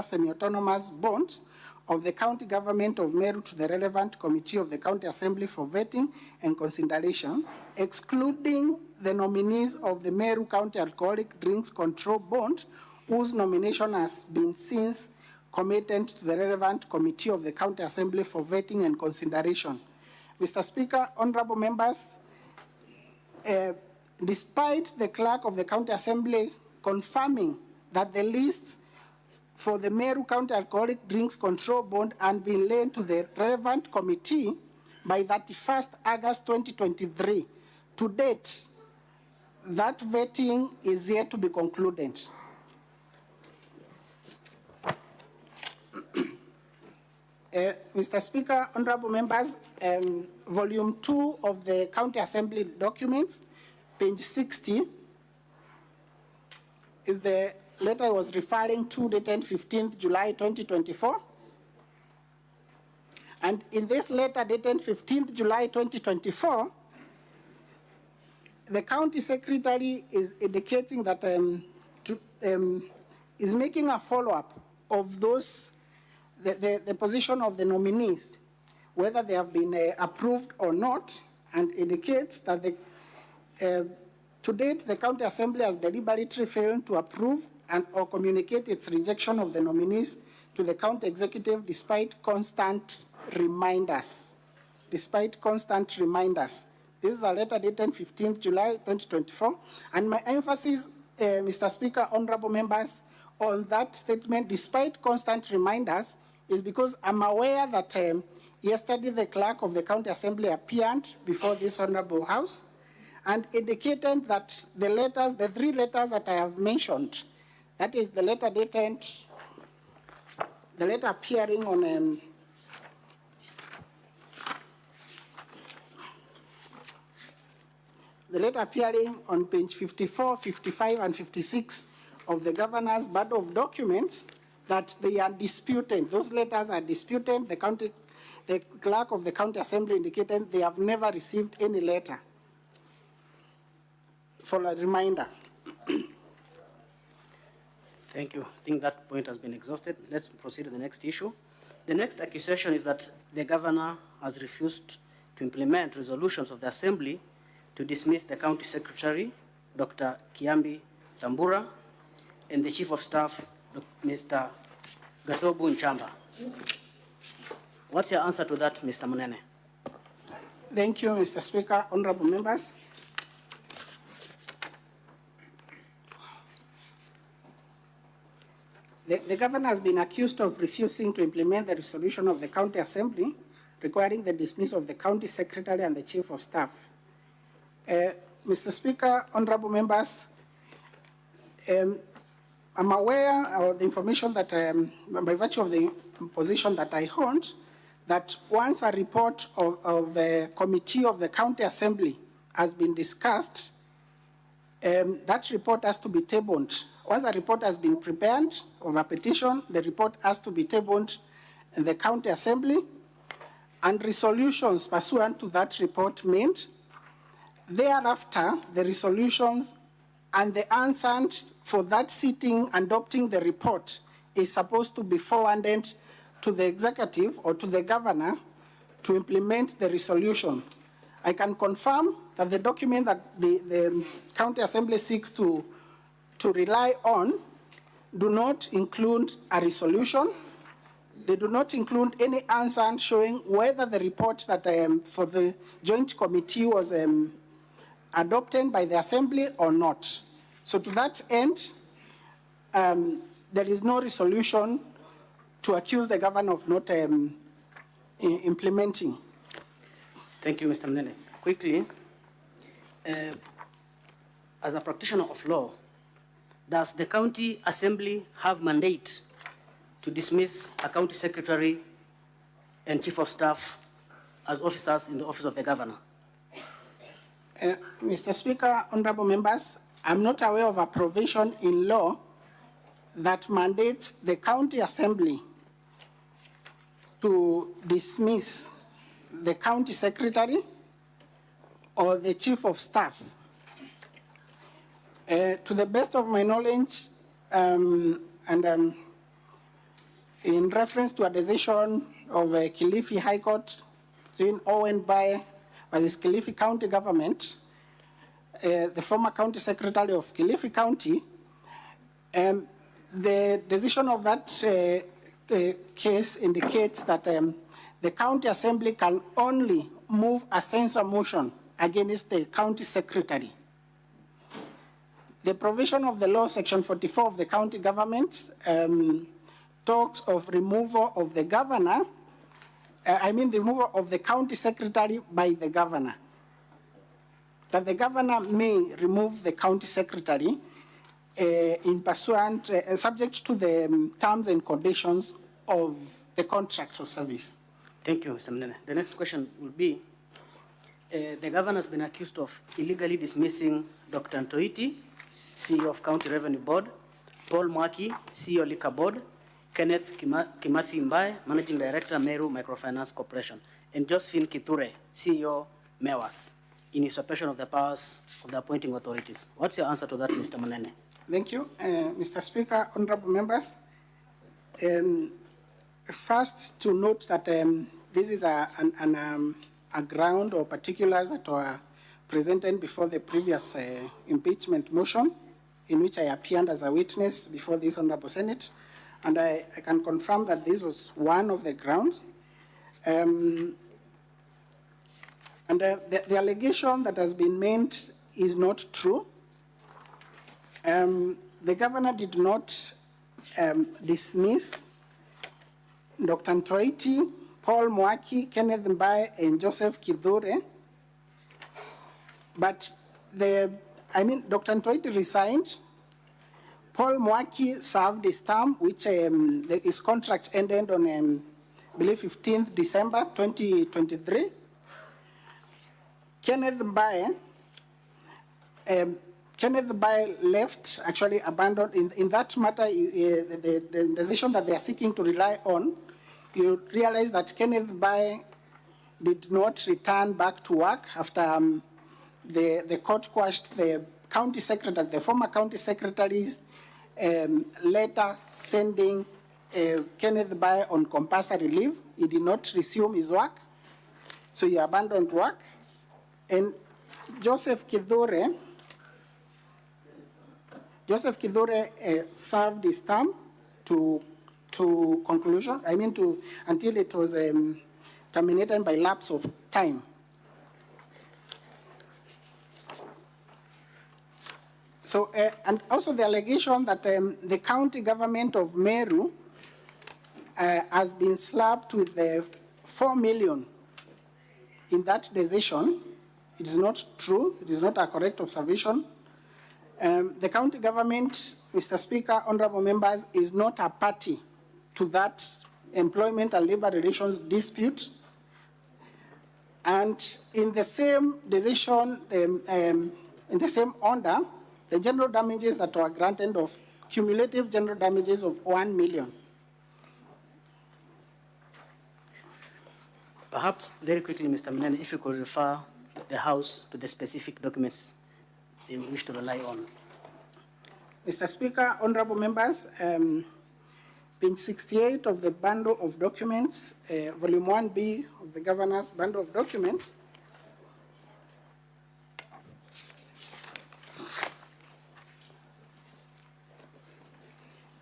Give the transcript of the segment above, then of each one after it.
semi-autonomous bonds of the county government of Meru to the relevant committee of the county assembly for vetting and consideration, excluding the nominees of the Meru County Alcoholic Drinks Control Board, whose nomination has been since committed to the relevant committee of the county assembly for vetting and consideration. Mr. Speaker, honorable members, despite the clerk of the county assembly confirming that the list for the Meru County Alcoholic Drinks Control Board and been laid to the relevant committee by 31st August 2023. To date, that vetting is yet to be concluded. Mr. Speaker, honorable members, volume 2 of the County Assembly documents, page 60, is the letter I was referring to, dated 15th July 2024. And in this letter, dated 15th July 2024, the county secretary is indicating that is making a follow-up of those, the position of the nominees, whether they have been approved or not, and indicates that to date, the county assembly has deliberately failed to approve and or communicate its rejection of the nominees to the county executive despite constant reminders. Despite constant reminders. This is a letter dated 15th July 2024. And my emphasis, Mr. Speaker, honorable members, on that statement, despite constant reminders, is because I'm aware that yesterday the clerk of the county assembly appeared before this honorable house and indicated that the letters, the 3 letters that I have mentioned, that is the letter dated, the letter appearing on the letter appearing on page 54, 55, and 56 of the governor's body of documents, that they are disputed. Those letters are disputed. The clerk of the county assembly indicated they have never received any letter. For a reminder. Thank you. I think that point has been exhausted. Let's proceed to the next issue. The next accusation is that the governor has refused to implement resolutions of the assembly to dismiss the county secretary, Dr. Kiambi Tambura, and the chief of staff, Mr. Gatobu Nchamba. What's your answer to that, Mr. Munene? Thank you, Mr. Speaker, honorable members. The governor has been accused of refusing to implement the resolution of the county assembly requiring the dismissal of the county secretary and the chief of staff. Mr. Speaker, honorable members, I'm aware of the information that, by virtue of the position that I hold, that once a report of a committee of the county assembly has been discussed, that report has to be tabled. Once a report has been prepared of a petition, the report has to be tabled in the county assembly, and resolutions pursuant to that report made. Thereafter, the resolutions and the answer for that sitting adopting the report is supposed to be forwarded to the executive or to the governor to implement the resolution. I can confirm that the document that the county assembly seeks to rely on do not include a resolution. They do not include any answer showing whether the report that for the joint committee was adopted by the assembly or not. So to that end, there is no resolution to accuse the governor of not implementing. Thank you, Mr. Mnene. Quickly, as a practitioner of law, does the county assembly have mandate to dismiss a county secretary and chief of staff as officers in the office of the governor? Mr. Speaker, honorable members, I'm not aware of a provision in law that mandates the county assembly to dismiss the county secretary or the chief of staff. To the best of my knowledge, in reference to a decision of Kilifi High Court in Owen by the Kilifi County Government, the former County Secretary of Kilifi County, the decision of that case indicates that the County Assembly can only move a censure motion against the County Secretary. The provision of the law, Section 44 of the County Government, talks of removal of the governor, the removal of the County Secretary by the governor. That the governor may remove the County Secretary in pursuant, subject to the terms and conditions of the contract of service. Thank you, Mr. Mnene. The next question will be, the governor has been accused of illegally dismissing Dr. Ntoiti, CEO of County Revenue Board, Paul Mwaki, CEO Liquor Board, Kenneth Kimathi Mbaye, Managing Director, Meru Microfinance Corporation, and Josephine Kithure, CEO, MEWAS, in usurpation of the powers of the appointing authorities. What's your answer to that, Mr. Mnene? Thank you, Mr. Speaker, honorable members. First, to note that this is a ground or particulars that were presented before the previous impeachment motion, in which I appeared as a witness before this honorable Senate, and I can confirm that this was one of the grounds. And the allegation that has been made is not true. The governor did not dismiss Dr. Ntoiti, Paul Mwaki, Kenneth Mbaye, and Joseph Kithure. But Dr. Ntoiti resigned. Paul Mwaki served his term, which his contract ended on, I believe, 15th December 2023. Kenneth Mbaye left, actually abandoned. In that matter, the decision that they are seeking to rely on, you realize that Kenneth Mbaye did not return back to work after the court quashed the county secretary, the former county secretary's letter sending Kenneth Mbaye on compulsory leave. He did not resume his work, so he abandoned work. And Joseph Kithure served his term to conclusion, until it was terminated by lapse of time. So, and also the allegation that the county government of Meru has been slapped with the 4 million in that decision. It is not true. It is not a correct observation. The county government, Mr. Speaker, honorable members, is not a party to that employment and labor relations dispute. And in the same decision, in the same order, the general damages that were granted of cumulative general damages of 1 million. Perhaps very quickly, Mr. Mnene, if you could refer the House to the specific documents they wish to rely on. Mr. Speaker, honorable members, page 68 of the bundle of documents, volume 1B of the governor's bundle of documents,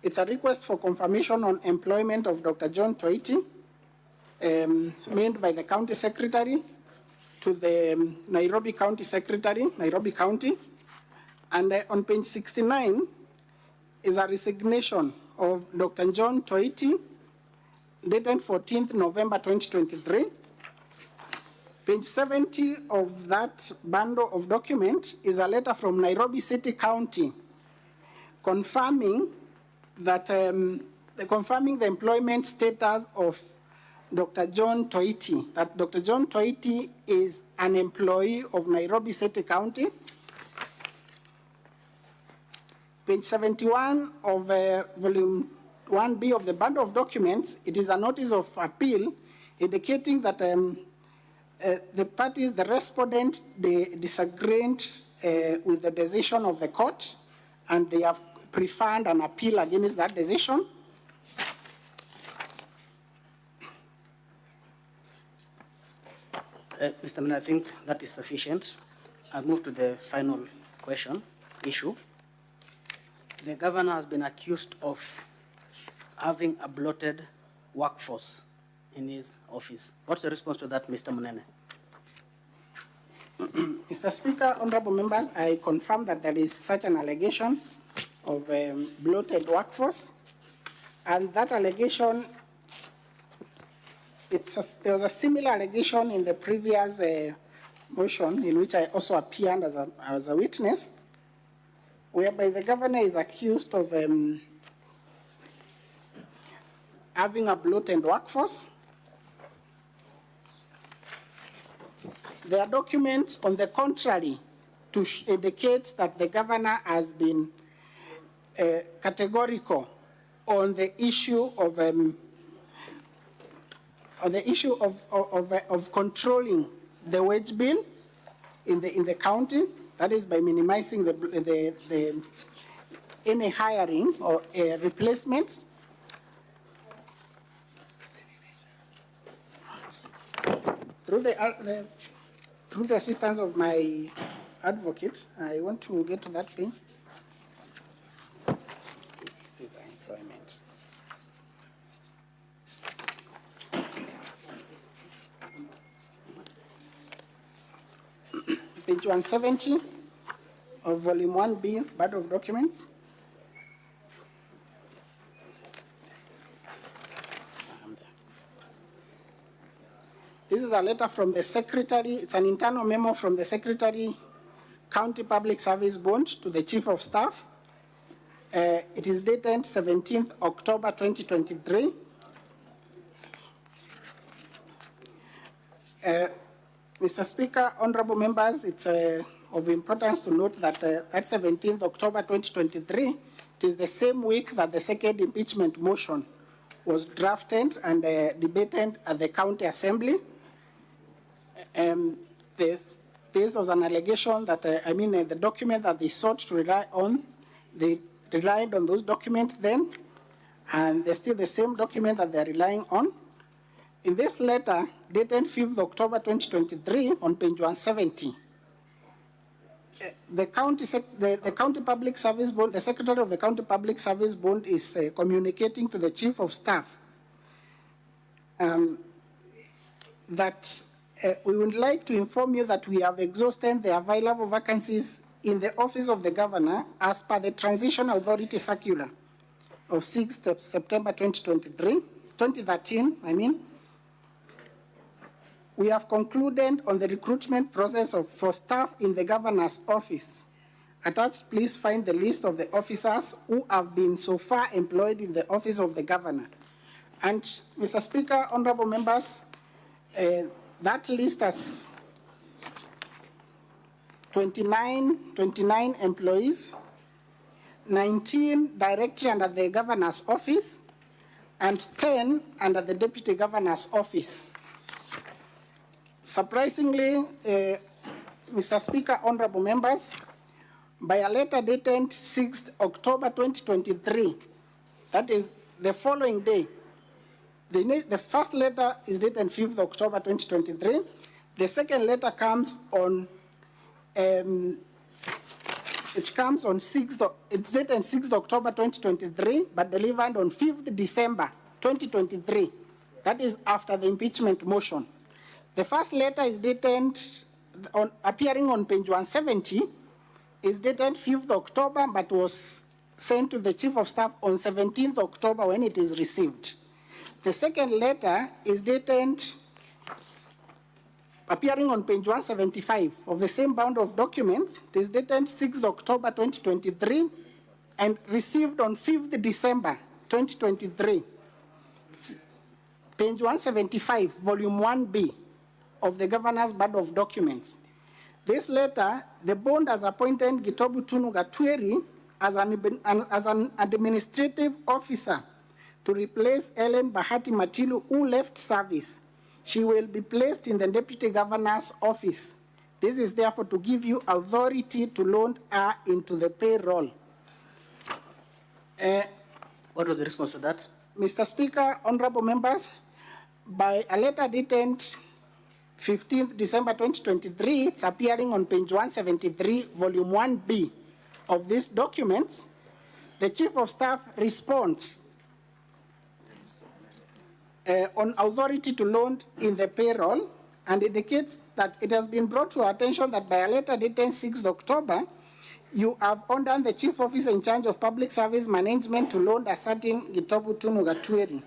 it's a request for confirmation on employment of Dr. John Ntoiti, made by the county secretary to the Nairobi County Secretary, Nairobi County. And on page 69 is a resignation of Dr. John Ntoiti, dated 14th November 2023. Page 70 of that bundle of documents is a letter from Nairobi City County confirming that confirming the employment status of Dr. John Ntoiti, that Dr. John Ntoiti is an employee of Nairobi City County. Page 71 of volume 1B of the bundle of documents, it is a notice of appeal indicating that the parties, the respondent, they disagreed with the decision of the court, and they have preferred an appeal against that decision. Mr. Minister, I think that is sufficient. I'll move to the final issue. The governor has been accused of having a bloated workforce in his office. What's the response to that, Mr. Munene? Mr. Speaker, honorable members, I confirm that there is such an allegation of bloated workforce, and that allegation, there was a similar allegation in the previous motion in which I also appeared as a witness, whereby the governor is accused of having a bloated workforce. There are documents on the contrary to indicate that the governor has been categorical on the issue of controlling the wage bill in the county. That is by minimizing any hiring or replacements. Through the assistance of my advocate, I want to get to that page. Employment. Page 170 of volume 1B, part of documents. This is a letter from the secretary. It's an internal memo from the secretary, County Public Service Board, to the Chief of Staff. It is dated 17th October 2023. Mr. Speaker, honorable members, it's of importance to note that at 17th October 2023, it is the same week that the second impeachment motion was drafted and debated at the County Assembly. This was an allegation that, the document that they sought to rely on, they relied on those documents then, and they're still the same document that they're relying on. In this letter, dated 5th October 2023, on page 170, the County Public Service Board, the Secretary of the County Public Service Board is communicating to the Chief of Staff that we would like to inform you that we have exhausted the available vacancies in the office of the governor as per the Transition Authority Circular of 6th September 2013. We have concluded on the recruitment process for staff in the governor's office. Attached, please find the list of the officers who have been so far employed in the office of the governor. And, Mr. Speaker, honorable members, that list has 29 employees, 19 directly under the governor's office, and 10 under the deputy governor's office. Surprisingly, Mr. Speaker, honorable members, by a letter dated 6th October 2023, that is the following day, the first letter is dated 5th October 2023. The second letter comes on, it's dated 6th October 2023, but delivered on 5th December 2023. That is after the impeachment motion. The first letter is dated, appearing on page 170, is dated 5th October, but was sent to the Chief of Staff on 17th October when it is received. The second letter is dated, appearing on page 175 of the same bundle of documents. It is dated 6th October 2023 and received on 5th December 2023. Page 175, volume 1B of the governor's bundle of documents. This letter, the board has appointed Gitobu Tunu Gatweri as an administrative officer to replace Ellen Bahati Matilu, who left service. She will be placed in the deputy governor's office. This is therefore to give you authority to load her into the payroll. What was the response to that? Mr. Speaker, honorable members, by a letter dated 15th December 2023, it's appearing on page 173, volume 1B of this document. The Chief of Staff responds on authority to loan in the payroll and indicates that it has been brought to our attention that by a letter dated 6th October, you have ordered the Chief Officer in charge of Public Service Management to loan a certain Gitobu Tunugatweri,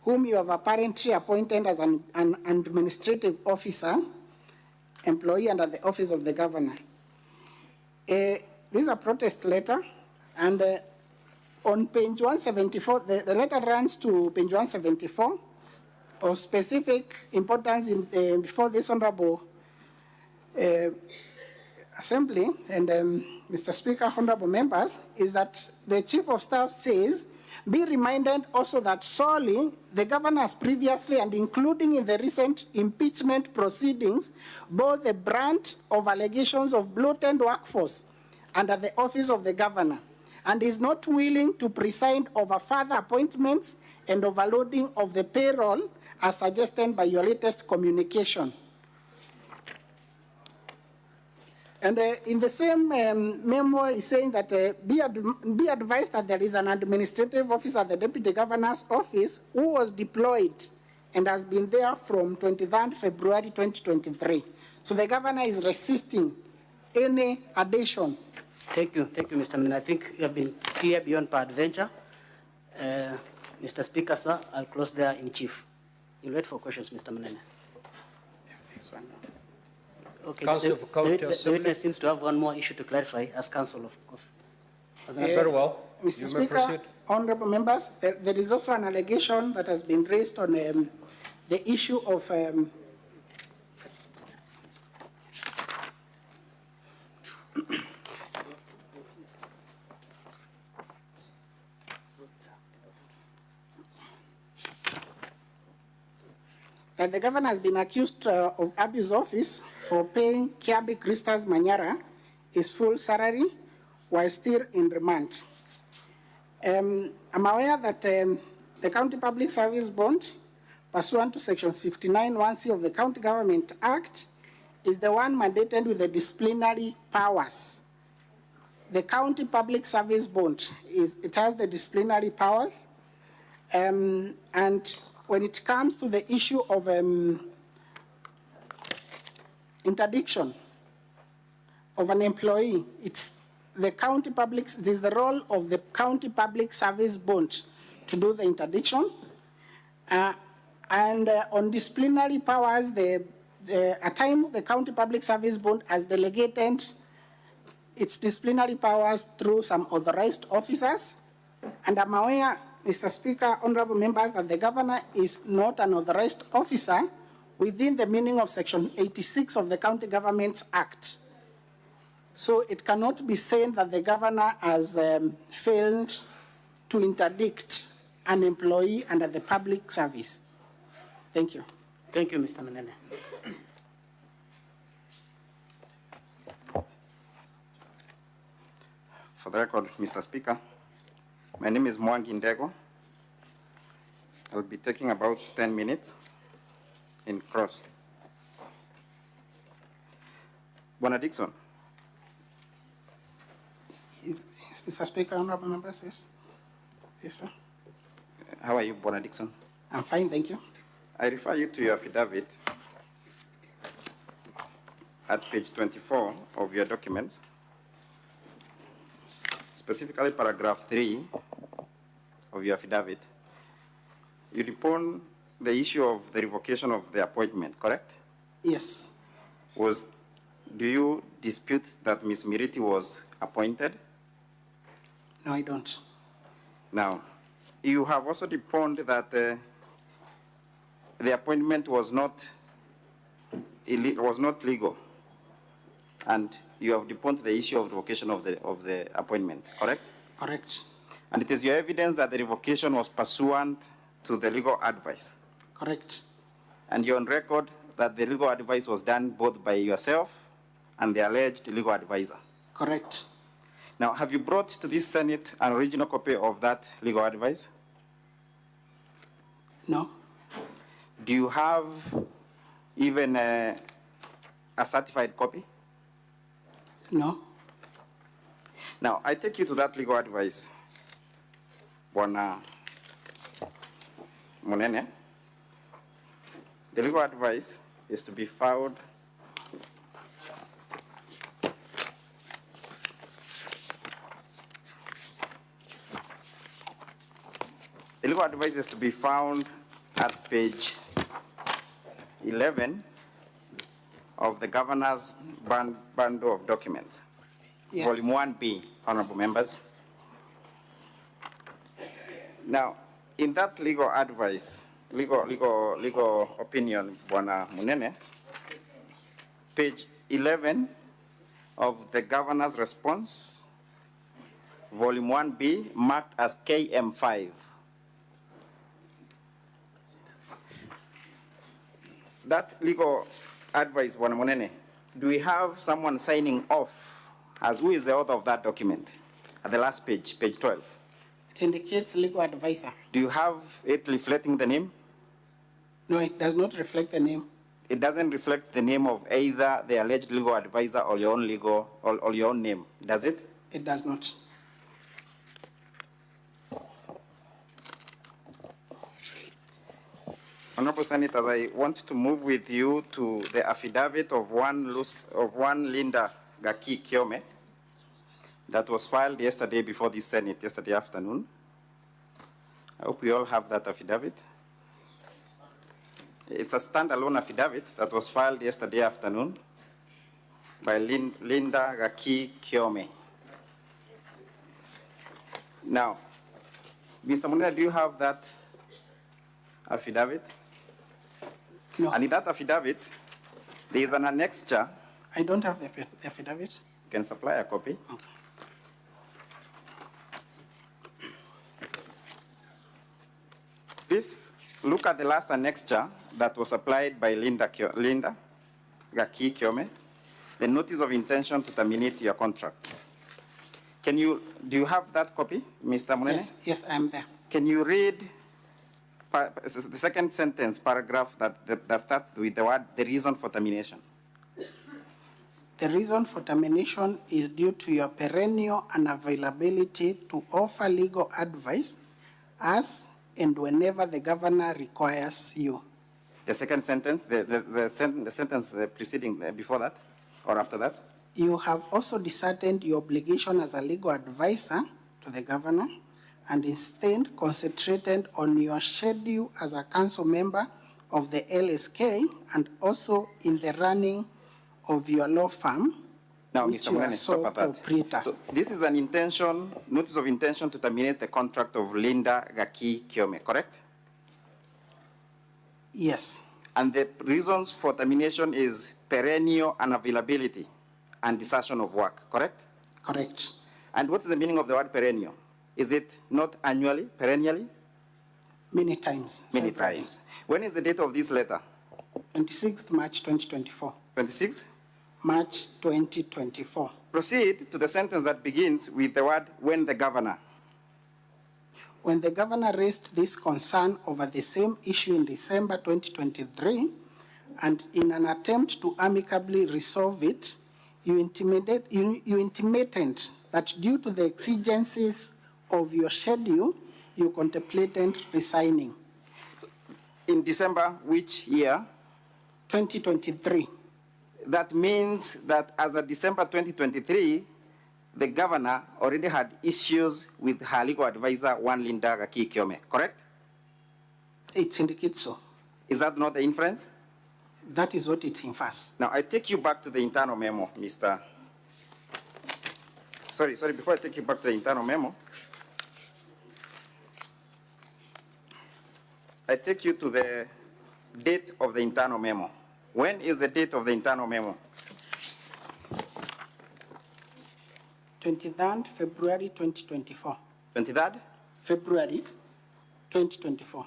whom you have apparently appointed as an administrative officer, employee under the office of the governor. This is a protest letter, and on page 174, the letter runs to page 174, of specific importance in, before this honorable assembly, and Mr. Speaker, honorable members, is that the Chief of Staff says, be reminded also that solely the governor has previously and including in the recent impeachment proceedings, both the brunt of allegations of bloated workforce under the office of the governor, and is not willing to preside over further appointments and overloading of the payroll as suggested by your latest communication. And in the same memo is saying that be advised that there is an administrative officer at the Deputy Governor's office who was deployed and has been there from 23rd February 2023. So the governor is resisting any addition. Thank you, Mr. Menene. I think you have been clear beyond peradventure. Mr. Speaker, sir, I'll close there in chief. You'll wait for questions, Mr. Menene. Okay, Council for County the Assembly. witness seems to have one more issue to clarify as counsel of Very well. Mr. You may Speaker, proceed. honorable members, there is also an allegation that has been raised on the issue of that the governor has been accused of abuse office for paying Kiabi Christas Manyara his full salary while still in remand. I'm aware that the County Public Service Bond, pursuant to sections 59(1)(c) of the County Government Act, is the one mandated with the disciplinary powers. The County Public Service Bond, it has the disciplinary powers, and when it comes to the issue of interdiction of an employee, it is the role of the County Public Service Bond to do the interdiction. And on disciplinary powers, at times the County Public Service Bond has delegated its disciplinary powers through some authorized officers. And I'm aware, Mr. Speaker, honorable members, that the governor is not an authorized officer within the meaning of section 86 of the County Government Act. So it cannot be said that the governor has failed to interdict an employee under the public service. Thank you. Thank you, Mr. Menene. For the record, Mr. Speaker, my name is Mwangaza. I'll be taking about 10 minutes in cross. Bwana Dixon. Mr. Speaker, honorable members, yes. Yes, sir. How are you, Bwana Dixon? I'm fine, thank you. I refer you to your affidavit at page 24 of your documents, specifically paragraph 3 of your affidavit. You report the issue of the revocation of the appointment, correct? Yes. Do you dispute that Ms. Miriti was appointed? No, I don't. Now, you have also deponed that the appointment was not legal, and you have deponed the issue of revocation of the appointment, correct? Correct. And it is your evidence that the revocation was pursuant to the legal advice. Correct. And you're on record that the legal advice was done both by yourself and the alleged legal advisor. Correct. Now, have you brought to this Senate an original copy of that legal advice? No. Do you have even a certified copy? No. Now, I take you to that legal advice, Bwana Munene. The legal advice is to be found at page 11 of the Governor's bundle of documents, Yes. Volume 1B, honorable members. Now, in that legal advice, legal opinion, Bwana Munene, page 11 of the Governor's response, Volume 1B, marked as KM5. That legal advice, Bwana Munene, do we have someone signing off as who is the author of that document? At the last page, page 12. It indicates legal advisor. Do you have it reflecting the name? No, it does not reflect the name. It doesn't reflect the name of either the alleged legal advisor or your own or your own name, does it? It does not. Honorable Senators, I want to move with you to the affidavit of one Linda Gaki Kiome that was filed yesterday before the Senate, yesterday afternoon. I hope we all have that affidavit. It's a standalone affidavit that was filed yesterday afternoon by Linda Gaki Kiome. Now, Mr. Munene, do you have that affidavit? No. And in that affidavit, there is an annexure. I don't have the affidavit. You can supply a copy. Okay. Please look at the last annexure that was applied by Linda Gaki Kiome, the notice of intention to terminate your contract. Do you have that copy, Mr. Munene? Yes, I am there. Can you read the second sentence, paragraph that starts with the word, the reason for termination? The reason for termination is due to your perennial unavailability to offer legal advice as and whenever the governor requires you. The second sentence, the sentence preceding, before that, or after that? You have also disheartened your obligation as a legal advisor to the governor and instead concentrated on your schedule as a council member of the LSK and also in the running of your law firm. Now, which Mr. you are Munene, sole stop at proprietor. that. So this is an notice of intention to terminate the contract of Linda Gaki Kiome, correct? Yes, And the reasons for termination is perennial unavailability and desertion of work, correct? correct. And what is the meaning of the word perennial? Is it not annually, perennially? Many times. Many several. times. When is the date of this letter? 26th March 2024. 26th? March 2024. Proceed to the sentence that begins with the word, when the governor. When the governor raised this concern over the same issue in December 2023, and in an attempt to amicably resolve it, you intimated that due to the exigencies of your schedule, you contemplated resigning. In December, which year? 2023. That means that as of December 2023, the governor already had issues with her legal advisor, one Linda Gaki Kiome, correct? It indicates so. Is that not the inference? That is what it infers. Now, I take you back to the internal memo, Mr. Sorry, before I take you back to the internal memo, I take you to the date of the internal memo. When is the date of the internal memo? 23rd February 2024. 23rd? February 2024.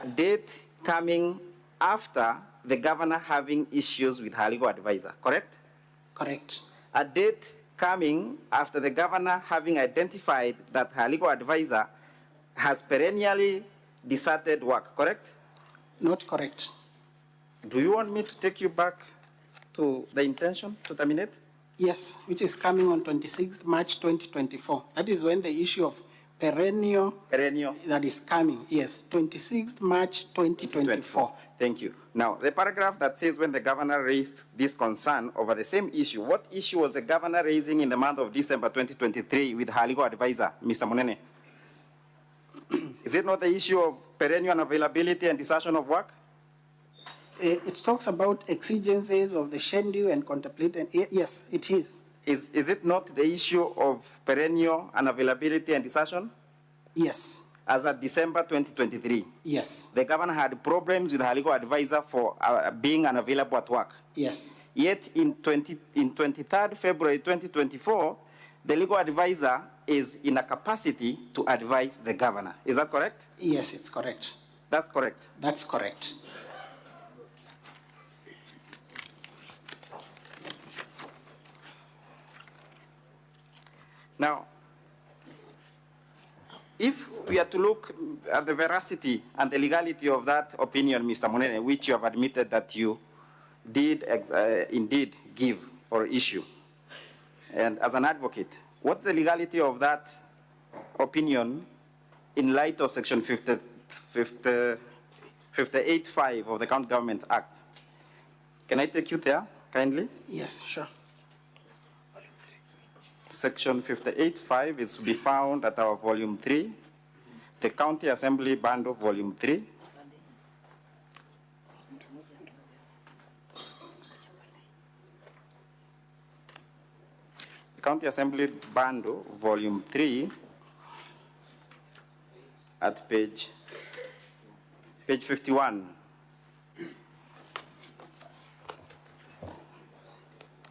A date coming after the governor having issues with her legal advisor, correct? Correct. A date coming after the governor having identified that her legal advisor has perennially deserted work, correct? Not correct. Do you want me to take you back to the intention to terminate? Yes, which is coming on 26th March 2024. That is when the issue of perennial that is coming. Yes, 26th March 2024. Thank you. Now, the paragraph that says when the governor raised this concern over the same issue, what issue was the governor raising in the month of December 2023 with her legal advisor, Mr. Munene? Is it not the issue of perennial unavailability and desertion of work? It talks about exigencies of the schedule and contemplated. Yes, it is. Is it not the issue of perennial unavailability and desertion? Yes. As of December 2023? Yes. The governor had problems with her legal advisor for being unavailable at work? Yes. Yet in 23rd February 2024, the legal advisor is in a capacity to advise the governor. Is that correct? Yes, it's correct. That's correct. That's correct. Now, if we are to look at the veracity and the legality of that opinion, Mr. Munene, which you have admitted that you did indeed give or issue, and as an advocate, what's the legality of that opinion in light of Section 58.5 of the County Government Act? Can I take you there, kindly? Yes, sure. Section 58.5 is to be found at our volume 3, the County Assembly Bundle, volume 3. The County Assembly Bundle, volume 3, at page 51.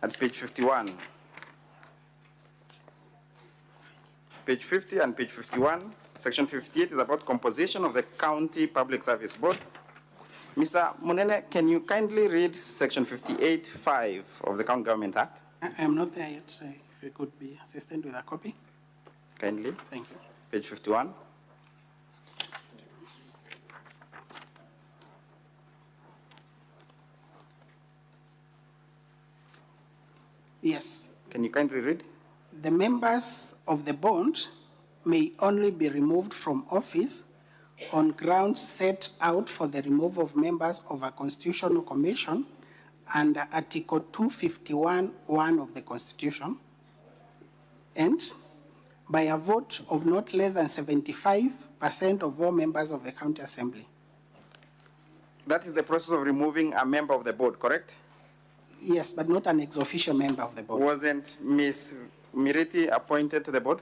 At page 51. Page 50 and page 51, section 58 is about composition of the County Public Service Board. Mr. Munene, can you kindly read section 58.5 of the County Government Act? I am not there yet, so if you could be assistant with a copy. Kindly. Thank you. Page 51. Yes. Can you kindly read? The members of the board may only be removed from office on grounds set out for the removal of members of a constitutional commission under Article 251(1) of the Constitution, and by a vote of not less than 75% of all members of the County Assembly. That is the process of removing a member of the board, correct? Yes, but not an ex-officio member of the board. Wasn't Ms. Miriti appointed to the board?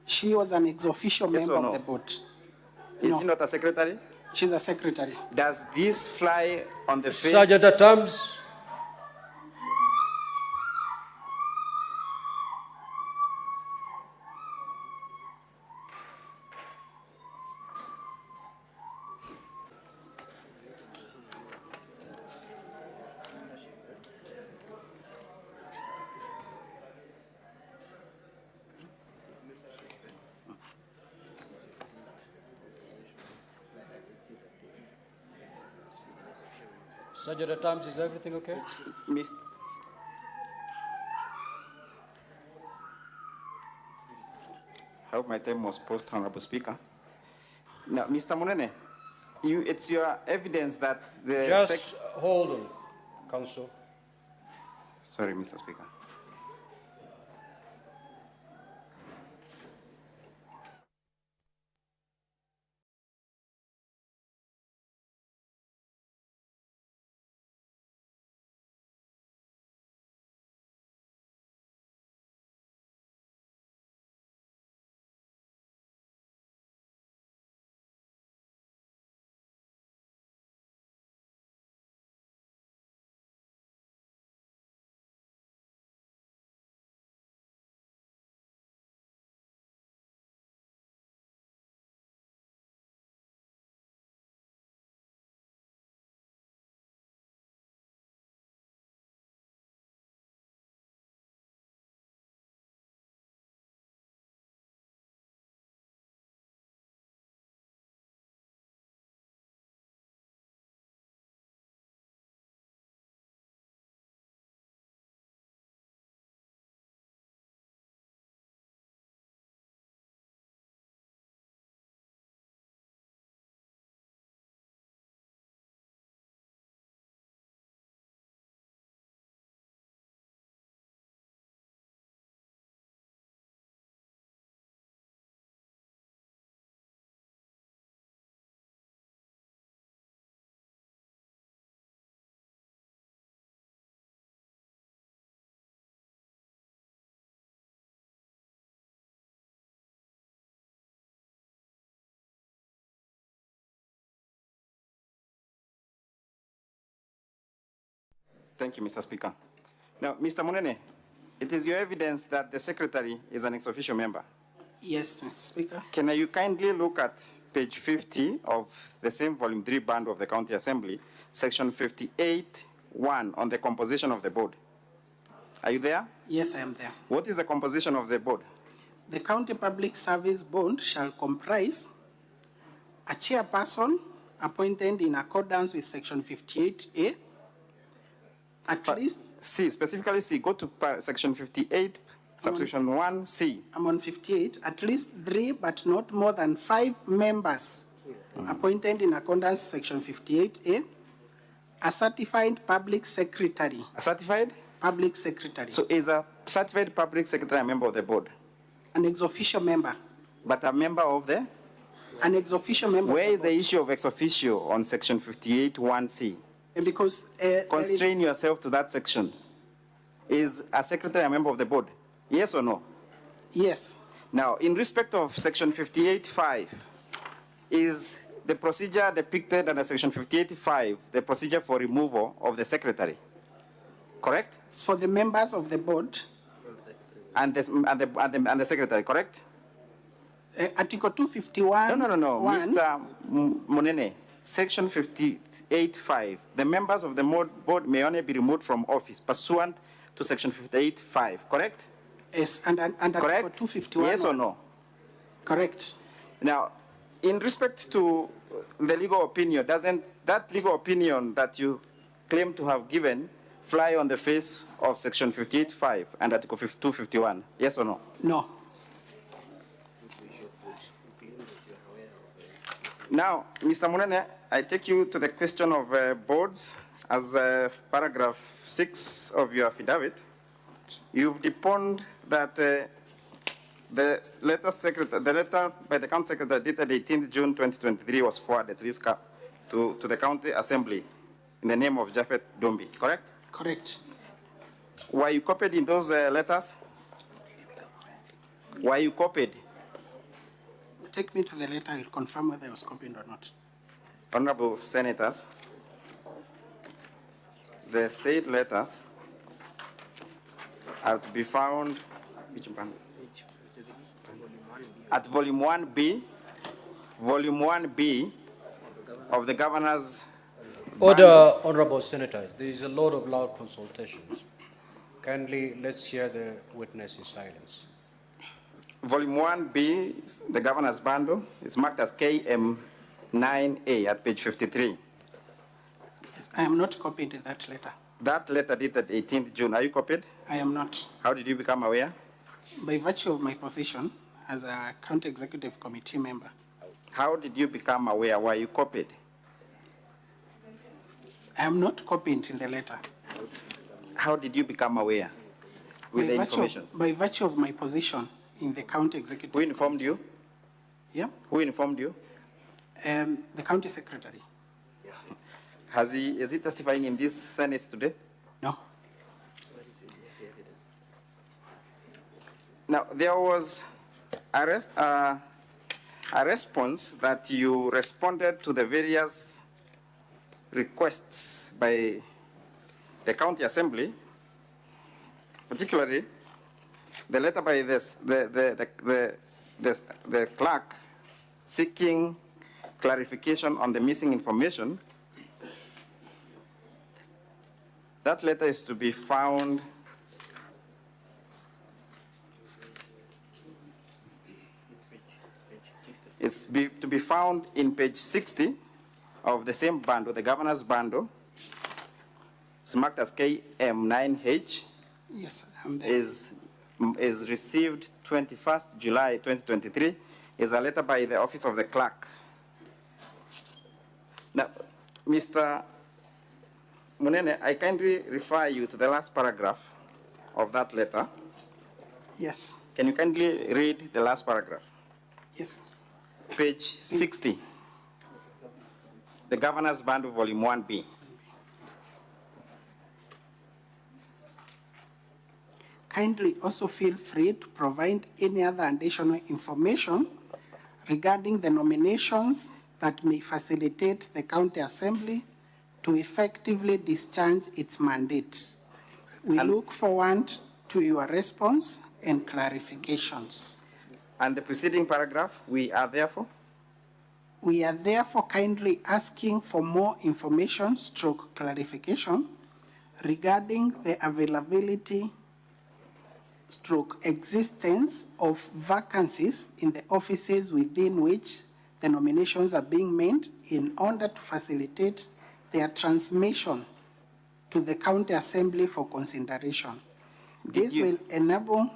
She was an ex-officio member of the board. Is she not a secretary? She's a secretary. Does this fly on the face? Sergeant at Arms. Sergeant at Arms, is everything okay? Mr. I hope my time was post, Honorable Speaker. Now, Mr. Munene, it's your evidence that the... Just hold on, Counsel. Sorry, Mr. Speaker. Thank you, Mr. Speaker. Now, Mr. Munene, it is your evidence that the secretary is an ex-officio member. Yes, Mr. Speaker. Can you kindly look at page 50 of the same volume 3 bundle of the County Assembly, section 58(1) on the composition of the board? Are you there? Yes, I am there. What is the composition of the board? The County Public Service Board shall comprise a chairperson appointed in accordance with section 58A, at least, C, specifically C, go to section 58, subsection 1C. I'm on 58, at least 3 but not more than 5 members appointed in accordance with section 58A, a certified public secretary. A certified? Public secretary. So is a certified public secretary a member of the board? An ex-officio member. But a member of the? An ex-officio member. Where is the issue of ex-officio on section 58(1)(c)? Because Constrain yourself to that section. Is a secretary a member of the board? Yes or no? Yes. Now, in respect of section 58(5), is the procedure depicted under section 58(5) the procedure for removal of the secretary? Correct? It's for the members of the board. And the secretary, correct? Article 251. No. 1, Mr. Munene, section 58(5), the members of the board may only be removed from office pursuant to section 58(5), correct? Yes, and Article Correct? 251. Yes or no? Correct. Now, in respect to the legal opinion, doesn't that legal opinion that you claim to have given fly on the face of section 58(5) and article 251? Yes or no? No. Now, Mr. Munene, I take you to the question of boards. As paragraph 6 of your affidavit, you've deponed that the letter by the county secretary dated 18th June 2023 was forwarded to the county assembly in the name of Japhet Dombi, correct? Correct. Were you copied in those letters? Were you copied? Take me to the letter, I'll confirm whether I was copied or not. Honorable senators, the said letters are to be found at volume 1B of the governor's Order, honorable senators. There is a lot of loud consultations. Kindly, let's hear the witness in silence. Volume 1B, the governor's bundle, is marked as KM9A at page 53. Yes, I am not copied in that letter. That letter dated 18th June, are you copied? I am not. How did you become aware? By virtue of my position as a county executive committee member. How did you become aware? Were you copied? I am not copied in the letter. How did you become aware with the information? By virtue of my position in the county executive. Who informed you? Yeah. Who informed you? The county secretary. Is he testifying in this Senate today? No. Now, there was a response that you responded to the various requests by the county assembly, particularly the letter by the clerk seeking clarification on the missing information. That letter is to be found to be found in page 60 of the same bundle, the governor's bundle. It's marked as KM9H. Yes, I'm there. Is received 21st July 2023. Is a letter by the office of the clerk. Now, Mr. Munene, I kindly refer you to the last paragraph of that letter. Yes. Can you kindly read the last paragraph? Yes. Page 60. The governor's bundle, volume 1B. Kindly also feel free to provide any other additional information regarding the nominations that may facilitate the county assembly to effectively discharge its mandate. We look forward to your response and clarifications. And the preceding paragraph, we are therefore? We are therefore kindly asking for more information / clarification regarding the availability / existence of vacancies in the offices within which the nominations are being made in order to facilitate their transmission to the County Assembly for consideration. This will enable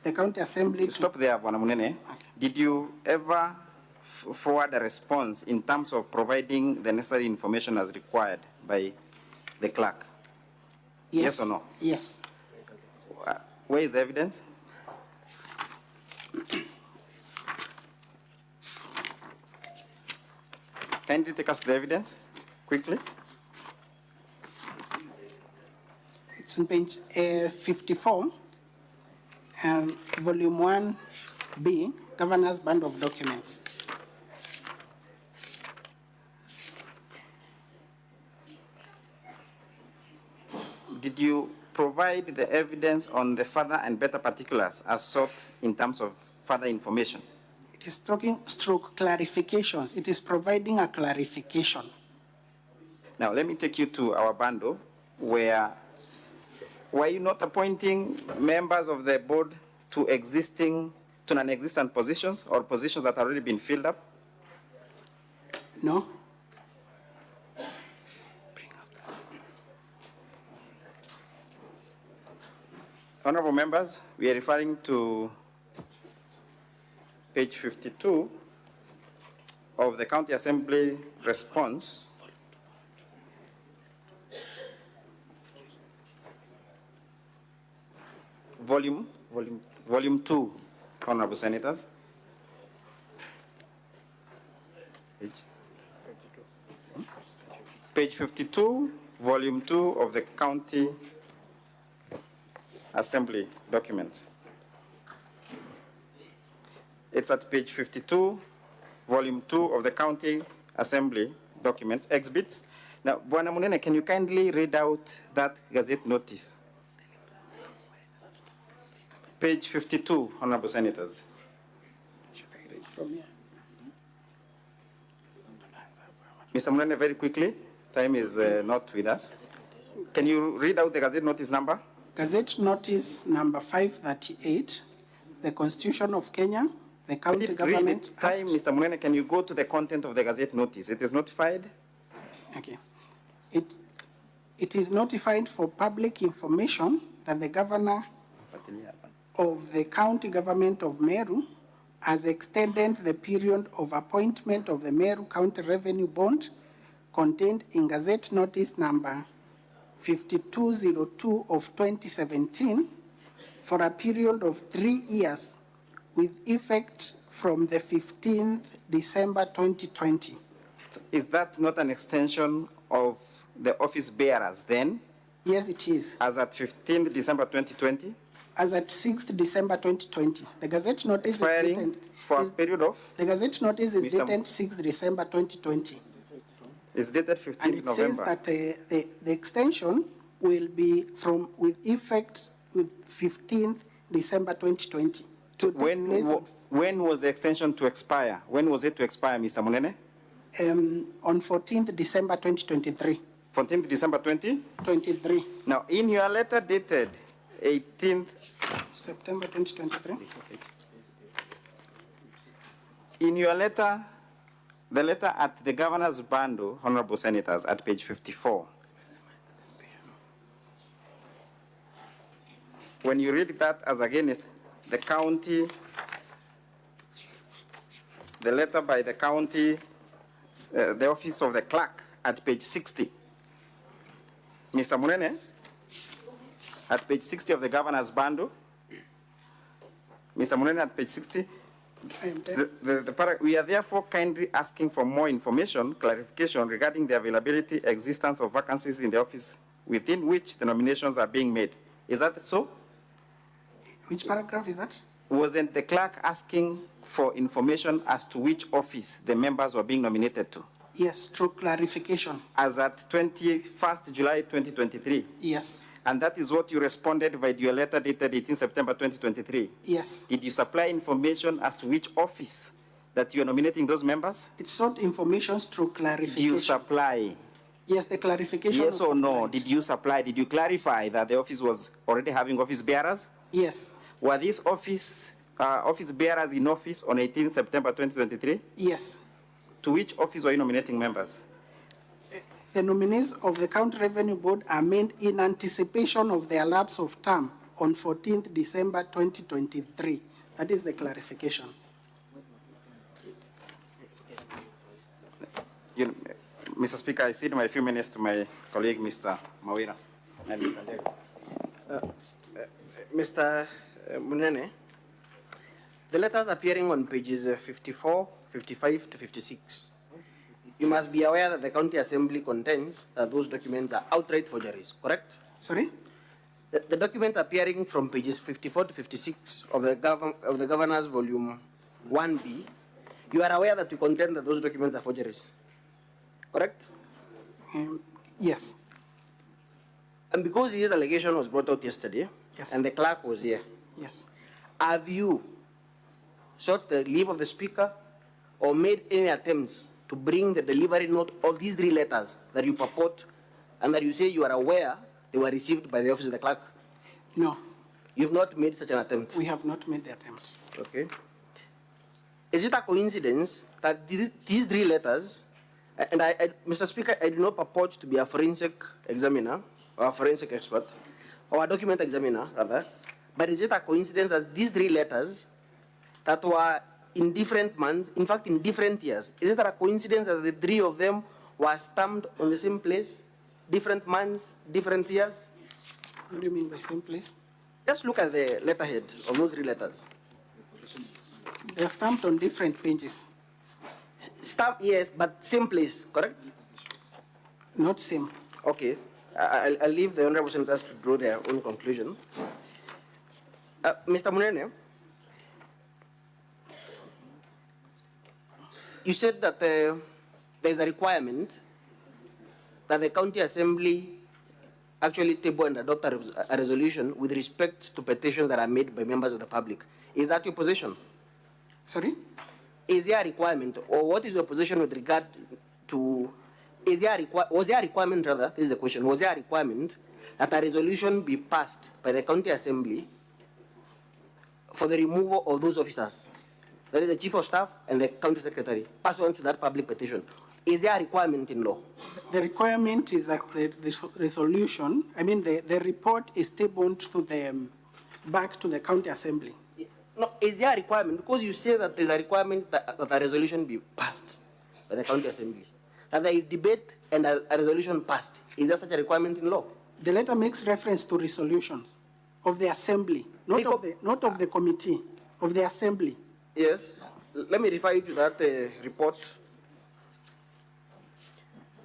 the County Assembly to... Stop there, Bwana Munene. Okay. Did you ever forward a response in terms of providing the necessary information as required by the clerk? Yes or no? Yes. Where is the evidence? Kindly take us to the evidence, quickly. It's on page 54, volume 1B, Governor's Band of Documents. Did you provide the evidence on the further and better particulars as sought in terms of further information? It is talking / clarifications. It is providing a clarification. Now, let me take you to our bundle where were you not appointing members of the board to non-existent positions or positions that have already been filled up? No? Honorable members, we are referring to page 52 of the County Assembly response. Volume 2, Honorable Senators. Page 52, volume 2 of the County Assembly documents. It's at page 52, volume 2 of the County Assembly documents, exhibits. Now, Bwana Munene, can you kindly read out that Gazette notice? Page 52, Honorable Senators. Should I read from here? Mr. Munene, very quickly, time is not with us. Can you read out the Gazette notice number? Gazette notice number 538, the Constitution of Kenya, the County Government Act. Time, Mr. Munene, can you go to the content of the Gazette notice? It is notified? Okay. It is notified for public information that the Governor of the County Government of Meru has extended the period of appointment of the Meru County Revenue Bond contained in Gazette Notice number 5202 of 2017 for a period of 3 years with effect from the 15th December 2020. So is that not an extension of the office bearers then? Yes, it is. As at 15th December 2020? As at 6th December 2020. The Gazette Notice expiring is dated, for a period of? The Gazette Notice is Mr. dated 6th December 2020. It's dated 15th And it November. says that the extension will be with effect with 15th December 2020. When was the extension to expire? When was it to expire, Mr. Munene? On 14th December 2023. 14th December 2023. 23. Now, in your letter dated 18th September 2023. In your letter, the letter at the Governor's bundle, Honorable Senators, at page 54. When you read that as against the county, the letter by the county, the office of the clerk at page 60. Mr. Munene, at page 60 of the Governor's bundle, Mr. Munene, at page 60, we are therefore kindly asking for more information, clarification regarding the availability, existence of vacancies in the office within which the nominations are being made. Is that so? Which paragraph is that? Wasn't the clerk asking for information as to which office the members were being nominated to? Yes, through clarification. as at 21st July 2023. Yes, And that is what you responded by your letter dated 18 September 2023. yes. Did you supply information as to which office that you are nominating those members? It's not information through Did clarification. you supply? Yes, the clarification. Yes was or no? supplied. Did you supply? Did you clarify that the office was already having office bearers? Yes, Were these office bearers in office on 18 September 2023? yes. To which office were you nominating members? The nominees of the County Revenue Board are made in anticipation of their lapse of term on 14th December 2023. That is the clarification. Mr. Speaker, I cede my few minutes to my colleague, Mr. Kawira. And Mr. Ndego. Mr. Munene, the letters appearing on pages 54, 55 to 56, you must be aware that the County Assembly contends that those documents are outright forgeries, correct? Sorry? The documents appearing from pages 54 to 56 of the Governor's Volume 1B, you are aware that we contend that those documents are forgeries, correct? Yes, And because his allegation was brought out yesterday, Yes. and the clerk was here, yes. have you sought the leave of the Speaker or made any attempts to bring the delivery note of these 3 letters that you purport and that you say you are aware they were received by the office of the clerk? No, You've not made such an attempt. we have not made the attempt. Okay. Is it a coincidence that these 3 letters, and Mr. Speaker, I do not purport to be a forensic examiner or a forensic expert, or a document examiner, rather, but is it a coincidence that these 3 letters that were in different months, in fact, in different years, is it a coincidence that the 3 of them were stamped on the same place, different months, different years? What do you mean by same place? Just look at the letterhead of those 3 letters. They are stamped on different pages, Stamp, yes, but same place, correct? not same. Okay. I'll leave the honorable senators to draw their own conclusion. Mr. Munene, you said that there's a requirement that the County Assembly actually table and adopt a resolution with respect to petitions that are made by members of the public. Is that your position? Sorry? Is there a requirement, or what is your position with regard to, was there a requirement, rather, this is the question, was there a requirement that a resolution be passed by the County Assembly for the removal of those officers? That is the Chief of Staff and the County Secretary, pursuant to that public petition. Is there a requirement in law? The requirement is that the resolution, the report is tabled to back to the County Assembly. No, is there a requirement? Because you say that there's a requirement that a resolution be passed by the County Assembly. That there is debate and a resolution passed. Is there such a requirement in law? The letter makes reference to resolutions of the Assembly, not of the committee, of the Assembly. Yes. Let me refer you to that report.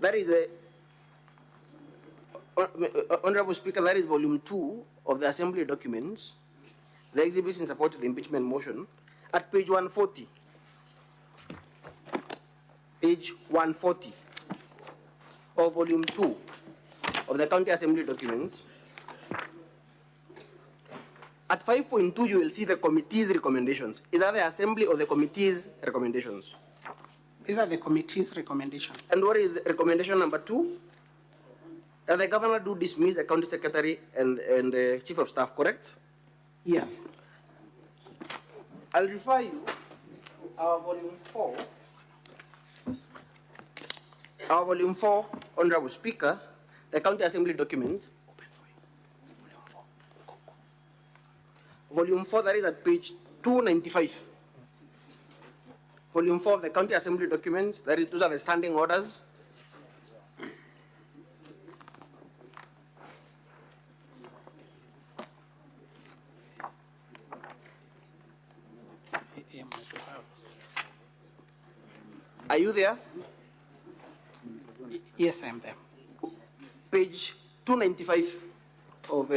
That is Honorable Speaker, that is volume 2 of the Assembly documents, the exhibits in support of the impeachment motion, at page 140. Page 140 of volume 2 of the County Assembly documents. At 5.2, you will see the committee's recommendations. Is that the Assembly or the committee's recommendations? These are the committee's recommendations. And what is recommendation number 2? That the governor do dismiss the county secretary and the chief of staff, correct? Yes. I'll refer you to our volume 4. Our volume 4, Honorable Speaker, the County Assembly documents. Volume 4, that is at page 295. Volume 4 of the County Assembly documents, that is, those are the standing orders. Are you there? Yes, I am there. Page 295 of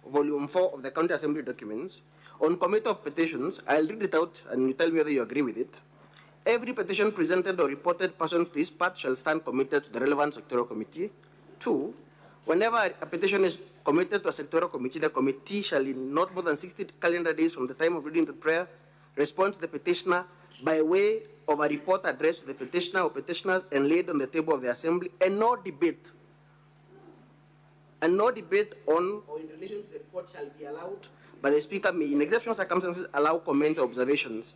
volume 4 of the County Assembly documents. On committee of petitions, I'll read it out and you tell me whether you agree with it. every petition presented or reported pursuant to this part shall stand committed to the relevant sectorial committee. 2, whenever a petition is committed to a sectorial committee, the committee shall, in not more than 60 calendar days from the time of reading the prayer, respond to the petitioner by way of a report addressed to the petitioner or petitioners and laid on the table of the assembly, and no debate on or in relation to the report shall be allowed, but the speaker may, in exceptional circumstances, allow comments or observations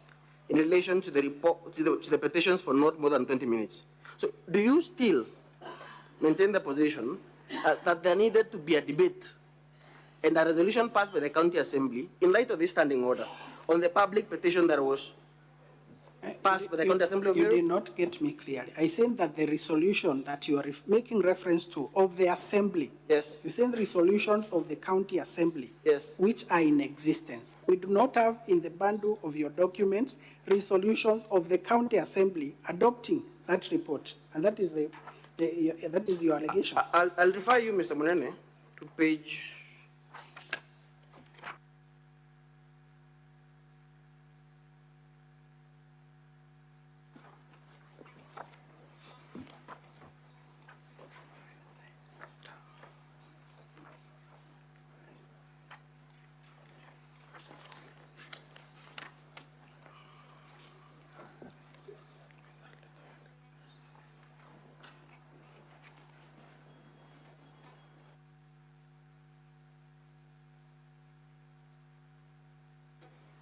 in relation to the report to the petitions for not more than 20 minutes. So, do you still maintain the position that there needed to be a debate and a resolution passed by the county assembly in light of this standing order on the public petition that was passed by the county assembly of You Meru? did not get me clearly. I think that the resolution that you are making reference to of the assembly, Yes. you said resolutions of the county assembly, Yes. which are in existence. We do not have in the bundle of your documents resolutions of the county assembly adopting that report, and that is that is your allegation. I'll refer you, Mr. Munene, to page.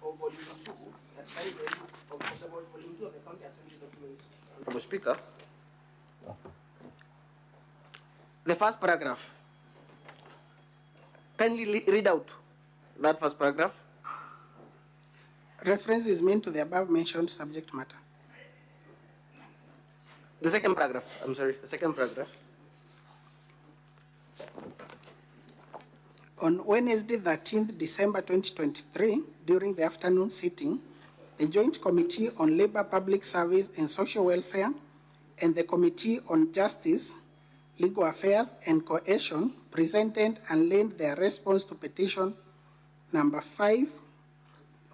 Volume 2, that's volume 2 of the county assembly documents. Honorable Speaker, the first paragraph. Kindly read out that first paragraph. Reference is made to the above mentioned subject matter. The second paragraph. I'm sorry. The second paragraph. On Wednesday, 13th December 2023, during the afternoon sitting, the Joint Committee on Labor, Public Service and Social Welfare and the Committee on Justice, Legal Affairs and Cohesion presented and lent their response to petition number 5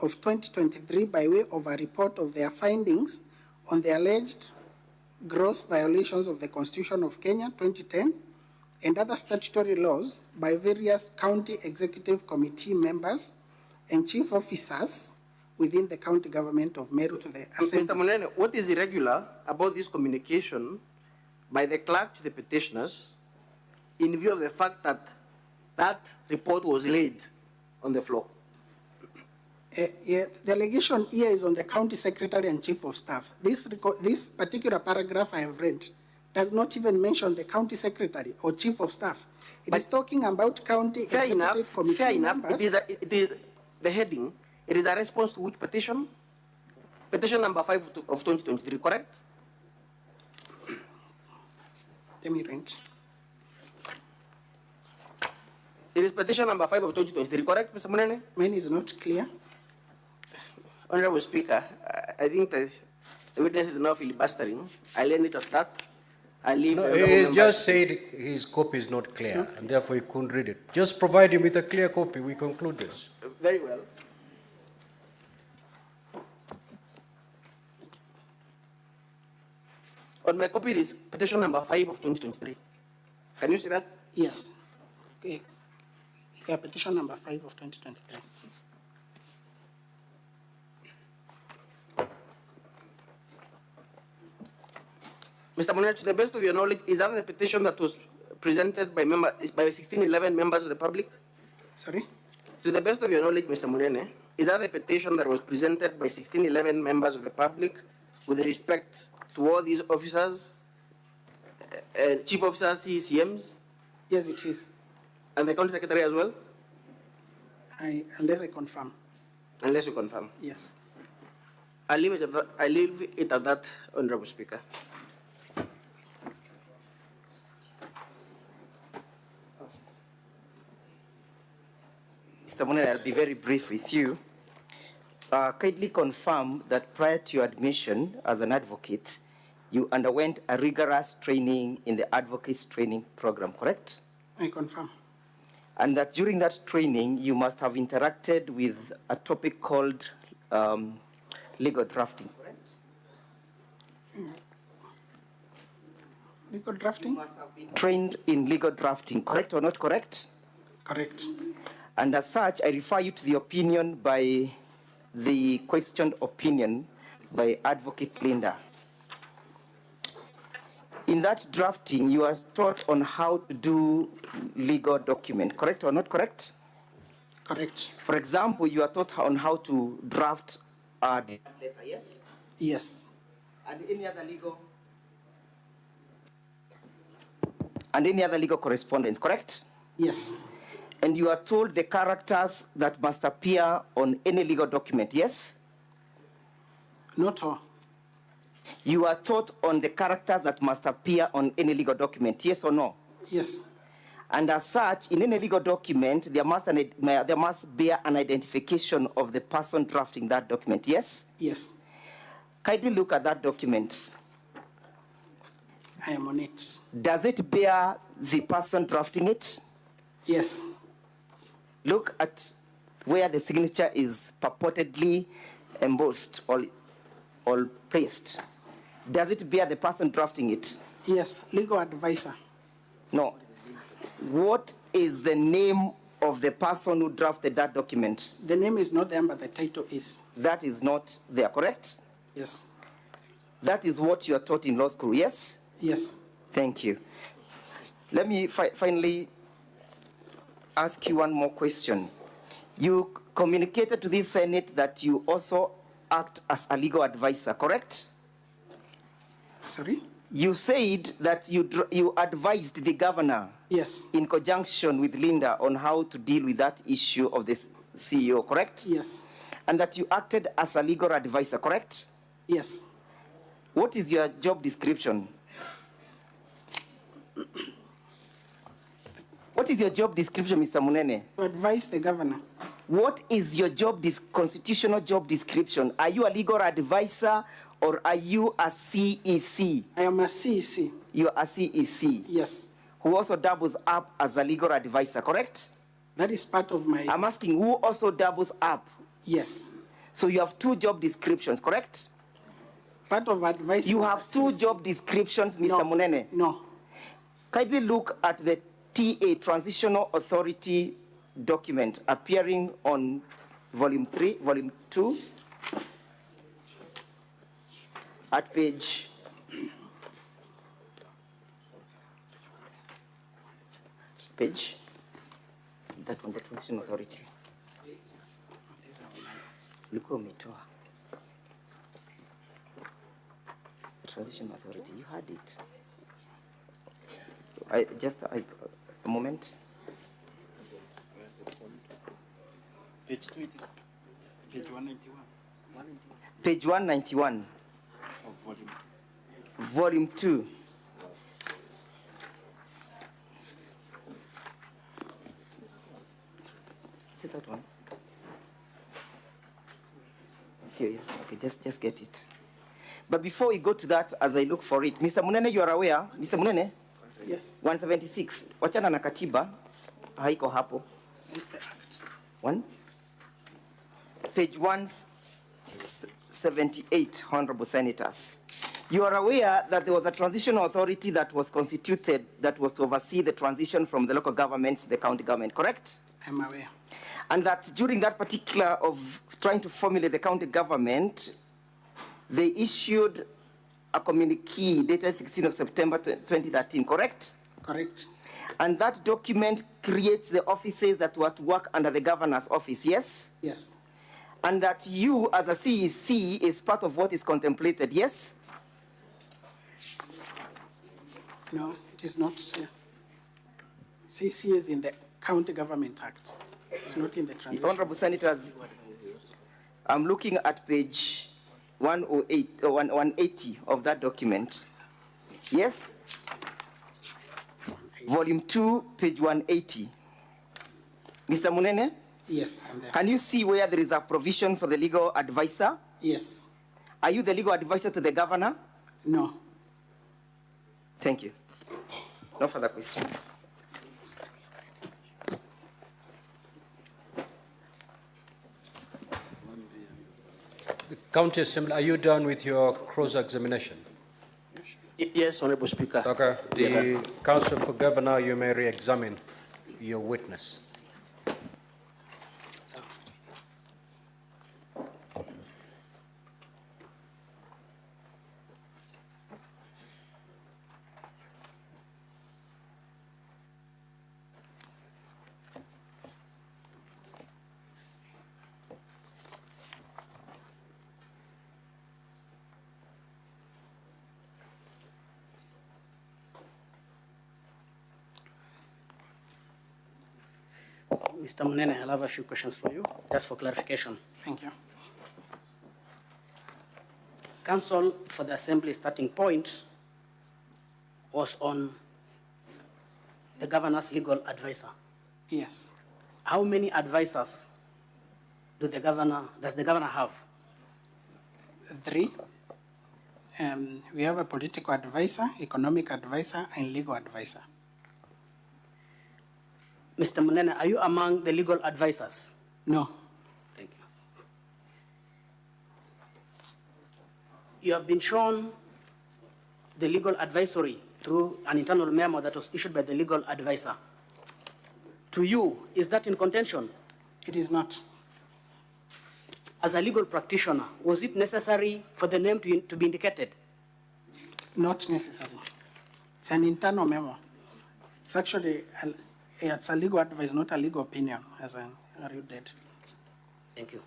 of 2023 by way of a report of their findings on the alleged gross violations of the Constitution of Kenya 2010 and other statutory laws by various county executive committee members and chief officers within the county government of Meru to the assembly. Mr. Munene, what is irregular about this communication by the clerk to the petitioners in view of the fact that that report was laid on the floor? The allegation here is on the county secretary and chief of staff. This particular paragraph I have read does not even mention the county secretary or chief of staff. It is talking about county executive committee fair enough. members. It is the heading. It is a response to which petition? Petition number 5 of 2023, correct? Let me read. It is petition number 5 of 2023, correct, Mr. Munene? Mine is not clear. Honorable Speaker, I think the witness is now filibustering. I'll end it at that. I leave No, the he members- just said his copy is not clear, and therefore he couldn't read it. Just provide him with a clear copy, we conclude this. Very well. On my copy, it is petition number 5 of 2023. Can you see that? Yes. Okay. Yeah, petition number 5 of 2023. Mr. Munene, to the best of your knowledge, is that the petition that was presented by 1611 members of the public? Sorry? To the best of your knowledge, Mr. Munene, is that the petition that was presented by 1611 members of the public with respect to all these officers, chief officers, CECMs, Yes, it is. and the county secretary as well? Unless I confirm. Unless you confirm. Yes. I leave it at that, Honorable Speaker. Mr. Munene, I'll be very brief with you. Kindly confirm that prior to your admission as an advocate, you underwent a rigorous training in the advocates training program, correct? I confirm. And that during that training, you must have interacted with a topic called legal drafting, correct? Legal drafting? Must have been trained in legal drafting, correct or not correct? Correct. And as such, I refer you to the opinion by the questioned opinion by Advocate Linda. In that drafting, you are taught on how to do legal document, correct or not correct? Correct. For example, you are taught on how to draft a letter, yes? Yes. And any other legal correspondence, correct? Yes. And you are told the characters that must appear on any legal document, yes? Not all. You are taught on the characters that must appear on any legal document, yes or no? Yes. And as such, in any legal document, there must be an identification of the person drafting that document, yes? Yes. Kindly look at that document. I am on it. Does it bear the person drafting it? Yes. Look at where the signature is purportedly embossed or placed. Does it bear the person drafting it? Yes. Legal advisor. No. What is the name of the person who drafted that document? The name is not there, but the title is. That is not there, correct? Yes. That is what you are taught in law school, yes? Yes. Thank you. Let me finally ask you one more question. You communicated to the Senate that you also act as a legal advisor, correct? Sorry? You said that you advised the governor Yes. in conjunction with Linda on how to deal with that issue of the CEO, correct? Yes. And that you acted as a legal advisor, correct? Yes. What is your job description? What is your job description, Mr. Munene? To advise the governor. What is your constitutional job description? Are you a legal advisor or are you a CEC? I am a CEC. You are a CEC. Yes. Who also doubles up as a legal advisor, correct? That is part of my. I'm asking who also doubles up. Yes. So you have two job descriptions, correct? Part of advice. You have two job descriptions, Mr. No. Munene. No. Kindly look at the TA, Transitional Authority document appearing on volume 3, volume 2, at page that one, the Transitional Authority. Look who umetoa. Transition Authority, you had it. A moment. Page 2, it is page 191. Page 191. Of volume 2. Volume 2. Is it that one? See, okay, just get it. But before we go to that, as I look for it, Mr. Munene, you are aware, Mr. Munene? Yes. 176. Wachana na katiba, haiko hapo. It's the act. One. Page 178, Honorable Senators. You are aware that there was a transitional authority that was constituted that was to oversee the transition from the local government to the county government, correct? I'm aware. And that during that particular of trying to formulate the county government, they issued a communique dated 16th of September 2013, correct? Correct. And that document creates the offices that were to work under the governor's office, yes? Yes. And that you, as a CEC, is part of what is contemplated, yes? No, it is not. CC is in the County Government Act. It's not in the transition. Honorable Senators, I'm looking at page 108 or 180 of that document. Yes? Volume 2, page 180. Mr. Munene? Yes, I'm there. Can you see where there is a provision for the legal advisor? Yes. Are you the legal advisor to the governor? No. Thank you. No further questions. The County Assembly, are you done with your cross-examination? Yes, Honorable Speaker. Okay, the Council for Governor, you may re-examine your witness. Mr. Munene, I'll have a few questions for you, just for clarification. Thank you. Council for the Assembly starting point was on the governor's legal advisor. Yes. How many advisors does the governor have? 3. We have a political advisor, economic advisor, and legal advisor. Mr. Munene, are you among the legal advisors? No. Thank you. You have been shown the legal advisory through an internal memo that was issued by the legal advisor. To you, is that in contention? It is not. As a legal practitioner, was it necessary for the name to be indicated? Not necessary. It's an internal memo. It's actually it's a legal advice, not a legal opinion, as I read it. Thank you.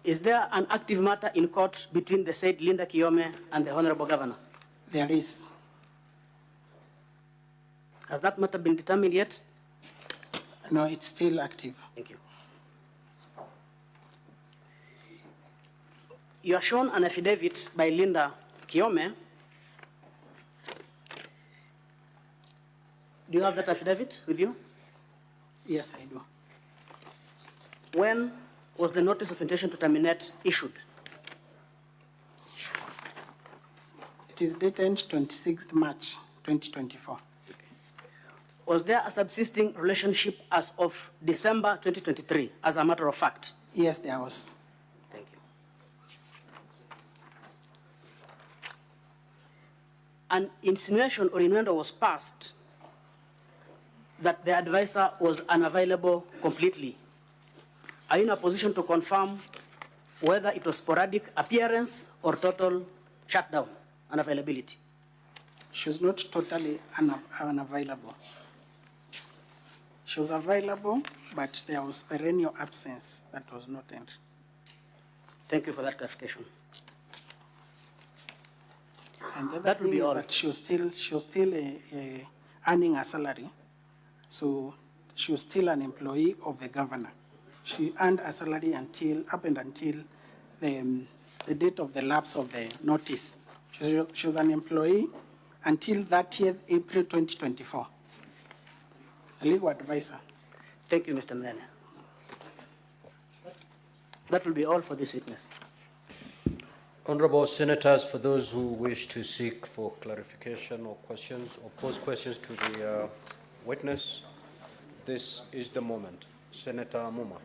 Is there an active matter in court between the said Linda Kiome and the Honorable Governor? There is. Has that matter been determined yet? No, it's still active. Thank you. You are shown an affidavit by Linda Kiome. Do you have that affidavit with you? Yes, I do. When was the notice of intention to terminate issued? It is dated 26th March 2024. Was there a subsisting relationship as of December 2023, as a matter of fact? Yes, there was. Thank you. An insinuation or innuendo was passed that the advisor was unavailable completely. Are you in a position to confirm whether it was sporadic appearance or total shutdown, unavailability? She was not totally unavailable. She was available, but there was perennial absence that was noted. Thank you for that clarification. And the other That will thing be is all. that she was still earning a salary, so she was still an employee of the governor. She earned a salary up until the date of the lapse of the notice. She was an employee until 30th April 2024. A legal advisor. Thank you, Mr. Mnene. That will be all for this witness. Honorable Senators, for those who wish to seek for clarification or questions or pose questions to the witness, this is the moment. Senator Muma.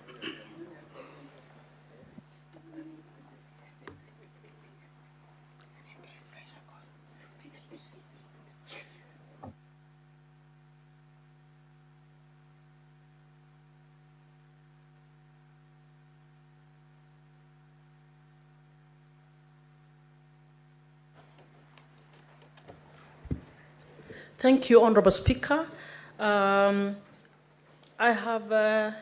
Thank you, Honorable Speaker. I have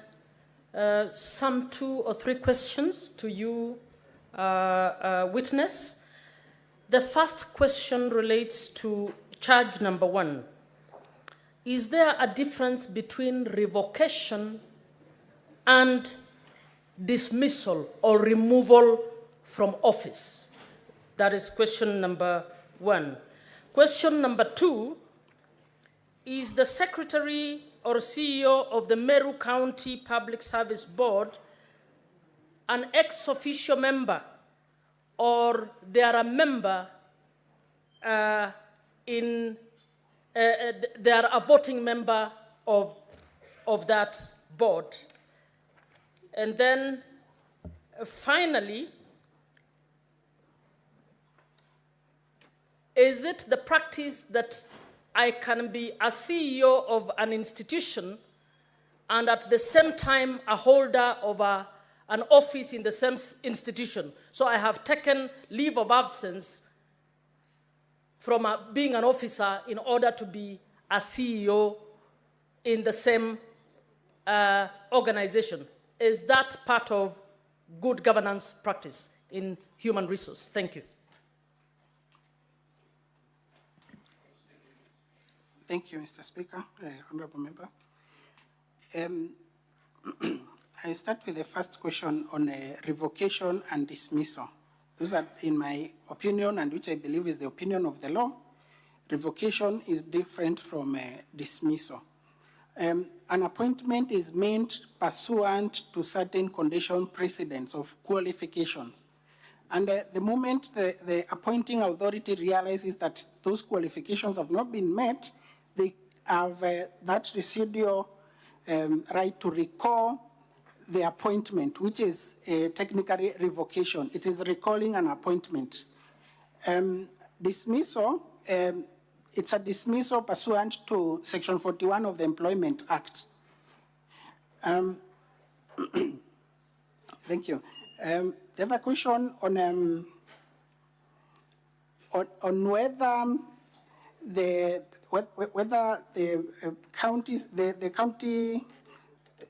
some 2 or 3 questions to you, witness. The first question relates to charge number 1. Is there a difference between revocation and dismissal or removal from office? That is question number 1. Question number 2. Is the Secretary or CEO of the Meru County Public Service Board an ex-officio member, or they are a member they are a voting member of that board? And then finally, is it the practice that I can be a CEO of an institution and at the same time a holder of an office in the same institution? So I have taken leave of absence from being an officer in order to be a CEO in the same organization. Is that part of good governance practice in human resource? Thank you. Thank you, Mr. Speaker, honorable members. I start with the first question on revocation and dismissal. Those are, in my opinion, and which I believe is the opinion of the law, revocation is different from dismissal. An appointment is made pursuant to certain condition precedents of qualifications. And the moment the appointing authority realizes that those qualifications have not been met, they have that residual right to recall the appointment, which is technically revocation. It is recalling an appointment. Dismissal, it's a dismissal pursuant to Section 41 of the Employment Act. Thank you. The other question on whether the counties,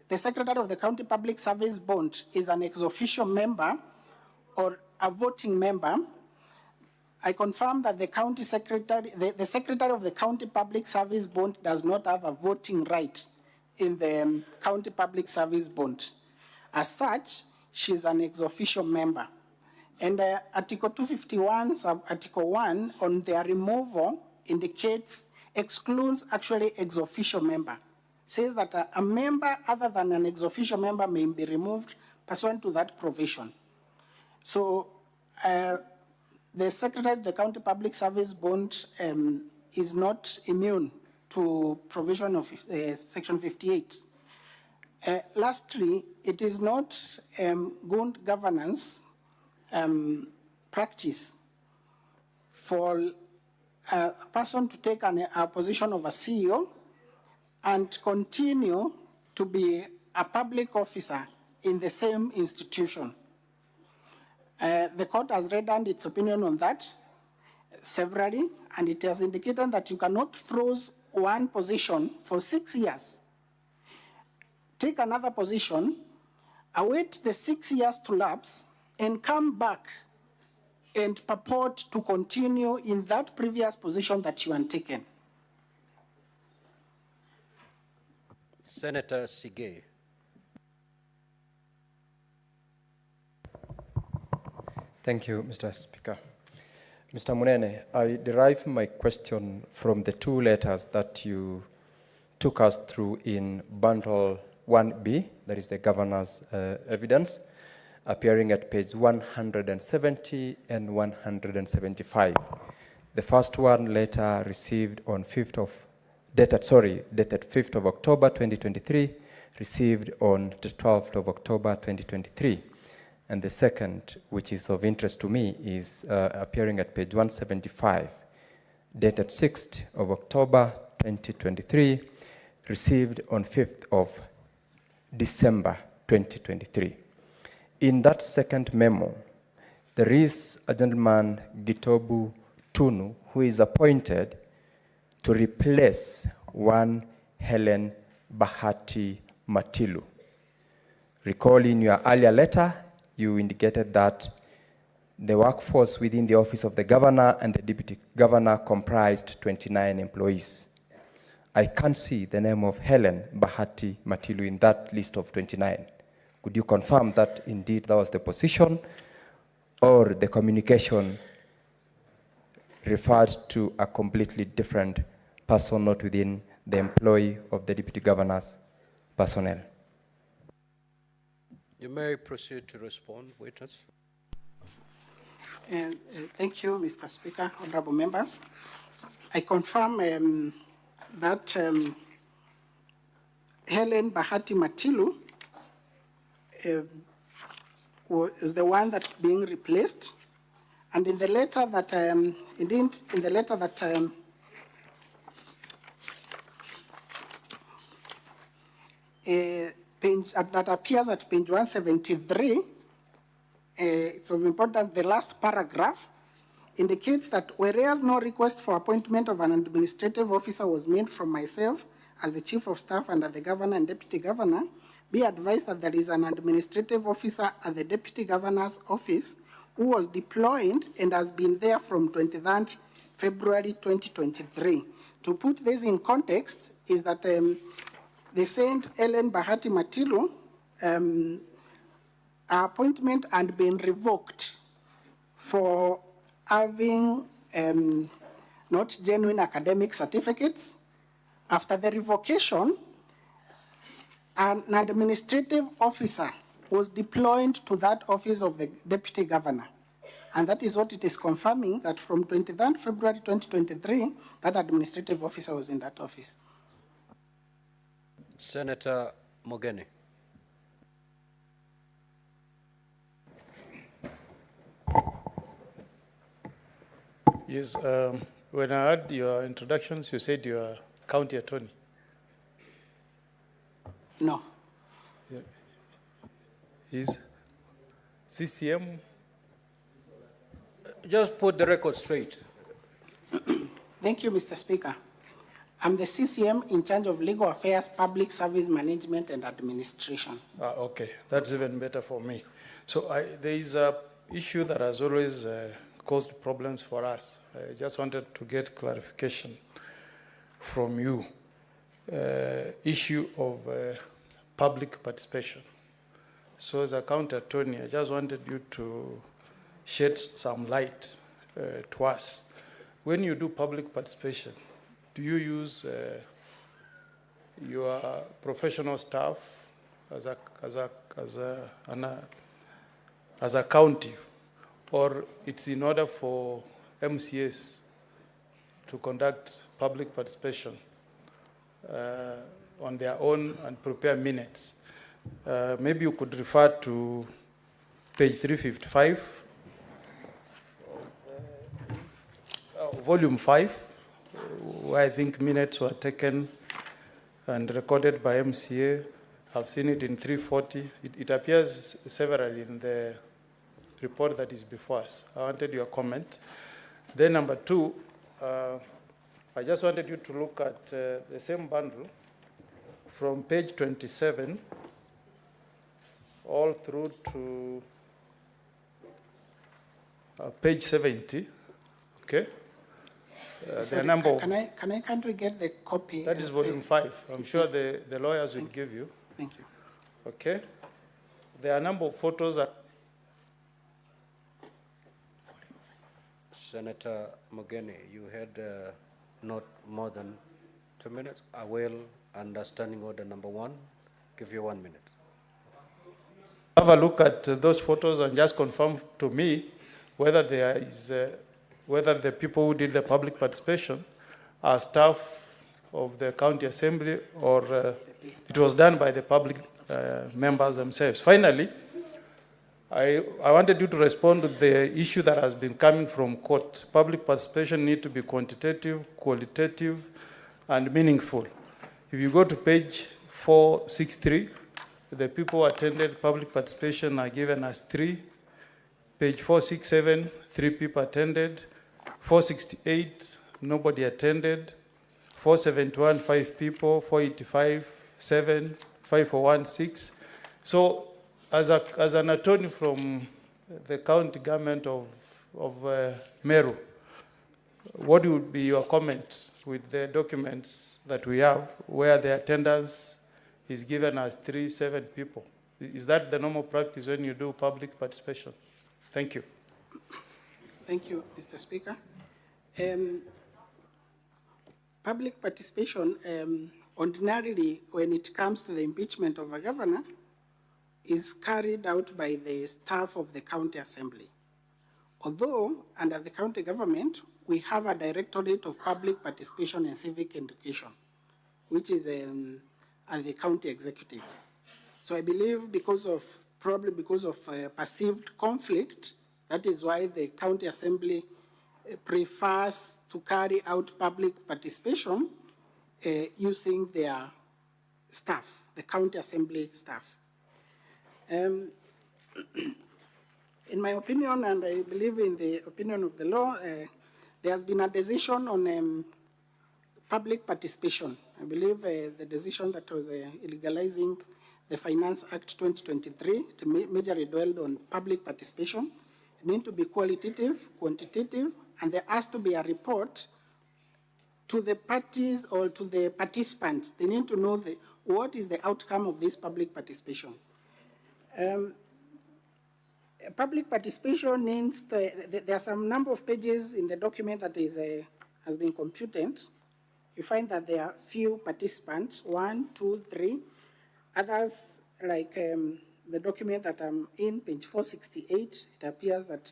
the secretary of the county public service board is an ex officio member or a voting member, I confirm that the county secretary, the secretary of the county public service board does not have a voting right in the county public service board. As such, she's an ex officio member. And Article 251, Article 1 on their removal indicates, excludes actually ex officio member. Says that a member other than an ex officio member may be removed pursuant to that provision. So the secretary of the county public service board is not immune to provision of Section 58. Lastly, it is not good governance practice for a person to take a position of a CEO and continue to be a public officer in the same institution. The court has rendered its opinion on that severally, and it has indicated that you cannot freeze one position for 6 years, take another position, await the 6 years to lapse, and come back and purport to continue in that previous position that you had taken. Senator Sige. Thank you, Mr. Speaker. Mr. Munene, I derive my question from the two letters that you took us through in bundle 1B, that is the governor's evidence, appearing at page 170 and 175. The first one letter received on dated 5th of October 2023, received on the 12th of October 2023. And the second, which is of interest to me, is appearing at page 175, dated 6th of October 2023, received on 5th of December 2023. In that second memo, there is a gentleman, Gitobu Tunu, who is appointed to replace one Helen Bahati Matilu. Recall in your earlier letter, you indicated that the workforce within the office of the governor and the deputy governor comprised 29 employees. I can't see the name of Helen Bahati Matilu in that list of 29. Could you confirm that indeed that was the position, or the communication referred to a completely different person not within the employee of the deputy governor's personnel? You may proceed to respond, witness. Thank you, Mr. Speaker, honorable members. I confirm that Helen Bahati Matilu was the one that being replaced, And in the letter that, indeed, in the letter that that appears at page 173, it's of importance, the last paragraph indicates that whereas no request for appointment of an administrative officer was made from myself as the Chief of Staff under the Governor and Deputy Governor, be advised that there is an administrative officer at the Deputy Governor's office who was deployed and has been there from 23rd February 2023. To put this in context is that the Saint Ellen Bahati Matilu, her appointment had been revoked for having not genuine academic certificates. After the revocation, an administrative officer was deployed to that office of the Deputy Governor. And that is what it is confirming, that from 23rd February 2023, that administrative officer was in that office. Senator Mogeni. Yes, when I heard your introductions, you said you are county attorney. No. Yeah. Is CCM? Just put the record straight. Thank you, Mr. Speaker. I'm the CCM in charge of legal affairs, public service management, and administration. Okay, that's even better for me. So there is an issue that has always caused problems for us. I just wanted to get clarification from you. Issue of public participation. So as a county attorney, I just wanted you to shed some light to us. When you do public participation, do you use your professional staff as a county, or it's in order for MCS to conduct public participation on their own and prepare minutes? Maybe you could refer to page 355, volume 5, where I think minutes were taken and recorded by MCA. I've seen it in 340. It appears severally in the report that is before us. I wanted your comment. Then number 2, I just wanted you to look at the same bundle from page 27 all through to page 70, okay? Sorry, the number can I kindly get the copy? that is volume 5. I'm sure the lawyers will give you. Thank you. Okay. There are a number of photos. Senator Mogeni, you had not more than 2 minutes. I will, understanding order number 1, give you 1 minute. Have a look at those photos and just confirm to me whether there is, whether the people who did the public participation are staff of the county assembly or it was done by the public members themselves. Finally, I wanted you to respond to the issue that has been coming from court. Public participation needs to be quantitative, qualitative, and meaningful. If you go to page 463, the people who attended public participation are given as 3. Page 467, 3 people attended. 468, nobody attended. 471, 5 people. 485, 7. 541, 6. So, as an attorney from the county government of Meru, what would be your comment with the documents that we have where the attendance is given as 3, 7 people? Is that the normal practice when you do public participation? Thank you. Thank you, Mr. Speaker. Public participation, ordinarily, when it comes to the impeachment of a governor, is carried out by the staff of the county assembly. Although, under the county government, we have a Directorate of Public Participation and Civic Education, which is at the county executive. So I believe probably because of perceived conflict That is why the County Assembly prefers to carry out public participation using their staff, the County Assembly staff. In my opinion, and I believe in the opinion of the law, there has been a decision on public participation. I believe the decision that was legalizing the Finance Act 2023 to majorly dwelled on public participation. It needs to be qualitative, quantitative, and there has to be a report to the parties or to the participants. They need to know what is the outcome of this public participation. Public participation means there are some number of pages in the document that has been computed. You find that there are few participants, 1, 2, 3. Others, like the document that I'm in, page 468, it appears that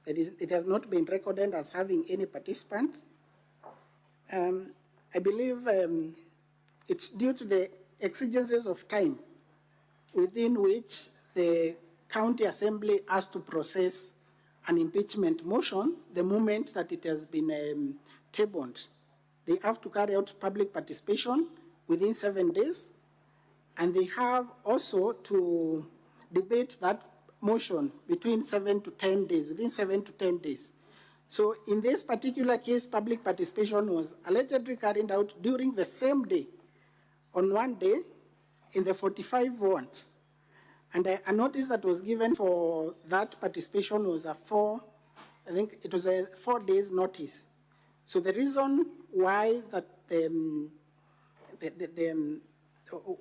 it has not been recorded as having any participants. I believe it's due to the exigencies of time within which the County Assembly has to process an impeachment motion the moment that it has been tabled. They have to carry out public participation within 7 days, and they have also to debate that motion between 7 to 10 days, within 7 to 10 days. So in this particular case, public participation was allegedly carried out during the same day, on one day, in the 45 warrants. And a notice that was given for that participation was a 4 days notice. So the reason why that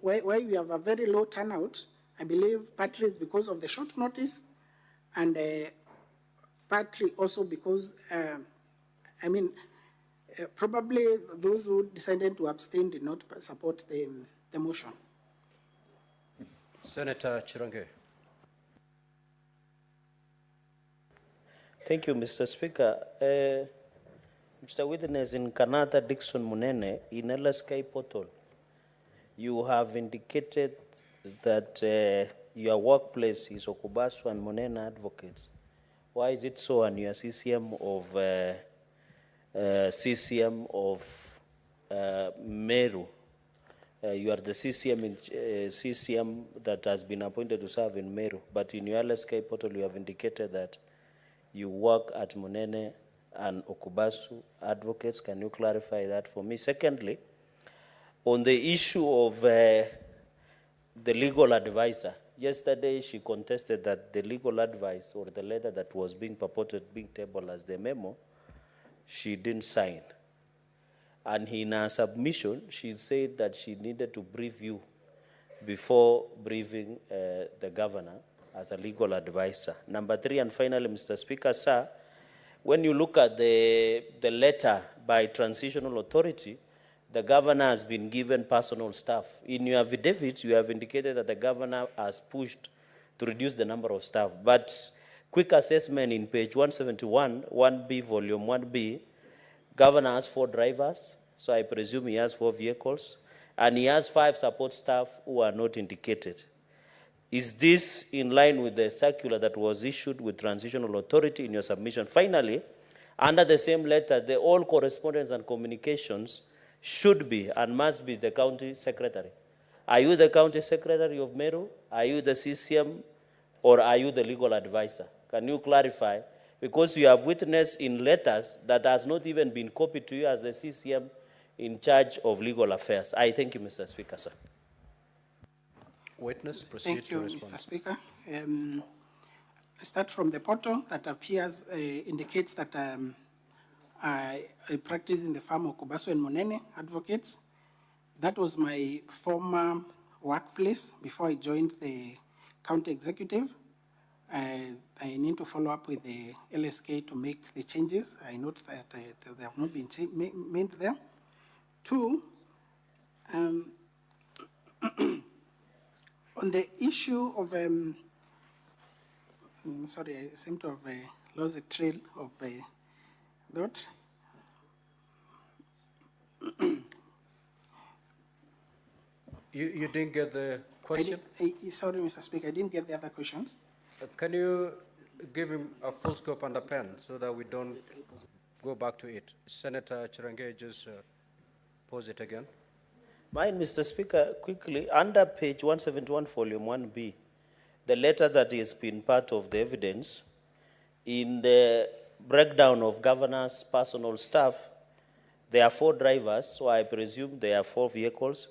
why we have a very low turnout, I believe partly is because of the short notice, and partly also because, probably those who decided to abstain did not support the motion. Senator Chirange. Thank you, Mr. Speaker. Mr. Witness, in Kanata Dixon Munene, in LSK portal, you have indicated that your workplace is Okubasu and Munene Advocates. Why is it so? And you are CCM of Meru. You are the CCM that has been appointed to serve in Meru, but in your LSK portal you have indicated that you work at Munene and Okubasu Advocates. Can you clarify that for me? Secondly, on the issue of the legal advisor, yesterday she contested that the legal advice or the letter that was being purported, being tabled as the memo, she didn't sign. And in her submission, she said that she needed to brief you before briefing the governor as a legal advisor. Number 3, and finally, Mr. Speaker, sir, when you look at the letter by Transitional Authority, the governor has been given personal staff. In your affidavit, you have indicated that the governor has pushed to reduce the number of staff. But quick assessment in page 171, 1B, volume 1B, governor has 4 drivers, so I presume he has 4 vehicles, and he has 5 support staff who are not indicated. Is this in line with the circular that was issued with Transitional Authority in your submission? Finally, under the same letter, all correspondence and communications should be and must be the county secretary. Are you the county secretary of Meru? Are you the CCM? Or are you the legal advisor? Can you clarify? Because you have witnessed in letters that has not even been copied to you as the CCM in charge of legal affairs. I thank you, Mr. Speaker, sir. Witness, proceed Thank you, to respond. Mr. Speaker. I start from the portal that appears, indicates that I practice in the firm of Okubasu and Munene Advocates. That was my former workplace before I joined the county executive. I need to follow up with the LSK to make the changes. I note that they have not been made there. 2, on the issue of, sorry, I seem to have lost the trail of that. You didn't get the question? Sorry, Mr. Speaker, I didn't get the other questions. Can you give him a full scope and a pen so that we don't go back to it. Senator Chirange, just pose it again. Mine, Mr. Speaker, quickly, under page 171, volume 1B, the letter that has been part of the evidence, in the breakdown of governor's personal staff, there are 4 drivers, so I presume there are 4 vehicles,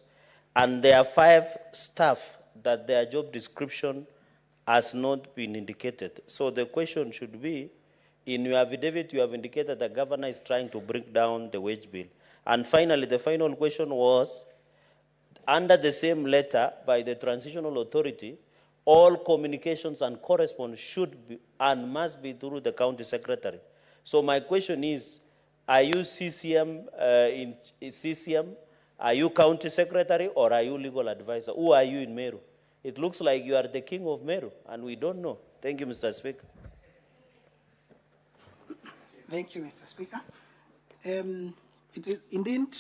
and there are 5 staff that their job description has not been indicated. So the question should be, in your affidavit, you have indicated the governor is trying to bring down the wage bill. And finally, the final question was, under the same letter by the Transitional Authority, all communications and correspondence should be and must be through the county secretary. So my question is, are you CCM in CCM? Are you county secretary or are you legal advisor? Who are you in Meru? It looks like you are the king of Meru, and we don't know. Thank you, Mr. Speaker. Thank you, Mr. Speaker. It is indeed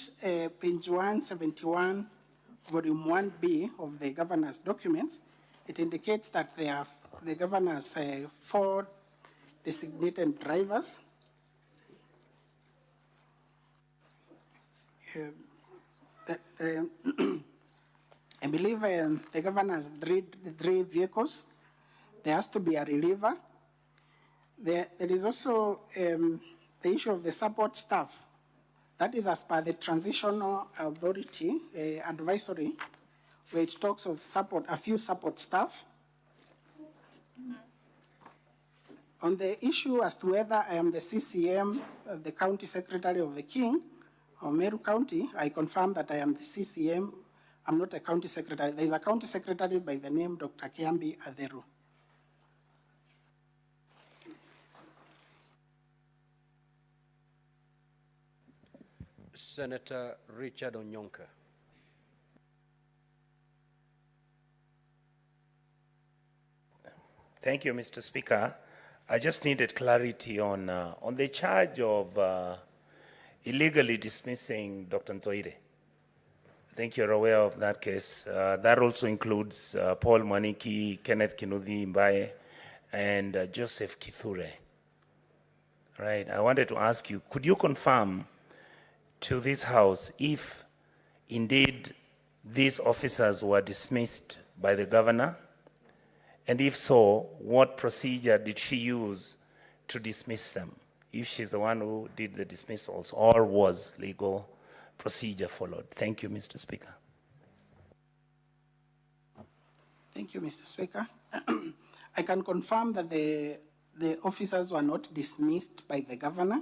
page 171, volume 1B of the governor's documents. It indicates that the governor has 4 designated drivers. I believe the governor has 3 vehicles. There has to be a reliever. There is also the issue of the support staff. That is as per the Transitional Authority advisory, where it talks of support, a few support staff. On the issue as to whether I am the CCM, the county secretary of the King, of Meru County, I confirm that I am the CCM. I'm not a county secretary. There is a county secretary by the name Dr. Kiambi Aderu. Senator Richard Onyonka. Thank you, Mr. Speaker. I just needed clarity on the charge of illegally dismissing Dr. Ntoire. I think you're aware of that case. That also includes Paul Mwaniki, Kenneth Kinuthi Mbaye, and Joseph Kithure. Right. I wanted to ask you, could you confirm to this House if indeed these officers were dismissed by the governor? And if so, what procedure did she use to dismiss them? If she's the one who did the dismissals, or was legal procedure followed? Thank you, Mr. Speaker. Thank you, Mr. Speaker. I can confirm that the officers were not dismissed by the governor.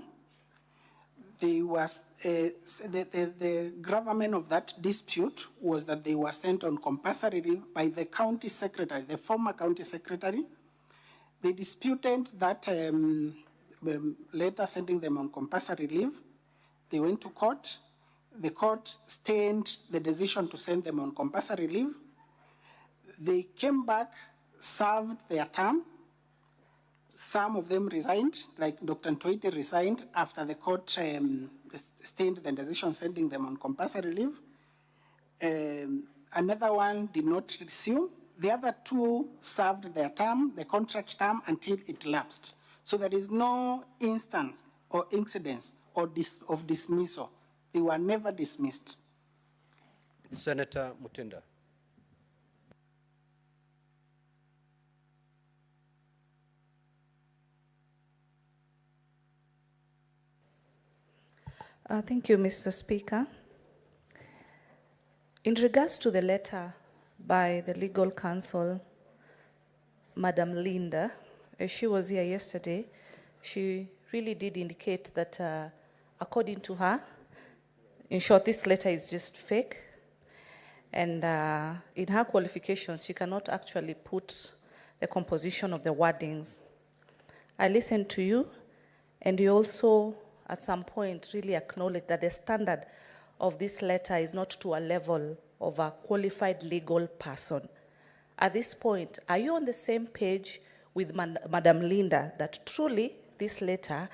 They was, the gravamen of that dispute was that they were sent on compulsory leave by the county secretary, the former county secretary. They disputed that letter sending them on compulsory leave. They went to court. The court stayed the decision to send them on compulsory leave. They came back, served their term. Some of them resigned, like Dr. Ntoire resigned after the court stayed the decision sending them on compulsory leave. Another one did not resume. The other 2 served their term, the contract term, until it lapsed. So there is no instance or incidence or of dismissal. They were never dismissed. Senator Mutinda. Thank you, Mr. Speaker. In regards to the letter by the legal counsel, Madam Linda, she was here yesterday. She really did indicate that, according to her, in short, this letter is just fake. And in her qualifications, she cannot actually put the composition of the wordings. I listened to you, and you also, at some point, really acknowledged that the standard of this letter is not to a level of a qualified legal person. At this point, are you on the same page with Madam Linda that truly this letter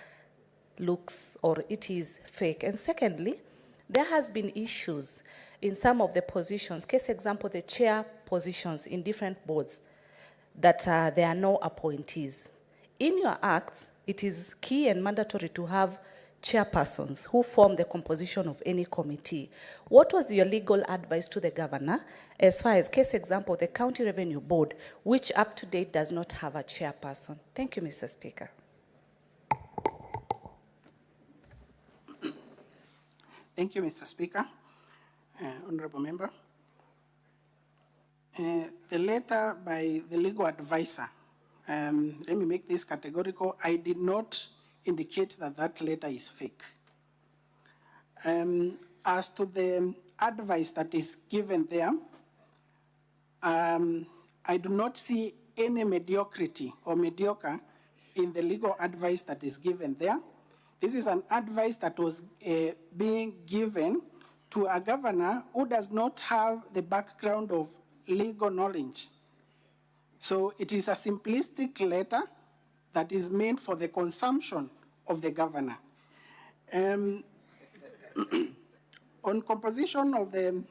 looks or it is fake? And secondly, there has been issues in some of the positions, case example, the chair positions in different boards, that there are no appointees. in your acts, it is key and mandatory to have chairpersons who form the composition of any committee. What was your legal advice to the governor as far as case example, the County Revenue Board, which up to date does not have a chairperson? Thank you, Mr. Speaker. Thank you, Mr. Speaker. Honorable Member. The letter by the legal advisor, let me make this categorical. I did not indicate that that letter is fake. As to the advice that is given there, I do not see any mediocrity or mediocre in the legal advice that is given there. This is an advice that was being given to a governor who does not have the background of legal knowledge. So it is a simplistic letter that is meant for the consumption of the governor. On composition of the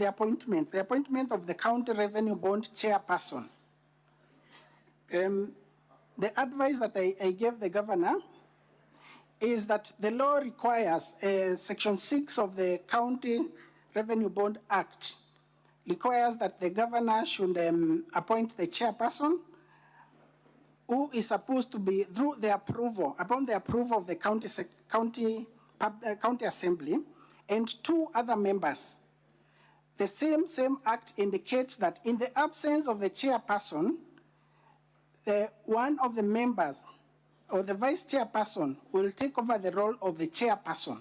appointment of the County Revenue Board chairperson, the advice that I gave the governor is that the law requires, Section 6 of the County Revenue Board Act requires that the governor should appoint the chairperson, who is supposed to be through the approval, upon the approval of the county assembly, and 2 other members. The same act indicates that in the absence of the chairperson, one of the members or the vice chairperson will take over the role of the chairperson.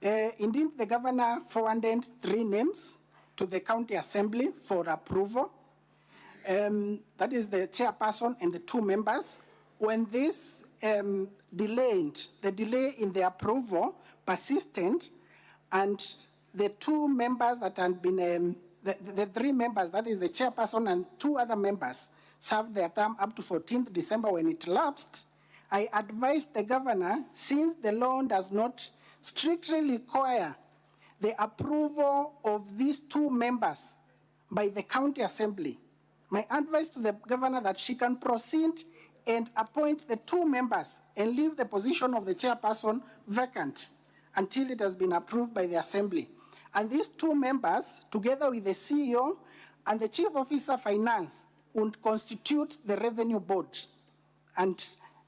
Indeed, the governor forwarded 3 names to the county assembly for approval. That is the chairperson and the 2 members. When this the delay in the approval persistent, and the 2 members that had been, the 3 members, that is the chairperson and 2 other members, served their term up to 14th December when it lapsed, I advised the governor, since the law does not strictly require the approval of these 2 members by the county assembly, my advice to the governor that she can proceed and appoint the 2 members and leave the position of the chairperson vacant until it has been approved by the assembly. And these 2 members, together with the CEO and the chief officer finance, would constitute the revenue board. And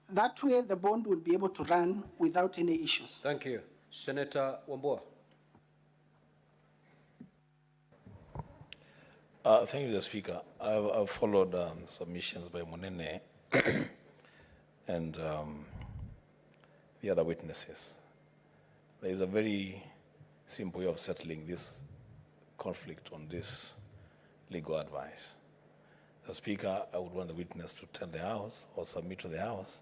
that way the bond would be able to run without any issues. Thank you. Senator Wambua. Thank you, Mr. Speaker. I've followed submissions by Munene and the other witnesses. There is a very simple way of settling this conflict on this legal advice. Mr. Speaker, I would want the witness to tell the House or submit to the House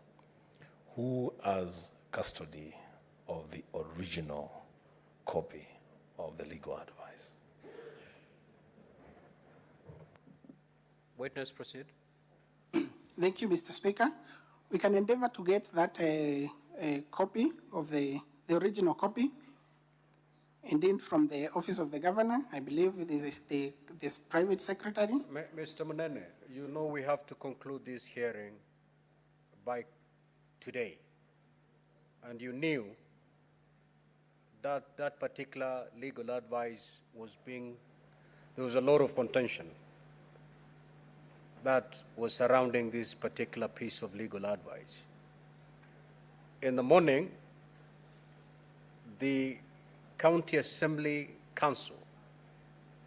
who has custody of the original copy of the legal advice. Witness, proceed. Thank you, Mr. Speaker. We can endeavor to get that a copy of the original copy. Indeed, from the office of the governor, I believe this private secretary. Mr. Munene, you know we have to conclude this hearing by today. And you knew that that particular legal advice was there was a lot of contention that was surrounding this particular piece of legal advice. In the morning, the County Assembly Council,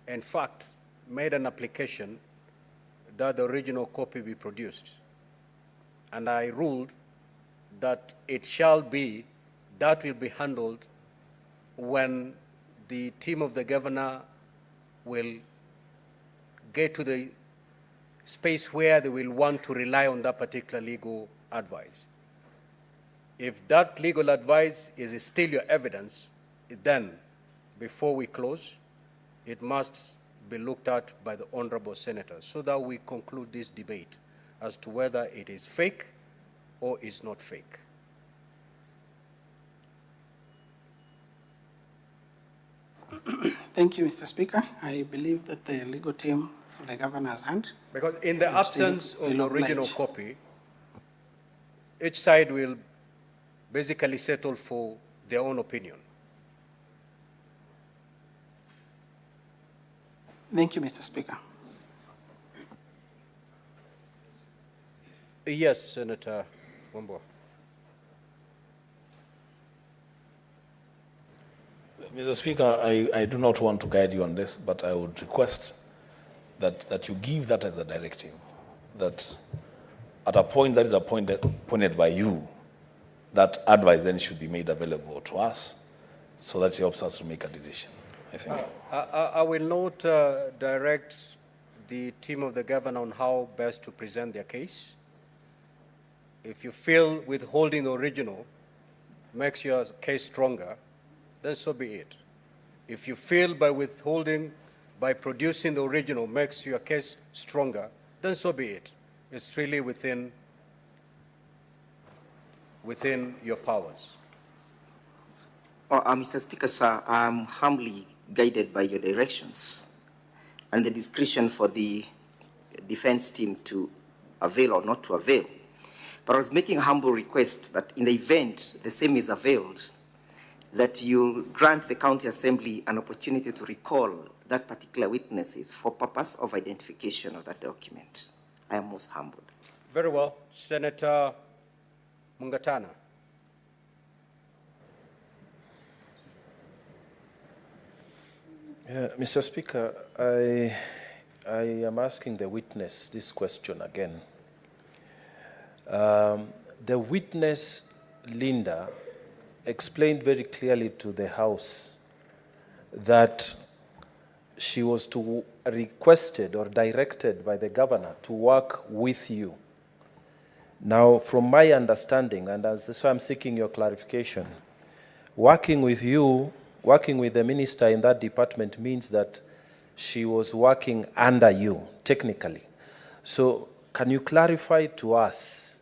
in fact, made an application that the original copy be produced. And I ruled that that will be handled when the team of the governor will get to the space where they will want to rely on that particular legal advice. If that legal advice is still your evidence, then before we close, it must be looked at by the honorable senators so that we conclude this debate as to whether it is fake or is not fake. Thank you, Mr. Speaker. I believe that the legal team to the governor's hand. Because in the absence of the Will original oblige. copy, each side will basically settle for their own opinion. Thank you, Mr. Speaker. Yes, Senator Wambua. Mr. Speaker, I do not want to guide you on this, but I would request that you give that as a directive, that at a point that is appointed by you, that advice then should be made available to us so that it helps us to make a decision. I think. I will not direct the team of the governor on how best to present their case. If you feel withholding the original makes your case stronger, then so be it. If you feel by producing the original makes your case stronger, then so be it. It's really within your powers. Mr. Speaker, sir, I'm humbly guided by your directions and the discretion for the defense team to avail or not to avail. But I was making a humble request that in the event the same is availed, that you grant the county assembly an opportunity to recall that particular witnesses for purpose of identification of that document. I am most humbled. Very well. Senator Mungatana. Mr. Speaker, I am asking the witness this question again. The witness, Linda, explained very clearly to the House that she was requested or directed by the governor to work with you. Now, from my understanding, and that's why I'm seeking your clarification, working with you, working with the minister in that department means that she was working under you, technically. So can you clarify to us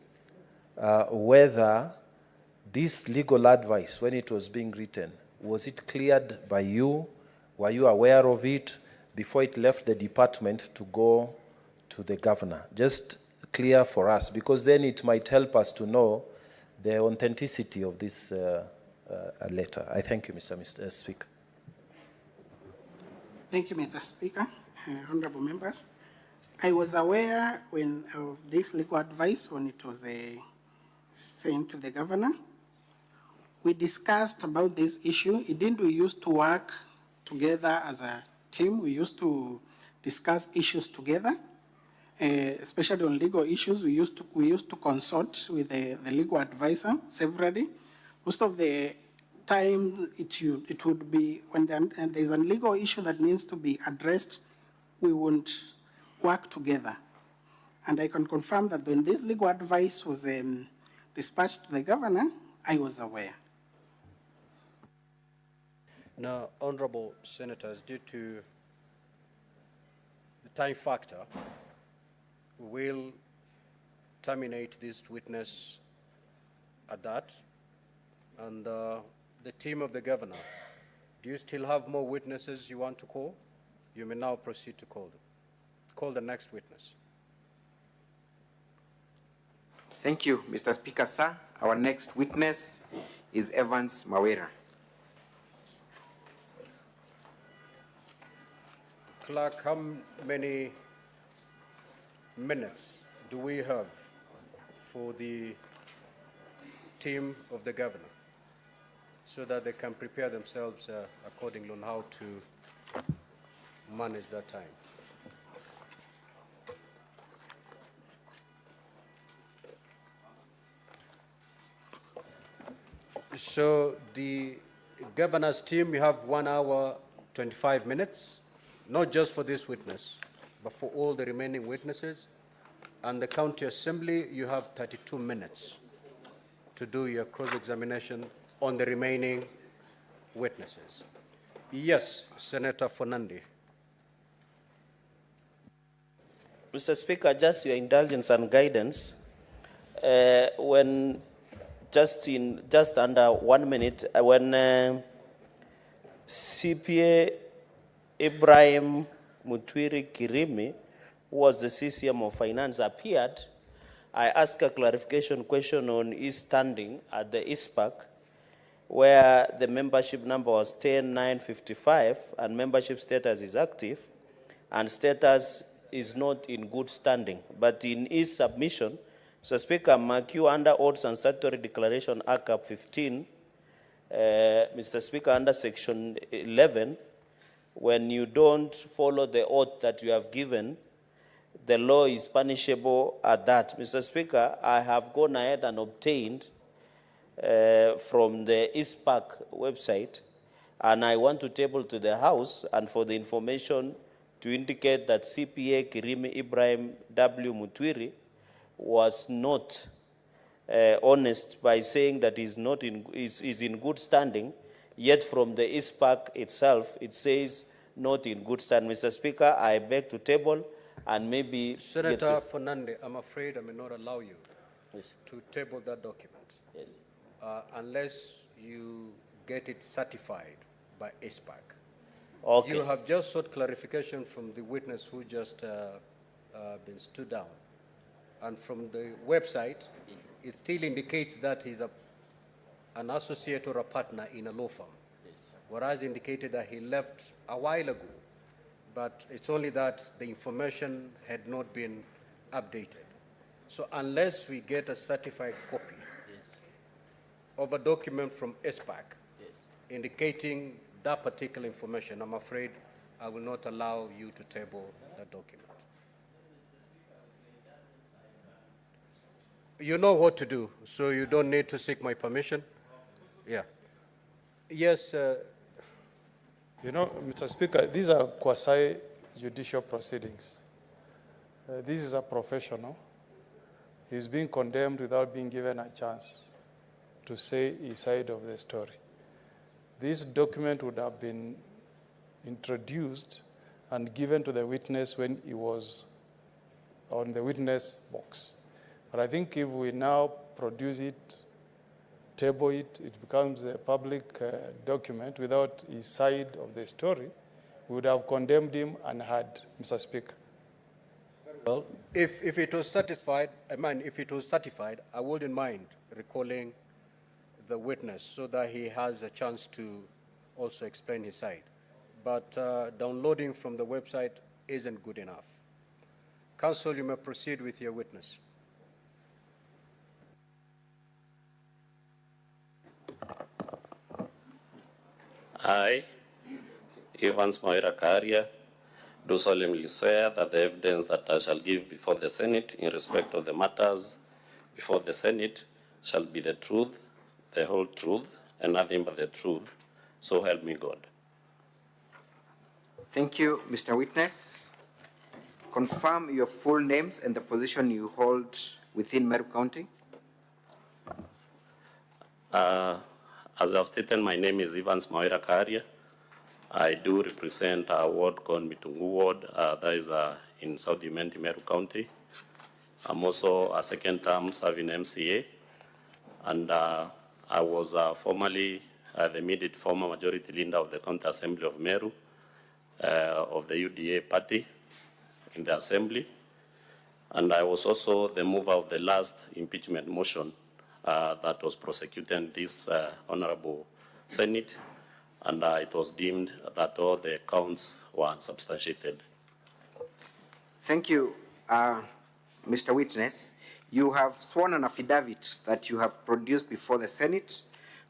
whether this legal advice, when it was being written, was it cleared by you? Were you aware of it before it left the department to go to the governor? Just clear for us, because then it might help us to know the authenticity of this letter. I thank you, Mr. Speaker. Thank you, Mr. Speaker, honorable members. I was aware of this legal advice when it was sent to the governor. We discussed about this issue. Indeed, we used to work together as a team. We used to discuss issues together, especially on legal issues. We used to consult with the legal advisor severally. Most of the time, it would be when there's a legal issue that needs to be addressed, we won't work together. And I can confirm that when this legal advice was dispatched to the governor, I was aware. Now, honorable senators, due to the time factor, we will terminate this witness at that. And the team of the governor, do you still have more witnesses you want to call? You may now proceed to call them. Call the next witness. Thank you, Mr. Speaker, sir. Our next witness is Evans Mawera. Clerk, how many minutes do we have for the team of the governor so that they can prepare themselves accordingly on how to manage that time? So the governor's team, you have 1 hour, 25 minutes. Not just for this witness, but for all the remaining witnesses. And the county assembly, you have 32 minutes to do your cross-examination on the remaining witnesses. Yes, Senator Fonandi. Mr. Speaker, just your indulgence and guidance, when just under 1 minute, when CPA Ibrahim Mutwiri Kirimi who was the CCM of Finance, appeared, I asked a clarification question on his standing at the ISPAC, where the membership number was 10955 and membership status is active and status is not in good standing. But in his submission, Mr. Speaker, mark you under Oaths and Statutory Declaration ACAP 15, Mr. Speaker, under section 11, when you don't follow the oath that you have given, the law is punishable at that. Mr. Speaker, I have gone ahead and obtained from the ISPAC website, and I want to table to the House and for the information to indicate that CPA Kirimi Ibrahim W. Mutwiri was not honest by saying that he's not is in good standing, yet from the ISPAC itself, it says not in good standing. Mr. Speaker, I beg to table and maybe... Senator Fernandez, I'm afraid I may not allow you to table that document. Yes. Unless you get it certified by ISPAC. Okay. You have just sought clarification from the witness who just been stood down. And from the website, it still indicates that he's an associate or a partner in a law firm. Yes. Whereas indicated that he left a while ago, but it's only that the information had not been updated. So unless we get a certified copy of a document from ISPAC indicating that particular information, I'm afraid I will not allow you to table that document. You know what to do, so you don't need to seek my permission. Yeah. Yes. You know, Mr. Speaker, these are quasi-judicial proceedings. This is a professional. He's being condemned without being given a chance to say his side of the story. This document would have been introduced and given to the witness when he was on the witness box. But I think if we now produce it, table it, it becomes a public document without his side of the story, we would have condemned him and had, Mr. Speaker. Well, if it was satisfied, if it was certified, I wouldn't mind recalling the witness so that he has a chance to also explain his side. But downloading from the website isn't good enough. Counsel, you may proceed with your witness. I, Evans Moira Karia, do solemnly swear that the evidence that I shall give before the Senate in respect of the matters before the Senate shall be the truth, the whole truth, and nothing but the truth. So help me God. Thank you, Mr. Witness. Confirm your full names and the position you hold within Meru County. As I've stated, my name is Evans Moira Karia. I do represent a ward called Mitungu Ward, that is in South Imenti, Meru County. I'm also a second term serving MCA, and I was formerly the immediate former majority leader of the County Assembly of Meru, of the UDA party in the Assembly. And I was also the mover of the last impeachment motion that was prosecuted in this Honorable Senate, and it was deemed that all the counts were unsubstantiated. Thank you, Mr. Witness. You have sworn an affidavit that you have produced before the Senate.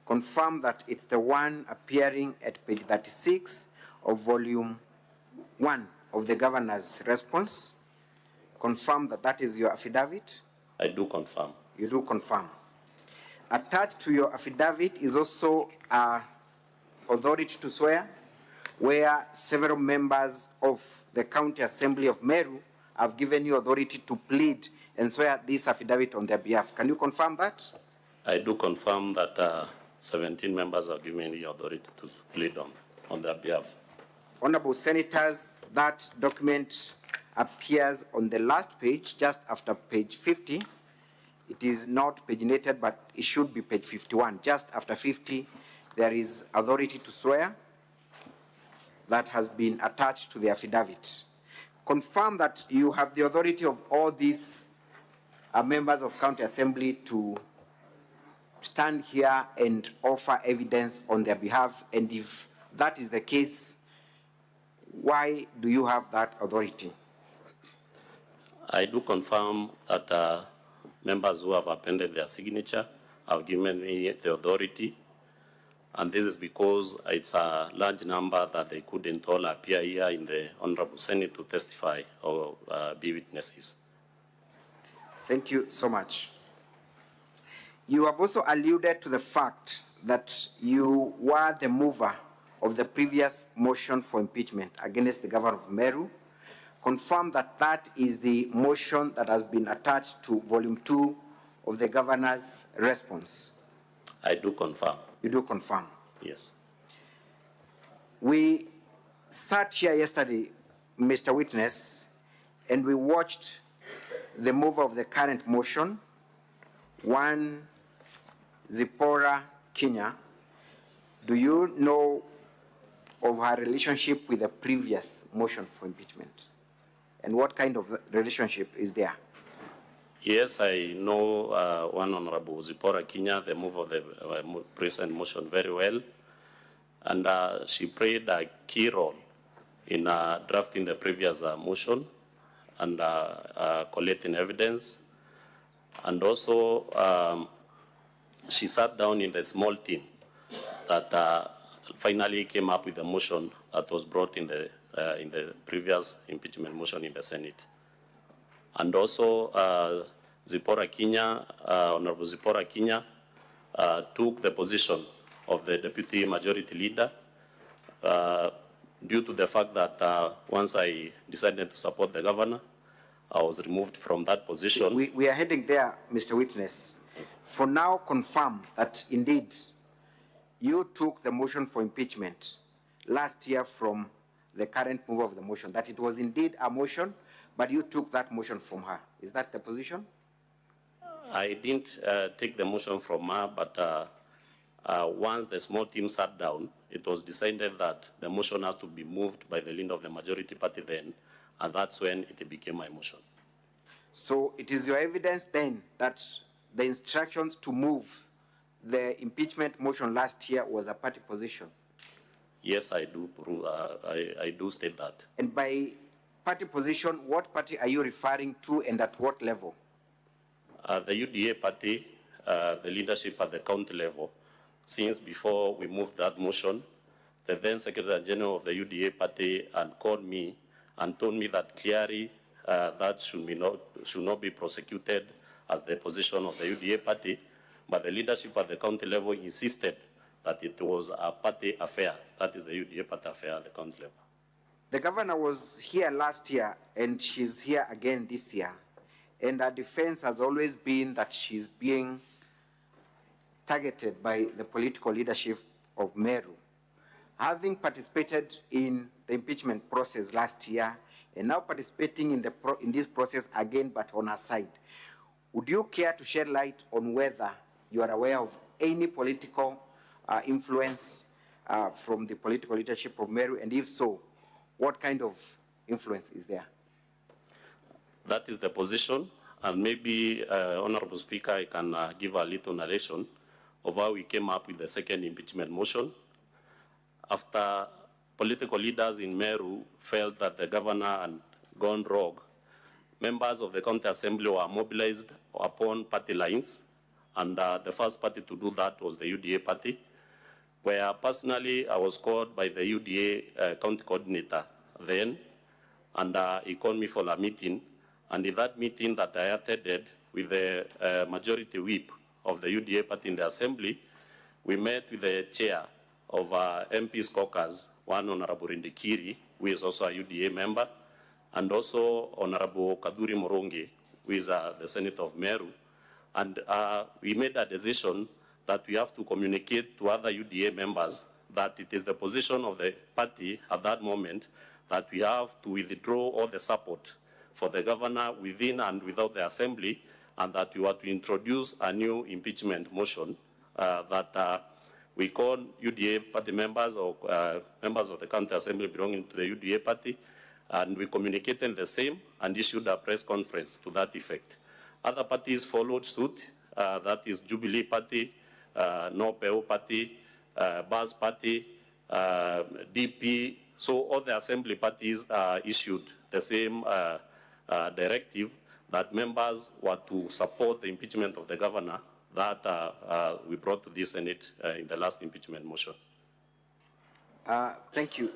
Confirm that it's the one appearing at page 36 of volume 1 of the governor's response. Confirm that that is your affidavit. I do confirm. You do confirm. Attached to your affidavit is also authority to swear, where several members of the County Assembly of Meru have given you authority to plead and swear this affidavit on their behalf. Can you confirm that? I do confirm that 17 members have given me the authority to plead on their behalf. Honorable Senators, that document appears on the last page, just after page 50. It is not paginated, but it should be page 51. Just after 50, there is authority to swear that has been attached to the affidavit. confirm that you have the authority of all these members of County Assembly to stand here and offer evidence on their behalf? And if that is the case, why do you have that authority? I do confirm that members who have appended their signature have given me the authority, and this is because it's a large number that they couldn't all appear here in the Honorable Senate to testify or be witnesses. Thank you so much. You have also alluded to the fact that you were the mover of the previous motion for impeachment against the governor of Meru. Confirm that that is the motion that has been attached to volume 2 of the governor's response. I do confirm. You do confirm? Yes. We sat here yesterday, Mr. Witness, and we watched the mover of the current motion, one Zipporah Kenya. Do you know of her relationship with the previous motion for impeachment? And what kind of relationship is there? Yes, I know one Honorable Zipporah Kenya, the mover of the present motion, very well. And she played a key role in drafting the previous motion and collecting evidence. And also, she sat down in the small team that finally came up with the motion that was brought in the previous impeachment motion in the Senate. And also, Zipporah Kenya, Honorable Zipporah Kenya, took the position of the Deputy Majority Leader due to the fact that once I decided to support the governor, I was removed from that position. We are heading there, Mr. Witness. For now, confirm that indeed you took the motion for impeachment last year from the current mover of the motion, that it was indeed a motion, but you took that motion from her. Is that the position? I didn't take the motion from her, but once the small team sat down, it was decided that the motion has to be moved by the leader of the majority party then, and that's when it became my motion. So it is your evidence then that the instructions to move the impeachment motion last year was a party position? Yes, I do prove, I do state that. And by party position, what party are you referring to and at what level? The UDA party, the leadership at the county level, since before we moved that motion, the then Secretary General of the UDA party and called me and told me that clearly that should not be prosecuted as the position of the UDA party, but the leadership at the county level insisted that it was a party affair. That is the UDA party affair at the county level. The governor was here last year and she's here again this year. And her defense has always been that she's being targeted by the political leadership of Meru. Having participated in the impeachment process last year and now participating in this process again, but on her side, would you care to shed light on whether you are aware of any political influence from the political leadership of Meru, and if so, what kind of influence is there? That is the position, and maybe, Honorable Speaker, I can give a little narration of how we came up with the second impeachment motion. After political leaders in Meru felt that the governor had gone rogue, members of the county assembly were mobilized upon party lines, and the first party to do that was the UDA party, where personally I was called by the UDA county coordinator then, and he called me for a meeting. And in that meeting that I attended with the majority whip of the UDA party in the assembly, we met with the chair of MP's caucus, one Honorable Ndikiri, who is also a UDA member, and also Honorable Kaduri Moronge, who is the Senator of Meru. And we made a decision that we have to communicate to other UDA members that it is the position of the party at that moment that we have to withdraw all the support for the governor within and without the assembly, and that we were to introduce a new impeachment motion that we call UDA party members or members of the county assembly belonging to the UDA party, And we communicated the same and issued a press conference to that effect. Other parties followed suit, that is Jubilee Party, No-PEO Party, Buzz Party, DP. So all the assembly parties issued the same directive that members were to support the impeachment of the governor that we brought to the Senate in the last impeachment motion. Thank you.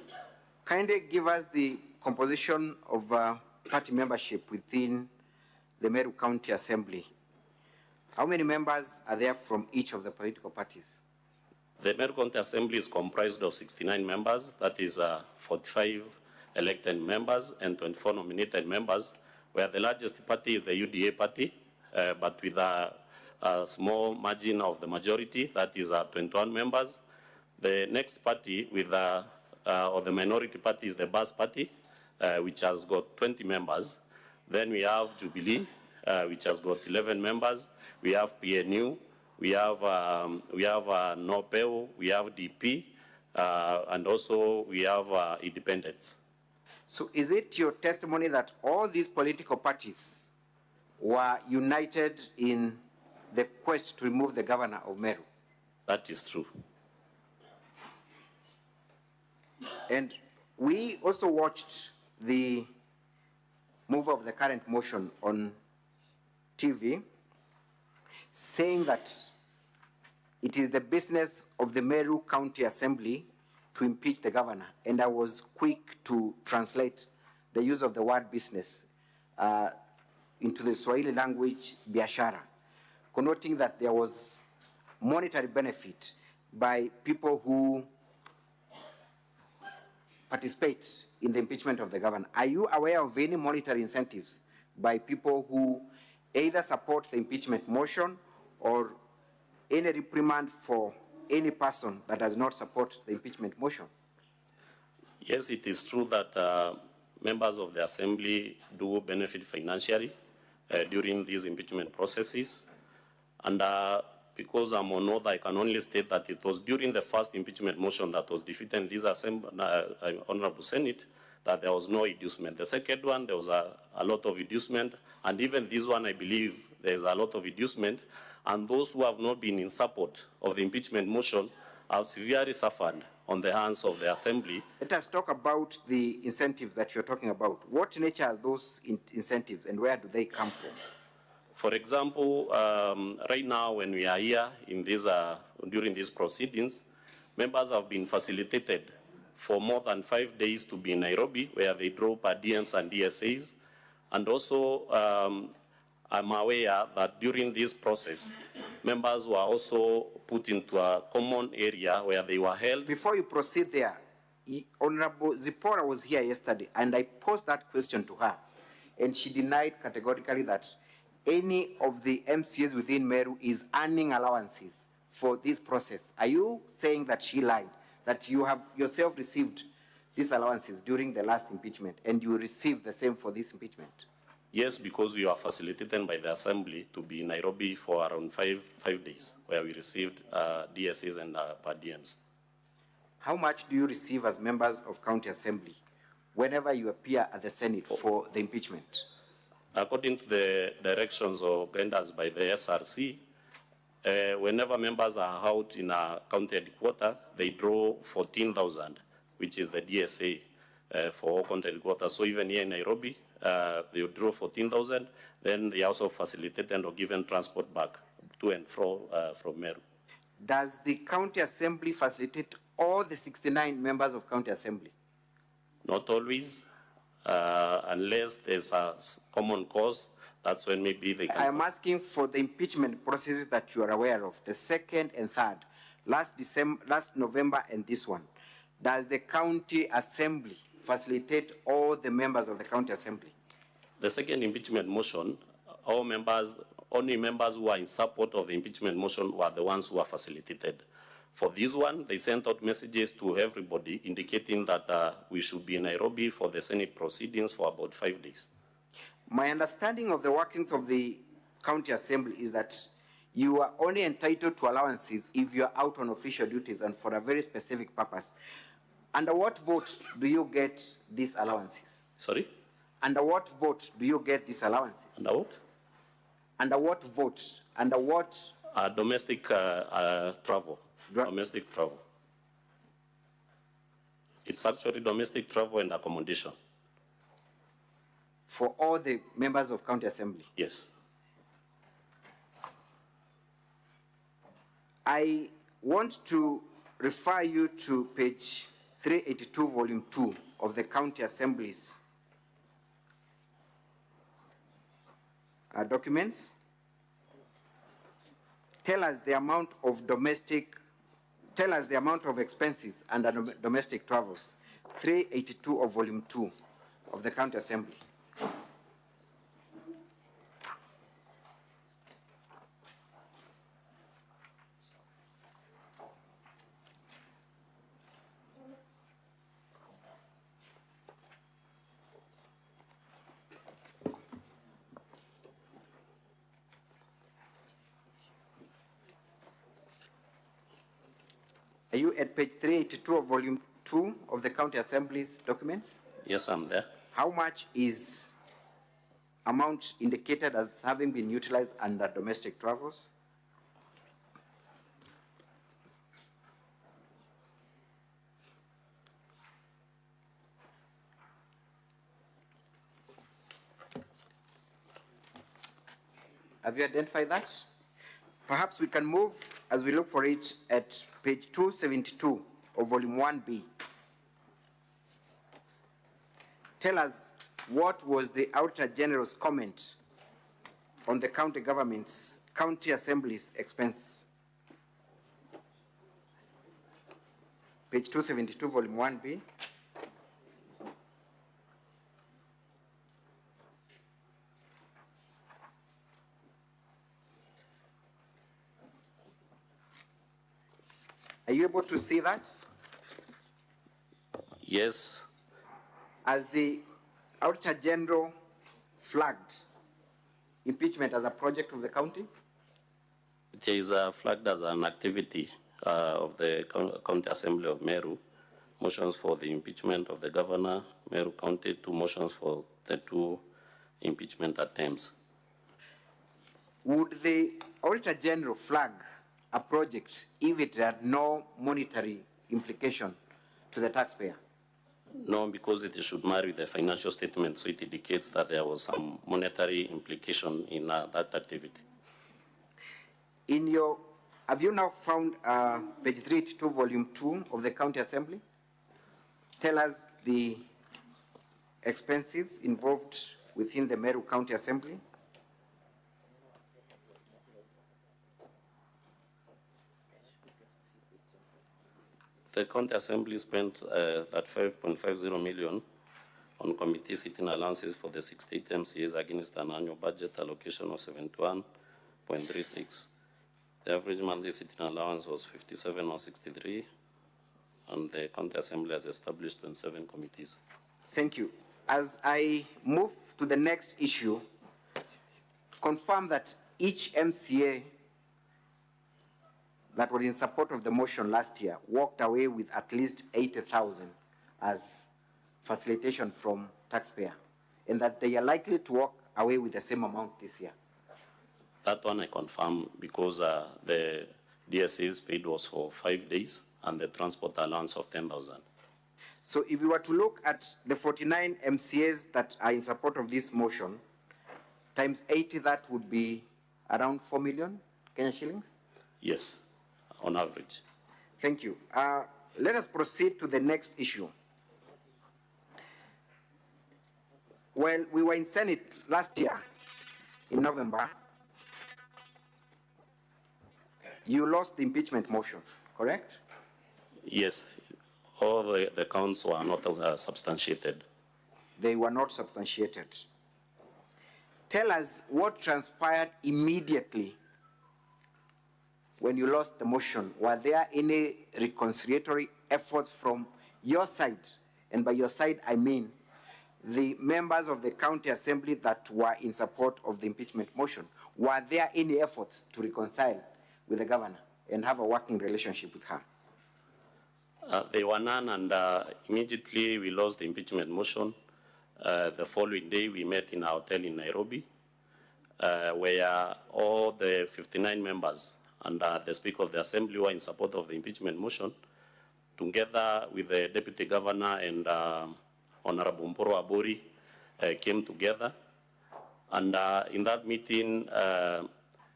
Kindly give us the composition of party membership within the Meru County Assembly. How many members are there from each of the political parties? The Meru County Assembly is comprised of 69 members, that is 45 elected members and 24 nominated members, where the largest party is the UDA party, but with a small margin of the majority, that is 21 members. The next party with or the minority party is the Buzz Party, which has got 20 members. Then we have Jubilee, which has got 11 members. We have PNU, we have No-PEO, we have DP, and also we have independents. So is it your testimony that all these political parties were united in the quest to remove the governor of Meru? That is true. And we also watched the move of the current motion on TV, saying that it is the business of the Meru County Assembly to impeach the governor. And I was quick to translate the use of the word business into the Swahili language, biashara, connoting that there was monetary benefit by people who participate in the impeachment of the governor. Are you aware of any monetary incentives by people who either support the impeachment motion or any reprimand for any person that does not support the impeachment motion? Yes, it is true that members of the Assembly do benefit financially during these impeachment processes. And because I'm on oath, I can only state that it was during the first impeachment motion that was defeated in this Honorable Senate that there was no inducement. The second one, there was a lot of inducement. And even this one, I believe there's a lot of inducement. And those who have not been in support of the impeachment motion have severely suffered on the hands of the Assembly. Let us talk about the incentives that you're talking about. What nature are those incentives and where do they come from? For example, right now when we are here in this, during these proceedings, members have been facilitated for more than 5 days to be in Nairobi, where they draw per diems and DSAs. And also, I'm aware that during this process, members were also put into a common area where they were held. Before you proceed there, Honorable Zipporah was here yesterday, and I posed that question to her, and she denied categorically that any of the MCAs within Meru is earning allowances for this process. Are you saying that she lied, that you have yourself received these allowances during the last impeachment, and you received the same for this impeachment? Yes, because we were facilitated by the Assembly to be in Nairobi for around five days, where we received DSAs and per diems. How much do you receive as members of County Assembly whenever you appear at the Senate for the impeachment? According to the directions or guidance by the SRC, whenever members are out in a county headquarters, they draw 14,000, which is the DSA for all county headquarters. So even here in Nairobi, they draw 14,000. Then they also facilitated or given transport back to and fro from Meru. Does the County Assembly facilitate all the 69 members of County Assembly? Not always. Unless there's a common cause, that's when maybe they can. I'm asking for the impeachment processes that you are aware of, the second and third, last November and this one. Does the County Assembly facilitate all the members of the County Assembly? The second impeachment motion, all members, only members who are in support of the impeachment motion were the ones who are facilitated. For this one, they sent out messages to everybody indicating that we should be in Nairobi for the Senate proceedings for about 5 days. My understanding of the workings of the County Assembly is that you are only entitled to allowances if you are out on official duties and for a very specific purpose. Under what vote do you get these allowances? Sorry? Under what vote do you get these allowances? Under what? Under what vote? Under what? Domestic travel. Domestic travel. It's actually domestic travel and accommodation. For all the members of County Assembly? Yes. I want to refer you to page 382, volume 2 of the County Assembly's documents. Tell us the amount of expenses under domestic travels. 382 of volume 2 of the County Assembly. Are you at page 382 of volume 2 of the County Assembly's documents? Yes, I'm there. How much is amount indicated as having been utilized under domestic travels? Have you identified that? Perhaps we can move, as we look for it, at page 272 of volume 1B. Tell us what was the Auditor General's comment on the county government's, county assembly's expense. Page 272, volume 1B. Are you able to see that? Yes. As the Auditor General flagged impeachment as a project of the county? It is flagged as an activity of the County Assembly of Meru. Motions for the impeachment of the governor, Meru County, 2 motions for the 2 impeachment attempts. Would the Auditor General flag a project if it had no monetary implication to the taxpayer? No, because it should marry the financial statement, so it indicates that there was some monetary implication in that activity. In your, have you now found page 382, volume 2 of the County Assembly? Tell us the expenses involved within the Meru County Assembly. The County Assembly spent that 5.50 million on committee sitting allowances for the 68 MCAs against an annual budget allocation of 71.36. The average monthly sitting allowance was 57.63, and the County Assembly has established 27 committees. Thank you. As I move to the next issue, confirm that each MCA that were in support of the motion last year walked away with at least 80,000 as facilitation from taxpayer, and that they are likely to walk away with the same amount this year. That one I confirm because the DSA's paid was for 5 days and the transport allowance of 10,000. So if you were to look at the 49 MCAs that are in support of this motion, times 80, that would be around 4 million Kenya shillings? Yes, on average. Thank you. Let us proceed to the next issue. Well, we were in Senate last year, in November. You lost the impeachment motion, correct? Yes, all the counts were not substantiated. They were not substantiated. Tell us what transpired immediately when you lost the motion. Were there any reconciliatory efforts from your side? And by your side, I mean the members of the County Assembly that were in support of the impeachment motion. Were there any efforts to reconcile with the governor and have a working relationship with her? There were none, and immediately we lost the impeachment motion. The following day, we met in a hotel in Nairobi, where all the 59 members and the Speaker of the Assembly were in support of the impeachment motion, together with the Deputy Governor and Honorable Mporo Abori came together. And in that meeting,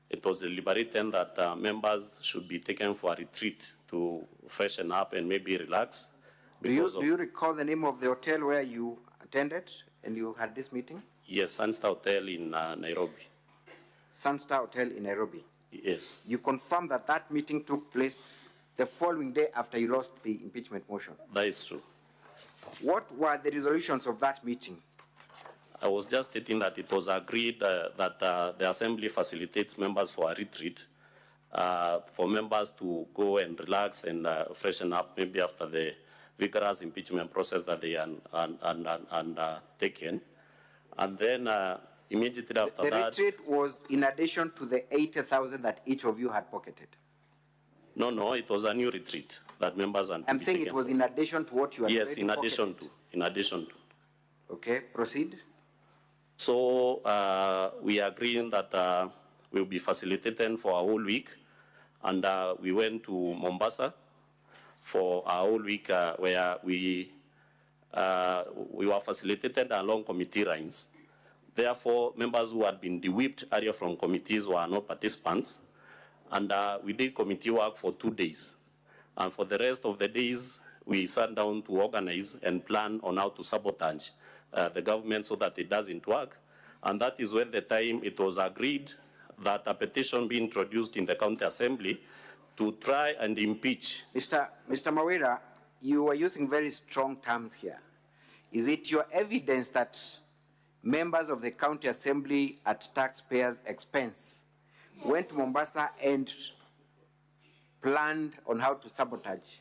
it was deliberated that members should be taken for a retreat to freshen up and maybe relax. Do you recall the name of the hotel where you attended and you had this meeting? Yes, Sunstar Hotel in Nairobi. Sunstar Hotel in Nairobi? Yes. You confirm that that meeting took place the following day after you lost the impeachment motion? That is true. What were the resolutions of that meeting? I was just stating that it was agreed that the Assembly facilitates members for a retreat, for members to go and relax and freshen up maybe after the vigorous impeachment process that they taken. And then immediately after that... The retreat was in addition to the 80,000 that each of you had pocketed? No, it was a new retreat that members... I'm saying it was in addition to what you had Yes, already in addition pocketed. to. In addition to. Okay, proceed. So we agreed that we'll be facilitating for a whole week, and we went to Mombasa for a whole week where we were facilitated along committee lines. Therefore, members who had been de-whipped earlier from committees were not participants, and we did committee work for 2 days. And for the rest of the days, we sat down to organize and plan on how to sabotage the government so that it doesn't work. And that is when the time it was agreed that a petition be introduced in the county assembly to try and impeach. Mr. Mawira, you are using very strong terms here. Is it your evidence that members of the county assembly at taxpayers' expense went to Mombasa and planned on how to sabotage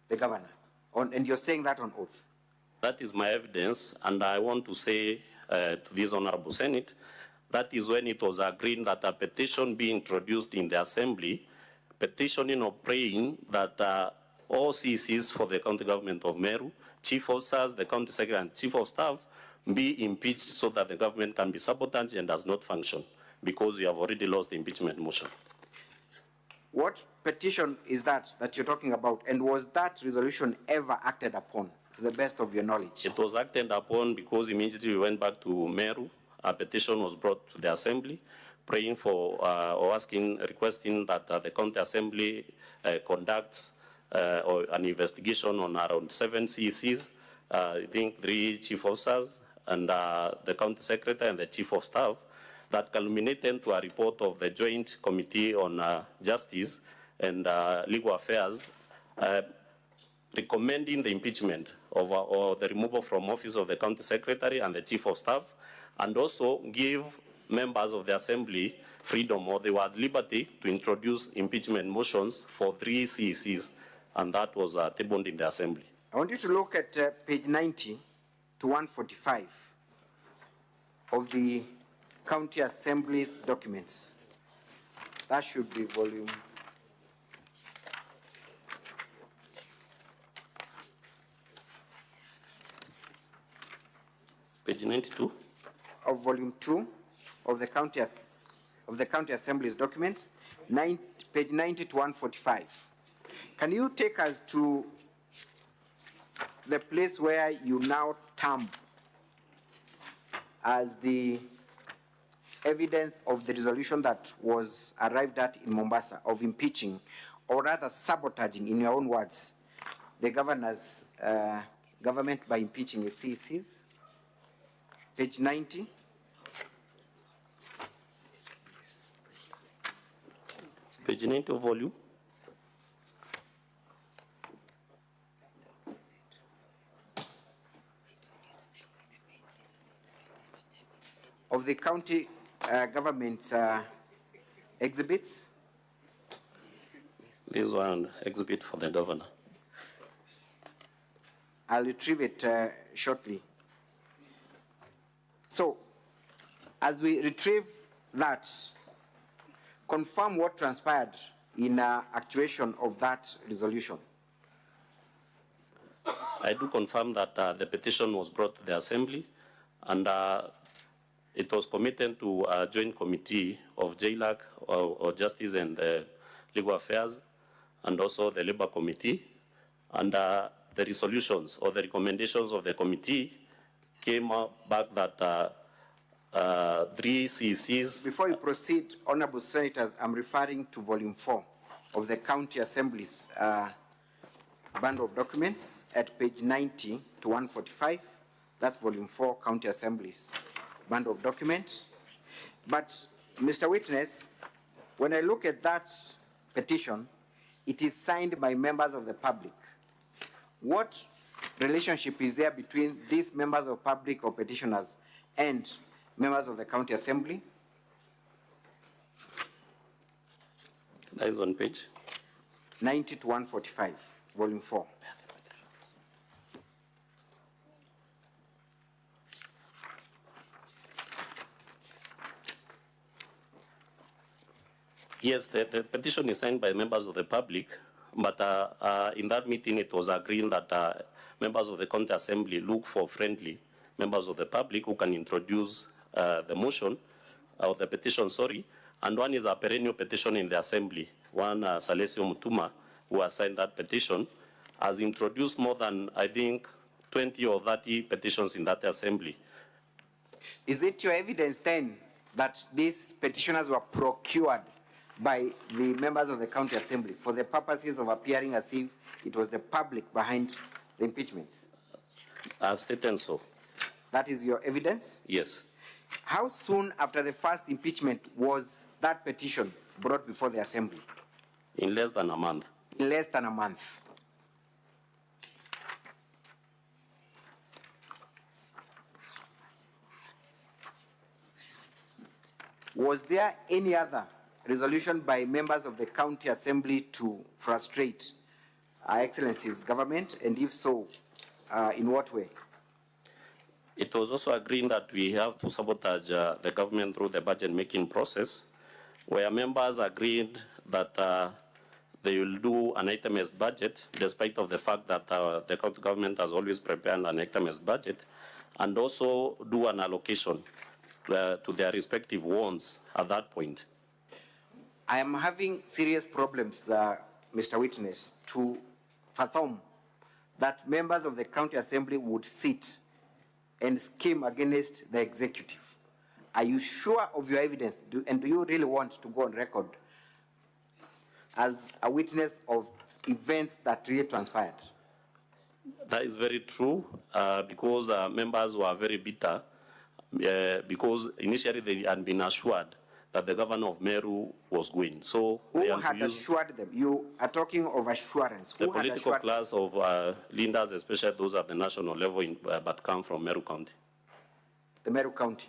the governor? And you're saying that on oath? That is my evidence, and I want to say to this Honorable Senate, that is when it was agreed that a petition be introduced in the Assembly, petitioning or praying that all CCs for the county government of Meru, chief officers, the county secretary, and chief of staff be impeached so that the government can be sabotaged and does not function, because we have already lost the impeachment motion. What petition is that you're talking about, and was that resolution ever acted upon, to the best of your knowledge? It was acted upon because immediately we went back to Meru. A petition was brought to the assembly, praying for or requesting that the county assembly conducts an investigation on around 7 CECs, I think 3 chief officers, and the county secretary and the chief of staff, that culminated to a report of the Joint Committee on Justice and Legal Affairs, recommending the impeachment of or the removal from office of the county secretary and the chief of staff, and also give members of the assembly freedom, or they were at liberty to introduce impeachment motions for 3 CECs, and that was tabled in the assembly. I want you to look at page 90 to 145 of the county assembly's documents. That should be volume. Page 92. Of volume 2 of the county assembly's documents, page 90 to 145. Can you take us to the place where you now term as the evidence of the resolution that was arrived at in Mombasa of impeaching, or rather sabotaging, in your own words, the governor's government by impeaching the CECs? Page 90. Page 90 of volume. Of the county government's exhibits? This one exhibit for the governor. I'll retrieve it shortly. So, as we retrieve that, confirm what transpired in actuation of that resolution. I do confirm that the petition was brought to the assembly, and it was committed to a joint committee of JLAC, or Justice and Legal Affairs, and also the Labour Committee. And the resolutions or the recommendations of the committee came back that 3 CECs. Before you proceed, Honorable Senators, I'm referring to Volume 4 of the County Assembly's bundle of documents at page 90 to 145. That's Volume 4, County Assembly's bundle of documents. But, Mr. Witness, when I look at that petition, it is signed by members of the public. What relationship is there between these members of public or petitioners and members of the County Assembly? That is on page 90 to 145, Volume 4. Yes, the petition is signed by members of the public, but in that meeting it was agreed that members of the County Assembly look for friendly members of the public who can introduce the motion, or the petition, sorry, and one is a perennial petition in the Assembly. One, Salesio Mutuma, who has signed that petition, has introduced more than, I think, 20 or 30 petitions in that Assembly. Is it your evidence then that these petitioners were procured by the members of the County Assembly for the purposes of appearing as if it was the public behind the impeachments? I've stated so. That is your evidence? Yes. How soon after the first impeachment was that petition brought before the Assembly? In less than a month. In less than a month. Was there any other resolution by members of the County Assembly to frustrate Her Excellency's government, and if so, in what way? It was also agreed that we have to sabotage the government through the budget-making process, where members agreed that they will do an itemized budget, despite of the fact that the county government has always prepared an itemized budget, and also do an allocation to their respective wards at that point. I am having serious problems, Mr. Witness, to fathom that members of the County Assembly would sit and scheme against the executive. Are you sure of your evidence? And do you really want to go on record as a witness of events that really transpired? That is very true, because members were very bitter, because initially they had been assured that the governor of Meru was going. So who had assured them? You are talking of assurance. The Who had political assured class of leaders, especially those at the national level, but come from Meru County. the Meru County?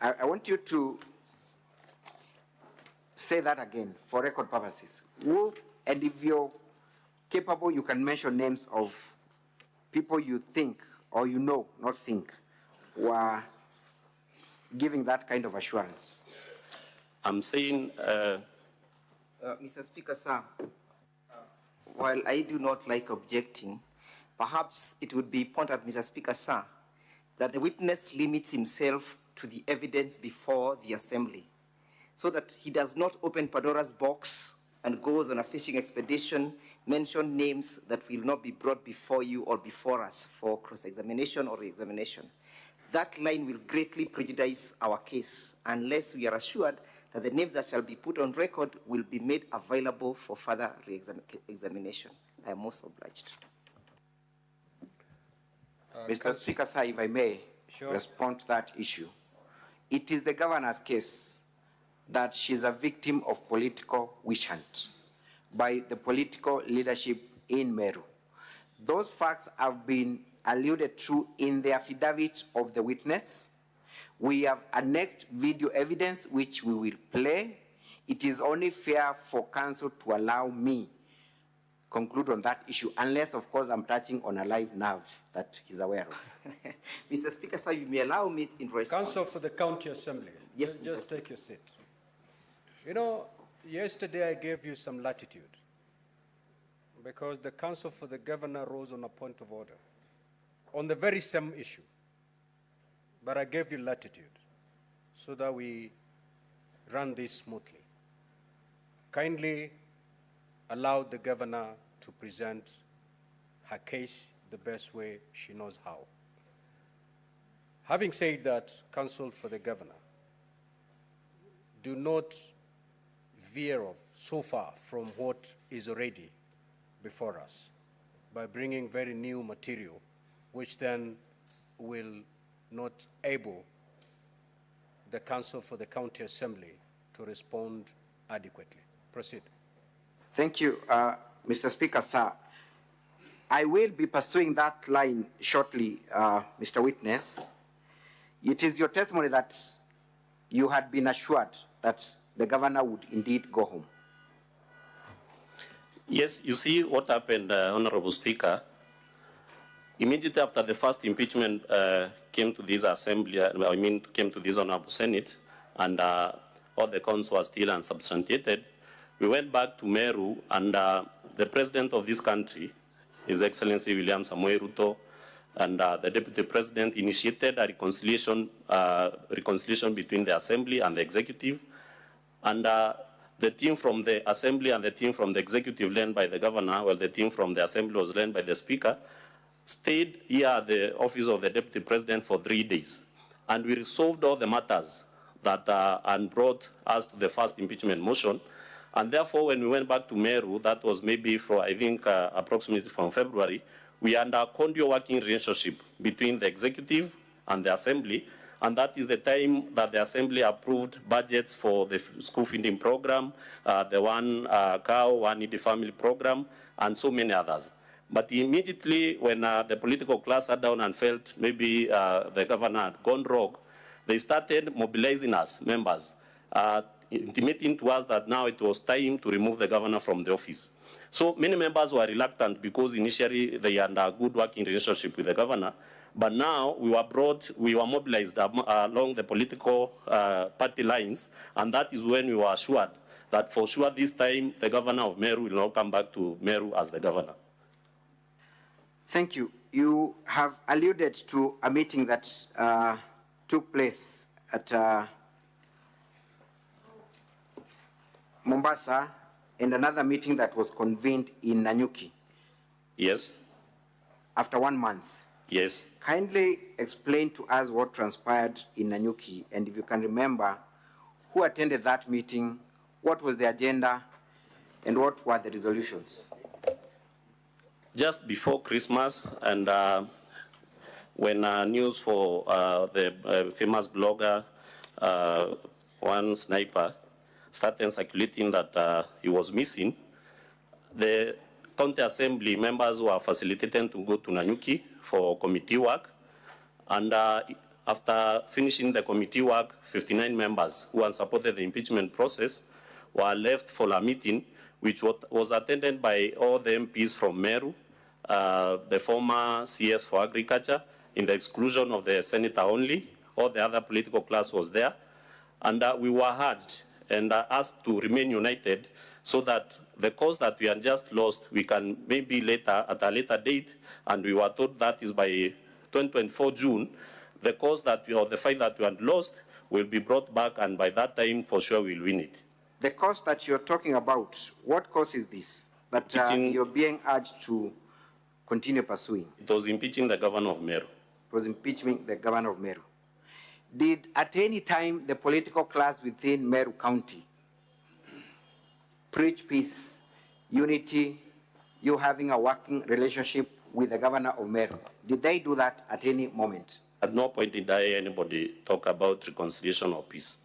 I want you to say that again for record purposes. Who, and if you're capable, you can mention names of people you think, or you know, not think, were giving that kind of assurance. I'm saying... Mr. Speaker, sir, while I do not like objecting, perhaps it would be important, Mr. Speaker, sir, that the witness limits himself to the evidence before the Assembly, so that he does not open Pandora's box and goes on a fishing expedition, mention names that will not be brought before you or before us for cross-examination or re-examination. That line will greatly prejudice our case unless we are assured that the names that shall be put on record will be made available for further re-examination. I am most obliged. Mr. Speaker, sir, if I may respond to that issue. It is the governor's case that she's a victim of political witch hunt by the political leadership in Meru. Those facts have been alluded to in the affidavit of the witness. We have annexed video evidence which we will play. It is only fair for counsel to allow me conclude on that issue, unless, of course, I'm touching on a live nerve that he's aware of. Mr. Speaker, sir, you may allow me in response. Counsel for the County Assembly. Yes, just take your seat. You know, yesterday I gave you some latitude because the counsel for the governor rose on a point of order on the very same issue. but I gave you latitude so that we run this smoothly. Kindly allow the governor to present her case the best way she knows how. Having said that, counsel for the governor, do not veer off so far from what is already before us by bringing very new material, which then will not able the counsel for the county assembly to respond adequately. Proceed. Thank you, Mr. Speaker, sir. I will be pursuing that line shortly, Mr. Witness. It is your testimony that you had been assured that the governor would indeed go home. Yes, you see what happened, Honorable Speaker. Immediately after the first impeachment came to this assembly, came to this Honorable Senate, and all the counts were still unsubstantiated, we went back to Meru, and the president of this country, His Excellency William Samoei Ruto, and the deputy president initiated a reconciliation between the assembly and the executive, and the team from the assembly and the team from the executive led by the governor, while the team from the assembly was led by the speaker, stayed here at the office of the deputy president for 3 days. And we resolved all the matters that and brought us to the first impeachment motion. And therefore, when we went back to Meru, that was maybe for, I think, approximately from February, we had a cordial working relationship between the executive and the assembly. And that is the time that the assembly approved budgets for the school feeding program, the one cow, one needy family program, and so many others. But immediately when the political class sat down and felt maybe the governor had gone rogue, they started mobilizing us, members, intimating to us that now it was time to remove the governor from the office. So many members were reluctant because initially they had a good working relationship with the governor. But now we were mobilized along the political party lines, and that is when we were assured that for sure this time the governor of Meru will not come back to Meru as the governor. Thank you. You have alluded to a meeting that took place at Mombasa and another meeting that was convened in Nanyuki. Yes. After 1 month. Yes. Kindly explain to us what transpired in Nanyuki, and if you can remember, who attended that meeting, what was the agenda, and what were the resolutions? Just before Christmas, and when news for the famous blogger, one sniper, started circulating that he was missing, the county assembly members were facilitated to go to Nanyuki for committee work. And after finishing the committee work, 59 members who had supported the impeachment process were left for a meeting, which was attended by all the MPs from Meru, the former CS for Agriculture, in the exclusion of the senator only. All the other political class was there. And we were urged and asked to remain united so that the cause that we had just lost, we can maybe later, at a later date, and we were told that is by 2024 June, the cause that or the fight that we had lost will be brought back, and by that time, for sure, we'll win it. The cause that you're talking about, what cause is this that you're being urged to continue pursuing? It was impeaching the governor of Meru. It was impeaching the governor of Meru. Did at any time the political class within Meru County preach peace, unity, you having a working relationship with the governor of Meru? Did they do that at any moment? At no point did anybody talk about reconciliation or peace.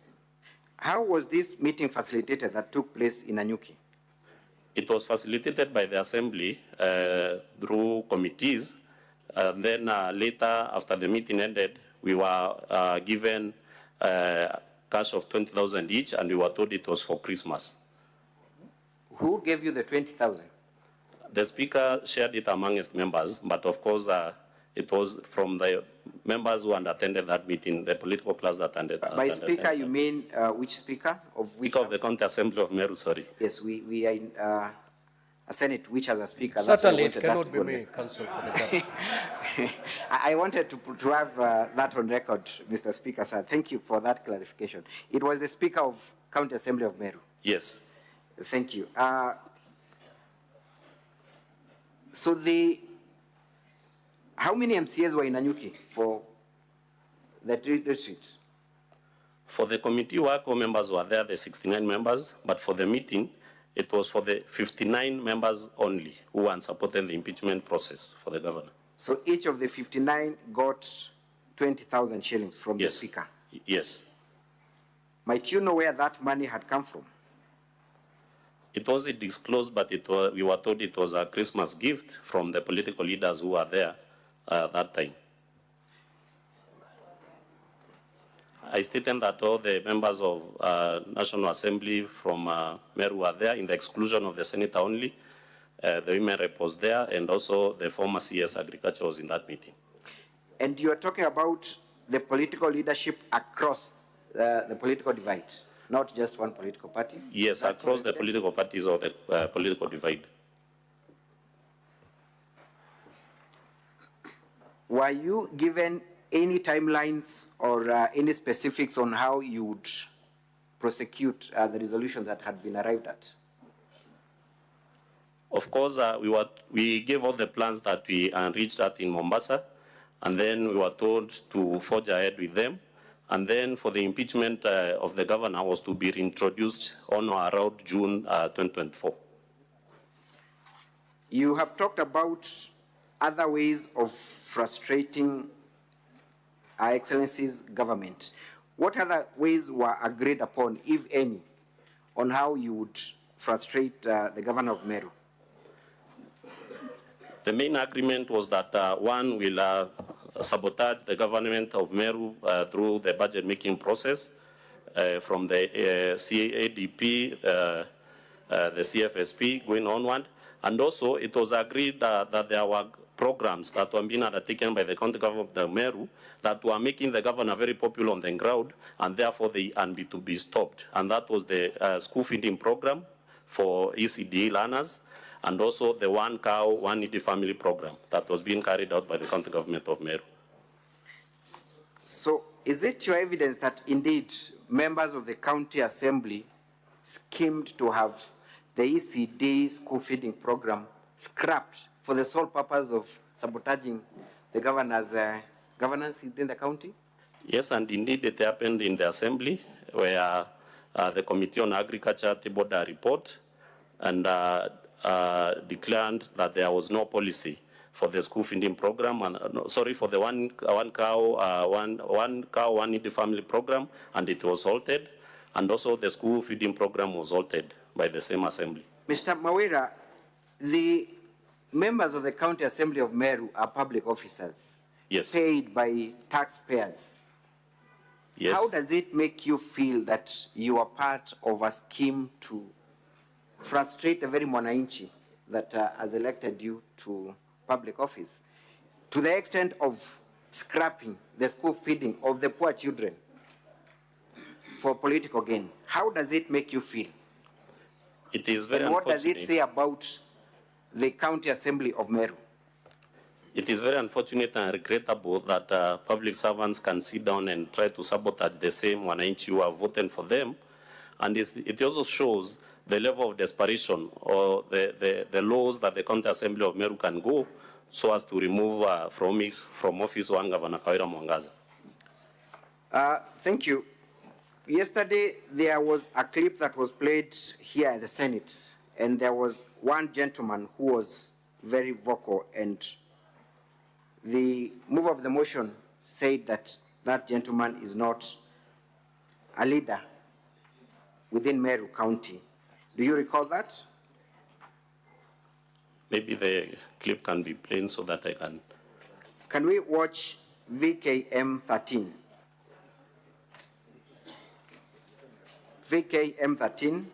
How was this meeting facilitated that took place in Nanyuki? It was facilitated by the assembly through committees. Then later, after the meeting ended, we were given cash of 20,000 each, and we were told it was for Christmas. Who gave you the 20,000? The speaker shared it among his members, but of course, it was from the members who had attended that meeting, the political class that attended. By speaker, you mean which speaker? Of which Speaker of the County Assembly of Meru, sorry. Yes, we are a Senate which has a speaker. Certainly, it That's why I wanted cannot that be to go me, counsel for the government. I wanted to have that on record, Mr. Speaker, sir. Thank you for that clarification. It was the Speaker of County Assembly of Meru. Yes. Thank you. How many MCAs were in Nanyuki for the retreat? For the committee work, all members were there, the 69 members, but for the meeting, it was for the 59 members only who were supporting the impeachment process for the governor. So each of the 59 got 20,000 shillings from the Speaker? Yes. Might you know where that money had come from? It wasn't disclosed, but we were told it was a Christmas gift from the political leaders who were there that time. I stated that all the members of National Assembly from Meru were there, in the exclusion of the senator only. The women rep was there, and also the former CS Agriculture was in that meeting. And you are talking about the political leadership across the political divide, not just one political party? Yes, across the political parties or the political divide. Were you given any timelines or any specifics on how you would prosecute the resolution that had been arrived at? Of course, we gave all the plans that we reached at in Mombasa, and then we were told to forge ahead with them. And then for the impeachment of the governor was to be reintroduced on or around June 2024. You have talked about other ways of frustrating Her Excellency's government. What other ways were agreed upon, if any, on how you would frustrate the governor of Meru? The main agreement was that one will sabotage the government of Meru through the budget making process from the CADP, the CFSP going onward. And also it was agreed that there were programs that were being undertaken by the county government of Meru that were making the governor very popular on the ground, and therefore they had to be stopped. And that was the school feeding program for ECD learners, and also the one cow, one needy family program that was being carried out by the county government of Meru. So is it your evidence that indeed members of the county assembly schemed to have the ECD school feeding program scrapped for the sole purpose of sabotaging the governor's governance within the county? Yes, and indeed it happened in the assembly where the Committee on Agriculture tabled a report and declared that there was no policy for the school feeding program, and for the one cow, one needy family program, and it was halted, and also the school feeding program was halted by the same assembly. Mr. Kawira, the members of the County Assembly of Meru are public officers, yes, paid by taxpayers. Yes. How does it make you feel that you are part of a scheme to frustrate the very mwananchi that has elected you to public office, to the extent of scrapping the school feeding of the poor children for political gain? How does it make you feel? It is very and what unfortunate. does it say about the County Assembly of Meru? It is very unfortunate and regrettable that public servants can sit down and try to sabotage the same wananchi who have voted for them. And it also shows the level of desperation or the laws that the County Assembly of Meru can go so as to remove from office one Governor Kawira Mwangaza. Thank you. Yesterday, there was a clip that was played here at the Senate, and there was one gentleman who was very vocal, and the mover of the motion said that that gentleman is not a leader within Meru County. Do you recall that? Maybe the clip can be played so that I can. Can we watch VKM 13? VKM 13.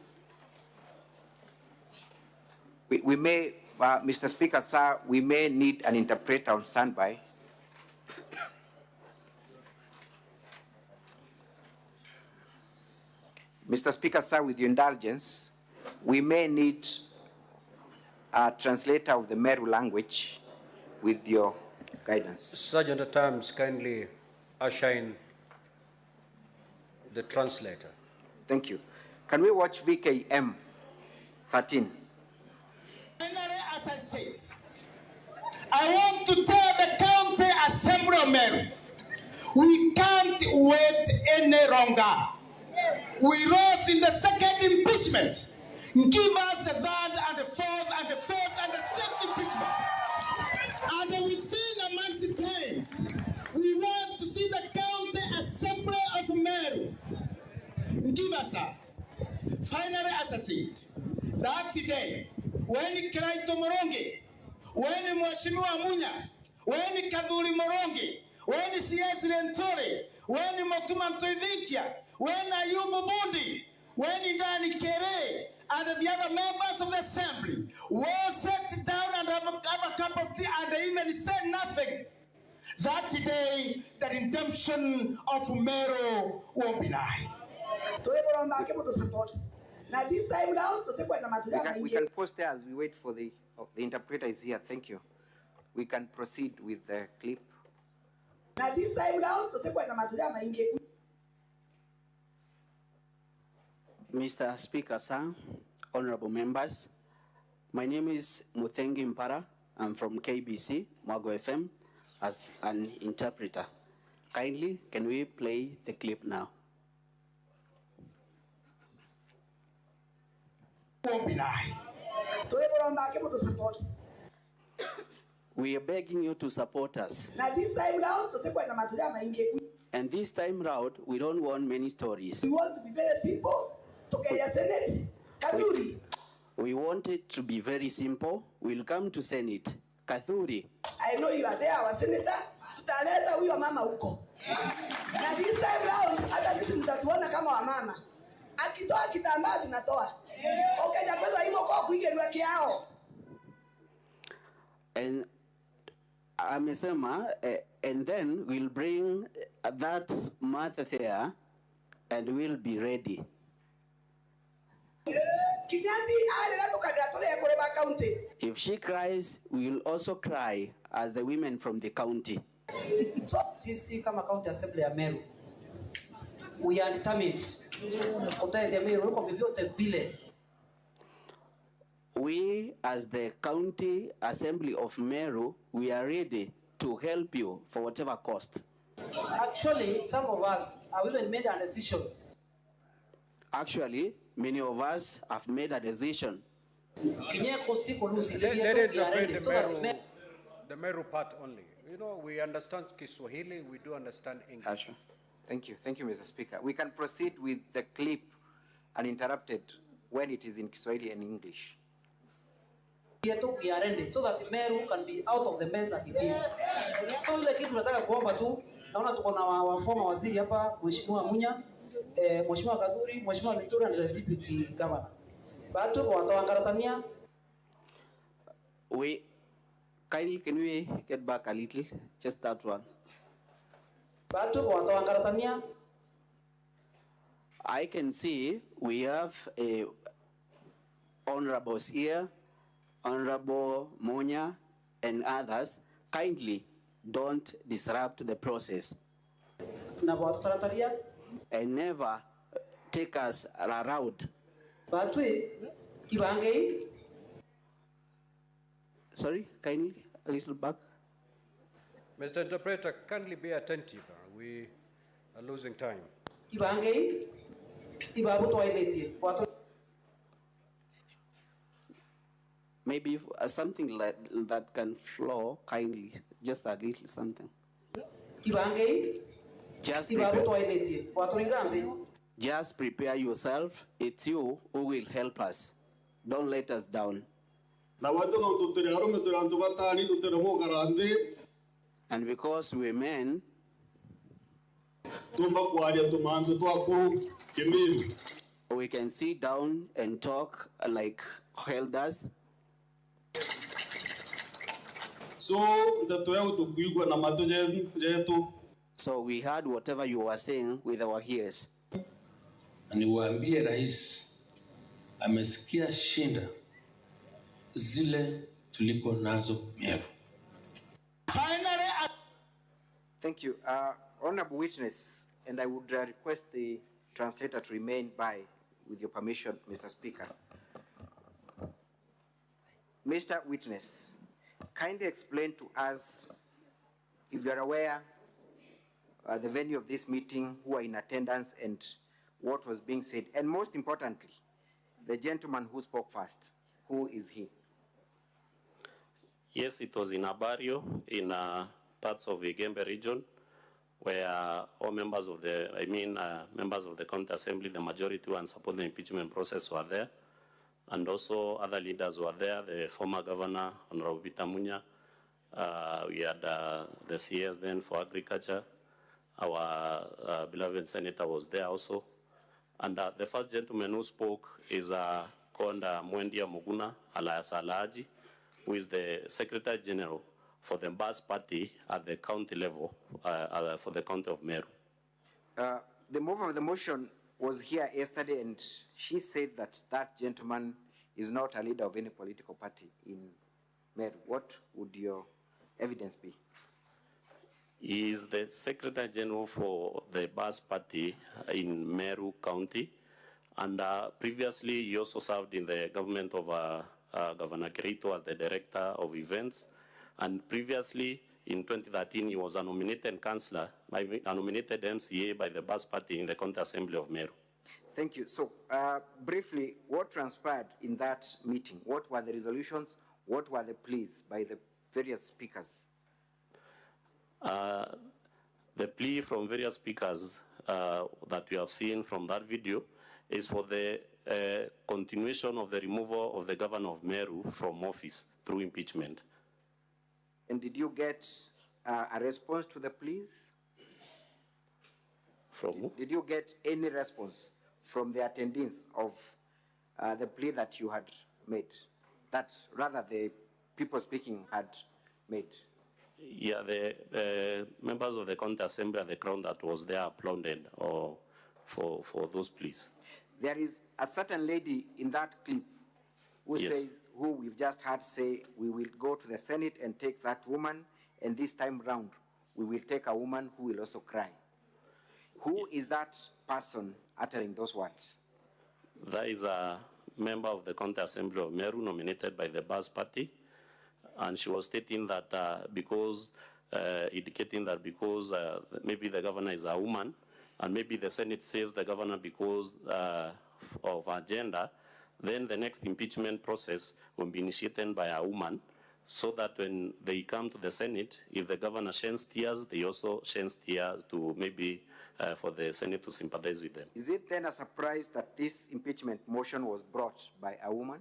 We may, Mr. Speaker, sir, we may need an interpreter on standby. Mr. Speaker, sir, with your indulgence, we may need a translator of the Meru language with your guidance. Sergeant at Arms, kindly usher in the translator. Thank you. Can we watch VKM 13? Finally, as I said, I want to tell the County Assembly of Meru, we can't wait any longer. We lost in the second impeachment. Give us the third and the fourth and the fifth and the sixth impeachment. And within a month's time, we want to see the County Assembly of Meru. Give us that. Finally, as I said, that today, when Kiraito Morongi, when Mwashimiwa Munya, when Kadhuri Morongi, when CS Rentori, when Motuma Ntoidhikia, when Ayubu Bundi, when Indani Kere, and the other members of the assembly will sit down and have a cup of tea and they even say nothing, that today the redemption of Meru won't be nigh. We can pause there as we wait for the interpreter is here. Thank you. We can proceed with the clip. Mr. Speaker, sir, honorable members, my name is Muthengi Mpara. I'm from KBC, Mwago FM, as an interpreter. Kindly, can we play the clip now? We are begging you to support us. And this time round, we don't want many stories. We want to be very simple. We want it to be very simple. We'll come to Senate. Kathuri. I know you are there, our senator. Tutaleta huyo mama huko. Na this time round, hata sisi mtatuona kama wa mama. Akitoa kitambaa tunatoa. Okay, japezo himo kwa kuigelwa kiao. And amesema, and then we'll bring that mother there and we'll be ready. If she cries, we will also cry as the women from the county. Sisi kama County Assembly ya Meru, we are determined kutetea Meru kwa vyovyote vile. We, as the County Assembly of Meru, we are ready to help you for whatever cost. Actually, some of us have even made a decision. Actually, many of us have made a decision. Let it depend the Meru part only. You know, we understand Kiswahili, we do understand English. Sure. Thank you, Mr. Speaker. We can proceed with the clip uninterrupted when it is in Kiswahili and English. We are ready so that Meru can be out of the mess that it is. So ile kitu tunataka kuomba tu, naona tuko na wafoma waziri hapa, Mheshimiwa Munya, Mheshimiwa Kadhuri, Mheshimiwa Victoria and the Deputy Governor. Batu watawangaratania. We kindly, can we get back a little? Just that one. Batu watawangaratania. I can see we have a honorables here, Honorable Munya and others. Kindly don't disrupt the process. And never take us around. Sorry, kindly, a little back. Mr. Interpreter, kindly be attentive. We are losing time. Maybe something like that can flow kindly, just a little something. Just prepare yourself. It's you who will help us. Don't let us down. And because we're men, we can sit down and talk like elders. So we heard whatever you were saying with our ears. Niwaambie rais amesikia shinda zile tuliko nazo Meru. Thank you. Honorable witness, and I would request the translator to remain by, with your permission, Mr. Speaker. Mr. Witness, kindly explain to us, if you are aware, the venue of this meeting, who are in attendance, and what was being said. And most importantly, the gentleman who spoke first, who is he? Yes, it was in Abario, in parts of the Gembe region, where all members of the, members of the county assembly, the majority who support the impeachment process were there. And also other leaders were there, the former governor, Honorable Vita Munya. We had the CS then for agriculture. Our beloved senator was there also. And the first gentleman who spoke is called Mwendia Muguna alias Alaji, who is the Secretary General for the BAS party at the county level for the county of Meru. The mover of the motion was here yesterday, and she said that that gentleman is not a leader of any political party in Meru. What would your evidence be? He is the Secretary General for the BAS party in Meru County, and previously he also served in the government of Governor Kerito as the Director of Events, and previously in 2013 he was a nominated councillor, a nominated MCA by the BAS party in the County Assembly of Meru. Thank you. So briefly, what transpired in that meeting? What were the resolutions? What were the pleas by the various speakers? The plea from various speakers that we have seen from that video is for the continuation of the removal of the governor of Meru from office through impeachment. And did you get a response to the pleas? From who? Did you get any response from the attendees of the plea that you had made? That rather the people speaking had made? Yeah, the members of the county assembly at the crowd that was there applauded for those pleas. There is a certain lady in that clip who Yes. says, who we've just heard say, we will go to the Senate and take that woman, and this time round, we will take a woman who will also cry. Who is that person uttering those words? That is a member of the county assembly of Meru nominated by the BAS party. And she was stating that indicating that because maybe the governor is a woman, and maybe the Senate saves the governor because of her gender, then the next impeachment process will be initiated by a woman, so that when they come to the Senate, if the governor sheds tears, they also shed tears to maybe for the Senate to sympathize with them. Is it then a surprise that this impeachment motion was brought by a woman?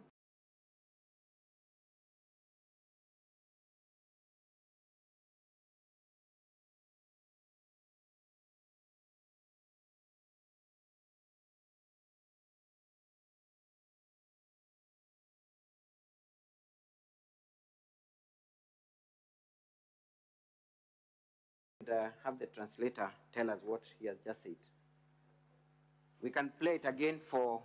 And have the translator tell us what he has just said. We can play it again for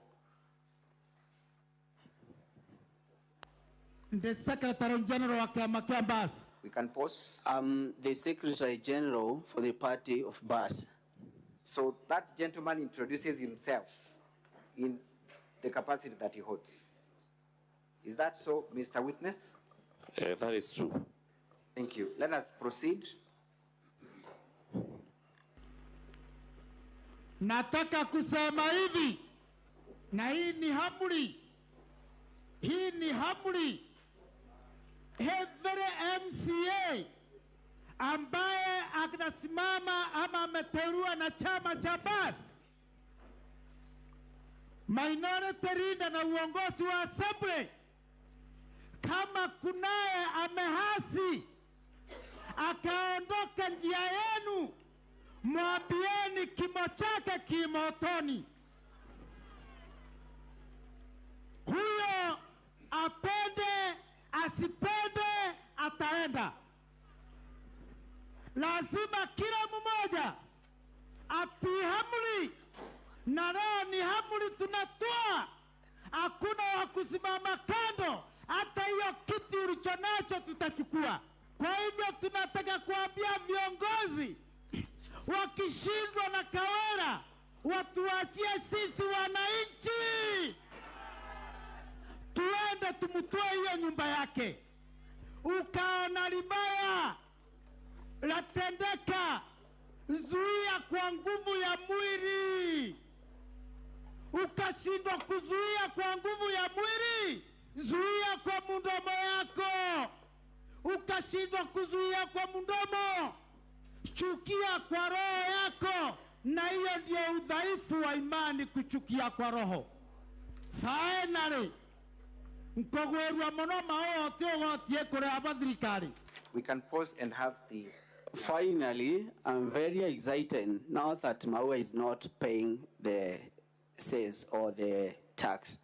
The Secretary General of BAS. We can pause. The Secretary General for the party of BAS. So that gentleman introduces himself in the capacity that he holds. Is that so, Mr. Witness? That is true. Thank you. Let us proceed. Nataka kusema hivi, na hii ni amri. Hii ni amri. Every MCA ambaye anasimama ama ameteuliwa na chama cha BAS, minority leader na uongozi wa assembly, kama kunaye amehasi akaondoka njia yenu, mwambieni kimo chake kimotoni. Huyo apende asipende ataenda. Lazima kila mmoja atii amri, na leo ni amri tunatoa. Hakuna wa kusimama kando hata hiyo kiti ulichonacho tutachukua. Kwa hivyo tunataka kuambia viongozi wakishindwa na Kawira watuachie sisi wananchi, tuende tumtoe hiyo nyumba yake. Ukaona libaya latendeka, zuia kwa nguvu ya mwili. Ukashindwa kuzuia kwa nguvu ya mwili, zuia kwa mdomo yako. Ukashindwa kuzuia kwa mdomo, chukia kwa roho yako. Na hiyo ndio udhaifu wa imani, kuchukia kwa roho. Finally, we can pause and have the... Finally, I'm very excited now that Maua is not paying the cess or the tax.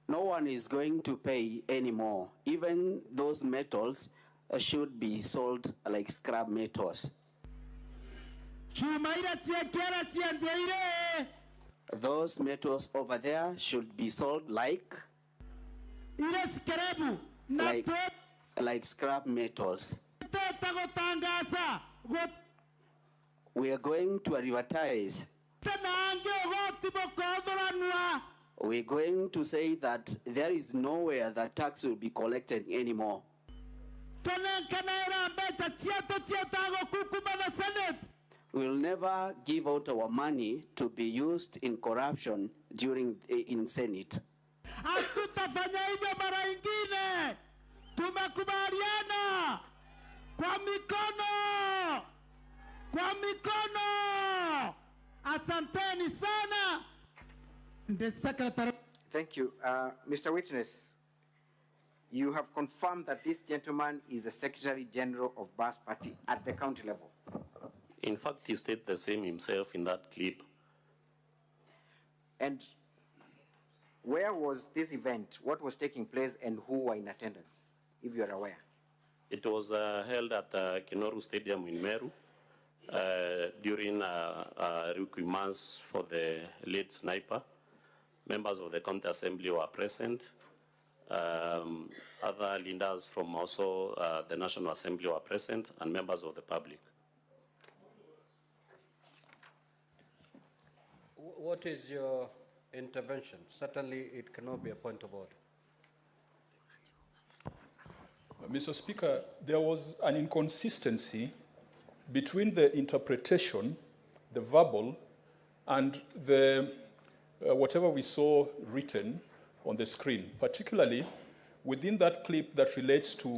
No one is going to pay anymore. Even those metals should be sold like scrap metals. Those metals over there should be sold like scrap metals. We are going to advertise. We're going to say that there is nowhere that tax will be collected anymore. We'll never give out our money to be used in corruption in Senate. Asanteni sana. The Secretary. Thank you. Mr. Witness, you have confirmed that this gentleman is the Secretary General of Bas Party at the county level. In fact, he stated the same himself in that clip. And where was this event? What was taking place and who were in attendance, if you are aware? It was held at Kinoru Stadium in Meru during requirements for the lead sniper. Members of the county assembly were present. Other leaders from also the National Assembly were present, and members of the public. What is your intervention? Certainly, it cannot be a point of order. Mr. Speaker, there was an inconsistency between the interpretation, the verbal, and the whatever we saw written on the screen, particularly within that clip that relates to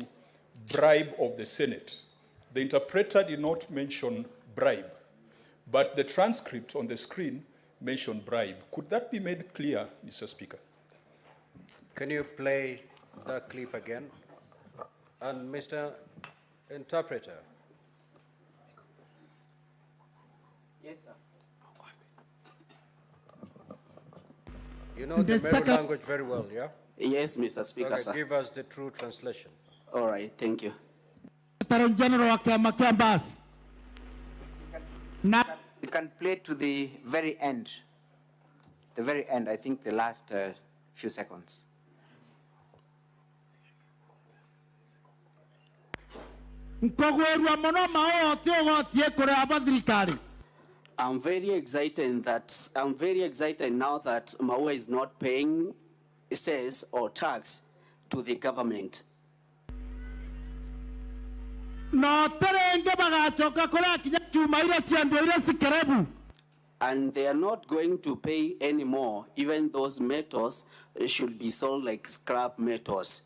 bribe of the Senate. The interpreter did not mention bribe, but the transcript on the screen mentioned bribe. Could that be made clear, Mr. Speaker? Can you play that clip again? And Mr. Interpreter. Yes, sir. You know the Meru language very well, yeah? Yes, Mr. Speaker, okay, sir. Give us the true translation. All right, thank you. Secretary General of Bas. You can play to the very end. The very end, I think the last few seconds. I'm very excited now that Maua is not paying cess or tax to the government. And they are not going to pay anymore. Even those metals should be sold like scrap metals.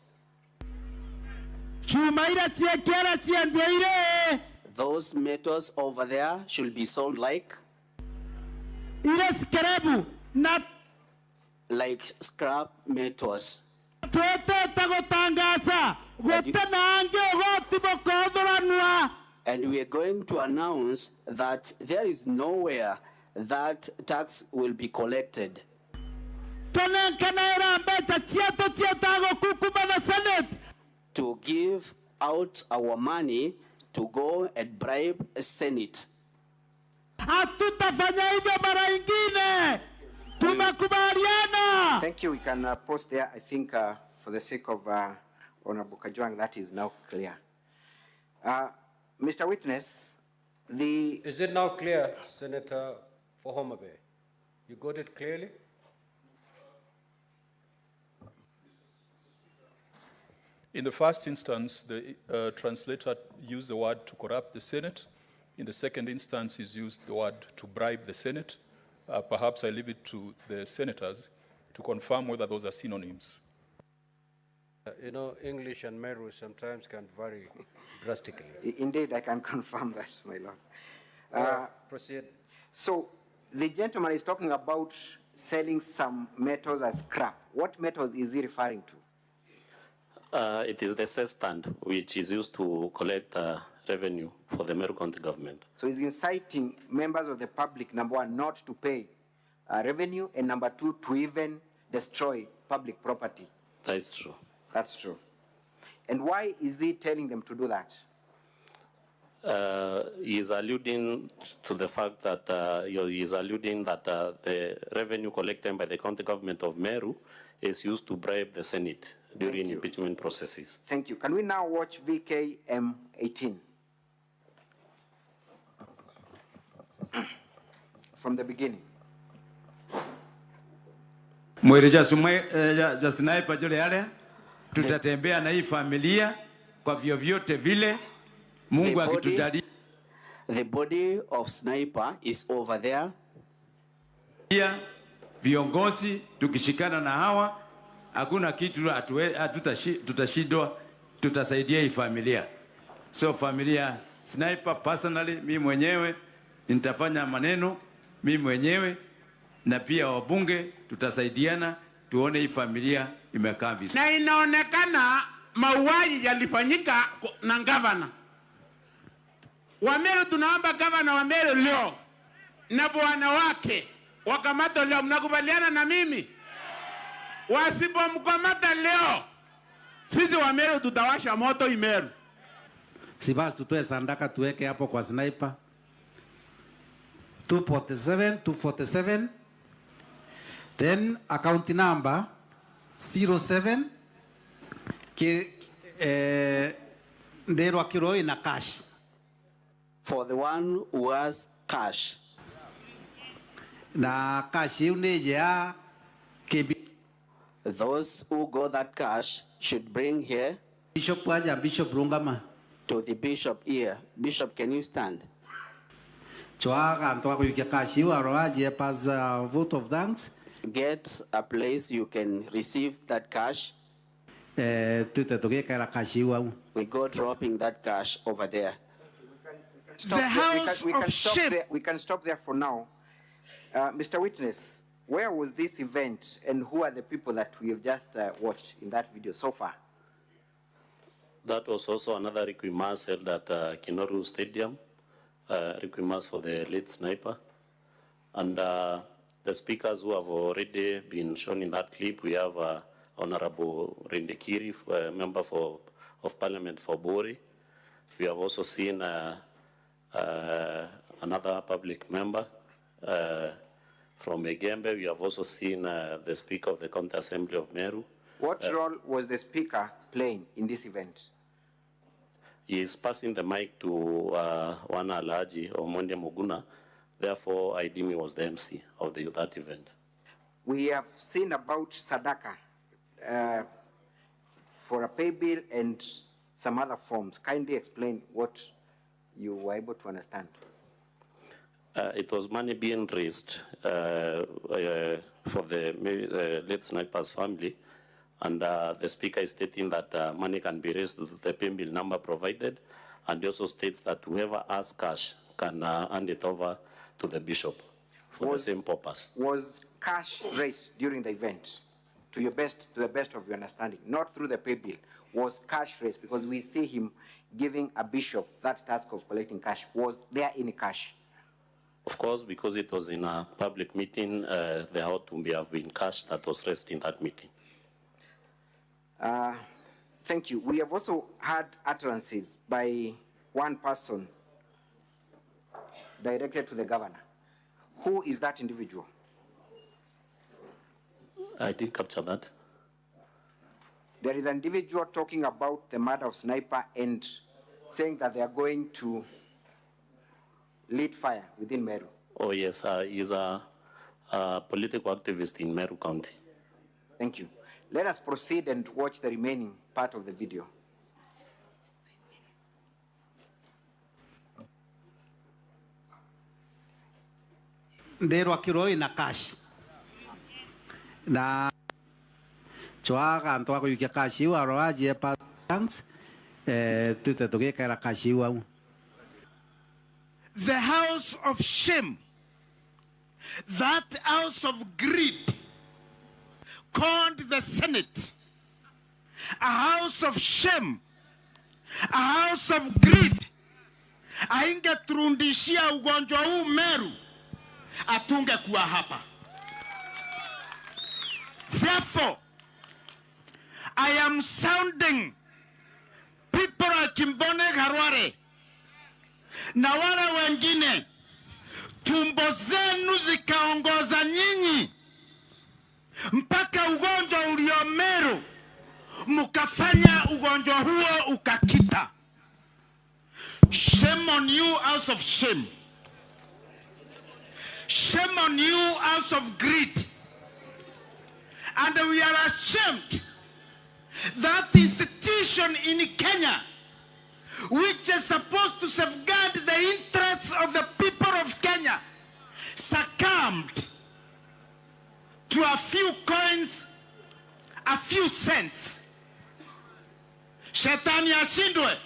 Those metals over there should be sold like scrap metals. And we are going to announce that there is nowhere that tax will be collected. To give out our money to go and bribe a Senate. hatutafanya hivyo mara ingine. Tumekubaliana. Thank you. We can pause there. I think for the sake of Honorable Kajwang, that is now clear. Mr. Witness, Is it now clear, Senator, for Homa Bay? You got it clearly? In the first instance, the translator used the word to corrupt the Senate. In the second instance, he's used the word to bribe the Senate. Perhaps I leave it to the senators to confirm whether those are synonyms. You know, English and Meru sometimes can vary drastically. Indeed, I can confirm that, my lord. Proceed. So, the gentleman is talking about selling some metals as scrap. What metals is he referring to? It is the cess stand, which is used to collect revenue for the Meru County government. So he's inciting members of the public, number one, not to pay revenue, and number two, to even destroy public property. That is true. That's true. And why is he telling them to do that? He is alluding to the fact that he is alluding that the revenue collected by the county government of Meru is used to bribe the Senate during impeachment processes. Thank you. Can we now watch VKM 18? From the beginning. Mwere jasnaipa jole yale, tutatembea na hii familia kwa vyovyote vile, Mungu akitujalia. The body of sniper is over there. Viongozi tukishikana na hawa, hakuna kitu tutashindwa, tutasaidia hii familia. So familia sniper, personally, mimi mwenyewe nitafanya maneno mimi mwenyewe, na pia wabunge tutasaidiana tuone hii familia imekaa vizuri. Na inaonekana mauaji yalifanyika na gavana wa Meru. Tunaomba gavana wa Meru leo na bwana wake wakamatwe leo. Mnakubaliana na mimi? Wasipomkamata leo, sisi wa Meru tutawasha moto Meru. Si basi tutoe sandaka tuweke hapo kwa sniper. 247. Then account number 07 ndero akiro ina cash. For the one who has cash. Na cash une ya KB. Those who got that cash should bring here. Bishop waja, Bishop Rungama. To the bishop here. Bishop, can you stand? Choaga ntoka kuyikia cash you aroaje as a vote of thanks. Get a place you can receive that cash. We go dropping that cash over there. We can stop there for now. Mr. Witness, where was this event and who are the people that we have just watched in that video so far? That was also another requirement held at Kinoru Stadium, requirement for the late sniper. And the speakers who have already been shown in that clip, we have Honorable Rendekiri, member of Parliament for Bori. We have also seen another public member from Egembe. We have also seen the Speaker of the County Assembly of Meru. What role was the Speaker playing in this event? He is passing the mic to Wana Alaji or Monde Muguna. Therefore, I deem he was the MC of that event. We have seen about Sadaka for a paybill and some other forms. Kindly explain what you were able to understand. It was money being raised for the late sniper's family, and the speaker is stating that money can be raised to the paybill number provided, and he also states that whoever has cash can hand it over to the bishop for the same purpose. Was cash raised during the event, to the best of your understanding, not through the paybill? Was cash raised? Because we see him giving a bishop that task of collecting cash. Was there any cash? Of course, because it was in a public meeting, there ought to have been cash that was raised in that meeting. Thank you. We have also had utterances by one person directed to the governor. Who is that individual? I didn't capture that. There is an individual talking about the murder of Sniper and saying that they are going to lit fire within Meru. Oh yes, he's a political activist in Meru County. Thank you. Let us proceed and watch the remaining part of the video. Ndero kiroi na cash. Na choaga antoa ko yukia cash wa roaje pa thanks tuta toge kara cash wa. The house of shame, that house of greed called the Senate, a house of shame, a house of greed, aingeturudishia ugonjwa huu Meru, atungekuwa hapa. Therefore, I am sounding people like Kimbone Garware na wale wengine, tumbo zenu zikaongoza nyinyi mpaka ugonjwa ulio Meru, mukafanya ugonjwa huo ukakita. Shame on you, house of shame. Shame on you, house of greed. And we are ashamed that institution in Kenya, which is supposed to safeguard the interests of the people of Kenya, succumbed to a few coins, a few cents. Shetani ashindwe.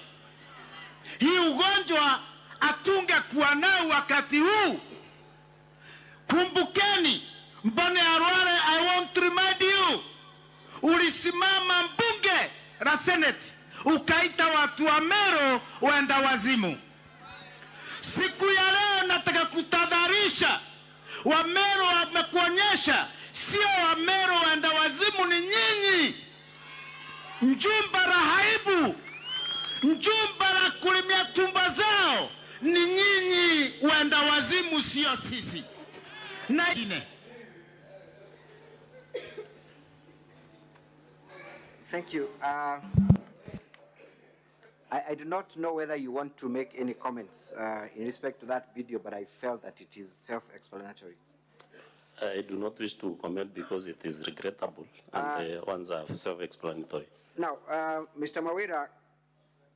Hii ugonjwa atunge kuwa nao wakati huu. Kumbukeni, Mbone Arware, I want to remind you, ulisimama mbunge la Senate, ukaita watu wa Meru waenda wazimu. Siku ya leo nataka kutadharisha, wa Meru wamekuonyesha, sio wa Meru waenda wazimu ni nyinyi. Njumba la haibu, njumba la kulimia tumba zao, ni nyinyi waenda wazimu, sio sisi. Na ine. Thank you. I do not know whether you want to make any comments in respect to that video, but I felt that it is self-explanatory. I do not wish to comment because it is regrettable and the ones are self-explanatory. Now, Mr. Mawira,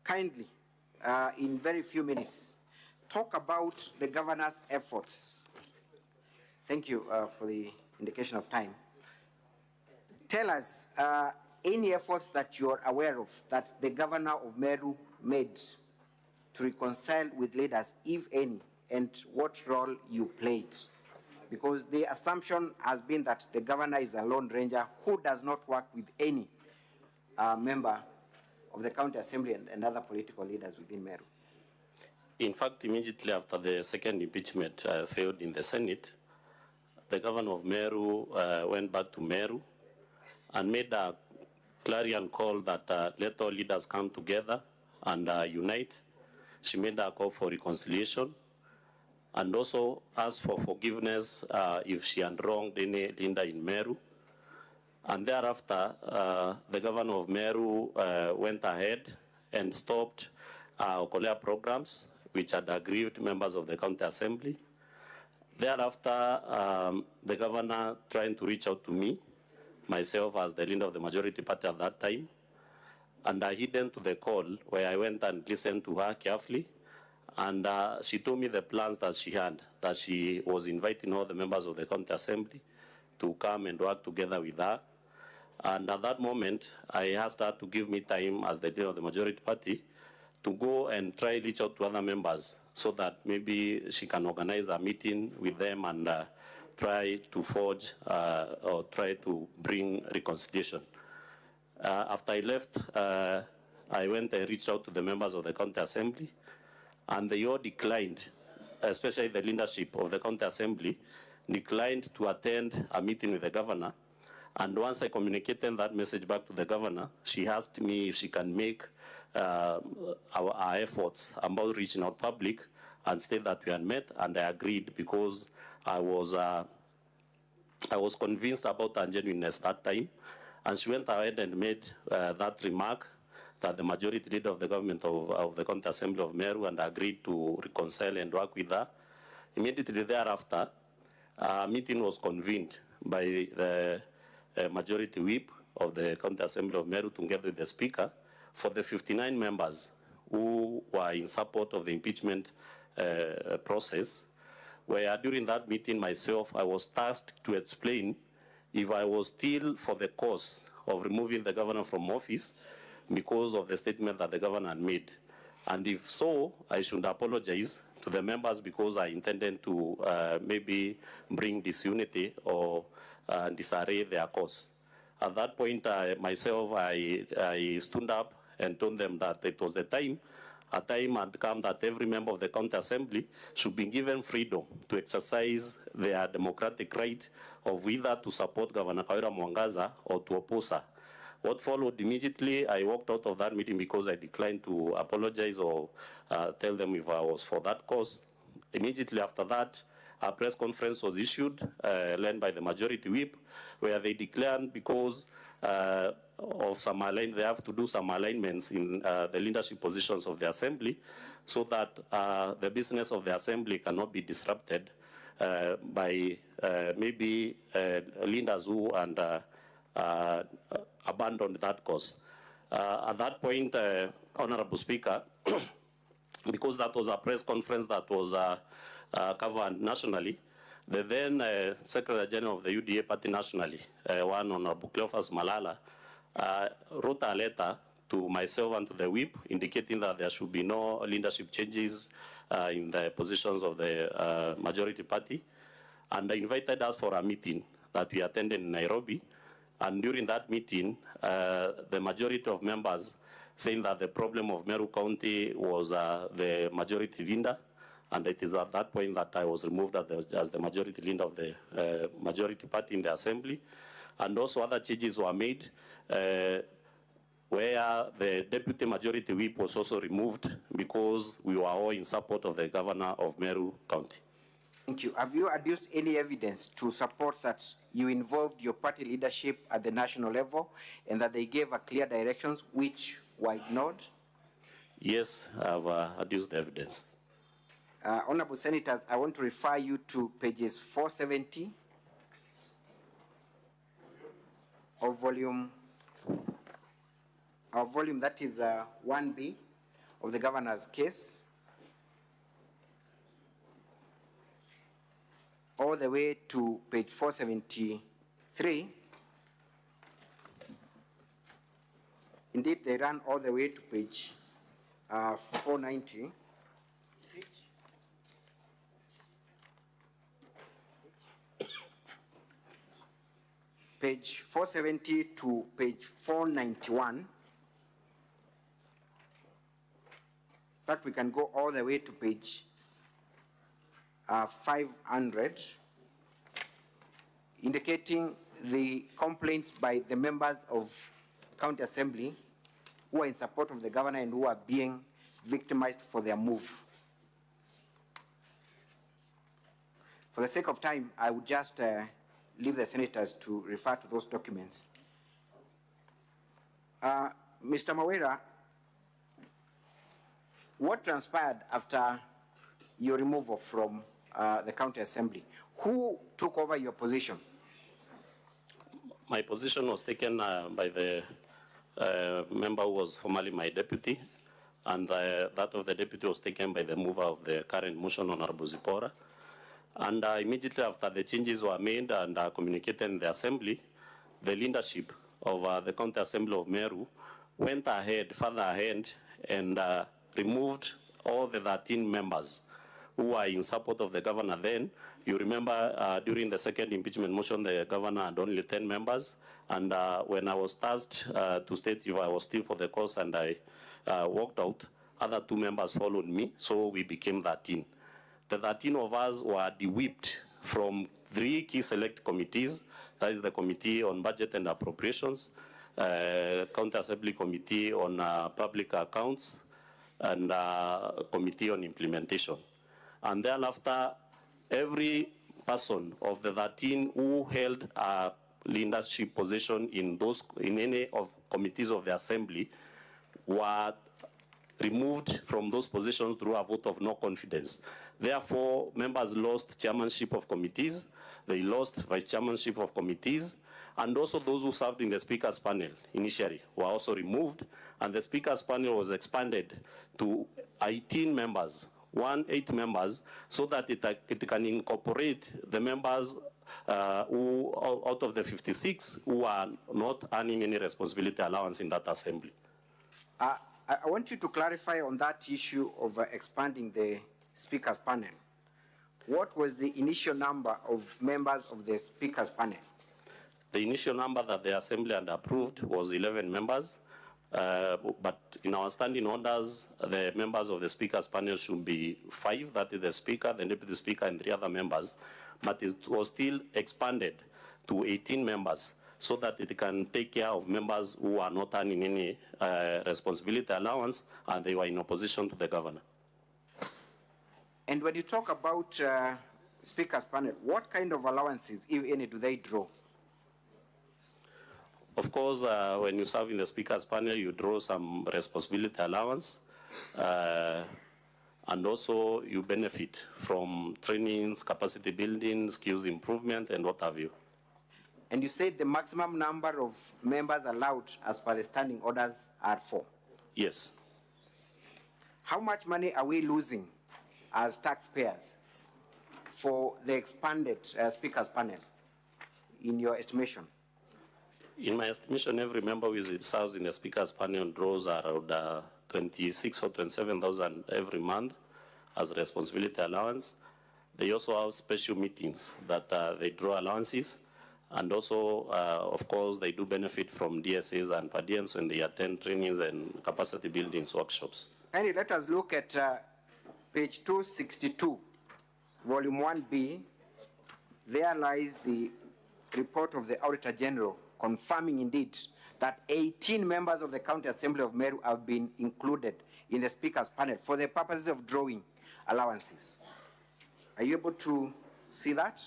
kindly, in very few minutes, talk about the governor's efforts. Thank you for the indication of time. Tell us any efforts that you are aware of that the governor of Meru made to reconcile with leaders, if any, and what role you played. Because the assumption has been that the governor is a lone ranger who does not work with any member of the county assembly and other political leaders within Meru. In fact, immediately after the second impeachment failed in the Senate, the governor of Meru went back to Meru and made a clarion call that let all leaders come together and unite. She made a call for reconciliation and also asked for forgiveness if she had wronged any leader in Meru. And thereafter, the governor of Meru went ahead and stopped Okolea programs, which had aggrieved members of the county assembly. Thereafter, the governor trying to reach out to me, myself as the leader of the majority party at that time, and I hid to the call where I went and listened to her carefully, and she told me the plans that she had, that she was inviting all the members of the county assembly to come and work together with her. And at that moment, I asked her to give me time as the leader of the majority party to go and try reach out to other members so that maybe she can organize a meeting with them and try to forge or try to bring reconciliation. After I left, I went and reached out to the members of the county assembly, and they all declined, especially the leadership of the county assembly, declined to attend a meeting with the governor. And once I communicated that message back to the governor, she asked me if she can make our efforts about reaching out public and state that we had met, and I agreed because I was convinced about her genuineness that time, and she went ahead and made that remark that the majority leader of the government of the County Assembly of Meru, and agreed to reconcile and work with her. Immediately thereafter, a meeting was convened by the majority whip of the County Assembly of Meru together with the Speaker for the 59 members who were in support of the impeachment process, where during that meeting myself, I was tasked to explain if I was still for the cause of removing the governor from office because of the statement that the governor had made. And if so, I should apologize to the members because I intended to maybe bring disunity or disarray their cause. At that point, myself, I stood up and told them that it was the time, a time had come that every member of the County Assembly should be given freedom to exercise their democratic right of either to support Governor Kawira Mwangaza or to oppose her. What followed immediately, I walked out of that meeting because I declined to apologize or tell them if I was for that cause. Immediately after that, a press conference was issued, led by the majority whip, where they declared because of some they have to do some alignments in the leadership positions of the assembly, so that the business of the assembly cannot be disrupted by maybe leaders who abandoned that cause. At that point, Honorable Speaker, because that was a press conference that was covered nationally, the then Secretary General of the UDA party nationally, one Honorable Cleophas Malala, wrote a letter to myself and to the whip indicating that there should be no leadership changes in the positions of the majority party, and invited us for a meeting that we attended in Nairobi. And during that meeting, the majority of members saying that the problem of Meru County was the majority leader, and it is at that point that I was removed as the majority leader of the majority party in the assembly. And also other changes were made where the deputy majority whip was also removed because we were all in support of the governor of Meru County. Thank you. Have you adduced any evidence to support that you involved your party leadership at the national level and that they gave a clear directions which were ignored? Yes, I have adduced evidence. Honorable Senators, I want to refer you to pages 470 of volume that is 1B of the governor's case, all the way to page 473. Indeed, they run all the way to page 490. Page 470 to page 491. But we can go all the way to page 500, indicating the complaints by the members of County Assembly who are in support of the governor and who are being victimized for their move. For the sake of time, I would just leave the senators to refer to those documents. Mr. Mawira, what transpired after your removal from the County Assembly? Who took over your position? My position was taken by the member who was formerly my deputy, and that of the deputy was taken by the mover of the current motion, Honorable Zipora. And immediately after the changes were made and communicated in the Assembly, the leadership of the County Assembly of Meru went further ahead, and removed all the 13 members who were in support of the governor then. You remember during the second impeachment motion, the governor had only 10 members. And when I was tasked to state if I was still for the cause and I walked out, other 2 members followed me, so we became 13. The 13 of us were de-whipped from 3 key select committees. That is the Committee on Budget and Appropriations, County Assembly Committee on Public Accounts, and Committee on Implementation. And then after, every person of the 13 who held a leadership position in any of committees of the assembly were removed from those positions through a vote of no confidence. Therefore, members lost chairmanship of committees, they lost vice chairmanship of committees, and also those who served in the speaker's panel initially were also removed, and the speaker's panel was expanded to 18 members, 8 members, so that it can incorporate the members who, out of the 56, who are not earning any responsibility allowance in that assembly. I want you to clarify on that issue of expanding the speaker's panel. What was the initial number of members of the speaker's panel? The initial number that the assembly had approved was 11 members, but in our standing orders, the members of the speaker's panel should be 5, that is the speaker, the deputy speaker, and 3 other members, but it was still expanded to 18 members, so that it can take care of members who are not earning any responsibility allowance, and they were in opposition to the governor. And when you talk about speaker's panel, what kind of allowances, if any, do they draw? Of course, when you serve in the speaker's panel, you draw some responsibility allowance, and also you benefit from trainings, capacity building, skills improvement, and what have you. And you said the maximum number of members allowed as per the standing orders are 4. Yes. How much money are we losing as taxpayers for the expanded speaker's panel, in your estimation? In my estimation, every member who serves in the speaker's panel draws around 26 or 27,000 every month as responsibility allowance. They also have special meetings that they draw allowances. And also, of course, they do benefit from DSAs and per diems when they attend trainings and capacity building workshops. And let us look at page 262, volume 1B. There lies the report of the Auditor General confirming indeed that 18 members of the County Assembly of Meru have been included in the speaker's panel for the purposes of drawing allowances. Are you able to see that?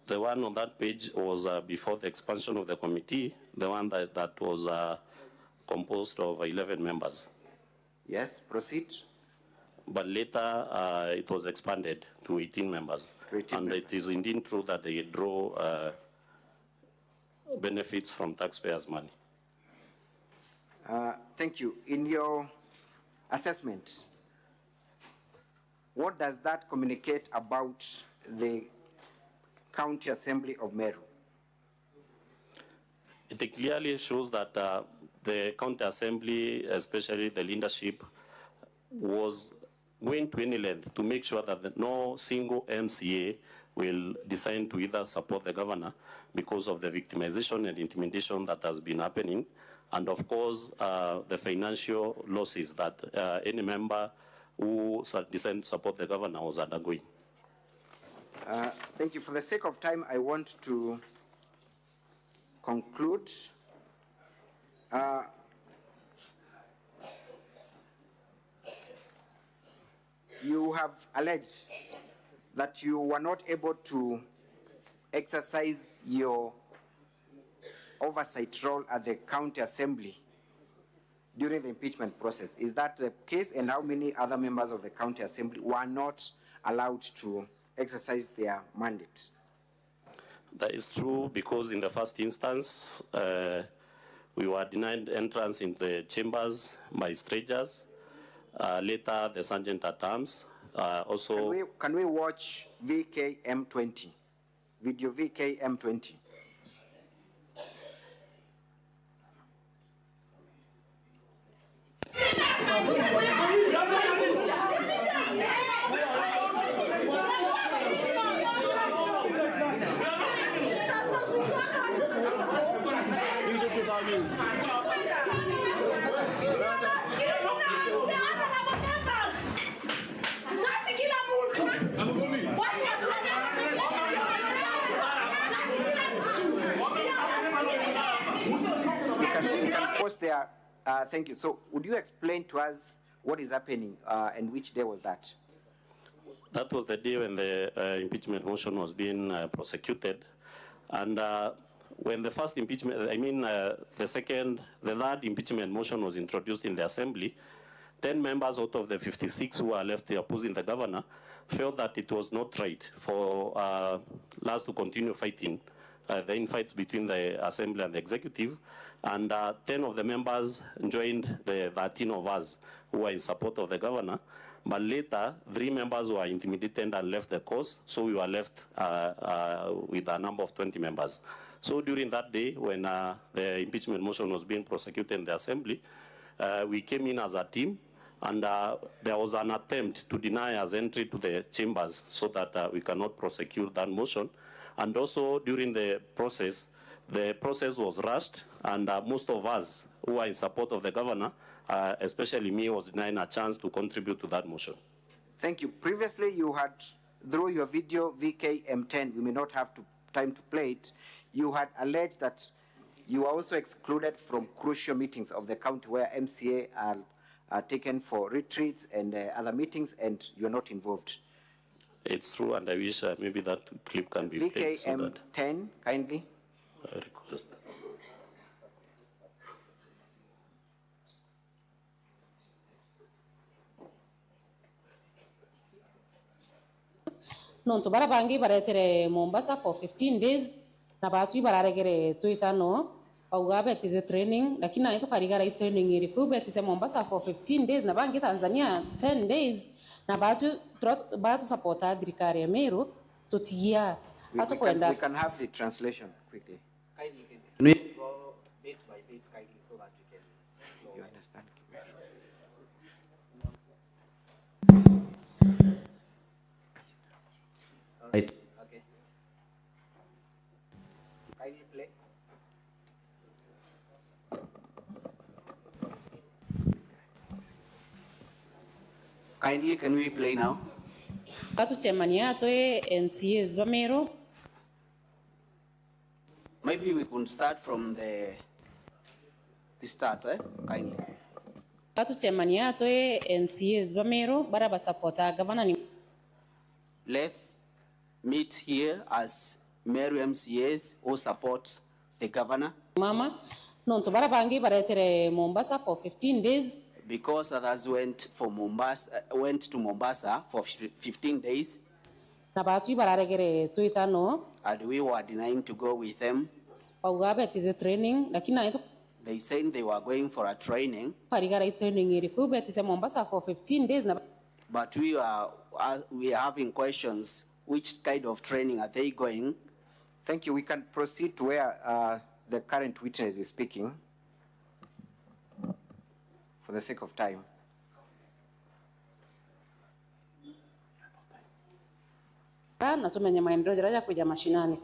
The one on that page was before the expansion of the committee, the one that was composed of 11 members. Yes, proceed. But later it was expanded to 18 members. It is indeed true that they draw benefits from taxpayers' money. Thank you. In your assessment, what does that communicate about the County Assembly of Meru? It clearly shows that the County Assembly, especially the leadership, was going to any length to make sure that no single MCA will decide to either support the governor because of the victimization and intimidation that has been happening, and of course the financial losses that any member who decided to support the governor was undergoing. Thank you. For the sake of time, I want to conclude. You have alleged that you were not able to exercise your oversight role at the County Assembly during the impeachment process. Is that the case? And how many other members of the County Assembly were not allowed to exercise their mandate? That is true, because in the first instance, we were denied entrance into the chambers by strangers. Later, the sergeant at arms also... Can we watch VKM20? Video VKM20. There, thank you. So would you explain to us What is happening, and which day was that? That was the day when the impeachment motion was being prosecuted. And when the first impeachment, the third impeachment motion was introduced in the Assembly, 10 members out of the 56 who are left opposing the governor felt that it was not right for us to continue fighting the infights between the Assembly and the Executive. And 10 of the members joined the 13 of us who were in support of the governor. But later, 3 members were intimidated and left the cause, so we were left with a number of 20 members. So during that day, when the impeachment motion was being prosecuted in the Assembly, we came in as a team, and there was an attempt to deny us entry to the chambers so that we cannot prosecute that motion. And also during the process was rushed, and most of us who are in support of the governor, especially me, was denied a chance to contribute to that motion. Thank you. Previously, you had, through your video VKM10, we may not have time to play it, you had alleged that you were also excluded from crucial meetings of the county where MCA are taken for retreats and other meetings, and you're not involved. It's true, and I wish maybe that clip can be played. VKM10, kindly. Request. Nonto bara bangi baretere Mombasa for 15 days na batu bararegere tuitano augabe the training lakini na ito karigara training iri kubete Mombasa for 15 days na bangi Tanzania 10 days na batu supporta adrikari ya Meru tutia We can have the translation quickly. Can we go bit by bit kindly so that we can you understand? Right. Okay. Kindly play. Kindly, can we play now? Batu temania toe MCAs ba Meru. Maybe we could start from the start, kindly. Batu temania toe MCAs ba Meru bara ba supporta governor ni. Let's meet here as Meru MCAs who support the governor. Mama, nonto bara bangi baretere Mombasa for 15 days. Because others went to Mombasa for 15 days. Na batu bararegere tuitano. And we were denying to go with them. Augabe the training lakini na ito. They said they were going for a training. Karigara training iri kubete Mombasa for 15 days na. But we are having questions. Which kind of training are they going? Thank you. We can proceed to where the current witness is speaking for the sake of time. Na tumenya maendeleo jaraja kuja mashinani.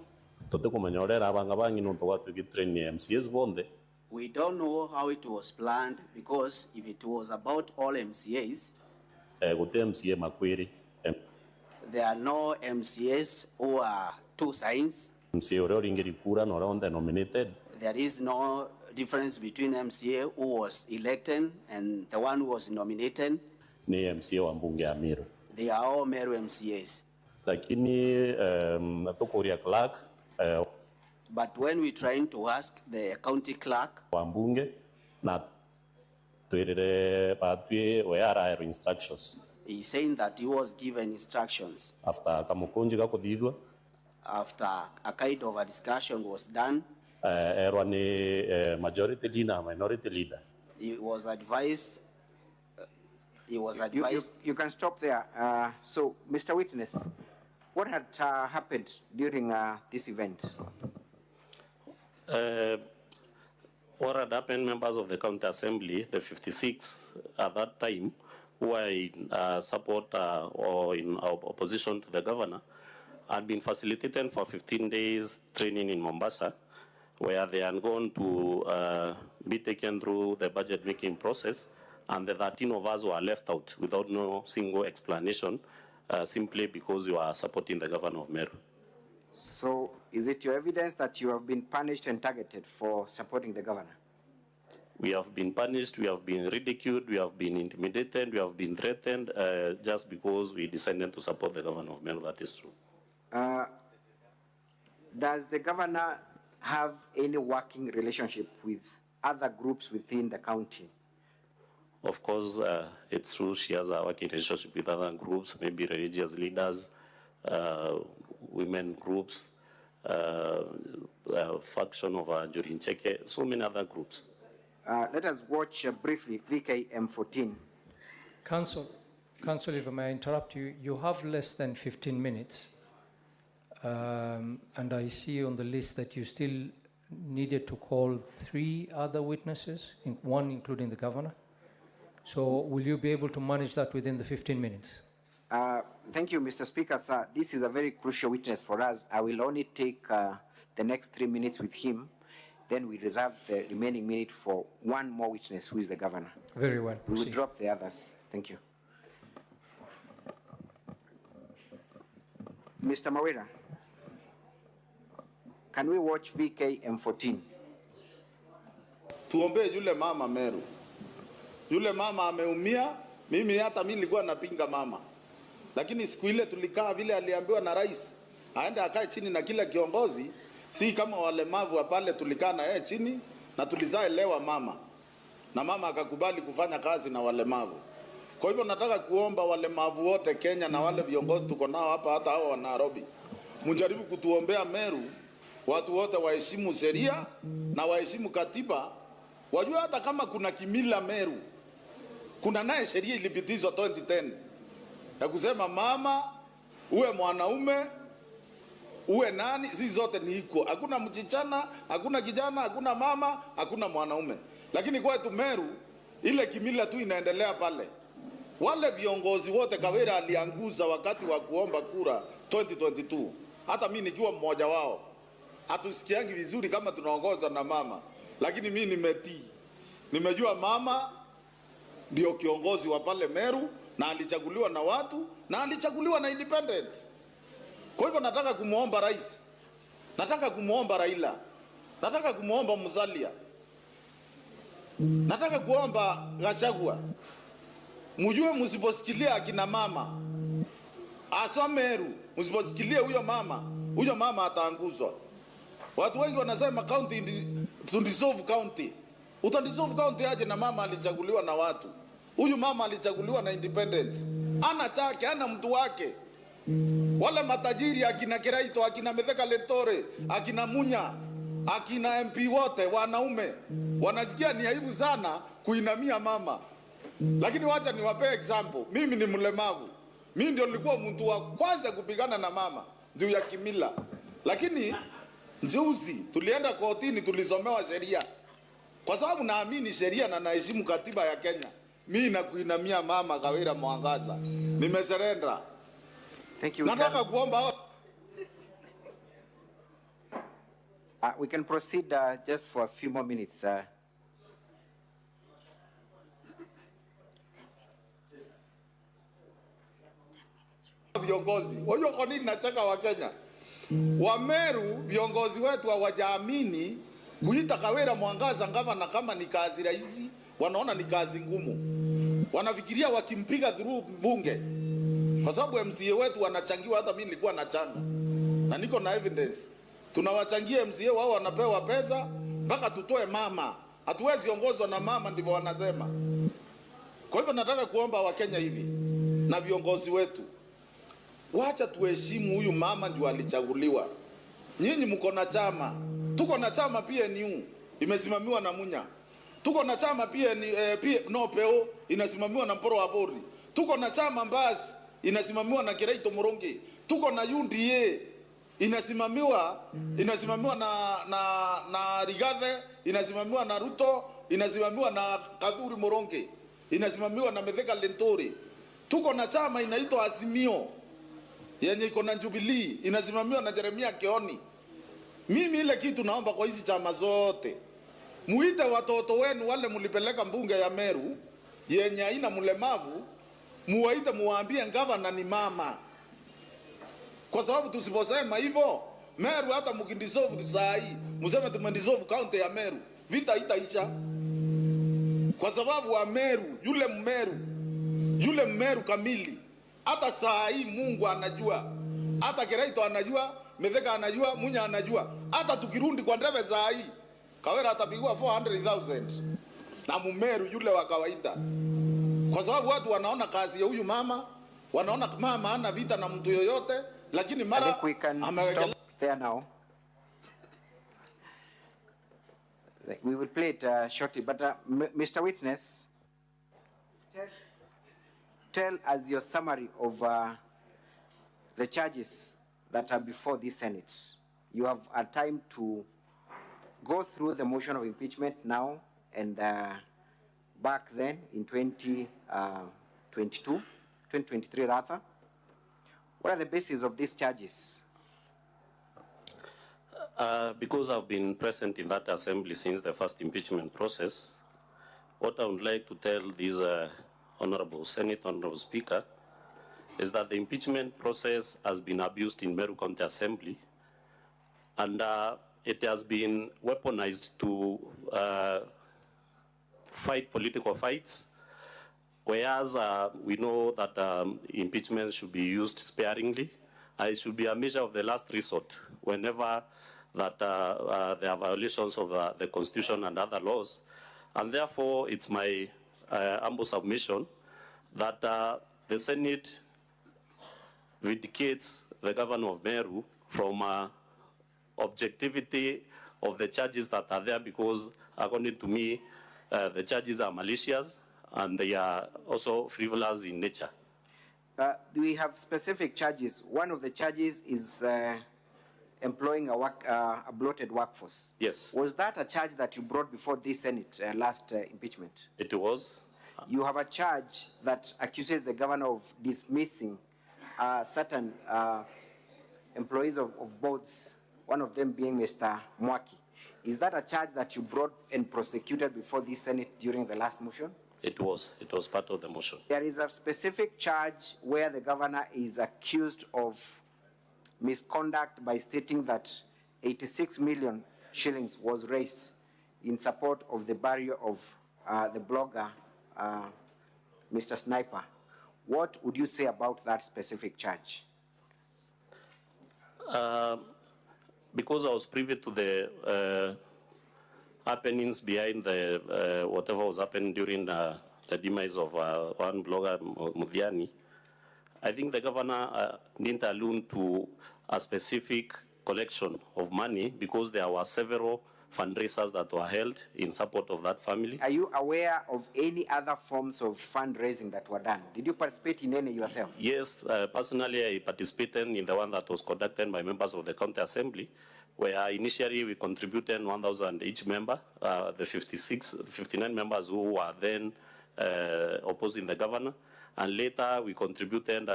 We don't know how it was planned, because if it was about all MCAs, there are no MCAs who are two sides. There is no difference between MCA who was elected and the one who was nominated. They are all Meru MCAs. But when we trying to ask the county clerk, he's saying that he was given instructions. After a kind of a discussion was done, majority leader, minority leader. He was advised. You can stop there. So, Mr. Witness, what had happened during this event? What had happened, members of the county assembly, the 56 at that time, who were in support or in opposition to the governor, had been facilitated for 15 days training in Mombasa, where they are going to be taken through the budget making process, and the 13 of us were left out without no single explanation, simply because you are supporting the governor of Meru. So, is it your evidence that you have been punished and targeted for supporting the governor? We have been punished, we have been ridiculed, we have been intimidated, we have been threatened just because we decided to support the governor of Meru. That is true. Does the governor have any working relationship with other groups within the county? Of course, it's true she has a working relationship with other groups, maybe religious leaders, women groups, faction of Jurin Cheke, so many other groups. Let us watch briefly VKM 14. Council, if I may interrupt you, you have less than 15 minutes. And I see on the list that you still needed to call 3 other witnesses, one including the governor. So will you be able to manage that within the 15 minutes? Thank you, Mr. Speaker, sir. This is a very crucial witness for us. I will only take the next 3 minutes with him. Then we reserve the remaining minute for one more witness, who is the governor. Very well. We will drop the others. Thank you. Mr. Kawira, can we watch VKM 14? Tuombe yule mama Meru. Yule mama ameumia, mimi hata mimi nilikuwa napinga mama. Lakini siku ile tulikaa vile aliambiwa na rais, aende akae chini na kila kiongozi, si kama walemavu wa pale tulikaa na yeye chini na tulizaelewa mama. Na mama akakubali kufanya kazi na walemavu. Kwa hivyo nataka kuomba walemavu wote Kenya na wale viongozi tuko nao hapa, hata hao wa Nairobi, mjaribu kutuombea Meru, watu wote waheshimu sheria na waheshimu katiba. Wajua hata kama kuna kimila Meru, kuna naye sheria ilipitizwa 2010 ya kusema mama uwe mwanaume uwe nani, sisi zote ni iko. Hakuna mchichana, hakuna kijana, hakuna mama, hakuna mwanaume. Lakini kwetu Meru ile kimila tu inaendelea pale. Wale viongozi wote Kawira alianguza wakati wa kuomba kura 2022. Hata mimi nikiwa mmoja wao. Hatusikiangi vizuri kama tunaongozwa na mama. Lakini mimi nimetii. Nimejua mama ndio kiongozi wa pale Meru na alichaguliwa na watu na alichaguliwa na independent. Kwa hivyo nataka kumuomba rais. Nataka kumuomba Raila. Nataka kumuomba Musalia. Nataka kuomba Gachagua. Mujue msiposikilia akina mama. Aswa Meru, msiposikilia huyo mama ataanguzwa. Watu wengi wanasema county to dissolve county. Utadissolve county aje na mama alichaguliwa na watu. Huyu mama alichaguliwa na independence. Ana chake, ana mtu wake. Wale matajiri akina Kiraito, akina Metheka Lentore, akina Munya, akina MP wote wanaume wanasikia ni aibu sana kuinamia mama. Lakini wacha niwape example. Mimi ni mlemavu. Mimi ndio nilikuwa mtu wa kwanza kupigana na mama ndio ya kimila. Lakini njuzi tulienda kotini, tulisomewa sheria. Kwa sababu naamini sheria na naheshimu katiba ya Kenya. Mimi nakuinamia mama Kawira Mwangaza. Nimesurrender. Thank you. Nataka kuomba we can proceed just for a few more minutes. Viongozi. Wajua kwa nini nacheka wa Kenya? Wa Meru viongozi wetu hawajaamini kuita Kawira Mwangaza gavana kama ni kazi rahisi, wanaona ni kazi ngumu. Wanafikiria wakimpiga through bunge. Kwa sababu MCA wetu wanachangiwa, hata mimi nilikuwa nachanga. Na niko na evidence. Tunawachangia MCA wao wanapewa pesa mpaka tutoe mama. Hatuwezi ongozwa na mama, ndivyo wanasema. Kwa hivyo nataka kuomba wa Kenya hivi na viongozi wetu, wacha tuheshimu huyu mama ndio alichaguliwa. Nyinyi mko na chama. Tuko na chama PNU imesimamiwa na Munya. Tuko na chama PNO inasimamiwa na Mporo wa Bori. Tuko na chama Mbasi inasimamiwa na Kiraito Morongi. Tuko na UDA inasimamiwa na Rigathi, inasimamiwa na Ruto, inasimamiwa na Kadhuri Morongi, inasimamiwa na Metheka Lentore. Tuko na chama inaitwa Azimio yenye iko na Jubilee, inasimamiwa na Jeremia Keoni. Mimi ile kitu naomba kwa hizi chama zote, muite watoto wenu wale mulipeleka mbunge ya Meru yenye haina mlemavu, muwaite muwaambie gavana ni mama. Kwa sababu tusiposema hivyo, Meru hata mukindissolve saa hii, museme tumendissolve county ya Meru, vita itaisha. kwa sababu wa Meru, yule Mmeru kamili. Hata saa hii Mungu anajua, hata Kiraito anajua, Metheka anajua, Munya anajua. Hata tukirundi kwa ndebe saa hii, Kawira atapigwa 400,000 na Mmeru yule wa kawaida, kwa sababu watu wanaona kazi ya huyu mama, wanaona mama ana vita na mtu yoyote, lakini mara stop there now. We will play it shortly, but Mr. Witness, tell us your summary of the charges that are before the Senate. You have a time to go through the motion of impeachment now and back then in 2023 rather. What are the basis of these charges? Because I've been present in that assembly since the first impeachment process, what I would like to tell this Honorable Senate, Honorable Speaker, is that the impeachment process has been abused in Meru County Assembly, and it has been weaponized to fight political fights, whereas we know that impeachment should be used sparingly. It should be a measure of the last resort whenever that there are violations of the Constitution and other laws. And therefore, it's my humble submission that the Senate vindicates the governor of Meru from objectivity of the charges that are there, because according to me, the charges are malicious and they are also frivolous in nature. Do we have specific charges? One of the charges is employing a bloated workforce. Yes. Was that a charge that you brought before this Senate last impeachment? It was. You have a charge that accuses the governor of dismissing certain employees of boards, one of them being Mr. Mwaki. Is that a charge that you brought and prosecuted before this Senate during the last motion? It was part of the motion. There is a specific charge where the governor is accused of misconduct by stating that 86 million shillings was raised in support of the burial of the blogger, Mr. Sniper. What would you say about that specific charge? Because I was privy to the happenings behind the whatever was happening during the demise of one blogger, Mudiani, I think the governor didn't allude to a specific collection of money because there were several fundraisers that were held in support of that family. Are you aware of any other forms of fundraising that were done? Did you participate in any yourself? Yes, personally I participated in the one that was conducted by members of the county assembly, where initially we contributed 1,000 each member, the 59 members who were then opposing the governor, and later we contributed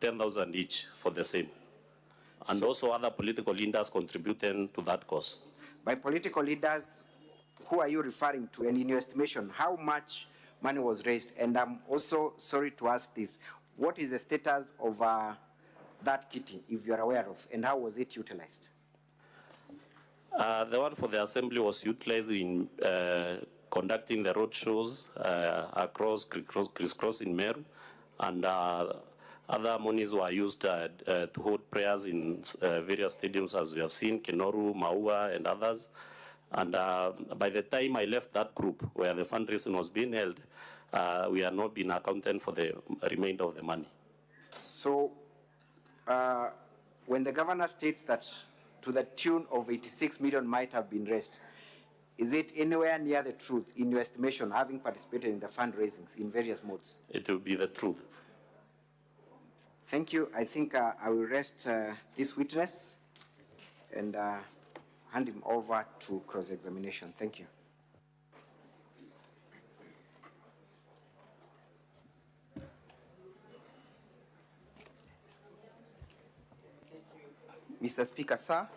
10,000 each for the same. And also other political leaders contributed to that cause. By political leaders, who are you referring to? And in your estimation, how much money was raised? And I'm also sorry to ask this, what is the status of that kitty, if you're aware of, and how was it utilized? The one for the assembly was utilized in conducting the road shows across crisscross in Meru, and other monies were used to hold prayers in various stadiums, as we have seen, Kenoru, Maua, and others. And by the time I left that group where the fundraising was being held, we had not been accounted for the remainder of the money. So when the governor states that to the tune of 86 million might have been raised, is it anywhere near the truth in your estimation, having participated in the fundraisings in various modes? It will be the truth. Thank you. I think I will rest this witness and hand him over to cross-examination. Thank you. Mr. Speaker, sir,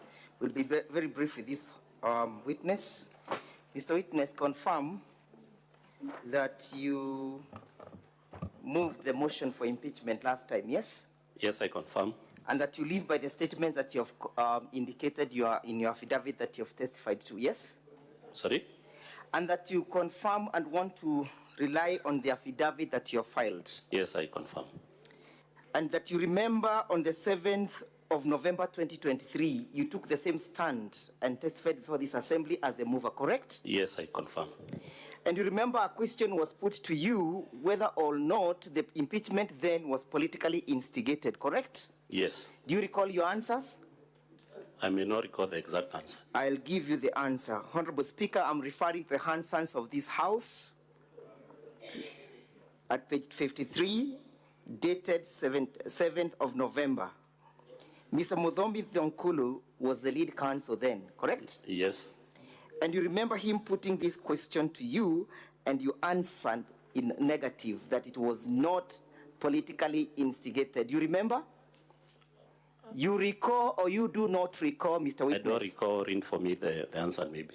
we'll be very brief with this witness. Mr. Witness, confirm that you moved the motion for impeachment last time, yes? Yes, I confirm. And that you live by the statements that you have indicated in your affidavit that you have testified to, yes? Sorry? And that you confirm and want to rely on the affidavit that you have filed. Yes, I confirm. And that you remember on the 7th of November 2023, you took the same stand and testified before this assembly as a mover, correct? Yes, I confirm. And you remember a question was put to you whether or not the impeachment then was politically instigated, correct? Yes. Do you recall your answers? I may not recall the exact answer. I'll give you the answer. Honorable Speaker, I'm referring to the answers of this House at page 53, dated 7th of November. Mr. Muthomi Thonkulu was the lead counsel then, correct? Yes. And you remember him putting this question to you, and you answered in negative, that it was not politically instigated. You remember? You recall or you do not recall, Mr. Witness? I don't recall. Read for me the answer, maybe.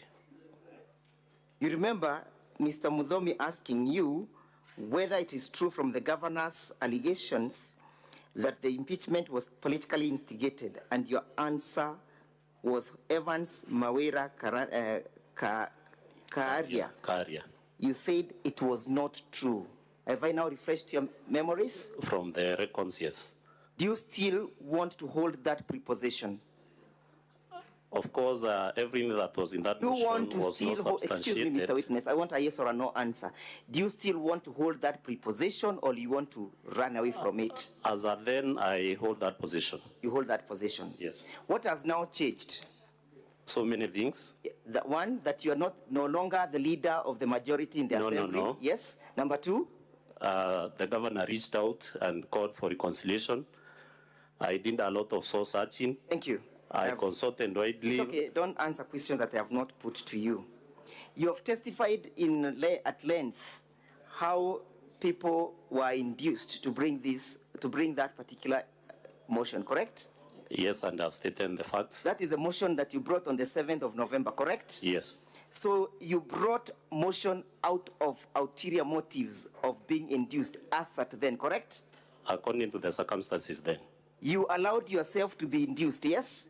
You remember Mr. Muthomi asking you whether it is true from the governor's allegations that the impeachment was politically instigated, and your answer was Evans Mawira Kaaria. You said it was not true. Have I now refreshed your memories? From the records, yes. Do you still want to hold that preposition? Of course, everything that was in that You motion want to was still not hold, excuse me, substantiated. Mr. Witness, I want a yes or a no answer. Do you still want to hold that preposition, or you want to run away from it? As at then, I hold that position. You hold that position? Yes. What has now changed? So many things. The one, that you are no longer the leader of the majority in the assembly. No. Yes. Number two? The governor reached out and called for reconciliation. I did a lot of soul searching. Thank you. I consulted widely. It's okay. Don't answer questions that I have not put to you. You have testified at length how people were induced to bring that particular motion, correct? Yes, and I've stated the facts. That is the motion that you brought on the 7th of November, correct? Yes. So you brought motion out of ulterior motives of being induced as at then, correct? According to the circumstances then. You allowed yourself to be induced, yes?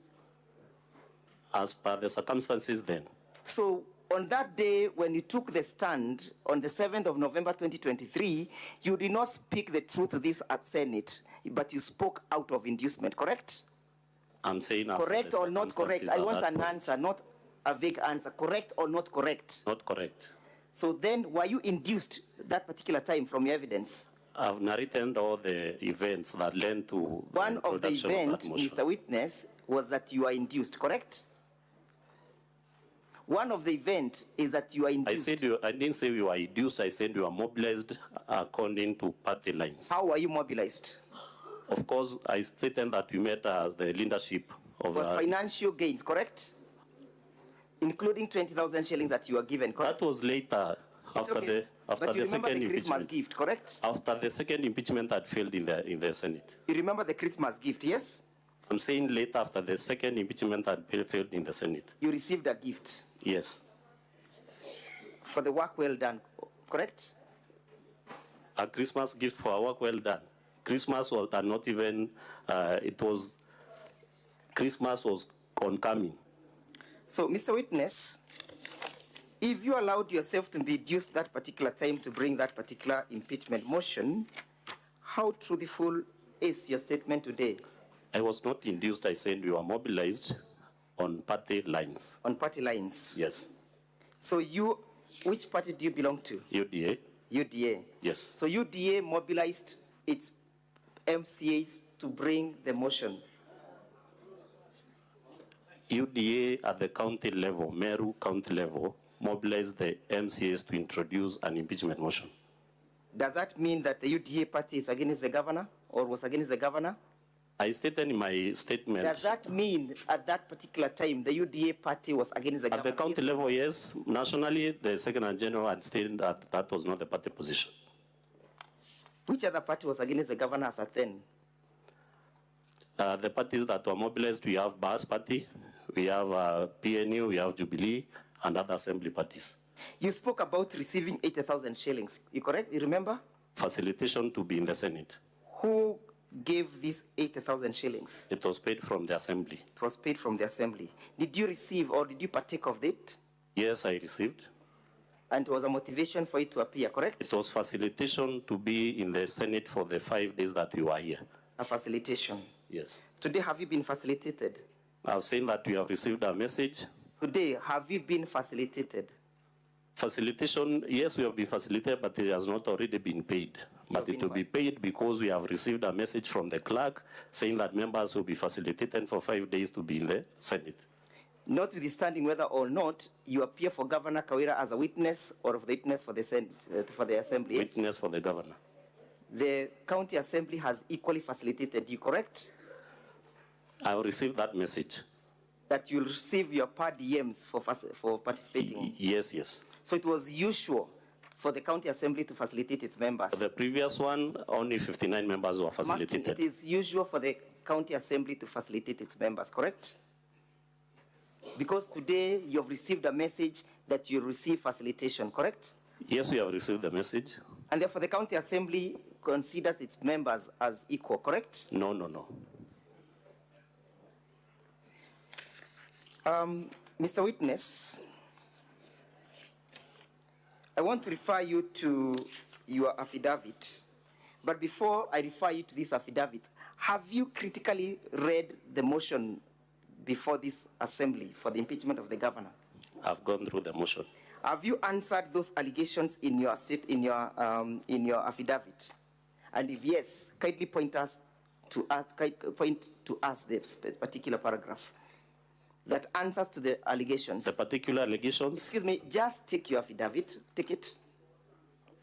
As per the circumstances then. So on that day when you took the stand on the 7th of November 2023, you did not speak the truth to this at Senate, but you spoke out of inducement, correct? I'm saying as correct the or not correct? circumstances I at want that an point. answer, not a vague answer. Correct or not correct? Not correct. So then, were you induced that particular time from your evidence? I've narrated all the events that led to One of the production events, that motion. Mr. Witness, was that you are induced, correct? One of the events is that you are induced. I didn't say you were induced. I said you were mobilized according to party lines. How were you mobilized? Of course, I stated that we met as the leadership of Was financial gains, correct? Including 20,000 shillings that you were given, correct? That was later, after okay. the But you remember second the Christmas impeachment. gift, correct? After the second impeachment had failed in the Senate. You remember the Christmas gift, yes? I'm saying later, after the second impeachment had failed in the Senate. You received a gift. Yes. For the work well done, correct? A Christmas gift for our work well done. Christmas was not even, Christmas was oncoming. So, Mr. Witness, if you allowed yourself to be induced that particular time to bring that particular impeachment motion, how truthful is your statement today? I was not induced. I said we were mobilized on party lines. On party lines? Yes. So which party do you belong to? UDA. UDA. Yes. So UDA mobilized its MCAs to bring the motion. UDA at the county level, Meru county level, mobilized the MCAs to introduce an impeachment motion. Does that mean that the UDA party is against the governor, or was against the governor? I stated in my statement. Does that mean at that particular time the UDA party was against the governor? At the county level, yes. Nationally, the Secretary General had stated that that was not the party position. Which other party was against the governor as at then? The parties that were mobilized, we have BAS party, we have PNU, we have Jubilee, and other assembly parties. You spoke about receiving 80,000 shillings. You correct? You remember? Facilitation to be in the Senate. Who gave these 80,000 shillings? It was paid from the assembly. It was paid from the assembly. Did you receive or did you partake of it? Yes, I received. And it was a motivation for you to appear, correct? It was facilitation to be in the Senate for the 5 days that you were here. A facilitation. Yes. Today, have you been facilitated? I've seen that you have received a message. Today, have you been facilitated? Facilitation, yes, we have been facilitated, but it has not already been paid. But it will be paid because we have received a message from the clerk saying that members will be facilitated for 5 days to be in the Senate. Notwithstanding whether or not you appear for Governor Kawira as a witness or the witness for the Senate, for the Assembly. Witness for the governor. The County Assembly has equally facilitated you, correct? I have received that message. That you'll receive your per diems for participating? Yes, yes. So it was usual for the County Assembly to facilitate its members? The previous one, only 59 members were facilitated. It is usual for the County Assembly to facilitate its members, correct? Because today you have received a message that you receive facilitation, correct? Yes, we have received the message. And therefore the County Assembly considers its members as equal, correct? No, no, no. Mr. Witness, I want to refer you to your affidavit. But before I refer you to this affidavit, have you critically read the motion before this assembly for the impeachment of the governor? I've gone through the motion. Have you answered those allegations in your affidavit? And if yes, kindly point to us the particular paragraph that answers to the allegations. The particular allegations? Excuse me, just take your affidavit, take it.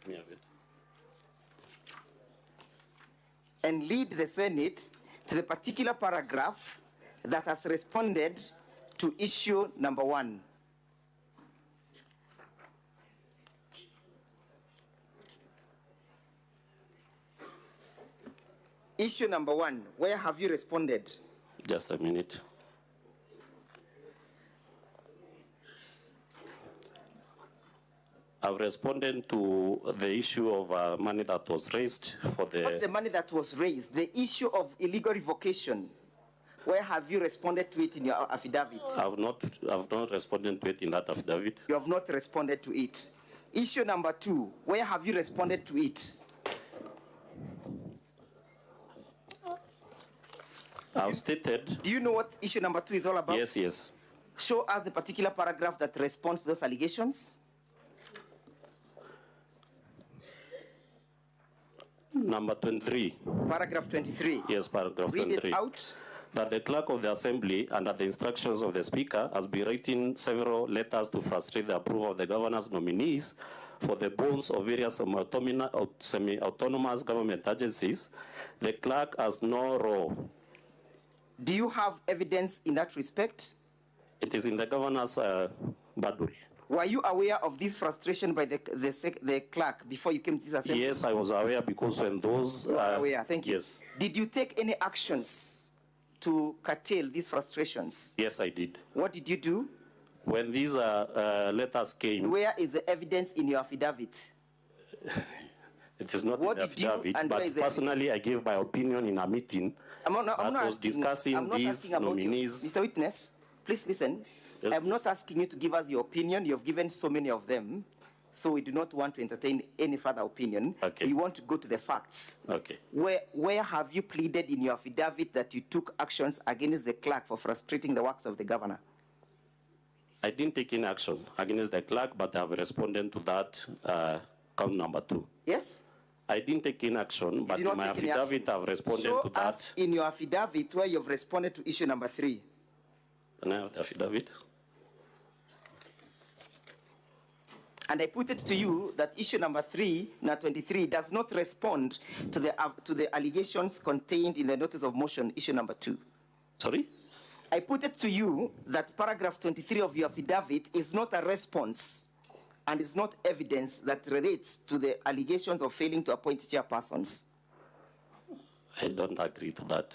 Yeah, and lead the Senate to the particular paragraph that has responded to issue number 1. Issue number 1, where have you responded? Just a minute. I've responded to the issue of money that was raised for the... Not the money that was raised, the issue of illegal revocation. Where have you responded to it in your affidavit? I've not responded to it in that affidavit. You have not responded to it. Issue number 2, where have you responded to it? I've stated... Do you know what issue number 2 is all about? Yes, yes. Show us the particular paragraph that responds to those allegations. Number 23. Paragraph 23. Yes, paragraph Read 23. It out. That the clerk of the assembly, under the instructions of the speaker, has been writing several letters to frustrate the approval of the governor's nominees for the boards of various semi-autonomous government agencies. The clerk has no role. Do you have evidence in that respect? It is in the governor's badul. Were you aware of this frustration by the clerk before you came to this assembly? Yes, I was aware because when those... You were aware, thank you. Yes. Did you take any actions to curtail these frustrations? Yes, I did. What did you do? When these letters came... Where is the evidence in your affidavit? It is not what in the affidavit, but personally I gave my opinion in a meeting discussing these nominees. Mr. Witness, please listen. Yes, I'm not asking you to give us your opinion. You've given so many of them, so we do not want to entertain any further opinion. Okay. We want to go to the facts. Okay. Where have you pleaded in your affidavit that you took actions against the clerk for frustrating the works of the governor? I didn't take any action against the clerk, but I have responded to that count number 2. Yes? I didn't take any action, but in my affidavit I've responded to that. Us in your affidavit where you've responded to issue number 3. Can I have the affidavit? And I put it to you that issue number 3, now 23, does not respond to the allegations contained in the notice of motion, issue number 2. Sorry? I put it to you that paragraph 23 of your affidavit is not a response and is not evidence that relates to the allegations of failing to appoint chairpersons. I don't agree to that.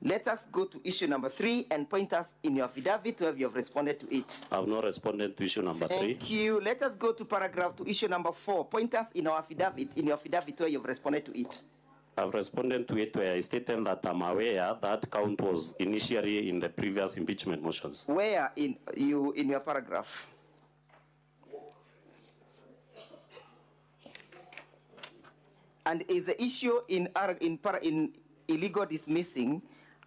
Let us go to issue number 3 and point us in your affidavit where you have responded to it. I have not responded to issue number 3. Thank you. Let us go to issue number 4. Point us in your affidavit where you have responded to it. I've responded to it where I stated that I'm aware that count was initially in the previous impeachment motions. Where in your paragraph? And is the issue in illegal dismissing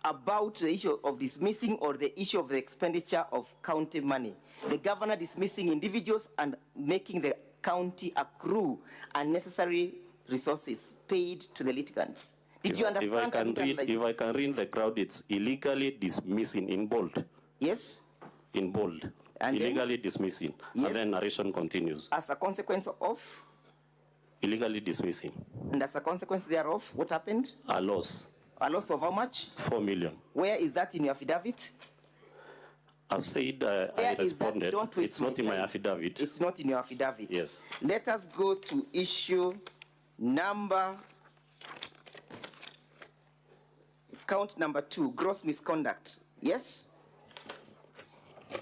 about the issue of dismissing or the issue of the expenditure of county money? The governor dismissing individuals and making the county accrue unnecessary resources paid to the litigants. Did you understand? If I can read the crowd, it's illegally dismissing in bold. Yes. In bold. And illegally dismissing. Yes. And then narration continues. As a consequence of? Illegally dismissing. And as a consequence thereof, what happened? A loss. A loss of how much? 4 million. Where is that in your affidavit? I've said I responded. It's not in my affidavit. It's not in your affidavit. Yes. Let us go to issue number, count number 2, gross misconduct. Yes?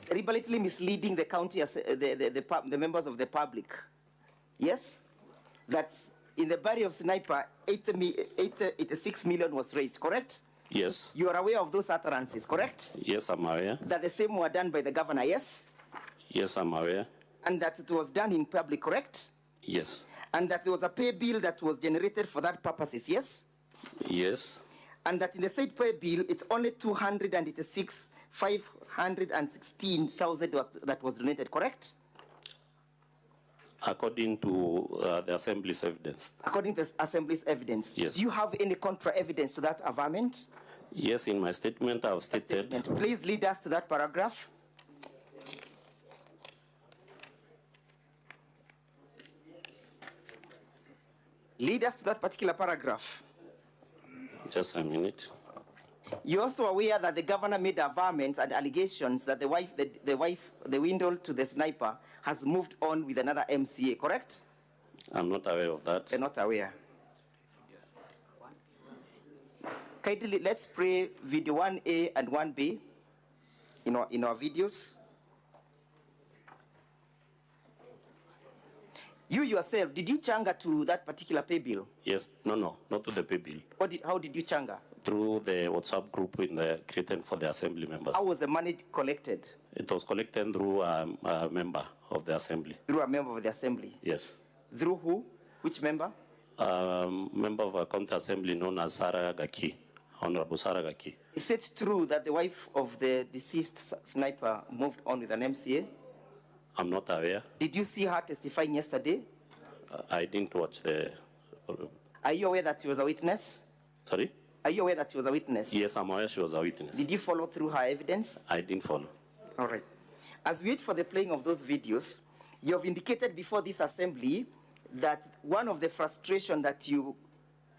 Deliberately misleading the county, the members of the public. Yes? That's in the barrier of Sniper, 86 million was raised, correct? Yes. You are aware of those utterances, correct? Yes, I'm aware. That the same were done by the governor, yes? Yes, I'm aware. And that it was done in public, correct? Yes. And that there was a pay bill that was generated for that purposes, yes? Yes. And that in the said pay bill, it's only 516,000 that was donated, correct? According to the Assembly's evidence. According to the Assembly's evidence. Yes. Do you have any contra evidence to that averment? Yes, in my statement I've stated. Please lead us to that paragraph. Lead us to that particular paragraph. Just a minute. You're also aware that the governor made averments and allegations that the window to the sniper has moved on with another MCA, correct? I'm not aware of that. You're not aware. Kindly, let's play video 1A and 1B in our videos. You yourself, did you changa to that particular pay bill? Yes, no, not to the pay bill. How did you changa? Through the WhatsApp group created for the Assembly members. How was the money collected? It was collected through a member of the Assembly. Through a member of the Assembly? Yes. Through who? Which member? Member of a county assembly known as Sarah Gaki, Honorable Sarah Gaki. Is it true that the wife of the deceased sniper moved on with an MCA? I'm not aware. Did you see her testifying yesterday? I didn't watch the... Are you aware that she was a witness? Sorry? Are you aware that she was a witness? Yes, I'm aware she was a witness. Did you follow through her evidence? I didn't follow. All right. As we wait for the playing of those videos, you have indicated before this assembly that one of the frustration that you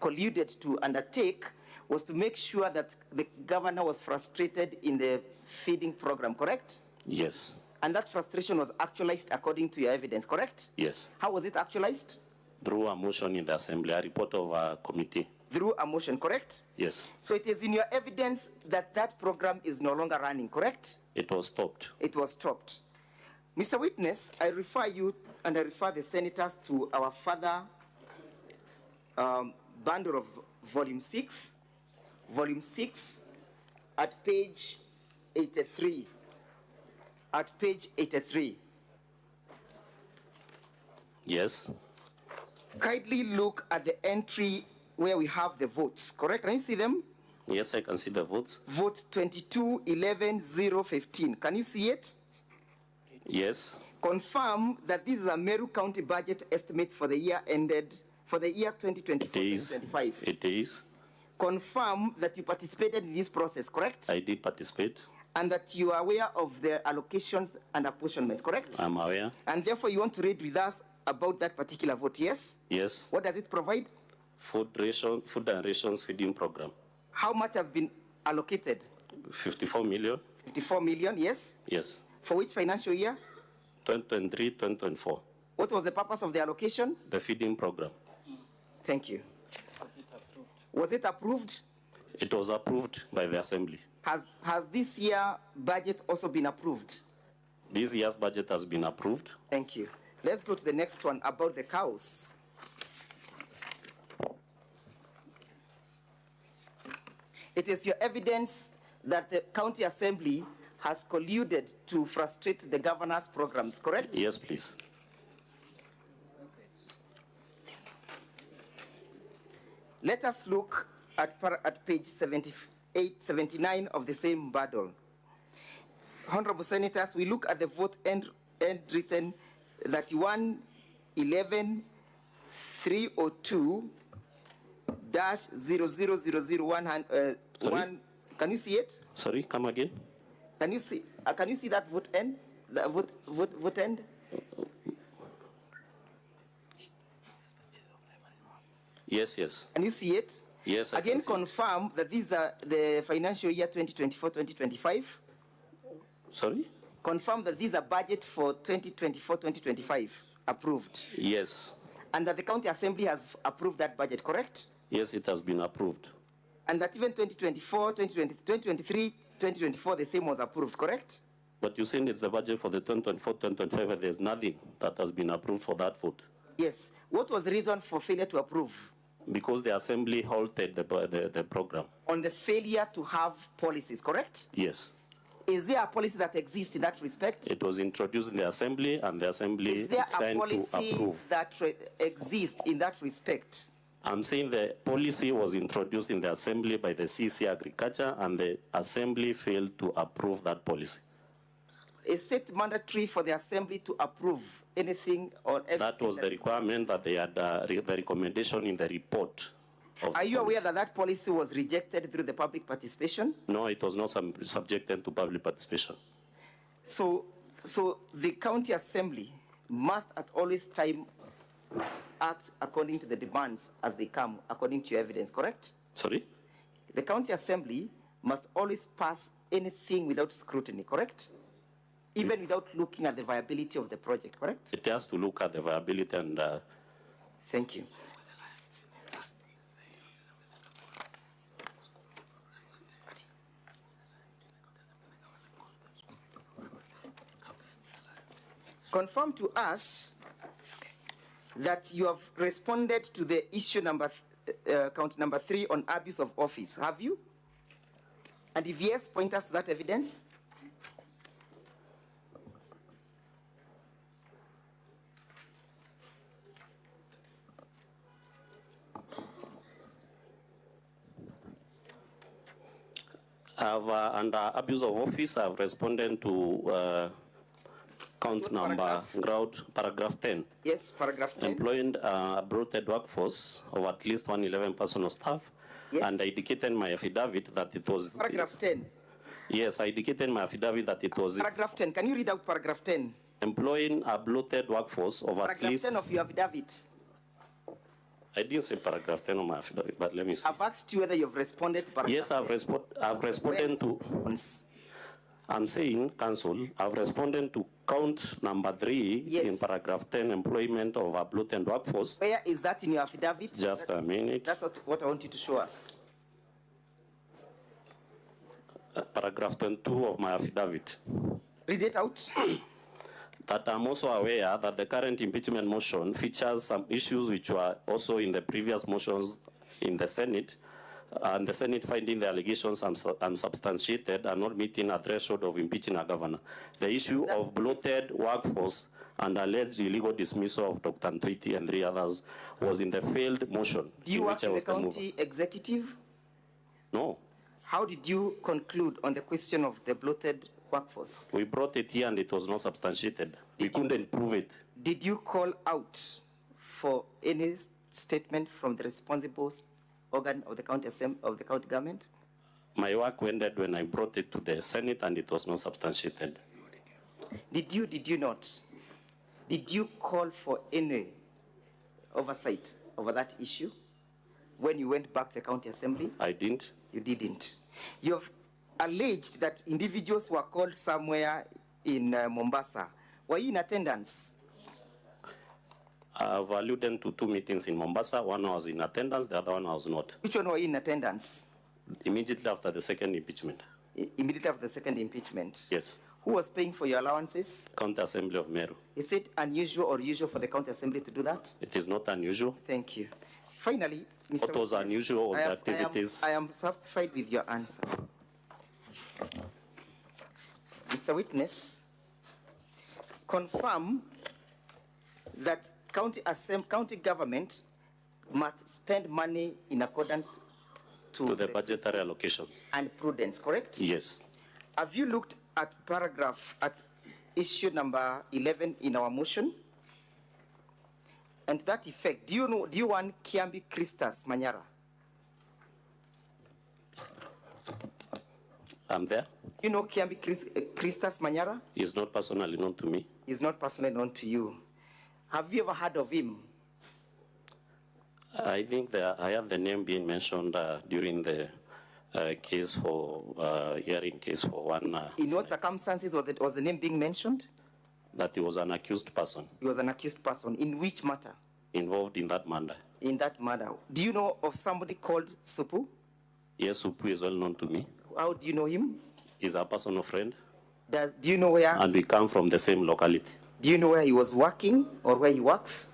colluded to undertake was to make sure that the governor was frustrated in the feeding program, correct? Yes. And that frustration was actualized according to your evidence, correct? Yes. How was it actualized? Through a motion in the assembly, a report of a committee. Through a motion, correct? Yes. So it is in your evidence that that program is no longer running, correct? It was stopped. It was stopped. Mr. Witness, I refer you and I refer the senators to our further bundle of volume 6 at page 83. At page 83. Yes. Kindly look at the entry where we have the votes, correct? Can you see them? Yes, I can see the votes. Vote 22-11-015. Can you see it? Yes. Confirm that this is a Meru County budget estimate for the year ended, for the year 2024-2025. It is. Confirm that you participated in this process, correct? I did participate. And that you are aware of the allocations and apportionments, correct? I'm aware. And therefore you want to read with us about that particular vote, yes? Yes. What does it provide? Food and rations feeding program. How much has been allocated? 54 million. 54 million, yes? Yes. For which financial year? 2023, 2024. What was the purpose of the allocation? The feeding program. Thank you. Was it approved? It was approved by the Assembly. Has this year budget also been approved? This year's budget has been approved. Thank you. Let's go to the next one about the cows. It is your evidence that the county assembly has colluded to frustrate the governor's programs, correct? Yes, please. Let us look at page 78, 79 of the same bundle. Honorable Senators, we look at the vote end written 31-11-302-00001. Can you see it? Sorry, come again. Can you see that vote end? The vote end? Yes, yes. Can you see it? Yes, I Again, can see it. confirm that these are the financial year 2024-2025. Sorry? Confirm that these are budget for 2024-2025 approved. Yes. And that the county assembly has approved that budget, correct? Yes, it has been approved. And that even 2024, 2023, 2024, the same was approved, correct? But you saying it's the budget for the 2024-2025, there's nothing that has been approved for that vote. Yes. What was the reason for failure to approve? Because the assembly halted the program. On the failure to have policies, correct? Yes. Is there a policy that exists in that respect? It was introduced in the assembly, and the assembly Is there a trying to policy approve. that exists in that respect? I'm saying the policy was introduced in the assembly by the CC Agriculture, and the assembly failed to approve that policy. Is it mandatory for the assembly to approve anything or everything? That was the requirement that they had, the recommendation in the report. Are you aware that that policy was rejected through the public participation? No, it was not subjected to public participation. So the county assembly must at always time act according to the demands as they come, according to your evidence, correct? Sorry? The county assembly must always pass anything without scrutiny, correct? Even without looking at the viability of the project, correct? It has to look at the viability and... Thank you. Confirm to us that you have responded to the issue count number 3 on abuse of office. Have you? And if yes, point us to that evidence. I've, under abuse of office, I've responded to count number, paragraph 10. Yes, paragraph 10. Employing a bloated workforce of at least 111 personal staff. Yes. And I indicated in my affidavit that it was... Paragraph 10. Yes, I indicated in my affidavit that it was... Paragraph 10. Can you read out paragraph 10? Employing a bloated workforce of at least... Paragraph 10 of your affidavit. I didn't say paragraph 10 on my affidavit, but let me see. I've asked you whether you've responded to paragraph Yes, I've responded to... I'm saying, Council, I've responded to count number 3 in paragraph 10, employment of a bloated workforce. Where is that in your affidavit? Just a minute. That's what I want you to show us. Paragraph 22 of my affidavit. Read it out. That I'm also aware that the current impeachment motion features some issues which were also in the previous motions in the Senate, and the Senate finding the allegations unsubstantiated and not meeting a threshold of impeaching a governor. The issue of bloated workforce and alleged illegal dismissal of Dr. Ntoiti and 3 others was in the failed motion. Do you work in the county executive? No. How did you conclude on the question of the bloated workforce? We brought it here and it was not substantiated. We couldn't prove it. Did you call out for any statement from the responsible organ of the county government? My work ended when I brought it to the Senate and it was not substantiated. Did you not? Did you call for any oversight over that issue when you went back to the county assembly? I didn't. You didn't. You have alleged that individuals were called somewhere in Mombasa. Were you in attendance? I've alluded to 2 meetings in Mombasa. One I was in attendance, the other one I was not. Which one were you in attendance? Immediately after the second impeachment. Immediately after the second impeachment? Yes. Who was paying for your allowances? County Assembly of Meru. Is it unusual or usual for the county assembly to do that? It is not unusual. Thank you. Finally, Mr. What was unusual was the activities. I am satisfied with your answer. Mr. Witness, confirm that county government must spend money in accordance to the budgetary allocations. and prudence, correct? Yes. Have you looked at issue number 11 in our motion? And to that effect, do you want Kiambi Christus Manyara? I'm there. You know Kiambi Christus Manyara? He's not personally known to me. He's not personally known to you. Have you ever heard of him? I think that I have the name being mentioned during the case for hearing case for one. In what circumstances was the name being mentioned? That he was an accused person. He was an accused person. In which matter? Involved in that matter. In that matter. Do you know of somebody called Supu? Yes, Supu is well known to me. How do you know him? He's a personal friend. Do you know where? And we come from the same locality. Do you know where he was working or where he works?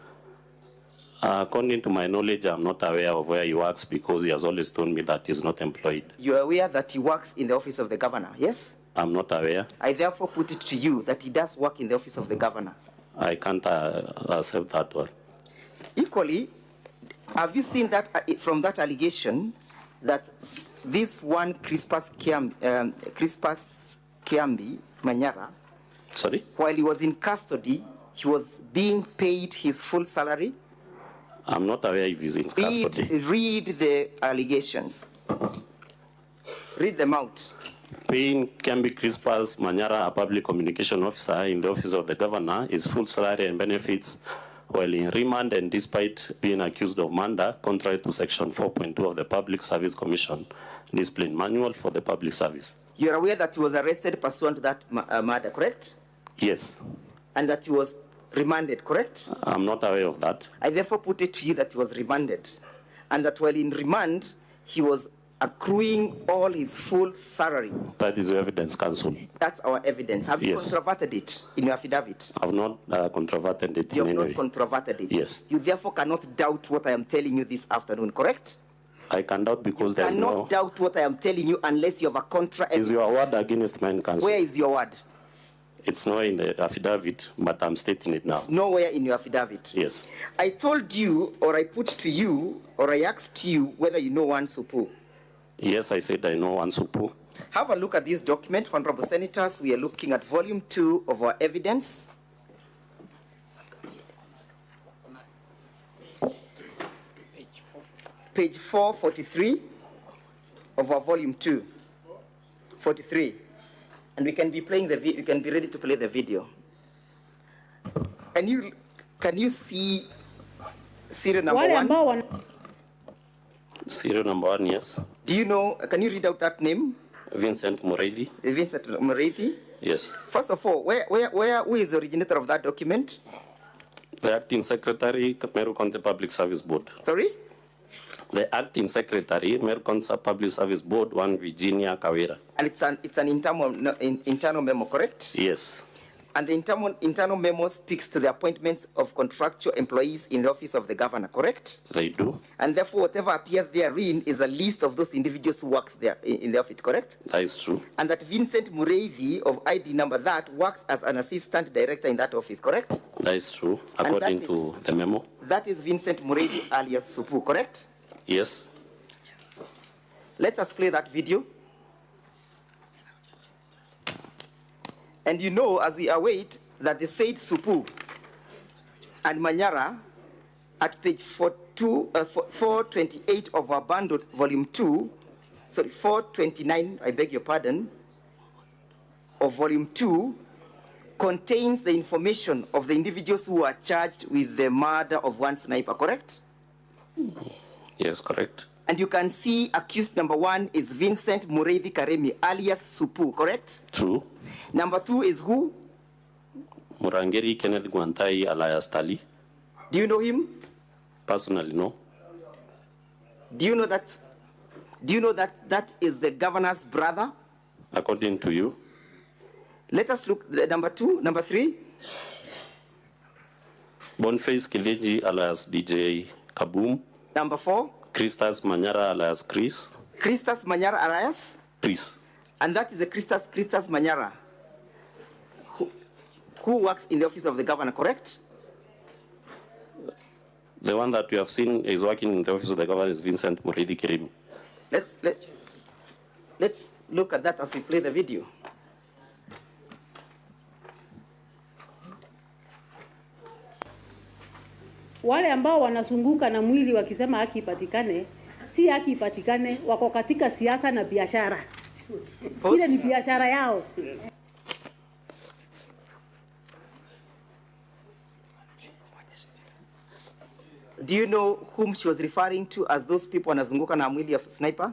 According to my knowledge, I'm not aware of where he works because he has always told me that he's not employed. You are aware that he works in the office of the governor, yes? I'm not aware. I therefore put it to you that he does work in the office of the governor. I can't accept that one. Equally, have you seen that from that allegation that this one Crispus Kiambi Manyara, sorry, while he was in custody, he was being paid his full salary? I'm not aware if he's in custody. Read the allegations. Read them out. Paying Kiambi Crispus Manyara, a public communication officer in the office of the governor, his full salary and benefits while in remand and despite being accused of murder, contrary to section 4.2 of the Public Service Commission Discipline Manual for the Public Service. You're aware that he was arrested pursuant to that murder, correct? Yes. And that he was remanded, correct? I'm not aware of that. I therefore put it to you that he was remanded, and that while in remand, he was accruing all his full salary. That is your evidence, counsel. That's our evidence. Have you Yes. controverted it in your affidavit? I've not controverted it You in have any not way. controverted it? Yes. You therefore cannot doubt what I am telling you this afternoon, correct? I can doubt because You there's cannot no... doubt what I am telling you unless you have a contra Is your word against mine, counsel? Where is your word? It's nowhere in the affidavit, but I'm stating it now. It's nowhere in your affidavit. Yes. I told you, or I put to you, or I asked you whether you know one Supu. Yes, I said I know one Supu. Have a look at this document, Honorable Senators. We are looking at volume 2 of our evidence. Page 443 of our volume 2. 43. And we can be playing we can be ready to play the video. Can you see serial number 1? Serial number 1, yes. Do you know, can you read out that name? Vincent Moreidi. Vincent Moreidi? Yes. First of all, who is the originator of that document? The acting secretary, Meru County Public Service Board. Sorry? The acting secretary, Meru County Public Service Board, one Virginia Kawira. And it's an internal memo, correct? Yes. And the internal memo speaks to the appointments of contractual employees in the office of the governor, correct? They do. And therefore, whatever appears therein is a list of those individuals who works there in the office, correct? That is true. And that Vincent Mureithi of ID number that works as an assistant director in that office, correct? That is true, according to the memo. That is Vincent Mureithi alias Supu, correct? Yes. Let us play that video. And you know, as we await, that the said Supu and Manyara at page 428 of our bundle, volume 2, sorry, 429, I beg your pardon, of volume 2, contains the information of the individuals who are charged with the murder of one sniper, correct? Yes, correct. And you can see accused number 1 is Vincent Mureithi Karemi, alias Supu, correct? True. Number 2 is who? Murangeri Kenneth Guantai alias Tali. Do you know him? Personally, no. Do you know that that is the governor's brother? According to you. Let us look at number 2, number 3. Boniface Kileji alias DJ Kaboom. Number 4. Christus Manyara alias Chris. Christus Manyara alias? Chris. And that is the Christus Manyara who works in the office of the governor, correct? The one that we have seen is working in the office of the governor is Vincent Muridi Kirimi. Let's look at that as we play the video. Wale ambao wanazunguka na mwili wakisema haki ipatikane, si haki ipatikane, wako katika siasa na biashara. Ile ni biashara yao. Do you know whom she was referring to as those people wanazunguka na mwili ya sniper?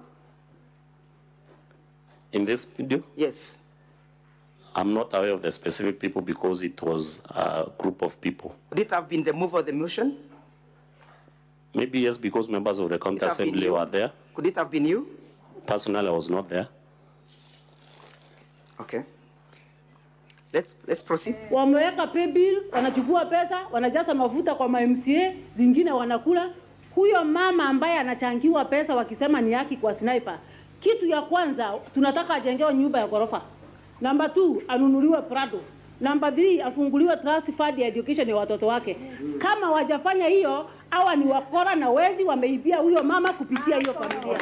In this video? Yes. I'm not aware of the specific people because it was a group of people. Could it have been the mover of the motion? Maybe yes, because members of the county assembly were there. Could it have been you? Personally, I was not there. Okay. Let's proceed. Wameweka Paybill, wanachukua pesa, wanajaza mafuta kwa MCA, zingine wanakula. Huyo mama ambaye anachangiwa pesa wakisema ni haki kwa sniper. Kitu ya kwanza tunataka ajengewe nyumba ya ghorofa. Number 2 anunuliwe Prado. Number 3 afunguliwe trust fund ya education ya watoto wake. Kama wajafanya hiyo, hawa ni wakora na wezi wameibia huyo mama kupitia hiyo familia.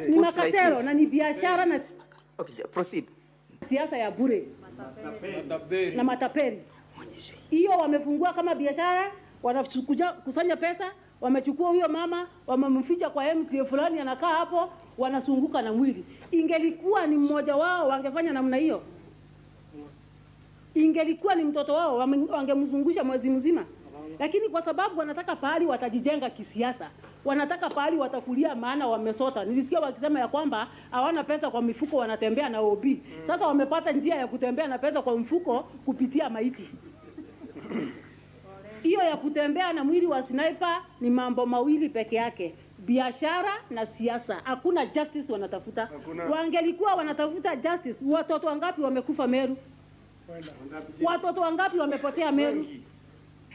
Ni makatero na ni biashara na okay, proceed. Siasa ya bure na matapeli. Hiyo wamefungua kama biashara, wanakuja kusanya pesa, wamechukua huyo mama, wamemficha kwa MCA fulani anakaa hapo, wanasunguka na mwili. Ingelikuwa ni mmoja wao wangefanya namna hiyo. Ingelikuwa ni mtoto wao wangemzungusha mwezi mzima. Lakini kwa sababu wanataka pahali watajijenga kisiasa, wanataka pahali watakulia maana wamesota. Nilisikia wakisema ya kwamba hawana pesa kwa mifuko wanatembea na OB. Sasa wamepata njia ya kutembea na pesa kwa mfuko kupitia maiti. Hiyo ya kutembea na mwili wa sniper ni mambo mawili peke yake. Biashara na siasa. Hakuna justice wanatafuta. Wangelikuwa wanatafuta justice, watoto wangapi wamekufa Meru? Watoto wangapi wamepotea Meru?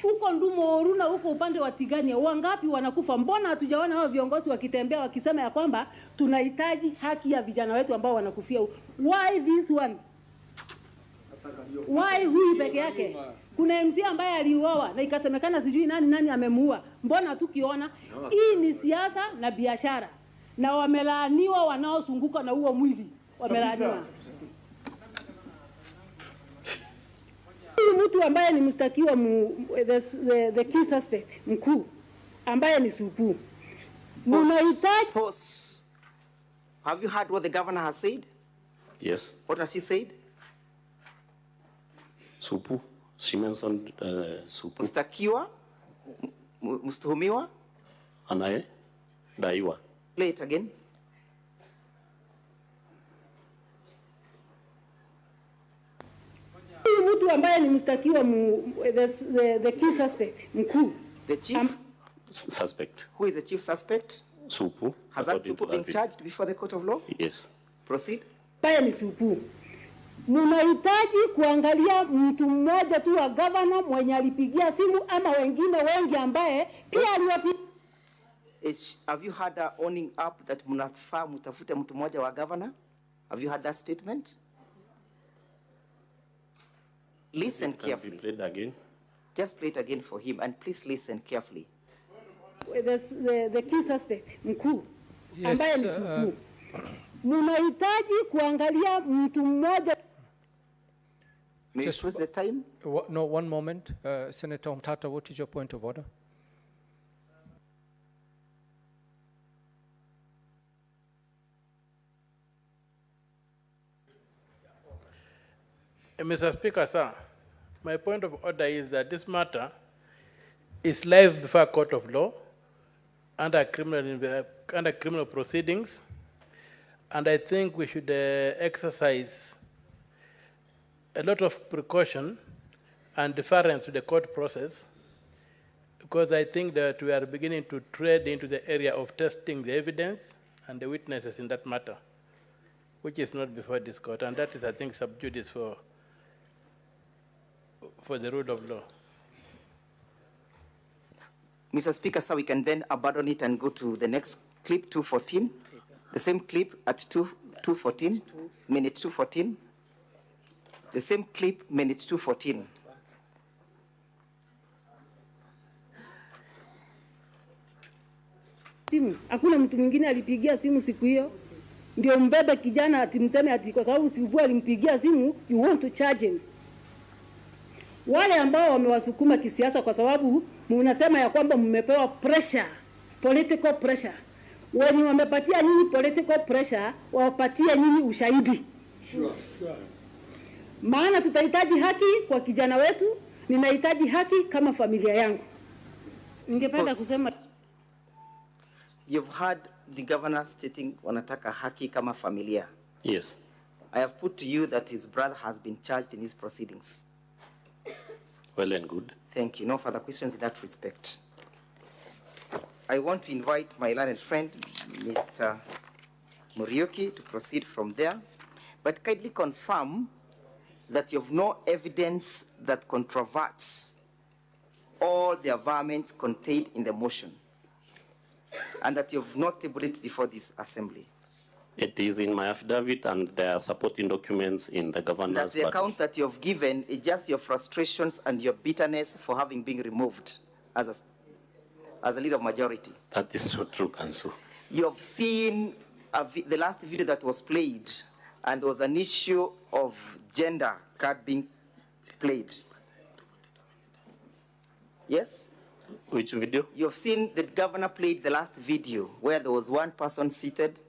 Huko Ndumo Oruna huko upande wa Tigania wangapi wanakufa? Mbona hatujaona hao viongozi wakitembea wakisema ya kwamba tunahitaji haki ya vijana wetu ambao wanakufia? Why this one? Why huyu peke yake? Kuna MC ambaye aliuawa na ikasemekana sijui nani amemuua. Mbona tukiona hii ni siasa na biashara? Na wamelaaniwa wanaozunguka na huo mwili. Wamelaaniwa. Mtu ambaye ni mshtakiwa the key suspect mkuu ambaye ni Supu. Pause. Have you heard what the governor has said? Yes. What has he said? Supu. She mentioned Supu. Mshtakiwa, mstuhumiwa, anaye daiwa. Play it again. Mtu ambaye ni mshtakiwa the key suspect mkuu. The chief suspect. Who is the chief suspect? Supu. Has that Supu been charged before the court of law? Yes. Proceed. Paya ni Supu. Mnahitaji kuangalia mtu mmoja tu wa governor mwenye alipigia simu ama wengine wengi ambaye pia aliwapigia. Have you heard her owning up that mnafaa mtafute mtu mmoja wa governor? Have you heard that statement? Listen carefully. Play it again. Just play it again for him and please listen carefully. The key suspect mkuu ambaye ni Supu. Mnahitaji kuangalia mtu mmoja. Just the time? No, one moment. Senator Omtata, what is your point of order? Mr. Speaker, sir, my point of order is that this matter is live before a court of law under criminal proceedings, and I think we should exercise a lot of precaution and deference to the court process, because I think that we are beginning to tread into the area of testing the evidence and the witnesses in that matter, which is not before this court, and that is, I think, sub judice for the rule of law. Mr. Speaker, sir, we can then abandon it and go to the next clip, 214. The same clip at 214, minute 214. The same clip, minute 214. simu. Hakuna mtu mwingine alipigia simu siku hiyo. Ndio mbebe kijana ati mseme ati kwa sababu Sivua alimpigia simu, you want to charge him. Wale ambao wamewasukuma kisiasa kwa sababu mnasema ya kwamba mmepewa pressure, political pressure. Wenye wamepatia nyinyi political pressure, wapatie nyinyi ushahidi. Sure. Maana tutahitaji haki kwa kijana wetu, ninahitaji haki kama familia yangu. Ningependa kusema You've heard the governor stating wanataka haki kama familia. Yes. I have put to you that his brother has been charged in his proceedings. Well and good. Thank you. No further questions in that respect. I want to invite my learned friend, Mr. Muriuki, to proceed from there, but kindly confirm that you have no evidence that controverts all the averments contained in the motion, and that you have not tabled it before this assembly. It is in my affidavit, and there are supporting documents in the governor's. That the account that you have given is just your frustrations and your bitterness for having been removed as a leader of majority. That is not true, Council. You have seen the last video that was played, and there was an issue of gender card being played. Yes? Which video? You have seen the governor played the last video where there was one person seated.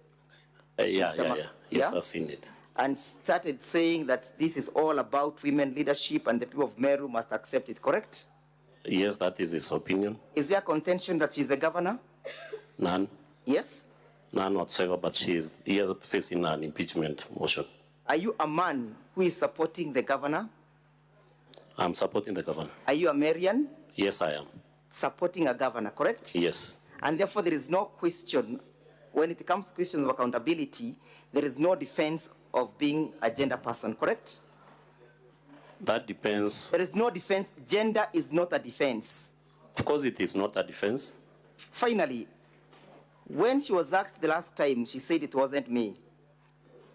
Yeah. Yes, Yeah? I've seen it. And started saying that this is all about women leadership and the people of Meru must accept it, correct? Yes, that is his opinion. Is there contention that she's a governor? None. Yes? None whatsoever, but he is facing an impeachment motion. Are you a man who is supporting the governor? I'm supporting the governor. Are you a Marian? Yes, I am. Supporting a governor, correct? Yes. And therefore there is no question, when it comes to questions of accountability, there is no defense of being a gender person, correct? That depends. There is no defense. Gender is not a defense. Of course it is not a defense. Finally, when she was asked the last time, she said it wasn't me.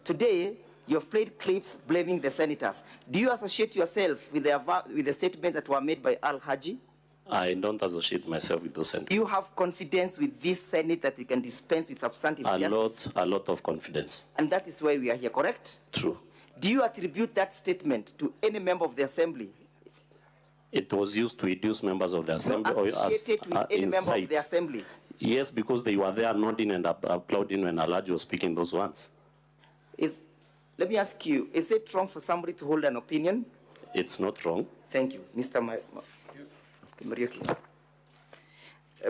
Today, you have played clips blaming the senators. Do you associate yourself with the statements that were made by Al-Haji? I don't associate myself with those senators. Do you have confidence with this Senate that they can dispense with substantive justice? A lot of confidence. And that is why we are here, correct? True. Do you attribute that statement to any member of the Assembly? It was used to reduce members of the Assembly. No, associated with any member of the Assembly? Yes, because they were there nodding and applauding when Al-Haji was speaking those words. Let me ask you, is it wrong for somebody to hold an opinion? It's not wrong. Thank you, Mr. Muriuki.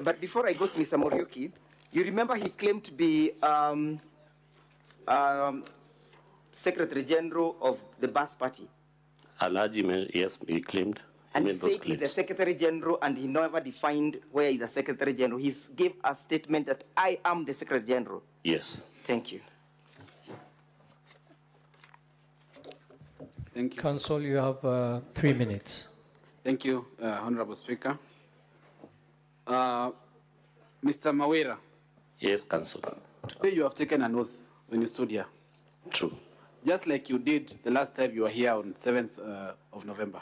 But before I go to Mr. Muriuki, you remember he claimed to be Secretary General of the Bas Party. Al-Haji, yes, he claimed. And he said he's a Secretary General, and he never defined where he's a Secretary General. He gave a statement that I am the Secretary General. Yes. Thank you. Thank you. Council, you have 3 minutes. Thank you, Honorable Speaker. Mr. Mawira. Yes, Council. Today you have taken an oath when you stood here. True. Just like you did the last time you were here on 7th of November.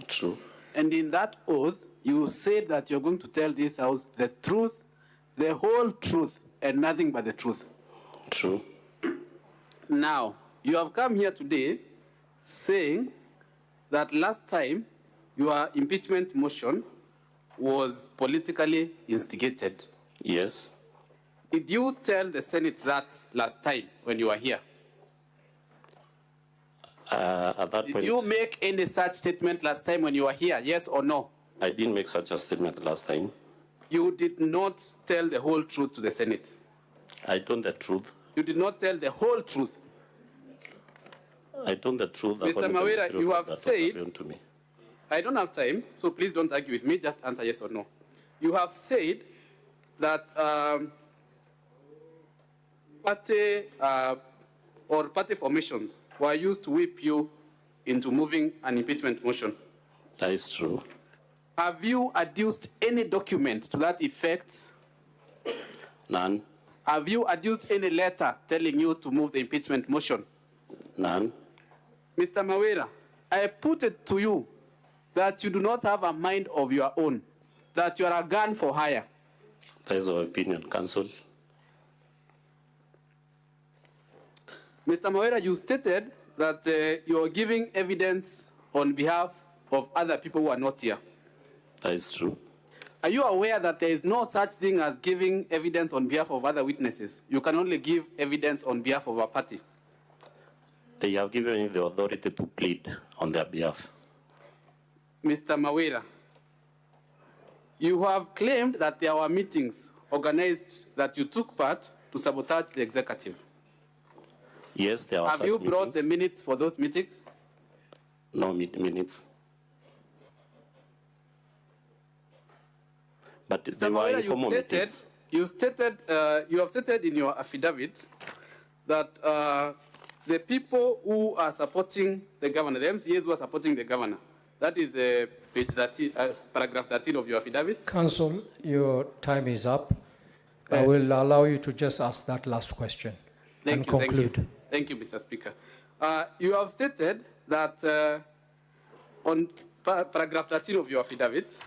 True. And in that oath, you said that you're going to tell this House the truth, the whole truth, and nothing but the truth. True. Now, you have come here today saying that last time your impeachment motion was politically instigated. Yes. Did you tell the Senate that last time when you were here? At that point, Did you make any such statement last time when you were here, yes or no? I didn't make such a statement last time. You did not tell the whole truth to the Senate. I told the truth. You did not tell the whole truth. I told the truth. Mr. Mawira, you have said, to me. I don't have time, so please don't argue with me, just answer yes or no. You have said that party formations were used to whip you into moving an impeachment motion. That is true. Have you adduced any document to that effect? None. Have you adduced any letter telling you to move the impeachment motion? None. Mr. Mawira, I put it to you that you do not have a mind of your own, that you are a gun for hire. That is our opinion, Council. Mr. Kawira, you stated that you are giving evidence on behalf of other people who are not here. That is true. Are you aware that there is no such thing as giving evidence on behalf of other witnesses? You can only give evidence on behalf of a party. They have given me the authority to plead on their behalf. Mr. Kawira, you have claimed that there were meetings organized that you took part to sabotage the executive. Yes, there are Have such you brought meetings. the minutes for those meetings? No minutes. But they were Kawira, informal meetings. you have stated in your affidavit that the people who are supporting the governor, the MCAs who are supporting the governor, that is page 13, paragraph 13 of your affidavit. Council, your time is up. I will allow you to just ask that last question and conclude. Thank you, Mr. Speaker. You have stated that on paragraph 13 of your affidavit,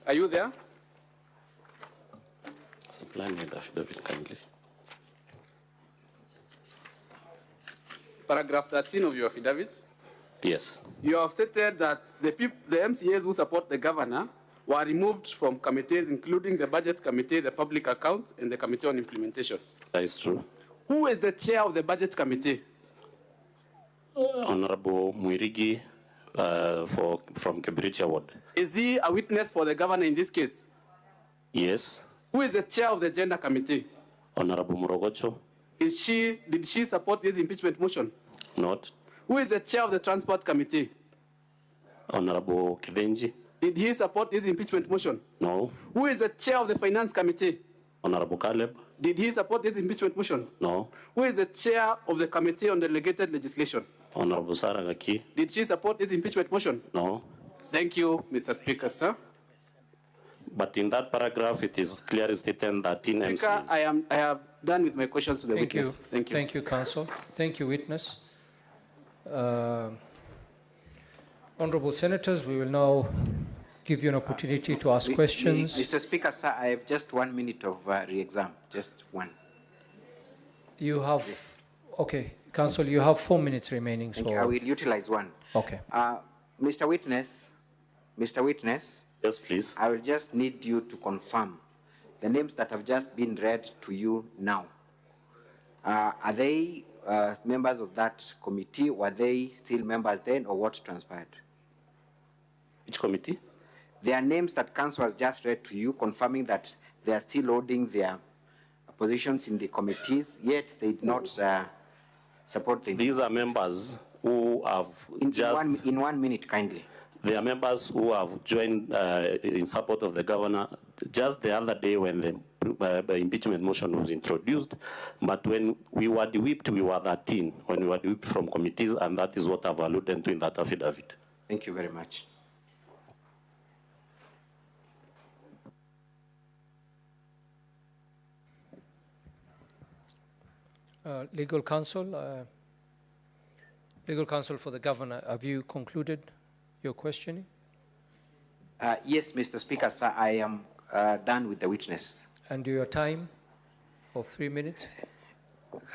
are you there? Supply me the affidavit kindly. Paragraph 13 of your affidavit. Yes. You have stated that the MCAs who support the governor were removed from committees, including the Budget Committee, the Public Accounts, and the Committee on Implementation. That is true. Who is the chair of the Budget Committee? Honorable Mwirigi from Kibiritia Ward. Is he a witness for the governor in this case? Yes. Who is the chair of the Gender Committee? Honorable Murogocho. Did she support this impeachment motion? Not. Who is the chair of the Transport Committee? Honorable Kidenji. Did he support this impeachment motion? No. Who is the chair of the Finance Committee? Honorable Caleb. Did he support this impeachment motion? No. Who is the chair of the Committee on Delegated Legislation? Honorable Saragaki. Did she support this impeachment motion? No. Thank you, Mr. Speaker, sir. But in that paragraph, it is clearly stated that in Speaker, MCs. I have done with my questions to the Thank witness. you. Thank you. Thank you, Council. Thank you, witness. Honorable Senators, we will now give you an opportunity to ask questions. Mr. Speaker, sir, I have just 1 minute of re-exam, just one. You have, okay, Council, you have 4 minutes remaining. Thank So you. I will utilize one. Okay. Mr. Witness, Yes, please. I will just need you to confirm the names that have just been read to you now. Are they members of that committee? Were they still members then, or what transpired? Which committee? Their names that Council has just read to you, confirming that they are still holding their positions in the committees, yet they did not support the... These are members who have in 1 minute, kindly. They are members who have joined in support of the governor just the other day when the impeachment motion was introduced. But when we were whipped, we were 13, when we were whipped from committees, and that is what I've alluded to in that affidavit. Thank you very much. Legal counsel for the governor, have you concluded your questioning? Yes, Mr. Speaker, sir, I am done with the witness. And your time of 3 minutes?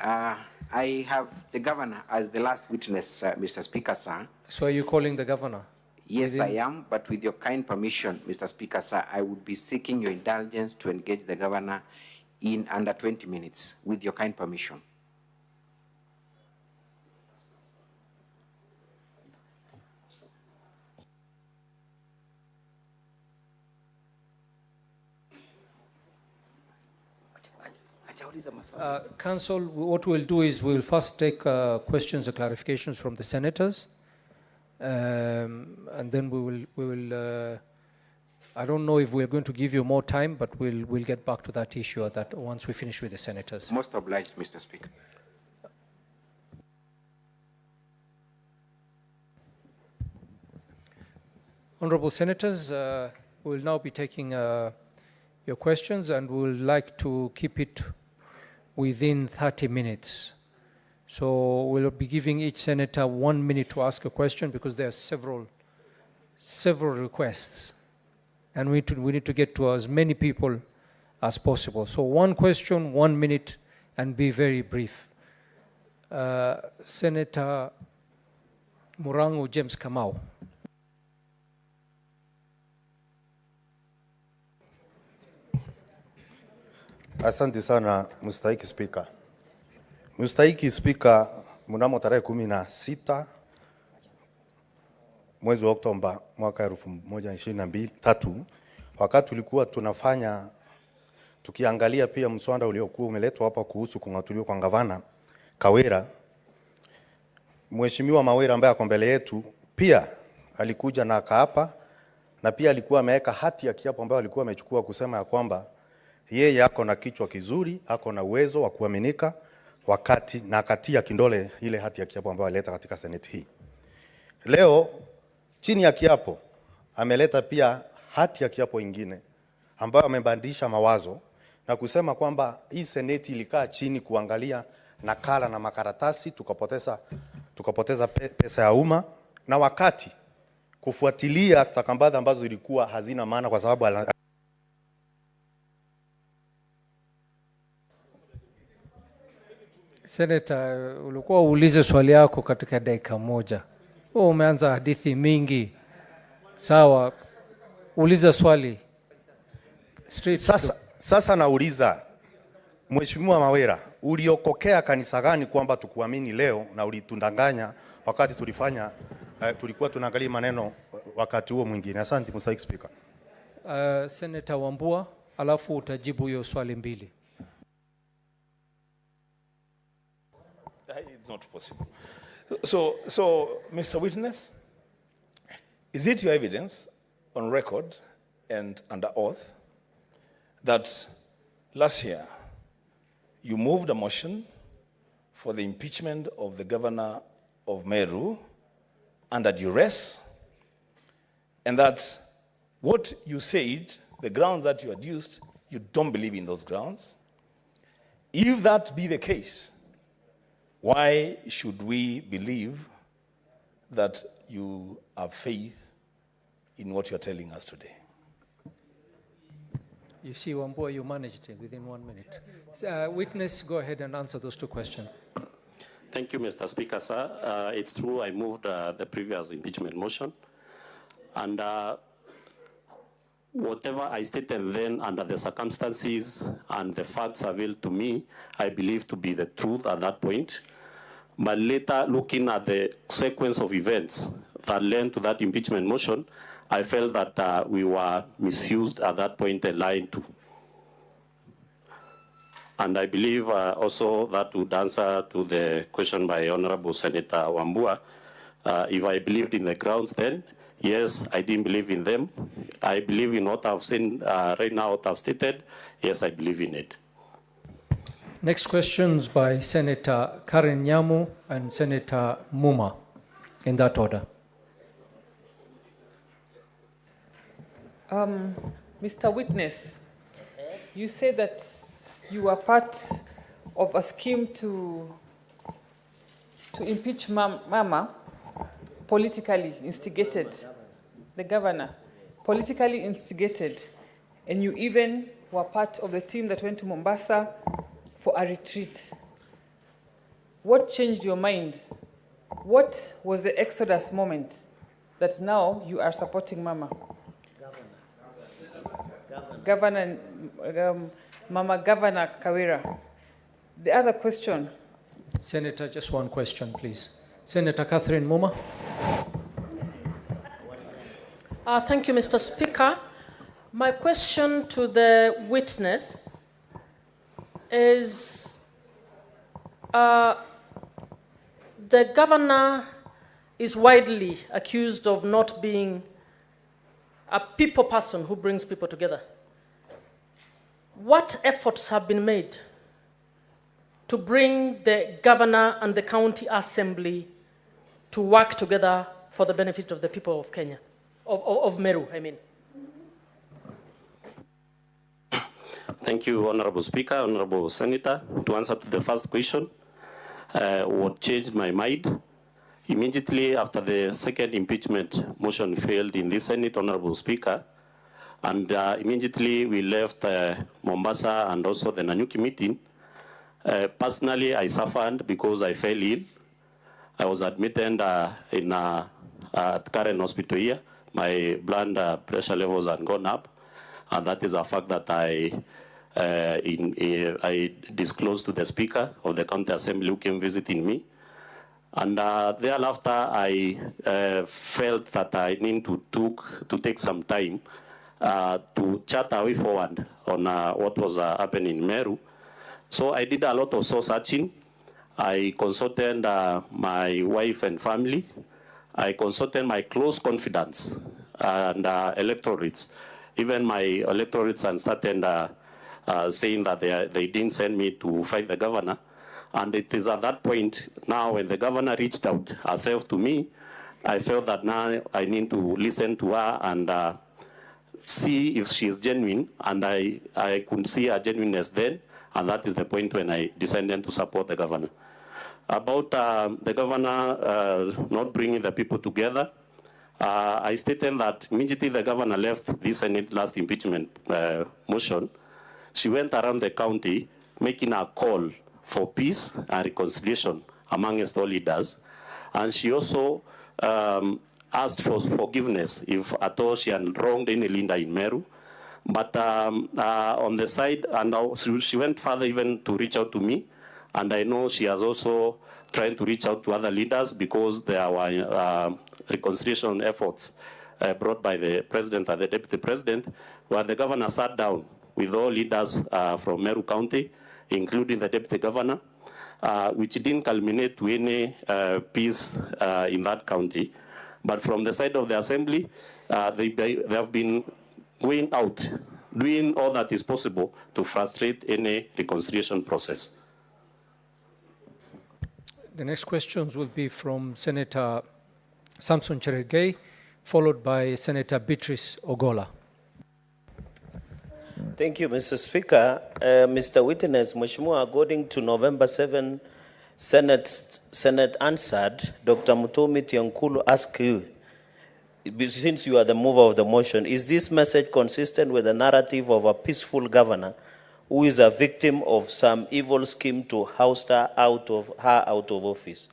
I have the governor as the last witness, Mr. Speaker, sir. So are you calling the governor? Yes, I am, but with your kind permission, Mr. Speaker, sir, I would be seeking your indulgence to engage the governor in under 20 minutes, with your kind permission. Council, what we'll do is we'll first take questions or clarifications from the senators, and then we will. I don't know if we're going to give you more time, but we'll get back to that issue that once we finish with the senators. Most obliged, Mr. Speaker. Honorable senators, we'll now be taking your questions, and we'll like to keep it within 30 minutes. So we'll be giving each senator 1 minute to ask a question because there are several requests, and we need to get to as many people as possible. So one question, 1 minute, and be very brief. Senator Murangu James Kamau. Asante sana mstahiki Spika. Mstahiki Spika, mnamo tarehe 16 mwezi wa Oktoba mwaka 2023, wakati tulikuwa tukiangalia pia mswada uliokuwa umeletwa hapa kuhusu kung'atuliwa kwa gavana Kawira, Mheshimiwa Mawira ambaye ako mbele yetu pia alikuja na akaapa, na pia alikuwa ameweka hati ya kiapo ambayo alikuwa amechukua kusema ya kwamba yeye ako na kichwa kizuri, ako na uwezo wa kuaminika, wakati na akatia kindole ile hati ya kiapo ambayo alileta katika Senate hii. Leo chini ya kiapo ameleta pia hati ya kiapo ingine ambayo amebadilisha mawazo na kusema kwamba hii Senate ilikaa chini kuangalia nakala na makaratasi, tukapoteza pesa ya umma, na wakati kufuatilia stakabadhi ambazo zilikuwa hazina maana kwa sababu Senator, ulikuwa uulize swali yako katika dakika moja. Umeanza hadithi mingi. Sawa, uliza swali. Sasa nauliza, Mheshimiwa Mawira, uliokokea kanisa gani kwamba tukuamini leo na ulitundanganya wakati tulikuwa tunaangalia maneno wakati huo mwingine? Asante Mr. Speaker. Senator Wambua, alafu utajibu hiyo swali mbili. It's not possible. So, Mr. Witness, is it your evidence on record and under oath that last year you moved a motion for the impeachment of the governor of Meru under duress, and that what you said, the grounds that you adduced, you don't believe in those grounds? If that be the case, why should we believe that you have faith in what you're telling us today? You see, Wambua, you managed it within 1 minute. Witness, go ahead and answer those two questions. Thank you, Mr. Speaker, sir. It's true, I moved the previous impeachment motion. And whatever I stated then under the circumstances and the facts available to me, I believe to be the truth at that point. But later, looking at the sequence of events that led to that impeachment motion, I felt that we were misused at that point and lied to. And I believe also that would answer to the question by Honorable Senator Wambua. If I believed in the grounds then, yes, I didn't believe in them. I believe in what I've seen right now, what I've stated. Yes, I believe in it. Next questions by Senator Karen Nyamu and Senator Muma, in that order. Mr. Witness, you say that you were part of a scheme to impeach Mama, politically instigated, the governor, politically instigated, and you even were part of the team that went to Mombasa for a retreat. What changed your mind? What was the exodus moment that now you are supporting Mama? Governor, Mama Governor Kawira. The other question. Senator, just one question, please. Senator Catherine Muma. Thank you, Mr. Speaker. My question to the witness is, the governor is widely accused of not being a people person who brings people together. What efforts have been made to bring the governor and the county assembly to work together for the benefit of the people of Kenya, of Meru, I mean? Thank you, Honorable Speaker, Honorable Senator. To answer to the first question, what changed my mind? Immediately after the second impeachment motion failed in the Senate, Honorable Speaker, and immediately we left Mombasa and also the Nanyuki meeting, Personally, I suffered because I fell ill. I was admitted in at current hospital here. My blood pressure levels had gone up, and that is a fact that I disclosed to the Speaker of the County Assembly who came visiting me. And thereafter, I felt that I need to take some time to chart a way forward on what was happening in Meru. So I did a lot of soul searching. I consulted my wife and family. I consulted my close confidants and electorates. Even my electorates and started saying that they didn't send me to fight the governor. And it is at that point now when the governor reached out herself to me, I felt that now I need to listen to her and see if she is genuine. And I could see her genuineness then. And that is the point when I decided to support the governor. About the governor not bringing the people together, I stated that immediately the governor left the Senate last impeachment motion, she went around the county making a call for peace and reconciliation amongst all leaders. And she also asked for forgiveness if at all she had wronged any leader in Meru. But on the side, and she went further even to reach out to me. And I know she has also tried to reach out to other leaders because there were reconciliation efforts brought by the president and the deputy president, where the governor sat down with all leaders from Meru County, including the deputy governor, which didn't culminate to any peace in that county. But from the side of the assembly, they have been going out, doing all that is possible to frustrate any reconciliation process. The next questions will be from Senator Samson Cherargei, followed by Senator Beatrice Ogola. Thank you, Mr. Speaker. Mr. Witness, Mheshimiwa, according to November 7 Senate answered, Dr. Mutomi Tiankulu asked you, since you are the mover of the motion, is this message consistent with the narrative of a peaceful governor who is a victim of some evil scheme to oust her out of office?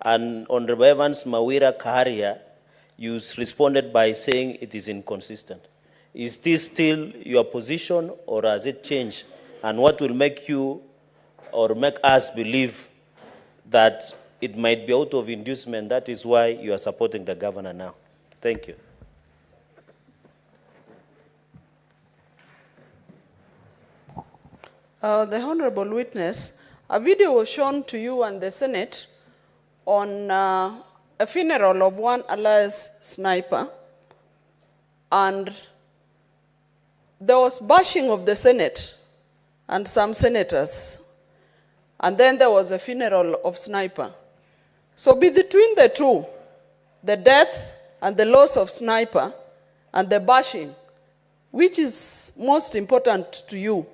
And Honorable Evans Mawira Kaharia, you responded by saying it is inconsistent. Is this still your position or has it changed? And what will make you or make us believe that it might be out of inducement, that is why you are supporting the governor now? Thank you. The Honorable Witness, a video was shown to you and the Senate on a funeral of one alias sniper, and there was bashing of the Senate and some senators, and then there was a funeral of sniper. So between the two, the death and the loss of sniper and the bashing, which is most important to you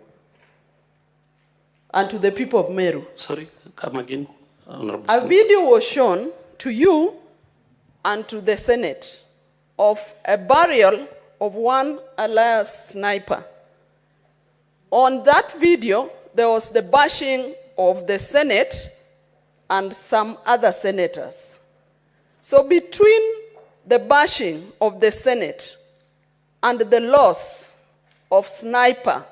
and to the people of Meru? Sorry, come again. Honorable A video was shown to you and to the Senate of a burial of one alias sniper. On that video, there was the bashing of the Senate and some other senators. So between the bashing of the Senate and the loss of sniper,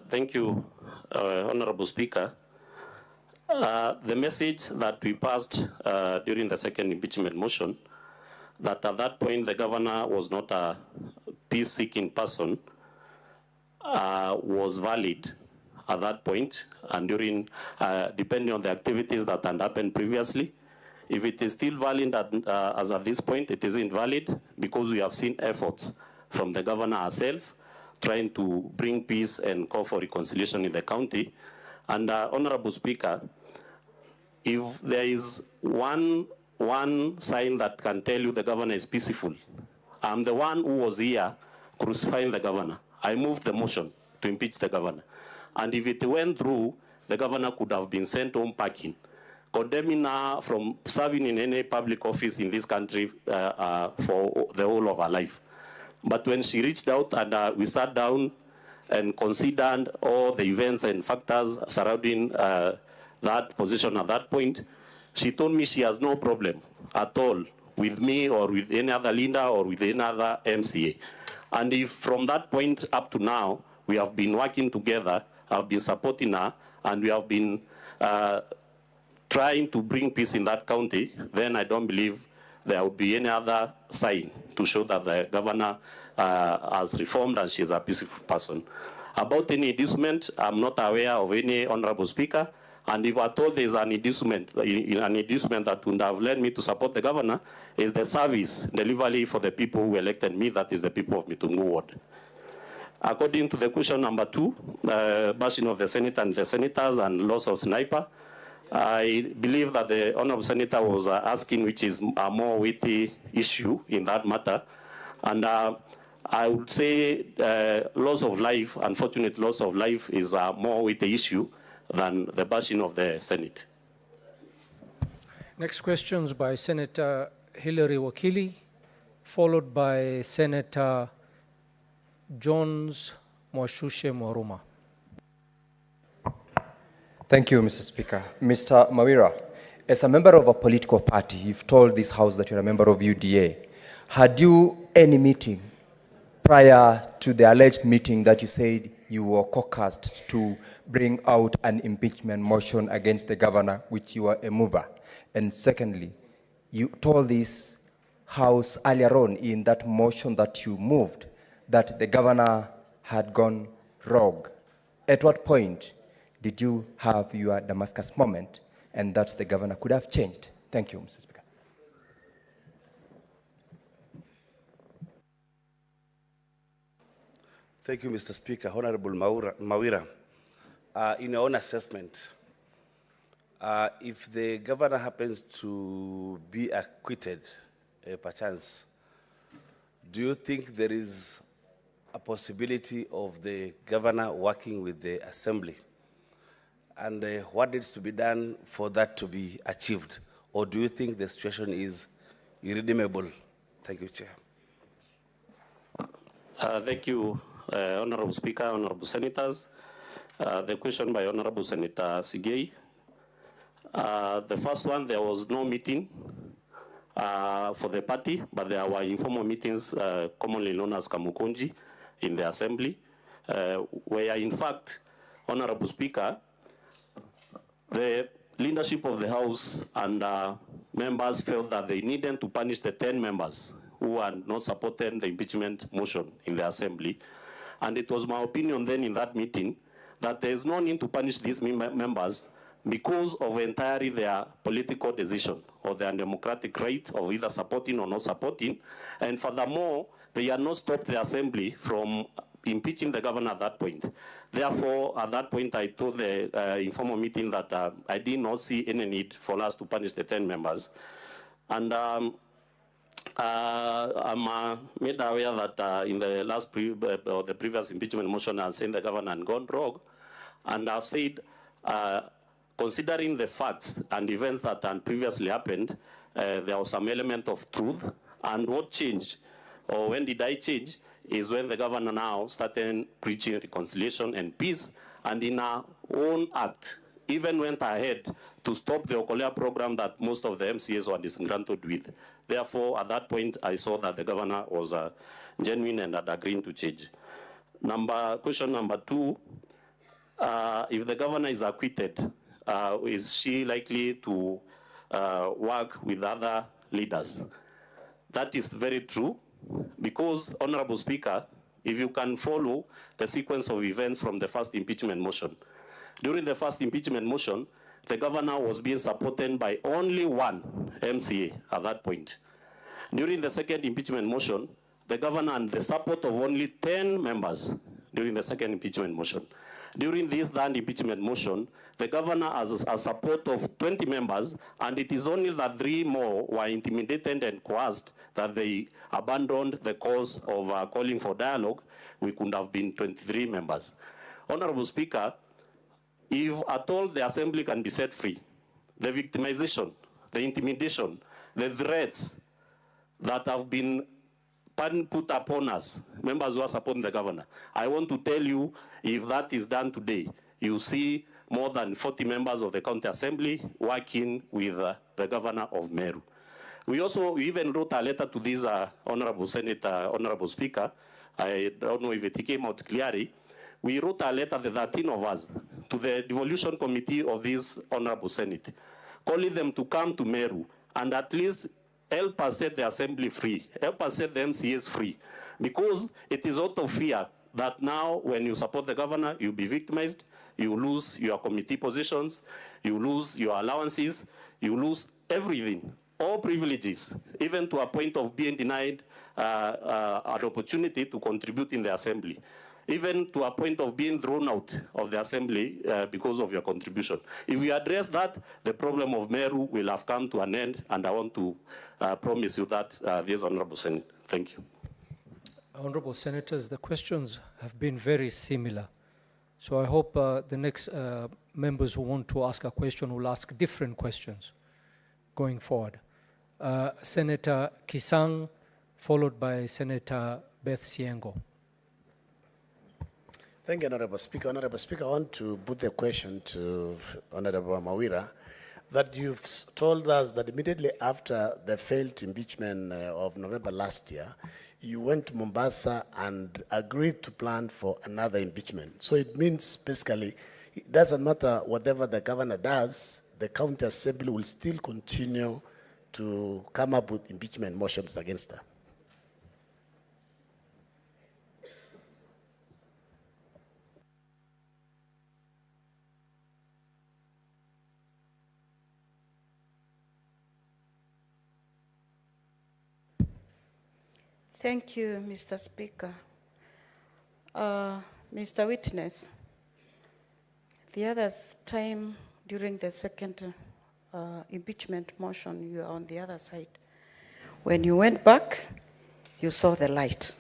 thank you, Honorable Speaker. The message that we passed during the second impeachment motion, that at that point the governor was not a peace-seeking person, was valid at that point, and during, depending on the activities that had happened previously. If it is still valid as at this point, it is invalid because we have seen efforts from the governor herself trying to bring peace and call for reconciliation in the county. And Honorable Speaker, if there is one sign that can tell you the governor is peaceful, I'm the one who was here crucifying the governor. I moved the motion to impeach the governor. And if it went through, the governor could have been sent home packing, condemning her from serving in any public office in this country for the whole of her life. But when she reached out and we sat down and considered all the events and factors surrounding that position at that point, she told me she has no problem at all with me or with any other leader or with any other MCA. And if from that point up to now, we have been working together, I've been supporting her, and we have been trying to bring peace in that county, then I don't believe there will be any other sign to show that the governor has reformed and she's a peaceful person. About any inducement, I'm not aware of any honorable speaker, and if at all there's an inducement that would have led me to support the governor, is the service delivery for the people who elected me, that is the people of Mitungu Ward. According to the question number 2, bashing of the Senate and the senators and loss of sniper, I believe that the honorable senator was asking which is a more weighty issue in that matter. And I would say loss of life, unfortunate loss of life, is a more weighty issue than the bashing of the Senate. Next questions by Senator Hilary Wakili, followed by Senator Jones Mwashushe Mwaruma. Thank you, Mr. Speaker. Mr. Kawira, as a member of a political party, you've told this House that you're a member of UDA. Had you any meeting prior to the alleged meeting that you said you were caucused to bring out an impeachment motion against the governor, which you were a mover? And secondly, you told this House earlier on in that motion that you moved that the governor had gone rogue. At what point did you have your Damascus moment and that the governor could have changed? Thank you, Mr. Speaker. Thank you, Mr. Speaker. Honorable Kawira, in your own assessment, if the governor happens to be acquitted, perchance, do you think there is a possibility of the governor working with the assembly? And what needs to be done for that to be achieved? Or do you think the situation is irredeemable? Thank you, Chair. Thank you, Honorable Speaker, Honorable Senators. The question by Honorable Senator Sigei. The first one, there was no meeting for the party, but there were informal meetings, commonly known as Kamukunji, in the Assembly, where in fact, Honorable Speaker, the leadership of the House and members felt that they needed to punish the 10 members who had not supported the impeachment motion in the Assembly. And it was my opinion then in that meeting that there is no need to punish these members because of entirely their political decision or their democratic right of either supporting or not supporting. And furthermore, they had not stopped the Assembly from impeaching the governor at that point. Therefore, at that point, I told the informal meeting that I did not see any need for us to punish the 10 members. And I'm made aware that in the last or the previous impeachment motion, I've seen the governor had gone rogue. And I've said, considering the facts and events that had previously happened, there was some element of truth. And what changed, or when did I change, is when the governor now started preaching reconciliation and peace, and in our own act, even went ahead to stop the Okolea program that most of the MCAs were disgruntled with. Therefore, at that point, I saw that the governor was genuine and had agreed to change. Question number 2, if the governor is acquitted, is she likely to work with other leaders? That is very true. Because, Honorable Speaker, if you can follow the sequence of events from the first impeachment motion. During the first impeachment motion, the governor was being supported by only one MCA at that point. During the second impeachment motion, the governor had the support of only 10 members during the second impeachment motion. During this third impeachment motion, the governor has a support of 20 members, and it is only that 3 more were intimidated and coerced that they abandoned the cause of calling for dialogue. We could have been 23 members. Honorable Speaker, if at all the Assembly can be set free, the victimization, the intimidation, the threats that have been put upon us, members who are supporting the governor. I want to tell you, if that is done today, you see more than 40 members of the county assembly working with the governor of Meru. We even wrote a letter to this honorable senator, honorable speaker. I don't know if it came out clearly. We wrote a letter, the 13 of us, to the devolution committee of this honorable senate, calling them to come to Meru and at least help us set the assembly free, help us set the MCAs free, because it is out of fear that now when you support the governor, you'll be victimized, you lose your committee positions, you lose your allowances, you lose everything, all privileges, even to a point of being denied an opportunity to contribute in the assembly, even to a point of being thrown out of the assembly because of your contribution. If we address that, the problem of Meru will have come to an end, and I want to promise you that, this Honorable Senate. Thank you. Honorable Senators, the questions have been very similar. So I hope the next members who want to ask a question will ask different questions going forward. Senator Kisang, followed by Senator Beth Siengo. Thank you, Honorable Speaker. Honorable Speaker, I want to put the question to Honorable Mawira, that you've told us that immediately after the failed impeachment of November last year, you went to Mombasa and agreed to plan for another impeachment. So it means basically, it doesn't matter whatever the governor does, the county assembly will still continue to come up with impeachment motions against her. Thank you, Mr. Speaker. Mr. Witness, the other time during the second impeachment motion, you were on the other side. When you went back, you saw the light.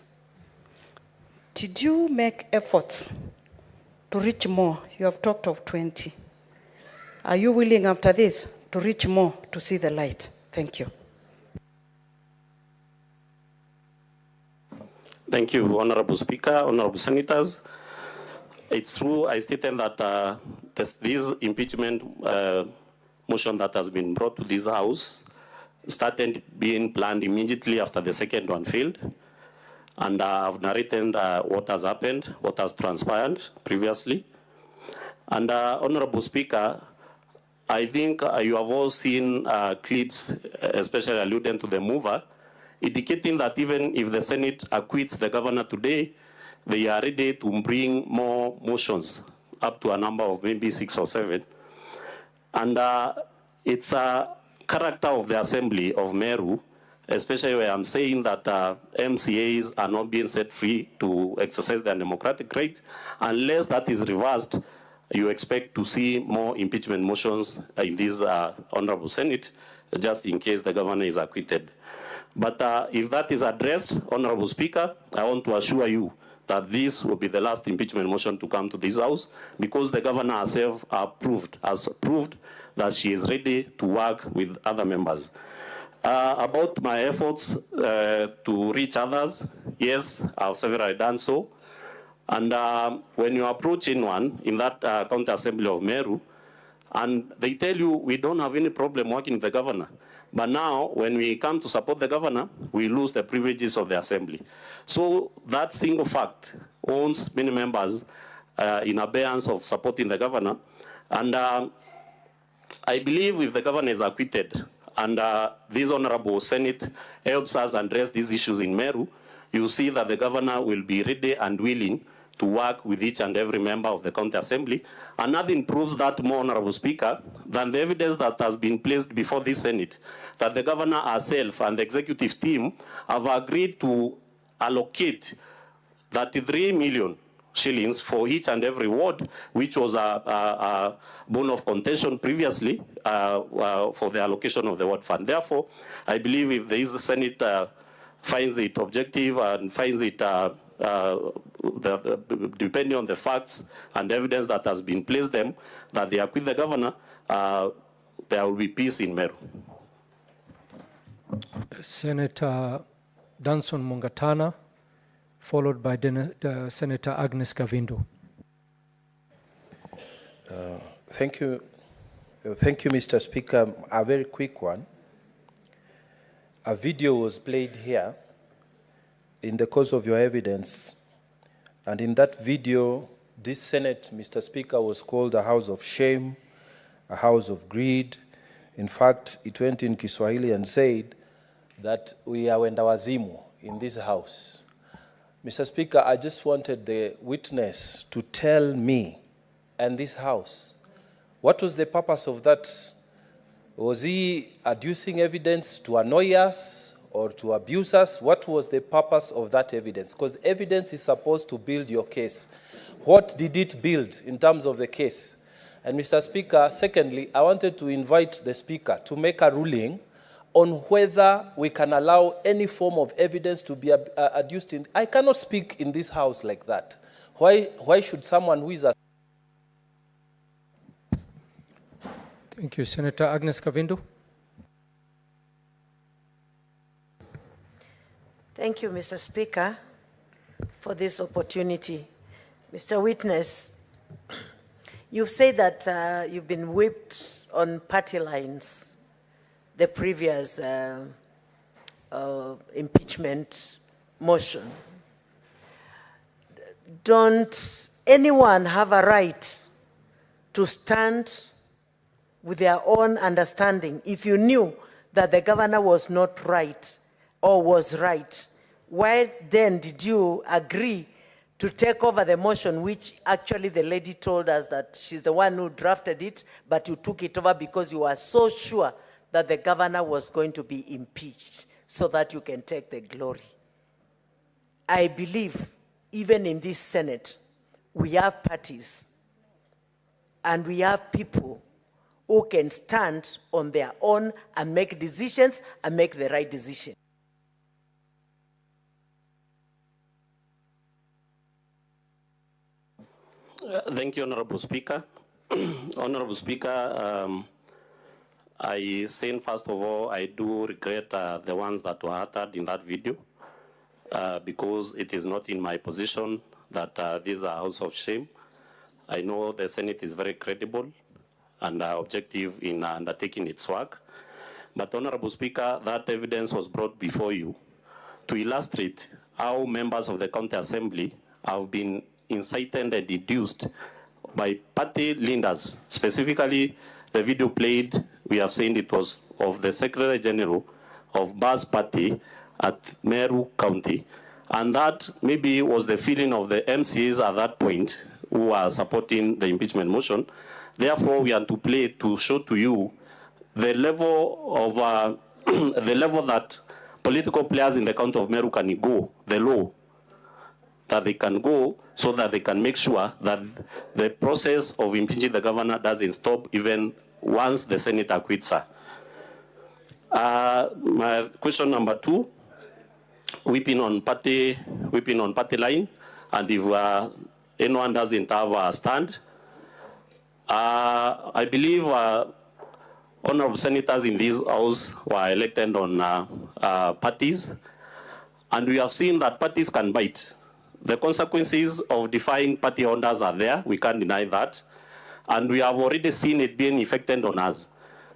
Did you make efforts to reach more? You have talked of 20. Are you willing after this to reach more to see the light? Thank you. Thank you, Honorable Speaker, Honorable Senators. It's true, I stated that this impeachment motion that has been brought to this House started being planned immediately after the second one failed. And I've narrated what has happened, what has transpired previously. And Honorable Speaker, I think you have all seen clips, especially alluding to the mover, indicating that even if the Senate acquits the governor today, they are ready to bring more motions, up to a number of maybe 6 or 7. And it's a character of the Assembly of Meru, especially where I'm saying that MCAs are not being set free to exercise their democratic right. Unless that is reversed, you expect to see more impeachment motions in this Honorable Senate, just in case the governor is acquitted. But if that is addressed, Honorable Speaker, I want to assure you that this will be the last impeachment motion to come to this House, because the governor herself has proved that she is ready to work with other members. About my efforts to reach others, yes, I've severally done so. And when you approach anyone in that county assembly of Meru, and they tell you, we don't have any problem working with the governor. But now, when we come to support the governor, we lose the privileges of the assembly. So that single fact owns many members in abeyance of supporting the governor. And I believe if the governor is acquitted, and this Honorable Senate helps us address these issues in Meru, you see that the governor will be ready and willing to work with each and every member of the county assembly. And nothing proves that more, Honorable Speaker, than the evidence that has been placed before this Senate, that the governor herself and the executive team have agreed to allocate 33 million shillings for each and every ward, which was a bone of contention previously for the allocation of the ward fund. Therefore, I believe if the Senate finds it objective and finds it depending on the facts and evidence that has been placed them, that they acquit the governor, there will be peace in Meru. Senator Danson Mungatana, followed by Senator Agnes Kavindu. Thank you. Thank you, Mr. Speaker. A very quick one. A video was played here in the course of your evidence, and in that video, this Senate, Mr. Speaker, was called a house of shame, a house of greed. In fact, it went in Kiswahili and said that we are wenda wazimu in this house. Mr. Speaker, I just wanted the witness to tell me and this house, what was the purpose of that? Was he adducing evidence to annoy us or to abuse us? What was the purpose of that evidence? Because evidence is supposed to build your case. What did it build in terms of the case? And Mr. Speaker, secondly, I wanted to invite the Speaker to make a ruling on whether we can allow any form of evidence to be adduced. I cannot speak in this house like that. Why should someone who is a... Thank you. Senator Agnes Kavindu. Thank you, Mr. Speaker, for this opportunity. Mr. Witness, you've said that you've been whipped on party lines, the previous impeachment motion. Don't anyone have a right to stand with their own understanding? If you knew that the governor was not right or was right, why then did you agree to take over the motion, which actually the lady told us that she's the one who drafted it, but you took it over because you were so sure that the governor was going to be impeached so that you can take the glory? I believe even in this Senate, we have parties and we have people who can stand on their own and make decisions and make the right decision. Thank you, Honorable Speaker. Honorable Speaker, I say first of all, I do regret the ones that were uttered in that video because it is not in my position that these are house of shame. I know the Senate is very credible and objective in undertaking its work. But Honorable Speaker, that evidence was brought before you to illustrate how members of the County Assembly have been incited and induced by party leaders. Specifically, the video played, we have seen it was of the Secretary General of Bas Party at Meru County. And that maybe was the feeling of the MCAs at that point who are supporting the impeachment motion. Therefore, we are to play to show to you the level of the level that political players in the county of Meru can go, the law that they can go, so that they can make sure that the process of impeaching the governor doesn't stop even once the Senate acquits her. My question number 2, whipping on party line, and if anyone doesn't have a stand, I believe honorable senators in this house were elected on parties, and we have seen that parties can bite. The consequences of defying party orders are there, we can't deny that, and we have already seen it being effected on us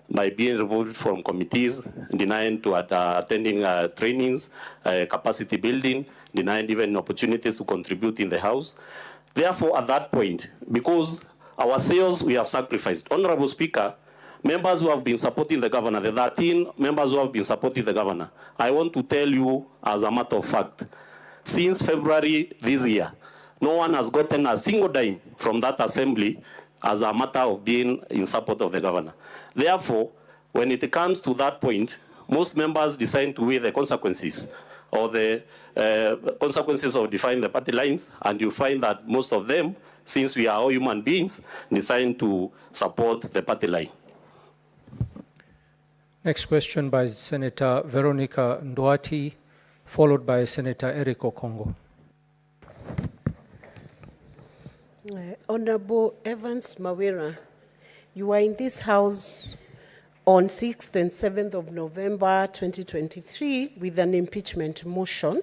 by being removed from committees, denying to attending trainings, capacity building, denying even opportunities to contribute in the house. Therefore, at that point, because our sales we have sacrificed, Honorable Speaker, members who have been supporting the governor, the 13 members who have been supporting the governor, I want to tell you as a matter of fact, since February this year, no one has gotten a single dime from that assembly as a matter of being in support of the governor. Therefore, when it comes to that point, most members decide to weigh the consequences or the consequences of defying the party lines, and you find that most of them, since we are all human beings, decide to support the party line. Next question by Senator Veronica Nduati, followed by Senator Eric Okongo. Honorable Evans Mawira, you were in this house on 6th and 7th of November 2023 with an impeachment motion.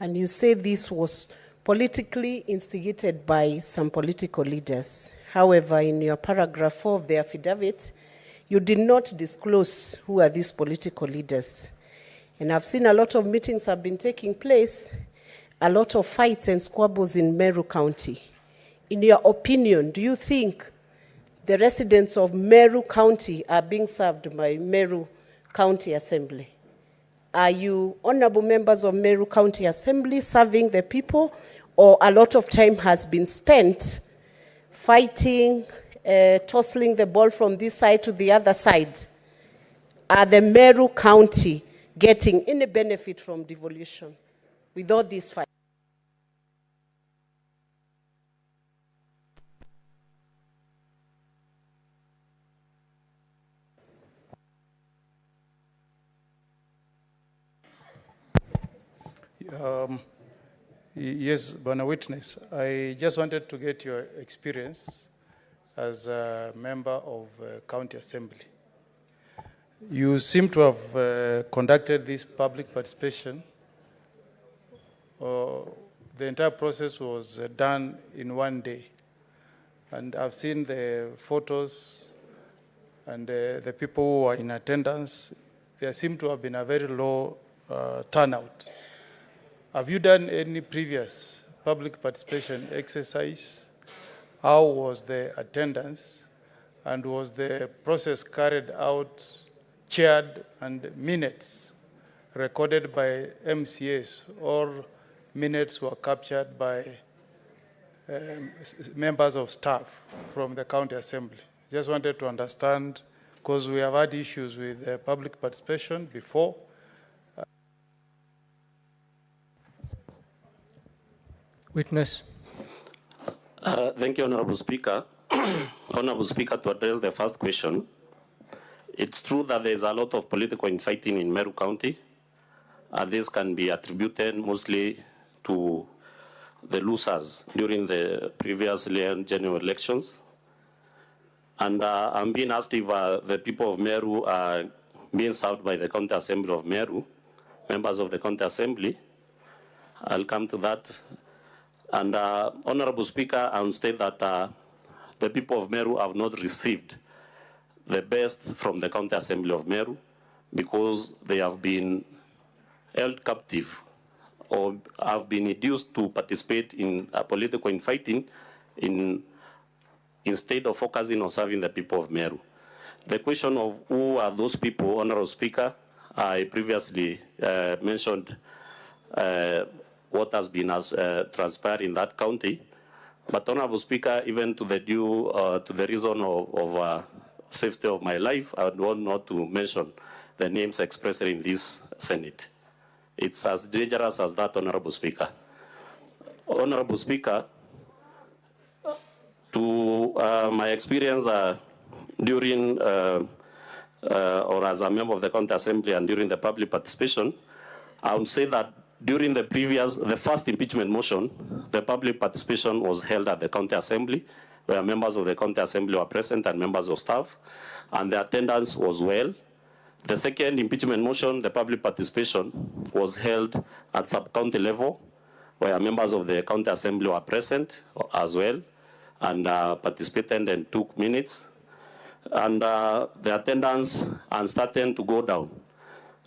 And you say this was politically instigated by some political leaders. However, in your paragraph 4 of the affidavit, you did not disclose who are these political leaders. And I've seen a lot of meetings have been taking place, a lot of fights and squabbles in Meru County. In your opinion, do you think the residents of Meru County are being served by Meru County Assembly? Are you, honorable members of Meru County Assembly, serving the people, or a lot of time has been spent fighting, tossing the ball from this side to the other side? Are the Meru County getting any benefit from devolution with all these fights? Yes, Bwana Witness, I just wanted to get your experience as a member of County Assembly. You seem to have conducted this public participation. The entire process was done in one day. And I've seen the photos and the people who were in attendance. There seemed to have been a very low turnout. Have you done any previous public participation exercise? How was the attendance? And was the process carried out, chaired, and minutes recorded by MCAs, or minutes were captured by members of staff from the county assembly? Just wanted to understand, because we have had issues with public participation before. Witness. Thank you, Honorable Speaker. Honorable Speaker, to address the first question, it's true that there's a lot of political infighting in Meru County. This can be attributed mostly to the losers during the previous general elections. And I'm being asked if the people of Meru are being served by the County Assembly of Meru, members of the County Assembly. I'll come to that. And Honorable Speaker, I will state that the people of Meru have not received the best from the County Assembly of Meru because they have been held captive or have been induced to participate in political infighting instead of focusing on serving the people of Meru. The question of who are those people, Honorable Speaker, I previously mentioned what has been transpired in that county. But Honorable Speaker, even to the reason of safety of my life, I would want not to mention the names expressed in this Senate. It's as dangerous as that, Honorable Speaker. Honorable Speaker, to my experience during or as a member of the County Assembly and during the public participation, I would say that during the first impeachment motion, the public participation was held at the County Assembly, where members of the County Assembly were present and members of staff, and the attendance was well. The second impeachment motion, the public participation was held at sub-county level, where members of the County Assembly were present as well, and participated and took minutes. And the attendance started to go down.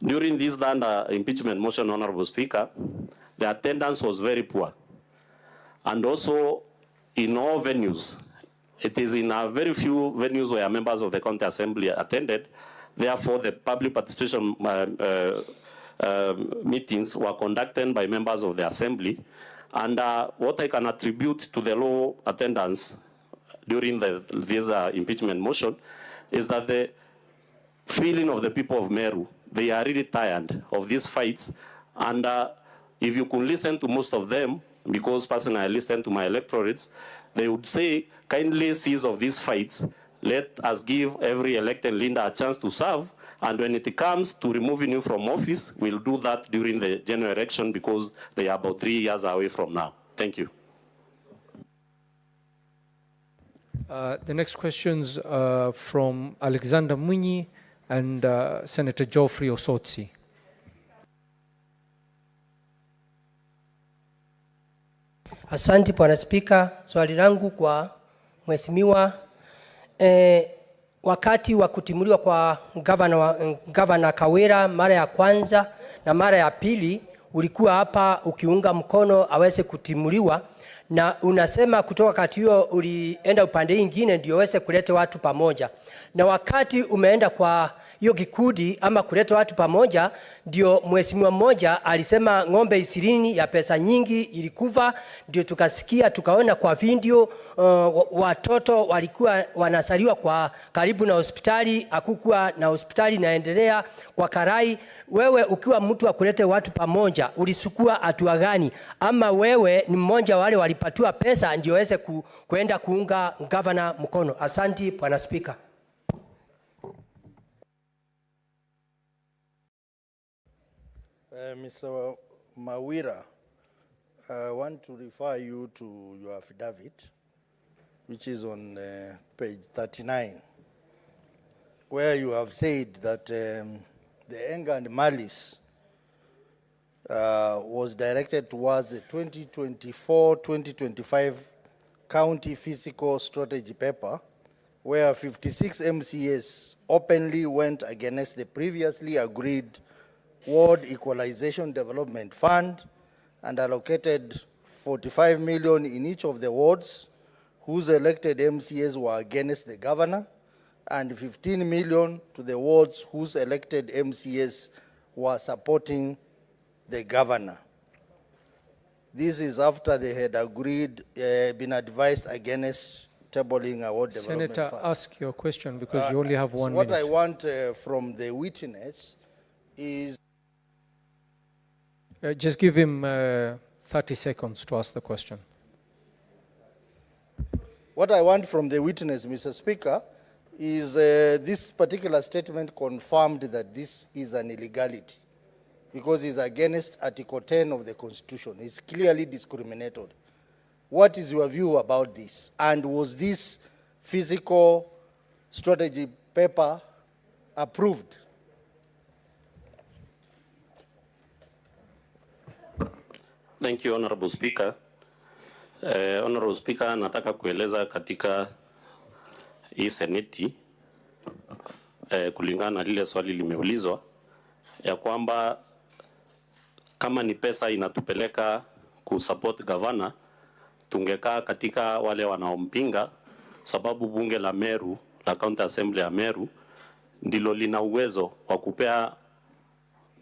During this impeachment motion, Honorable Speaker, the attendance was very poor. And also, in all venues, it is in very few venues where members of the County Assembly attended. Therefore, the public participation meetings were conducted by members of the Assembly. And what I can attribute to the low attendance during this impeachment motion is that the feeling of the people of Meru, they are really tired of these fights. And if you could listen to most of them, because personally I listen to my electorates, they would say, kindly cease of these fights. Let us give every elected leader a chance to serve. And when it comes to removing you from office, we'll do that during the general election because they are about 3 years away from now. Thank you. The next questions from Alexander Mwinyi and Senator Geoffrey Osotsi. Asante Bwana Spika, swali langu kwa mheshimiwa wakati wa kutimuliwa kwa Governor Kawira mara ya kwanza na mara ya pili ulikuwa hapa ukiunga mkono aweze kutimuliwa, na unasema kutoka kati hiyo ulienda upande mwingine ndio aweze kuleta watu pamoja, na wakati umeenda kwa hiyo kikundi ama kuleta watu pamoja, ndio mheshimiwa mmoja alisema ng'ombe 20 ya pesa nyingi ilikufa. Ndio tukasikia tukaona kwa video watoto walikuwa wanasaliwa kwa karibu na hospitali, hakukuwa na hospitali inaendelea kwa Karai. Wewe ukiwa mtu wa kuleta watu pamoja, ulisukua hatua gani? Ama wewe ni mmoja wale walipatiwa pesa ndio waweze kuenda kuunga governor mkono? Asante Bwana Spika. Mr. Mawira, I want to refer you to your affidavit, which is on page 39, where you have said that the anger and malice was directed towards the 2024-2025 county fiscal strategy paper, where 56 MCAs openly went against the previously agreed Ward Equalization Development Fund and allocated 45 million in each of the wards whose elected MCAs were against the governor, and 15 million to the wards whose elected MCAs were supporting the governor. This is after they had agreed, been advised against tabling a ward development Senator, fund. ask your question because you only have 1 What minute. I want from the witness is... Just give him 30 seconds to ask the question. What I want from the witness, Mr. Speaker, is this particular statement confirmed that this is an illegality because it's against Article 10 of the Constitution. It's clearly discriminated. What is your view about this? And was this physical strategy paper approved? Thank you, Honorable Speaker. Honorable Speaker, nataka kueleza katika hii seneti kulingana na lile swali limeulizwa ya kwamba kama ni pesa inatupeleka kusupport governor, tungekaa katika wale wanaompinga, sababu bunge la Meru, la County Assembly ya Meru, ndilo lina uwezo wa kupea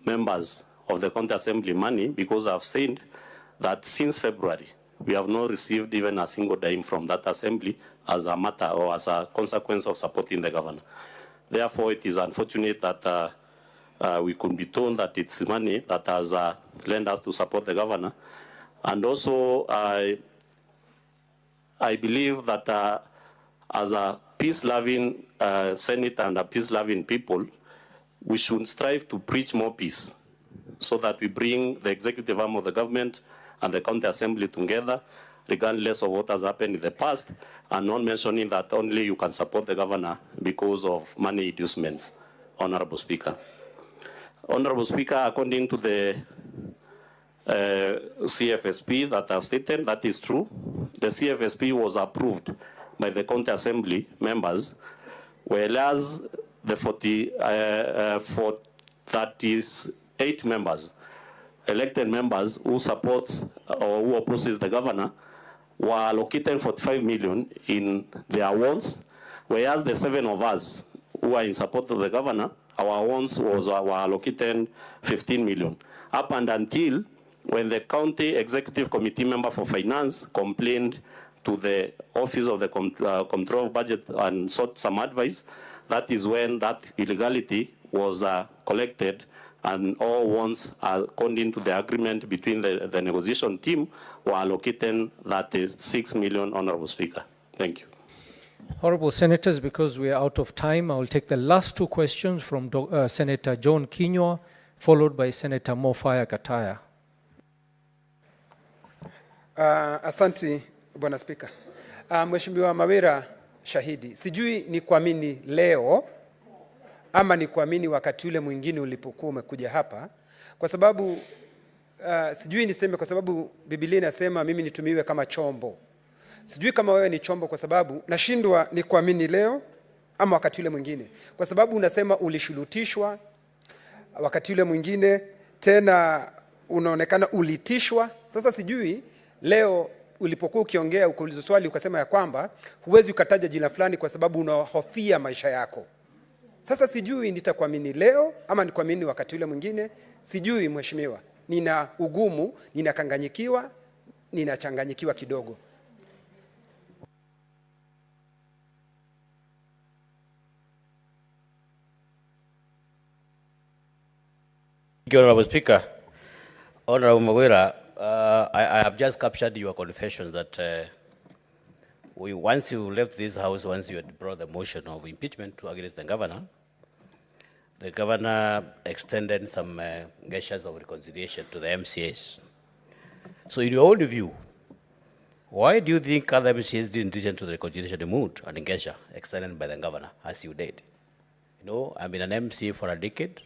members of the County Assembly money, because I've said that since February, we have not received even a single dime from that assembly as a matter or as a consequence of supporting the governor. Therefore, it is unfortunate that we could be told that it's money that has lent us to support the governor. And also, I believe that as a peace-loving Senate and a peace-loving people, we should strive to preach more peace so that we bring the executive arm of the government and the county assembly together, regardless of what has happened in the past, and not mentioning that only you can support the governor because of money inducements, Honorable Speaker. Honorable Speaker, according to the CFSP that I've stated, that is true. The CFSP was approved by the county assembly members, whereas the 38 members, elected members who support or who opposes the governor, were allocated 45 million in their wards, whereas the 7 of us who are in support of the governor, our wards were allocated 15 million. Up and until when the county executive committee member for finance complained to the office of the control of budget and sought some advice, that is when that illegality was collected, and all ones, according to the agreement between the negotiation team, were allocated that is 6 million, Honorable Speaker. Thank you. Honorable Senators, because we are out of time, I will take the last 2 questions from Senator John Kinyua, followed by Senator Mofaya Kataya. Asante, Bwana Spika. Mheshimiwa Mawira, shahidi. Sijui ni kuamini leo ama ni kuamini wakati ule mwingine ulipokuwa umekuja hapa, kwa sababu sijui niseme, kwa sababu Biblia inasema mimi nitumiwe kama chombo. Sijui kama wewe ni chombo, kwa sababu nashindwa ni kuamini leo ama wakati ule mwingine, kwa sababu unasema ulishurutishwa wakati ule mwingine, tena unaonekana ulitishwa. Sasa sijui leo ulipokuwa ukiongea ukaulizwa swali ukasema ya kwamba huwezi ukataja jina fulani kwa sababu unahofia maisha yako. Sasa sijui nitakuamini leo ama nikuamini wakati ule mwingine. Sijui mheshimiwa, nina ugumu, ninakanganyikiwa, ninachanganyikiwa kidogo. Honorable Speaker, Honorable Mwangaza, I have just captured your confession that once you left this house, once you had brought the motion of impeachment against the governor extended some gestures of reconciliation to the MCAs. So in your own view, why do you think other MCAs didn't listen to the reconciliation mood and gesture extended by the governor as you did? You know, I've been an MCA for a decade,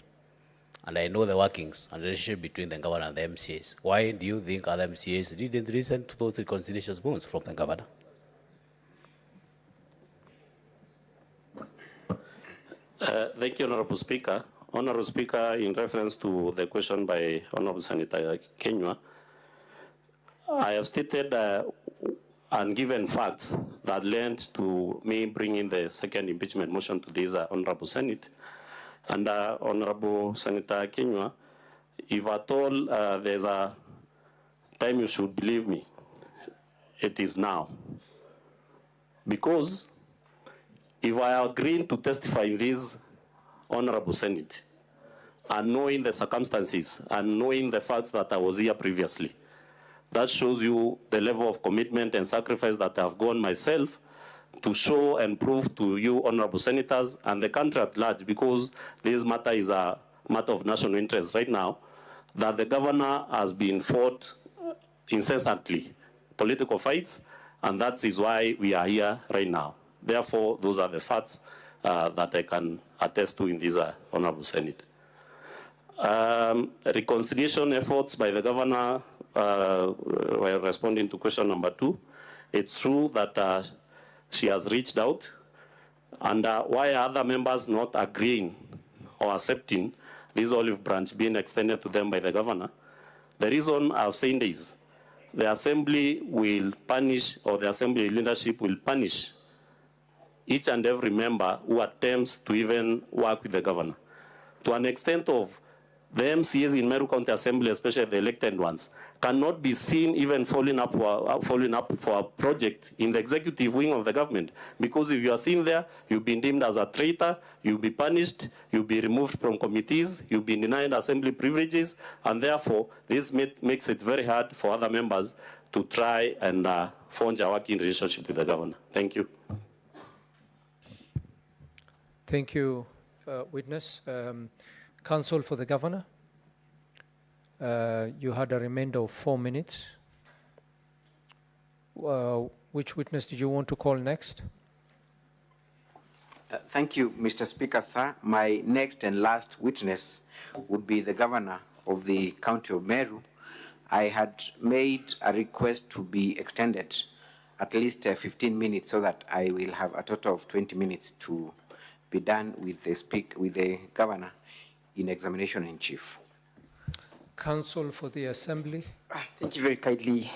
and I know the workings and relationship between the governor and the MCAs. Why do you think other MCAs didn't listen to those reconciliation moves from the governor? Thank you, Honorable Speaker. Honorable Speaker, in reference to the question by Honorable Senator Kenywa, I have stated and given facts that led to me bringing the second impeachment motion to this Honorable Senate. And Honorable Senator Kenywa, if at all there's a time you should believe me, it is now. Because if I agree to testify in this Honorable Senate, and knowing the circumstances and knowing the facts that I was here previously, that shows you the level of commitment and sacrifice that I've gone myself to show and prove to you, honorable senators, and the country at large, because this matter is a matter of national interest right now, that the governor has been fought incessantly, political fights, and that is why we are here right now. Therefore, those are the facts that I can attest to in this honorable Senate. Reconciliation efforts by the governor, while responding to question number 2, it's true that she has reached out, and why are other members not agreeing or accepting this olive branch being extended to them by the governor? The reason I've said is the assembly will punish, or the assembly leadership will punish each and every member who attempts to even work with the governor, to an extent of the MCAs in Meru County Assembly, especially the elected ones, cannot be seen even following up for a project in the executive wing of the government. Because if you are seen there, you've been deemed as a traitor, you'll be punished, you'll be removed from committees, you'll be denied assembly privileges, and therefore this makes it very hard for other members to try and forge a working relationship with the governor. Thank you. Thank you, witness. Counsel for the governor, you had a remainder of 4 minutes. Which witness did you want to call next? Thank you, Mr. Speaker, sir. My next and last witness would be the governor of the county of Meru. I had made a request to be extended at least 15 minutes so that I will have a total of 20 minutes to be done with the governor in examination in chief. Counsel for the assembly. Thank you very kindly,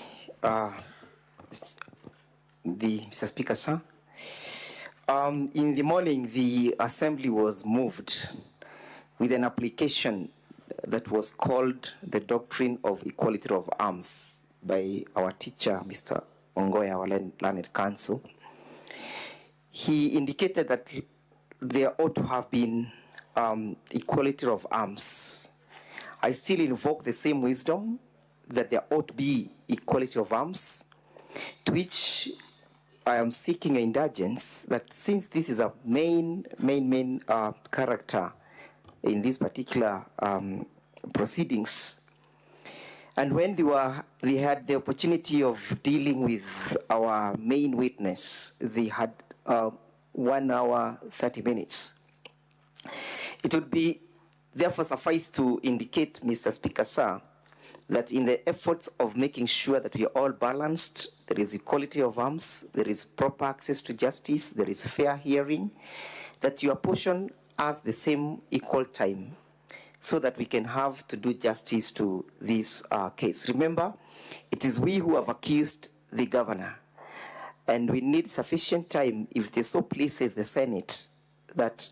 Mr. Speaker, sir. In the morning, the assembly was moved with an application that was called the Doctrine of Equality of Arms by our teacher, Mr. Ongoya, our learned counsel. He indicated that there ought to have been equality of arms. I still invoke the same wisdom that there ought to be equality of arms, to which I am seeking indulgence that since this is a main character in these particular proceedings, and when they had the opportunity of dealing with our main witness, they had 1 hour, 30 minutes. It would be therefore suffice to indicate, Mr. Speaker, sir, that in the efforts of making sure that we are all balanced, there is equality of arms, there is proper access to justice, there is fair hearing, that you apportion us the same equal time so that we can have to do justice to this case. Remember, it is we who have accused the governor, and we need sufficient time, if they so pleases the Senate, that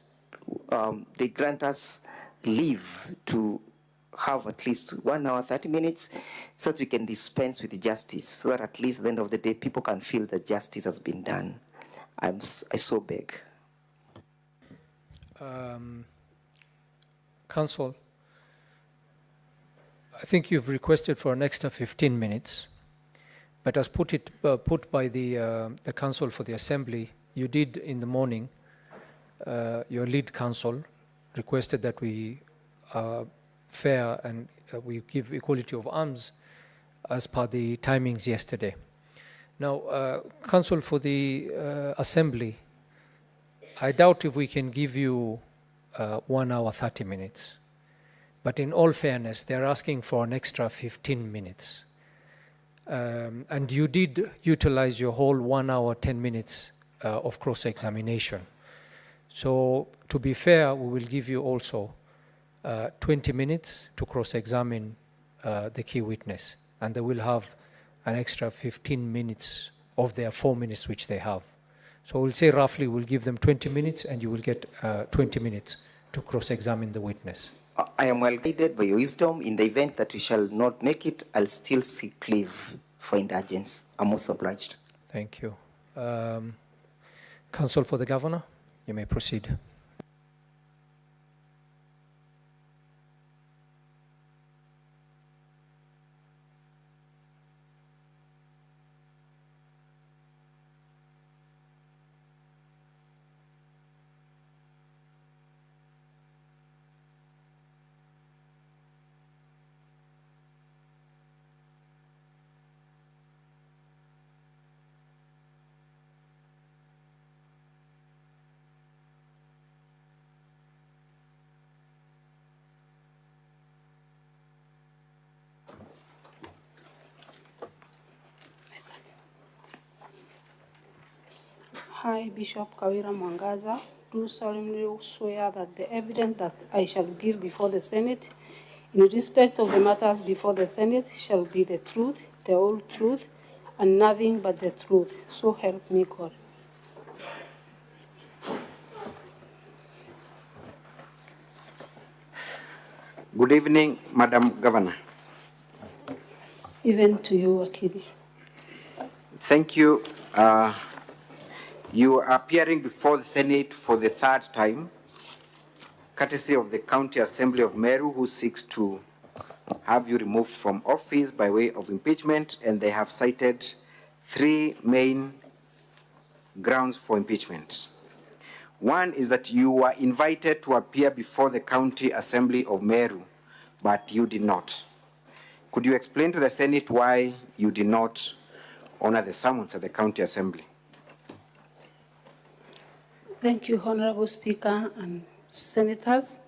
they grant us leave to have at least 1 hour, 30 minutes, so that we can dispense with justice, so that at least at the end of the day, people can feel that justice has been done. I so beg. Council, I think you've requested for an extra 15 minutes, but as put by the Council for the Assembly, you did in the morning, your lead counsel requested that we fair and we give equality of arms as per the timings yesterday. Now, Council for the Assembly, I doubt if we can give you 1 hour, 30 minutes. But in all fairness, they're asking for an extra 15 minutes. And you did utilize your whole 1 hour, 10 minutes of cross-examination. So to be fair, we will give you also 20 minutes to cross-examine the key witness. And they will have an extra 15 minutes of their 4 minutes which they have. So we'll say roughly we'll give them 20 minutes and you will get 20 minutes to cross-examine the witness. I am well guided by your wisdom. In the event that we shall not make it, I'll still seek leave for indulgence. I'm most obliged. Thank you. Counsel for the Governor, you may proceed. I, Bishop Kawira Mwangaza, do solemnly swear that the evidence that I shall give before the Senate in respect of the matters before the Senate shall be the truth, the whole truth, and nothing but the truth. So help me God. Good evening, Madam Governor. Even to you, Akili. Thank you. You are appearing before the Senate for the third time, courtesy of the County Assembly of Meru, who seeks to have you removed from office by way of impeachment, and they have cited 3 main grounds for impeachment. One is that you were invited to appear before the County Assembly of Meru, but you did not. Could you explain to the Senate why you did not honor the summons at the County Assembly? Thank you, Honorable Speaker and Senators.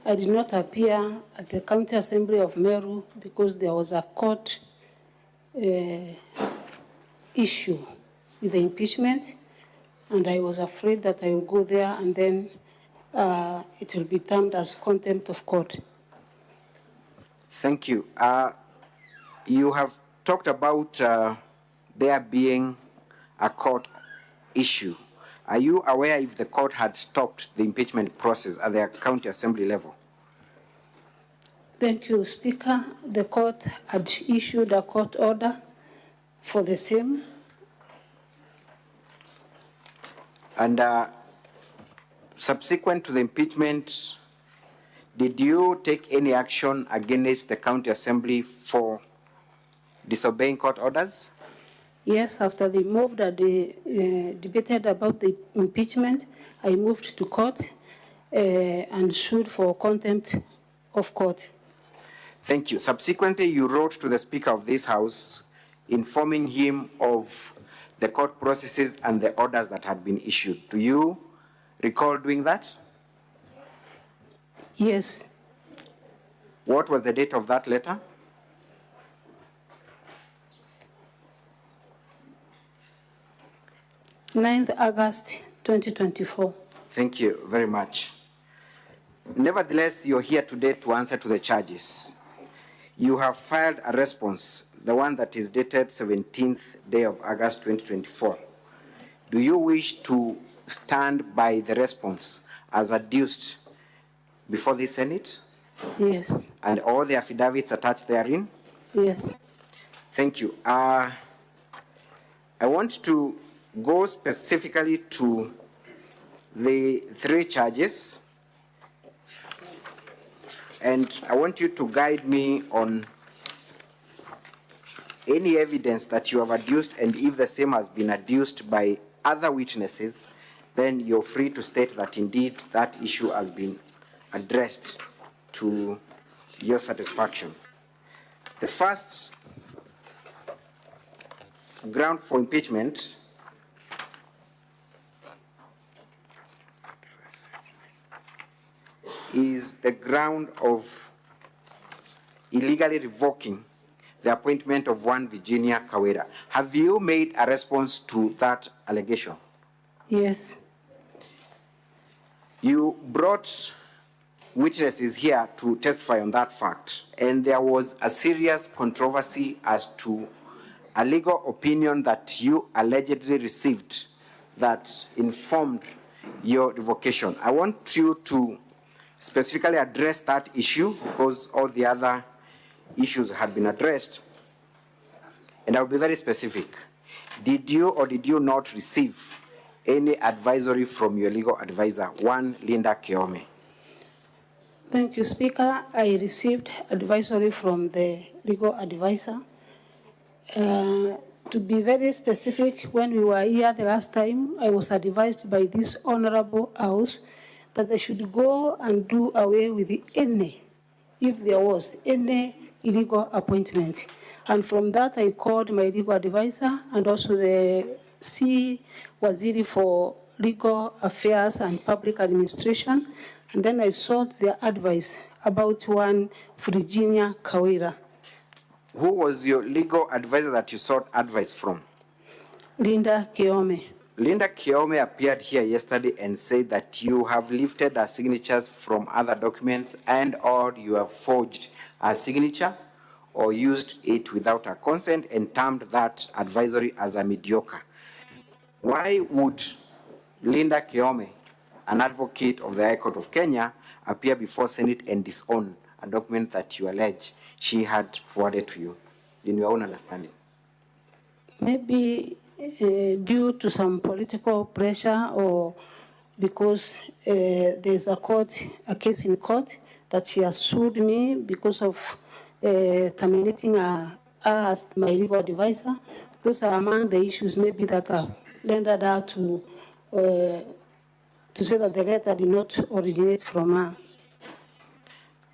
I did not appear at the County Assembly of Meru because there was a court issue with the impeachment, and I was afraid that I will go there and then it will be termed as contempt of court. Thank you. You have talked about there being a court issue. Are you aware if the court had stopped the impeachment process at the County Assembly level? Thank you, Speaker. The court had issued a court order for the same. And subsequent to the impeachment, did you take any action against the County Assembly for disobeying court orders? Yes, after they moved and they debated about the impeachment, I moved to court and sued for contempt of court. Thank you. Subsequently, you wrote to the Speaker of this House informing him of the court processes and the orders that had been issued. Do you recall doing that? Yes. What was the date of that letter? August 2024. Thank you very much. Nevertheless, you're here today to answer to the charges. You have filed a response, the one that is dated 17th day of August 2024. Do you wish to stand by the response as adduced before the Senate? Yes. And all the affidavits attached therein? Yes. Thank you. I want to go specifically to the 3 charges, and I want you to guide me on any evidence that you have adduced, and if the same has been adduced by other witnesses, then you're free to state that indeed that issue has been addressed to your satisfaction. The first ground for impeachment is the ground of illegally revoking the appointment of one Virginia Kawira. Have you made a response to that allegation? Yes. You brought witnesses here to testify on that fact, and there was a serious controversy as to a legal opinion that you allegedly received that informed your revocation. I want you to specifically address that issue because all the other issues had been addressed. And I'll be very specific. Did you or did you not receive any advisory from your legal advisor, one Linda Keome? Thank you, Speaker. I received advisory from the legal advisor. To be very specific, when we were here the last time, I was advised by this honorable house that I should go and do away with any, if there was any illegal appointment. And from that, I called my legal advisor and also the C. Waziri for Legal Affairs and Public Administration, and then I sought their advice about one Virginia Kawira. Who was your legal advisor that you sought advice from? Linda Keome. Linda Keome appeared here yesterday and said that you have lifted her signatures from other documents and or you have forged her signature or used it without her consent and termed that advisory as a mediocre. Why would Linda Keome, an advocate of the High Court of Kenya, appear before Senate and disown a document that you allege she had forwarded to you, in your own understanding? Maybe due to some political pressure or because there's a case in court that she has sued me because of terminating her as my legal advisor. Those are among the issues maybe that have rendered her to say that the letter did not originate from her.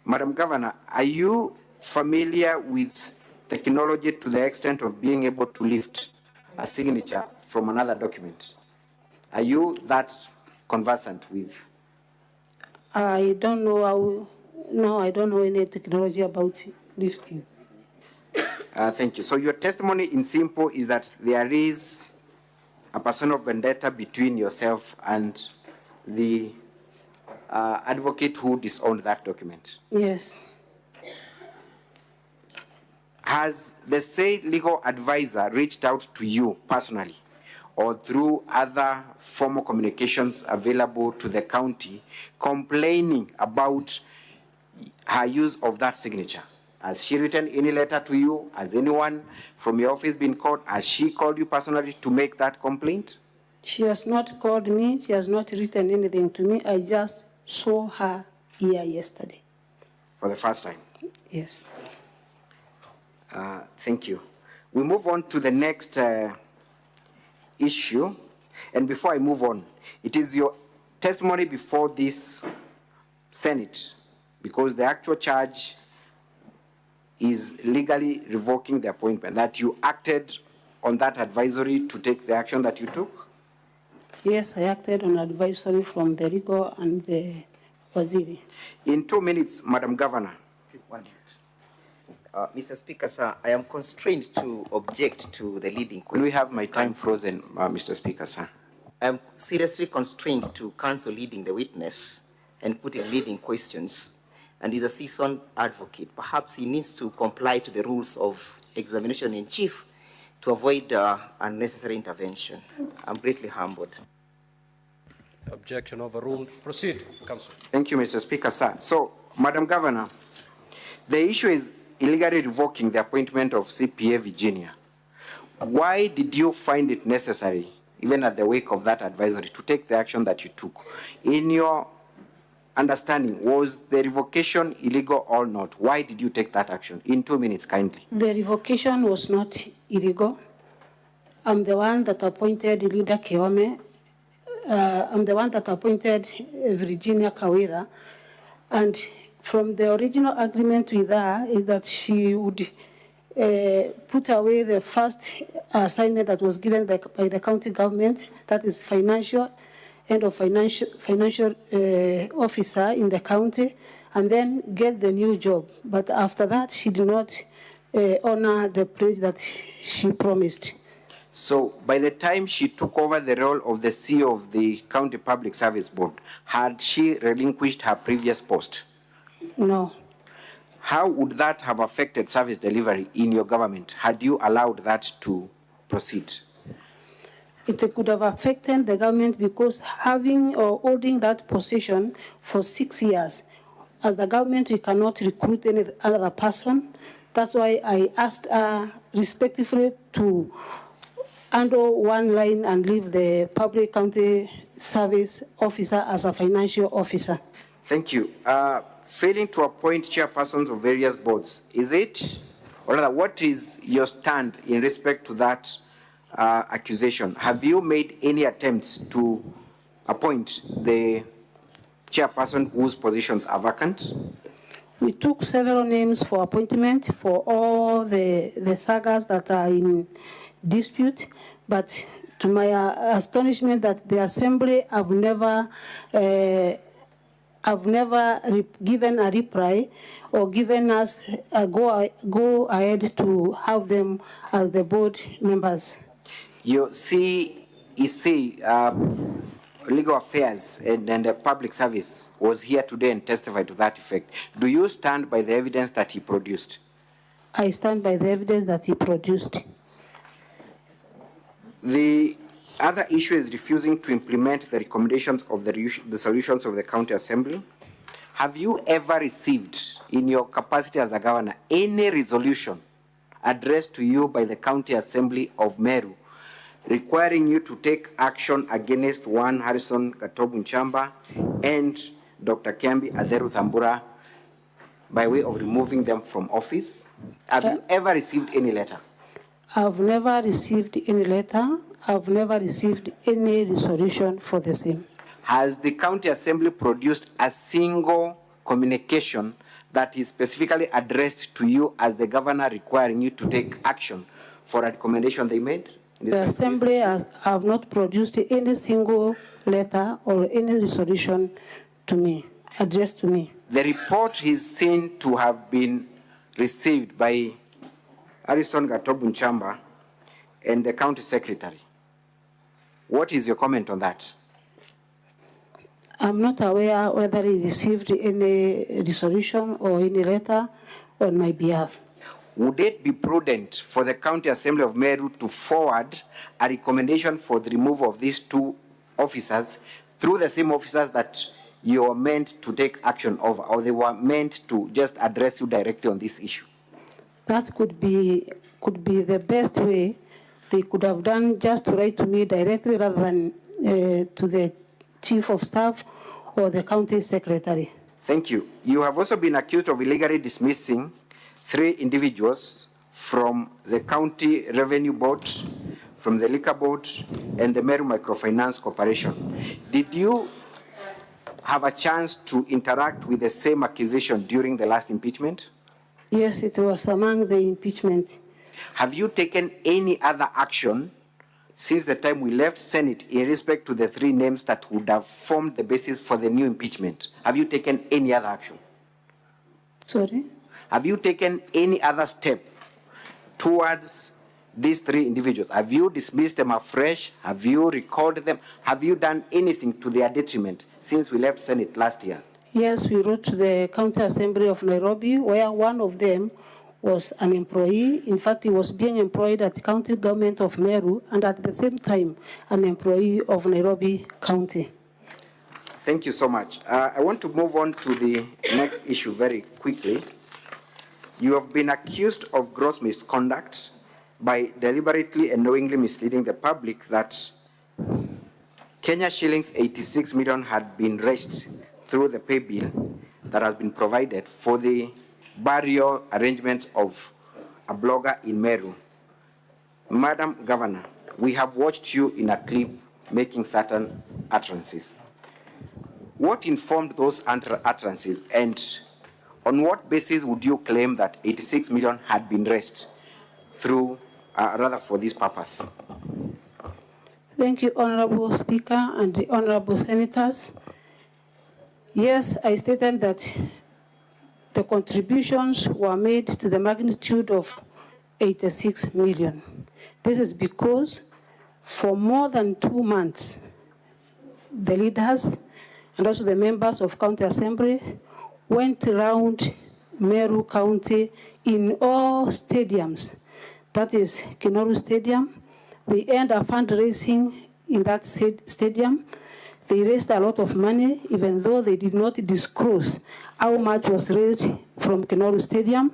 Madam Governor, are you familiar with technology to the extent of being able to lift a signature from another document? Are you that conversant with? I don't know how, no, I don't know any technology about lifting. Thank you. So your testimony in simple is that there is a personal vendetta between yourself and the advocate who disowned that document. Yes. Has the said legal advisor reached out to you personally or through other formal communications available to the county complaining about her use of that signature? Has she written any letter to you? Has anyone from your office been called? Has she called you personally to make that complaint? She has not called me. She has not written anything to me. I just saw her here yesterday. For the first time? Yes. Thank you. We move on to the next issue. And before I move on, it is your testimony before this Senate, because the actual charge is legally revoking the appointment, that you acted on that advisory to take the action that you took? Yes, I acted on advisory from the legal and the waziri. In 2 minutes, Madam Governor. Please, 1 minute. Mr. Speaker, sir, I am constrained to object to the leading question. We have my time frozen, Mr. Speaker, sir. I am seriously constrained to cancel leading the witness and put in leading questions, and he's a seasoned advocate. Perhaps he needs to comply to the rules of examination in chief to avoid unnecessary intervention. I'm greatly humbled. Objection overruled. Proceed, Council. Thank you, Mr. Speaker, sir. So, Madam Governor, the issue is illegally revoking the appointment of CPA Virginia. Why did you find it necessary, even at the wake of that advisory, to take the action that you took? In your understanding, was the revocation illegal or not? Why did you take that action? In 2 minutes, kindly. The revocation was not illegal. I'm the one that appointed Leader Kewame. I'm the one that appointed Virginia Kawira. And from the original agreement with her is that she would put away the first assignment that was given by the county government, that is financial officer in the county, and then get the new job. But after that, she did not honor the pledge that she promised. So by the time she took over the role of the CEO of the County Public Service Board, had she relinquished her previous post? No. How would that have affected service delivery in your government had you allowed that to proceed? It could have affected the government because having or holding that position for 6 years, as the government, we cannot recruit any other person. That's why I asked her respectfully to handle one line and leave the public county service officer as a financial officer. Thank you. Failing to appoint chairpersons of various boards, is it, or rather, what is your stand in respect to that accusation? Have you made any attempts to appoint the chairperson whose positions are vacant? We took several names for appointment for all the sagas that are in dispute, but to my astonishment that the assembly have never given a reply or given us a go ahead to have them as the board members. You see, Legal Affairs and the Public Service was here today and testified to that effect. Do you stand by the evidence that he produced? I stand by the evidence that he produced. The other issue is refusing to implement the recommendations of the solutions of the County Assembly. Have you ever received, in your capacity as a governor, any resolution addressed to you by the County Assembly of Meru requiring you to take action against one Harrison Gatobu Nchamba and Dr. Kiambi Aderu Thambura by way of removing them from office? Have you ever received any letter? I've never received any letter. I've never received any resolution for the same. Has the County Assembly produced a single communication that is specifically addressed to you as the governor requiring you to take action for a recommendation they made? The Assembly have not produced any single letter or any resolution to me, addressed to me. The report is seen to have been received by Harrison Gatobu Nchamba and the County Secretary. What is your comment on that? I'm not aware whether he received any resolution or any letter on my behalf. Would it be prudent for the County Assembly of Meru to forward a recommendation for the removal of these two officers through the same officers that you were meant to take action over, or they were meant to just address you directly on this issue? That could be the best way. They could have done just to write to me directly rather than to the Chief of Staff or the County Secretary. Thank you. You have also been accused of illegally dismissing 3 individuals from the County Revenue Board, from the Liquor Board, and the Meru Microfinance Corporation. Did you have a chance to interact with the same accusation during the last impeachment? Yes, it was among the impeachment. Have you taken any other action since the time we left Senate in respect to the three names that would have formed the basis for the new impeachment? Have you taken any other action? Sorry? Have you taken any other step towards these three individuals? Have you dismissed them afresh? Have you recalled them? Have you done anything to their detriment since we left Senate last year? Yes, we wrote to the County Assembly of Nairobi, where one of them was an employee. In fact, he was being employed at the county government of Meru and at the same time an employee of Nairobi County. Thank you so much. I want to move on to the next issue very quickly. You have been accused of gross misconduct by deliberately and knowingly misleading the public that Kenya shillings 86 million had been raised through the Paybill that has been provided for the burial arrangements of a blogger in Meru. Madam Governor, we have watched you in a clip making certain utterances. What informed those utterances, and on what basis would you claim that 86 million had been raised through, rather for this purpose? Thank you, Honorable Speaker and the Honorable Senators. Yes, I stated that the contributions were made to the magnitude of 86 million. This is because for more than 2 months, the leaders and also the members of County Assembly went around Meru County in all stadiums. That is Kinoru Stadium. They earned a fundraising in that stadium. They raised a lot of money, even though they did not disclose how much was raised from Kinoru Stadium.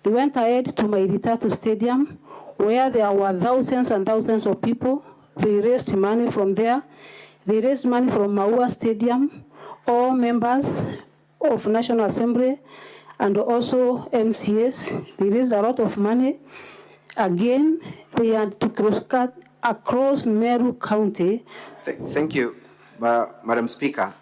They went ahead to Mairitatu Stadium, where there were thousands and thousands of people. They raised money from there. They raised money from Maua Stadium, all members of National Assembly and also MCS. They raised a lot of money. Again, they had to cross-cut across Meru County. Thank you, Madam Speaker.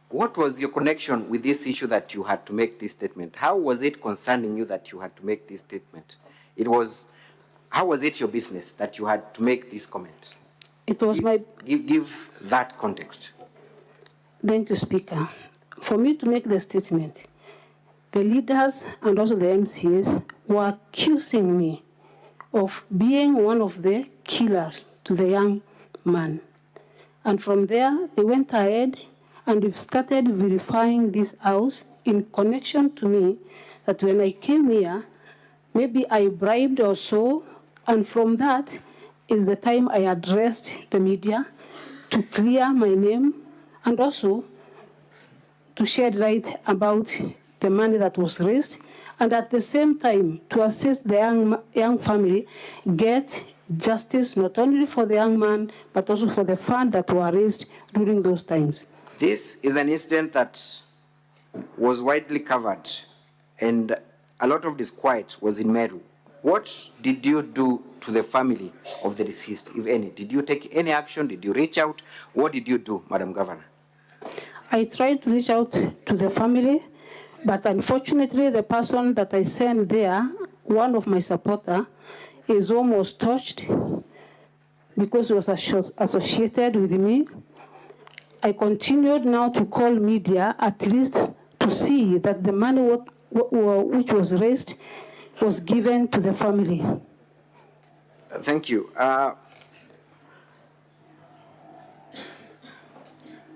What was your connection with this issue that you had to make this statement? How was it concerning you that you had to make this statement? How was it your business that you had to make this comment? It was Give that context. Thank you, Speaker. For me to make the statement, the leaders and also the MCAs were accusing me of being one of the killers to the young man. And from there, they went ahead and we've started verifying this house in connection to me that when I came here, maybe I bribed or so, and from that is the time I addressed the media to clear my name and also to shed light about the money that was raised, and at the same time to assist the young family get justice not only for the young man but also for the fund that were raised during those times. This is an incident that was widely covered and a lot of disquiet was in Meru. What did you do to the family of the deceased, if any? Did you take any action? Did you reach out? What did you do, Madam Governor? I tried to reach out to the family, but unfortunately the person that I sent there, one of my supporters, his home was touched because he was associated with me. I continued now to call media at least to see that the money which was raised was given to the family. Thank you.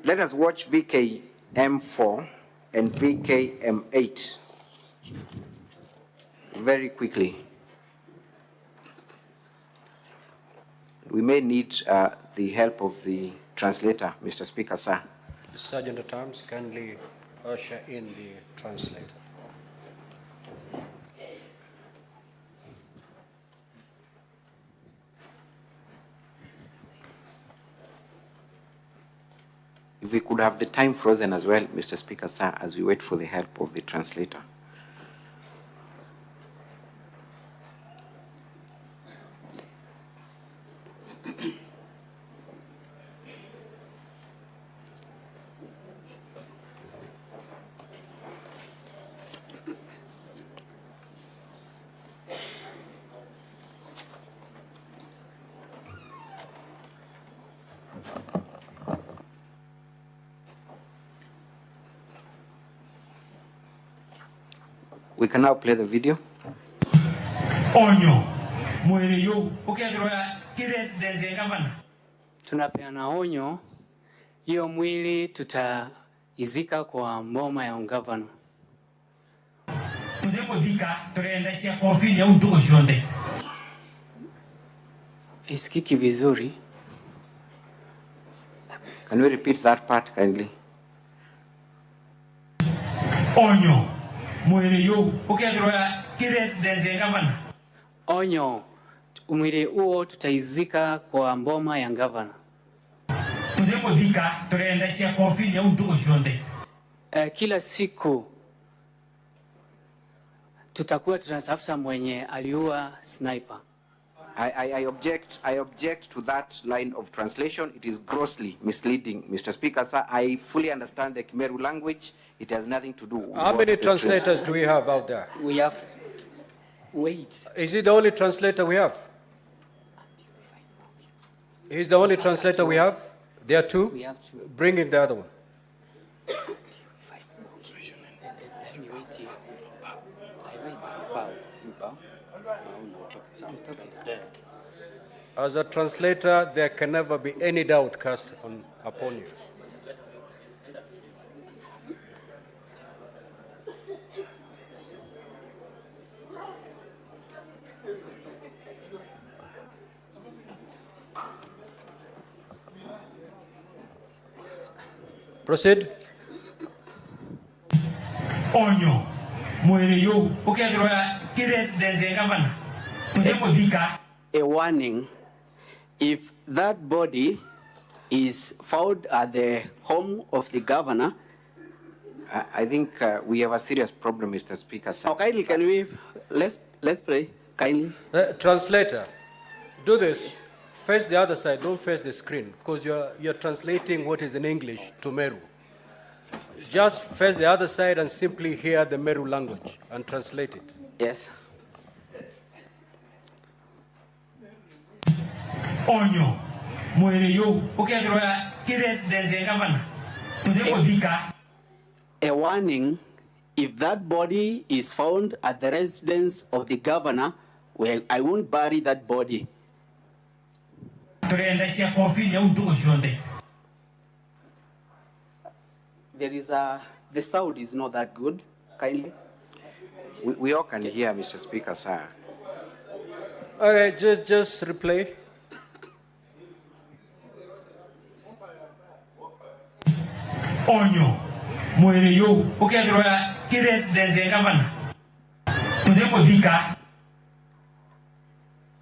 Let us watch VKM4 and VKM8 very quickly. We may need the help of the translator, Mr. Speaker, sir. Sergeant at Arms, kindly usher in the translator. If we could have the time frozen as well, Mr. Speaker, sir, as we wait for the help of the translator. We can now play the video. Onyo, mwere yo, kiresidence gavana. Tunapeana onyo, hiyo mwili tutaizika kwa mboma ya ungavana. Isikiki vizuri. Can we repeat that part kindly? Onyo, mwere yo, kiresidence gavana. Onyo, mwili huo tutaizika kwa mboma ya gavana. Kila siku tutakuwa tunatafuta mwenye aliua sniper. I object to that line of translation. It is grossly misleading, Mr. Speaker. Sir, I fully understand the Meru language. It has nothing to do with How many translators do we have out there? We have... Wait. Is it the only translator we have? He's the only translator we have? There are two? We have two. Bring in the other one. As a translator, there can never be any doubt cast upon you. Proceed. Onyo, mwere yo, kiresidence gavana. A warning, if that body is found at the home of the governor, I think we have a serious problem, Mr. Speaker. Sir. Oh, kindly, can we, let's pray, kindly. Translator, do this. Face the other side, don't face the screen, because you're translating what is in English to Meru. Just face the other side and simply hear the Meru language and translate it. Yes. Onyo, mwere yo, kiresidence gavana. A warning, if that body is found at the residence of the governor, where I won't bury that body. There is the sound is not that good, kindly. We all can hear, Mr. Speaker, sir. Okay, just replay. Onyo, mwere yo, kiresidence gavana.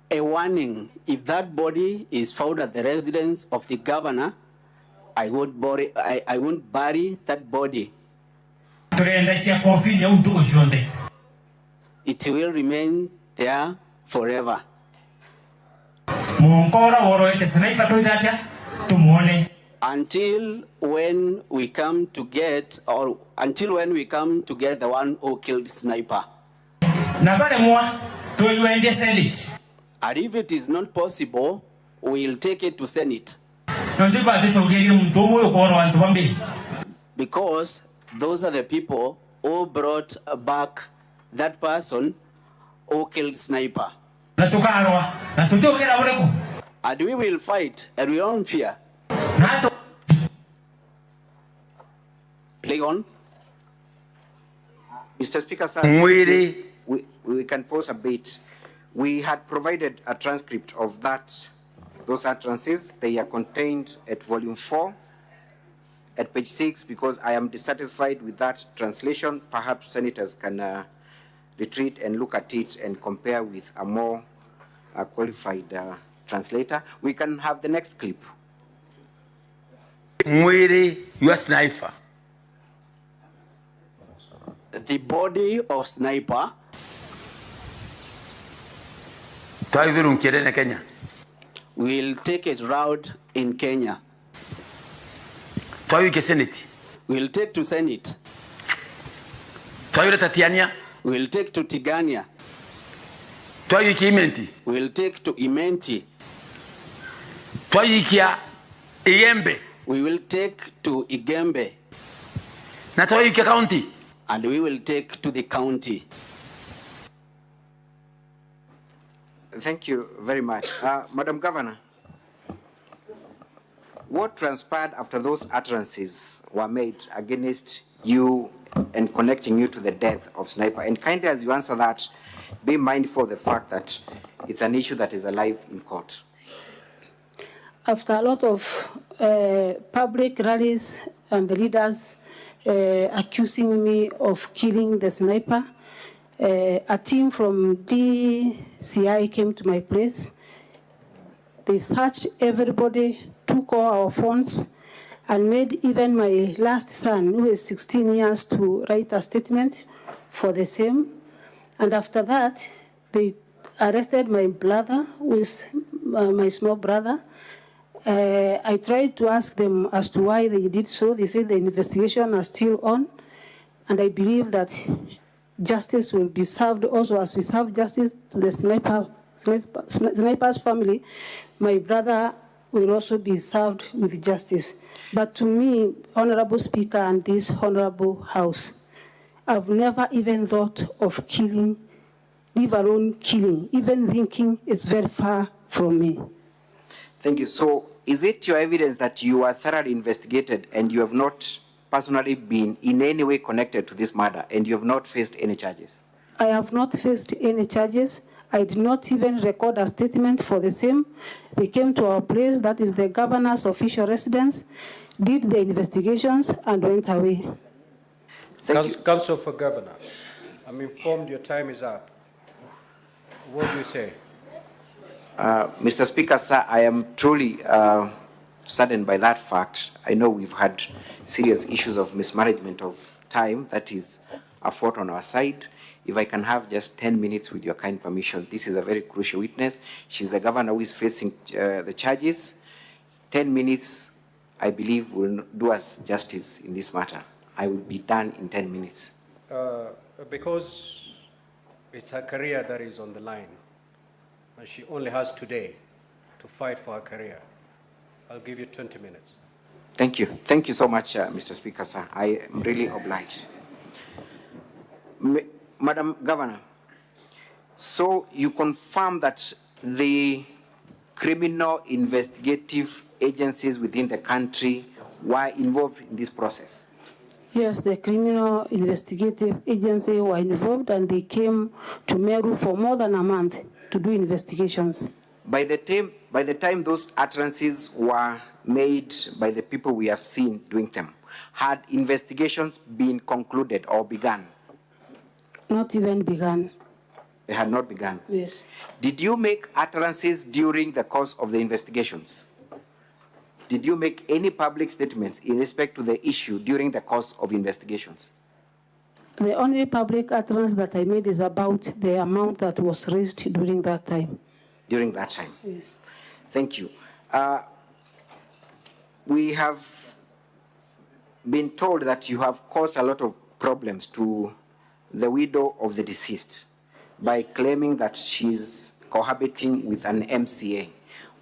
A warning, if that body is found at the residence of the governor, I won't bury that body. It will remain there forever. Until when we come to get the one who killed sniper. And if it is not possible, we'll take it to Senate. Because those are the people who brought back that person who killed sniper. And we will fight and we don't fear. Play on. Mr. Speaker, sir, we can pause a bit. We had provided a transcript of those utterances. They are contained at volume 4, at page 6, because I am dissatisfied with that translation. Perhaps senators can retreat and look at it and compare with a more qualified translator. We can have the next clip. Mwiri, you are sniper. The body of sniper. Kenya. We'll take it round in Kenya. Senate. We'll take to Senate. Tatiania. We'll take to Tigania. Imenti. We'll take to Imenti. Igembe. We will take to Igembe. County. And we will take to the county. Thank you very much. Madam Governor, what transpired after those utterances were made against you and connecting you to the death of Sniper? And kindly, as you answer that, be mindful of the fact that it's an issue that is alive in court. After a lot of public rallies and the leaders accusing me of killing the Sniper, a team from DCI came to my place. They searched everybody, took all our phones, and made even my last son, who is 16 years, to write a statement for the same. And after that, they arrested my brother, who is my small brother. I tried to ask them as to why they did so. They said the investigation is still on, and I believe that justice will be served also as we serve justice to the Sniper's family. My brother will also be served with justice. But to me, Honorable Speaker and this Honorable House, I've never even thought of killing, leave alone killing. Even thinking it's very far from me. Thank you. So is it your evidence that you are thoroughly investigated and you have not personally been in any way connected to this murder and you have not faced any charges? I have not faced any charges. I did not even record a statement for the same. They came to our place, that is the governor's official residence, did the investigations and went away. Counsel for Governor, I'm informed your time is up. What do you say? Mr. Speaker, sir, I am truly saddened by that fact. I know we've had serious issues of mismanagement of time. That is a fault on our side. If I can have just 10 minutes with your kind permission. This is a very crucial witness. She's the governor who is facing the charges. 10 minutes, I believe, will do us justice in this matter. I will be done in 10 minutes. Because it's her career that is on the line, and she only has today to fight for her career, I'll give you 20 minutes. Thank you. Thank you so much, Mr. Speaker, sir. I am really obliged. Madam Governor, so you confirm that the criminal investigative agencies within the country were involved in this process? Yes, the criminal investigative agency were involved and they came to Meru for more than a month to do investigations. By the time those utterances were made by the people we have seen doing them, had investigations been concluded or begun? Not even begun. They had not begun? Yes. Did you make utterances during the course of the investigations? Did you make any public statements in respect to the issue during the course of investigations? The only public utterance that I made is about the amount that was raised during that time. During that time? Yes. Thank you. We have been told that you have caused a lot of problems to the widow of the deceased by claiming that she's cohabiting with an MCA.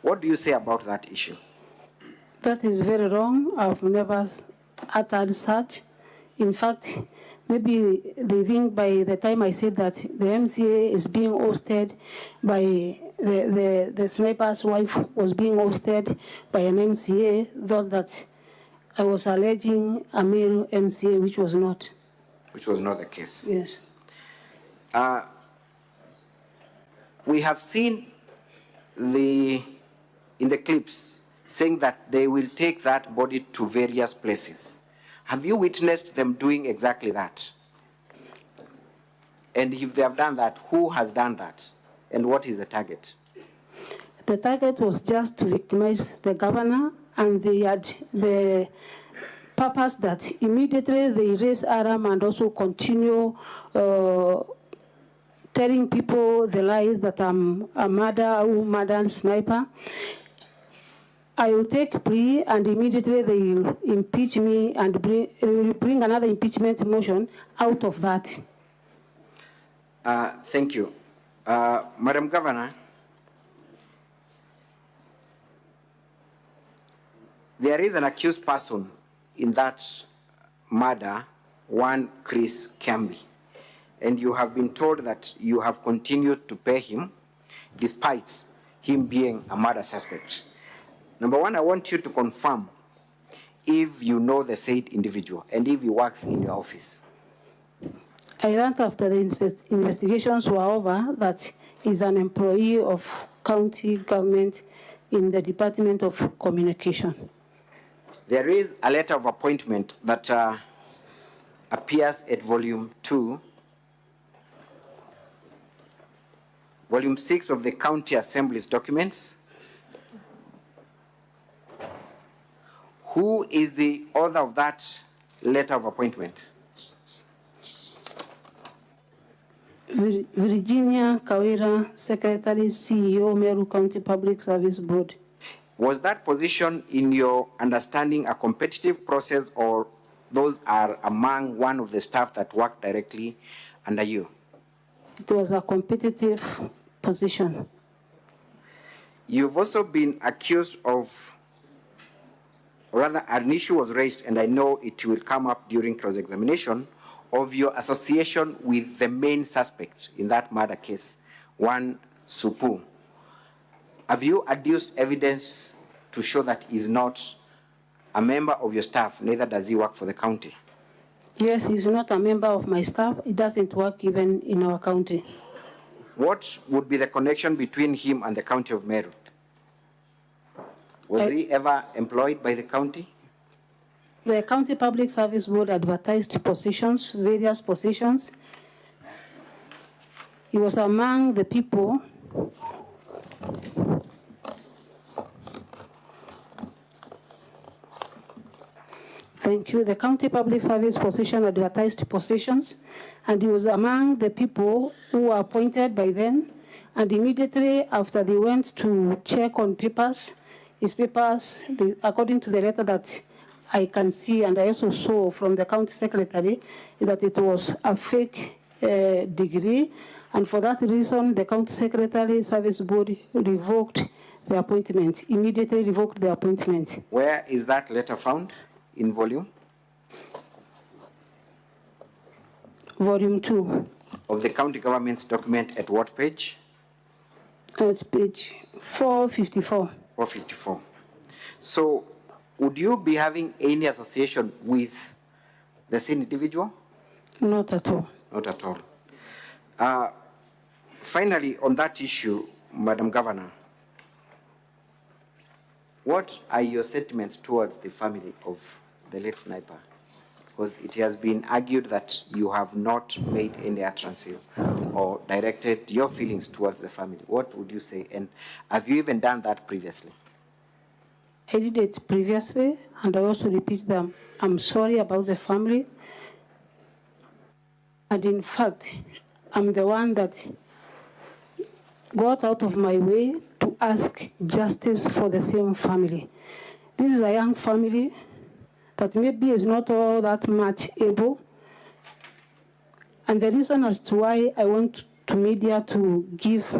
What do you say about that issue? That is very wrong. I've never uttered such. In fact, maybe they think by the time I said that the MCA is being hosted by the sniper's wife was being hosted by an MCA, thought that I was alleging a male MCA, which was not. Which was not the case. Yes. We have seen in the clips saying that they will take that body to various places. Have you witnessed them doing exactly that? And if they have done that, who has done that? And what is the target? The target was just to victimize the governor, and they had the purpose that immediately they raise alarm and also continue telling people the lies that I'm a murder sniper. I will take plea and immediately they will impeach me and bring another impeachment motion out of that. Thank you. Madam Governor, there is an accused person in that murder, one Chris Kambi, and you have been told that you have continued to pay him despite him being a murder suspect. Number one, I want you to confirm if you know the said individual and if he works in your office. I learned after the investigations were over that he's an employee of county government in the Department of Communication. There is a letter of appointment that appears at volume 2, volume 6 of the County Assembly's documents. Who is the author of that letter of appointment? Virginia Kawira, Secretary, CEO, Meru County Public Service Board. Was that position, in your understanding, a competitive process, or those are among one of the staff that work directly under you? It was a competitive position. You've also been accused of, or rather an issue was raised, and I know it will come up during cross-examination, of your association with the main suspect in that murder case, one Supu. Have you adduced evidence to show that he's not a member of your staff, neither does he work for the county? Yes, he's not a member of my staff. He doesn't work even in our county. What would be the connection between him and the county of Meru? Was he ever employed by the county? The County Public Service Board advertised positions, various positions. He was among the people Thank you. The County Public Service position advertised positions, and he was among the people who were appointed by them. And immediately after they went to check on papers, his papers, according to the letter that I can see, and I also saw from the county secretary, that it was a fake degree. And for that reason, the county secretary service board revoked the appointment, immediately revoked the appointment. Where is that letter found? In volume? Volume 2. Of the county government's document at what page? It's page 454. 454. So, would you be having any association with the same individual? Not at all. Not at all. Finally, on that issue, Madam Governor, what are your sentiments towards the family of the late sniper? Because it has been argued that you have not made any utterances or directed your feelings towards the family. What would you say? And have you even done that previously? I did it previously, and I also repeat them. I'm sorry about the family. And in fact, I'm the one that got out of my way to ask justice for the same family. This is a young family that maybe is not all that much able. And the reason as to why I went to media to give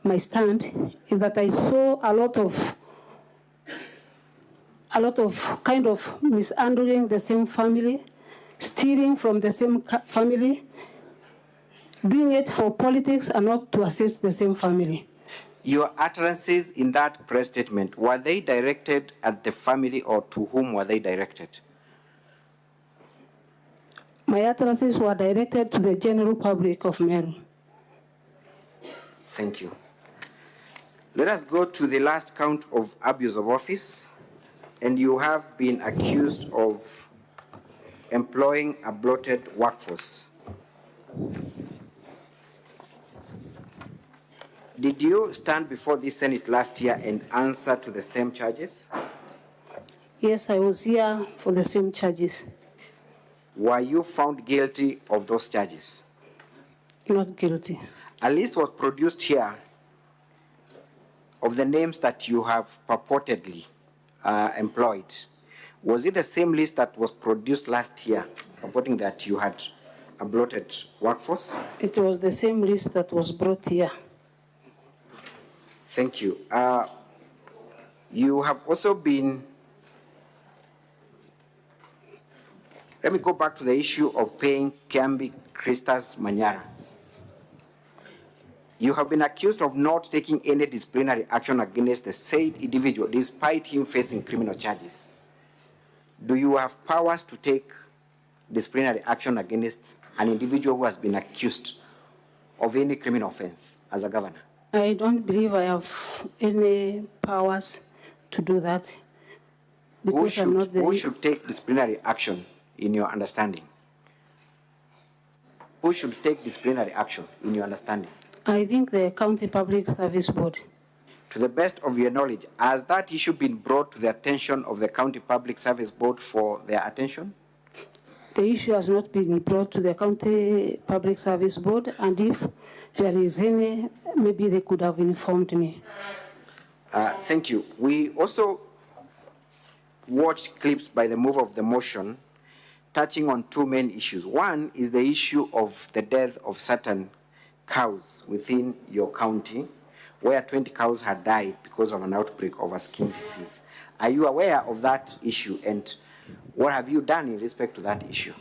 my stand is that I saw a lot of kind of mishandling the same family, stealing from the same family, doing it for politics and not to assist the same family. Your utterances in that press statement, were they directed at the family, or to whom were they directed? My utterances were directed to the general public of Meru. Thank you. Let us go to the last count of abuse of office. And you have been accused of employing a bloated workforce. Did you stand before the Senate last year and answer to the same charges? Yes, I was here for the same charges. Were you found guilty of those charges? Not guilty. A list was produced here of the names that you have purportedly employed. Was it the same list that was produced last year, purporting that you had a bloated workforce? It was the same list that was brought here. Thank you. You have also been, let me go back to the issue of paying Kiambi Christas Manyara. You have been accused of not taking any disciplinary action against the said individual despite him facing criminal charges. Do you have powers to take disciplinary action against an individual who has been accused of any criminal offense as a governor? I don't believe I have any powers to do that. Because Who should take disciplinary action in your understanding? Who should take disciplinary action in your understanding? I think the County Public Service Board. To the best of your knowledge, has that issue been brought to the attention of the County Public Service Board for their attention? The issue has not been brought to the County Public Service Board, and if there is any, maybe they could have informed me. Thank you. We also watched clips by the mover of the motion touching on two main issues. One is the issue of the death of certain cows within your county, where 20 cows had died because of an outbreak of a skin disease. Are you aware of that issue, and what have you done in respect to that issue?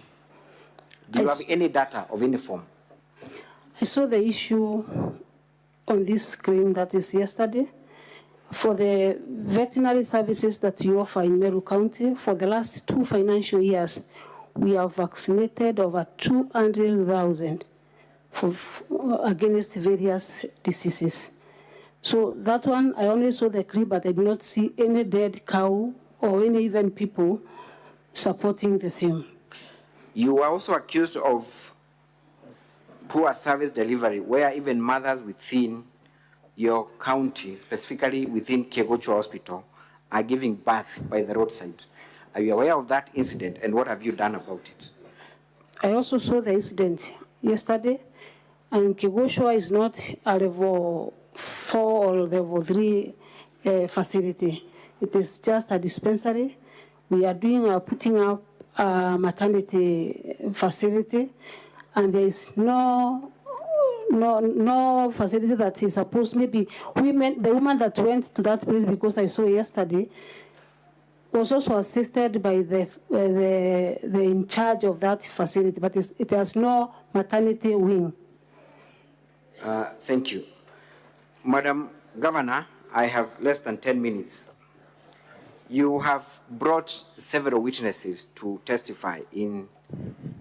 Do you have any data of any form? I saw the issue on this screen that is yesterday. For the veterinary services that you offer in Meru County, for the last 2 financial years, we have vaccinated over 200,000 against various diseases. So that one, I only saw the clip, but I did not see any dead cow or any even people supporting the same. You were also accused of poor service delivery, where even mothers within your county, specifically within Kegocho Hospital, are giving birth by the roadside. Are you aware of that incident, and what have you done about it? I also saw the incident yesterday, and Kegocho is not a level 4 or level 3 facility. It is just a dispensary. We are putting up a maternity facility, and there is no facility that is supposed, maybe the woman that went to that place, because I saw yesterday, was also assisted by the in charge of that facility, but it has no maternity wing. Thank you. Madam Governor, I have less than 10 minutes. You have brought several witnesses to testify in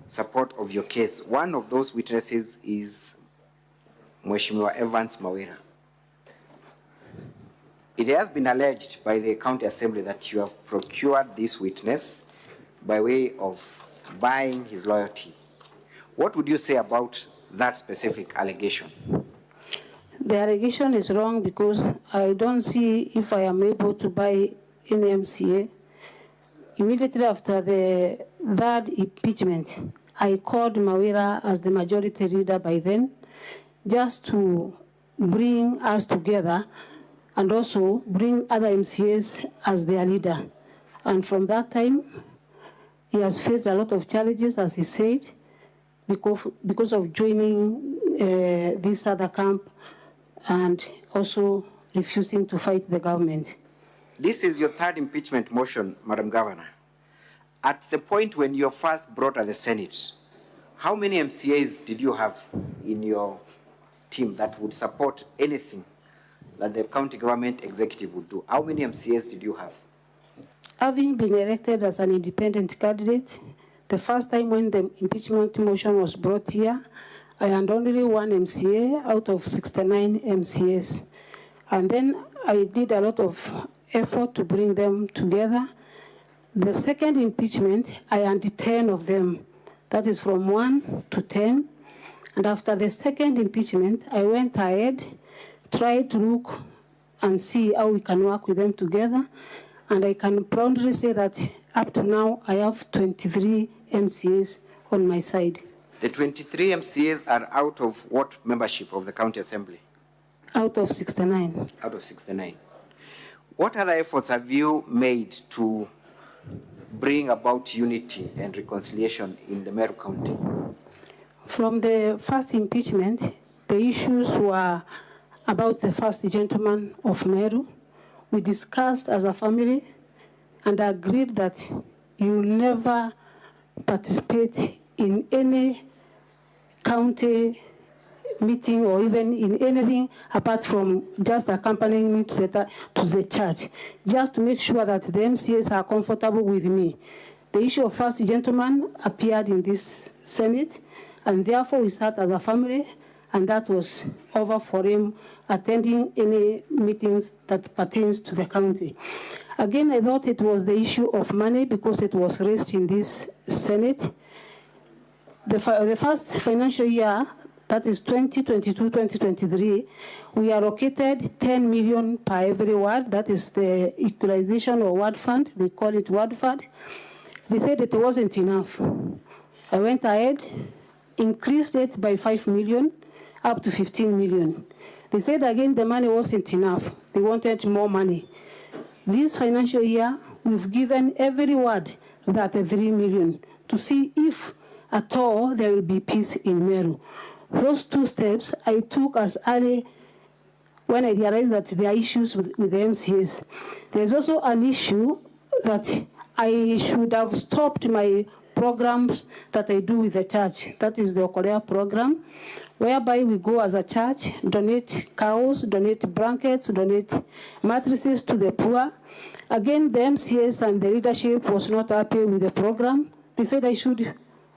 support of your case. One of those witnesses is Mheshimiwa Evans Mawira. It has been alleged by the County Assembly that you have procured this witness by way of buying his loyalty. What would you say about that specific allegation? The allegation is wrong because I don't see if I am able to buy any MCA. Immediately after the third impeachment, I called Mawira as the majority leader by then, just to bring us together and also bring other MCAs as their leader. And from that time, he has faced a lot of challenges, as he said, because of joining this other camp and also refusing to fight the government. This is your third impeachment motion, Madam Governor. At the point when you first brought at the Senate, how many MCAs did you have in your team that would support anything that the county government executive would do? How many MCAs did you have? Having been elected as an independent candidate, the first time when the impeachment motion was brought here, I had only 1 MCA out of 69 MCAs. And then I did a lot of effort to bring them together. The second impeachment, I had 10 of them. That is from 1 to 10. And after the second impeachment, I went ahead, tried to look and see how we can work with them together. And I can proudly say that up to now, I have 23 MCAs on my side. The 23 MCAs are out of what membership of the County Assembly? Out of 69. Out of 69. What other efforts have you made to bring about unity and reconciliation in the Meru County? From the first impeachment, the issues were about the first gentleman of Meru. We discussed as a family and agreed that you will never participate in any county meeting or even in anything apart from just accompanying me to the church, just to make sure that the MCAs are comfortable with me. The issue of first gentleman appeared in this Senate, and therefore we sat as a family, and that was over for him attending any meetings that pertains to the county. Again, I thought it was the issue of money because it was raised in this Senate. The first financial year, that is 2022-2023, we allocated 10 million per every ward. That is the equalization or ward fund. They call it ward fund. They said it wasn't enough. I went ahead, increased it by 5 million, up to 15 million. They said again the money wasn't enough. They wanted more money. This financial year, we've given every ward that 3 million to see if at all there will be peace in Meru. Those two steps I took as early when I realized that there are issues with the MCAs. There's also an issue that I should have stopped my programs that I do with the church. That is the Okolea program, whereby we go as a church, donate cows, donate blankets, donate mattresses to the poor. Again, the MCAs and the leadership was not happy with the program. They said I should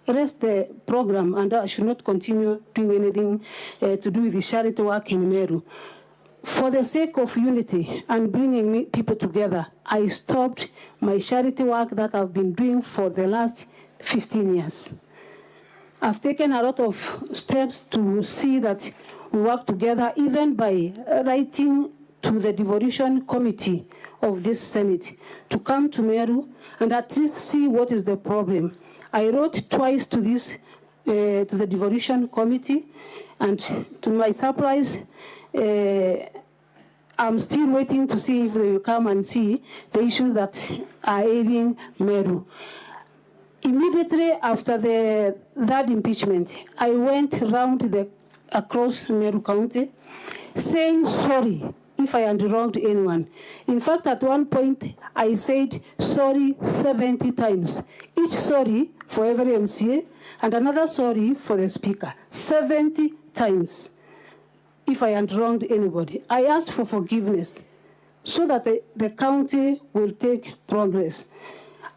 rest the program and I should not continue doing anything to do with the charity work in Meru. For the sake of unity and bringing people together, I stopped my charity work that I've been doing for the last 15 years. I've taken a lot of steps to see that we work together, even by writing to the devolution committee of this Senate to come to Meru and at least see what is the problem. I wrote twice to this, to the devolution committee, and to my surprise, I'm still waiting to see if they will come and see the issues that are ailing Meru. Immediately after that impeachment, I went around across Meru County saying sorry if I had wronged anyone. In fact, at one point, I said sorry 70 times. Each sorry for every MCA and another sorry for the speaker. 70 times if I had wronged anybody. I asked for forgiveness so that the county will take progress.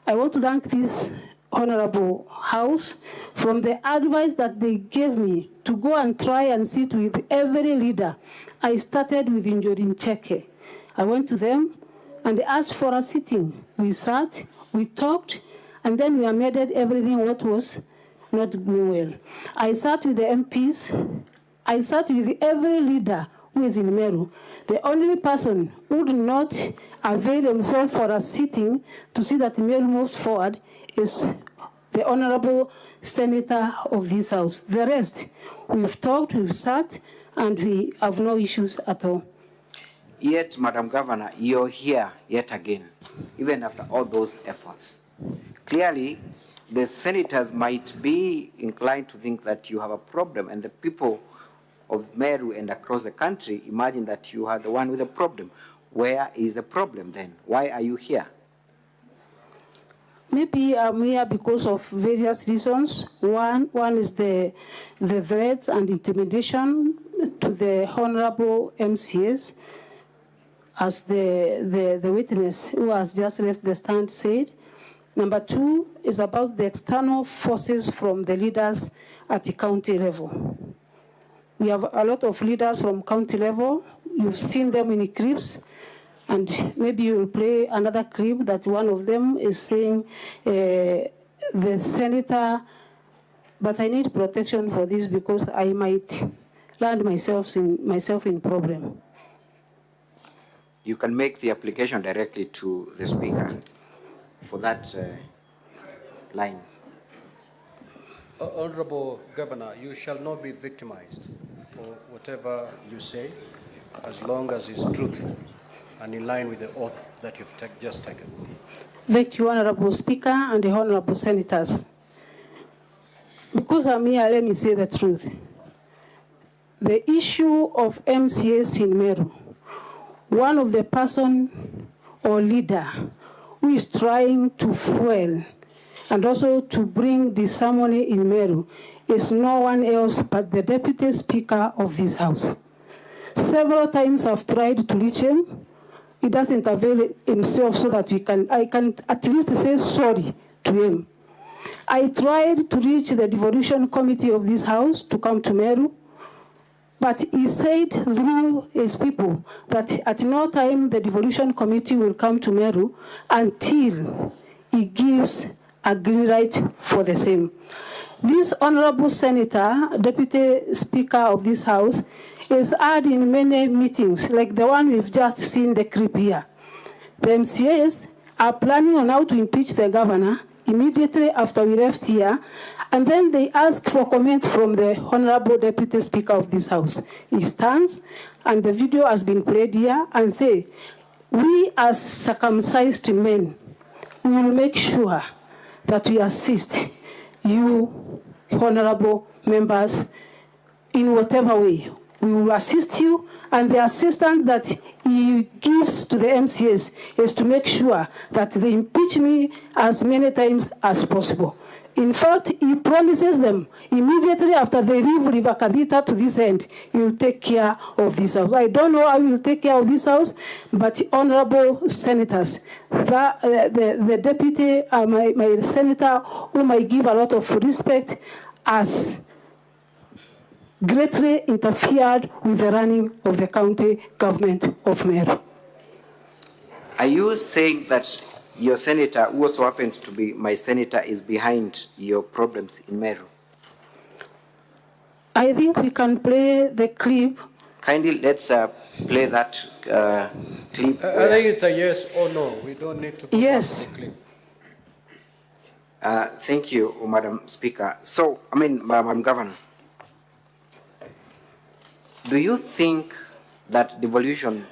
I want to thank this Honorable House from the advice that they gave me to go and try and sit with every leader. I started with Injorin Cheke. I went to them and asked for a sitting. We sat, we talked, and then we amended everything what was not going well. I sat with the MPs. I sat with every leader who is in Meru. The only person who would not avail himself for a sitting to see that Meru moves forward is the Honorable Senator of this House. The rest, we've talked, we've sat, and we have no issues at all. Yet, Madam Governor, you're here yet again, even after all those efforts. Clearly, the senators might be inclined to think that you have a problem, and the people of Meru and across the country imagine that you are the one with a problem. Where is the problem then? Why are you here? Maybe I'm here because of various reasons. One is the threats and intimidation to the honorable MCAs, as the witness who has just left the stand said. Number two is about the external forces from the leaders at the county level. We have a lot of leaders from county level. You've seen them in the clips. And maybe you will play another clip that one of them is saying, the senator, but I need protection for this because I might land myself in problem. You can make the application directly to the speaker for that line. Honorable Governor, you shall not be victimized for whatever you say, as long as it's truthful and in line with the oath that you've just taken. Thank you, Honorable Speaker and the Honorable Senators. Because I'm here, let me say the truth. The issue of MCAs in Meru, one of the person or leader who is trying to fuel and also to bring the ceremony in Meru is no one else but the Deputy Speaker of this House. Several times I've tried to reach him. He doesn't avail himself so that I can at least say sorry to him. I tried to reach the devolution committee of this House to come to Meru, but he said through his people that at no time the devolution committee will come to Meru until he gives a green light for the same. This honorable senator, Deputy Speaker of this House, is had in many meetings, like the one we've just seen the clip here. The MCAs are planning on how to impeach the governor immediately after we left here, and then they ask for comments from the Honorable Deputy Speaker of this House. He stands, and the video has been played here, and say, we as circumcised men, we will make sure that we assist you, honorable members, in whatever way. We will assist you, and the assistance that he gives to the MCAs is to make sure that they impeach me as many times as possible. In fact, he promises them immediately after they leave River Kadita to this end, he will take care of this house. I don't know how he will take care of this house, but honorable senators, the deputy, my senator, whom I give a lot of respect, has greatly interfered with the running of the county government of Meru. Are you saying that your senator, who also happens to be my senator, is behind your problems in Meru? I think we can play the clip. Kindly, let's play that clip. I think it's a yes or no. We don't need to go yes. back to the clip. Thank you, Madam Speaker. So, Madam Governor, do you think that devolution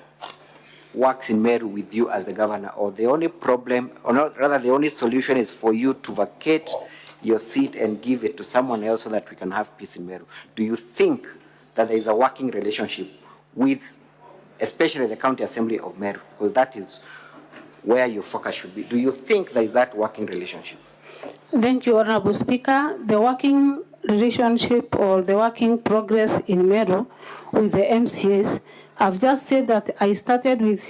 works in Meru with you as the governor, or the only problem, or not, rather the only solution is for you to vacate your seat and give it to someone else so that we can have peace in Meru? Do you think that there is a working relationship with, especially the County Assembly of Meru, because that is where your focus should be? Do you think there is that working relationship? Thank you, Honorable Speaker. The working relationship or the working progress in Meru with the MCAs, I've just said that I started with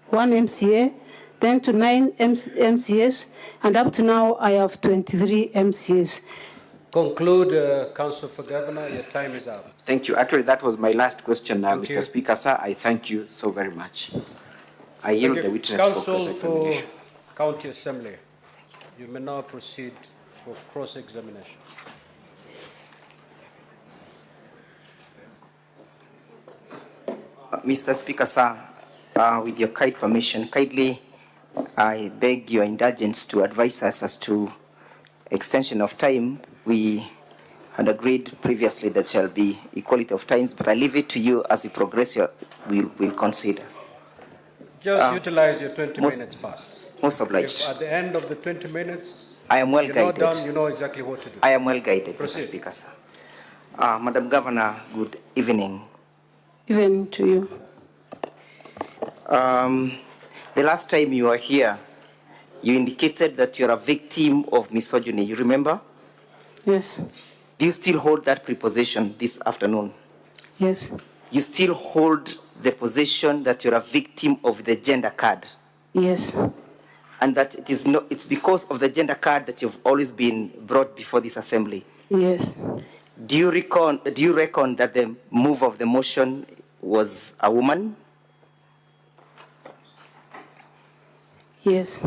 one MCA, then to 9 MCAs, and up to now I have 23 MCAs. Conclude, Council for Governor. Your time is up. Thank you. Actually, that was my last question, Mr. Speaker, sir. I thank you so very much. I yield the witness Council for cross-examination. County Assembly, you may now proceed for cross-examination. Mr. Speaker, sir, with your kind permission, kindly I beg your indulgence to advise us as to extension of time. We had agreed previously that shall be equality of times, but I leave it to you as we progress. We will consider. Just utilize your 20 minutes fast. Most obliged. If at the end of the 20 minutes, I am well you're guided. not done, you know exactly what to do. I am well guided, Proceed. Mr. Speaker, sir. Madam Governor, good evening. Even to you. The last time you were here, you indicated that you're a victim of misogyny. You remember? Yes. Do you still hold that preposition this afternoon? Yes. You still hold the position that you're a victim of the gender card? Yes. And that it's because of the gender card that you've always been brought before this assembly? Yes. Do you reckon that the move of the motion was a woman? Yes.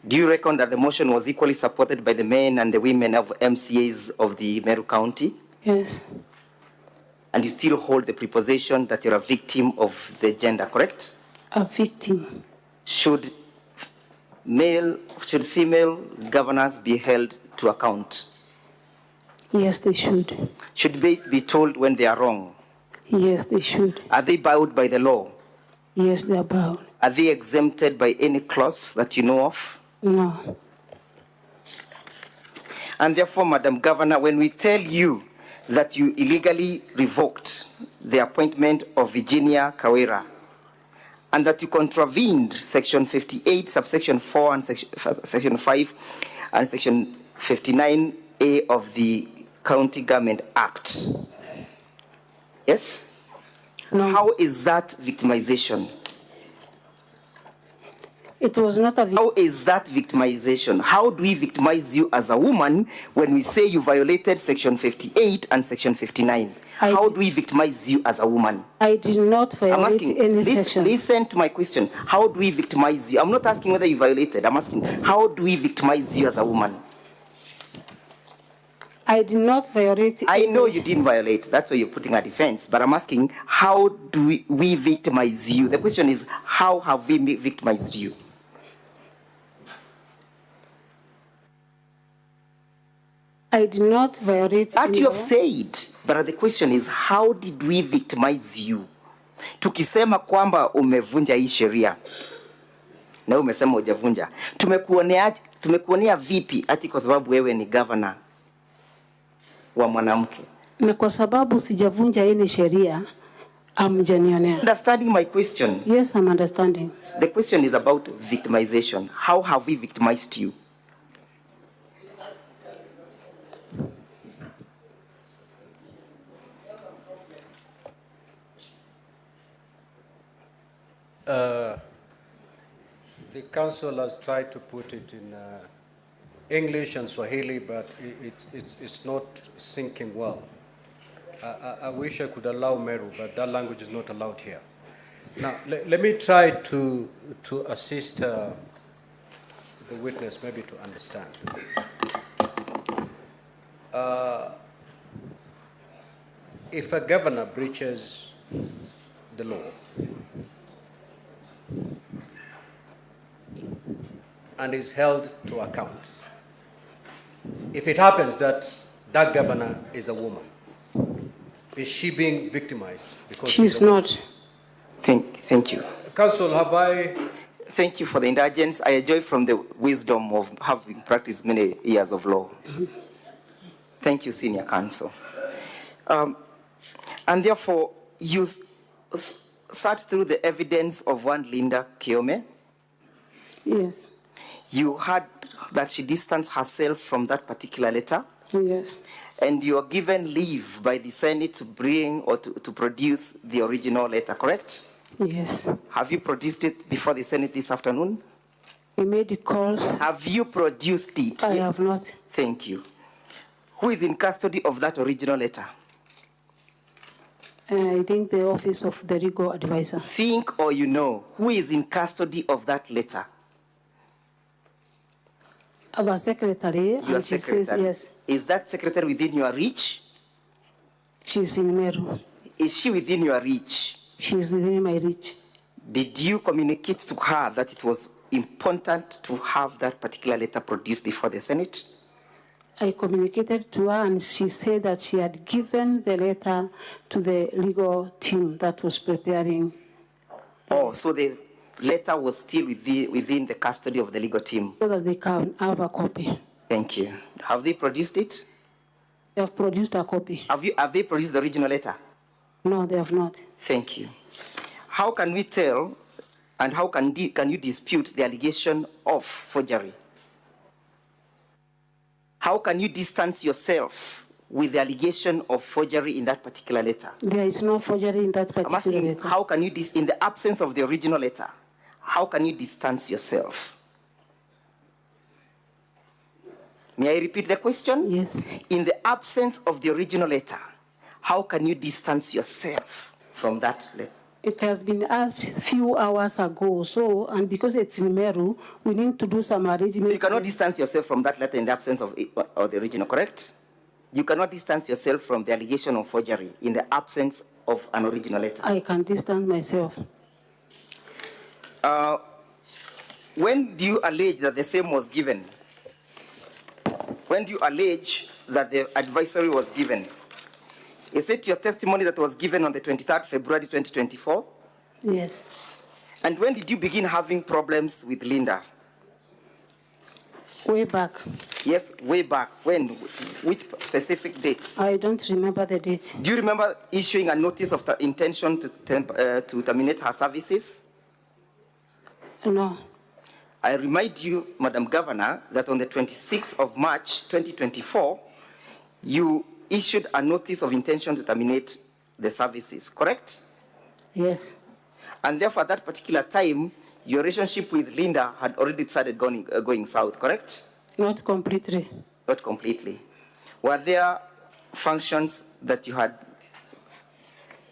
Do you reckon that the motion was equally supported by the men and the women of MCAs of the Meru County? Yes. And you still hold the preposition that you're a victim of the gender, correct? A victim. Should female governors be held to account? Yes, they should. Should they be told when they are wrong? Yes, they should. Are they bound by the law? Yes, they are bound. Are they exempted by any clause that you know of? No. And therefore, Madam Governor, when we tell you that you illegally revoked the appointment of Virginia Kawira, and that you contravened Section 58, subsection 4 and Section 5, and Section 59A of the County Government Act. Yes? No. How is that victimization? It was not a How is that victimization? How do we victimize you as a woman when we say you violated Section 58 and Section 59? How do we victimize you as a woman? I did not I'm violate asking, any section. listen to my question. How do we victimize you? I'm not asking whether you violated. I'm asking, how do we victimize you as a woman? I did not violate. I know you didn't violate. That's why you're putting a defense. But I'm asking, how do we victimize you? The question is, how have we victimized you? I did not violate. That you have said. But the question is, how did we victimize you? Tukisema kwamba umevunja hii sheria na umesema hujavunja, tumekuonea vipi ati kwa sababu wewe ni governor wa mwanamke? Na kwa sababu sijavunja hii sheria, amjanionea. Understanding my question? Yes, I'm understanding. The question is about victimization. How have we victimized you? The council has tried to put it in English and Swahili, but it's not sinking well. I wish I could allow Meru, but that language is not allowed here. Now, let me try to assist the witness maybe to understand. If a governor breaches the law and is held to account, if it happens that that governor is a woman, is she being victimized? Because she's not. Thank you. Council, have I... Thank you for the indulgence. I enjoy from the wisdom of having practiced many years of law. Thank you, Senior Counsel. And therefore, you sat through the evidence of one Linda Kiome. Yes. You heard that she distanced herself from that particular letter. Yes. And you are given leave by the Senate to bring or to produce the original letter, correct? Yes. Have you produced it before the Senate this afternoon? We made the calls. Have you produced it? I have not. Thank you. Who is in custody of that original letter? I think the office of the legal advisor. Think or you know, who is in custody of that letter? Our secretary. Your and she secretary. says yes. Is that secretary within your reach? She's in Meru. Is she within your reach? She's within my reach. Did you communicate to her that it was important to have that particular letter produced before the Senate? I communicated to her and she said that she had given the letter to the legal team that was preparing. Oh, so the letter was still within the custody of the legal team? So that they can have a copy. Thank you. Have they produced it? They have produced a copy. Have they produced the original letter? No, they have not. Thank you. How can we tell and how can you dispute the allegation of forgery? How can you distance yourself with the allegation of forgery in that particular letter? There is no forgery in that particular I'm asking, letter. how can you, in the absence of the original letter, how can you distance yourself? May I repeat the question? Yes. In the absence of the original letter, how can you distance yourself from that letter? It has been asked a few hours ago, so, and because it's in Meru, we need to do some arrangement. You cannot distance yourself from that letter in the absence of the original, correct? You cannot distance yourself from the allegation of forgery in the absence of an original letter. I can distance myself. When do you allege that the same was given? When do you allege that the advisory was given? Is it your testimony that was given on the 23rd February 2024? Yes. And when did you begin having problems with Linda? Way back. Yes, way back. When? Which specific dates? I don't remember the date. Do you remember issuing a notice of the intention to terminate her services? No. I remind you, Madam Governor, that on the 26th of March 2024, you issued a notice of intention to terminate the services, correct? Yes. And therefore, at that particular time, your relationship with Linda had already started going south, correct? Not completely. Not completely. Were there functions that you had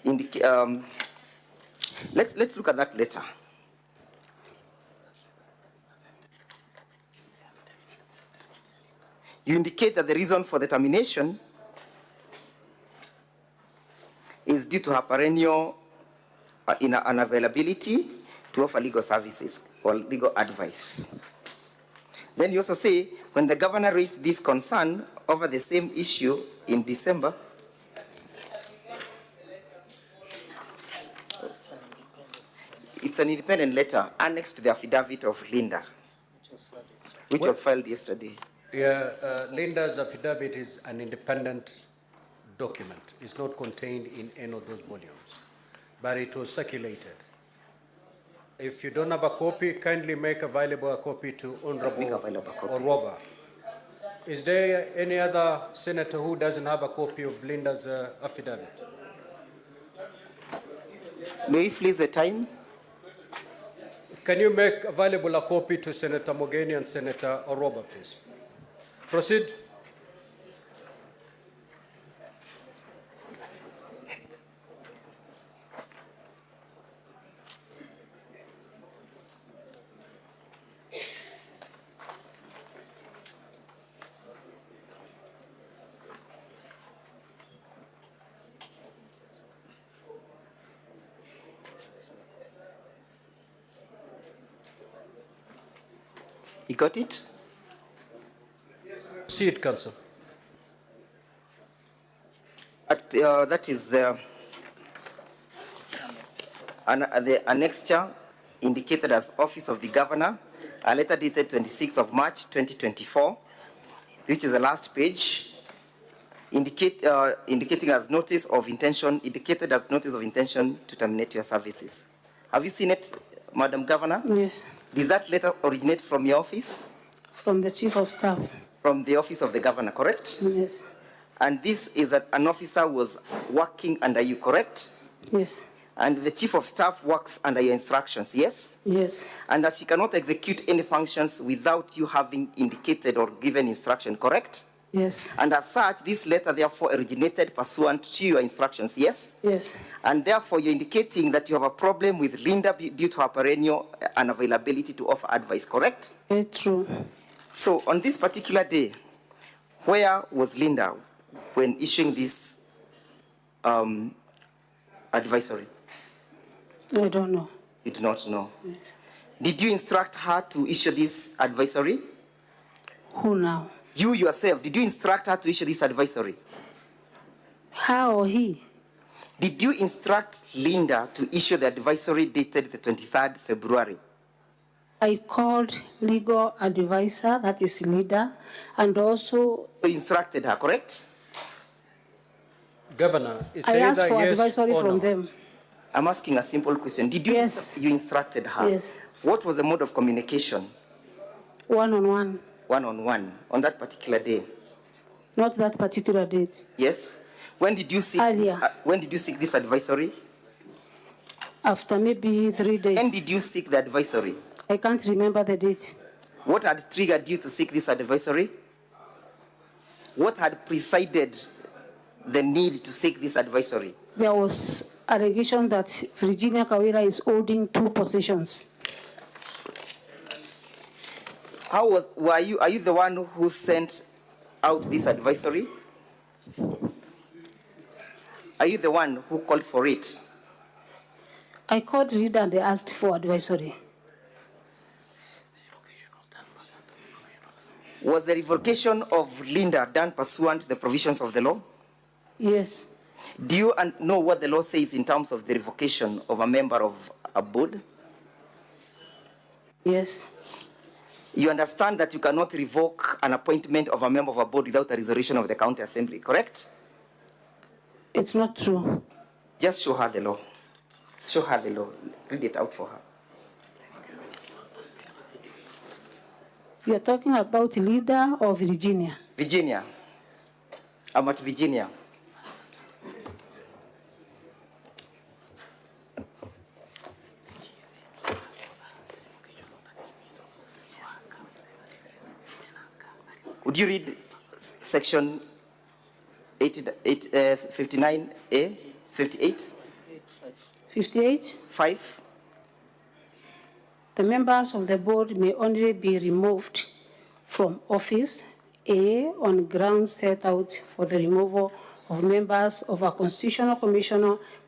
indicated? Let's look at that letter. You indicate that the reason for the termination is due to her perennial unavailability to offer legal services or legal advice. Then you also say, when the governor raised this concern over the same issue in December, it's an independent letter annexed to the affidavit of Linda, which was filed yesterday. Yeah, Linda's affidavit is an independent document. It's not contained in any of those volumes, but it was circulated. If you don't have a copy, kindly make available a copy to Honorable Oroba. Is there any other senator who doesn't have a copy of Linda's affidavit? May we freeze the time? Can you make available a copy to Senator Mogeni and Senator Oroba, please? Proceed. You got it? See it, Council. That is the annexure indicated as Office of the Governor, a letter dated 26th of March 2024, which is the last page, indicating as notice of intention, indicated as notice of intention to terminate your services. Have you seen it, Madam Governor? Yes. Does that letter originate from your office? From the Chief of Staff. From the Office of the Governor, correct? Yes. And this is that an officer was working under you, correct? Yes. And the Chief of Staff works under your instructions, yes? Yes. And that she cannot execute any functions without you having indicated or given instruction, correct? Yes. And as such, this letter therefore originated pursuant to your instructions, yes? Yes. And therefore, you're indicating that you have a problem with Linda due to her perennial unavailability to offer advice, correct? Very true. So on this particular day, where was Linda when issuing this advisory? I don't know. You do not know. Yes. Did you instruct her to issue this advisory? Who now? You yourself, did you instruct her to issue this advisory? Her or he? Did you instruct Linda to issue the advisory dated the 23rd February? I called legal advisor, that is Linda, and also... So you instructed her, correct? Governor, it's I asked either for yes advisory or from no. them. I'm asking a simple question. Did you, Yes. You instructed her? Yes. What was the mode of communication? One-on-one. One-on-one, on that particular day? Not that particular date. Yes. When did you seek when did you seek this advisory? After maybe 3 days. When did you seek the advisory? I can't remember the date. What had triggered you to seek this advisory? What had preceded the need to seek this advisory? There was allegation that Virginia Kawira is holding 2 positions. Are you the one who sent out this advisory? Are you the one who called for it? I called Linda and they asked for advisory. Was the revocation of Linda done pursuant to the provisions of the law? Yes. Do you know what the law says in terms of the revocation of a member of a board? Yes. You understand that you cannot revoke an appointment of a member of a board without a resolution of the county assembly, correct? It's not true. Just show her the law. Show her the law. Read it out for her. You are talking about leader of Virginia? Virginia. I'm at Virginia. Would you read section 59A, 58? 58. 5. The members of the board may only be removed from office, A, on grounds set out for the removal of members of a constitutional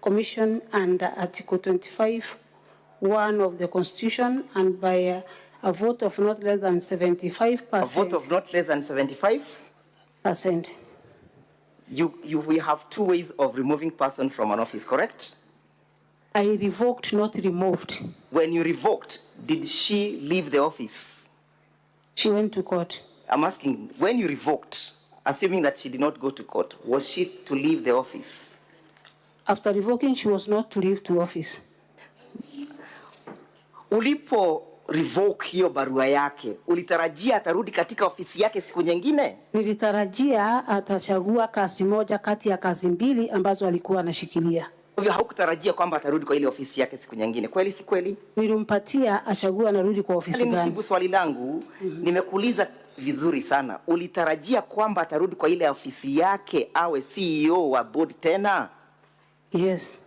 commission under Article 25(1) of the Constitution, and by a vote of not less than 75%. A vote of not less than 75%? We have two ways of removing person from an office, correct? I revoked, not removed. When you revoked, did she leave the office? She went to court. I'm asking, when you revoked, assuming that she did not go to court, was she to leave the office? After revoking, she was not to leave the office. Ulipo revoke hiyo barua yake, ulitarajia atarudi katika ofisi yake siku nyingine? Nilitarajia atachagua kazi moja kati ya kazi mbili ambazo alikuwa anashikilia. Kwa hivyo haukutarajia kwamba atarudi kwa ile ofisi yake siku nyingine. Kweli si kweli? Nilimpatia achagua anarudi kwa ofisi gani. Nijibu swali langu, nimekuuliza vizuri sana. Ulitarajia kwamba atarudi kwa ile ofisi yake awe CEO wa board tena? Yes.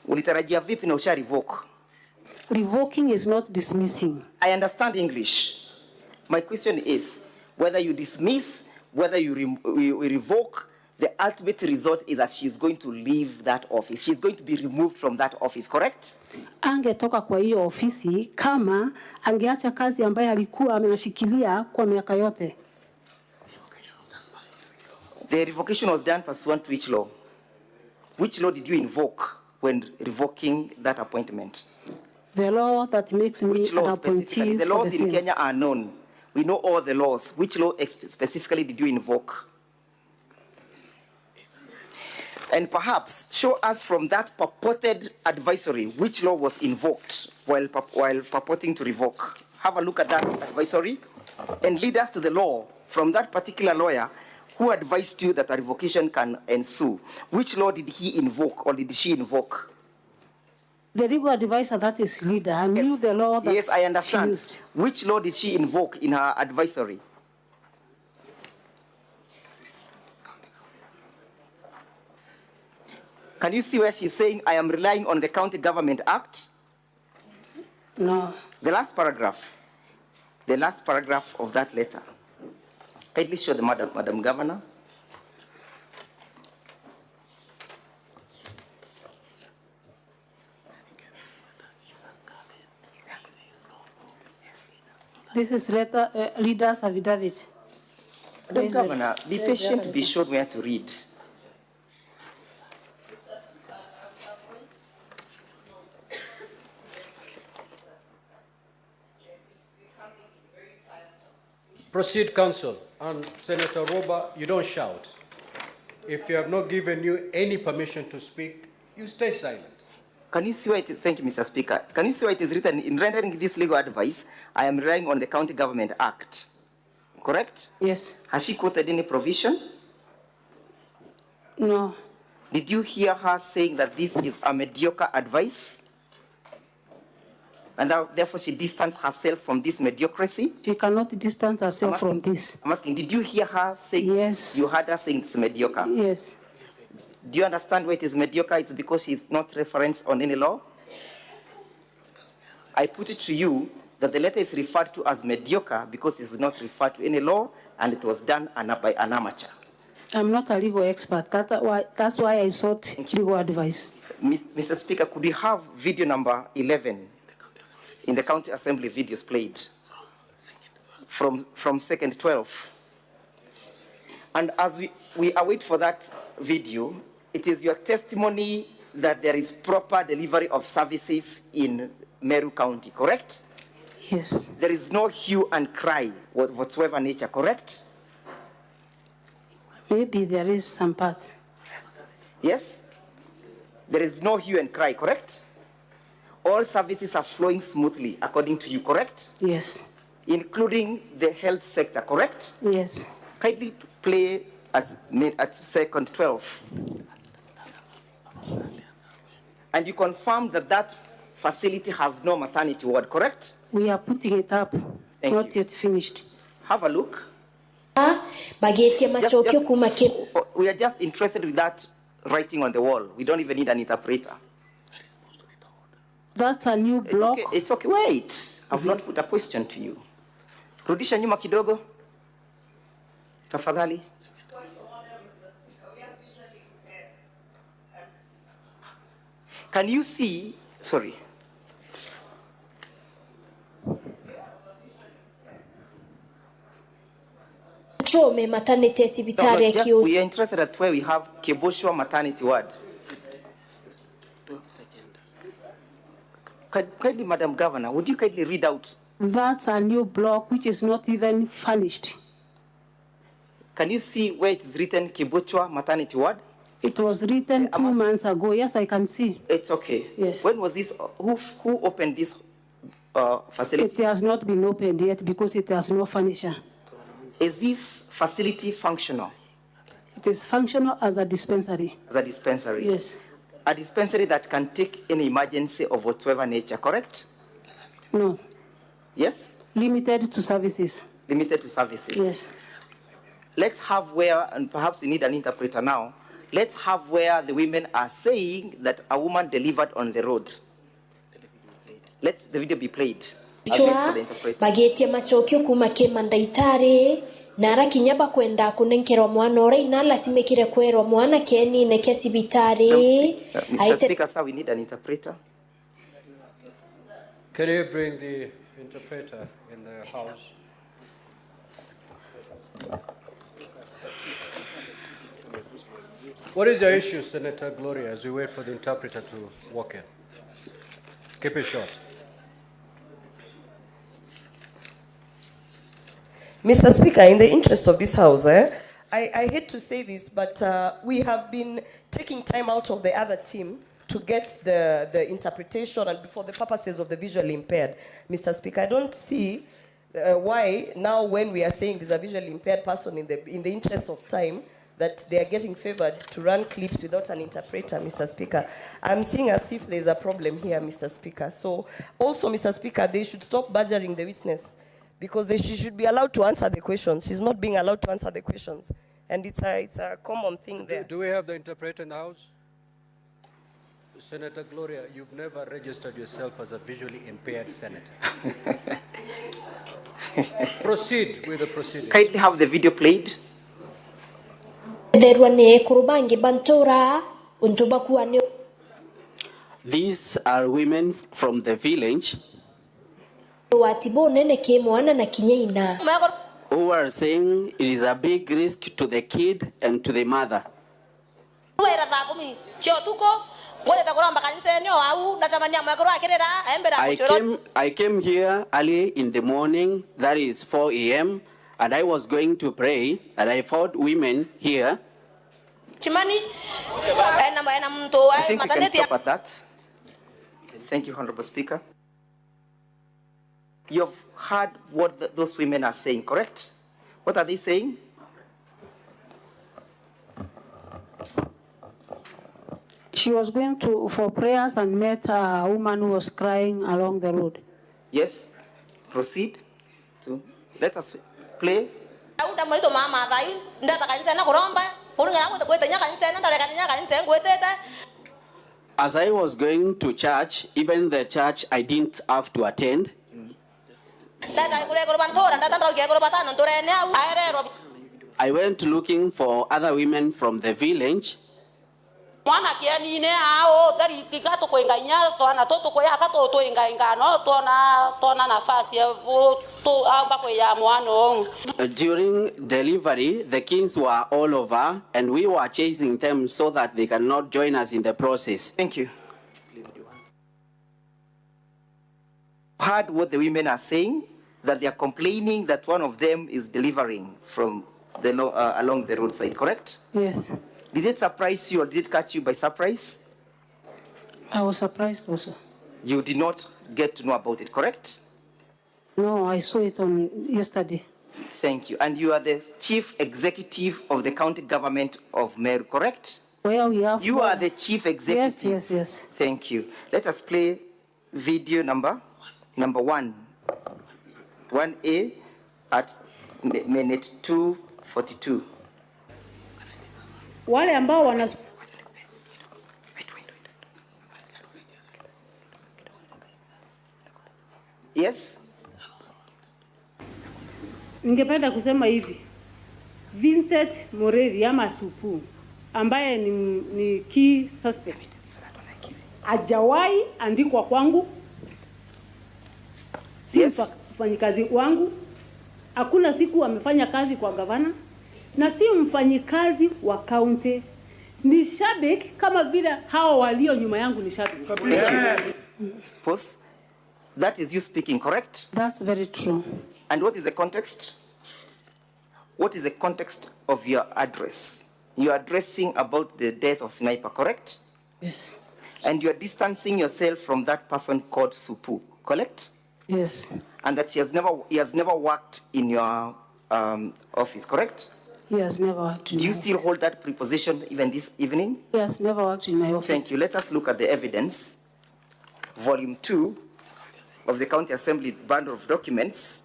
Ulitarajia vipi na usha revoke? Revoking is not dismissing. I understand English. My question is whether you dismiss, whether you revoke, the ultimate result is that she is going to leave that office. She is going to be removed from that office, correct? Angetoka kwa hiyo ofisi kama angeacha kazi ambayo alikuwa amenashikilia kwa miaka yote. The revocation was done pursuant to which law? Which law did you invoke when revoking that appointment? The law that makes me an appointee. The laws in Kenya are known. We know all the laws. Which law specifically did you invoke? And perhaps show us from that purported advisory which law was invoked while purporting to revoke. Have a look at that advisory and lead us to the law from that particular lawyer who advised you that a revocation can ensue. Which law did he invoke or did she invoke? The legal advisor that is leader knew the law that yes, I understand. she used. Which law did she invoke in her advisory? Can you see where she's saying, I am relying on the County Government Act? No. The last paragraph of that letter. Kindly show the Madam Governor. This is leader's affidavit. Madam Governor, be patient, be shown where to read. Proceed, Counsel. And Senator Roba, you don't shout. If you have not given you any permission to speak, you stay silent. Can you see why thank you, Mr. Speaker. Can you see why it is written, in rendering this legal advice, I am relying on the County Government Act? Correct? Yes. Has she quoted any provision? No. Did you hear her saying that this is a mediocre advice? And therefore she distanced herself from this mediocrity? She cannot distance herself from this. I'm asking, did you hear her say? Yes. You heard her saying it's mediocre? Yes. Do you understand why it is mediocre? It's because she's not referenced on any law? I put it to you that the letter is referred to as mediocre because it's not referred to any law and it was done by an amateur. I'm not a legal expert. That's why I sought legal advice. Mr. Speaker, could we have video number 11 in the County Assembly videos played from second 12? And as we await for that video, it is your testimony that there is proper delivery of services in Meru County, correct? Yes. There is no hue and cry whatsoever nature, correct? Maybe there is some part. Yes? There is no hue and cry, correct? All services are flowing smoothly, according to you, correct? Yes. including the health sector, correct? Yes. Kindly play at second 12. And you confirm that that facility has no maternity ward, correct? We are putting it up, not yet finished. Have a look. We are just interested with that writing on the wall. We don't even need an interpreter. That's a new block. It's okay. Wait. I've not put a question to you. Rudisha nyuma kidogo. Tafadhali. Can you see, sorry. Maternity we are interested at where we have Keboshwa maternity ward. Kindly, Madam Governor, would you kindly read out? That's a new block which is not even furnished. Can you see where it is written Keboshwa maternity ward? It was written 2 months ago. Yes, I can see. It's okay. Yes. When was this? Who opened this facility? It has not been opened yet because it has no furniture. Is this facility functional? It is functional as a dispensary. As a dispensary? Yes. A dispensary that can take any emergency of whatsoever nature, correct? No. Yes? Limited to services. Limited to services? Yes. Let's have where, and perhaps you need an interpreter now, let's have where the women are saying that a woman delivered on the road. Let the video be played. Bagetia machokio kuma kemandaitare nara kinyaba kwenda kunenkerwa mwana ora inala simekire kwerwa mwana keni nekia sibitare. Mr. Speaker, sir, we need an interpreter. Can you bring the interpreter in the house? What is your issue, Senator Gloria, as we wait for the interpreter to walk in? Keep it short. Mr. Speaker, in the interest of this House, I hate to say this, but we have been taking time out of the other team to get the interpretation and for the purposes of the visually impaired. Mr. Speaker, I don't see why now when we are saying there's a visually impaired person in the interest of time that they are getting favored to run clips without an interpreter, Mr. Speaker. I'm seeing as if there's a problem here, Mr. Speaker. So also, Mr. Speaker, they should stop badgering the witness, because she should be allowed to answer the questions. She's not being allowed to answer the questions. And it's a common thing there. Do we have the interpreter in the house? Senator Gloria, you've never registered yourself as a visually impaired senator. Proceed with the proceedings. Kindly have the video played. These are women from the village who are saying it is a big risk to the kid and to the mother. I came here early in the morning, that is 4 a.m., and I was going to pray, and I found women here. I think we can stop at that. Thank you, Honorable Speaker. You've heard what those women are saying, correct? What are they saying? She was going for prayers and met a woman who was crying along the road. Yes. Proceed. Let us play. As I was going to church, even the church I didn't have to attend, I went looking for other women from the village. During delivery, the kids were all over, and we were chasing them so that they cannot join us in the process. Thank you. Heard what the women are saying, that they are complaining that one of them is delivering from along the roadside, correct? Yes. Did it surprise you or did it catch you by surprise? I was surprised also. You did not get to know about it, correct? No, I saw it on yesterday. Thank you. And you are the chief executive of the county government of Meru, correct? Where we have. You are the chief executive. Yes, yes, yes. Thank you. Let us play video number 1. 1A at minute 2:42. Wale ambao wana Yes. Ningependa kusema hivi. Vincent Moreri ama Supu ambaye ni key suspect. Hajawahi andikwa kwangu. Yes. Mfanyikazi wangu. Hakuna siku amefanya kazi kwa gavana na si mfanyikazi wa county. Ni shabiki kama vile hao walio nyuma yangu ni shabiki. Suppose that is you speaking, correct? That's very true. And what is the context? What is the context of your address? You are addressing about the death of Sniper, correct? Yes. And you are distancing yourself from that person called Supu, correct? Yes. And that he has never worked in your office, correct? He has never worked in Do you my still hold that preposition even this evening? He has never worked in my office. Thank you. Let us look at the evidence. Volume 2 of the County Assembly bundle of documents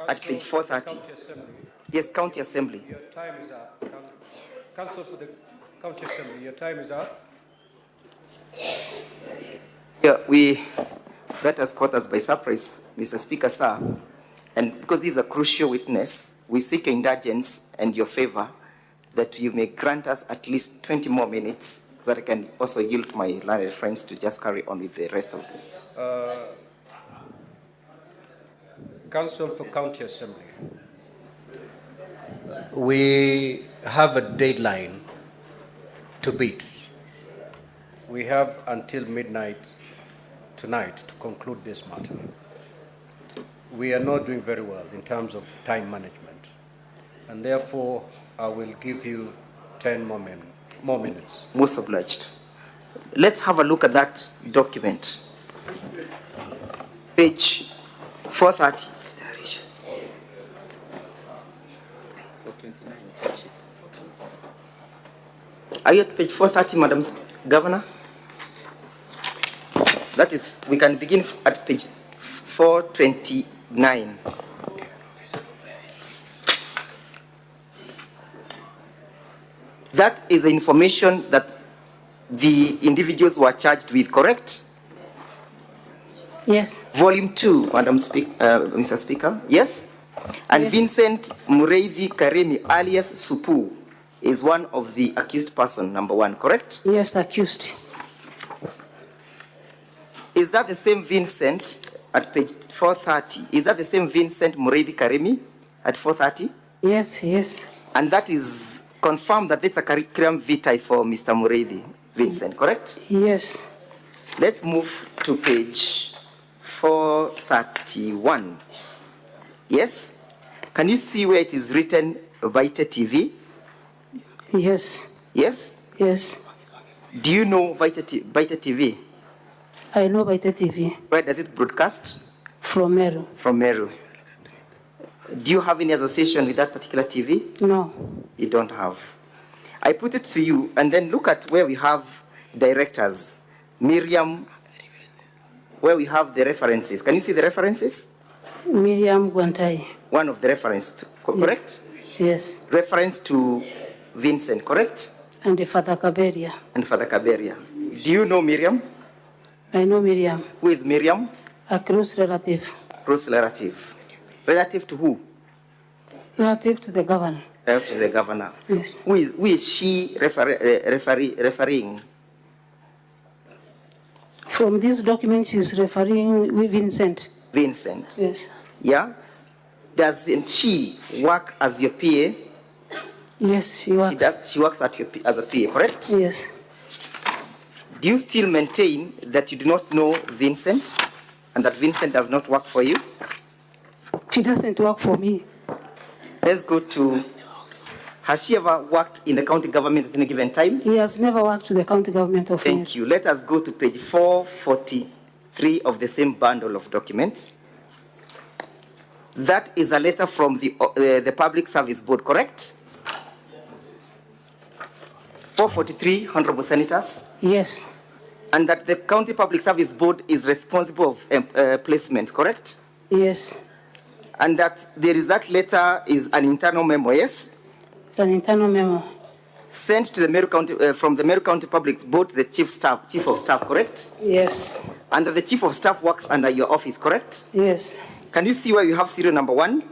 at page 430. Yes, County Assembly. Your time is up. Council for the County Assembly, your time is up. Yeah, that has caught us by surprise, Mr. Speaker, sir. And because this is a crucial witness, we seek your indulgence and your favor that you may grant us at least 20 more minutes so that I can also yield to my learned friends to just carry on with the rest of the... Council for County Assembly. We have a deadline to beat. We have until midnight tonight to conclude this matter. We are not doing very well in terms of time management, and therefore I will give you 10 more minutes. Most obliged. Let's have a look at that document. Page 430. Are you at page 430, Madam Governor? That is, we can begin at page 429. That is the information that the individuals were charged with, correct? Yes. Volume 2, Mr. Speaker, yes? And yes. Vincent Mureithi Karemi alias Supu is one of the accused person, number 1, correct? Yes, accused. Is that the same Vincent at page 430? Is that the same Vincent Mureithi Karemi at 430? Yes, yes. And that is confirmed that it's a curriculum vitae for Mr. Mureithi Vincent, correct? Yes. Let's move to page 431. Yes? Can you see where it is written Vita TV? Yes. Yes? Yes. Do you know Vita TV? I know Vita TV. Where does it broadcast? From Meru. From Meru. Do you have any association with that particular TV? No. You don't have. I put it to you, and then look at where we have directors. Miriam, where we have the references. Can you see the references? Miriam Gwantai. One of the references, correct? Yes. Reference to Vincent, correct? And Father Kaberia. And Father Kaberia. Do you know Miriam? I know Miriam. Who is Miriam? A close relative. Close relative. Relative to who? Relative to the governor. Relative to the governor. Yes. Who is she referring? From this document, she's referring with Vincent. Vincent. Yes. Yeah? Doesn't she work as your PA? Yes, she works. She works as a PA, correct? Yes. Do you still maintain that you do not know Vincent and that Vincent does not work for you? She doesn't work for me. Let's go to, has she ever worked in the county government at any given time? He has never worked to the county government of Meru. Thank you. Let us go to page 443 of the same bundle of documents. that is a letter from the Public Service Board, correct? 443, Honorable Senators? Yes. And that the County Public Service Board is responsible of placement, correct? Yes. And that that letter is an internal memo, yes? It's an internal memo. Sent to the Meru County, from the Meru County Public Board to the Chief of Staff, correct? Yes. And the Chief of Staff works under your office, correct? Yes. Can you see where you have serial number 1?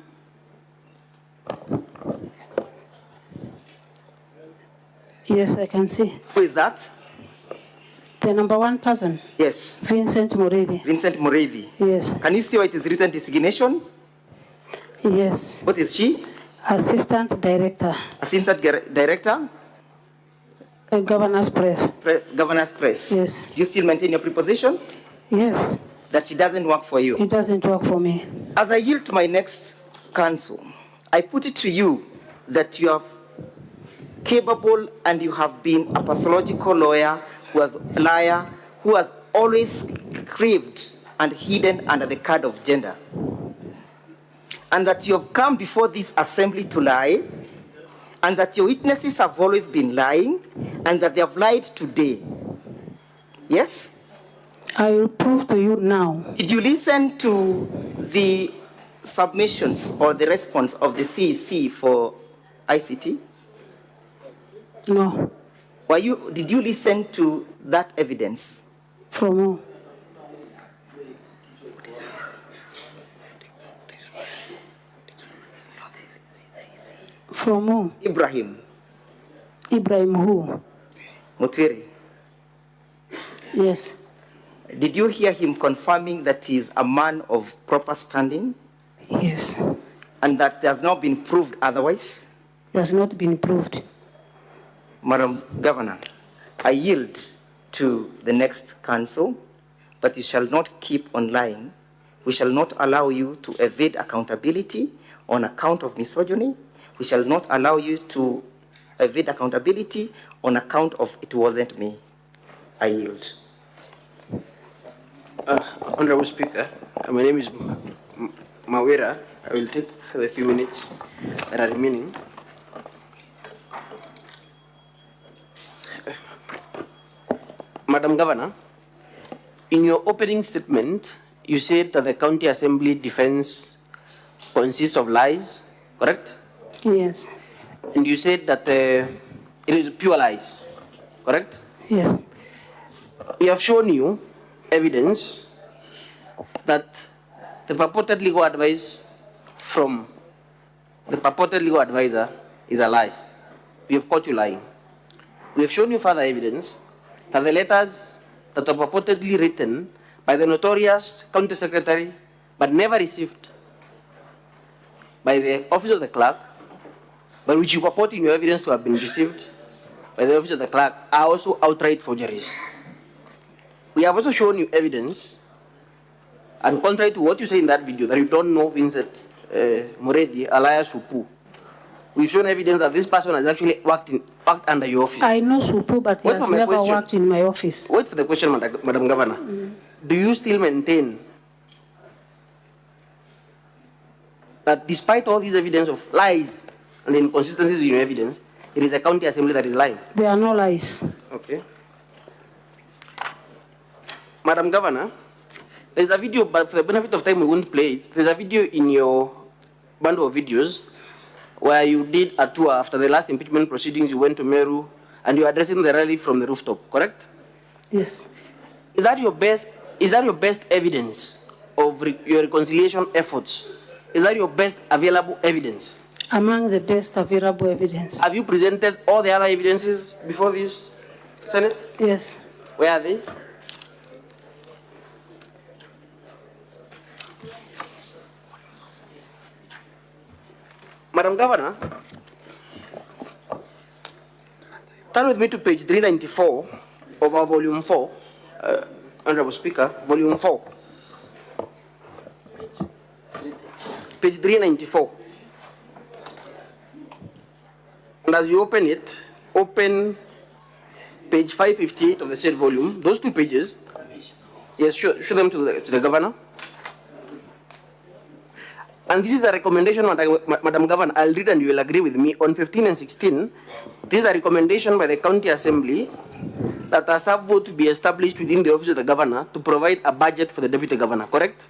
Yes, I can see. Who is that? The number 1 person? Yes. Vincent Muredi. Vincent Muredi. Yes. Can you see where it is written designation? Yes. What is she? Assistant Director. Assistant Director? Governor's Press. Governor's Press. Yes. Do you still maintain your preposition? Yes. That she doesn't work for you? It doesn't work for me. As I yield to my next counsel, I put it to you that you are capable and you have been a pathological liar who has always craved and hidden under the card of gender. And that you have come before this assembly to lie, and that your witnesses have always been lying, and that they have lied today. Yes? I will prove to you now. Did you listen to the submissions or the response of the CEC for ICT? No. Did you listen to that evidence? From who? From who? Ibrahim. Ibrahim who? Mutwiri. Yes. Did you hear him confirming that he is a man of proper standing? Yes. And that there has not been proved otherwise? It has not been proved. Madam Governor, I yield to the next council, but you shall not keep on lying. We shall not allow you to evade accountability on account of misogyny. We shall not allow you to evade accountability on account of it wasn't me. I yield. Honorable Speaker, my name is Kawira. I will take the few minutes that are remaining. Madam Governor, in your opening statement, you said that the County Assembly defense consists of lies, correct? Yes. And you said that it is pure lies, correct? Yes. We have shown you evidence that the purported legal advice from the purported legal advisor is a lie. We have caught you lying. We have shown you further evidence that the letters that were purportedly written by the notorious County Secretary but never received by the Office of the Clerk, but which you purport in your evidence to have been received by the Office of the Clerk, are also outright forgeries. We have also shown you evidence, and contrary to what you say in that video, that you don't know Vincent Muredi, alias Supu, we've shown evidence that this person has actually worked under your office. I know Supu, but he has never worked in my office. Wait for the question, Madam Governor. Do you still maintain that despite all this evidence of lies and inconsistencies in your evidence, it is a county assembly that is lying? There are no lies. Okay. Madam Governor, there's a video, but for the benefit of time we won't play it. There's a video in your bundle of videos where you did a tour after the last impeachment proceedings. You went to Meru and you're addressing the rally from the rooftop, correct? Yes. Is that your best evidence of your reconciliation efforts? Is that your best available evidence? Among the best available evidence. Have you presented all the other evidences before this Senate? Yes. Where are they? Madam Governor, turn with me to page 394 of our volume 4, Honorable Speaker, volume 4. Page 394. And as you open it, open page 558 of the said volume, those two pages. Yes, show them to the Governor. And this is a recommendation, Madam Governor, I'll read and you will agree with me. On 15 and 16, this is a recommendation by the County Assembly that a sub-vote be established within the Office of the Governor to provide a budget for the Deputy Governor, correct?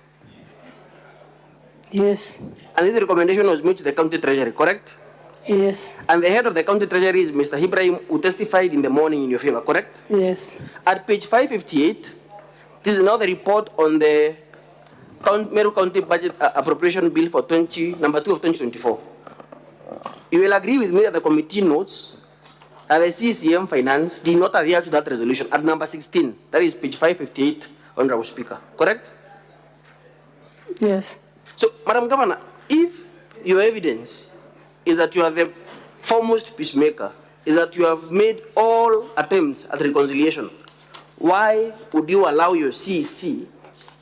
Yes. And this recommendation was made to the County Treasury, correct? Yes. And the head of the County Treasury is Mr. Ibrahim, who testified in the morning in your favor, correct? Yes. At page 558, this is now the report on the Meru County Budget Appropriation Bill for number 2 of 2024. You will agree with me that the committee notes that the CCM Finance did not adhere to that resolution at number 16. That is page 558, Honorable Speaker. Correct? Yes. So, Madam Governor, if your evidence is that you are the foremost peacemaker, is that you have made all attempts at reconciliation, why would you allow your CEC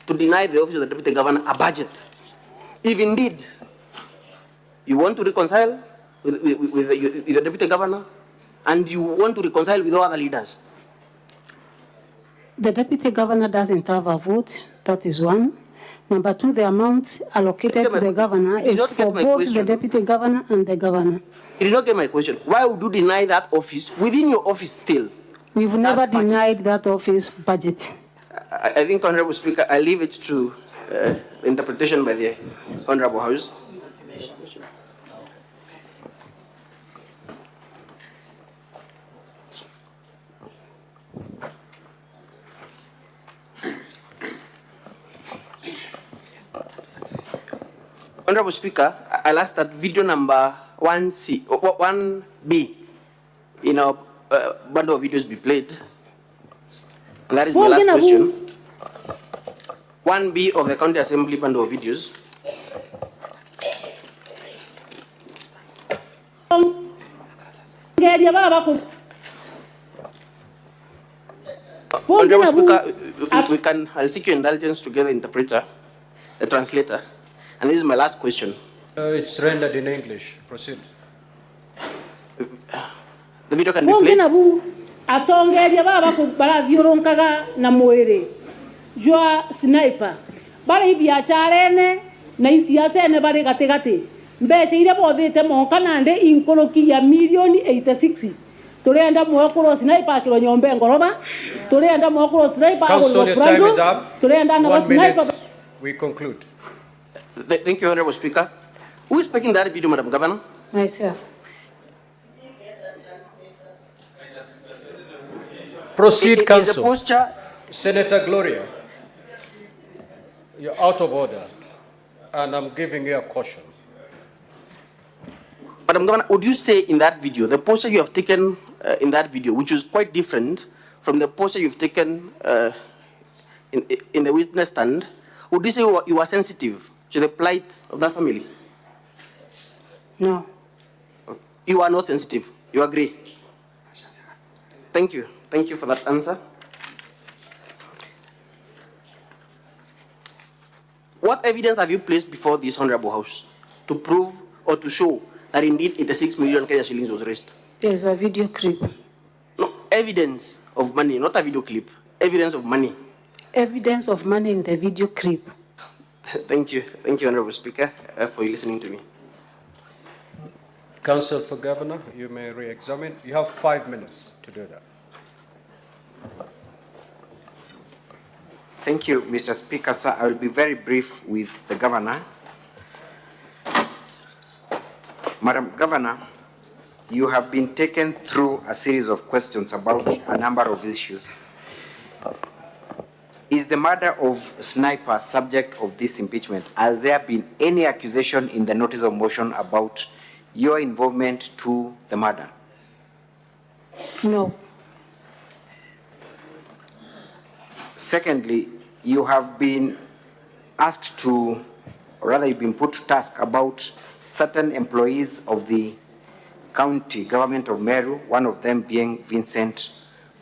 to deny the Office of the Deputy Governor a budget? If indeed you want to reconcile with the Deputy Governor and you want to reconcile with all other leaders. The Deputy Governor doesn't have a vote, that is one. Number two, the amount allocated to the Governor is for both the Deputy Governor and the Governor. You did not get my question. Why would you deny that office within your office still? We've never denied that office budget. I think, Honorable Speaker, I leave it to interpretation by the Honorable House. Honorable Speaker, I'll ask that video number 1B in our bundle of videos be played. And that is my last question. 1B of the County Assembly bundle of videos. Honorable Speaker, I'll seek your indulgence to get the interpreter, the translator. And this is my last question. It's rendered in English. Proceed. The video can be played. Atongeria baba barathiurunkaga na mwiri jwa sniper bari biashara ene na isiasa ene bari gatigati mbeca ile bothite monka nande inkoroki ya milioni 86 turenda mwakuro sniper kiro nyombe ngoroba turenda mwakuro sniper Council, your time is up. Turenda na 1 minute. sniper. We conclude. Thank you, Honorable Speaker. Who is speaking that video, Madam Governor? Myself. Proceed, Council. Posture. Senator Gloria, you're out of order, and I'm giving you a caution. Madam Governor, would you say in that video, the posture you have taken in that video, which is quite different from the posture you've taken in the witness stand, would you say you are sensitive to the plight of that family? No. You are not sensitive. You agree? Thank you. Thank you for that answer. What evidence have you placed before this Honorable House to prove or to show that indeed 86 million Kenya shillings was raised? There's a video clip. No, evidence of money, not a video clip. Evidence of money. Evidence of money in the video clip. Thank you. Thank you, Honorable Speaker, for listening to me. Council for Governor, you may re-examine. You have 5 minutes to do that. Thank you, Mr. Speaker, sir. I will be very brief with the Governor. Madam Governor, you have been taken through a series of questions about a number of issues. Is the murder of Sniper subject of this impeachment? Has there been any accusation in the notice of motion about your involvement to the murder? No. Secondly, you have been asked to, or rather you've been put to task about certain employees of the county government of Meru, one of them being Vincent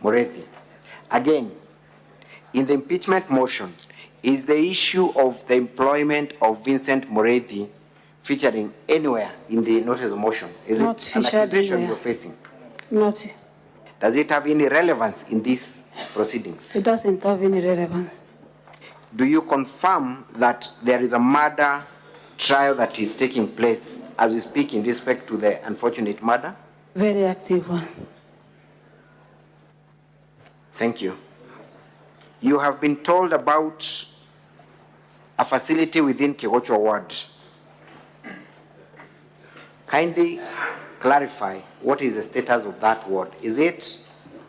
Morethi. Again, in the impeachment motion, is the issue of the employment of Vincent Morethi featuring anywhere in the notice of motion? Is Not it an featured accusation anywhere. you're facing? Not. Does it have any relevance in these proceedings? It doesn't have any relevance. Do you confirm that there is a murder trial that is taking place as we speak in respect to the unfortunate murder? Very active one. Thank you. You have been told about a facility within Kigocho ward. Kindly clarify what is the status of that ward. Is it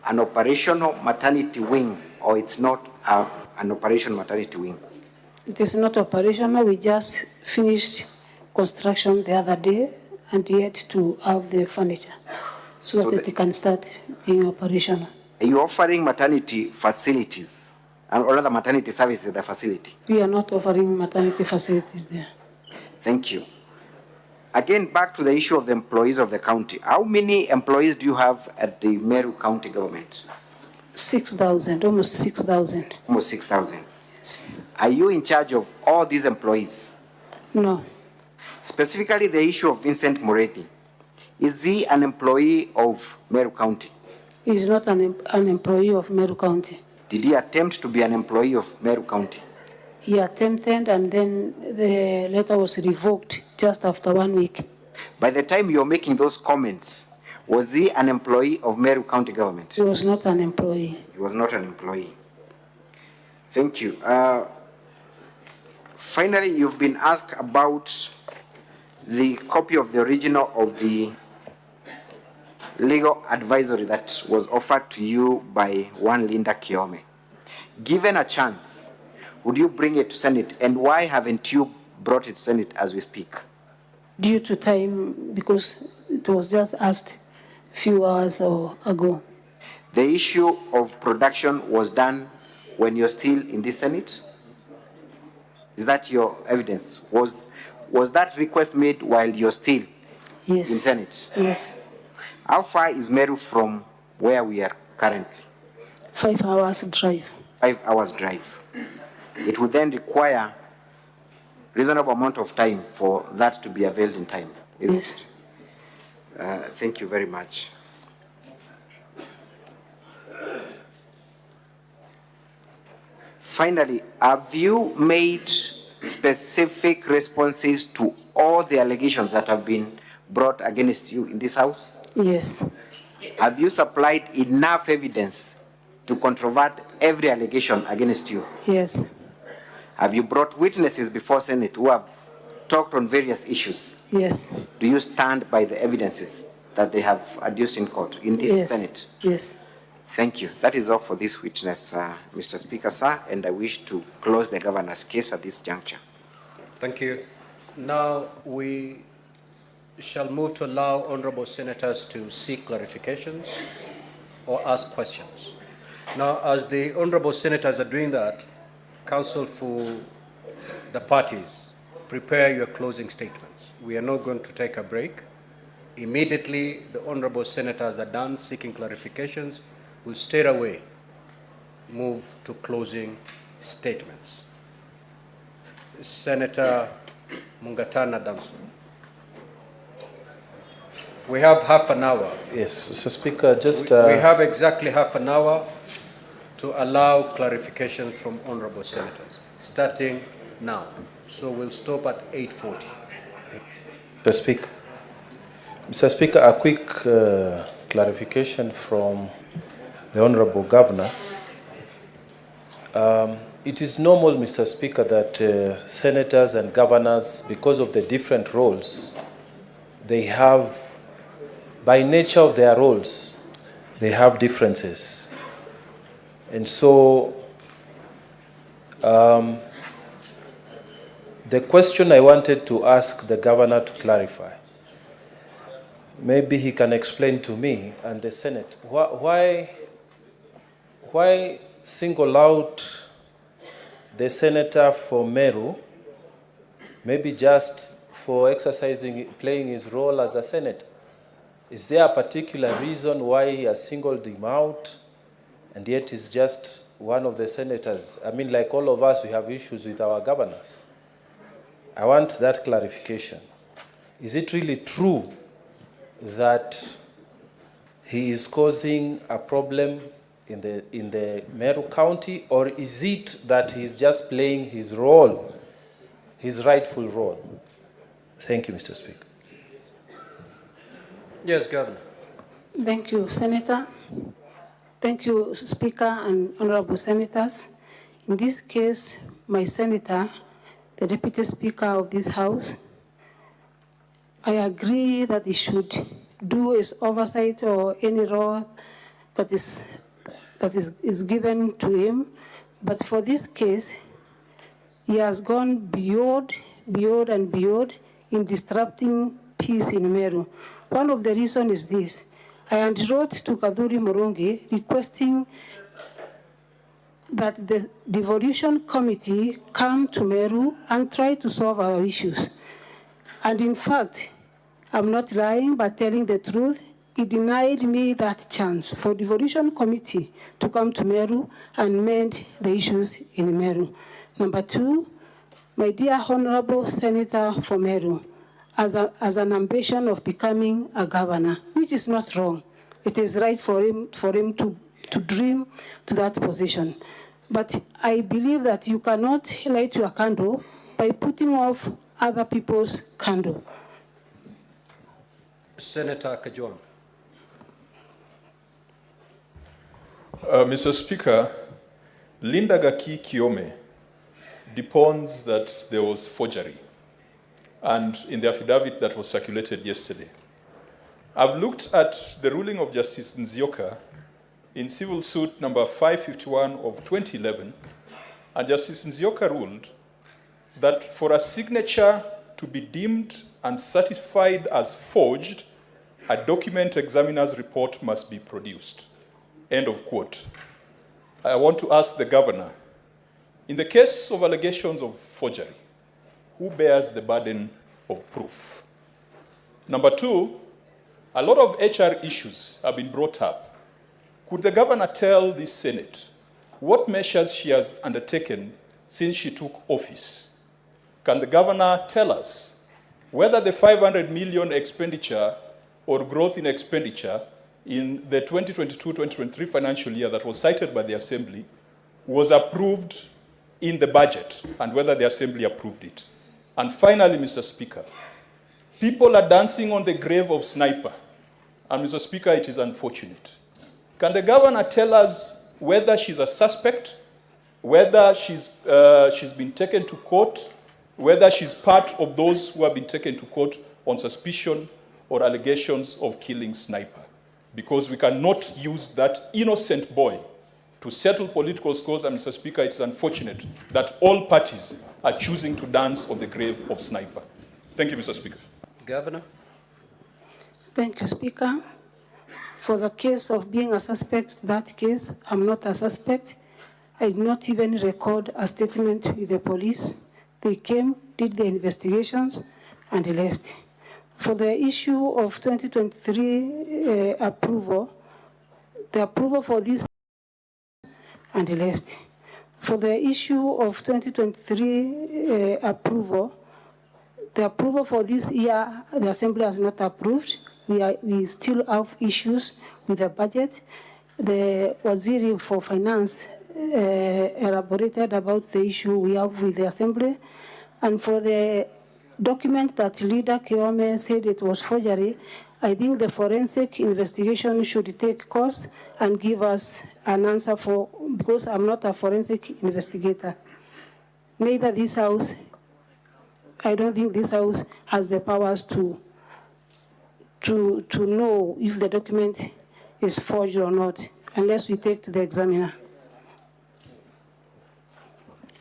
an operational maternity wing or it's not an operational maternity wing? It is not operational. We just finished construction the other day and yet to have the furniture so that it can start being operational. Are you offering maternity facilities or other maternity services at the facility? We are not offering maternity facilities there. Thank you. Again, back to the issue of the employees of the county. How many employees do you have at the Meru County government? 6,000, almost 6,000. Almost 6,000. Yes. Are you in charge of all these employees? No. Specifically, the issue of Vincent Moretti. Is he an employee of Meru County? He is not an employee of Meru County. Did he attempt to be an employee of Meru County? He attempted and then the letter was revoked just after 1 week. By the time you're making those comments, was he an employee of Meru County government? He was not an employee. He was not an employee. Thank you. Finally, you've been asked about the copy of the original of the legal advisory that was offered to you by one Linda Kiome. Given a chance, would you bring it to Senate, and why haven't you brought it to Senate as we speak? Due to time, because it was just asked a few hours ago. The issue of production was done when you're still in the Senate? Is that your evidence? Was that request made while you're still in Senate? Yes. How far is Meru from where we are currently? 5 hours drive. 5 hours drive. It would then require reasonable amount of time for that to be availed in time, isn't it? Thank you very much. Finally, have you made specific responses to all the allegations that have been brought against you in this house? Yes. Have you supplied enough evidence to controvert every allegation against you? Yes. Have you brought witnesses before Senate who have talked on various issues? Yes. Do you stand by the evidences that they have adduced in court, in this Senate? Yes. Thank you. That is all for this witness, Mr. Speaker, sir, and I wish to close the governor's case at this juncture. Thank you. Now we shall move to allow honorable senators to seek clarifications or ask questions. Now, as the honorable senators are doing that, counsel for the parties, prepare your closing statements. We are not going to take a break. Immediately, the honorable senators are done seeking clarifications, we'll straight away move to closing statements. Senator Mungatana Damson. We have half an hour. Yes, Mr. Speaker, just... We have exactly half an hour to allow clarification from honorable senators, starting now. So we'll stop at 8:40. Mr. Speaker, a quick clarification from the Honorable Governor. It is normal, Mr. Speaker, that senators and governors, because of the different roles, they have, by nature of their roles, they have differences. And so, the question I wanted to ask the governor to clarify, maybe he can explain to me and the Senate, why single out the senator for Meru, maybe just for playing his role as a senator? Is there a particular reason why he has singled him out, and yet he's just one of the senators? I mean, like all of us, we have issues with our governors. I want that clarification. Is it really true that he is causing a problem in the Meru County, or is it that he's just playing his role, his rightful role? Thank you, Mr. Speaker. Yes, Governor. Thank you, Senator. Thank you, Speaker and Honorable Senators. In this case, my Senator, the Deputy Speaker of this House, I agree that he should do his oversight or any role that is given to him. But for this case, he has gone beyond in disrupting peace in Meru. One of the reasons is this. I wrote to Kadhuri Morongi requesting that the devolution committee come to Meru and try to solve our issues. And in fact, I'm not lying, but telling the truth, he denied me that chance for devolution committee to come to Meru and mend the issues in Meru. Number two, my dear Honorable Senator for Meru, as an ambition of becoming a governor, which is not wrong. It is right for him to dream to that position. But I believe that you cannot light your candle by putting off other people's candle. Senator Kajwang. Mr. Speaker, Linda Gaki Kiome deponds that there was forgery, and in the affidavit that was circulated yesterday. I've looked at the ruling of Justice Nzioka in civil suit number 551 of 2011, and Justice Nzioka ruled that for a signature to be deemed and certified as forged, a document examiner's report must be produced. End of quote. I want to ask the governor, in the case of allegations of forgery, who bears the burden of proof? Number two, a lot of HR issues have been brought up. Could the governor tell the Senate what measures she has undertaken since she took office? Can the governor tell us whether the 500 million expenditure or growth in expenditure in the 2022-2023 financial year that was cited by the Assembly was approved in the budget, and whether the Assembly approved it? And finally, Mr. Speaker, people are dancing on the grave of Sniper, and Mr. Speaker, it is unfortunate. Can the governor tell us whether she's a suspect, whether she's been taken to court, whether she's part of those who have been taken to court on suspicion or allegations of killing Sniper? Because we cannot use that innocent boy to settle political scores, and Mr. Speaker, it's unfortunate that all parties are choosing to dance on the grave of Sniper. Thank you, Mr. Speaker. Governor. Thank you, Speaker. For the case of being a suspect, that case, I'm not a suspect. I did not even record a statement with the police. They came, did the investigations, and left. For the issue of 2023 approval, the approval for this and left. For the issue of 2023 approval, the approval for this year, the Assembly has not approved. We still have issues with the budget. The Waziri for Finance elaborated about the issue we have with the Assembly. And for the document that Leader Kiome said it was forgery, I think the forensic investigation should take course and give us an answer because I'm not a forensic investigator. Neither this House, I don't think this House has the powers to know if the document is forged or not, unless we take to the examiner.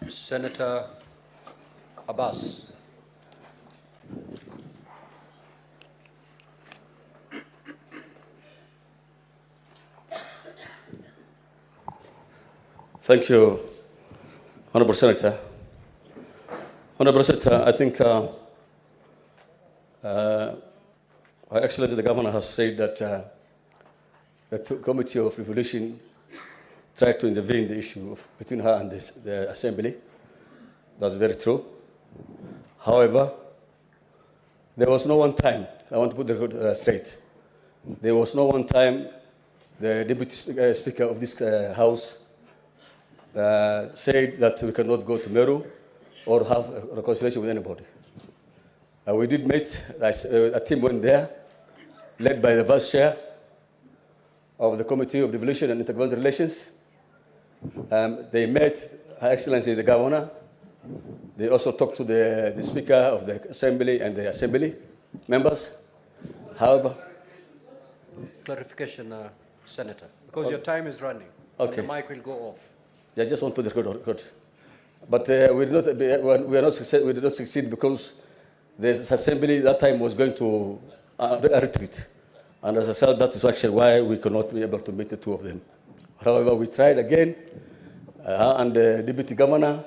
Senator Abbas. Thank you, Honorable Senator. Honorable Senator, I think Her Excellency the Governor has said that the Committee of Revolution tried to intervene in the issue between her and the Assembly. That's very true. However, there was no one time, I want to put the record straight, there was no one time the Deputy Speaker of this House said that we cannot go to Meru or have a reconciliation with anybody. We did meet, a team went there, led by the Vice Chair of the Committee of Devolution and Intergovernmental Relations. They met Her Excellency the Governor. They also talked to the Speaker of the Assembly and the Assembly members. However, clarification, Senator, because your time is running. Okay. And the mic will go off. I just want to put the record. But we did not succeed because the Assembly that time was going to a retreat. And as I said, that is actually why we could not be able to meet the two of them. However, we tried again, and the Deputy Governor,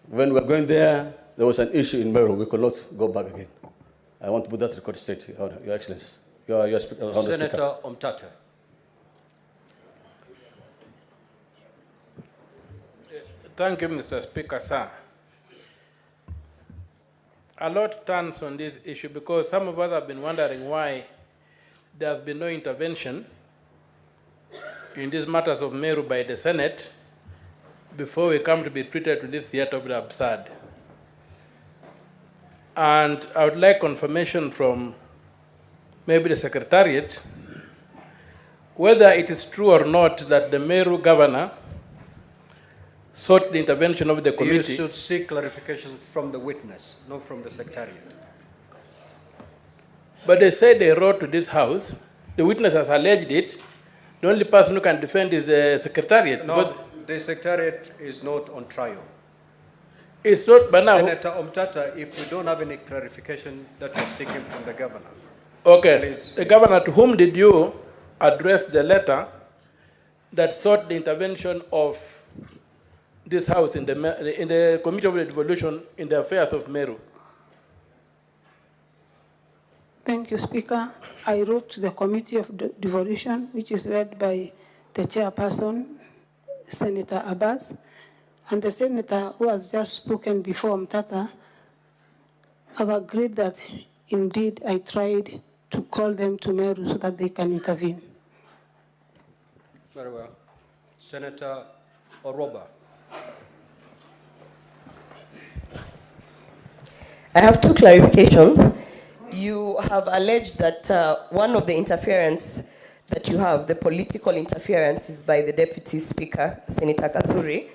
when we were going there was an issue in Meru. We could not go back again. I want to put that record straight, Your Excellency. Your Senator Omtata. Thank you, Mr. Speaker, sir. A lot turns on this issue because some of us have been wondering why there has been no intervention in these matters of Meru by the Senate before we come to be treated to this theater of the absurd. And I would like confirmation from maybe the Secretariat whether it is true or not that the Meru governor sought the intervention of the committee. You should seek clarification from the witness, not from the Secretariat. But they said they wrote to this house. The witness has alleged it. The only person who can defend is the Secretariat. No, the Secretariat is not on trial. It's not, but now... Senator Omtata, if you don't have any clarification that you're seeking from the governor. Okay. Please. The governor, to whom did you address the letter that sought the intervention of this house in the Committee of the Devolution in the affairs of Meru? Thank you, Speaker. I wrote to the Committee of Devolution, which is led by the chairperson, Senator Abbas, and the senator who has just spoken before Mtata. I've agreed that indeed I tried to call them to Meru so that they can intervene. Very well. Senator Oroba. I have two clarifications. You have alleged that one of the interference that you have, the political interference, is by the Deputy Speaker, Senator Kathuri.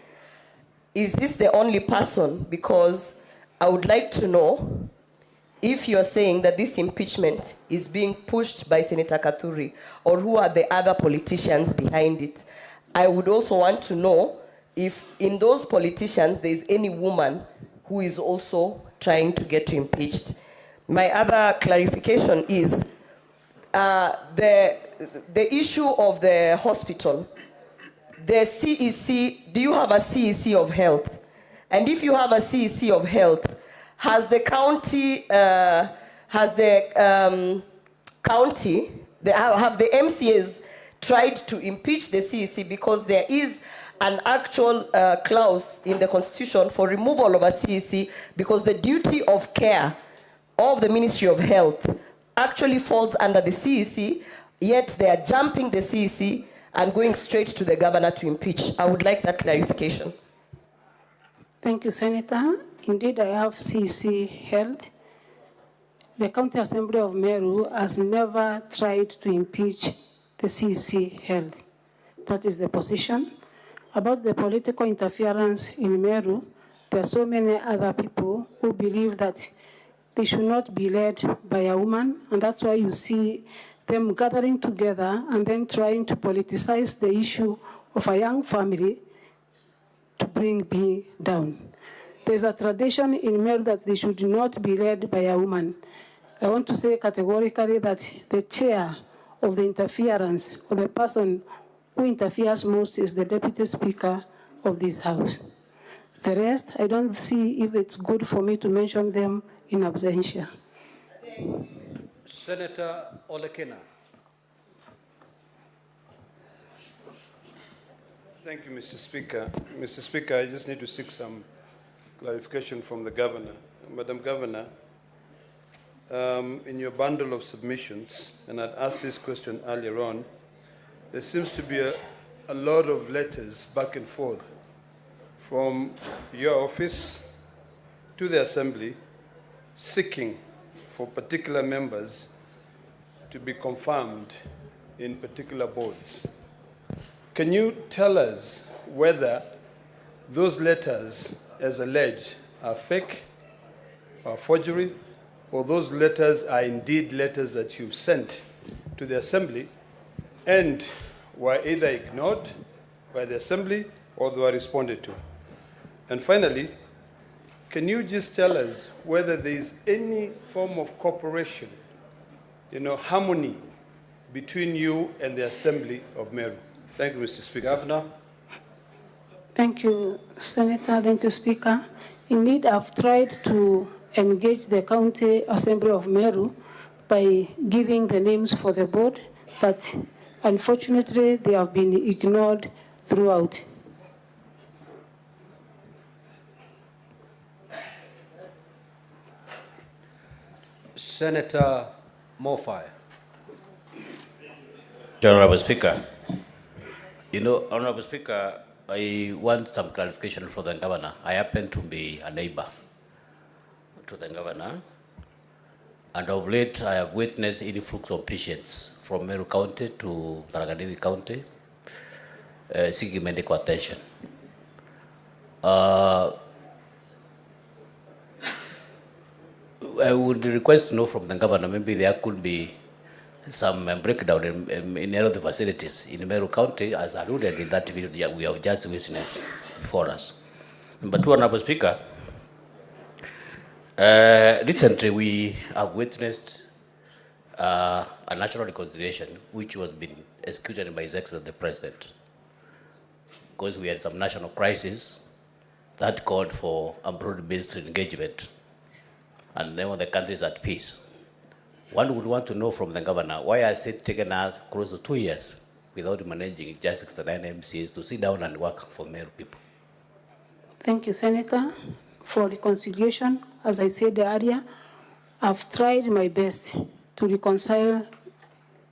Is this the only person? Because I would like to know if you're saying that this impeachment is being pushed by Senator Kathuri, or who are the other politicians behind it. I would also want to know if in those politicians there's any woman who is also trying to get impeached. My other clarification is the issue of the hospital. The CEC, do you have a CEC of health? And if you have a CEC of health, has the county, have the MCAs tried to impeach the CEC, because there is an actual clause in the Constitution for removal of a CEC, because the duty of care of the Ministry of Health actually falls under the CEC, yet they are jumping the CEC and going straight to the governor to impeach. I would like that clarification. Thank you, Senator. Indeed, I have CEC held. The County Assembly of Meru has never tried to impeach the CEC held. That is the position. About the political interference in Meru, there are so many other people who believe that they should not be led by a woman, and that's why you see them gathering together and then trying to politicize the issue of a young family to bring me down. There's a tradition in Meru that they should not be led by a woman. I want to say categorically that the chair of the interference, or the person who interferes most, is the Deputy Speaker of this House. The rest, I don't see if it's good for me to mention them in absentia. Senator Olekina. Thank you, Mr. Speaker. Mr. Speaker, I just need to seek some clarification from the Governor. Madam Governor, in your bundle of submissions, and I'd asked this question earlier on, there seems to be a lot of letters back and forth from your office to the Assembly seeking for particular members to be confirmed in particular boards. Can you tell us whether those letters, as alleged, are fake, are forgery, or those letters are indeed letters that you've sent to the Assembly and were either ignored by the Assembly or they were responded to? And finally, can you just tell us whether there is any form of cooperation, harmony between you and the Assembly of Meru? Thank you, Mr. Speaker. Governor. Thank you, Senator. Thank you, Speaker. Indeed, I've tried to engage the County Assembly of Meru by giving the names for the board, but unfortunately, they have been ignored throughout. Senator Mofai. Honorable Speaker, Honorable Speaker, I want some clarification from the governor. I happen to be a neighbor to the governor, and of late I have witnessed influx of patients from Meru County to Tharaka County seeking medical attention. I would request to know from the governor, maybe there could be some breakdown in any of the facilities in Meru County, as alluded in that video we have just witnessed before us. But Honorable Speaker, recently we have witnessed a national reconciliation which was being executed by His Excellency the President, because we had some national crisis that called for a broad-based engagement, and then when the country is at peace. One would want to know from the governor, why has it taken us close to 2 years without managing just 69 MCAs to sit down and work for Meru people? Thank you, Senator, for reconciliation. As I said earlier, I've tried my best to reconcile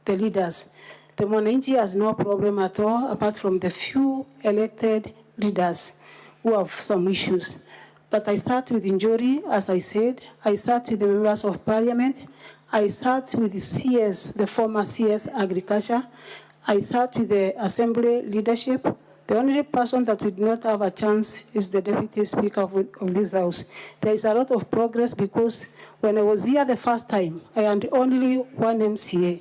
the leaders. The Mwananchi has no problem at all, apart from the few elected leaders who have some issues. But I sat with Njori, as I said. I sat with the members of parliament. I sat with the CS, the former CS Agriculture. I sat with the Assembly leadership. The only person that would not have a chance is the Deputy Speaker of this House. There is a lot of progress because when I was here the first time, I had only one MCA.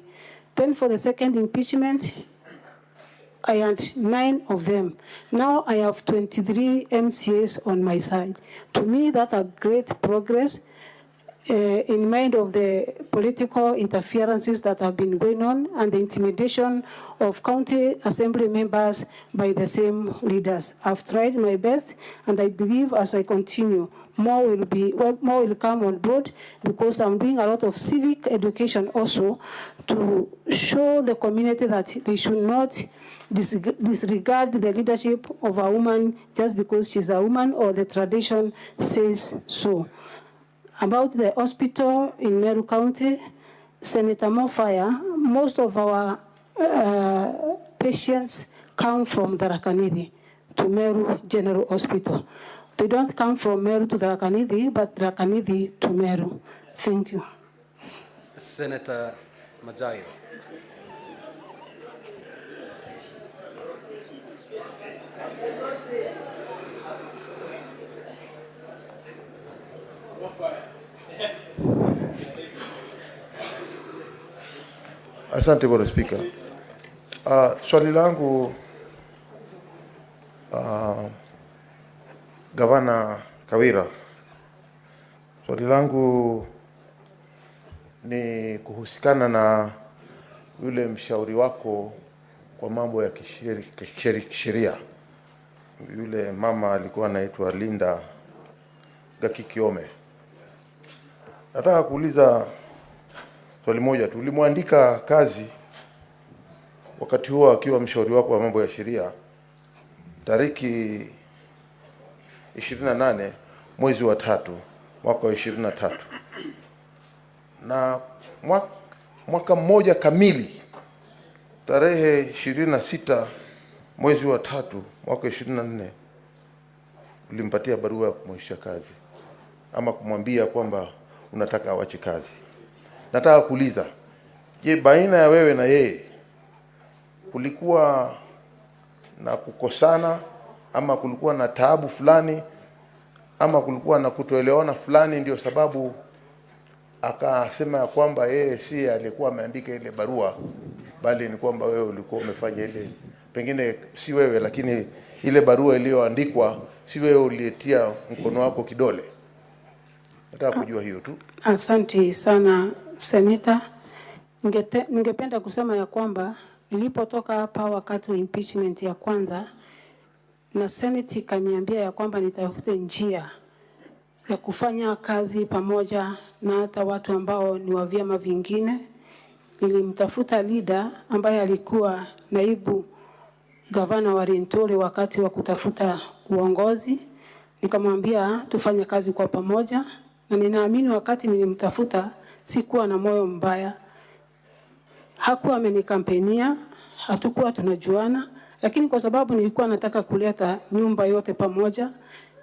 Then for the second impeachment, I had 9 of them. Now I have 23 MCAs on my side. To me, that's a great progress. In mind of the political interferences that have been going on and the intimidation of county assembly members by the same leaders. I've tried my best, and I believe as I continue, more will come on board, because I'm doing a lot of civic education also to show the community that they should not disregard the leadership of a woman just because she's a woman or the tradition says so. About the hospital in Meru County, Senator Mofaya, most of our patients come from Tharaka to Meru General Hospital. They don't come from Meru to Tharaka, but Tharaka to Meru. Thank you. Senator Majayo. Asante Bwana Spika. Swali langu Gavana Kawira. Swali langu ni kuhusikana na yule mshauri wako kwa mambo ya kisheria. Yule mama alikuwa anaitwa Linda Gakikiome. Nataka kuuliza swali moja tu. Ulimwandika kazi wakati huo akiwa mshauri wako wa mambo ya sheria tariki 28 mwezi wa 3 mwaka wa 23, na mwaka mmoja kamili tarehe 26 mwezi wa 3 mwaka 24 ulimpatia barua ya kumwisha kazi ama kumwambia kwamba unataka awache kazi. nataka kuuliza, je, baina ya wewe na yeye kulikuwa na kukosana ama kulikuwa na taabu fulani ama kulikuwa na kutoelewana fulani ndio sababu akasema ya kwamba yeye si alikuwa ameandika ile barua, bali ni kwamba wewe ulikuwa umefanya ile, pengine si wewe lakini ile barua iliyoandikwa si wewe uliyetia mkono wako kidole? Nataka kujua hiyo tu. Asante sana Senator. Ningependa kusema ya kwamba nilipotoka hapa wakati wa impeachment ya kwanza, na Senate kaniambia ya kwamba nitafute njia ya kufanya kazi pamoja na hata watu ambao ni wa vyama vingine. Nilimtafuta leader ambaye alikuwa naibu gavana wa Rentore wakati wa kutafuta uongozi. Nikamwambia tufanye kazi kwa pamoja, na ninaamini wakati nilimtafuta sikuwa na moyo mbaya. Hakuwa amenikampenia, hatukuwa tunajuana, lakini kwa sababu nilikuwa nataka kuleta nyumba yote pamoja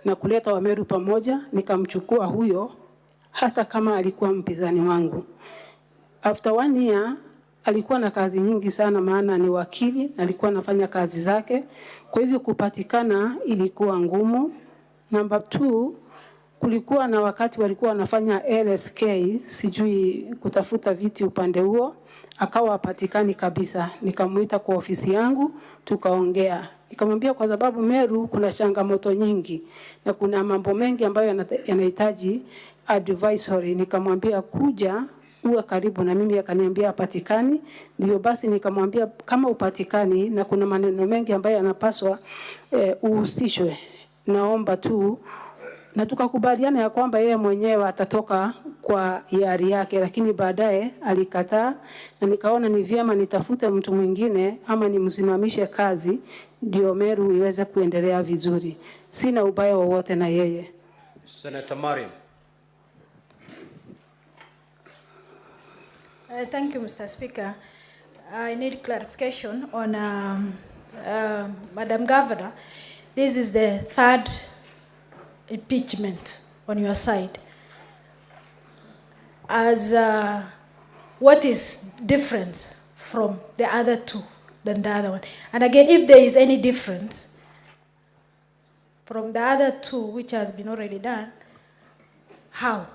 na kuleta Wameru pamoja, nikamchukua huyo hata kama alikuwa mpinzani wangu. After 1 year alikuwa na kazi nyingi sana, maana ni wakili na alikuwa anafanya kazi zake, kwa hivyo kupatikana ilikuwa ngumu. Number 2, kulikuwa na wakati walikuwa wanafanya LSK, sijui kutafuta viti upande huo, akawa hapatikani kabisa. Nikamuita kwa ofisi yangu, tukaongea. Nikamwambia kwa sababu Meru kuna changamoto nyingi na kuna mambo mengi ambayo yanahitaji advisory. Nikamwambia kuja uwe karibu na mimi, akaniambia hapatikani. Ndio basi nikamwambia kama upatikani na kuna maneno mengi ambayo yanapaswa uhusishwe, naomba tu, na tukakubaliana ya kwamba yeye mwenyewe atatoka kwa hiari yake, lakini baadaye alikataa, na nikaona ni vyema nitafute mtu mwingine ama nimsimamishe kazi ndio Meru iweze kuendelea vizuri. Sina ubaya wowote na yeye. Senator Mariam. Thank you, Mr. Speaker. I need clarification on Madam Governor. This is the 3rd impeachment on your side. As what is different from the other 2 than the other one? And again, if there is any difference from the other 2 which has been already done, how?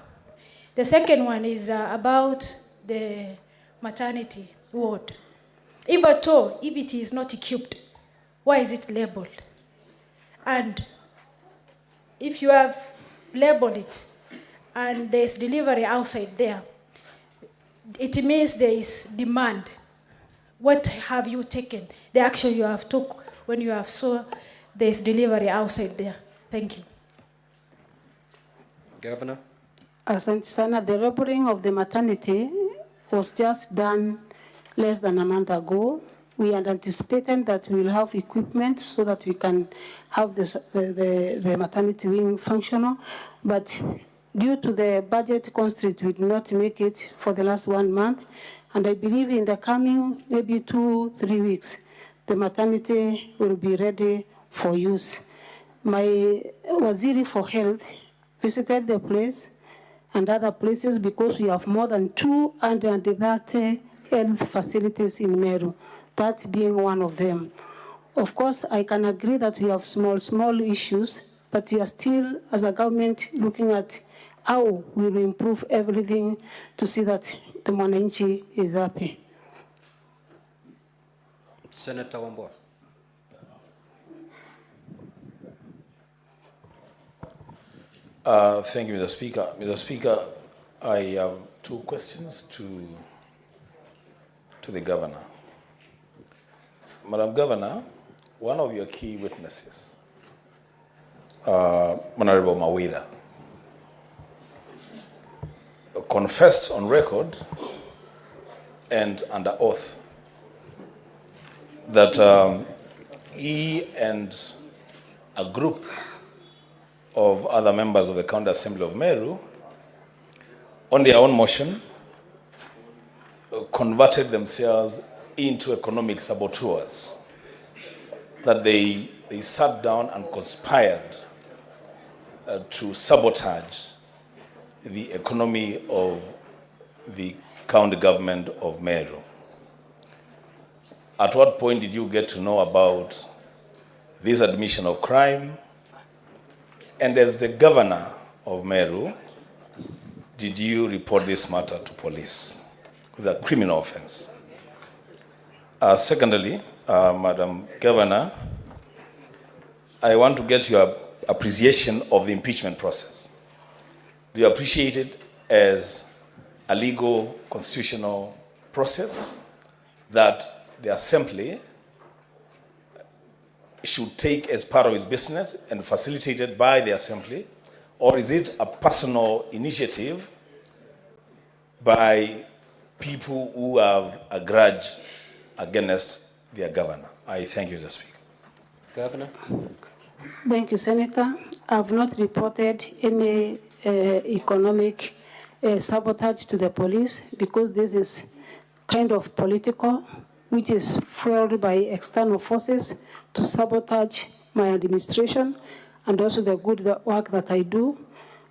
The second one is about the maternity ward. If at all, if it is not equipped, why is it labeled? And if you have labeled it and there's delivery outside there, it means there is demand. What have you taken? The action you have took when you have saw there's delivery outside there. Thank you. Governor. Asante sana. The labeling of the maternity was just done less than a month ago. We had anticipated that we will have equipment so that we can have the maternity wing functional, but due to the budget constraint, we did not make it for the last 1 month. And I believe in the coming maybe 2-3 weeks, the maternity will be ready for use. My Waziri for Health visited the place and other places because we have more than 230 health facilities in Meru, that being one of them. Of course, I can agree that we have small issues, but we are still, as a government, looking at how we will improve everything to see that the mwananchi is happy. Senator Wambua. Thank you, Mr. Speaker. Mr. Speaker, I have 2 questions to the Governor. Madam Governor, one of your key witnesses, Honorable Kawira, confessed on record and under oath that he and a group of other members of the County Assembly of Meru, on their own motion, converted themselves into economic saboteurs, that they sat down and conspired to sabotage the economy of the county government of Meru. At what point did you get to know about this admission of crime? And as the governor of Meru, did you report this matter to police with a criminal offense? Secondly, Madam Governor, I want to get your appreciation of the impeachment process. Do you appreciate it as a legal constitutional process that the Assembly should take as part of its business and facilitated by the Assembly, or is it a personal initiative by people who have a grudge against their governor? I thank you, Mr. Speaker. Governor. Thank you, Senator. I've not reported any economic sabotage to the police because this is kind of political, which is fueled by external forces to sabotage my administration and also the good work that I do.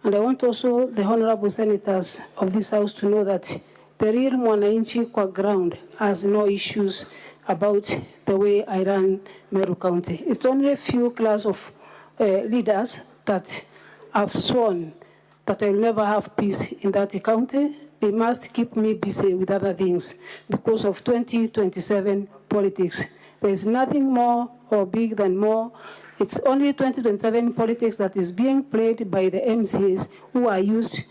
And I want also the honorable senators of this house to know that the real mwananchi kwa ground has no issues about the way I run Meru County. It's only a few class of leaders that have sworn that I will never have peace in that county. They must keep me busy with other things because of 2027 politics. There is nothing more or big than more. It's only 2027 politics that is being played by the MCAs who are used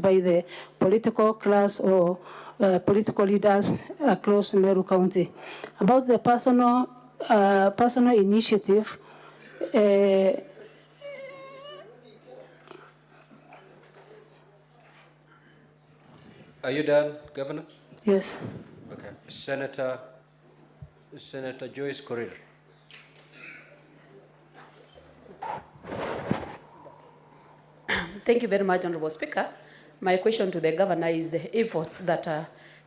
by the political class or political leaders across Meru County. About the personal initiative, Are you done, Governor? Yes. Okay. Senator Joyce Correa. Thank you very much, Honorable Speaker. My question to the Governor is the efforts that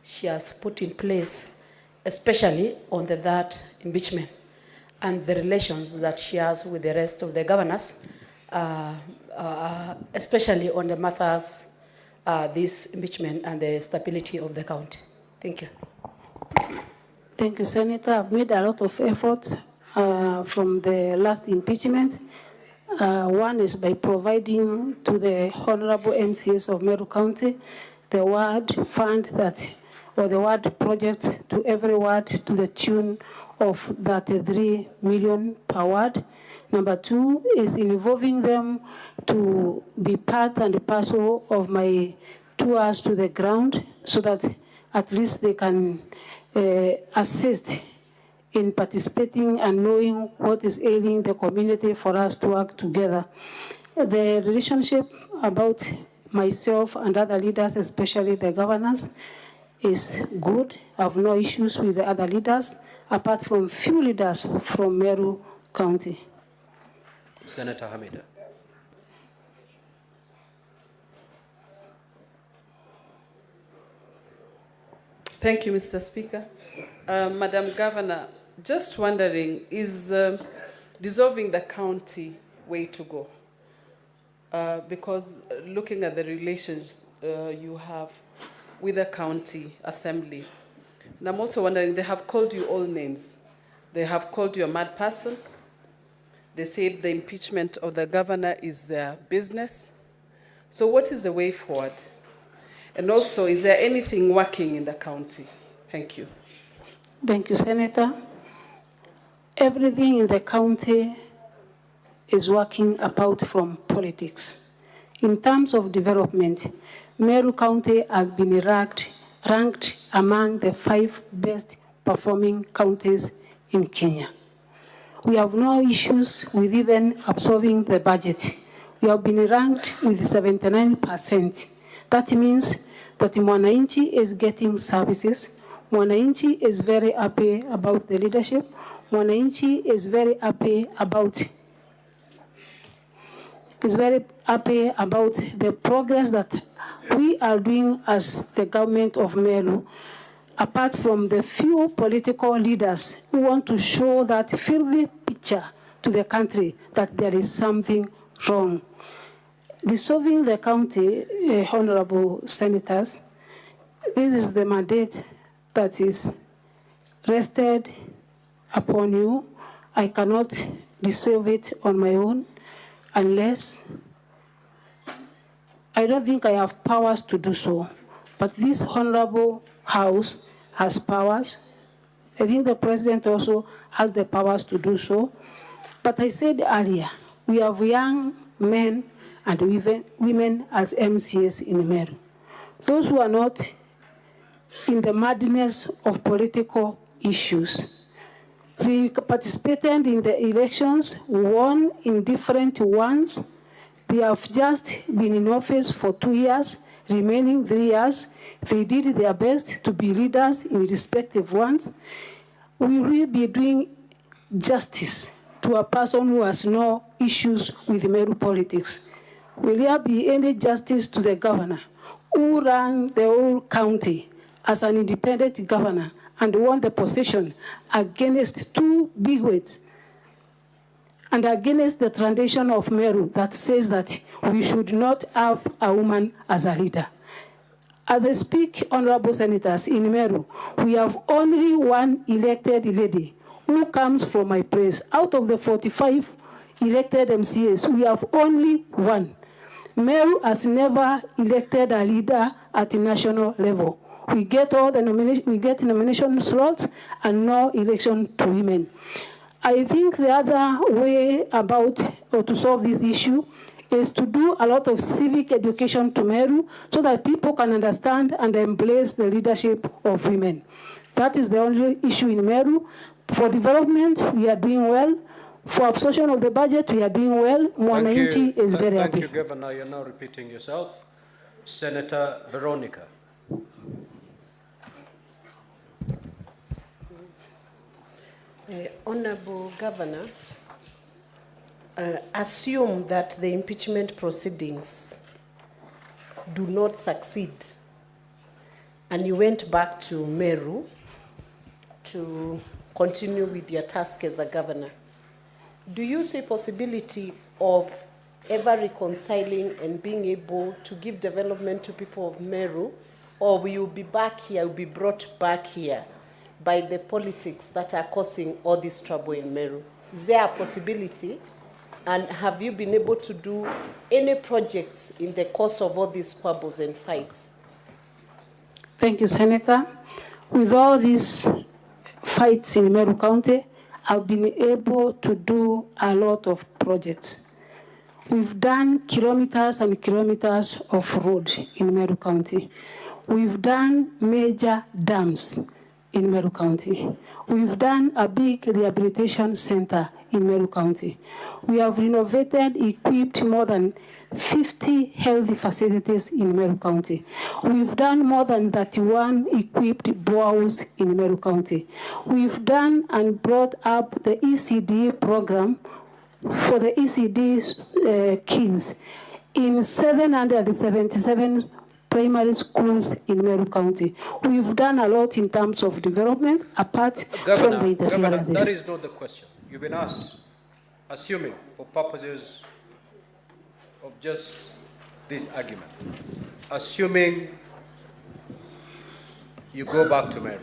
she has put in place, especially on the third impeachment, and the relations that she has with the rest of the governors, especially on the matters, this impeachment and the stability of the county. Thank you. Thank you, Senator. I've made a lot of efforts from the last impeachment. One is by providing to the honorable MCAs of Meru County the ward fund that, or the ward project to every ward to the tune of 33 million per ward. Number two is involving them to be part and parcel of my tours to the ground so that at least they can assist in participating and knowing what is ailing the community for us to work together. The relationship about myself and other leaders, especially the governors, is good. I have no issues with the other leaders, apart from few leaders from Meru County. Senator Hamida. Thank you, Mr. Speaker. Madam Governor, just wondering, is dissolving the county way to go? Because looking at the relations you have with the county assembly, and I'm also wondering, they have called you all names. They have called you a mad person. They said the impeachment of the governor is their business. So what is the way forward? And also, is there anything working in the county? Thank you. Thank you, Senator. Everything in the county is working apart from politics. In terms of development, Meru County has been ranked among the 5 best performing counties in Kenya. We have no issues with even absorbing the budget. We have been ranked with 79%. That means that Mwananchi is getting services. Mwananchi is very happy about the leadership. Mwananchi is very happy about the progress that we are doing as the government of Meru, apart from the few political leaders who want to show that filthy picture to the country that there is something wrong. Dissolving the county, honorable senators, This is the mandate that is rested upon you. I cannot dissolve it on my own unless I don't think I have powers to do so. But this honorable House has powers. I think the president also has the powers to do so. But I said earlier, we have young men and women as MCAs in Meru. Those who are not in the madness of political issues. They participated in the elections, won in different ones. They have just been in office for 2 years, remaining 3 years. They did their best to be leaders in respective ones. We will be doing justice to a person who has no issues with Meru politics. Will there be any justice to the governor who ran the whole county as an independent governor and won the position against 2 bigwigs and against the tradition of Meru that says that we should not have a woman as a leader? As I speak, honorable senators, in Meru, we have only one elected lady who comes from my place. Out of the 45 elected MCAs, we have only one. Meru has never elected a leader at the national level. We get all the nomination slots and no election to women. I think the other way about or to solve this issue is to do a lot of civic education to Meru so that people can understand and embrace the leadership of women. That is the only issue in Meru. For development, we are doing well. For absorption of the budget, we are doing well. Mwananchi is very happy. Thank you, Governor. You're now repeating yourself. Senator Veronica. Honorable Governor, assume that the impeachment proceedings do not succeed and you went back to Meru to continue with your task as a governor. Do you see possibility of ever reconciling and being able to give development to people of Meru, or will you be back here, will be brought back here by the politics that are causing all this trouble in Meru? Is there a possibility? And have you been able to do any projects in the course of all these squabbles and fights? Thank you, Senator. With all these fights in Meru County, I've been able to do a lot of projects. We've done kilometers and kilometers of road in Meru County. We've done major dams in Meru County. We've done a big rehabilitation center in Meru County. We have renovated, equipped more than 50 healthy facilities in Meru County. We've done more than 31 equipped boreholes in Meru County. We've done and brought up the ECD program for the ECD kids in 777 primary schools in Meru County. We've done a lot in terms of development, apart from the interferences. Governor, that is not the question. You've been asked, assuming for purposes of just this argument, assuming you go back to Meru,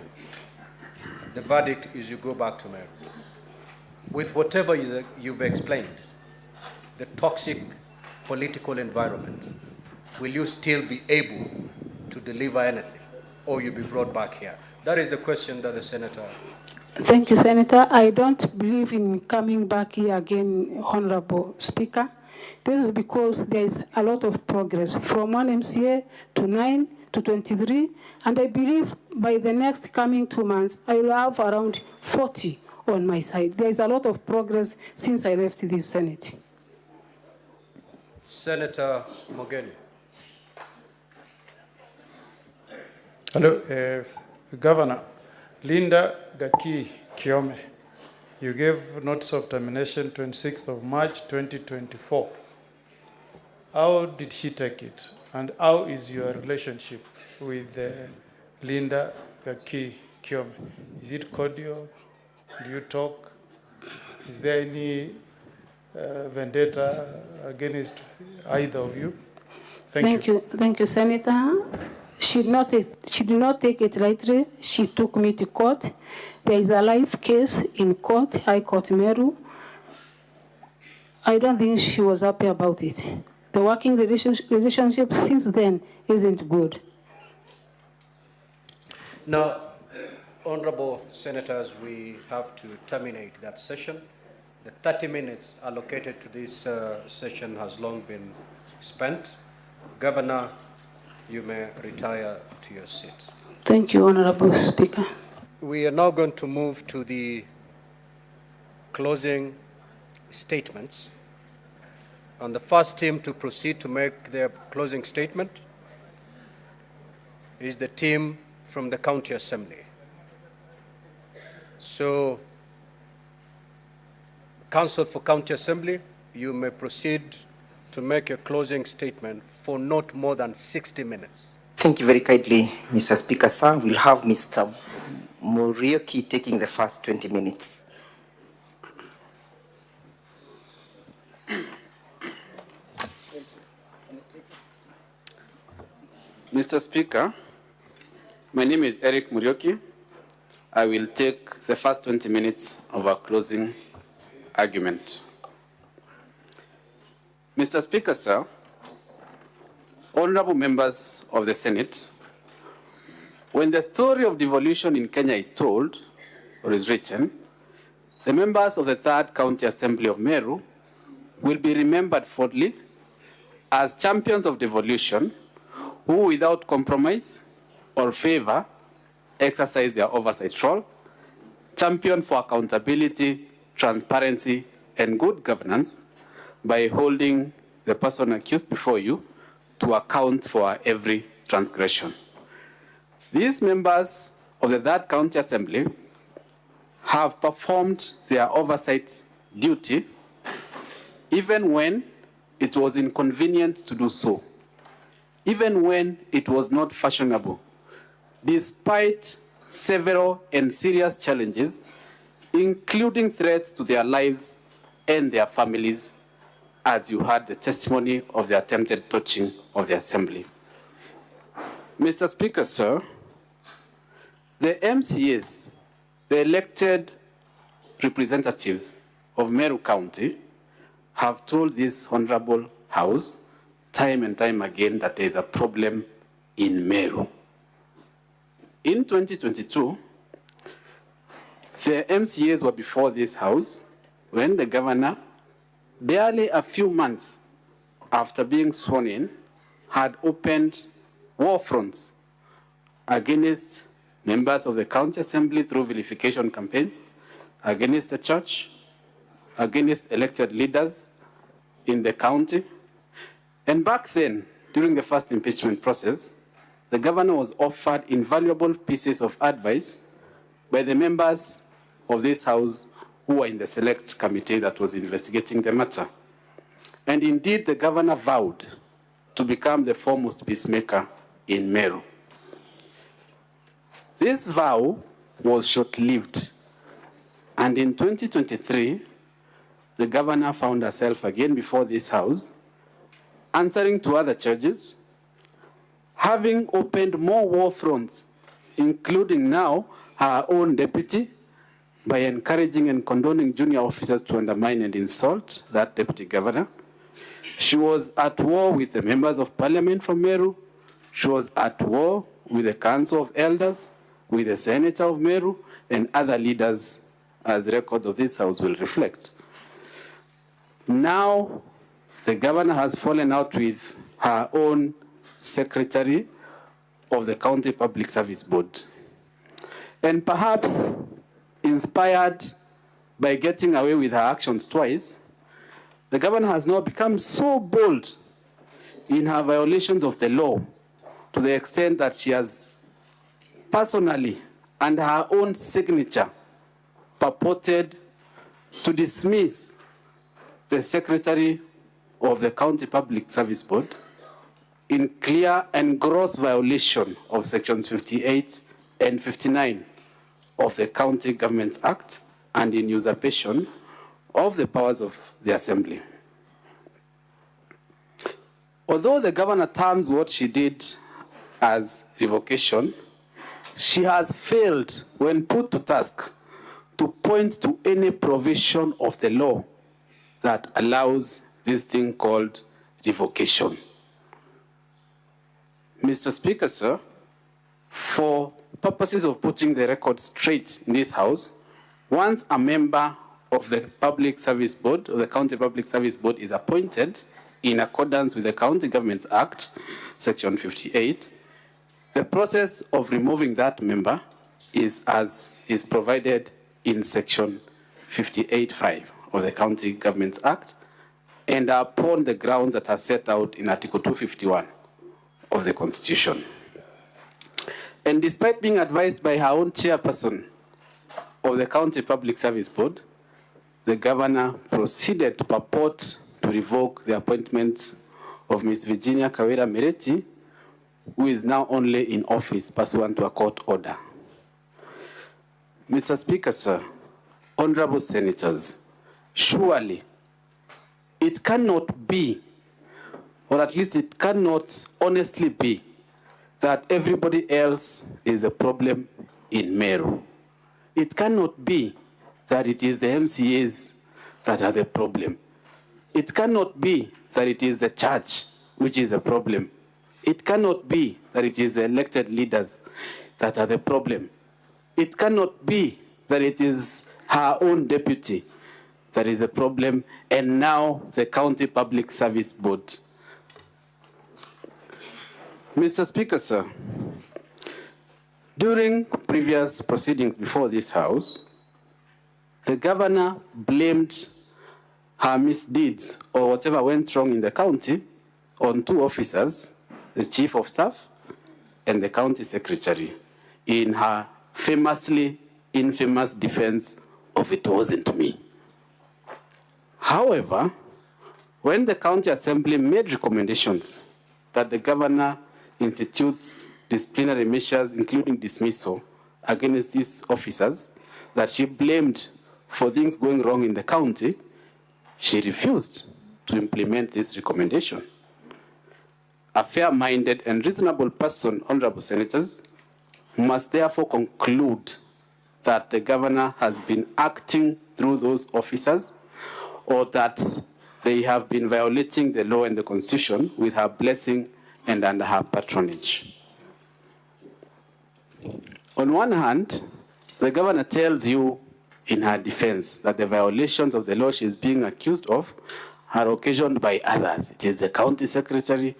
the verdict is you go back to Meru. With whatever you've explained, the toxic political environment, will you still be able to deliver anything, or you'll be brought back here? That is the question that the senator. Thank you, Senator. I don't believe in coming back here again, Honorable Speaker. This is because there is a lot of progress from 1 MCA to 9 to 23, and I believe by the next coming 2 months, I will have around 40 on my side. There is a lot of progress since I left this Senate. Senator Mogeni. Hello, Governor. Linda Gaki Kiome, you gave notice of termination 26th of March 2024. How did she take it? And how is your relationship with Linda Gaki Kiome? Is it cordial? Do you talk? Is there any vendetta against either of you? Thank you. Thank you, Senator. She did not take it lightly. She took me to court. There is a live case in court, High Court Meru. I don't think she was happy about it. The working relationship since then isn't good. Now, honorable senators, we have to terminate that session. The 30 minutes allocated to this session has long been spent. Governor, you may retire to your seat. Thank you, Honorable Speaker. We are now going to move to the closing statements. And the first team to proceed to make their closing statement is the team from the County Assembly. So, Council for County Assembly, you may proceed to make your closing statement for not more than 60 minutes. Thank you very kindly, Mr. Speaker, sir. We'll have Mr. Muriuki taking the first 20 minutes. Mr. Speaker, my name is Eric Muriuki. I will take the first 20 minutes of our closing argument. Mr. Speaker, sir, honorable members of the Senate, when the story of devolution in Kenya is told or is written, the members of the 3rd County Assembly of Meru will be remembered fondly as champions of devolution who, without compromise or favor, exercise their oversight role, champion for accountability, transparency, and good governance by holding the person accused before you to account for every transgression. These members of the 3rd County Assembly have performed their oversight duty even when it was inconvenient to do so, even when it was not fashionable, despite several and serious challenges, including threats to their lives and their families, as you heard the testimony of the attempted touching of the Assembly. Mr. Speaker, sir, the MCAs, the elected representatives of Meru County, have told this honorable House time and time again that there is a problem in Meru. In 2022, the MCAs were before this House when the governor, barely a few months after being sworn in, had opened war fronts against members of the County Assembly through vilification campaigns, against the church, against elected leaders in the county. And back then, during the first impeachment process, the governor was offered invaluable pieces of advice by the members of this House who were in the select committee that was investigating the matter. And indeed, the governor vowed to become the foremost peacemaker in Meru. This vow was short-lived, and in 2023, the governor found herself again before this House, answering to other charges, having opened more war fronts, including now her own deputy, by encouraging and condoning junior officers to undermine and insult that deputy governor. She was at war with the members of parliament from Meru. She was at war with the Council of Elders, with the Senator of Meru, and other leaders, as records of this House will reflect. Now, the governor has fallen out with her own secretary of the County Public Service Board. And perhaps inspired by getting away with her actions twice, the governor has now become so bold in her violations of the law to the extent that she has personally, and her own signature, purported to dismiss the secretary of the County Public Service Board in clear and gross violation of sections 58 and 59 of the County Government Act and in usurpation of the powers of the Assembly. Although the governor terms what she did as revocation, she has failed when put to task to point to any provision of the law that allows this thing called revocation. Mr. Speaker, sir, for purposes of putting the record straight in this House, once a member of the Public Service Board, or the County Public Service Board, is appointed in accordance with the County Governments Act, Section 58, the process of removing that member is as is provided in Section 58(5) of the County Governments Act, and upon the grounds that are set out in Article 251 of the Constitution. And despite being advised by her own chairperson of the County Public Service Board, the governor proceeded to purport to revoke the appointment of Ms. Virginia Kawira Mereti, who is now only in office pursuant to a court order. Mr. Speaker, sir, honorable senators, surely it cannot be, or at least it cannot honestly be, that everybody else is a problem in Meru. It cannot be that it is the MCAs that are the problem. It cannot be that it is the church which is a problem. It cannot be that it is the elected leaders that are the problem. It cannot be that it is her own deputy that is a problem, and now the County Public Service Board. Mr. Speaker, sir, during previous proceedings before this House, the governor blamed her misdeeds or whatever went wrong in the county on two officers, the chief of staff and the county secretary, in her famously infamous defense of "it wasn't me." However, when the county assembly made recommendations that the governor institutes disciplinary measures, including dismissal, against these officers that she blamed for things going wrong in the county, she refused to implement this recommendation. A fair-minded and reasonable person, honorable senators, must therefore conclude that the governor has been acting through those officers, or that they have been violating the law and the Constitution with her blessing and under her patronage. On one hand, the governor tells you in her defense that the violations of the law she is being accused of are occasioned by others. It is the county secretary,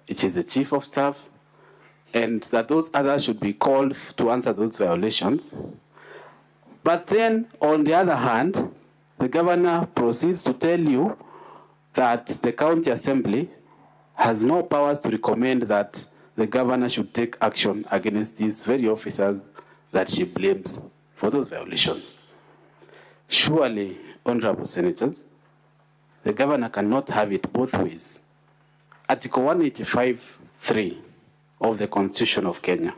it is the chief of staff, and that those others should be called to answer those violations. But then, on the other hand, the governor proceeds to tell you that the county assembly has no powers to recommend that the governor should take action against these very officers that she blames for those violations. Surely, honorable senators, the governor cannot have it both ways. Article 185(3) of the Constitution of Kenya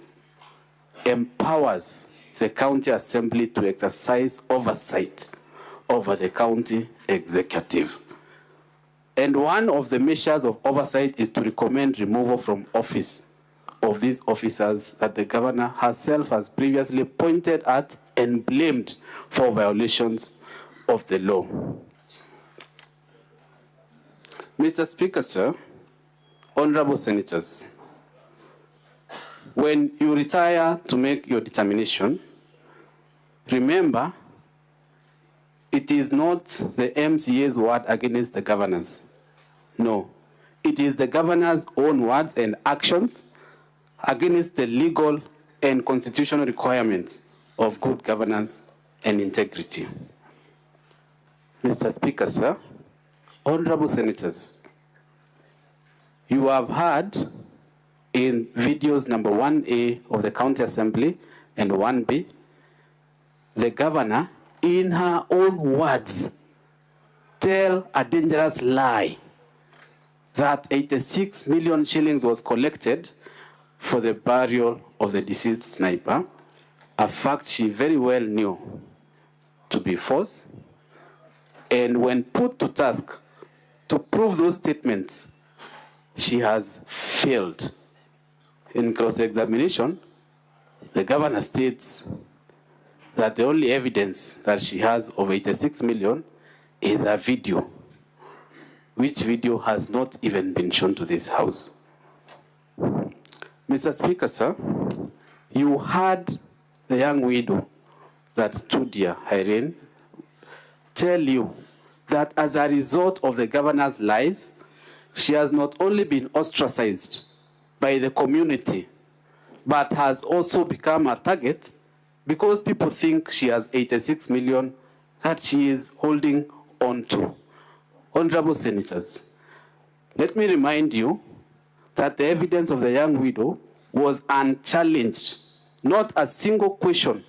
empowers the county assembly to exercise oversight over the county executive. And one of the measures of oversight is to recommend removal from office of these officers that the governor herself has previously pointed at and blamed for violations of the law. Mr. Speaker, sir, honorable senators, when you retire to make your determination, remember, it is not the MCA's word against the governor's. No, it is the governor's own words and actions against the legal and constitutional requirements of good governance and integrity. Mr. Speaker, sir, honorable senators, you have heard in videos number 1A of the County Assembly and 1B, the governor, in her own words, tell a dangerous lie that 86 million shillings was collected for the burial of the deceased sniper, a fact she very well knew to be false. And when put to task to prove those statements, she has failed. In cross-examination, the governor states that the only evidence that she has of 86 million is a video, which video has not even been shown to this House. Mr. Speaker, sir, you heard the young widow that stood here, Irene, tell you that as a result of the governor's lies, she has not only been ostracized by the community, but has also become a target because people think she has 86 million that she is holding on to. Honorable Senators, let me remind you that the evidence of the young widow was unchallenged. Not a single question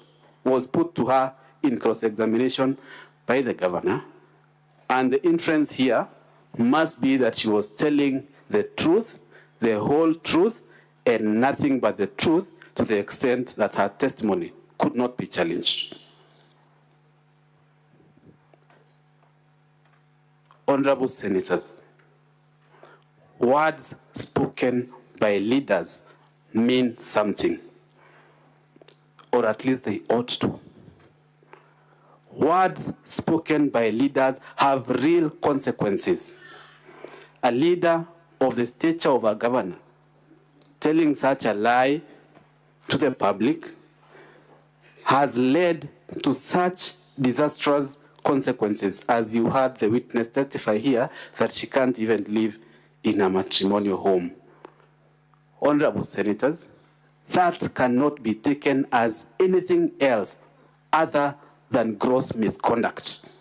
was put to her in cross-examination by the governor. And the inference here must be that she was telling the truth, the whole truth, and nothing but the truth, to the extent that her testimony could not be challenged. Honorable Senators, words spoken by leaders mean something, or at least they ought to. Words spoken by leaders have real consequences. A leader of the stature of a governor telling such a lie to the public has led to such disastrous consequences, as you heard the witness testify here, that she can't even live in a matrimonial home. Honorable Senators, that cannot be taken as anything else other than gross misconduct.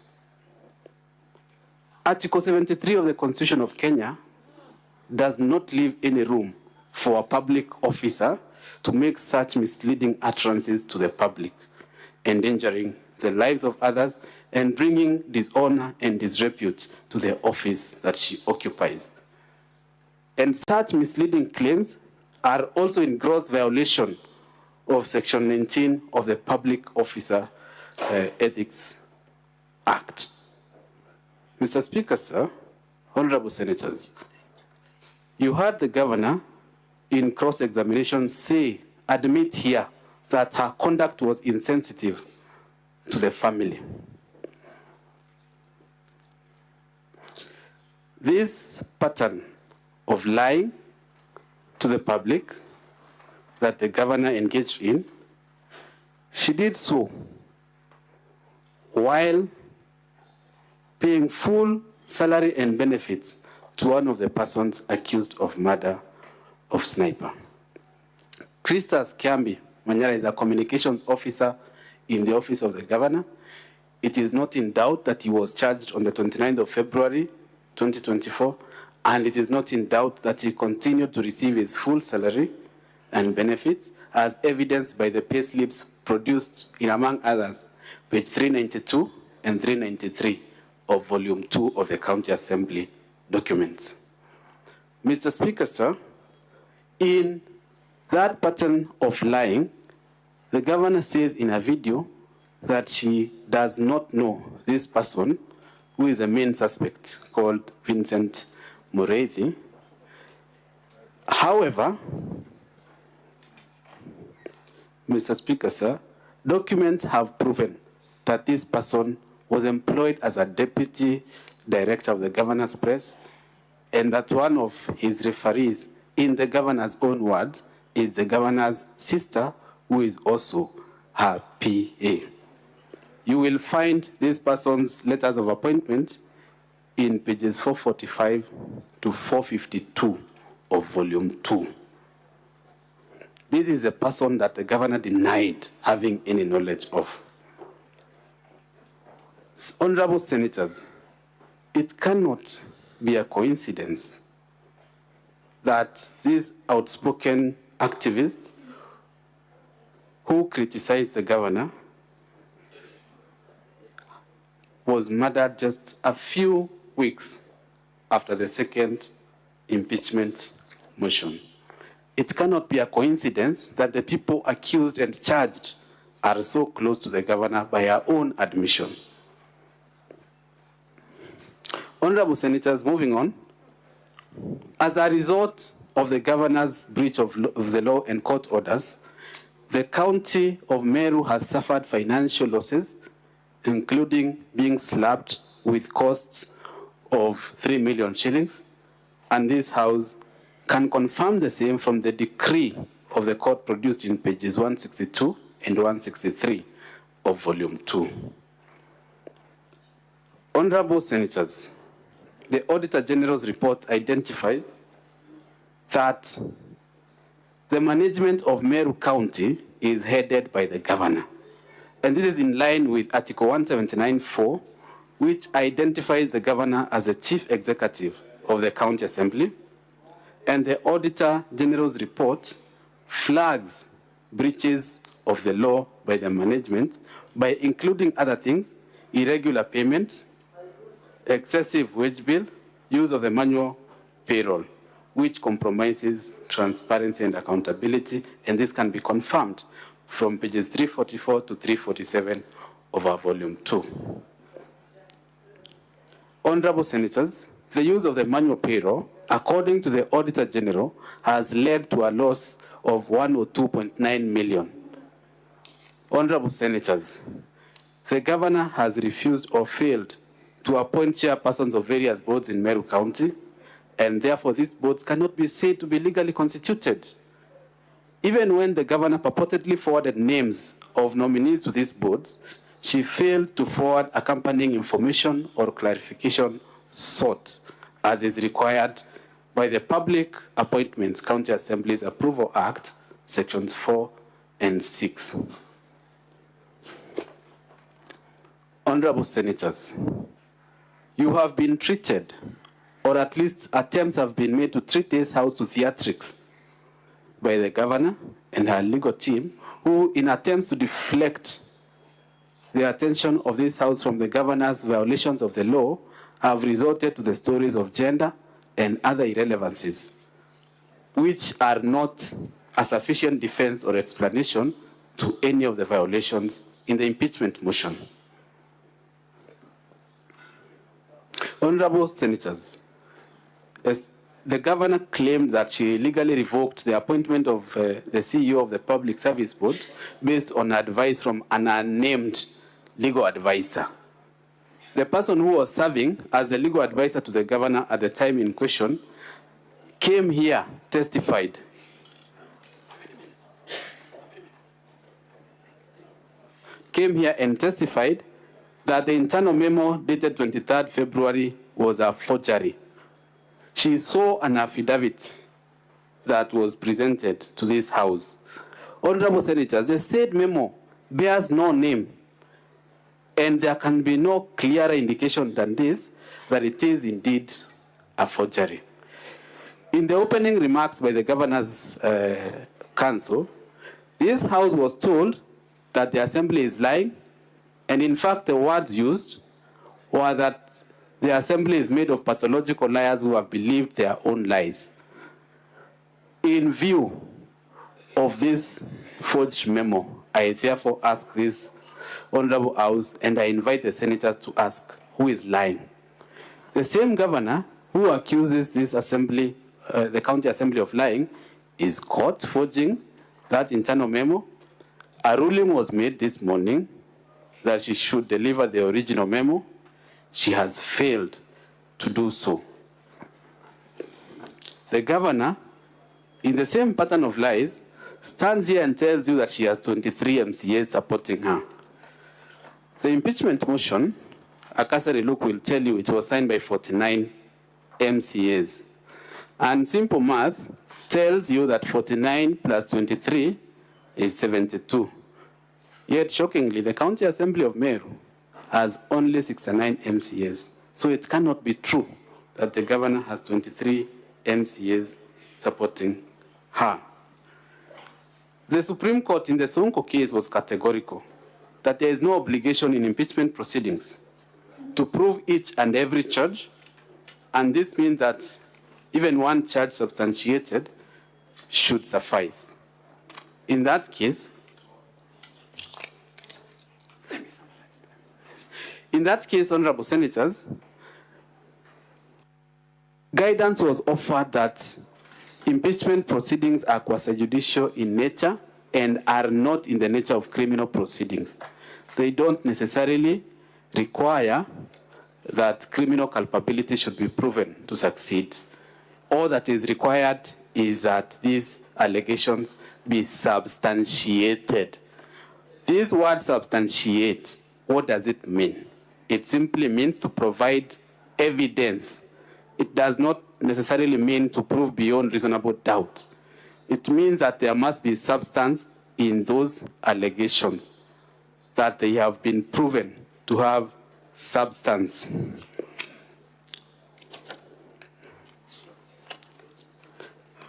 Article 73 of the Constitution of Kenya does not leave any room for a public officer to make such misleading utterances to the public, endangering the lives of others and bringing dishonor and disrepute to the office that she occupies. And such misleading claims are also in gross violation of Section 19 of the Public Officer Ethics Act. Mr. Speaker, sir, honorable senators, you heard the governor in cross-examination admit here that her conduct was insensitive to the family. This pattern of lying to the public that the governor engaged in, she did so while paying full salary and benefits to one of the persons accused of murder of Sniper. Christas Kiambi Manyara is a communications officer in the office of the governor. It is not in doubt that he was charged on the 29th of February, 2024, and it is not in doubt that he continued to receive his full salary and benefits, as evidenced by the payslips produced in, among others, page 392 and 393 of volume 2 of the County Assembly documents. Mr. Speaker, sir, in that pattern of lying, the governor says in a video that she does not know this person, who is a main suspect called Vincent Mureithi. However, Mr. Speaker, sir, documents have proven that this person was employed as a deputy director of the governor's press, and that one of his referees, in the governor's own words, is the governor's sister, who is also her PA. You will find this person's letters of appointment in pages 445 to 452 of volume 2. This is a person that the governor denied having any knowledge of. Honorable senators, it cannot be a coincidence that this outspoken activist who criticized the governor was murdered just a few weeks after the second impeachment motion. It cannot be a coincidence that the people accused and charged are so close to the governor by her own admission. Honorable senators, moving on, as a result of the governor's breach of the law and court orders, the county of Meru has suffered financial losses, including being slapped with costs of 3 million shillings, and this house can confirm the same from the decree of the court produced in pages 162 and 163 of volume 2. Honorable Senators, the Auditor General's report identifies that the management of Meru County is headed by the governor. And this is in line with Article 179(4), which identifies the governor as the chief executive of the county assembly. And the Auditor General's report flags breaches of the law by the management by including other things: irregular payments, excessive wage bill, use of the manual payroll, which compromises transparency and accountability, and this can be confirmed from pages 344 to 347 of our volume 2. Honorable Senators, the use of the manual payroll, according to the Auditor General, has led to a loss of 102.9 million. Honorable Senators, the governor has refused or failed to appoint chairpersons of various boards in Meru County, and therefore these boards cannot be said to be legally constituted. Even when the governor purportedly forwarded names of nominees to these boards, she failed to forward accompanying information or clarification sought, as is required by the Public Appointments County Assemblies Approval Act, sections 4 and 6. Honorable Senators, you have been treated, or at least attempts have been made to treat this house to theatrics by the governor and her legal team, who, in attempts to deflect the attention of this house from the governor's violations of the law, have resorted to the stories of gender and other irrelevancies, which are not a sufficient defense or explanation to any of the violations in the impeachment motion. Honorable Senators, as the governor claimed that she illegally revoked the appointment of the CEO of the Public Service Board based on advice from an unnamed legal advisor. The person who was serving as the legal advisor to the governor at the time in question came here, testified. Came here and testified that the internal memo dated 23rd February was a forgery. She saw an affidavit that was presented to this house. Honorable Senators, the said memo bears no name, and there can be no clearer indication than this that it is indeed a forgery. In the opening remarks by the governor's counsel, this house was told that the assembly is lying, and in fact the words used were that the assembly is made of pathological liars who have believed their own lies. In view of this forged memo, I therefore ask this Honorable House, and I invite the senators to ask, who is lying? The same governor who accuses this assembly, the county assembly, of lying, is caught forging that internal memo. A ruling was made this morning that she should deliver the original memo. She has failed to do so. The governor, in the same pattern of lies, stands here and tells you that she has 23 MCAs supporting her. The impeachment motion, a cursory look will tell you it was signed by 49 MCAs. And simple math tells you that 49 plus 23 is 72. Yet, shockingly, the County Assembly of Meru has only 69 MCAs. So it cannot be true that the governor has 23 MCAs supporting her. The Supreme Court in the Sonko case was categorical that there is no obligation in impeachment proceedings to prove each and every charge, and this means that even one charge substantiated should suffice. In that case, Honorable Senators, guidance was offered that Impeachment proceedings are quasi-judicial in nature and are not in the nature of criminal proceedings. They don't necessarily require that criminal culpability should be proven to succeed. All that is required is that these allegations be substantiated. This word substantiate, what does it mean? It simply means to provide evidence. It does not necessarily mean to prove beyond reasonable doubt. It means that there must be substance in those allegations, that they have been proven to have substance.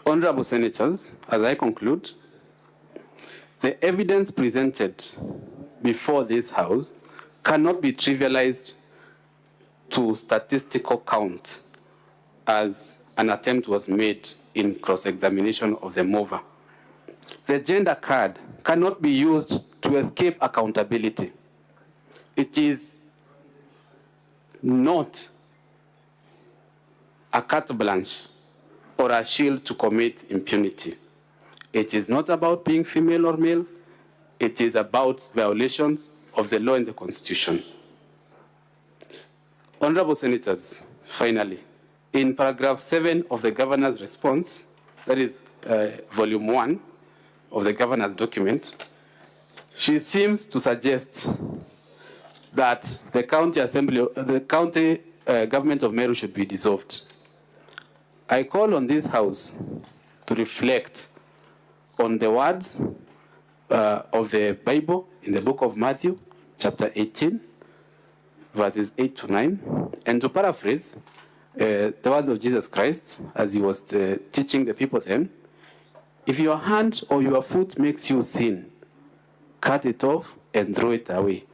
Honorable Senators, as I conclude, the evidence presented before this House cannot be trivialized to statistical count as an attempt was made in cross-examination of the mover. The gender card cannot be used to escape accountability. It is not a carte blanche or a shield to commit impunity. It is not about being female or male. It is about violations of the law and the Constitution. Honorable Senators, finally, in paragraph 7 of the Governor's response, that is volume 1 of the Governor's document, she seems to suggest that the county assembly, the county government of Meru should be dissolved. I call on this House to reflect on the words of the Bible in the book of Matthew, chapter 18, verses 8 to 9, and to paraphrase the words of Jesus Christ as he was teaching the people then: if your hand or your foot makes you sin, cut it off and throw it away.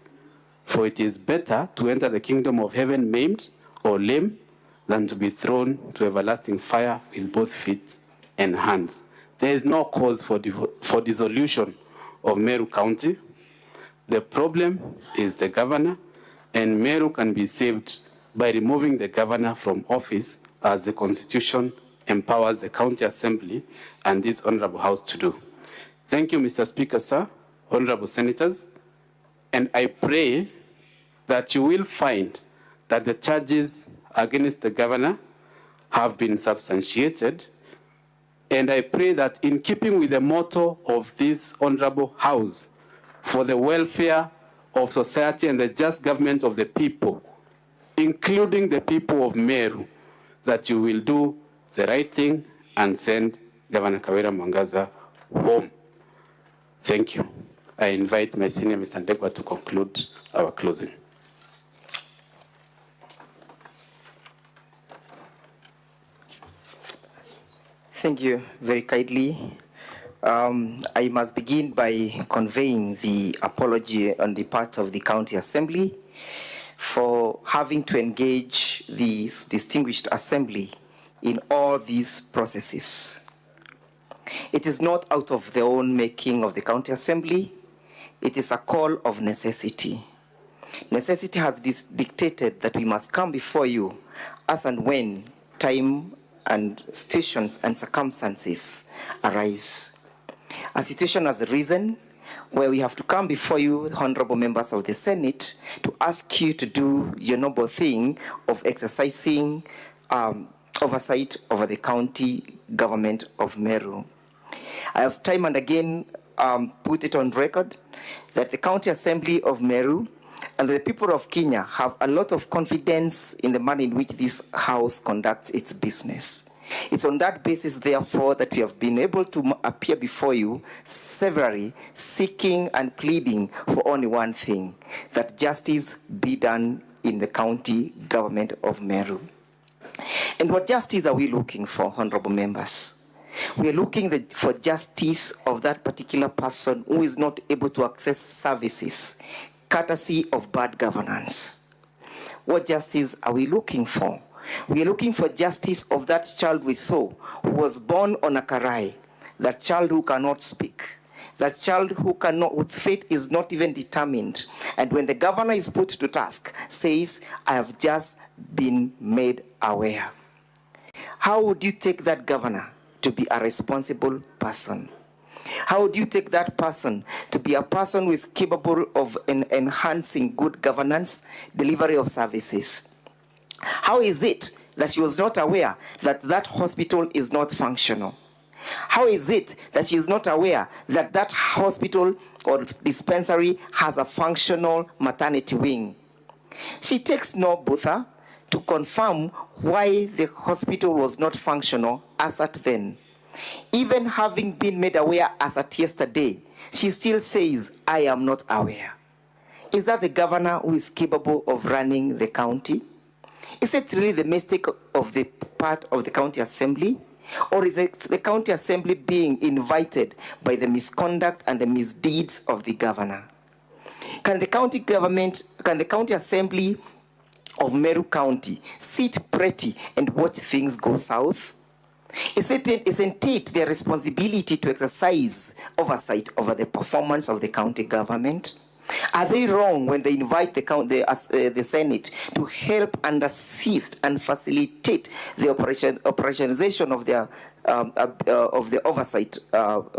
For it is better to enter the kingdom of heaven maimed or lame than to be thrown to everlasting fire with both feet and hands. There is no cause for dissolution of Meru County. The problem is the governor, and Meru can be saved by removing the governor from office, as the Constitution empowers the County Assembly and this Honorable House to do. Thank you, Mr. Speaker, sir, Honorable Senators, and I pray that you will find that the charges against the governor have been substantiated, and I pray that in keeping with the motto of this Honorable House, for the welfare of society and the just government of the people, including the people of Meru, that you will do the right thing and send Governor Kawira Mwangaza home. Thank you. I invite my senior, Mr. Ndegwa, to conclude our closing. Thank you very kindly. I must begin by conveying the apology on the part of the County Assembly for having to engage this distinguished assembly in all these processes. It is not out of the own making of the County Assembly. It is a call of necessity. Necessity has dictated that we must come before you as and when time and situations and circumstances arise. A situation has arisen where we have to come before you, honorable members of the Senate, to ask you to do your noble thing of exercising oversight over the county government of Meru. I have time and again put it on record that the County Assembly of Meru and the people of Kenya have a lot of confidence in the manner in which this House conducts its business. It's on that basis, therefore, that we have been able to appear before you severally, seeking and pleading for only one thing: that justice be done in the county government of Meru. And what justice are we looking for, honorable members? We are looking for justice of that particular person who is not able to access services, courtesy of bad governance. What justice are we looking for? We are looking for justice of that child we saw who was born on a karai, that child who cannot speak, that child whose fate is not even determined. And when the governor is put to task, says, I have just been made aware. How would you take that governor to be a responsible person? How do you take that person to be a person who is capable of enhancing good governance, delivery of services? How is it that she was not aware that that hospital is not functional? How is it that she is not aware that that hospital or dispensary has a functional maternity wing? She takes no bother to confirm why the hospital was not functional as at then. Even having been made aware as at yesterday, she still says, I am not aware. Is that the governor who is capable of running the county? Is it really the mistake of the part of the county assembly? Or is it the county assembly being invited by the misconduct and the misdeeds of the governor? Can the county assembly of Meru County sit pretty and watch things go south? Isn't it their responsibility to exercise oversight over the performance of the county government? Are they wrong when they invite the Senate to help and assist and facilitate the operationalization of the oversight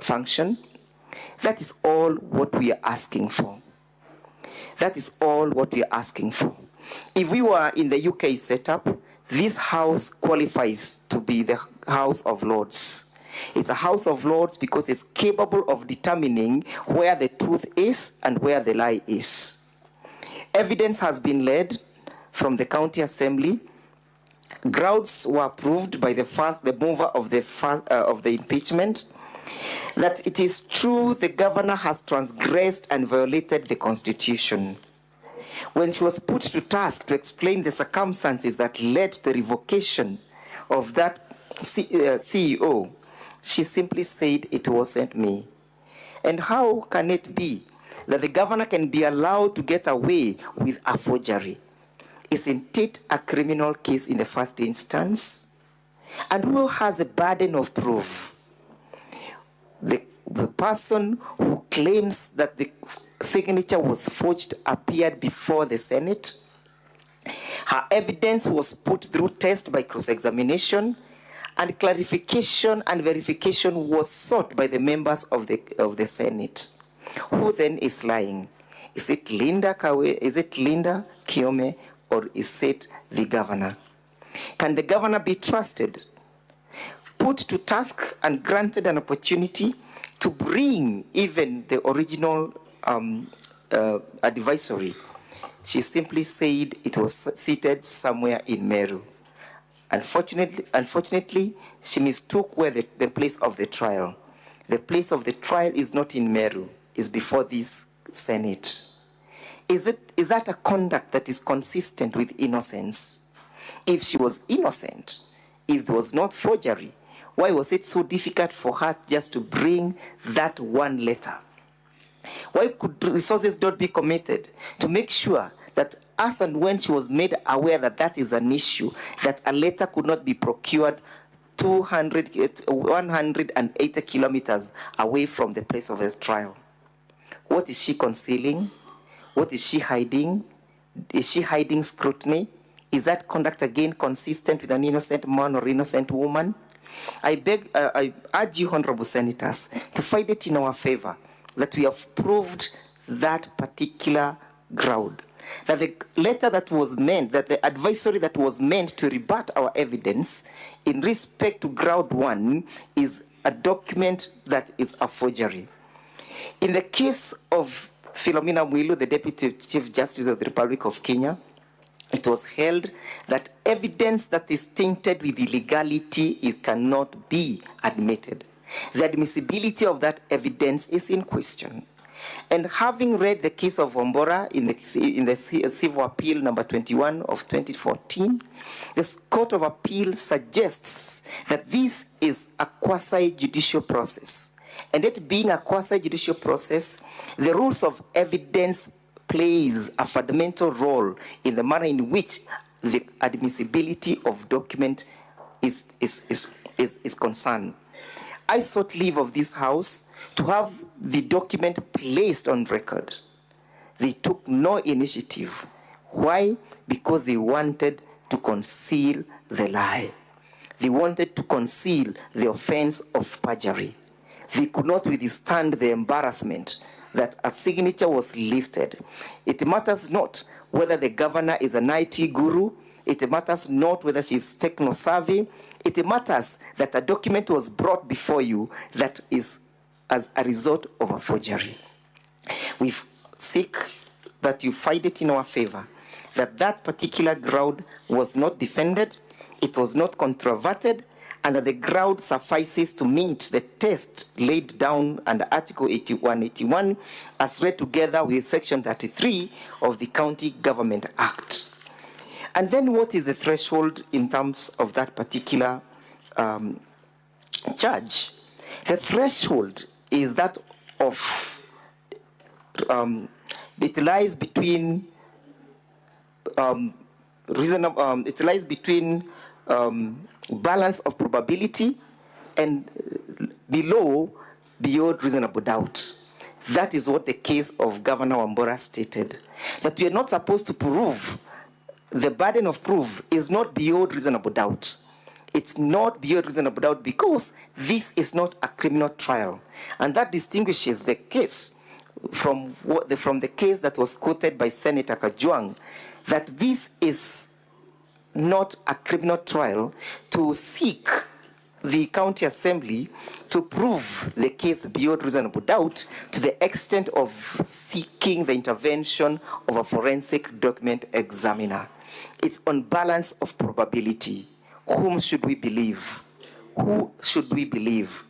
function? That is all what we are asking for. That is all what we are asking for. If we were in the UK setup, this house qualifies to be the House of Lords. It's a House of Lords because it's capable of determining where the truth is and where the lie is. Evidence has been led from the county assembly. Grounds were approved by the mover of the impeachment that it is true the governor has transgressed and violated the Constitution. When she was put to task to explain the circumstances that led to the revocation of that CEO, she simply said, it wasn't me. And how can it be that the governor can be allowed to get away with a forgery? Isn't it a criminal case in the first instance? And who has a burden of proof? The person who claims that the signature was forged appeared before the Senate. Her evidence was put through test by cross-examination, and clarification and verification was sought by the members of the Senate. Who then is lying? Is it Linda Kiome, or is it the governor? Can the governor be trusted? Put to task and granted an opportunity to bring even the original advisory, she simply said it was seated somewhere in Meru. Unfortunately, she mistook where the place of the trial. The place of the trial is not in Meru, it's before this Senate. Is that a conduct that is consistent with innocence? If she was innocent, if there was not forgery, why was it so difficult for her just to bring that one letter? Why could resources not be committed to make sure that as and when she was made aware that that is an issue, that a letter could not be procured 180 kilometers away from the place of the trial? What is she concealing? What is she hiding? Is she hiding scrutiny? Is that conduct again consistent with an innocent man or innocent woman? I urge you, honorable senators, to find it in our favor that we have proved that particular ground. That the letter that was meant, that the advisory that was meant to rebut our evidence in respect to ground one is a document that is a forgery. In the case of Philomena Mwilu, the Deputy Chief Justice of the Republic of Kenya, it was held that evidence that is tainted with illegality, it cannot be admitted. The admissibility of that evidence is in question. And having read the case of Ombora in the Civil Appeal number 21 of 2014, the Court of Appeal suggests that this is a quasi-judicial process. And it being a quasi-judicial process, the rules of evidence plays a fundamental role in the manner in which the admissibility of document is concerned. I sought leave of this House to have the document placed on record. They took no initiative. Why? Because they wanted to conceal the lie. They wanted to conceal the offense of perjury. They could not withstand the embarrassment that a signature was lifted. It matters not whether the governor is an IT guru. It matters not whether she is techno-savvy. It matters that a document was brought before you that is as a result of a forgery. We seek that you find it in our favor, that that particular ground was not defended, it was not controverted, and that the ground suffices to meet the test laid down under Article 81 as read together with Section 33 of the County Government Act. And then what is the threshold in terms of that particular charge? The threshold is that of, it lies between balance of probability and below beyond reasonable doubt. That is what the case of Governor Wambora stated, that we are not supposed to prove. The burden of proof is not beyond reasonable doubt. It's not beyond reasonable doubt because this is not a criminal trial. And that distinguishes the case from the case that was quoted by Senator Kajwang, that this is not a criminal trial to seek the county assembly to prove the case beyond reasonable doubt to the extent of seeking the intervention of a forensic document examiner. It's on balance of probability. Whom should we believe? Who should we believe?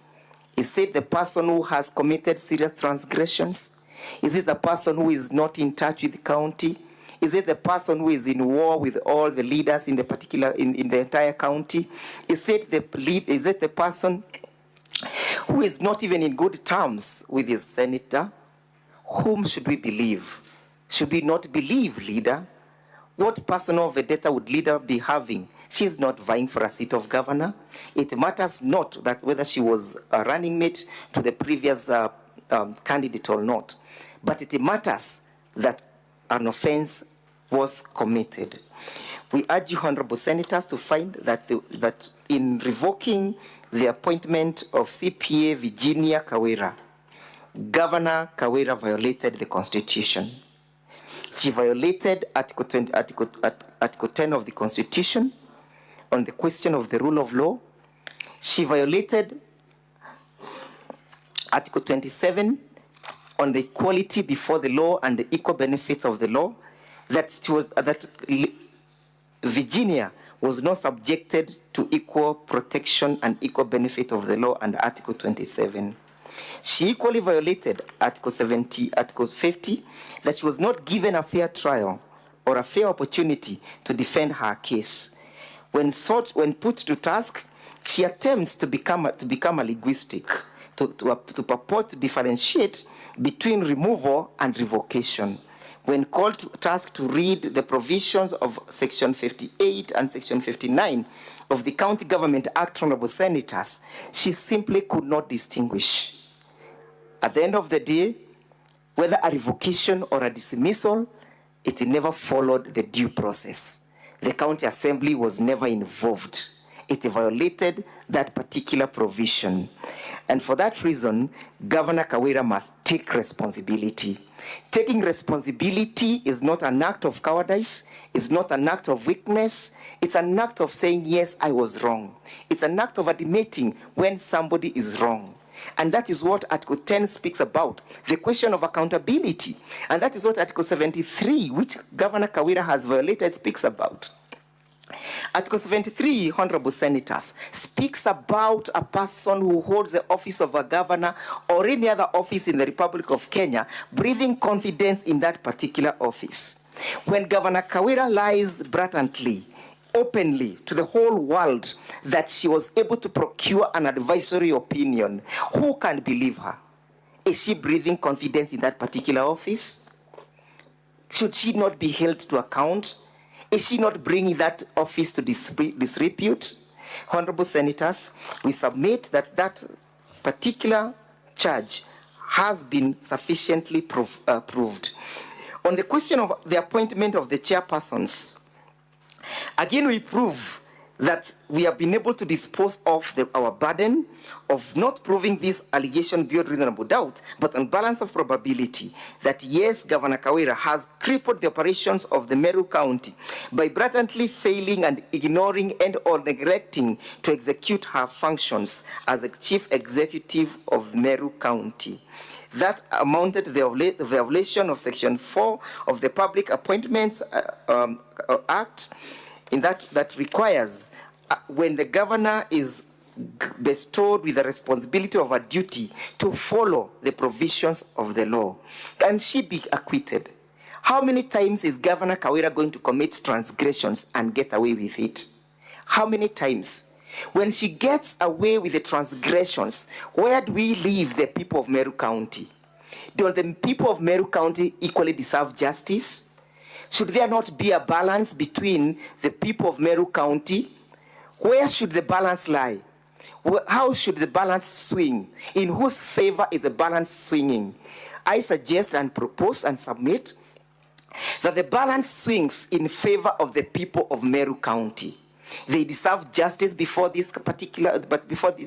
Is it the person who has committed serious transgressions? Is it the person who is not in touch with the county? Is it the person who is in war with all the leaders in the particular in the entire county? Is it the person who is not even in good terms with his senator? Whom should we believe? Should we not believe leader? What personal vendetta would leader be having? She is not vying for a seat of governor. It matters not that whether she was a running mate to the previous candidate or not, but it matters that an offense was committed. We urge you, honorable senators, to find that that in revoking the appointment of CPA Virginia Kawira, Governor Kawira violated the Constitution. She violated Article 10 of the Constitution on the question of the rule of law. She violated Article 27 on the equality before the law and the equal benefits of the law, that Virginia was not subjected to equal protection and equal benefit of the law under Article 27. She equally violated Article 50, that she was not given a fair trial or a fair opportunity to defend her case. When put to task, she attempts to become a linguistic, to purport to differentiate between removal and revocation. When called to task to read the provisions of Section 58 and Section 59 of the County Government Act, honorable senators, she simply could not distinguish. At the end of the day, whether a revocation or a dismissal, it never followed the due process. The county assembly was never involved. It violated that particular provision. And for that reason, Governor Kawira must take responsibility. Taking responsibility is not an act of cowardice. It's not an act of weakness. It's an act of saying, yes, I was wrong. It's an act of admitting when somebody is wrong. And that is what Article 10 speaks about, the question of accountability. And that is what Article 73, which Governor Kawira has violated, speaks about. Article 73, honorable senators, speaks about a person who holds the office of a governor or any other office in the Republic of Kenya, breathing confidence in that particular office. When Governor Kawira lies blatantly, openly to the whole world that she was able to procure an advisory opinion, who can believe her? Is she breathing confidence in that particular office? Should she not be held to account? Is she not bringing that office to disrepute? Honorable senators, we submit that that particular charge has been sufficiently proved. On the question of the appointment of the chairpersons, again we prove that we have been able to dispose of our burden of not proving this allegation beyond reasonable doubt, but on balance of probability, that yes, Governor Kawira has crippled the operations of the Meru County by blatantly failing and ignoring and or neglecting to execute her functions as the chief executive of Meru County. That amounted to the violation of Section 4 of the Public Appointments Act, in that requires when the governor is bestowed with the responsibility of a duty to follow the provisions of the law. Can she be acquitted? How many times is Governor Kawira going to commit transgressions and get away with it? How many times? When she gets away with the transgressions, where do we leave the people of Meru County? Do the people of Meru County equally deserve justice? Should there not be a balance between the people of Meru County? Where should the balance lie? How should the balance swing? In whose favor is the balance swinging? I suggest and propose and submit that the balance swings in favor of the people of Meru County. They deserve justice before this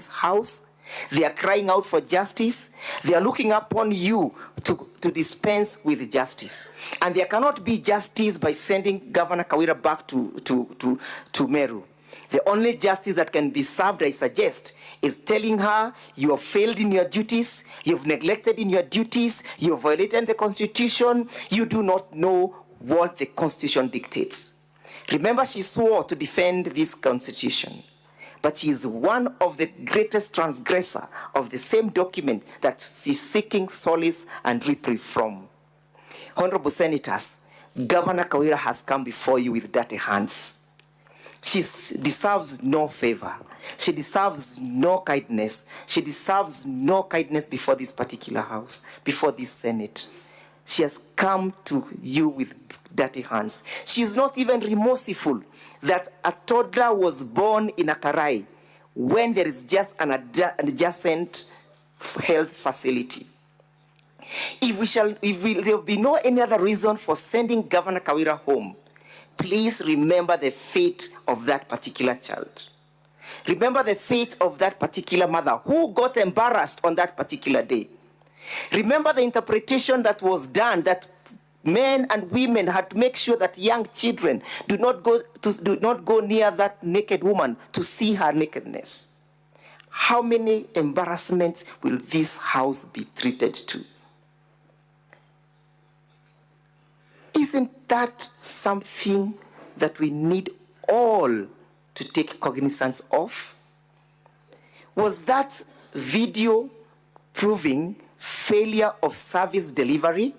house. They are crying out for justice. They are looking upon you to dispense with justice. And there cannot be justice by sending Governor Kawira back to Meru. The only justice that can be served, I suggest, is telling her you have failed in your duties, you've neglected in your duties, you have violated the Constitution, you do not know what the Constitution dictates. Remember, she swore to defend this Constitution. But she is one of the greatest transgressors of the same document that she's seeking solace and reprieve from. Honorable Senators, Governor Kawira has come before you with dirty hands. She deserves no favor. She deserves no kindness. She deserves no kindness before this particular house, before this Senate. She has come to you with dirty hands. She is not even remorseful that a toddler was born in a Karai when there is just an adjacent health facility. There will be no any other reason for sending Governor Kawira home, please remember the fate of that particular child. Remember the fate of that particular mother who got embarrassed on that particular day. Remember the interpretation that was done, that men and women had to make sure that young children do not go near that naked woman to see her nakedness. How many embarrassments will this house be treated to? Isn't that something that we need all to take cognizance of? Was that video proving failure of service delivery?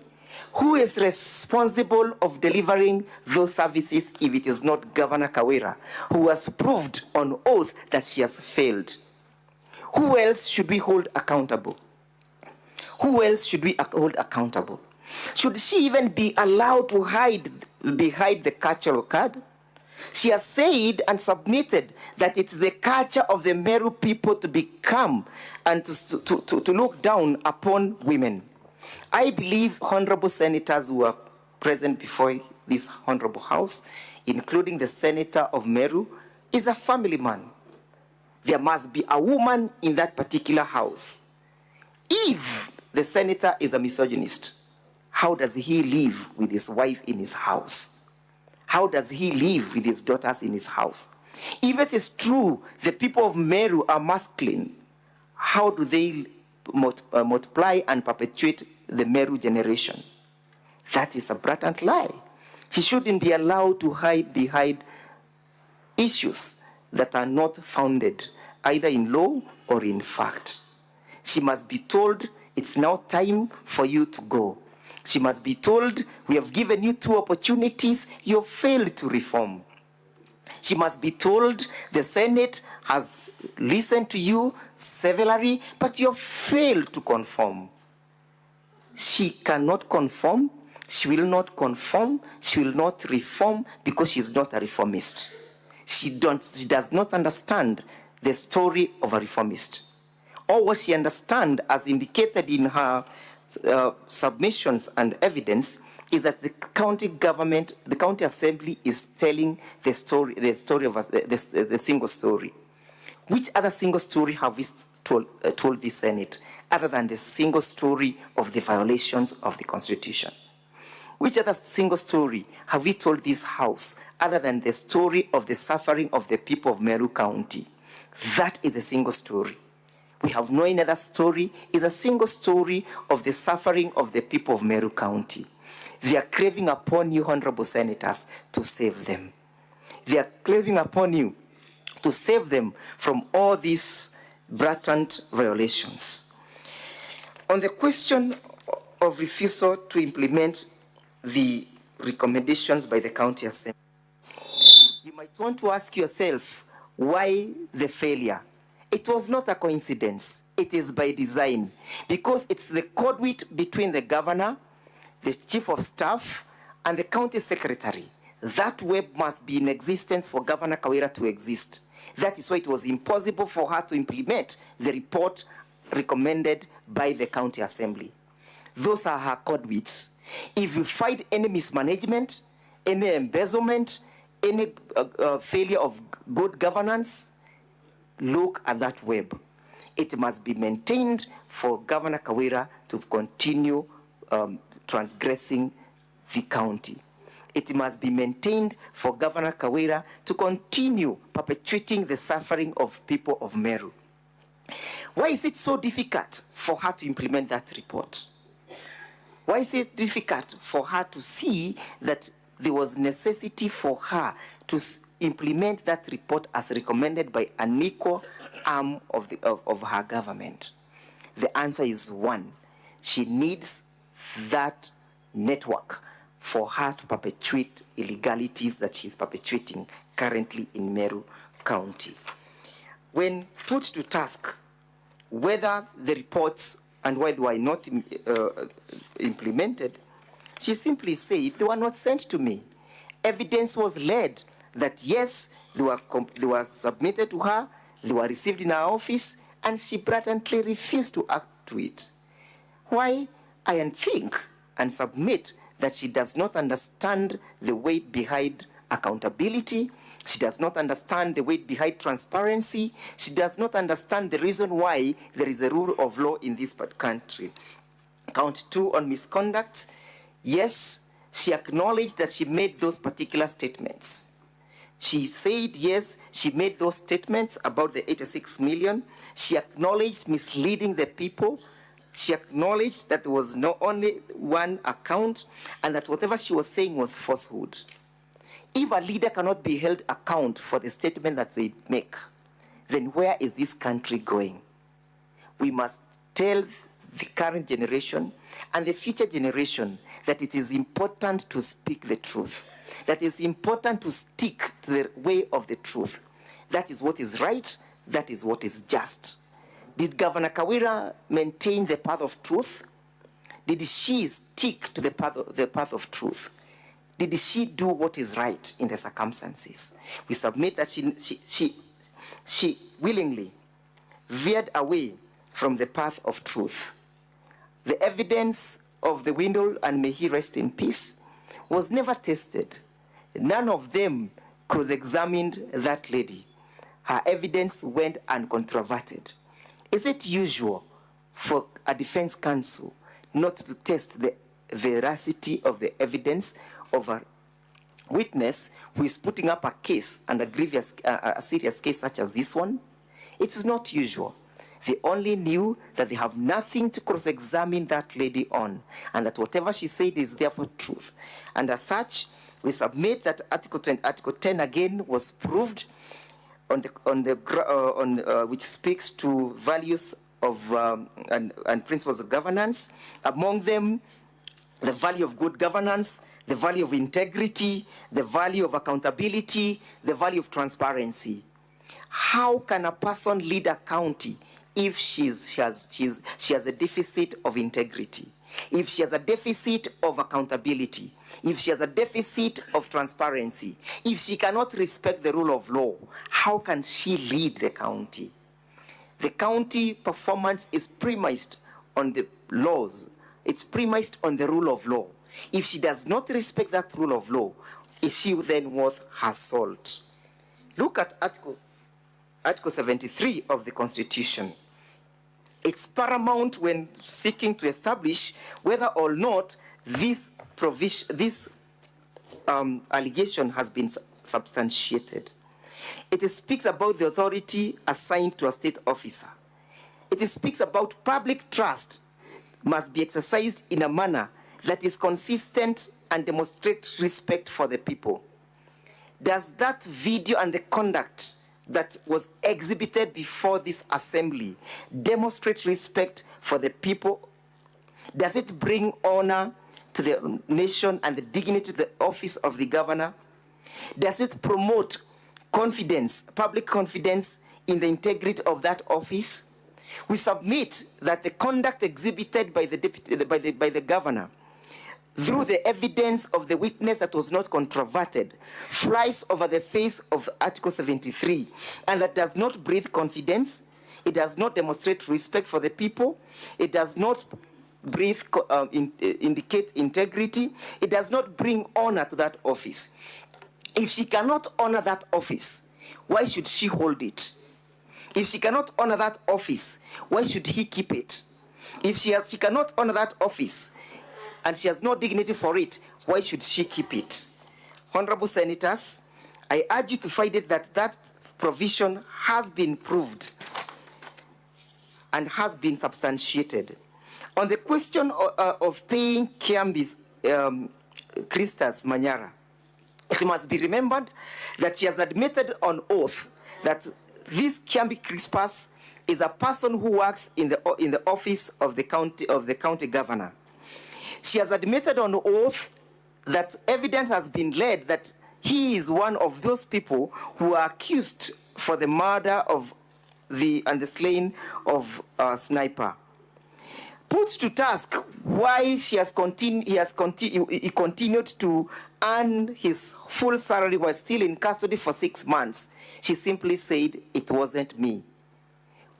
Who is responsible of delivering those services if it is not Governor Kawira, who has proved on oath that she has failed? Who else should we hold accountable? Who else should we hold accountable? Should she even be allowed to hide behind the cultural card? She has said and submitted that it's the culture of the Meru people to become and to look down upon women. I believe honorable senators who are present before this honorable house, including the senator of Meru, is a family man. There must be a woman in that particular house. If the senator is a misogynist, how does he live with his wife in his house? How does he live with his daughters in his house? If it is true the people of Meru are masculine, how do they multiply and perpetuate the Meru generation? That is a blatant lie. She shouldn't be allowed to hide behind issues that are not founded either in law or in fact. She must be told it's now time for you to go. She must be told, we have given you 2 opportunities, you have failed to reform. She must be told, the Senate has listened to you severally, but you have failed to conform. She cannot conform, she will not conform, she will not reform because she is not a reformist. She does not understand the story of a reformist. Or what she understands, as indicated in her submissions and evidence, is that the county government, the county assembly is telling the story of the single story. Which other single story have we told the Senate other than the single story of the violations of the Constitution? Which other single story have we told this House other than the story of the suffering of the people of Meru County? That is a single story. We have no another story. It's a single story of the suffering of the people of Meru County. They are craving upon you, honorable senators, to save them. They are craving upon you to save them from all these blatant violations. On the question of refusal to implement the recommendations by the county assembly, you might want to ask yourself, why the failure? It was not a coincidence. It is by design, because it's the conduit between the governor, the chief of staff, and the county secretary. That web must be in existence for Governor Kawira to exist. That is why it was impossible for her to implement the report recommended by the county assembly. Those are her conduits. If you find any mismanagement, any embezzlement, any failure of good governance, look at that web. It must be maintained for Governor Kawira to continue transgressing the county. It must be maintained for Governor Kawira to continue perpetuating the suffering of people of Meru. Why is it so difficult for her to implement that report? Why is it difficult for her to see that there was necessity for her to implement that report as recommended by an equal arm of her government? The answer is one. She needs that network for her to perpetuate illegalities that she is perpetuating currently in Meru County. When put to task whether the reports and why they were not implemented, she simply said they were not sent to me. Evidence was laid that yes, they were submitted to her, they were received in her office, and she blatantly refused to act to it. Why? I think and submit that she does not understand the weight behind accountability. She does not understand the weight behind transparency. She does not understand the reason why there is a rule of law in this country. Count 2 on misconduct. Yes, she acknowledged that she made those particular statements. She said, yes, she made those statements about the 86 million. She acknowledged misleading the people. She acknowledged that there was not only one account and that whatever she was saying was falsehood. If a leader cannot be held account for the statement that they make, then where is this country going? We must tell the current generation and the future generation that it is important to speak the truth, that it is important to stick to the way of the truth. That is what is right, that is what is just. Did Governor Kawira maintain the path of truth? Did she stick to the path of truth? Did she do what is right in the circumstances? We submit that she willingly veered away from the path of truth. The evidence of the Windle, and may he rest in peace, was never tested. None of them cross-examined that lady. Her evidence went uncontroverted. Is it usual for a defense counsel not to test the veracity of the evidence of a witness who is putting up a case, and a serious case such as this one? It is not usual. They only knew that they have nothing to cross-examine that lady on, and that whatever she said is therefore truth. And as such, we submit that Article 10 again was proved which speaks to values of and principles of governance. Among them, the value of good governance, the value of integrity, the value of accountability, the value of transparency. How can a person lead a county if she has a deficit of integrity, if she has a deficit of accountability, if she has a deficit of transparency, if she cannot respect the rule of law? How can she lead the county? The county performance is premised on the laws. It's premised on the rule of law. If she does not respect that rule of law, is she then worth her salt? Look at Article 73 of the Constitution. It's paramount when seeking to establish whether or not this allegation has been substantiated. It speaks about the authority assigned to a state officer. It speaks about public trust must be exercised in a manner that is consistent and demonstrate respect for the people. Does that video and the conduct that was exhibited before this assembly demonstrate respect for the people? Does it bring honor to the nation and the dignity of the office of the governor? Does it promote confidence, public confidence in the integrity of that office? We submit that the conduct exhibited by the governor through the evidence of the witness that was not controverted, flies over the face of Article 73, and that does not breathe confidence, it does not demonstrate respect for the people, it does not indicate integrity, it does not bring honor to that office. If she cannot honor that office, why should she hold it? If she cannot honor that office, why should he keep it? If she cannot honor that office, and she has no dignity for it, why should she keep it? Honorable Senators, I urge you to find it that that provision has been proved and has been substantiated. On the question of paying Kiambi's Christas Manyara, it must be remembered that she has admitted on oath that this Kiambi Crispas is a person who works in the office of the county governor. She has admitted on oath that evidence has been laid that he is one of those people who are accused for the murder of and the slaying of Sniper. Put to task why he continued to earn his full salary while still in custody for 6 months. She simply said, "It wasn't me."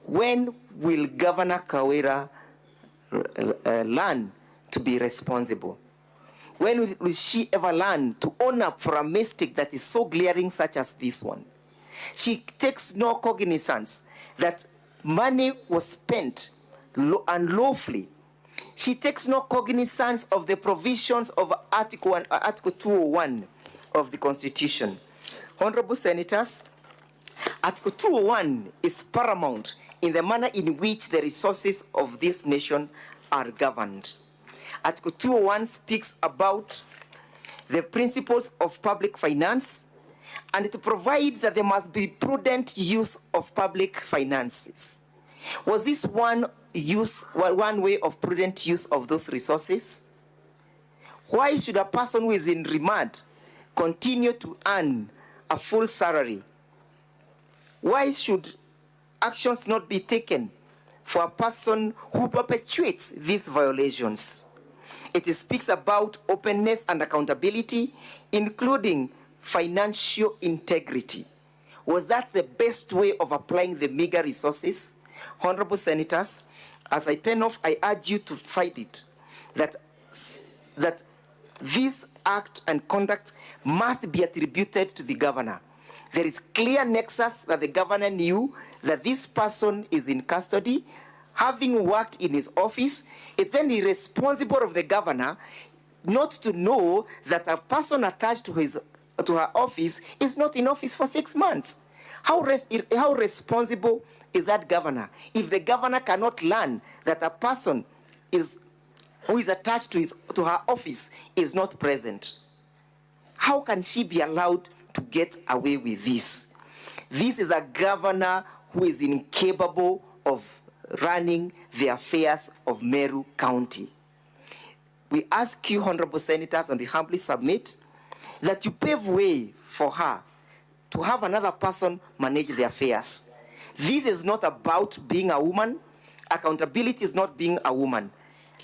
When will Governor Kawira learn to be responsible? When will she ever learn to own up for a mistake that is so glaring such as this one? She takes no cognizance that money was spent unlawfully. She takes no cognizance of the provisions of Article 201 of the Constitution. Honorable Senators, Article 201 is paramount in the manner in which the resources of this nation are governed. Article 201 speaks about the principles of public finance, and it provides that there must be prudent use of public finances. Was this one way of prudent use of those resources? Why should a person who is in remand continue to earn a full salary? Why should actions not be taken for a person who perpetuates these violations? It speaks about openness and accountability, including financial integrity. Was that the best way of applying the meager resources? Honorable Senators, as I pen off, I urge you to fight it, that this act and conduct must be attributed to the governor. There is clear nexus that the governor knew that this person is in custody, having worked in his office. It then is responsible of the governor not to know that a person attached to her office is not in office for 6 months. How responsible is that governor if the governor cannot learn that a person who is attached to her office is not present? How can she be allowed to get away with this? This is a governor who is incapable of running the affairs of Meru County. We ask you, Honorable Senators, and we humbly submit that you pave way for her to have another person manage the affairs. This is not about being a woman. Accountability is not being a woman.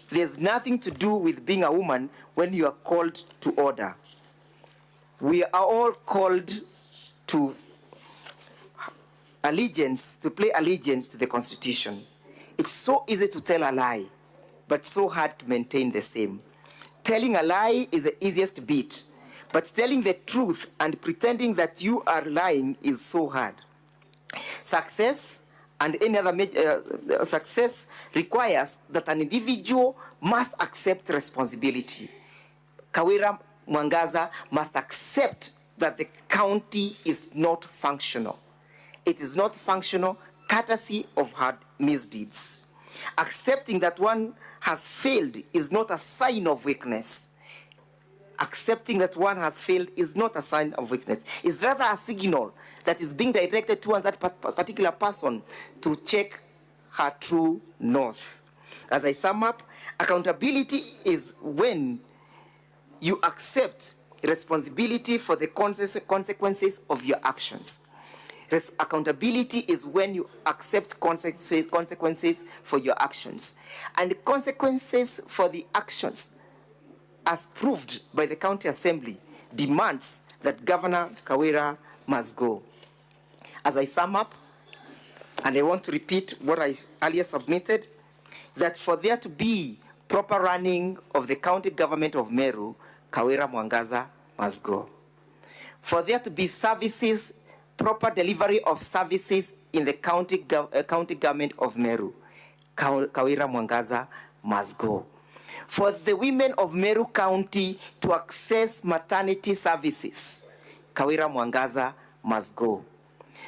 There's nothing to do with being a woman when you are called to order. We are all called to allegiance, to play allegiance to the Constitution. It's so easy to tell a lie, but so hard to maintain the same. Telling a lie is the easiest bit, but telling the truth and pretending that you are lying is so hard. Success and any other success requires that an individual must accept responsibility. Kawira Mwangaza must accept that the county is not functional. It is not functional courtesy of her misdeeds. Accepting that one has failed is not a sign of weakness. Accepting that one has failed is not a sign of weakness. It's rather a signal that is being directed towards that particular person to check her true north. As I sum up, accountability is when you accept responsibility for the consequences of your actions. Accountability is when you accept consequences for your actions. And the consequences for the actions, as proved by the County Assembly, demands that Governor Kawira must go. As I sum up, and I want to repeat what I earlier submitted, that for there to be proper running of the county government of Meru, Kawira Mwangaza must go. For there to be services, proper delivery of services in the county government of Meru, Kawira Mwangaza must go. For the women of Meru County to access maternity services, Kawira Mwangaza must go.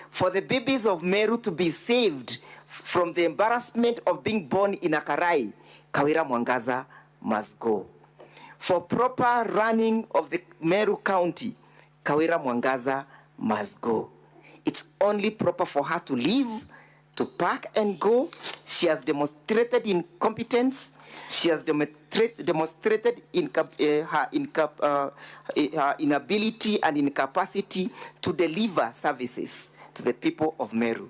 For the babies of Meru to be saved from the embarrassment of being born in a Karai, Kawira Mwangaza must go. For proper running of the Meru County, Kawira Mwangaza must go. It's only proper for her to leave, to pack and go. She has demonstrated incompetence. She has demonstrated her inability and incapacity to deliver services to the people of Meru.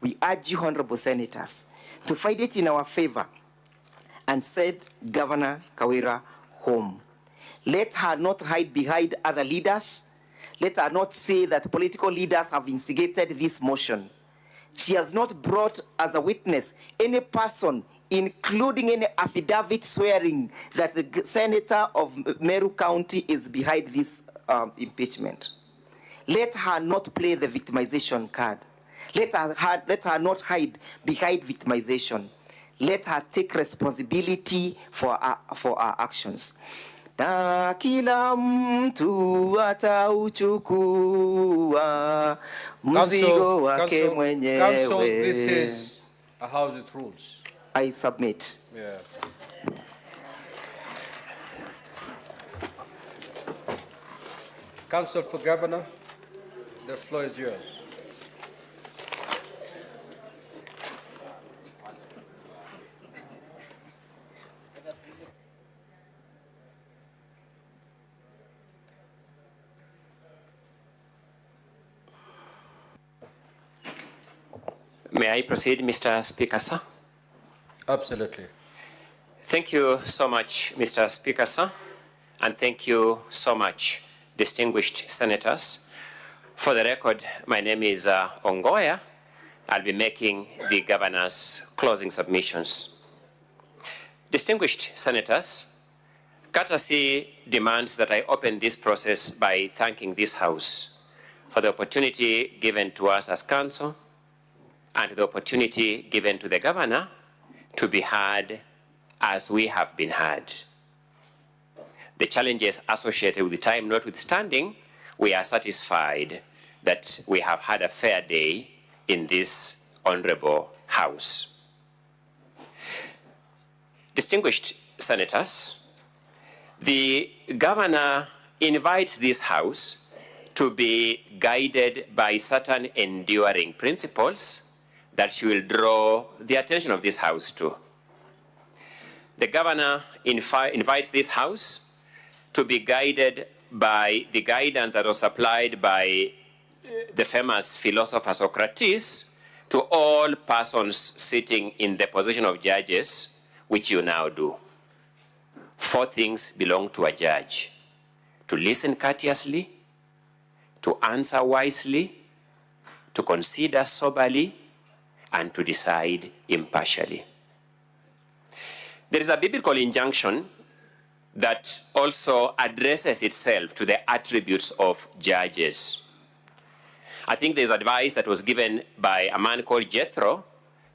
We urge you, honorable senators, to fight it in our favor and send Governor Kawira home. Let her not hide behind other leaders. Let her not say that political leaders have instigated this motion. She has not brought as a witness any person, including any affidavit swearing that the senator of Meru County is behind this impeachment. Let her not play the victimization card. Let her not hide behind victimization. Let her take responsibility for our actions. Na kila mtu atauchukua mzigo wake mwenyewe. Council, this is a house with rules. I submit. Yeah. Council for Governor, the floor is yours. May I proceed, Mr. Speaker, sir? Absolutely. Thank you so much, Mr. Speaker, sir, and thank you so much, distinguished senators. For the record, my name is Ongoya. I'll be making the governor's closing submissions. Distinguished senators, courtesy demands that I open this process by thanking this House for the opportunity given to us as council and the opportunity given to the governor to be heard as we have been heard. The challenges associated with the time notwithstanding, we are satisfied that we have had a fair day in this honorable House. Distinguished senators, the governor invites this House to be guided by certain enduring principles that she will draw the attention of this House to. The governor invites this House to be guided by the guidance that was supplied by the famous philosopher Socrates to all persons sitting in the position of judges, which you now do. 4 things belong to a judge: to listen courteously, to answer wisely, to consider soberly, and to decide impartially. There is a biblical injunction that also addresses itself to the attributes of judges. I think there's advice that was given by a man called Jethro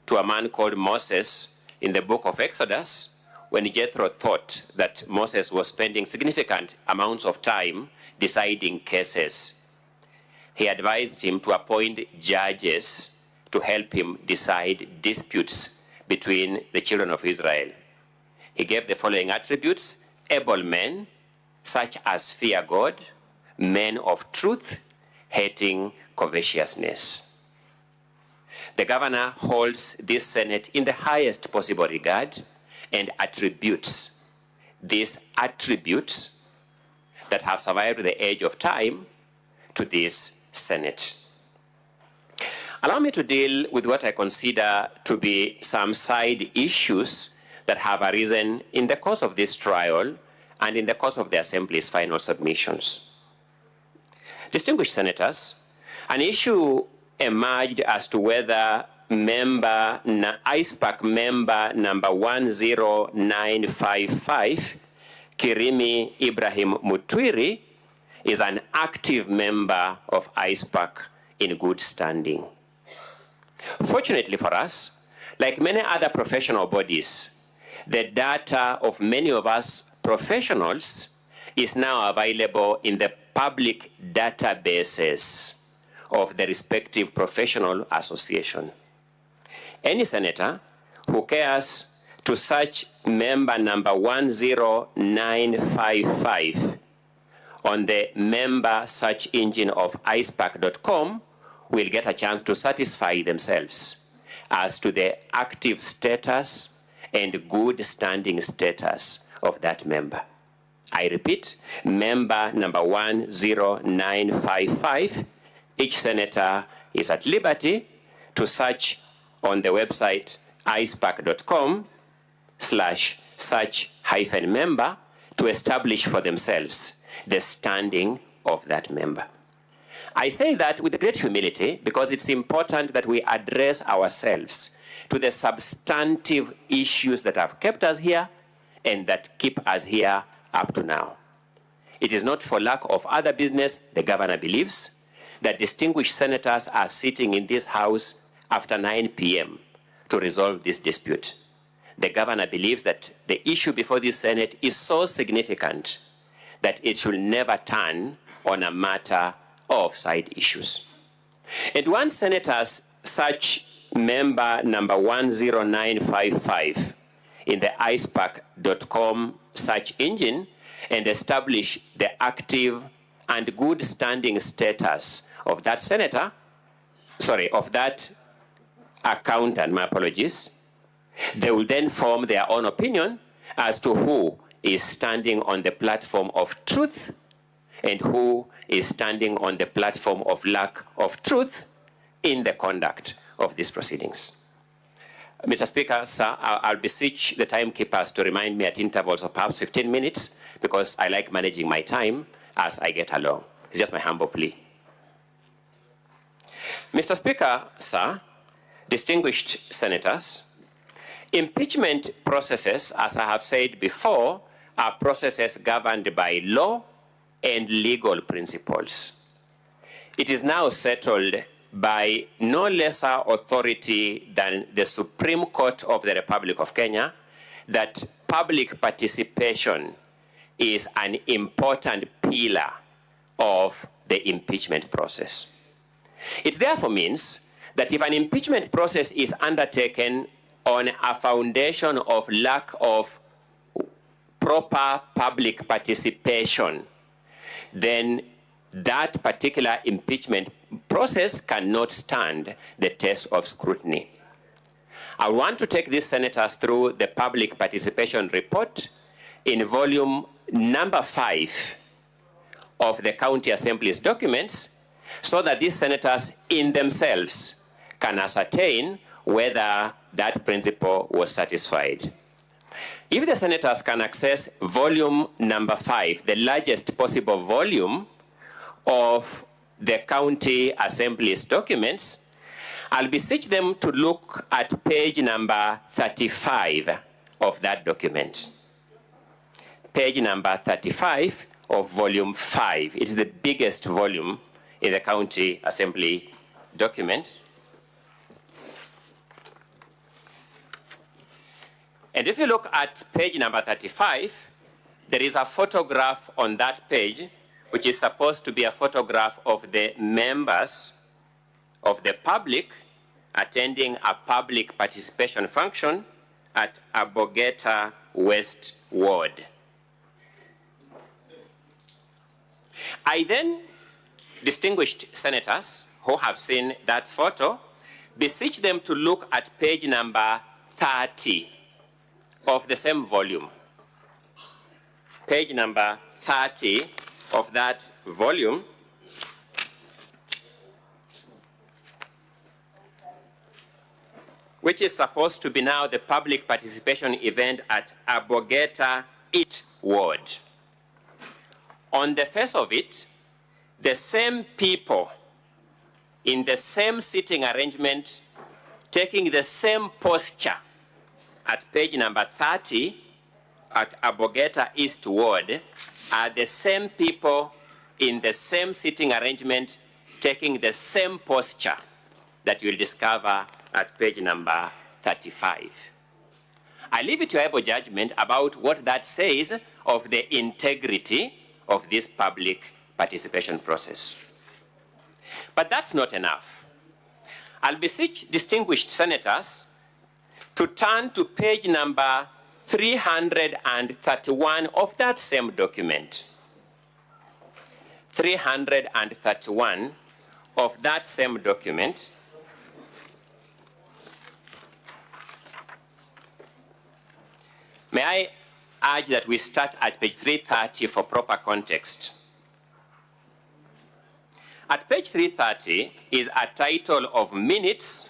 to a man called Moses in the book of Exodus, when Jethro thought that Moses was spending significant amounts of time deciding cases. He advised him to appoint judges to help him decide disputes between the children of Israel. He gave the following attributes: able men, such as fear God, men of truth, hating covetousness. The governor holds this Senate in the highest possible regard and attributes these attributes that have survived the age of time to this Senate. Allow me to deal with what I consider to be some side issues that have arisen in the course of this trial and in the course of the Assembly's final submissions. Distinguished senators, an issue emerged as to whether ISPAC member number 10955, Kirimi Ibrahim Mutwiri, is an active member of ISPAC in good standing. Fortunately for us, like many other professional bodies, the data of many of us professionals is now available in the public databases of the respective professional association. Any senator who cares to search member number 10955 on the member search engine of ispac.com will get a chance to satisfy themselves as to the active status and good standing status of that member. I repeat, member number 10955. Each senator is at liberty to search on the website ispac.com/search-member to establish for themselves the standing of that member. I say that with great humility because it's important that we address ourselves to the substantive issues that have kept us here and that keep us here up to now. It is not for lack of other business, the governor believes, that distinguished senators are sitting in this house after 9 p.m. to resolve this dispute. The governor believes that the issue before this Senate is so significant that it should never turn on a matter of side issues. And one senator's search member number 10955 in the ispac.com search engine and establish the active and good standing status of that senator, of that accountant, my apologies. They will then form their own opinion as to who is standing on the platform of truth and who is standing on the platform of lack of truth in the conduct of these proceedings. Mr. Speaker, sir, I'll beseech the timekeepers to remind me at intervals of perhaps 15 minutes because I like managing my time as I get along. It's just my humble plea. Mr. Speaker, sir, distinguished senators, impeachment processes, as I have said before, are processes governed by law and legal principles. It is now settled by no lesser authority than the Supreme Court of the Republic of Kenya that public participation is an important pillar of the impeachment process. It therefore means that if an impeachment process is undertaken on a foundation of lack of proper public participation, then that particular impeachment process cannot stand the test of scrutiny. I want to take these senators through the public participation report in volume number 5 of the County Assembly's documents so that these senators in themselves can ascertain whether that principle was satisfied. If the senators can access volume number 5, the largest possible volume of the County Assembly's documents, I'll beseech them to look at page number 35 of that document. page number 35 of volume 5. It's the biggest volume in the county assembly document. And if you look at page number 35, there is a photograph on that page, which is supposed to be a photograph of the members of the public attending a public participation function at Abogeta West Ward. I then, distinguished senators who have seen that photo, beseech them to look at page number 30 of the same volume. Page number 30 of that volume. Which is supposed to be now the public participation event at Abogeta East Ward. On the face of it, the same people in the same sitting arrangement, taking the same posture at page number 30 at Abogeta East Ward are the same people in the same sitting arrangement, taking the same posture that you'll discover at page number 35. I leave it to your able judgment about what that says of the integrity of this public participation process. But that's not enough. I'll beseech distinguished senators to turn to page number 331 of that same document. 331 of that same document. May I urge that we start at page 330 for proper context. At page 330 is a title of minutes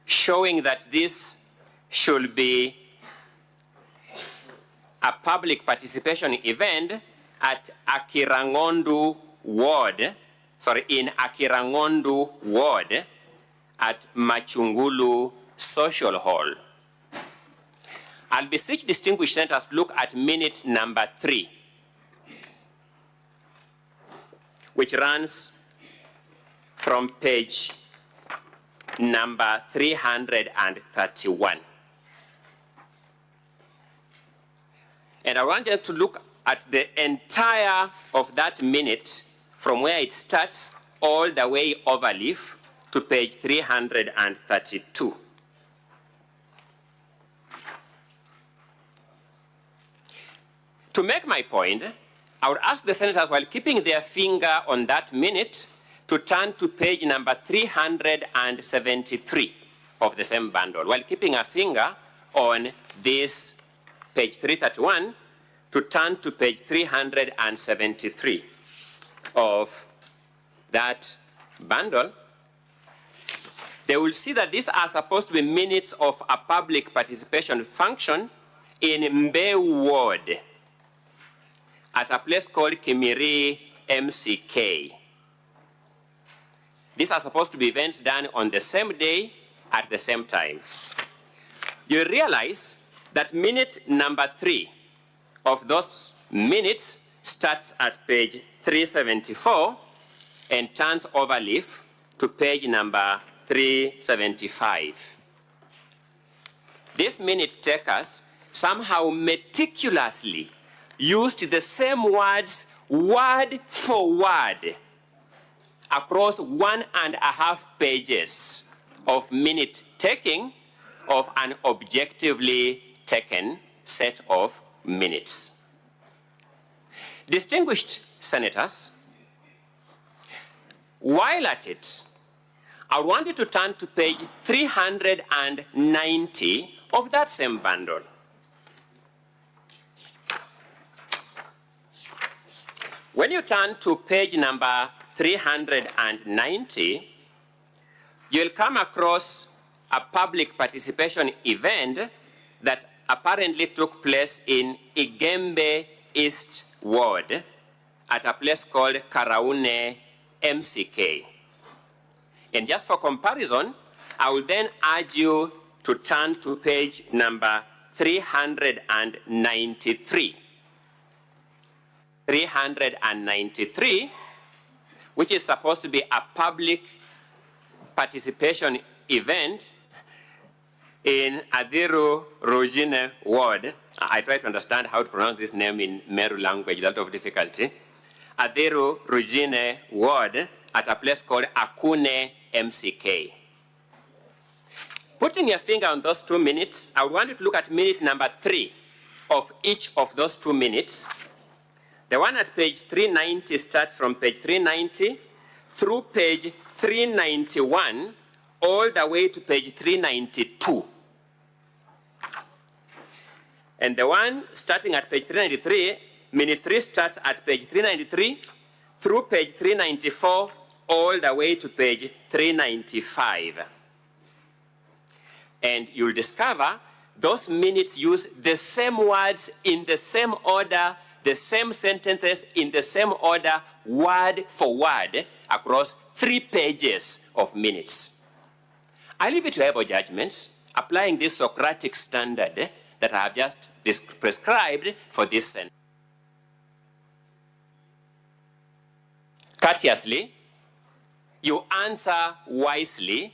showing that this should be a public participation event at Akirangondu Ward, in Akirangondu Ward at Machungulu Social Hall. I'll beseech distinguished senators look at minute number 3, which runs from page number 331. And I want you to look at the entire of that minute from where it starts all the way overleaf to page 332. To make my point, I would ask the senators, while keeping their finger on that minute, to turn to page number 373 of the same bundle. While keeping a finger on this page 331, to turn to page 373 of that bundle, they will see that these are supposed to be minutes of a public participation function in Meru Ward at a place called Kimiri MCK. These are supposed to be events done on the same day at the same time. You realize that minute number 3 of those minutes starts at page 374 and turns overleaf to page number 375. This minute takers somehow meticulously used the same words word for word across 1.5 pages of minute taking of an objectively taken set of minutes. Distinguished senators, while at it, I want you to turn to page 390 of that same bundle. When you turn to page number 390, you'll come across a public participation event that apparently took place in Igembe East Ward at a place called Karaune MCK. And just for comparison, I will then urge you to turn to page number 393 393, which is supposed to be a public participation event in Adiru Rujine Ward. I try to understand how to pronounce this name in Meru language, that of difficulty. Adiru Rujine Ward at a place called Akune MCK. Putting your finger on those 2 minutes, I want you to look at minute number 3 of each of those 2 minutes. The one at page 390 starts from page 390 through page 391 all the way to page 392. And the one starting at page 393, minute 3 starts at page 393 through page 394 all the way to page 395. And you'll discover those minutes use the same words in the same order, the same sentences in the same order, word for word, across 3 pages of minutes. I leave it to able judgments, applying this Socratic standard that I have just prescribed for this sentence. Courteously, you answer wisely,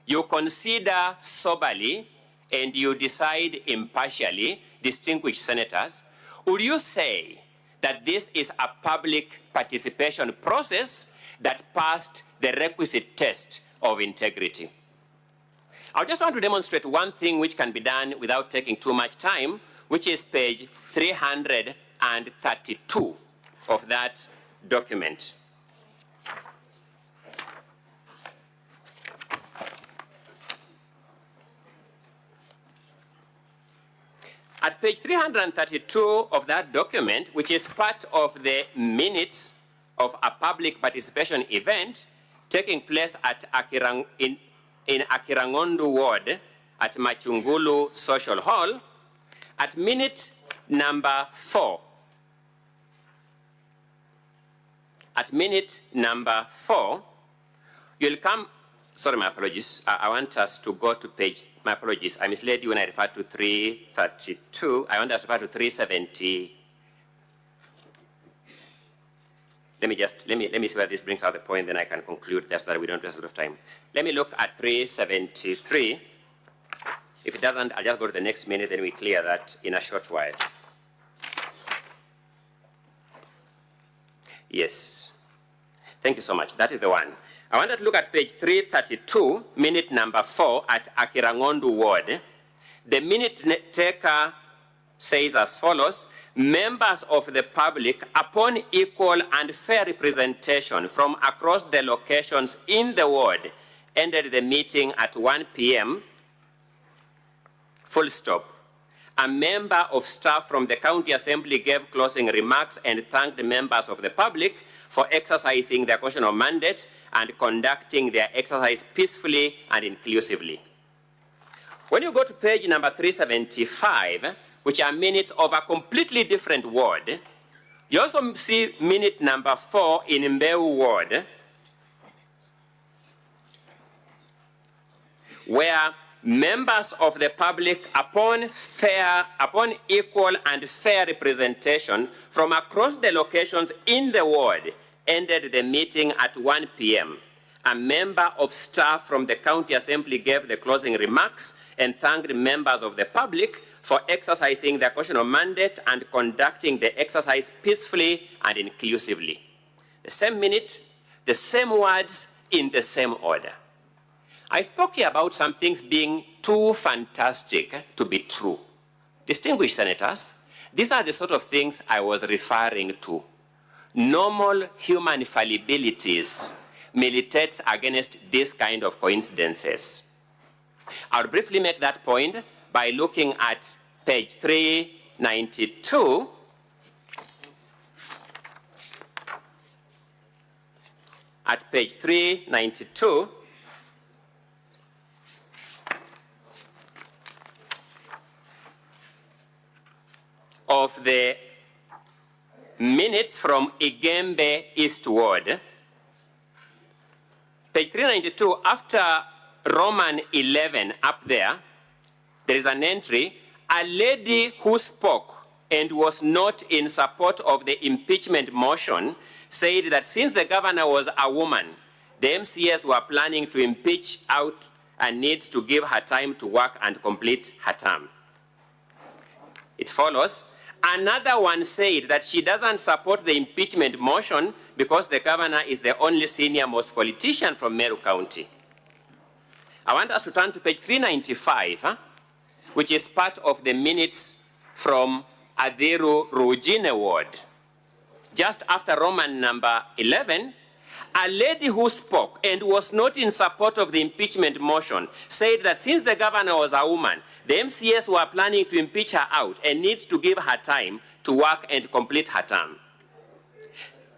you consider soberly, and you decide impartially, distinguished senators. Would you say that this is a public participation process that passed the requisite test of integrity? I just want to demonstrate one thing which can be done without taking too much time, which is page 332 of that document. At page 332 of that document, which is part of the minutes of a public participation event taking place at in Akirangondu Ward at Machungulu Social Hall, at minute number 4. At minute number 4, you'll come. Sorry, my apologies. I want us to go to page, my apologies. I misled you when I referred to 332. I want us to refer to 370. Let me see where this brings out the point, then I can conclude just so that we don't waste a lot of time. Let me look at 373. If it doesn't, I'll just go to the next minute, then we clear that in a short while. Yes. Thank you so much. That is the one. I want to look at page 332, minute number 4 at Akirangondu Ward. The minute taker says as follows: members of the public, upon equal and fair representation from across the locations in the ward, ended the meeting at 1 p.m. Full stop. A member of staff from the county assembly gave closing remarks and thanked the members of the public for exercising their constitutional mandate and conducting their exercise peacefully and inclusively. When you go to page number 375, which are minutes of a completely different ward, you also see minute number 4 in Meru Ward, where members of the public, upon equal and fair representation from across the locations in the ward, ended the meeting at 1 p.m. A member of staff from the county assembly gave the closing remarks and thanked members of the public for exercising their constitutional mandate and conducting the exercise peacefully and inclusively. The same minute, the same words in the same order. I spoke here about some things being too fantastic to be true. Distinguished senators, these are the sort of things I was referring to. Normal human fallibilities militates against this kind of coincidences. I'll briefly make that point by looking at page 392. At page 392, of the minutes from Igembe Eastward. Page 392, after Roman 11 up there, there is an entry, a lady who spoke and was not in support of the impeachment motion said that since the governor was a woman, the MCS were planning to impeach out and needs to give her time to work and complete her term. It follows, another one said that she doesn't support the impeachment motion because the governor is the only senior most politician from Meru County. I want us to turn to page 395, which is part of the minutes from Adhiru Rujine ward. Just after Roman number 11, a lady who spoke and was not in support of the impeachment motion said that since the governor was a woman, the MCS were planning to impeach her out and needs to give her time to work and complete her term.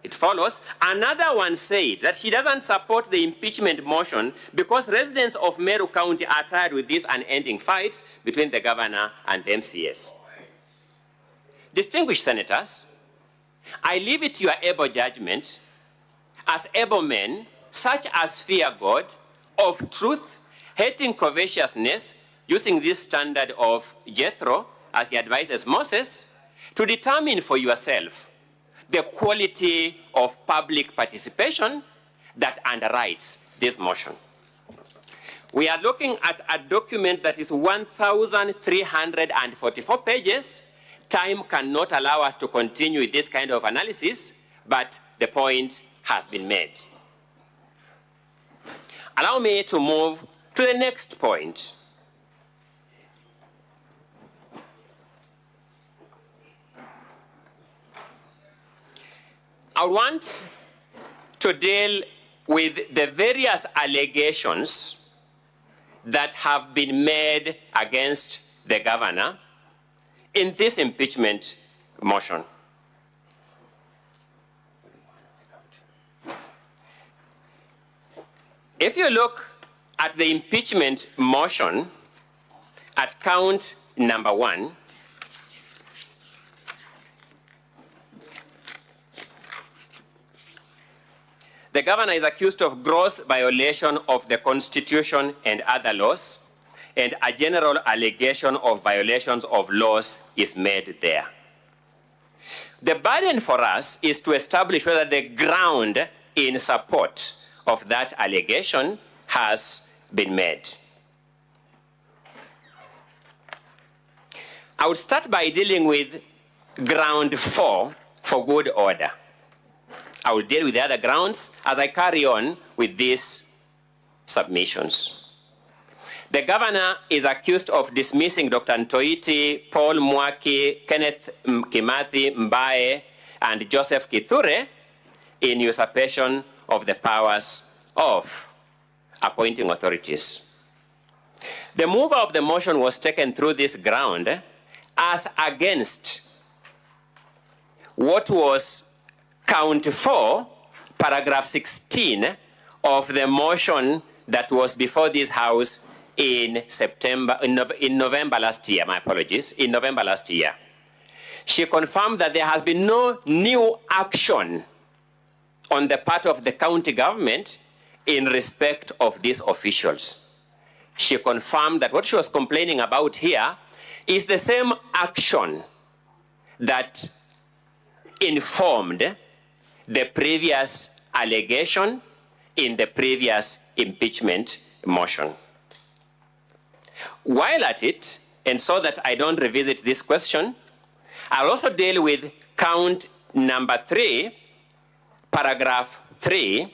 It follows, another one said that she doesn't support the impeachment motion because residents of Meru County are tired with these unending fights between the governor and the MCS. Distinguished senators, I leave it to your able judgment as able men, such as fear God, of truth, hating covetousness, using this standard of Jethro, as he advises Moses, to determine for yourself the quality of public participation that underwrites this motion. We are looking at a document that is 1,344 pages. Time cannot allow us to continue with this kind of analysis, but the point has been made. Allow me to move to the next point. I want to deal with the various allegations that have been made against the governor in this impeachment motion. If you look at the impeachment motion at count number 1, the governor is accused of gross violation of the Constitution and other laws, and a general allegation of violations of laws is made there. The burden for us is to establish whether the ground in support of that allegation has been made. I would start by dealing with ground 4 for good order. I will deal with the other grounds as I carry on with these submissions. The governor is accused of dismissing Dr. Ntoiti, Paul Mwaki, Kenneth Kimathi Mbae, and Joseph Kithure in usurpation of the powers of appointing authorities. The mover of the motion was taken through this ground as against what was count 4, paragraph 16 of the motion that was before this House in November last year, my apologies, in November last year. She confirmed that there has been no new action on the part of the county government in respect of these officials. She confirmed that what she was complaining about here is the same action that informed the previous allegation in the previous impeachment motion. While at it, and so that I don't revisit this question, I'll also deal with count number 3, paragraph 3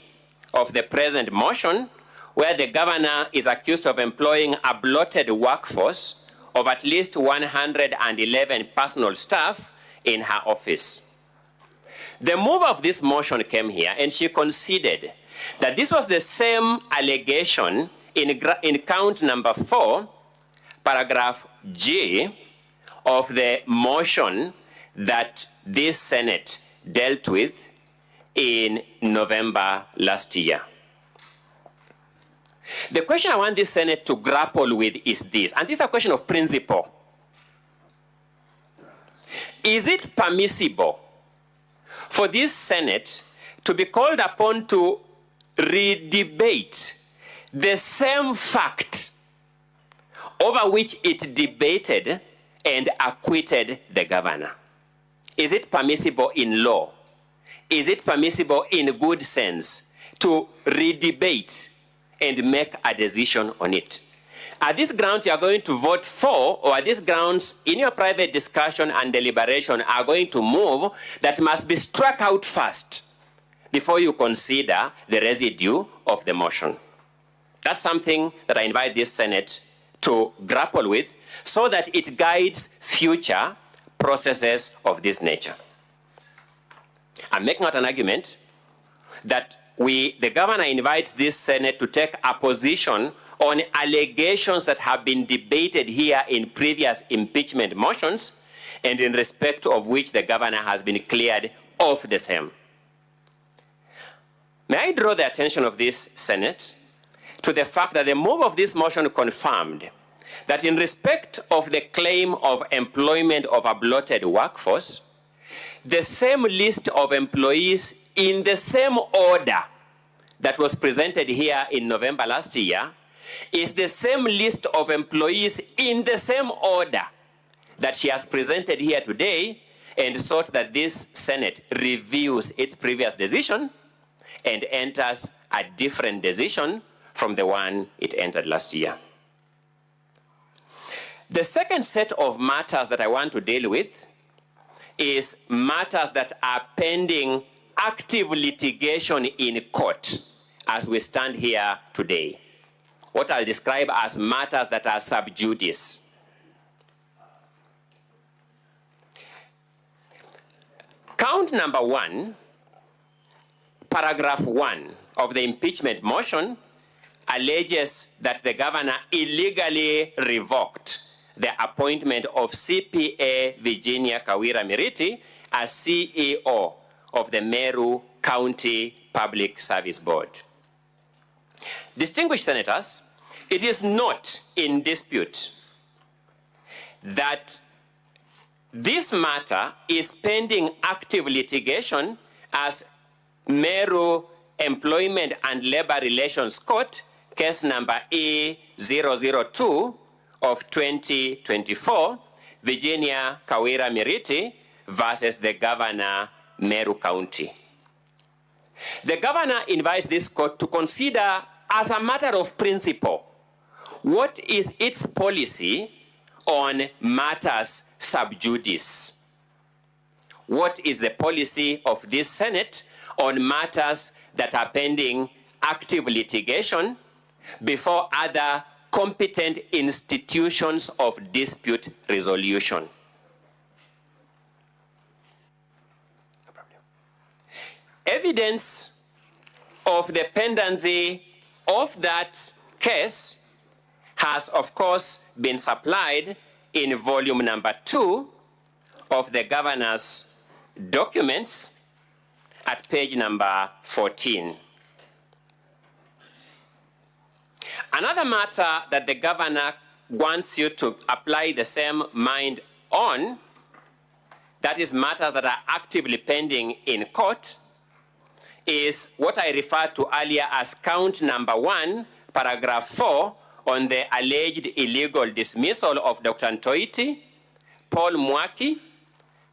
of the present motion, where the governor is accused of employing a bloated workforce of at least 111 personal staff in her office. The mover of this motion came here and she conceded that this was the same allegation in count number 4, paragraph G of the motion that this Senate dealt with in November last year. The question I want this Senate to grapple with is this, and this is a question of principle. Is it permissible for this Senate to be called upon to re-debate the same fact over which it debated and acquitted the governor? is it permissible in law? Is it permissible in good sense to re-debate and make a decision on it? Are these grounds you are going to vote for, or are these grounds in your private discussion and deliberation are going to move that must be struck out first before you consider the residue of the motion? That's something that I invite this Senate to grapple with so that it guides future processes of this nature. I'm making out an argument that the governor invites this Senate to take a position on allegations that have been debated here in previous impeachment motions and in respect of which the governor has been cleared of the same. May I draw the attention of this Senate to the fact that the move of this motion confirmed that in respect of the claim of employment of a bloated workforce, the same list of employees in the same order that was presented here in November last year is the same list of employees in the same order that she has presented here today, and sought that this Senate reviews its previous decision and enters a different decision from the one it entered last year. The second set of matters that I want to deal with is matters that are pending active litigation in court as we stand here today. What I'll describe as matters that are sub judice. Count number 1, paragraph 1 of the impeachment motion alleges that the governor illegally revoked the appointment of CPA Virginia Kawira Miriti as CEO of the Meru County Public Service Board. Distinguished senators, it is not in dispute that this matter is pending active litigation as Meru Employment and Labor Relations Court, case number E002 of 2024, Virginia Kawira Miriti versus the governor, Meru County. The governor invites this court to consider as a matter of principle what is its policy on matters sub judice. What is the policy of this Senate on matters that are pending active litigation before other competent institutions of dispute resolution? Evidence of the pendency of that case has, of course, been supplied in volume number 2 of the governor's documents at page number 14. Another matter that the governor wants you to apply the same mind on, that is matters that are actively pending in court, is what I referred to earlier as count number 1, paragraph 4, on the alleged illegal dismissal of Dr. Ntoiti, Paul Mwaki,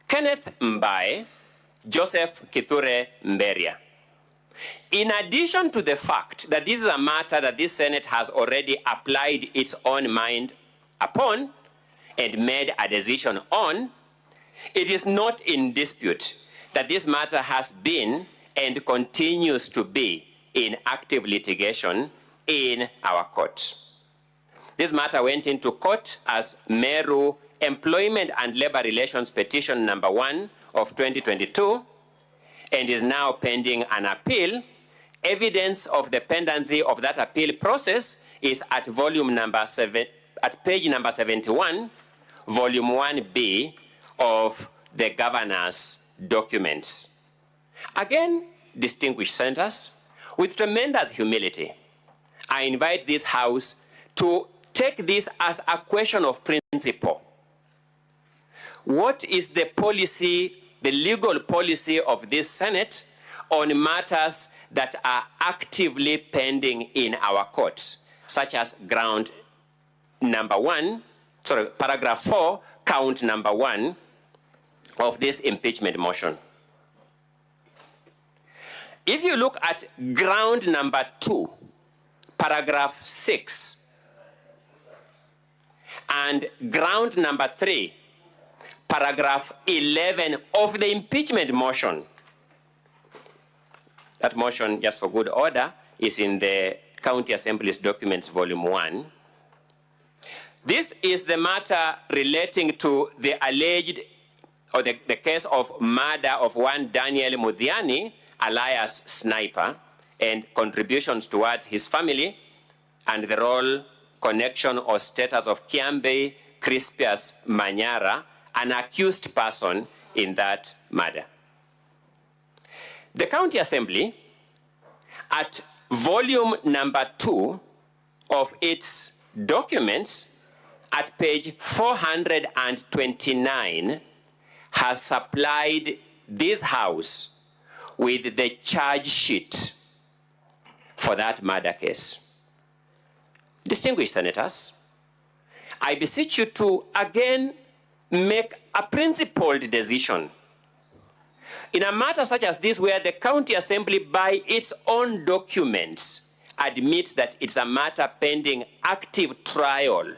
Kenneth Mbae, Joseph Kithure Mberia. In addition to the fact that this is a matter that this Senate has already applied its own mind upon and made a decision on, it is not in dispute that this matter has been and continues to be in active litigation in our courts. This matter went into court as Meru Employment and Labor Relations Petition number 1 of 2022 and is now pending an appeal. Evidence of the pendency of that appeal process is at volume number 7, at page number 71, volume 1B of the governor's documents. Again, distinguished senators, with tremendous humility, I invite this House to take this as a question of principle. What is the policy, the legal policy of this Senate on matters that are actively pending in our courts, such as ground number 1, paragraph 4, count number 1 of this impeachment motion. If you look at ground number 2, paragraph 6, and ground number 3, paragraph 11 of the impeachment motion, that motion, just for good order, is in the County Assembly's documents, volume 1. This is the matter relating to the alleged, or the case of murder of one Daniel Mudhiani, alias Sniper, and contributions towards his family, and the role, connection, or status of Kiambe Crispius Manyara, an accused person in that murder. The County Assembly, at volume number 2 of its documents, at page 429, has supplied this House with the charge sheet for that murder case. Distinguished senators, I beseech you to again make a principled decision in a matter such as this, where the County Assembly, by its own documents, admits that it's a matter pending active trial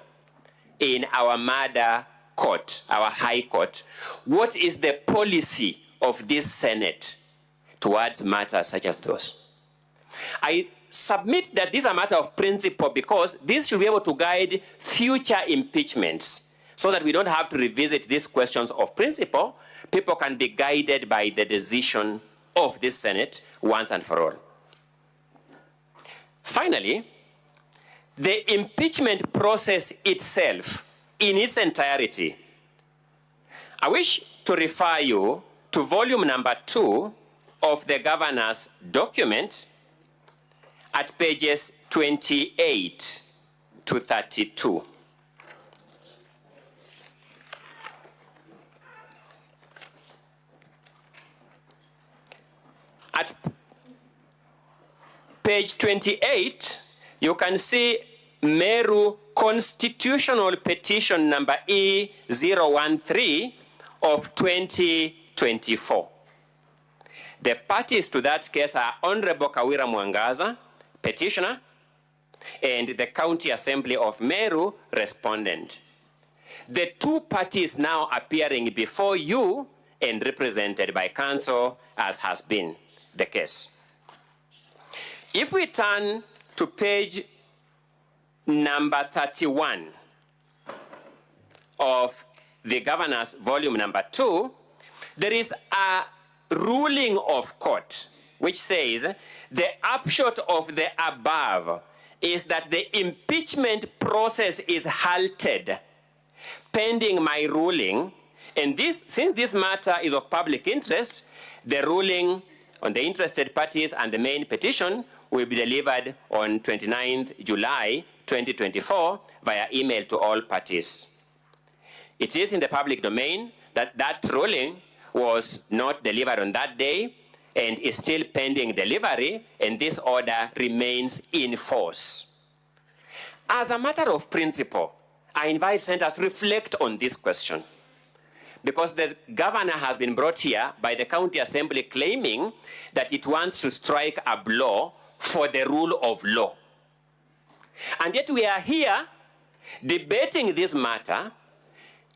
in our murder court, our high court. What is the policy of this Senate towards matters such as those? I submit that this is a matter of principle, because this should be able to guide future impeachments, so that we don't have to revisit these questions of principle. People can be guided by the decision of this Senate once and for all. Finally, the impeachment process itself in its entirety. I wish to refer you to volume number 2 of the governor's document at pages 28 to 32. At page 28, you can see Meru constitutional petition number E013 of 2024. The parties to that case are Honorable Kawira Mwangaza, petitioner, and the County Assembly of Meru, respondent. The two parties now appearing before you and represented by counsel, as has been the case. If we turn to page number 31 of the governor's volume number 2, there is a ruling of court which says the upshot of the above is that the impeachment process is halted pending my ruling, and this, since this matter is of public interest, the ruling on the interested parties and the main petition will be delivered on 29th July 2024 via email to all parties. It is in the public domain that that ruling was not delivered on that day and is still pending delivery, and this order remains in force. As a matter of principle, I invite senators to reflect on this question, because the governor has been brought here by the County Assembly claiming that it wants to strike a blow for the rule of law. And yet we are here debating this matter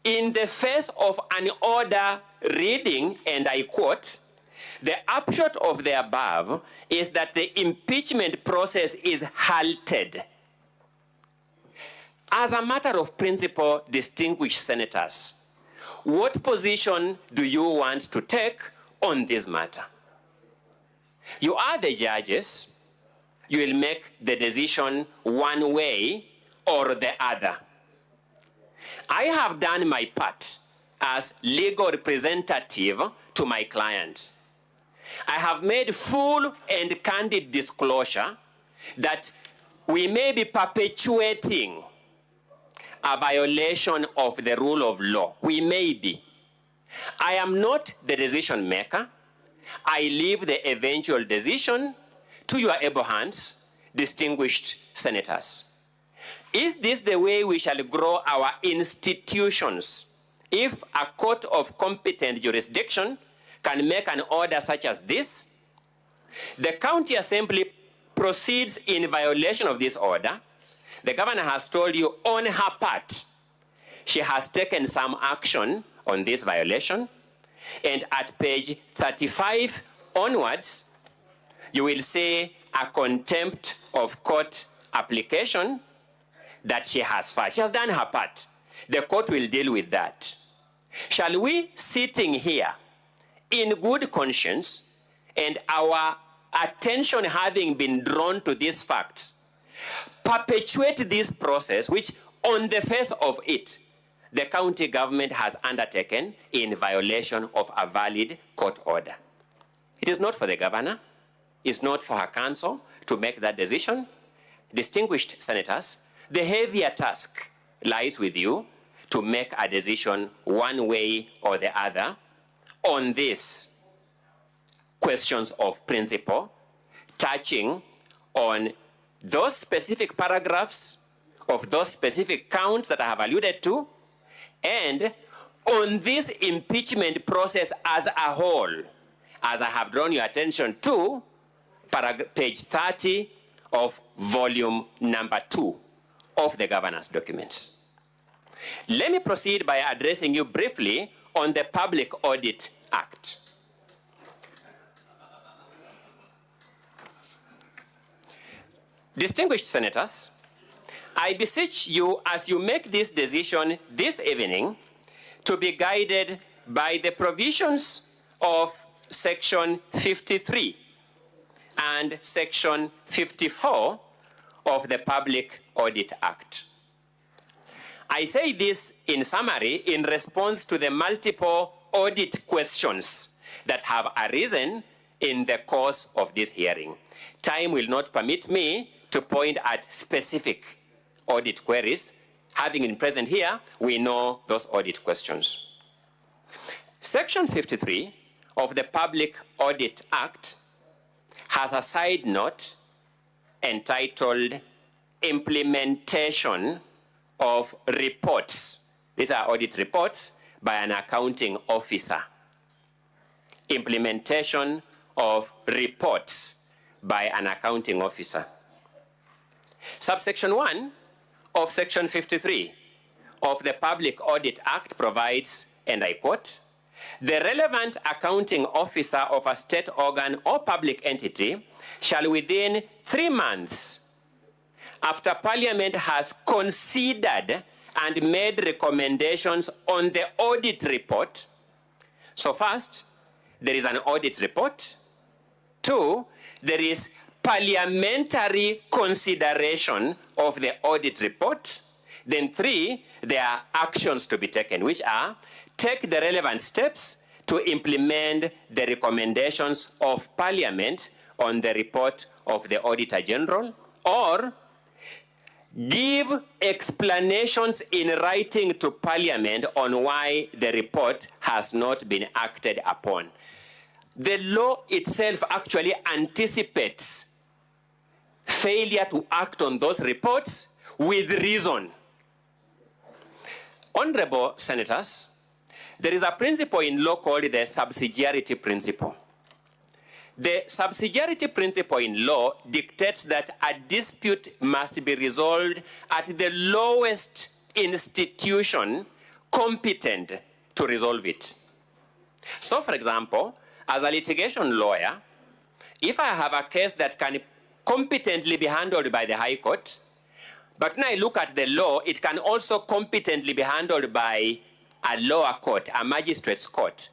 in the face of an order reading, and I quote, "The upshot of the above is that the impeachment process is halted." As a matter of principle, distinguished senators, what position do you want to take on this matter? You are the judges. You will make the decision one way or the other. I have done my part as legal representative to my clients. I have made full and candid disclosure that we may be perpetuating a violation of the rule of law. We may be. I am not the decision maker. I leave the eventual decision to your able hands, distinguished senators. Is this the way we shall grow our institutions if a court of competent jurisdiction can make an order such as this, the county assembly proceeds in violation of this order, the governor has told you on her part, she has taken some action on this violation, and at page 35 onwards, you will see a contempt of court application that she has filed. She has done her part. The court will deal with that. Shall we, sitting here in good conscience and our attention having been drawn to these facts, perpetuate this process which on the face of it, the county government has undertaken in violation of a valid court order? It is not for the governor, it's not for her council to make that decision. Distinguished senators, the heavier task lies with you to make a decision one way or the other on these questions of principle, touching on those specific paragraphs of those specific counts that I have alluded to, and on this impeachment process as a whole, as I have drawn your attention to page 30 of volume number 2 of the governor's documents. Let me proceed by addressing you briefly on the Public Audit Act. Distinguished senators, I beseech you as you make this decision this evening to be guided by the provisions of Section 53 and Section 54 of the Public Audit Act. I say this in summary in response to the multiple audit questions that have arisen in the course of this hearing. Time will not permit me to point at specific audit queries. Having been present here, we know those audit questions. Section 53 of the Public Audit Act has a side note entitled Implementation of Reports. These are audit reports by an accounting officer. Implementation of reports by an accounting officer. Subsection 1 of Section 53 of the Public Audit Act provides, and I quote, "The relevant accounting officer of a state organ or public entity shall within 3 months after Parliament has considered and made recommendations on the audit report." So first, there is an audit report. 2, there is parliamentary consideration of the audit report. Then 3, there are actions to be taken, which are take the relevant steps to implement the recommendations of Parliament on the report of the Auditor General, or give explanations in writing to Parliament on why the report has not been acted upon. The law itself actually anticipates failure to act on those reports with reason. Honorable senators, there is a principle in law called the subsidiarity principle. The subsidiarity principle in law dictates that a dispute must be resolved at the lowest institution competent to resolve it. So, for example, as a litigation lawyer, if I have a case that can competently be handled by the High Court, but when I look at the law, it can also competently be handled by a lower court, a magistrate's court,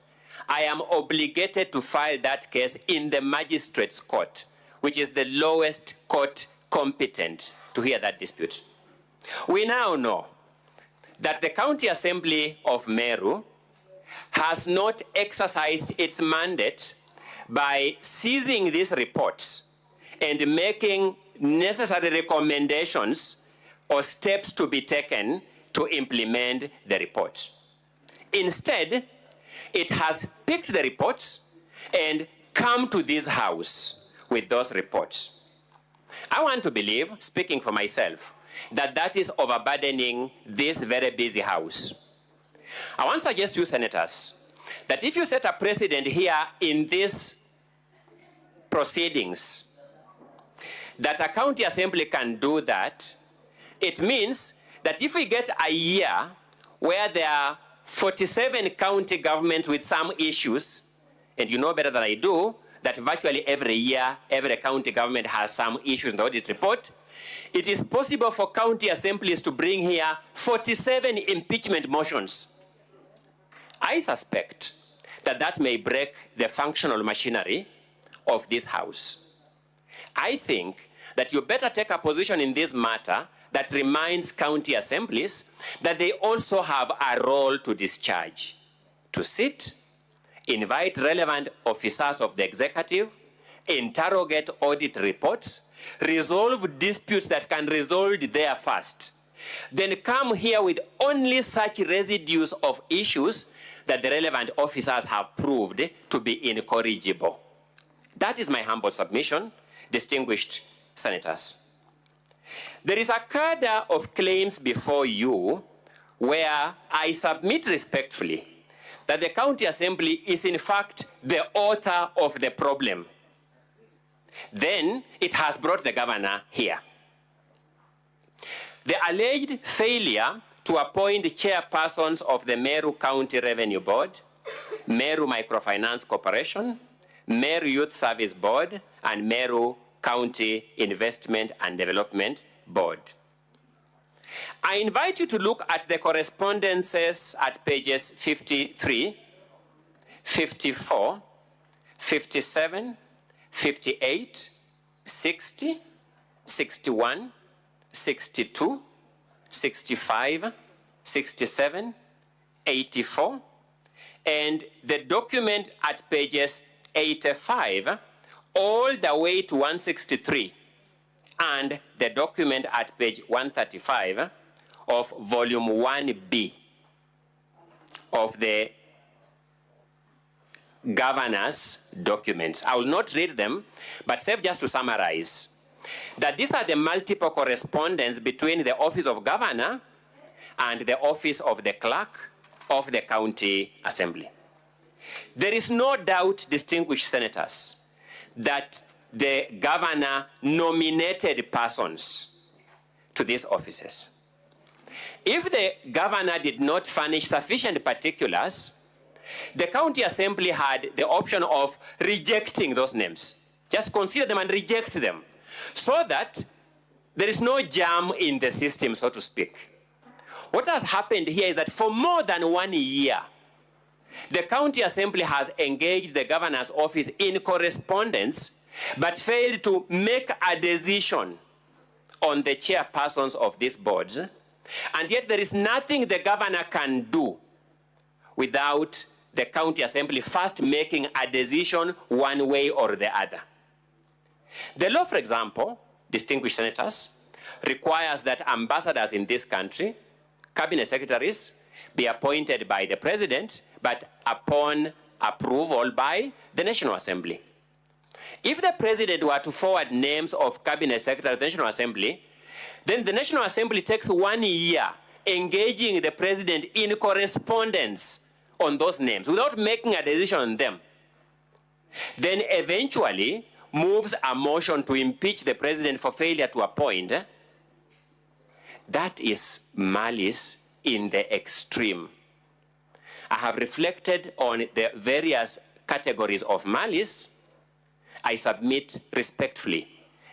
I am obligated to file that case in the magistrate's court, which is the lowest court competent to hear that dispute. We now know that the County Assembly of Meru has not exercised its mandate by seizing these reports and making necessary recommendations or steps to be taken to implement the report. Instead, it has picked the reports and come to this house with those reports. I want to believe, speaking for myself, that that is overburdening this very busy house. I want to suggest to you, senators, that if you set a precedent here in these proceedings, that a county assembly can do that, it means that if we get a year where there are 47 county governments with some issues, and you know better than I do, that virtually every year, every county government has some issues in the audit report, it is possible for county assemblies to bring here 47 impeachment motions. I suspect that that may break the functional machinery of this House. I think that you better take a position in this matter that reminds county assemblies that they also have a role to discharge, to sit, invite relevant officers of the executive, interrogate audit reports, resolve disputes that can resolve there first, then come here with only such residues of issues that the relevant officers have proved to be incorrigible. That is my humble submission, distinguished senators. There is a cadre of claims before you where I submit respectfully that the county assembly is in fact the author of the problem. Then it has brought the governor here. The alleged failure to appoint chairpersons of the Meru County Revenue Board, Meru Microfinance Corporation, Meru Youth Service Board, and Meru County Investment and Development Board. I invite you to look at the correspondences at pages 53, 54, 57, 58, 60, 61, 62, 65, 67, 84, and the document at pages 85 all the way to 163, and the document at page 135 of volume 1B of the governor's documents. I will not read them, but save just to summarize that these are the multiple correspondence between the office of governor and the office of the clerk of the county assembly. There is no doubt, distinguished senators, that the governor nominated persons to these offices. If the governor did not furnish sufficient particulars, the county assembly had the option of rejecting those names. Just consider them and reject them, so that there is no jam in the system, so to speak. What has happened here is that for more than 1 year, the county assembly has engaged the governor's office in correspondence, but failed to make a decision on the chairpersons of these boards. And yet there is nothing the governor can do without the county assembly first making a decision one way or the other. The law, for example, distinguished senators, requires that ambassadors in this country, cabinet secretaries, be appointed by the president, but upon approval by the National Assembly. If the president were to forward names of cabinet secretaries to the National Assembly, then the National Assembly takes 1 year engaging the president in correspondence on those names without making a decision on them. Then eventually moves a motion to impeach the president for failure to appoint. That is malice in the extreme. I have reflected on the various categories of malice. I submit respectfully,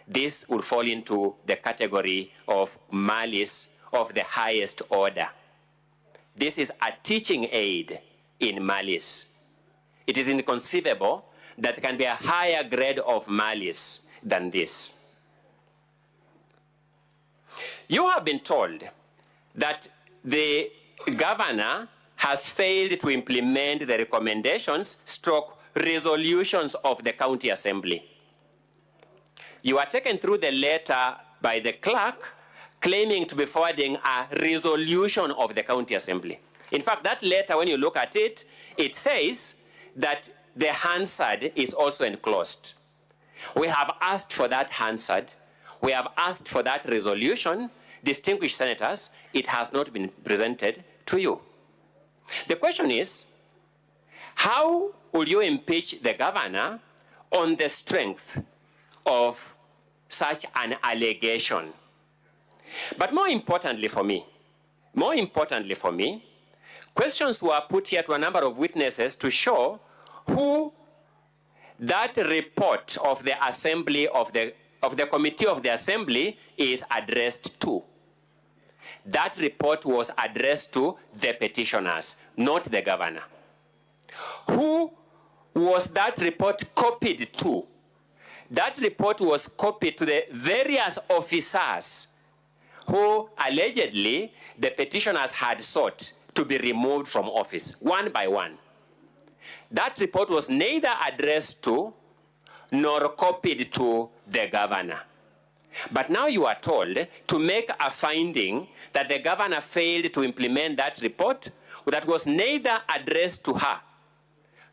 this will fall into the category of malice of the highest order. This is a teaching aid in malice. It is inconceivable that there can be a higher grade of malice than this. You have been told that the governor has failed to implement the recommendations / resolutions of the county assembly. You are taken through the letter by the clerk claiming to be forwarding a resolution of the county assembly. In fact, that letter, when you look at it, it says that the Hansard is also enclosed. We have asked for that Hansard. We have asked for that resolution. Distinguished senators, it has not been presented to you. The question is, how will you impeach the governor on the strength of such an allegation? But more importantly for me, questions were put here to a number of witnesses to show who that report of the assembly of the committee of the assembly is addressed to. That report was addressed to the petitioners, not the governor. Who was that report copied to? That report was copied to the various officers who allegedly the petitioners had sought to be removed from office, one by one. That report was neither addressed to nor copied to the governor. But now you are told to make a finding that the governor failed to implement that report that was neither addressed to her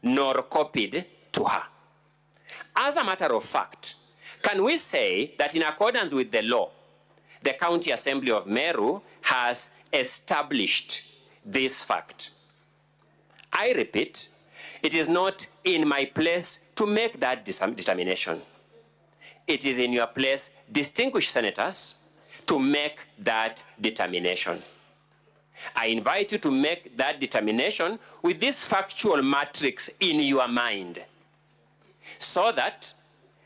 nor copied to her. As a matter of fact, can we say that in accordance with the law, the County Assembly of Meru has established this fact? I repeat, it is not in my place to make that determination. It is in your place, distinguished senators, to make that determination. I invite you to make that determination with this factual matrix in your mind, so that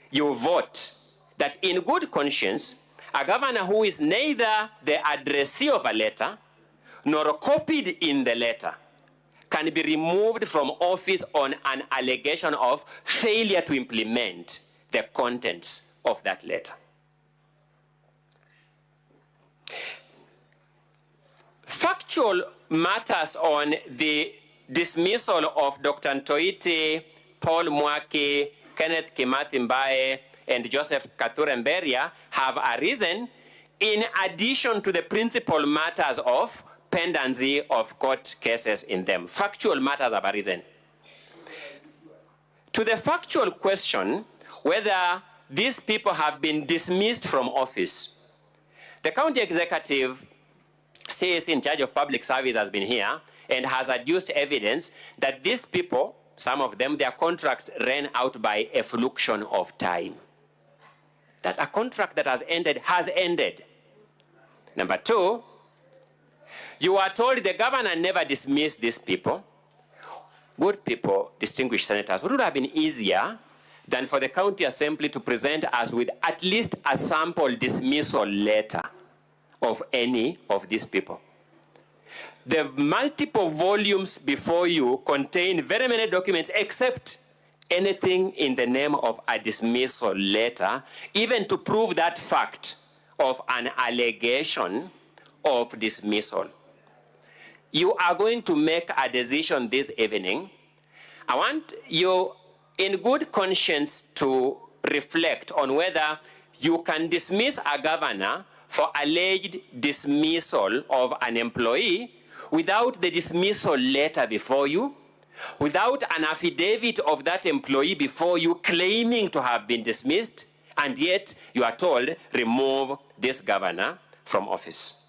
you vote that in good conscience, a governor who is neither the addressee of a letter nor copied in the letter can be removed from office on an allegation of failure to implement the contents of that letter. Factual matters on the dismissal of Dr. Ntoiti, Paul Mwaki, Kenneth Kimathi Mbae, and Joseph Kathure Mberia have arisen in addition to the principal matters of pendency of court cases in them. Factual matters have arisen. To the factual question whether these people have been dismissed from office, the county executive says in charge of public service has been here and has adduced evidence that these people, some of them, their contracts ran out by a fluxion of time. That a contract that has ended. Number two, you are told the governor never dismissed these people. Good people, distinguished senators, would it have been easier than for the county assembly to present us with at least a sample dismissal letter of any of these people? The multiple volumes before you contain very many documents except anything in the name of a dismissal letter, even to prove that fact of an allegation of dismissal. You are going to make a decision this evening. I want you, in good conscience, to reflect on whether you can dismiss a governor for alleged dismissal of an employee without the dismissal letter before you, without an affidavit of that employee before you claiming to have been dismissed, and yet you are told, remove this governor from office.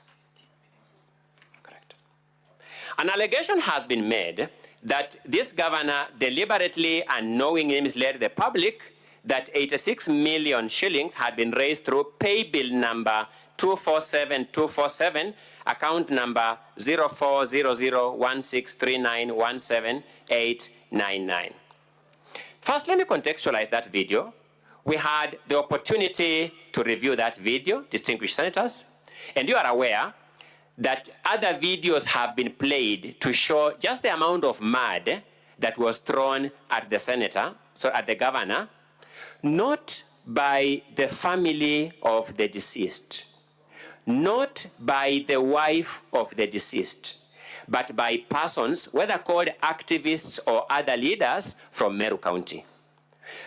Correct. An allegation has been made that this governor deliberately and knowingly misled the public that 86 million shillings had been raised through Paybill number 247247, account number 04001639178999. First, let me contextualize that video. We had the opportunity to review that video, distinguished senators, and you are aware that other videos have been played to show just the amount of mud that was thrown at the senator, so at the governor, not by the family of the deceased, not by the wife of the deceased, but by persons, whether called activists or other leaders from Meru County.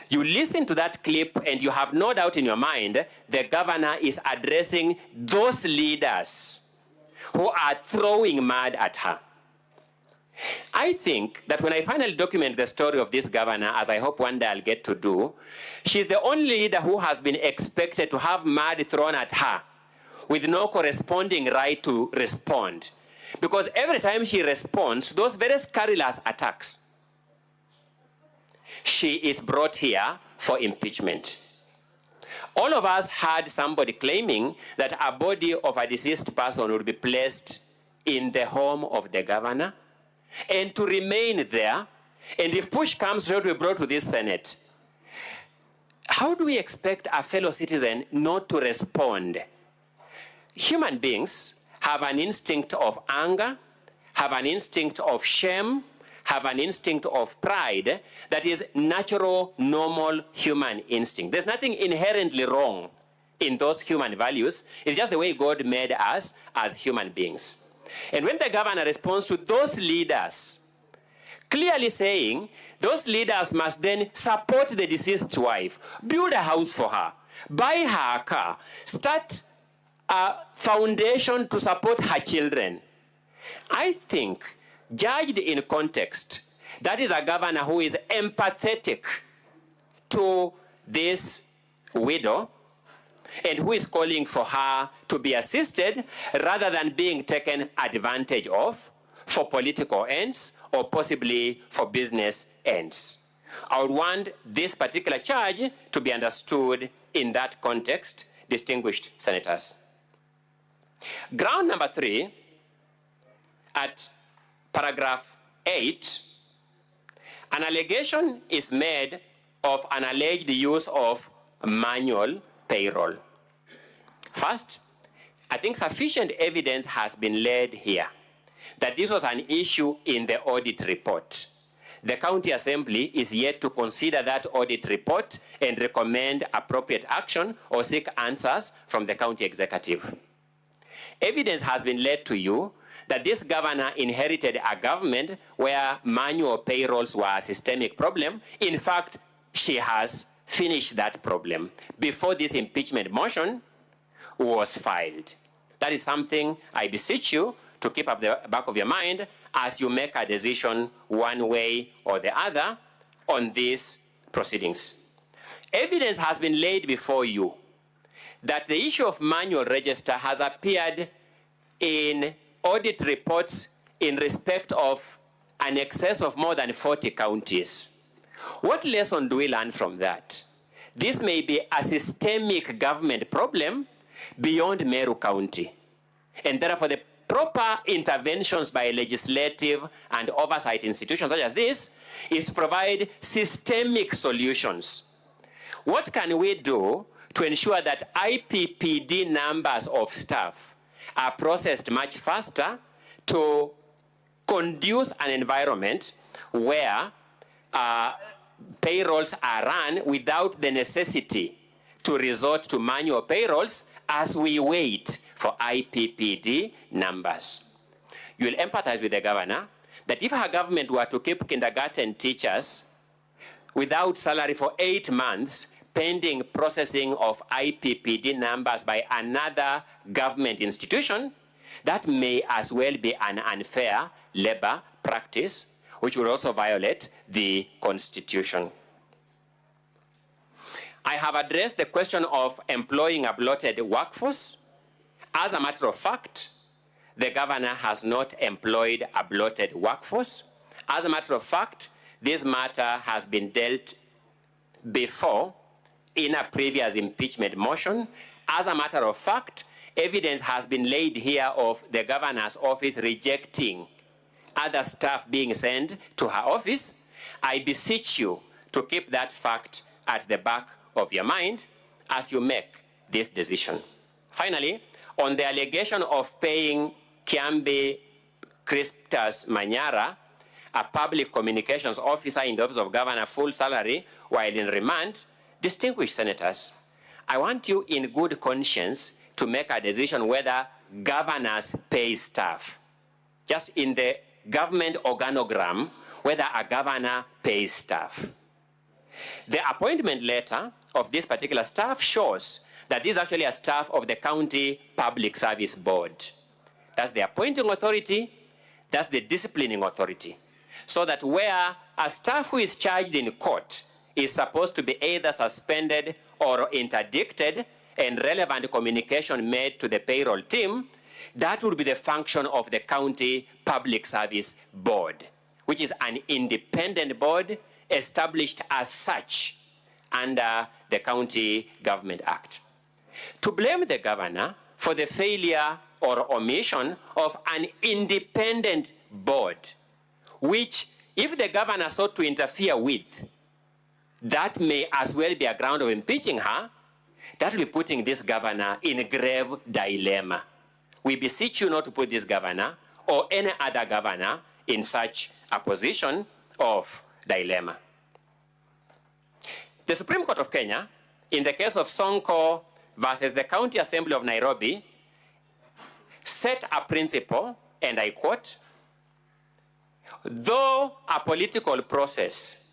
You listen to that clip and you have no doubt in your mind the governor is addressing those leaders who are throwing mud at her. I think that when I finally document the story of this governor, as I hope one day I'll get to do, she's the only leader who has been expected to have mud thrown at her with no corresponding right to respond. Because every time she responds to those very scurrilous attacks, she is brought here for impeachment. All of us had somebody claiming that a body of a deceased person would be placed in the home of the governor and to remain there, and if push comes to be brought to this Senate. How do we expect a fellow citizen not to respond? Human beings have an instinct of anger, have an instinct of shame, have an instinct of pride that is natural, normal human instinct. There's nothing inherently wrong in those human values. It's just the way God made us as human beings. And when the governor responds to those leaders, clearly saying those leaders must then support the deceased wife, build a house for her, buy her a car, start a foundation to support her children. I think, judged in context, that is a governor who is empathetic to this widow and who is calling for her to be assisted rather than being taken advantage of for political ends or possibly for business ends. I would want this particular charge to be understood in that context, distinguished senators. Ground number 3, at paragraph 8, an allegation is made of an alleged use of manual payroll. First, I think sufficient evidence has been laid here that this was an issue in the audit report. The County Assembly is yet to consider that audit report and recommend appropriate action or seek answers from the county executive. Evidence has been laid to you that this governor inherited a government where manual payrolls were a systemic problem. In fact, she has finished that problem before this impeachment motion was filed. That is something I beseech you to keep at the back of your mind as you make a decision one way or the other on these proceedings. Evidence has been laid before you that the issue of manual register has appeared in audit reports in respect of an excess of more than 40 counties. What lesson do we learn from that? This may be a systemic government problem beyond Meru County. And therefore, the proper interventions by legislative and oversight institutions such as this is to provide systemic solutions. What can we do to ensure that IPPD numbers of staff are processed much faster to conduce an environment where payrolls are run without the necessity to resort to manual payrolls as we wait for IPPD numbers? You will empathize with the governor that if her government were to keep kindergarten teachers without salary for 8 months, pending processing of IPPD numbers by another government institution, that may as well be an unfair labor practice, which will also violate the Constitution. I have addressed the question of employing a bloated workforce. As a matter of fact, the governor has not employed a bloated workforce. As a matter of fact, this matter has been dealt before in a previous impeachment motion. As a matter of fact, evidence has been laid here of the governor's office rejecting other staff being sent to her office. I beseech you to keep that fact at the back of your mind as you make this decision. Finally, on the allegation of paying Kiambi Crispus Manyara, a public communications officer in the office of governor, full salary while in remand, distinguished senators, I want you in good conscience to make a decision whether governors pay staff. Just in the government organogram, whether a governor pays staff. The appointment letter of this particular staff shows that this is actually a staff of the County Public Service Board. That's the appointing authority, that's the disciplining authority. So that where a staff who is charged in court is supposed to be either suspended or interdicted and relevant communication made to the payroll team, that would be the function of the County Public Service Board, which is an independent board established as such under the County Government Act. To blame the governor for the failure or omission of an independent board, which, if the governor sought to interfere with, that may as well be a ground of impeaching her, that will be putting this governor in a grave dilemma. We beseech you not to put this governor or any other governor in such a position of dilemma. The Supreme Court of Kenya, in the case of Sonko versus the County Assembly of Nairobi, set a principle, and I quote, "Though a political process,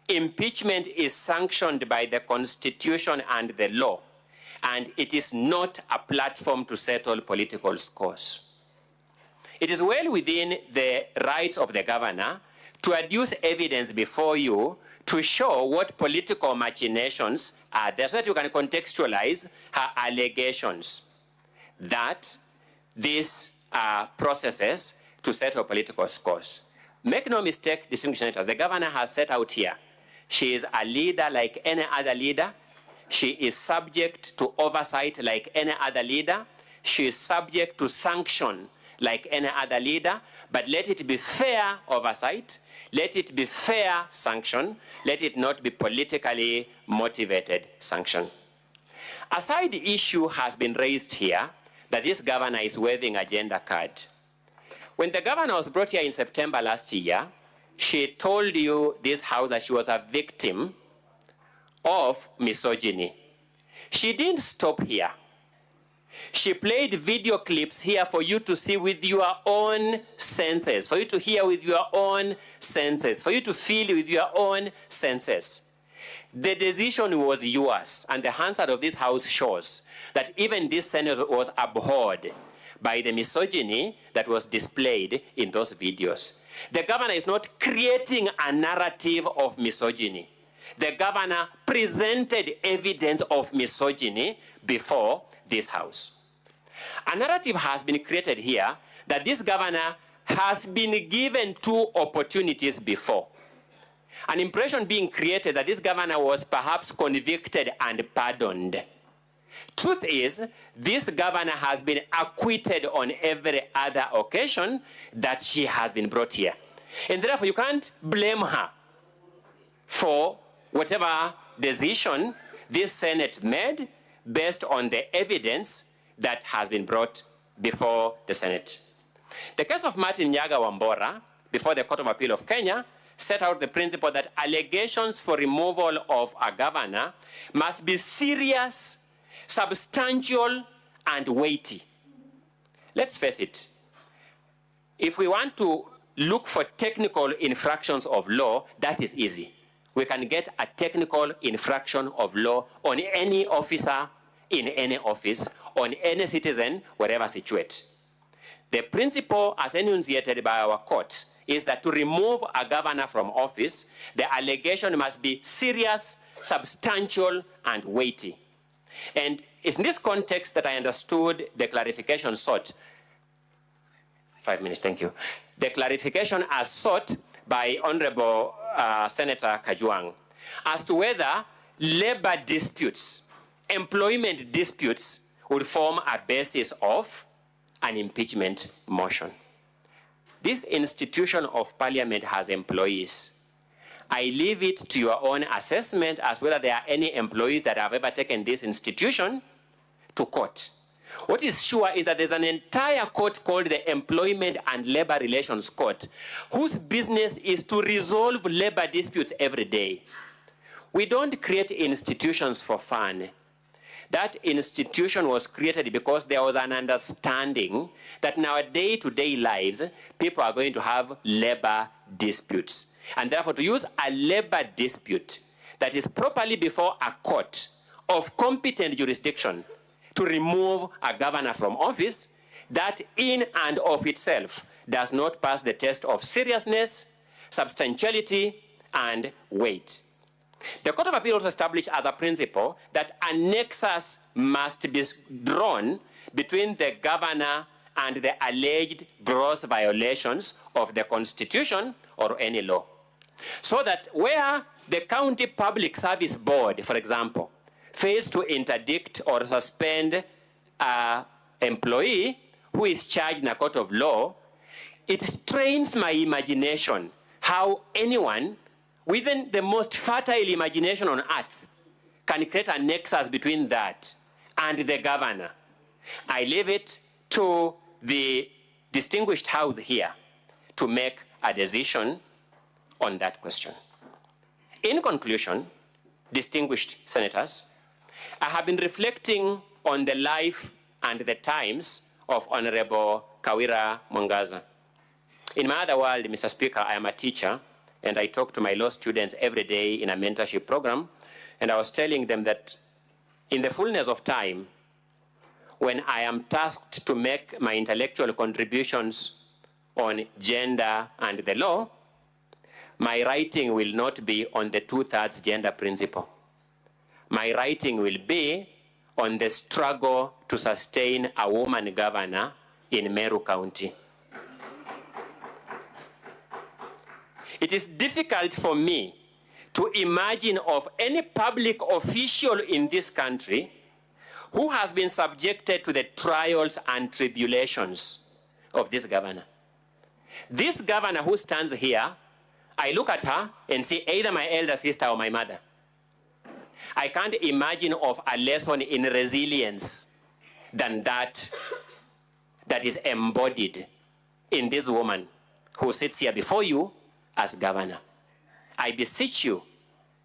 impeachment is sanctioned by the Constitution and the law, and it is not a platform to settle political scores. It is well within the rights of the governor to adduce evidence before you to show what political machinations are there, so that you can contextualize her allegations that these are processes to settle political scores." Make no mistake, distinguished senators, the governor has set out here. She is a leader like any other leader. She is subject to oversight like any other leader. She is subject to sanction like any other leader. But let it be fair oversight. Let it be fair sanction. Let it not be politically motivated sanction. A side issue has been raised here that this governor is waving a gender card. When the governor was brought here in September last year, she told you, this house, that she was a victim of misogyny. She didn't stop here. She played video clips here for you to see with your own senses, for you to hear with your own senses, for you to feel with your own senses. The decision was yours, and the Hansard of this house shows that even this senator was abhorred by the misogyny that was displayed in those videos. The governor is not creating a narrative of misogyny. The governor presented evidence of misogyny before this house. A narrative has been created here that this governor has been given 2 opportunities before. An impression being created that this governor was perhaps convicted and pardoned. Truth is, this governor has been acquitted on every other occasion that she has been brought here. And therefore, you can't blame her for whatever decision this Senate made based on the evidence that has been brought before the Senate. The case of Martin Nyaga Wambora before the Court of Appeal of Kenya set out the principle that allegations for removal of a governor must be serious, substantial, and weighty. Let's face it. If we want to look for technical infractions of law, that is easy. We can get a technical infraction of law on any officer in any office, on any citizen, wherever situated. The principle, as enunciated by our court, is that to remove a governor from office, the allegation must be serious, substantial, and weighty. And it's in this context that I understood the clarification sought. 5 minutes, thank you. The clarification as sought by Honorable Senator Kajwang as to whether labor disputes, employment disputes would form a basis of an impeachment motion. This institution of parliament has employees. I leave it to your own assessment as whether there are any employees that have ever taken this institution to court. What is sure is that there's an entire court called the Employment and Labor Relations Court, whose business is to resolve labor disputes every day. We don't create institutions for fun. That institution was created because there was an understanding that in our day-to-day lives, people are going to have labor disputes. And therefore, to use a labor dispute that is properly before a court of competent jurisdiction to remove a governor from office, that in and of itself does not pass the test of seriousness, substantiality, and weight. The Court of Appeal also established as a principle that a nexus must be drawn between the governor and the alleged gross violations of the Constitution or any law. So that where the County Public Service Board, for example, fails to interdict or suspend an employee who is charged in a court of law, it strains my imagination how anyone, within the most fertile imagination on earth, can create a nexus between that and the governor. I leave it to the distinguished house here to make a decision on that question. In conclusion, distinguished senators, I have been reflecting on the life and the times of Honorable Kawira Mwangaza. In my other world, Mr. Speaker, I am a teacher, and I talk to my law students every day in a mentorship program, and I was telling them that in the fullness of time, when I am tasked to make my intellectual contributions on gender and the law, my writing will not be on the 2/3 gender principle. My writing will be on the struggle to sustain a woman governor in Meru County. It is difficult for me to imagine of any public official in this country who has been subjected to the trials and tribulations of this governor. This governor who stands here, I look at her and see either my elder sister or my mother. I can't imagine of a lesson in resilience than that is embodied in this woman who sits here before you as governor. I beseech you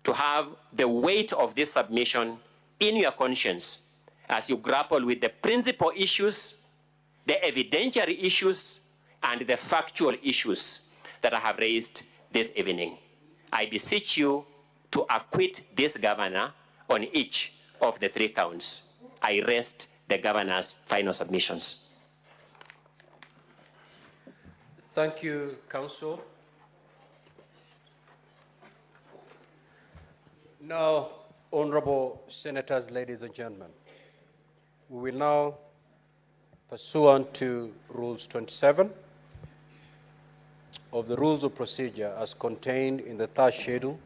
to have the weight of this submission in your conscience as you grapple with the principal issues, the evidentiary issues, and the factual issues that I have raised this evening. I beseech you to acquit this governor on each of the 3 counts. I rest the governor's final submissions. Thank you, Counsel. Now, honorable senators, ladies and gentlemen, we will now, pursuant to Rules 27 of the Rules of Procedure as contained in the 3rd schedule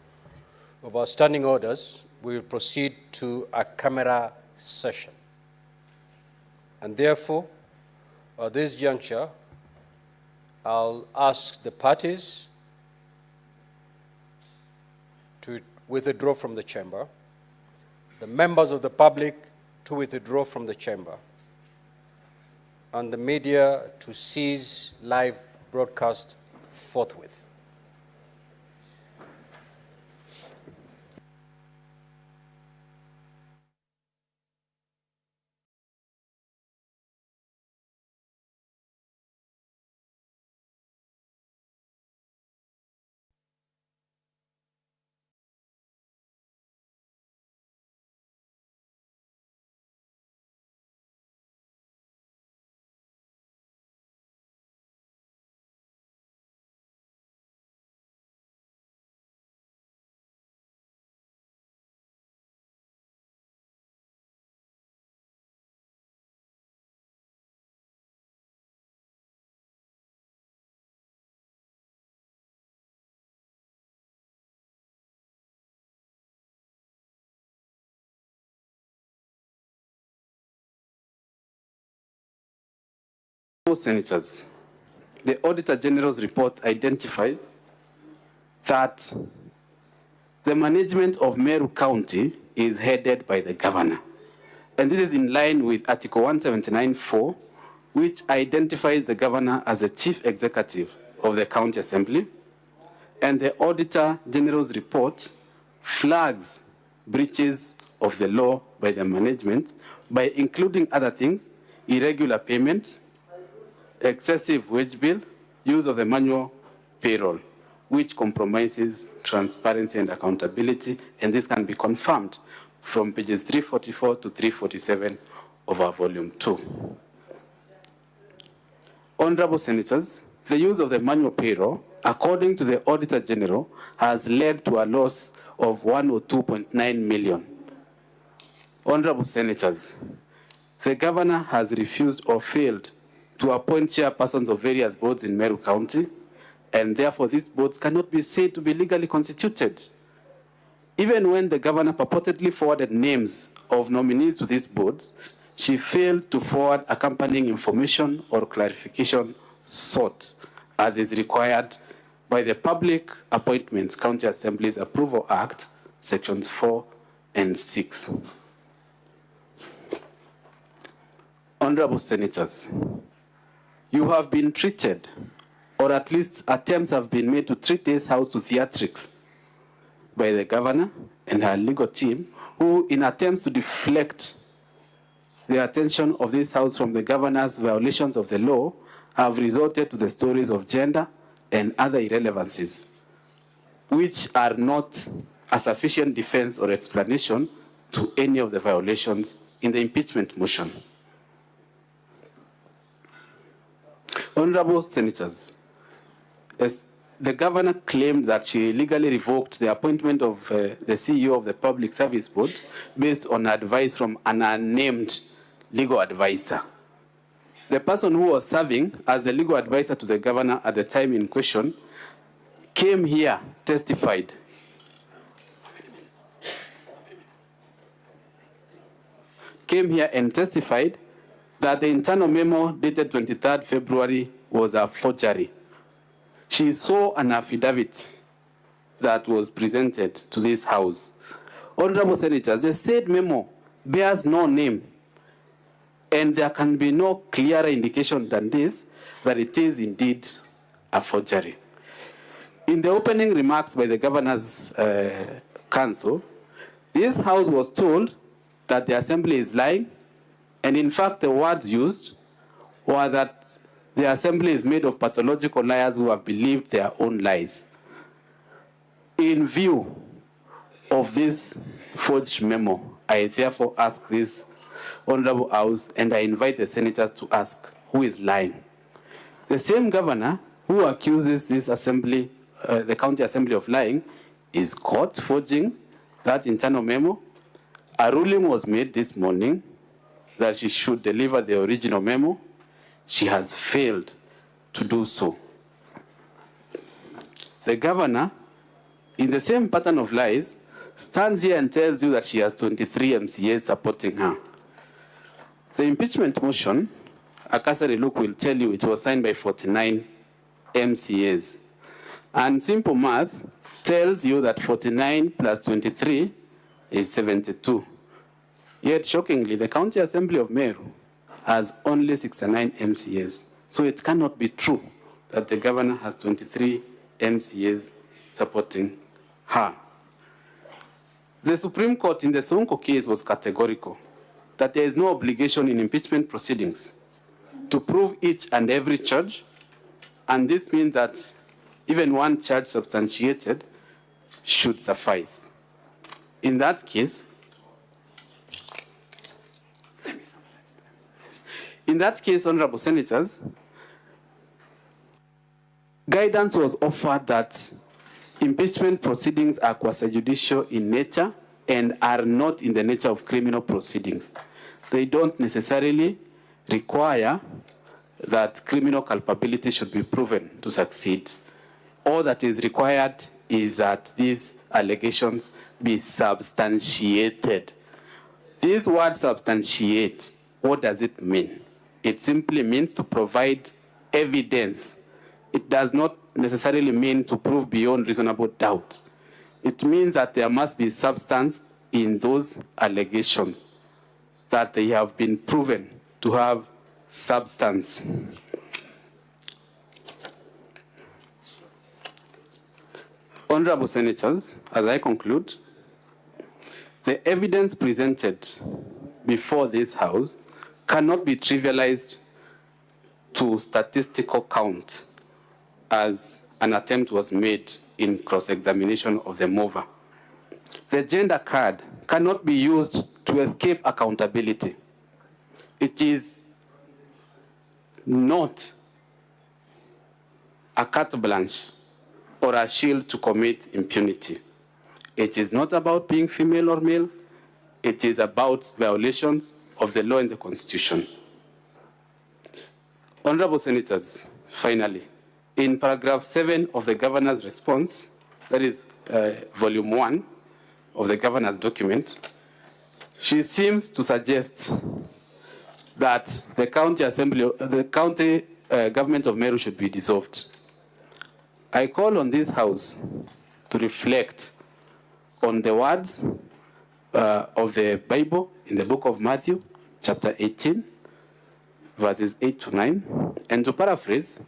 of our standing orders, we will proceed to a camera session. And therefore, at this juncture, I'll ask the parties to withdraw from the chamber, the members of the public to withdraw from the chamber, and the media to cease live broadcast forthwith. Senators, the Auditor General's report identifies that the management of Meru County is headed by the governor. And this is in line with Article 179(4), which identifies the governor as the chief executive of the County Assembly. And the Auditor General's report flags breaches of the law by the management by including other things, irregular payments, excessive wage bill, use of the manual payroll, which compromises transparency and accountability, and this can be confirmed from pages 344 to 347 of our volume 2. Honorable Senators, the use of the manual payroll, according to the Auditor General, has led to a loss of 102.9 million. Honorable Senators, the governor has refused or failed to appoint chairpersons of various boards in Meru County, and therefore these boards cannot be said to be legally constituted. Even when the governor purportedly forwarded names of nominees to these boards, she failed to forward accompanying information or clarification sought, as is required by the Public Appointments County Assemblies Approval Act, Sections 4 and 6. Honorable Senators, you have been treated, or at least attempts have been made to treat this House to theatrics by the governor and her legal team, who, in attempts to deflect the attention of this House from the governor's violations of the law, have resorted to the stories of gender and other irrelevancies, which are not a sufficient defense or explanation to any of the violations in the impeachment motion. Honorable Senators, as the governor claimed that she illegally revoked the appointment of the CEO of the Public Service Board based on advice from an unnamed legal advisor. The person who was serving as a legal advisor to the governor at the time in question came here, testified. Came here and testified that the internal memo dated 23rd February was a forgery. She saw an affidavit that was presented to this House. Honorable Senators, the said memo bears no name, and there can be no clearer indication than this that it is indeed a forgery. In the opening remarks by the governor's counsel, this House was told that the Assembly is lying, and in fact the words used were that the Assembly is made of pathological liars who have believed their own lies. In view of this forged memo, I therefore ask this Honorable House, and I invite the Senators to ask, who is lying? The same governor who accuses this Assembly, the County Assembly, of lying, is caught forging that internal memo. A ruling was made this morning that she should deliver the original memo. She has failed to do so. The governor, in the same pattern of lies, stands here and tells you that she has 23 MCAs supporting her. The impeachment motion, a cursory look will tell you it was signed by 49 MCAs. And simple math tells you that 49 plus 23 is 72. Yet, shockingly, the County Assembly of Meru has only 69 MCAs. So it cannot be true that the governor has 23 MCAs supporting her. The Supreme Court in the Sonko case was categorical that there is no obligation in impeachment proceedings to prove each and every charge, and this means that even one charge substantiated should suffice. In that case, Honorable Senators, guidance was offered that impeachment proceedings are quasi-judicial in nature and are not in the nature of criminal proceedings. They don't necessarily require that criminal culpability should be proven to succeed. All that is required is that these allegations be substantiated. This word substantiate, what does it mean? It simply means to provide evidence. It does not necessarily mean to prove beyond reasonable doubt. It means that there must be substance in those allegations, that they have been proven to have substance. Honorable Senators, as I conclude, the evidence presented before this House cannot be trivialized to statistical count as an attempt was made in cross-examination of the mover. The gender card cannot be used to escape accountability. It is not a carte blanche or a shield to commit impunity. It is not about being female or male. It is about violations of the law and the Constitution. Honorable Senators, finally, in paragraph 7 of the Governor's response, that is volume 1 of the Governor's document, she seems to suggest that the county government of Meru should be dissolved. I call on this House to reflect on the words of the Bible in the book of Matthew, chapter 18, verses 8 to 9, and to paraphrase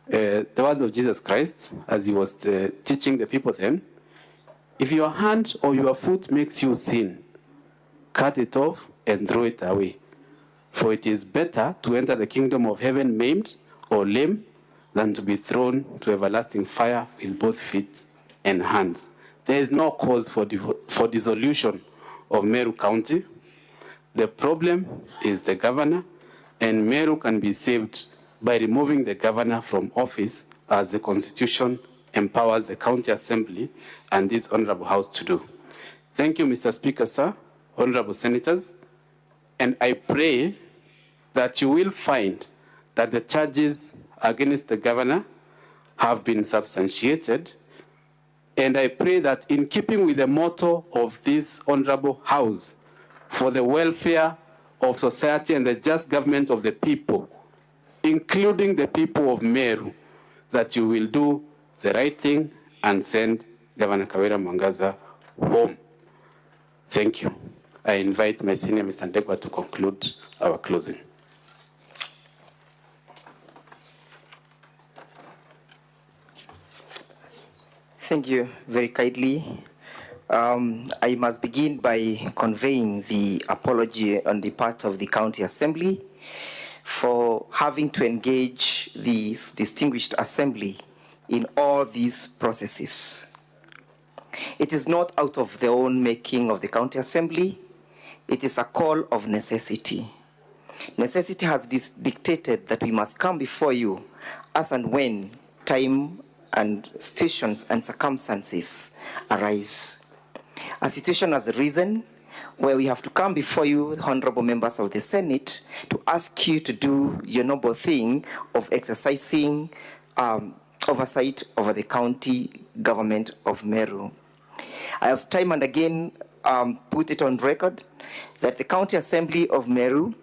the words of Jesus Christ as he was teaching the people then: if your hand or your foot makes you sin, cut it off and throw it away. For it is better to enter the kingdom of heaven maimed or lame than to be thrown to everlasting fire with both feet and hands. There is no cause for dissolution of Meru County. The problem is the governor, and Meru can be saved by removing the governor from office, as the Constitution empowers the County Assembly and this Honorable House to do. Thank you, Mr. Speaker, sir, Honorable Senators, and I pray that you will find that the charges against the governor have been substantiated, and I pray that in keeping with the motto of this Honorable House, for the welfare of society and the just government of the people, including the people of Meru, that you will do the right thing and send Governor Kawira Mwangaza home. Thank you. I invite my senior, Mr. Ndegwa, to conclude our closing. Thank you very kindly. I must begin by conveying the apology on the part of the County Assembly for having to engage this distinguished assembly in all these processes. It is not out of the own making of the County Assembly. It is a call of necessity. Necessity has dictated that we must come before you as and when time and situations and circumstances arise. A situation has arisen where we have to come before you, honorable members of the Senate, to ask you to do your noble thing of exercising oversight over the county government of Meru. I have time and again put it on record that the County Assembly of Meru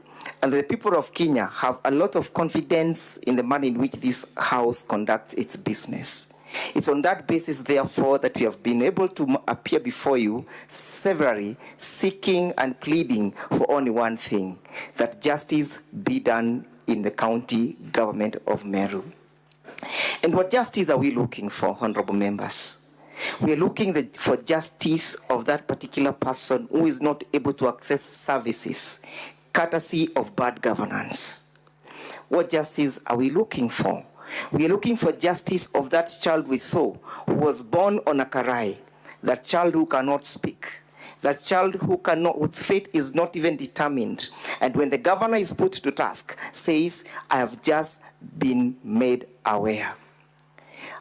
and the people of Kenya have a lot of confidence in the manner in which this House conducts its business. It's on that basis, therefore, that we have been able to appear before you severally, seeking and pleading for only one thing: that justice be done in the county government of Meru. And what justice are we looking for, honorable members? We are looking for justice of that particular person who is not able to access services, courtesy of bad governance. What justice are we looking for? We are looking for justice of that child we saw who was born on a karai, that child who cannot speak, that child whose fate is not even determined. And when the governor is put to task, says, I have just been made aware.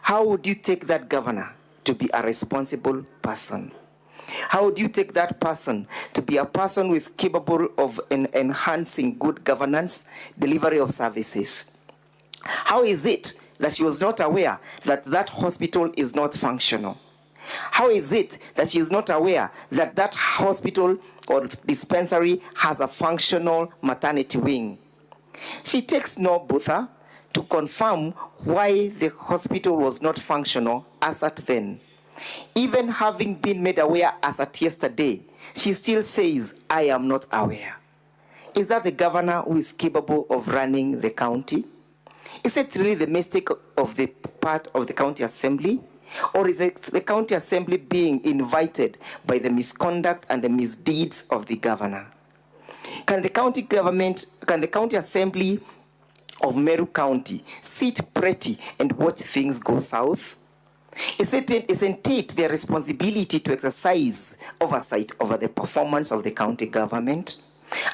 How would you take that governor to be a responsible person? How would you take that person to be a person who is capable of enhancing good governance, delivery of services? How is it that she was not aware that that hospital is not functional? How is it that she is not aware that that hospital or dispensary has a functional maternity wing? She takes no bother to confirm why the hospital was not functional as at then. Even having been made aware as at yesterday, she still says, I am not aware. Is that the governor who is capable of running the county? Is it really the mistake of the part of the County Assembly? Or is it the County Assembly being invited by the misconduct and the misdeeds of the governor? Can the county government, can the County Assembly of Meru County sit pretty and watch things go south? Isn't it their responsibility to exercise oversight over the performance of the county government?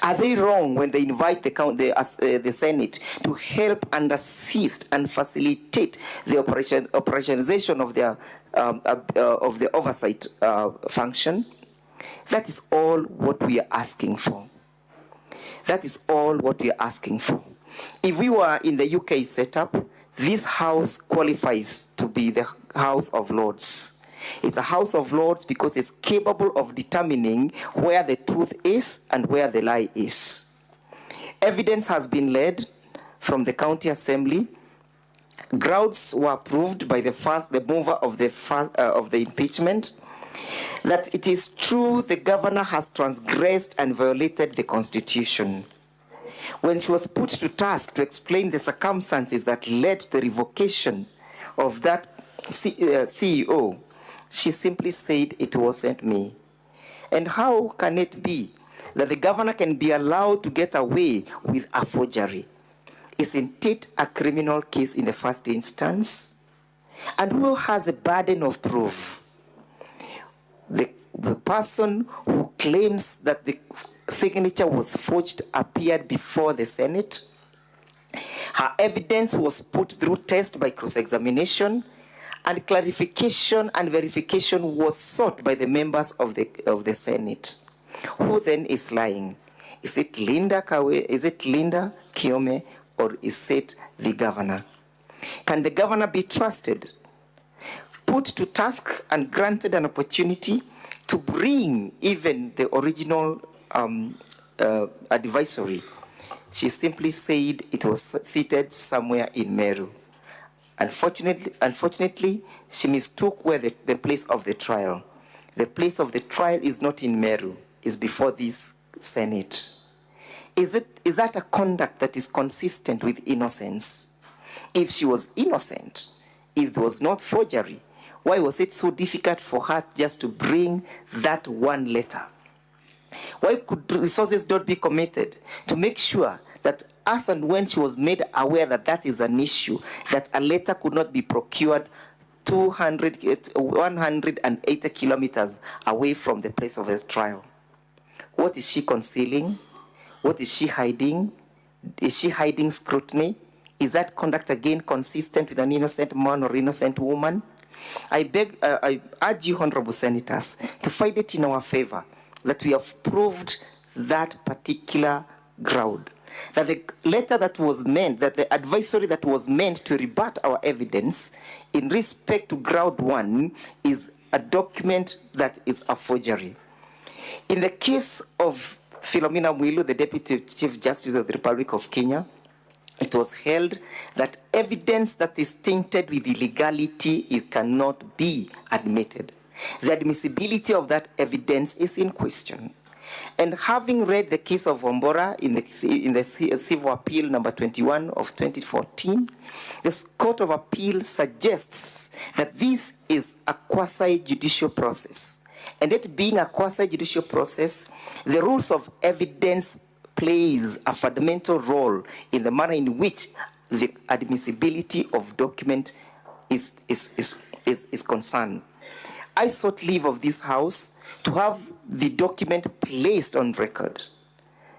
Are they wrong when they invite the Senate to help and assist and facilitate the operationalization of the oversight function? That is all what we are asking for. That is all what we are asking for. If we were in the UK setup, this house qualifies to be the House of Lords. It's a House of Lords because it's capable of determining where the truth is and where the lie is. Evidence has been led from the County Assembly. Grounds were approved by the mover of the impeachment that it is true the governor has transgressed and violated the Constitution. When she was put to task to explain the circumstances that led to the revocation of that CEO, she simply said, "It wasn't me." And how can it be that the governor can be allowed to get away with a forgery? Isn't it a criminal case in the first instance? And who has a burden of proof? The person who claims that the signature was forged appeared before the Senate. Her evidence was put through test by cross-examination, and clarification and verification was sought by the members of the Senate. Who then is lying? Is it Linda Kiome, or is it the governor? Can the governor be trusted? Put to task and granted an opportunity to bring even the original advisory, she simply said it was seated somewhere in Meru. Unfortunately, she mistook where the place of the trial. The place of the trial is not in Meru, it's before this Senate. Is that a conduct that is consistent with innocence? If she was innocent, if there was not forgery, why was it so difficult for her just to bring that one letter? Why could resources not be committed to make sure that as and when she was made aware that that is an issue, that a letter could not be procured 180 kilometers away from the place of the trial? What is she concealing? What is she hiding? Is she hiding scrutiny? Is that conduct again consistent with an innocent man or innocent woman? I urge you, honorable senators, to find it in our favor that we have proved that particular ground. That the letter that was meant, that the advisory that was meant to rebut our evidence in respect to ground one is a document that is a forgery. In the case of Philomena Mwilu, the Deputy Chief Justice of the Republic of Kenya, it was held that evidence that is tainted with illegality, it cannot be admitted. The admissibility of that evidence is in question. And having read the case of Wombora in the Civil Appeal number 21 of 2014, the Court of Appeal suggests that this is a quasi-judicial process. And it being a quasi-judicial process, the rules of evidence plays a fundamental role in the manner in which the admissibility of document is concerned. I sought leave of this House to have the document placed on record.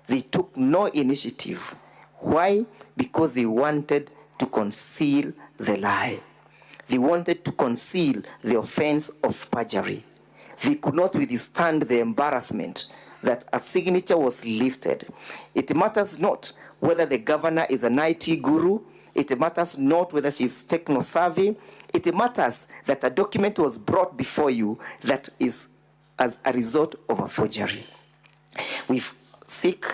They took no initiative. Why? Because they wanted to conceal the lie. They wanted to conceal the offense of perjury. They could not withstand the embarrassment that a signature was lifted. It matters not whether the governor is an IT guru. It matters not whether she's techno-savvy. It matters that a document was brought before you that is as a result of a forgery. We seek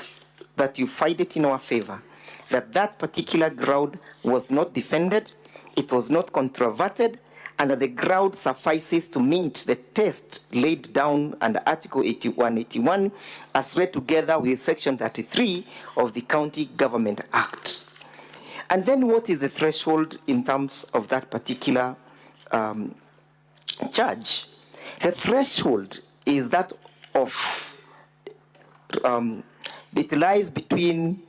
that you find it in our favor, that that particular ground was not defended, it was not controverted, and that the ground suffices to meet the test laid down under Article 8181 as read together with Section 33 of the County Government Act. And then what is the threshold in terms of that particular charge? The threshold is that of, it lies between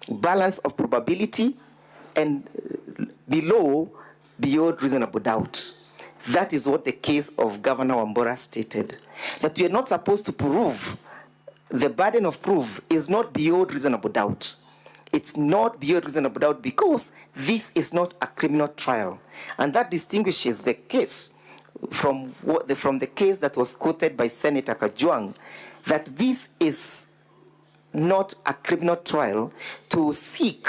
balance of probability and below beyond reasonable doubt. That is what the case of Governor Wambora stated, that we are not supposed to prove. The burden of proof is not beyond reasonable doubt. It's not beyond reasonable doubt because this is not a criminal trial. And that distinguishes the case from the case that was quoted by Senator Kajwang, that this is not a criminal trial to seek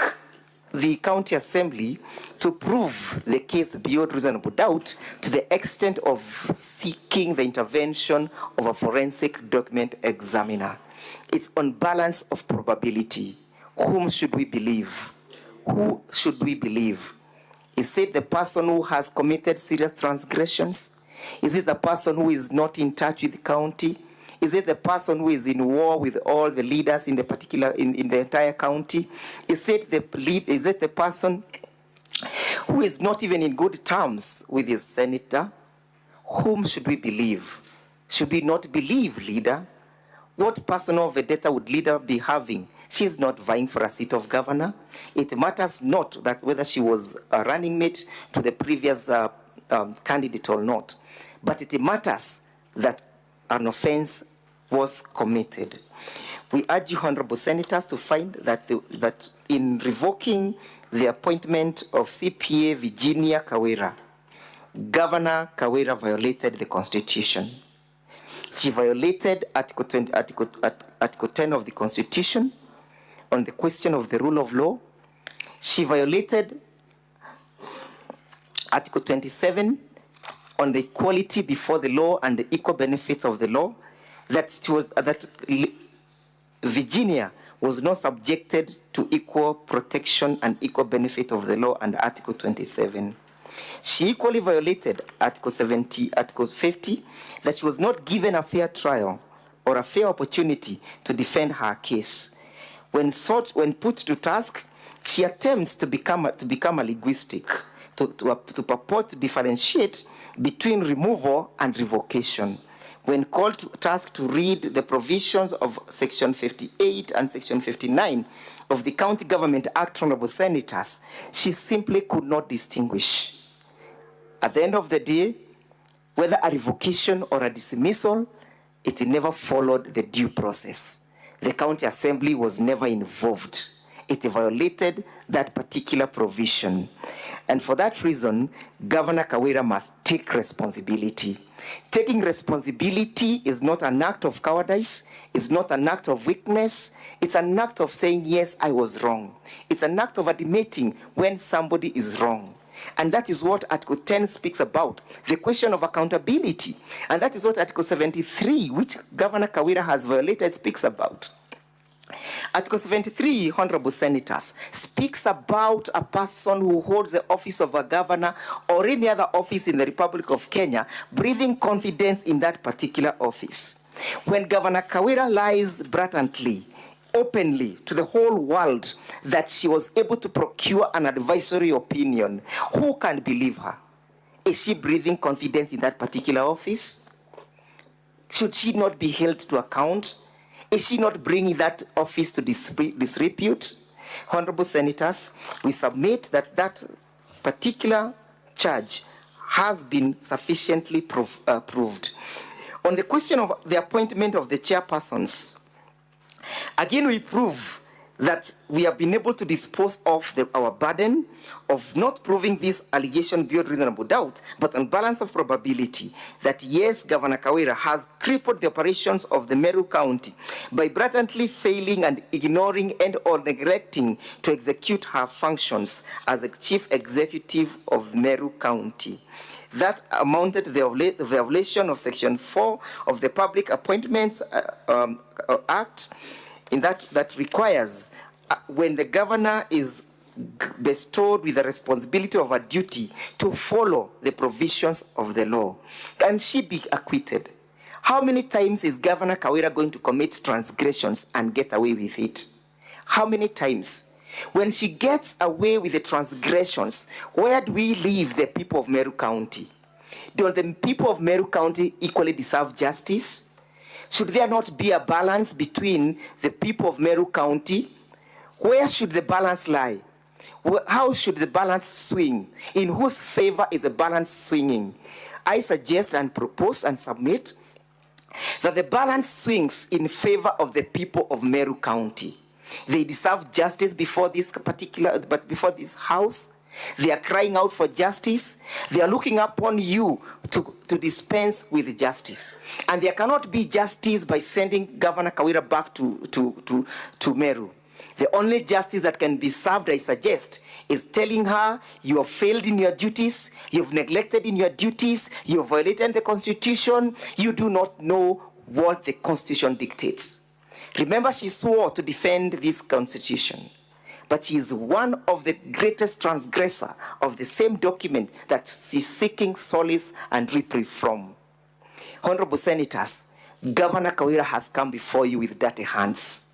the county assembly to prove the case beyond reasonable doubt to the extent of seeking the intervention of a forensic document examiner. It's on balance of probability. Whom should we believe? Who should we believe? Is it the person who has committed serious transgressions? Is it the person who is not in touch with the county? Is it the person who is in war with all the leaders in the particular in the entire county? Is it the person who is not even in good terms with his senator? Whom should we believe? Should we not believe leader? What personal vendetta would leader be having? She is not vying for a seat of governor. It matters not that whether she was a running mate to the previous candidate or not, but it matters that an offense was committed. We urge you, honorable senators, to find that, that in revoking the appointment of CPA Virginia Kawira, Governor Kawira violated the Constitution. She violated Article 10 of the Constitution on the question of the rule of law. She violated Article 27 on the equality before the law and the equal benefits of the law, that Virginia was not subjected to equal protection and equal benefit of the law under Article 27. She equally violated Article 50, that she was not given a fair trial or a fair opportunity to defend her case. When put to task, she attempts to become a linguistic, to purport to differentiate between removal and revocation. When called to task to read the provisions of Section 58 and Section 59 of the County Government Act, honorable senators, she simply could not distinguish. At the end of the day, whether a revocation or a dismissal, it never followed the due process. The county assembly was never involved. It violated that particular provision. And for that reason, Governor Kawira must take responsibility. Taking responsibility is not an act of cowardice. It's not an act of weakness. It's an act of saying, yes, I was wrong. It's an act of admitting when somebody is wrong. And that is what Article 10 speaks about, the question of accountability. And that is what Article 73, which Governor Kawira has violated, speaks about. Article 73, honorable senators, speaks about a person who holds the office of a governor or any other office in the Republic of Kenya, breathing confidence in that particular office. When Governor Kawira lies blatantly, openly to the whole world that she was able to procure an advisory opinion, who can believe her? Is she breathing confidence in that particular office? Should she not be held to account? Is she not bringing that office to disrepute? Honorable senators, we submit that that particular charge has been sufficiently proved. On the question of the appointment of the chairpersons, again, we prove that we have been able to dispose of our burden of not proving this allegation beyond reasonable doubt, but on balance of probability, that yes, Governor Kawira has crippled the operations of the Meru County by blatantly failing and ignoring and or neglecting to execute her functions as a chief executive of Meru County. That amounted to the violation of Section 4 of the Public Appointments Act, in that requires when the governor is bestowed with the responsibility of a duty to follow the provisions of the law. Can she be acquitted? How many times is Governor Kawira going to commit transgressions and get away with it? How many times? When she gets away with the transgressions, where do we leave the people of Meru County? Do the people of Meru County equally deserve justice? Should there not be a balance between the people of Meru County? Where should the balance lie? How should the balance swing? In whose favor is the balance swinging? I suggest and propose and submit that the balance swings in favor of the people of Meru County. They deserve justice before this House. They are crying out for justice. They are looking upon you to dispense with justice. And there cannot be justice by sending Governor Kawira back to Meru. The only justice that can be served, I suggest, is telling her you have failed in your duties, you've neglected in your duties, you've violated the Constitution, you do not know what the Constitution dictates. Remember, she swore to defend this Constitution, but she is one of the greatest transgressors of the same document that she's seeking solace and reprieve from. Honorable Senators, Governor Kawira has come before you with dirty hands.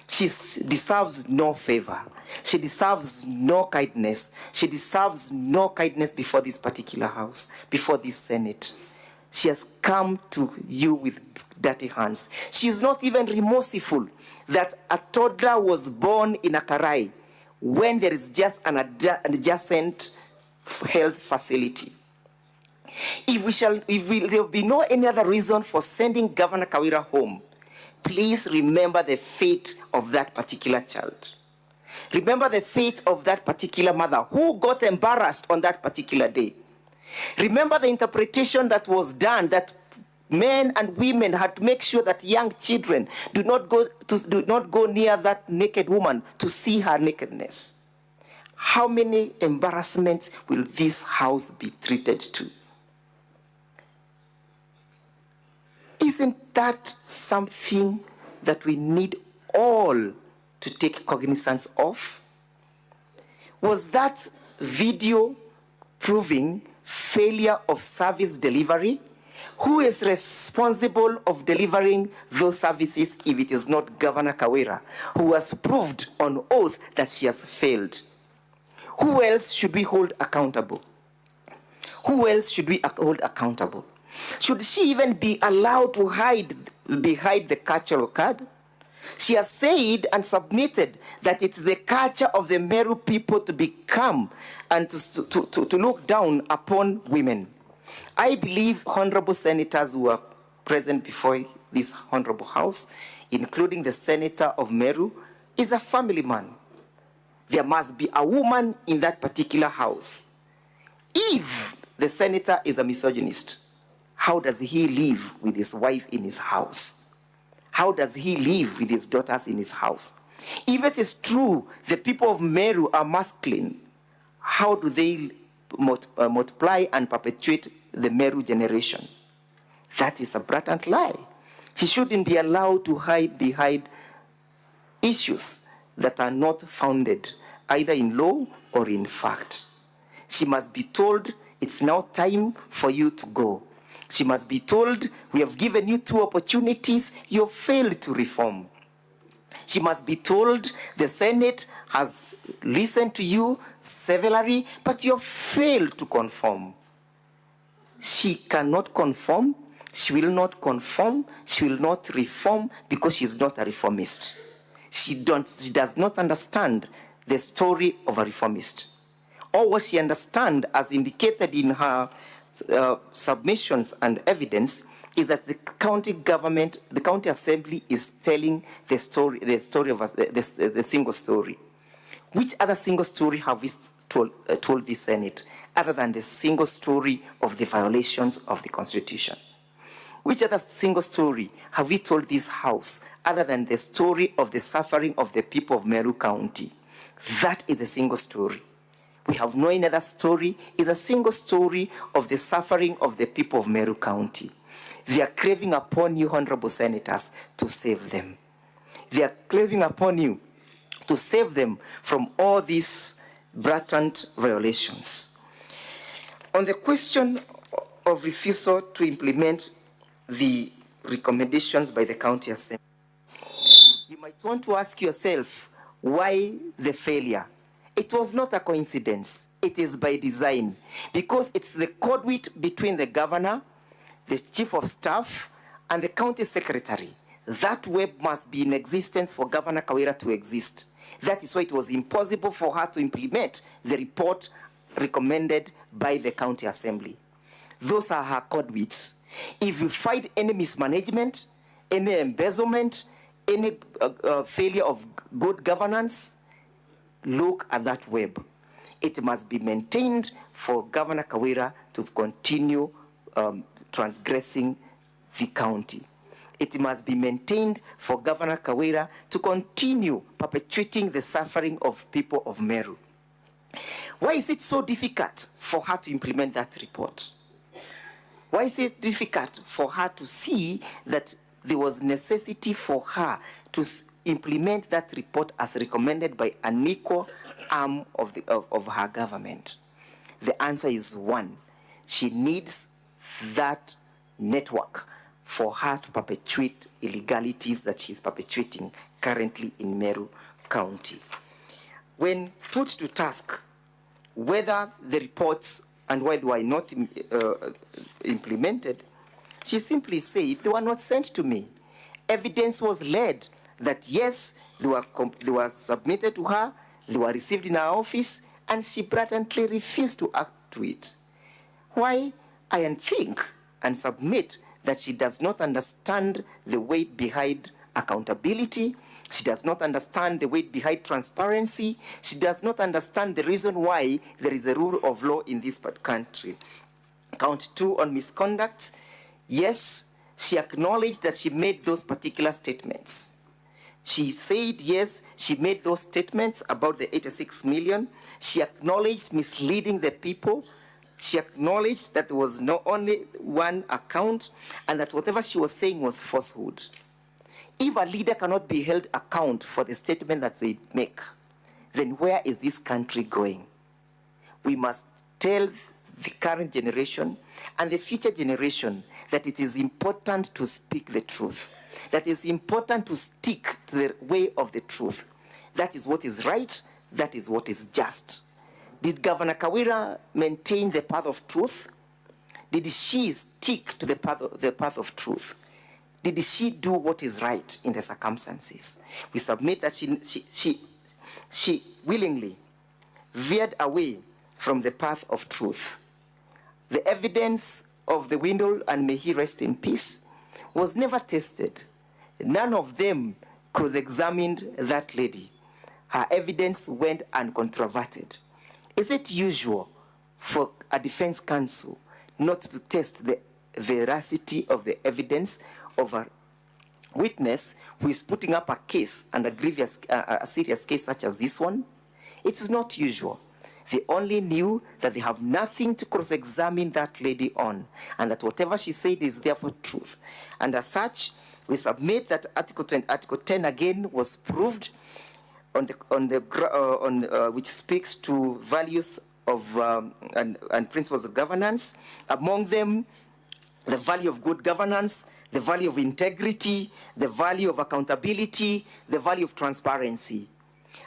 She deserves no favor. She deserves no kindness. She deserves no kindness before this particular house, before this Senate. She has come to you with dirty hands. She is not even remorseful that a toddler was born in a Karai when there is just an adjacent health facility. If there will be no any other reason for sending Governor Kawira home, please remember the fate of that particular child. Remember the fate of that particular mother who got embarrassed on that particular day. Remember the interpretation that was done, that men and women had to make sure that young children do not go near that naked woman to see her nakedness. How many embarrassments will this house be treated to? Isn't that something that we need all to take cognizance of? Was that video proving failure of service delivery? Who is responsible of delivering those services if it is not Governor Kawira, who has proved on oath that she has failed? Who else should we hold accountable? Who else should we hold accountable? Should she even be allowed to hide behind the cultural card? She has said and submitted that it's the culture of the Meru people to become and to look down upon women. I believe honorable senators who are present before this honorable house, including the senator of Meru, is a family man. There must be a woman in that particular house. If the senator is a misogynist, how does he live with his wife in his house? How does he live with his daughters in his house? If it is true the people of Meru are masculine, how do they multiply and perpetuate the Meru generation? That is a blatant lie. She shouldn't be allowed to hide behind issues that are not founded either in law or in fact. She must be told it's now time for you to go. She must be told, we have given you 2 opportunities, you have failed to reform. She must be told, the Senate has listened to you severally, but you have failed to conform. She cannot conform, she will not conform, she will not reform because she is not a reformist. She does not understand the story of a reformist. Or what she understands, as indicated in her submissions and evidence, is that the county government, the county assembly is telling the story of the single story. Which other single story have we told the Senate other than the single story of the violations of the Constitution? Which other single story have we told this House other than the story of the suffering of the people of Meru County? That is a single story. We have no another story. It's a single story of the suffering of the people of Meru County. They are craving upon you, honorable senators, to save them. They are craving upon you to save them from all these blatant violations. On the question of refusal to implement the recommendations by the county assembly, you might want to ask yourself, why the failure? It was not a coincidence. It is by design, because it's the conduit between the governor, the chief of staff, and the county secretary. That web must be in existence for Governor Kawira to exist. That is why it was impossible for her to implement the report recommended by the county assembly. Those are her conduits. If you find any mismanagement, any embezzlement, any failure of good governance, look at that web. It must be maintained for Governor Kawira to continue transgressing the county. It must be maintained for Governor Kawira to continue perpetuating the suffering of people of Meru. Why is it so difficult for her to implement that report? Why is it difficult for her to see that there was necessity for her to implement that report as recommended by an equal arm of her government? The answer is one. She needs that network for her to perpetuate illegalities that she's perpetuating currently in Meru County. When put to task whether the reports and why they were not implemented, she simply said they were not sent to me. Evidence was led that yes, they were submitted to her, they were received in her office, and she blatantly refused to act to it. Why? I think and submit that she does not understand the weight behind accountability. She does not understand the weight behind transparency. She does not understand the reason why there is a rule of law in this country. Count 2 on misconduct. Yes, she acknowledged that she made those particular statements. She said, yes, she made those statements about the 86 million. She acknowledged misleading the people. She acknowledged that there was not only one account and that whatever she was saying was falsehood. If a leader cannot be held account for the statement that they make, then where is this country going? We must tell the current generation and the future generation that it is important to speak the truth, that it is important to stick to the way of the truth. That is what is right, that is what is just. Did Governor Kawira maintain the path of truth? Did she stick to the path of truth? Did she do what is right in the circumstances? We submit that she willingly veered away from the path of truth. The evidence of the window, and may he rest in peace, was never tested. None of them cross-examined that lady. Her evidence went uncontroverted. Is it usual for a defense counsel not to test the veracity of the evidence of a witness who is putting up a case, and a serious case such as this one? It is not usual. They only knew that they have nothing to cross-examine that lady on, and that whatever she said is therefore truth. And as such, we submit that Article 10 again was proved which speaks to values of and principles of governance. Among them, the value of good governance, the value of integrity, the value of accountability, the value of transparency.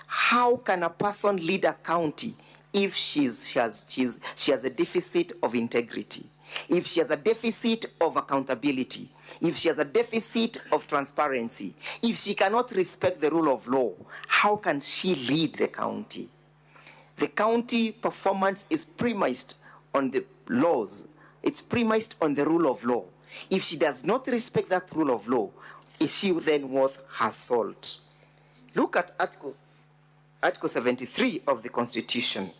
How can a person lead a county if she has a deficit of integrity, if she has a deficit of accountability, if she has a deficit of transparency, if she cannot respect the rule of law? How can she lead the county? The county performance is premised on the laws. It's premised on the rule of law. If she does not respect that rule of law, is she then worth her salt? Look at Article 73 of the Constitution.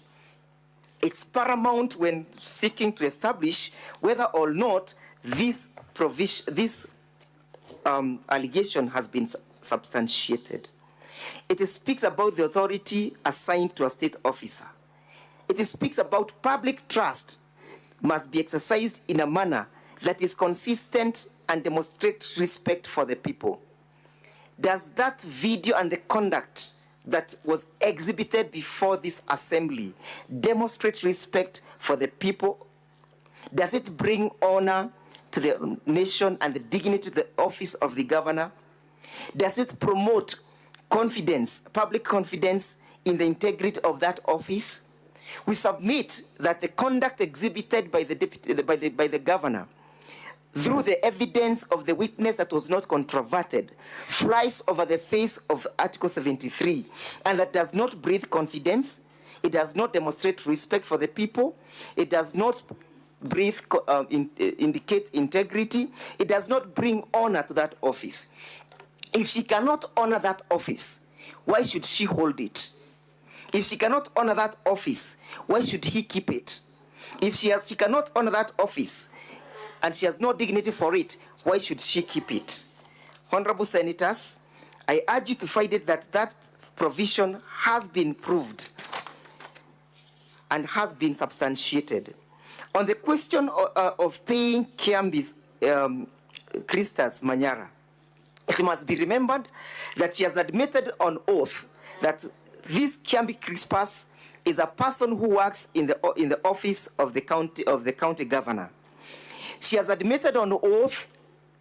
It's paramount when seeking to establish whether or not this allegation has been substantiated. It speaks about the authority assigned to a state officer. It speaks about public trust must be exercised in a manner that is consistent and demonstrate respect for the people. Does that video and the conduct that was exhibited before this assembly demonstrate respect for the people? Does it bring honor to the nation and the dignity of the office of the governor? Does it promote confidence, public confidence in the integrity of that office? We submit that the conduct exhibited by the governor, through the evidence of the witness that was not controverted, flies over the face of Article 73, and that does not breathe confidence, it does not demonstrate respect for the people, it does not indicate integrity, it does not bring honor to that office. If she cannot honor that office, why should she hold it? If she cannot honor that office, why should he keep it? If she cannot honor that office and she has no dignity for it, why should she keep it? Honorable Senators, I urge you to find it that that provision has been proved and has been substantiated. On the question of paying Kiambi's Christas Manyara, it must be remembered that she has admitted on oath that this Kiambi Crispas is a person who works in the office of the county governor. She has admitted on oath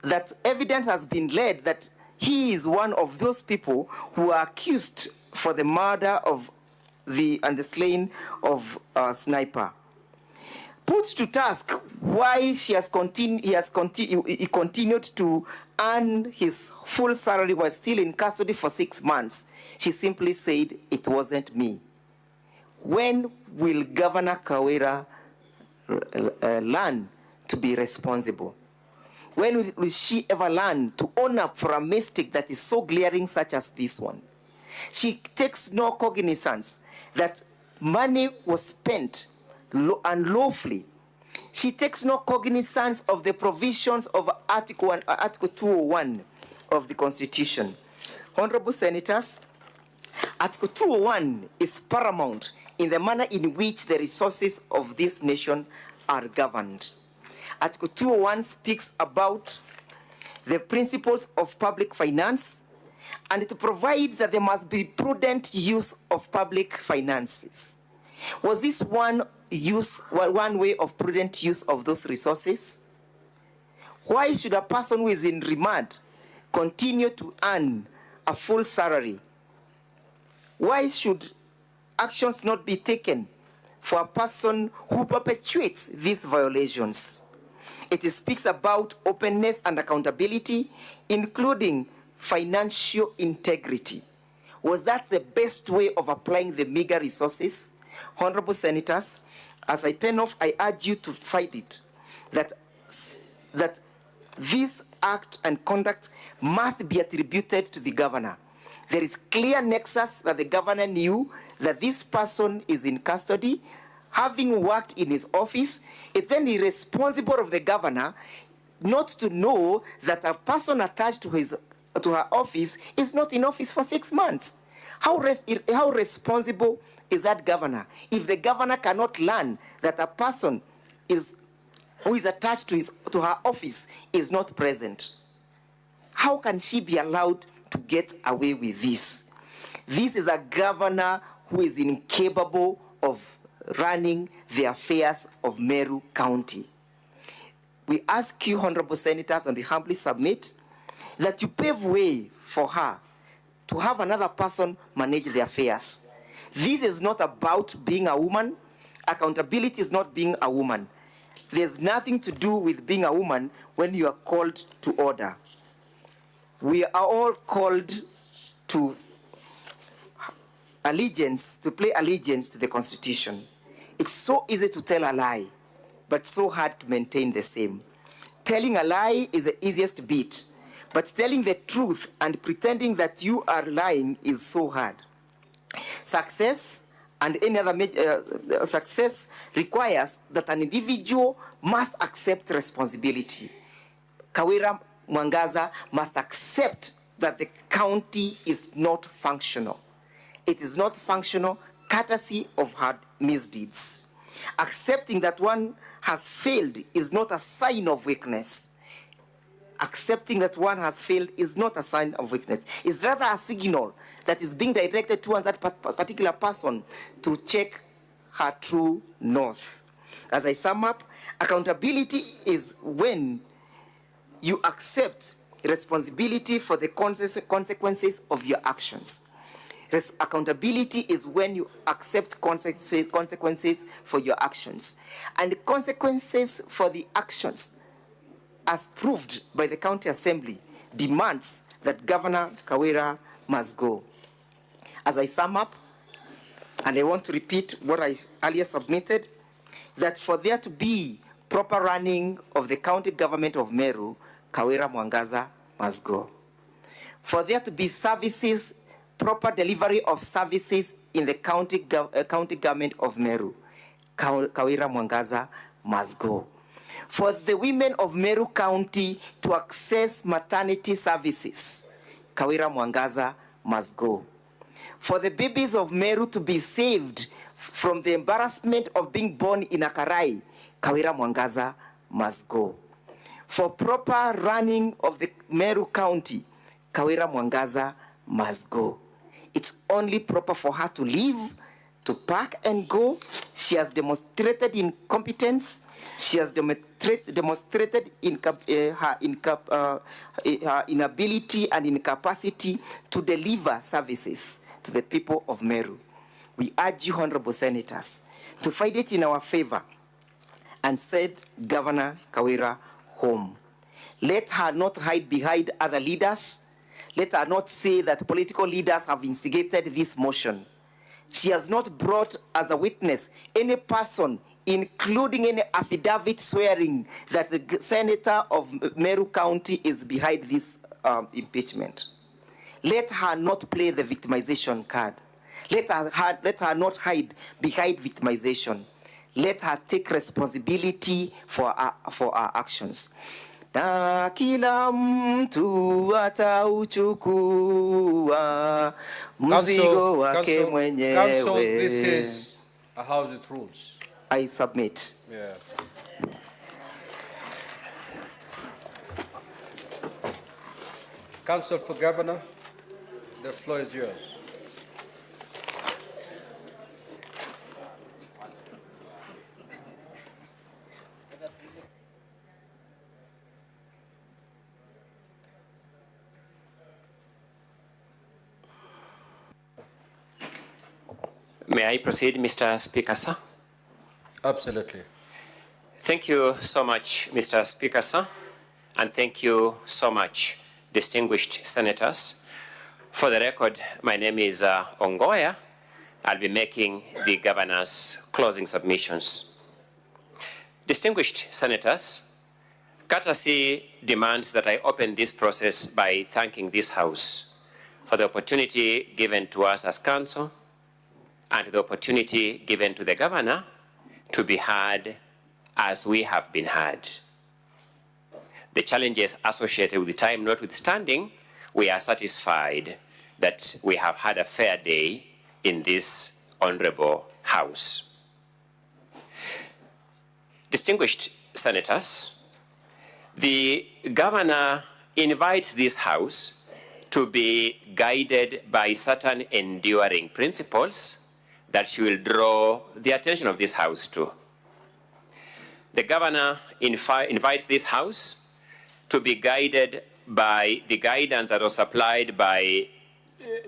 that evidence has been led that he is one of those people who are accused for the murder of and the slaying of Sniper. Put to task why he continued to earn his full salary while still in custody for 6 months. She simply said, "It wasn't me." When will Governor Kawira learn to be responsible? When will she ever learn to own up for a mistake that is so glaring such as this one? She takes no cognizance that money was spent unlawfully. She takes no cognizance of the provisions of Article 201 of the Constitution. Honorable Senators, Article 201 is paramount in the manner in which the resources of this nation are governed. Article 201 speaks about the principles of public finance, and it provides that there must be prudent use of public finances. Was this one way of prudent use of those resources? Why should a person who is in remand continue to earn a full salary? Why should actions not be taken for a person who perpetuates these violations? It speaks about openness and accountability, including financial integrity. Was that the best way of applying the meager resources? Honorable Senators, as I pen off, I urge you to find it, that this act and conduct must be attributed to the governor. There is clear nexus that the governor knew that this person is in custody, having worked in his office. It then is responsible of the governor not to know that a person attached to her office is not in office for 6 months. How responsible is that governor if the governor cannot learn that a person who is attached to her office is not present? How can she be allowed to get away with this? This is a governor who is incapable of running the affairs of Meru County. We ask you, Honorable Senators, and we humbly submit that you pave way for her to have another person manage the affairs. This is not about being a woman. Accountability is not being a woman. There's nothing to do with being a woman when you are called to order. We are all called to allegiance, to play allegiance to the Constitution. It's so easy to tell a lie, but so hard to maintain the same. Telling a lie is the easiest bit, but telling the truth and pretending that you are lying is so hard. Success and any other success requires that an individual must accept responsibility. Kawira Mwangaza must accept that the county is not functional. It is not functional courtesy of her misdeeds. Accepting that one has failed is not a sign of weakness. Accepting that one has failed is not a sign of weakness. It's rather a signal that is being directed towards that particular person to check her true north. As I sum up, accountability is when you accept responsibility for the consequences of your actions. Accountability is when you accept consequences for your actions. And the consequences for the actions, as proved by the County Assembly, demands that Governor Kawira must go. As I sum up, and I want to repeat what I earlier submitted, that for there to be proper running of the county government of Meru, Kawira Mwangaza must go. For there to be services, proper delivery of services in the county government of Meru, Kawira Mwangaza must go. For the women of Meru County to access maternity services, Kawira Mwangaza must go. For the babies of Meru to be saved from the embarrassment of being born in Akarai, Kawira Mwangaza must go. For proper running of the Meru County, Kawira Mwangaza must go. It's only proper for her to leave, to pack and go. She has demonstrated incompetence. She has demonstrated her inability and incapacity to deliver services to the people of Meru. We urge you, honorable senators, to fight it in our favor and send Governor Kawira home. Let her not hide behind other leaders. Let her not say that political leaders have instigated this motion. She has not brought as a witness any person, including any affidavit swearing that the senator of Meru County is behind this impeachment. Let her not play the victimization card. Let her not hide behind victimization. Let her take responsibility for our actions. Na kila mtu atauchukua mzigo wake mwenyewe. Council, this is a house with rules. I submit. Yeah. Council for Governor, the floor is yours. May I proceed, Mr. Speaker, sir? Absolutely. Thank you so much, Mr. Speaker, sir, and thank you so much, distinguished senators. For the record, my name is Ongoya. I'll be making the governor's closing submissions. Distinguished senators, courtesy demands that I open this process by thanking this House for the opportunity given to us as council and the opportunity given to the governor to be heard as we have been heard. The challenges associated with the time notwithstanding, we are satisfied that we have had a fair day in this honorable House. Distinguished senators, the governor invites this House to be guided by certain enduring principles that she will draw the attention of this House to. The governor invites this House to be guided by the guidance that was applied by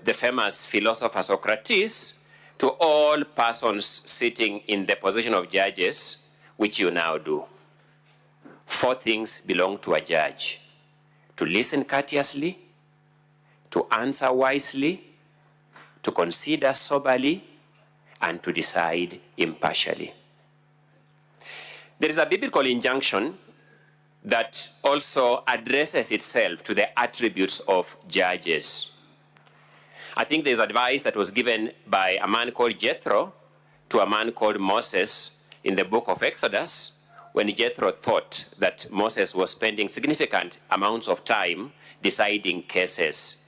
the famous philosopher Socrates to all persons sitting in the position of judges, which you now do. 4 things belong to a judge: to listen courteously, to answer wisely, to consider soberly, and to decide impartially. There is a biblical injunction that also addresses itself to the attributes of judges. I think there's advice that was given by a man called Jethro to a man called Moses in the book of Exodus, when Jethro thought that Moses was spending significant amounts of time deciding cases.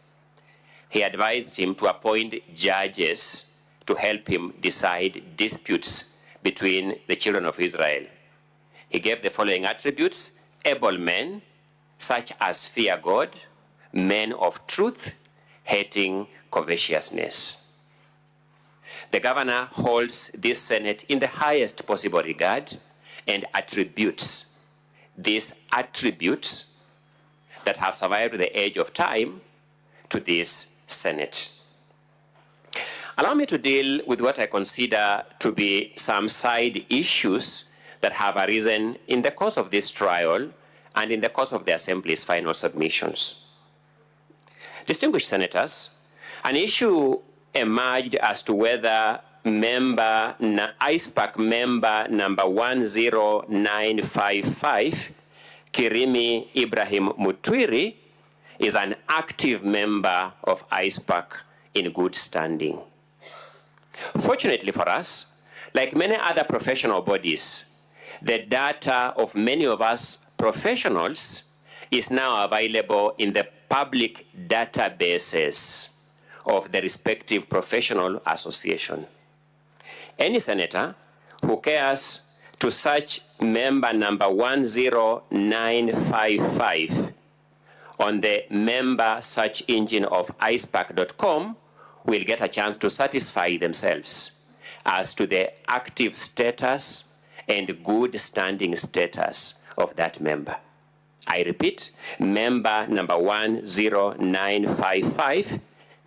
He advised him to appoint judges to help him decide disputes between the children of Israel. He gave the following attributes: able men, such as fear God, men of truth, hating covetousness. The governor holds this Senate in the highest possible regard and attributes these attributes that have survived the age of time to this Senate. Allow me to deal with what I consider to be some side issues that have arisen in the course of this trial and in the course of the Assembly's final submissions. Distinguished senators, an issue emerged as to whether ISPAC member number 10955, Kirimi Ibrahim Mutwiri, is an active member of ISPAC in good standing. Fortunately for us, like many other professional bodies, the data of many of us professionals is now available in the public databases of the respective professional association. Any senator who cares to search member number 10955 on the member search engine of icepack.com will get a chance to satisfy themselves as to the active status and good standing status of that member. I repeat, member number 10955.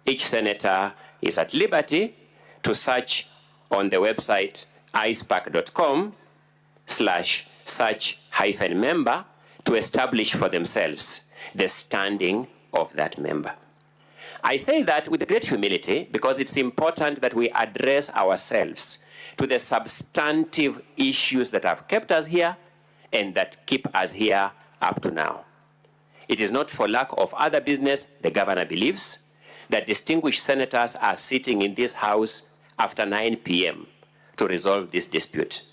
Each senator is at liberty to search on the website icepack.com/search-member to establish for themselves the standing of that member. I say that with great humility because it's important that we address ourselves to the substantive issues that have kept us here and that keep us here up to now. It is not for lack of other business, the governor believes, that distinguished senators are sitting in this house after 9 p.m. to resolve this dispute.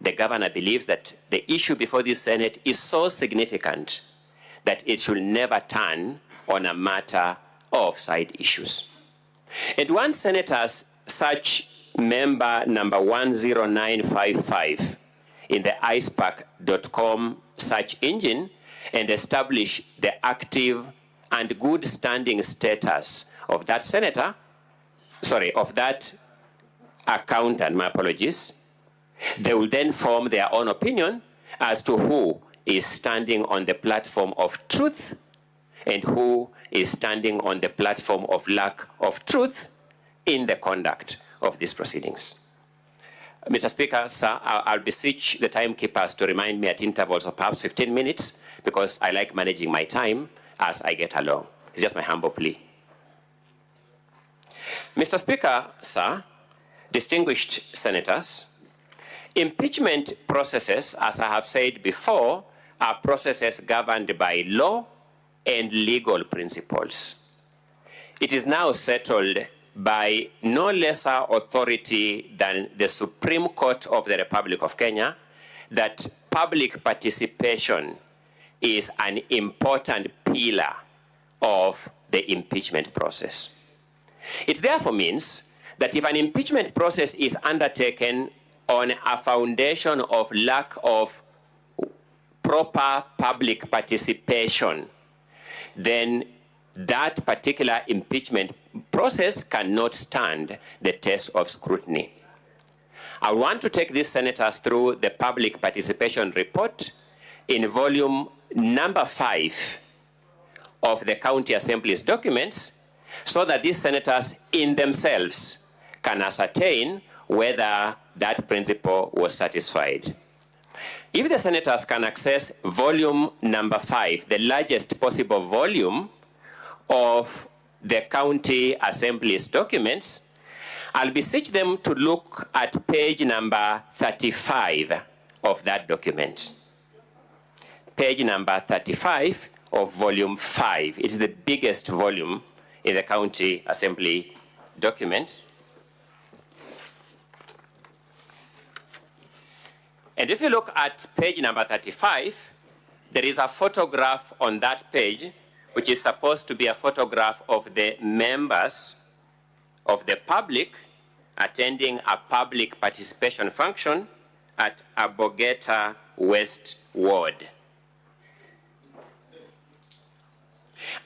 The governor believes that the issue before this Senate is so significant that it should never turn on a matter of side issues. And once senators search member number 10955 in the icepack.com search engine and establish the active and good standing status of that senator, of that accountant, my apologies, they will then form their own opinion as to who is standing on the platform of truth and who is standing on the platform of lack of truth in the conduct of these proceedings. Mr. Speaker, sir, I'll beseech the timekeepers to remind me at intervals of perhaps 15 minutes because I like managing my time as I get along. It's just my humble plea. Mr. Speaker, sir, distinguished senators, impeachment processes, as I have said before, are processes governed by law and legal principles. It is now settled by no lesser authority than the Supreme Court of the Republic of Kenya that public participation is an important pillar of the impeachment process. It therefore means that if an impeachment process is undertaken on a foundation of lack of proper public participation, then that particular impeachment process cannot stand the test of scrutiny. I want to take these senators through the public participation report in volume number 5 of the County Assembly's documents so that these senators in themselves can ascertain whether that principle was satisfied. If the senators can access volume number 5, the largest possible volume of the County Assembly's documents, I'll beseech them to look at page number 35 of that document. Page number 35 of volume 5. It is the biggest volume in the County Assembly document. And if you look at page number 35, there is a photograph on that page, which is supposed to be a photograph of the members of the public attending a public participation function at Abogeta West Ward.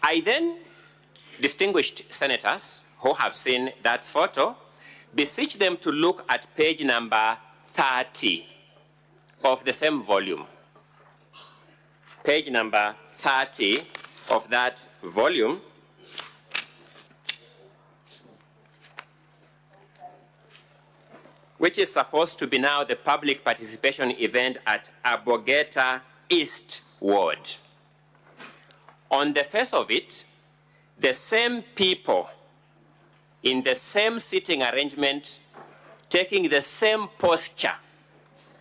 I then, distinguished senators who have seen that photo, beseech them to look at page number 30 of the same volume. Page number 30 of that volume, which is supposed to be now the public participation event at Abogeta East Ward. On the face of it, the same people in the same sitting arrangement, taking the same posture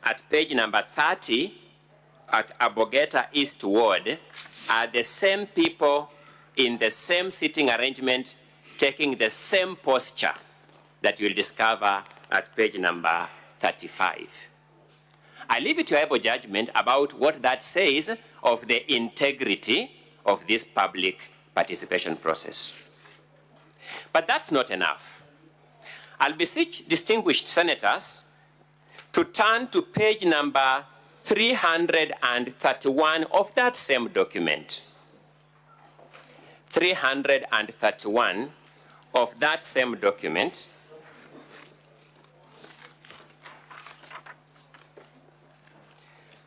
at page number 30 at Abogeta East Ward are the same people in the same sitting arrangement taking the same posture, that you'll discover at page number 35. I leave it to your able judgment about what that says of the integrity of this public participation process. But that's not enough. I'll beseech distinguished senators to turn to page number 331 of that same document. 331 of that same document.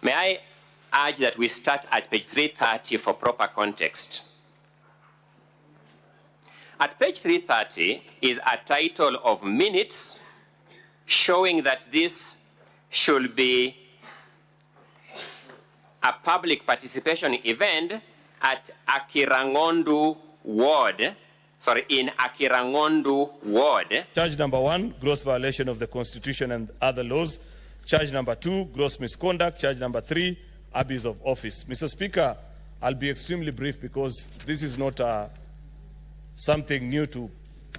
May I urge that we start at page 330 for proper context. At page 330 is a title of minutes showing that this should be a public participation event at Akirangondu Ward, in Akirangondu Ward. Charge number 1, gross violation of the Constitution and other laws. Charge number 2, gross misconduct. Charge number 3, abuse of office. Mr. Speaker, I'll be extremely brief because this is not something new to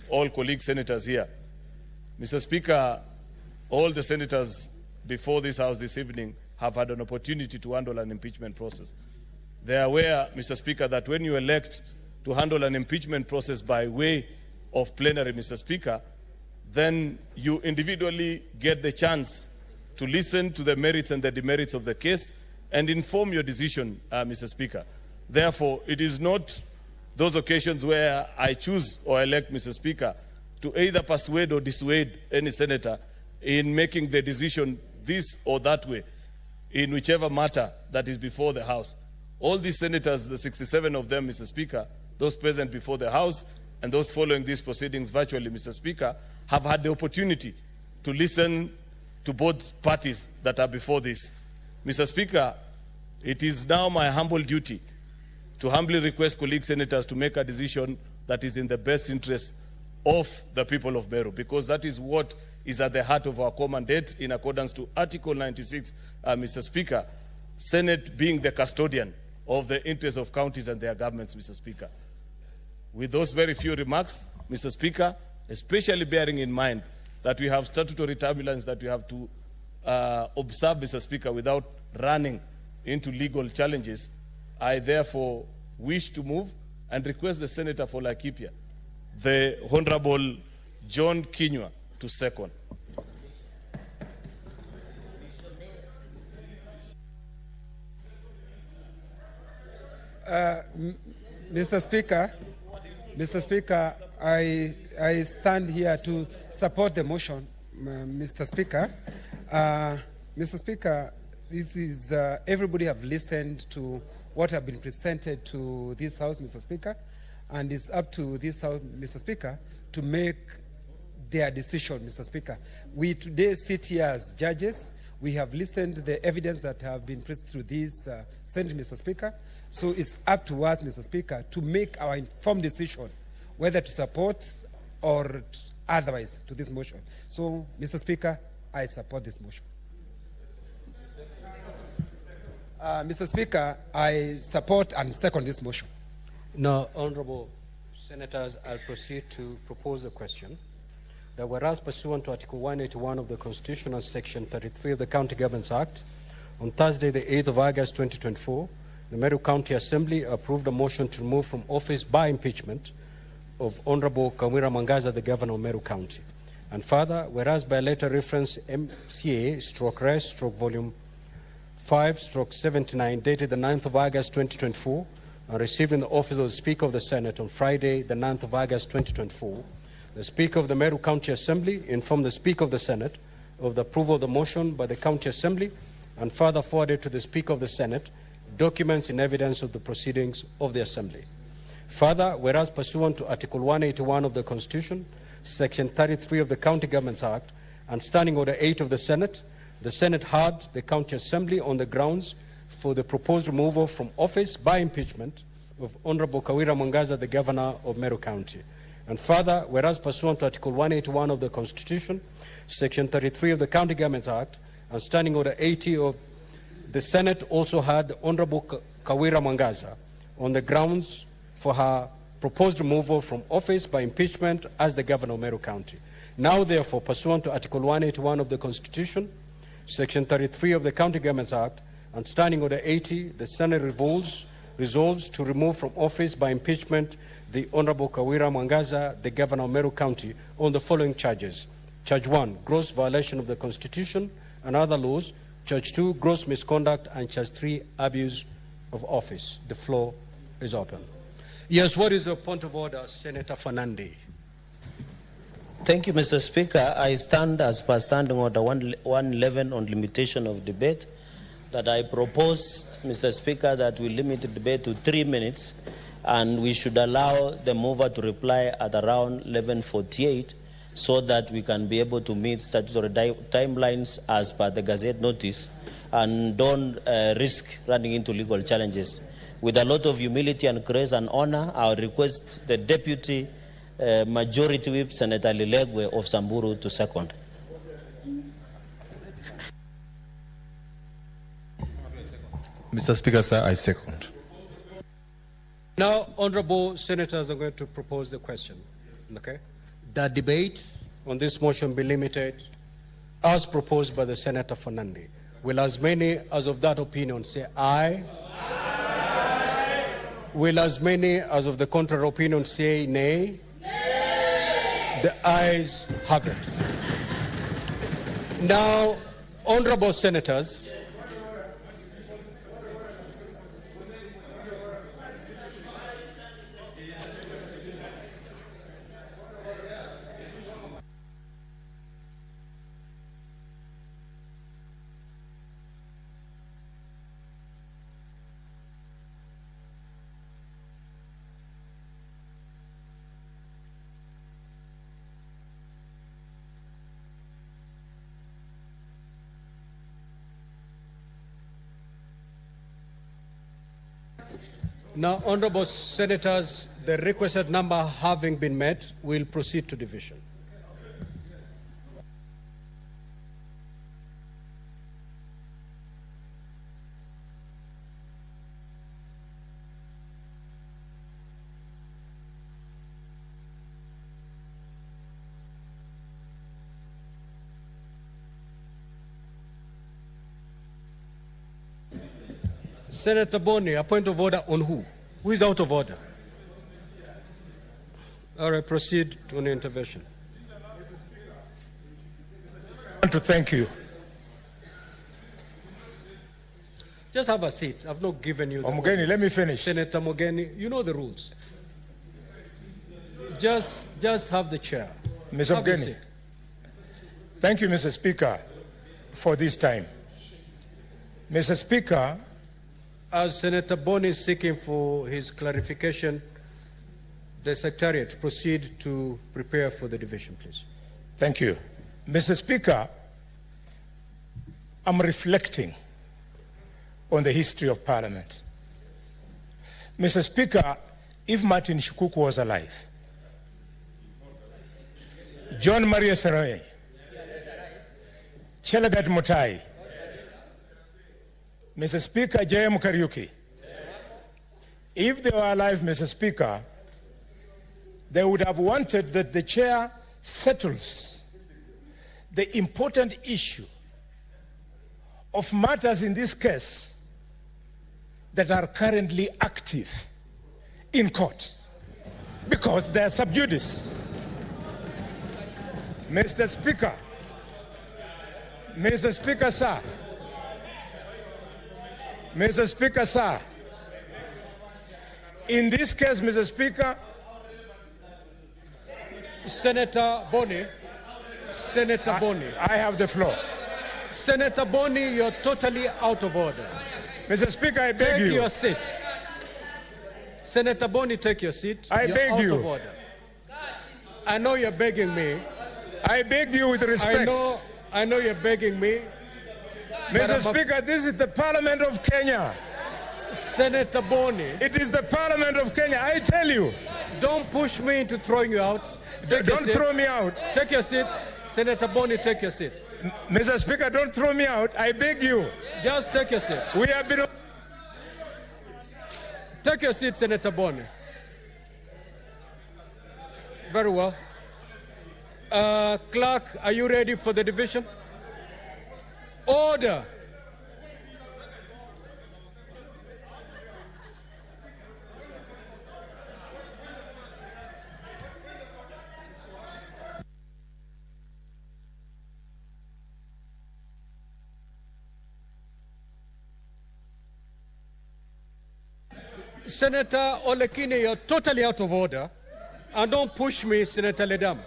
all colleague senators here. Mr. Speaker, all the senators before this House this evening have had an opportunity to handle an impeachment process. They are aware, Mr. Speaker, that when you elect to handle an impeachment process by way of plenary, Mr. Speaker, then you individually get the chance to listen to the merits and the demerits of the case and inform your decision, Mr. Speaker. Therefore, it is not those occasions where I choose or elect, Mr. Speaker, to either persuade or dissuade any senator in making the decision this or that way, in whichever matter that is before the House. All these senators, the 67 of them, Mr. Speaker, those present before the House and those following these proceedings virtually, Mr. Speaker, have had the opportunity to listen to both parties that are before this. Mr. Speaker, it is now my humble duty to humbly request colleague senators to make a decision that is in the best interest of the people of Meru, because that is what is at the heart of our core mandate in accordance to Article 96, Mr. Speaker, Senate being the custodian of the interests of counties and their governments, Mr. Speaker. With those very few remarks, Mr. Speaker, especially bearing in mind that we have statutory turbulence that we have to observe, Mr. Speaker, without running into legal challenges, I therefore wish to move and request the Senator for Laikipia, the Honorable John Kinyua, to second. Mr. Speaker, I stand here to support the motion, Mr. Speaker. Mr. Speaker, this is everybody have listened to what have been presented to this House, Mr. Speaker, and it's up to this House, Mr. Speaker, to make their decision, Mr. Speaker. We today sit here as judges. We have listened to the evidence that have been presented through this Senate, Mr. Speaker. So it's up to us, Mr. Speaker, to make our informed decision whether to support or otherwise to this motion. So, Mr. Speaker, I support this motion. Mr. Speaker, I support and second this motion. Now, Honorable Senators, I'll proceed to propose a question. That whereas pursuant to Article 181 of the Constitution and Section 33 of the County Governments Act, on Thursday, the 8th of August 2024, the Meru County Assembly approved a motion to remove from office by impeachment of Honorable Kawira Mwangaza, the Governor of Meru County. And further, whereas by letter reference MCA/Res/Volume 5/79 dated the 9th of August 2024 and received in the office of the Speaker of the Senate on Friday, the 9th of August 2024, the Speaker of the Meru County Assembly informed the Speaker of the Senate of the approval of the motion by the County Assembly and further forwarded to the Speaker of the Senate documents in evidence of the proceedings of the Assembly. Further, whereas pursuant to Article 181 of the Constitution, Section 33 of the County Governments Act, and Standing Order 8 of the Senate heard the County Assembly on the grounds for the proposed removal from office by impeachment of Honorable Kawira Mwangaza, the Governor of Meru County. And further, whereas pursuant to Article 181 of the Constitution, Section 33 of the County Governments Act, and Standing Order 80 of the Senate also heard Honorable Kawira Mwangaza on the grounds for her proposed removal from office by impeachment as the Governor of Meru County. Now, therefore, pursuant to Article 181 of the Constitution, Section 33 of the County Governments Act, and Standing Order 80, the Senate resolves to remove from office by impeachment the Honorable Kawira Mwangaza, the Governor of Meru County, on the following charges. Charge 1, gross violation of the Constitution and other laws. Charge 2, gross misconduct. And Charge 3, abuse of office. The floor is open. Yes, what is your point of order, Senator Fernandi? Thank you, Mr. Speaker. I stand as per Standing Order 111 on limitation of debate, that I proposed, Mr. Speaker, that we limit the debate to 3 minutes, and we should allow the mover to reply at around 11:48, so that we can be able to meet statutory timelines as per the Gazette notice, and don't risk running into legal challenges. With a lot of humility and grace and honor, I request the Deputy Majority Whip, Senator Lilegwe of Samburu, to second. Mr. Speaker, sir, I second. Now, honorable senators are going to propose the question. Okay? The debate on this motion be limited as proposed by the Senator Fernandi. Will as many as of that opinion say aye? Aye. Will as many as of the contrary opinion say nay? Nay. The ayes have it. Now, honorable senators, now, honorable senators, the requested number having been met, we'll proceed to division. Senator Boni, a point of order on who? Who is out of order? All right, proceed to an intervention. I want to thank you. Just have a seat. I've not given you the Mogeni, let me finish. Senator Mogeni, you know the rules. Just have the chair. Mr. Have a Mogeni, seat. thank you, Mr. Speaker, for this time. Mr. Speaker, as Senator Boni is seeking for his clarification, the Secretariat proceed to prepare for the division, please. Thank you. Mr. Speaker, I'm reflecting on the history of Parliament. Mr. Speaker, if Martin Shikuku was alive, John Maria Saroe, Chelagat Mutai, Mr. Speaker, J.M. Kariuki, if they were alive, Mr. Speaker, they would have wanted that the chair settles the important issue of matters in this case that are currently active in court because they are sub judice. Mr. Speaker, sir, Mr. Speaker, sir, in this case, Mr. Speaker, Senator Boni, I have the floor. Senator Boni, you're totally out of order. Mr. Speaker, I beg you. Take your seat. Senator Boni, take your seat. I beg out you. Of order. I know you're begging me. I beg you with respect. I know you're begging me. Mr. Speaker, this is the Parliament of Kenya. Senator Boni. It is the Parliament of Kenya, I tell you. Don't push me into throwing you out. Don't throw me out. Take your seat. Senator Boni, take your seat. Mr. Speaker, don't throw me out. I beg you. Just take your seat. We have been... Take your seat, Senator Boni. Very well. Clerk, are you ready for the division? Order. Senator Olekine, you're totally out of order. And don't push me, Senator Ledam.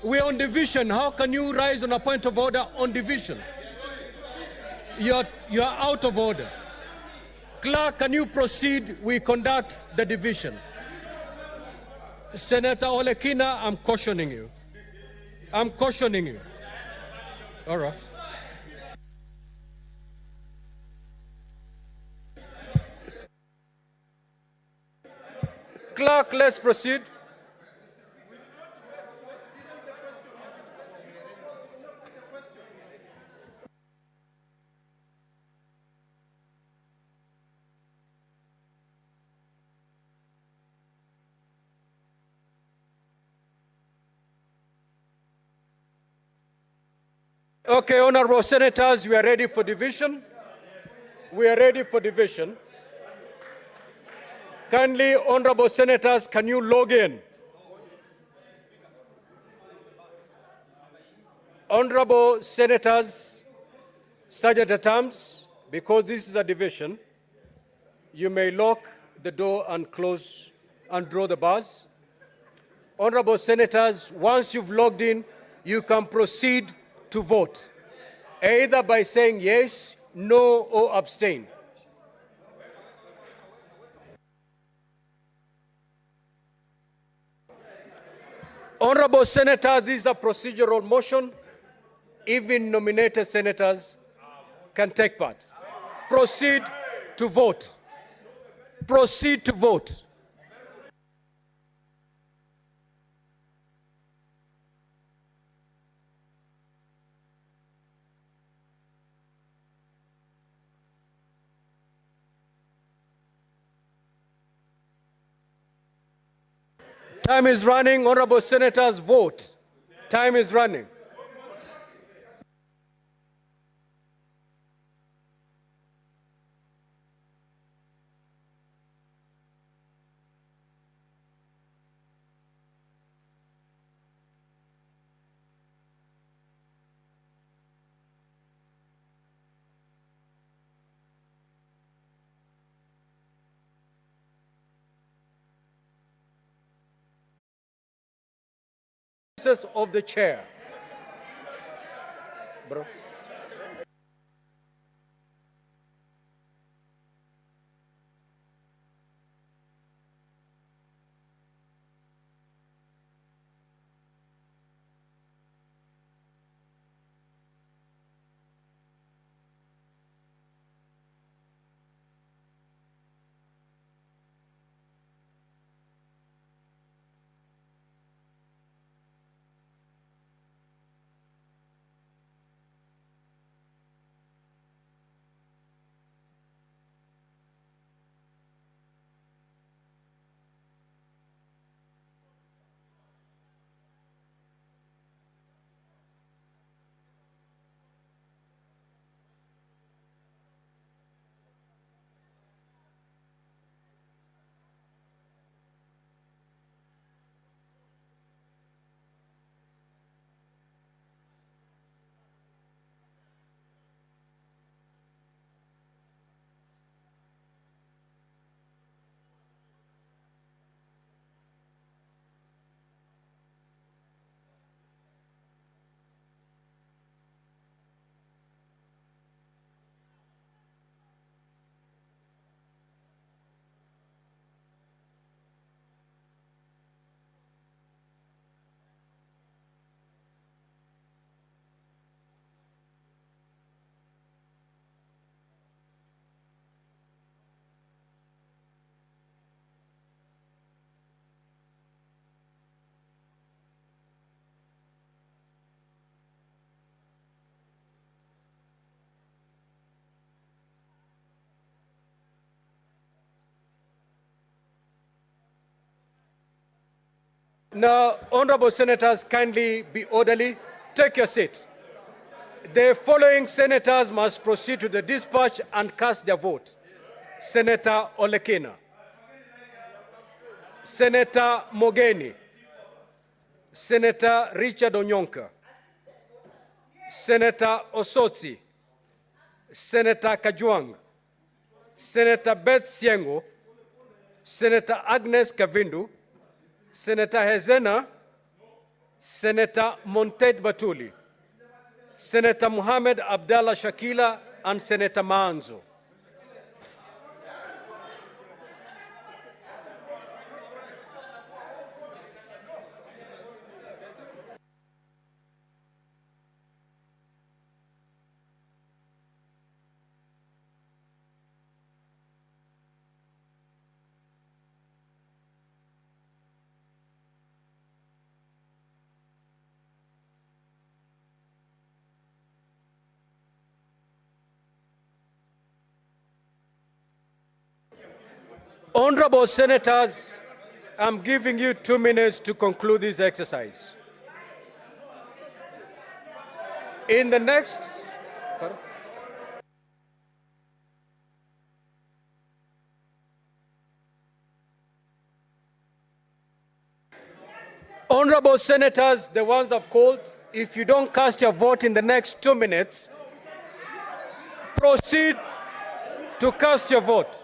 We're on division. How can you rise on a point of order on division? You're out of order. Clerk, can you proceed? We conduct the division. Senator Olekina, I'm cautioning you. I'm cautioning you. All right. Clerk, let's proceed. Okay, honorable senators, we are ready for division. We are ready for division. Kindly, honorable senators, can you log in? Honorable senators, sergeant at arms, because this is a division, you may lock the door and close and draw the bars. Honorable senators, once you've logged in, you can proceed to vote, either by saying yes, no, or abstain. Honorable senators, this is a procedural motion. Even nominated senators can take part. Proceed to vote. Proceed to vote. Time is running. Honorable senators, vote. Time is running. Of the chair. Bro. Now, honorable senators, kindly be orderly. Take your seat. The following senators must proceed to the dispatch and cast their vote. Senator Olekina, Senator Mogeni, Senator Richard Onyonka, Senator Osotsi, Senator Kajwang, Senator Beth Siengo, Senator Agnes Kavindu, Senator Hezena, Senator Montet Batuli, Senator Muhammad Abdallah Shakila, and Senator Manzo. Honorable senators, I'm giving you 2 minutes to conclude this exercise. In the next... Honorable senators, the ones I've called, if you don't cast your vote in the next 2 minutes, proceed to cast your vote.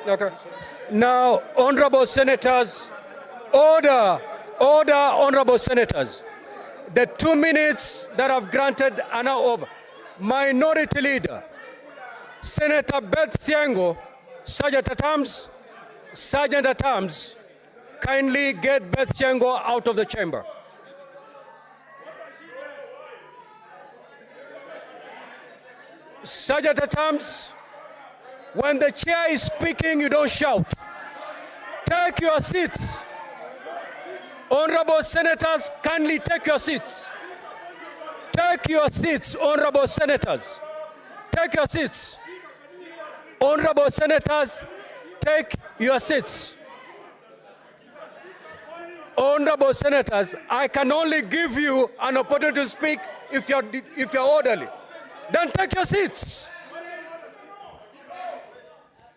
Okay. Now, honorable senators, order, honorable senators. The 2 minutes that I've granted are now over. Minority Leader, Senator Beth Siango, Sergeant at Arms, kindly get Beth Siango out of the chamber. Sergeant at Arms, when the chair is speaking, you don't shout. Take your seats. Honorable senators, kindly take your seats. Take your seats, honorable senators. Take your seats. Honorable senators, take your seats. Honorable senators, I can only give you an opportunity to speak if you're orderly. Then take your seats.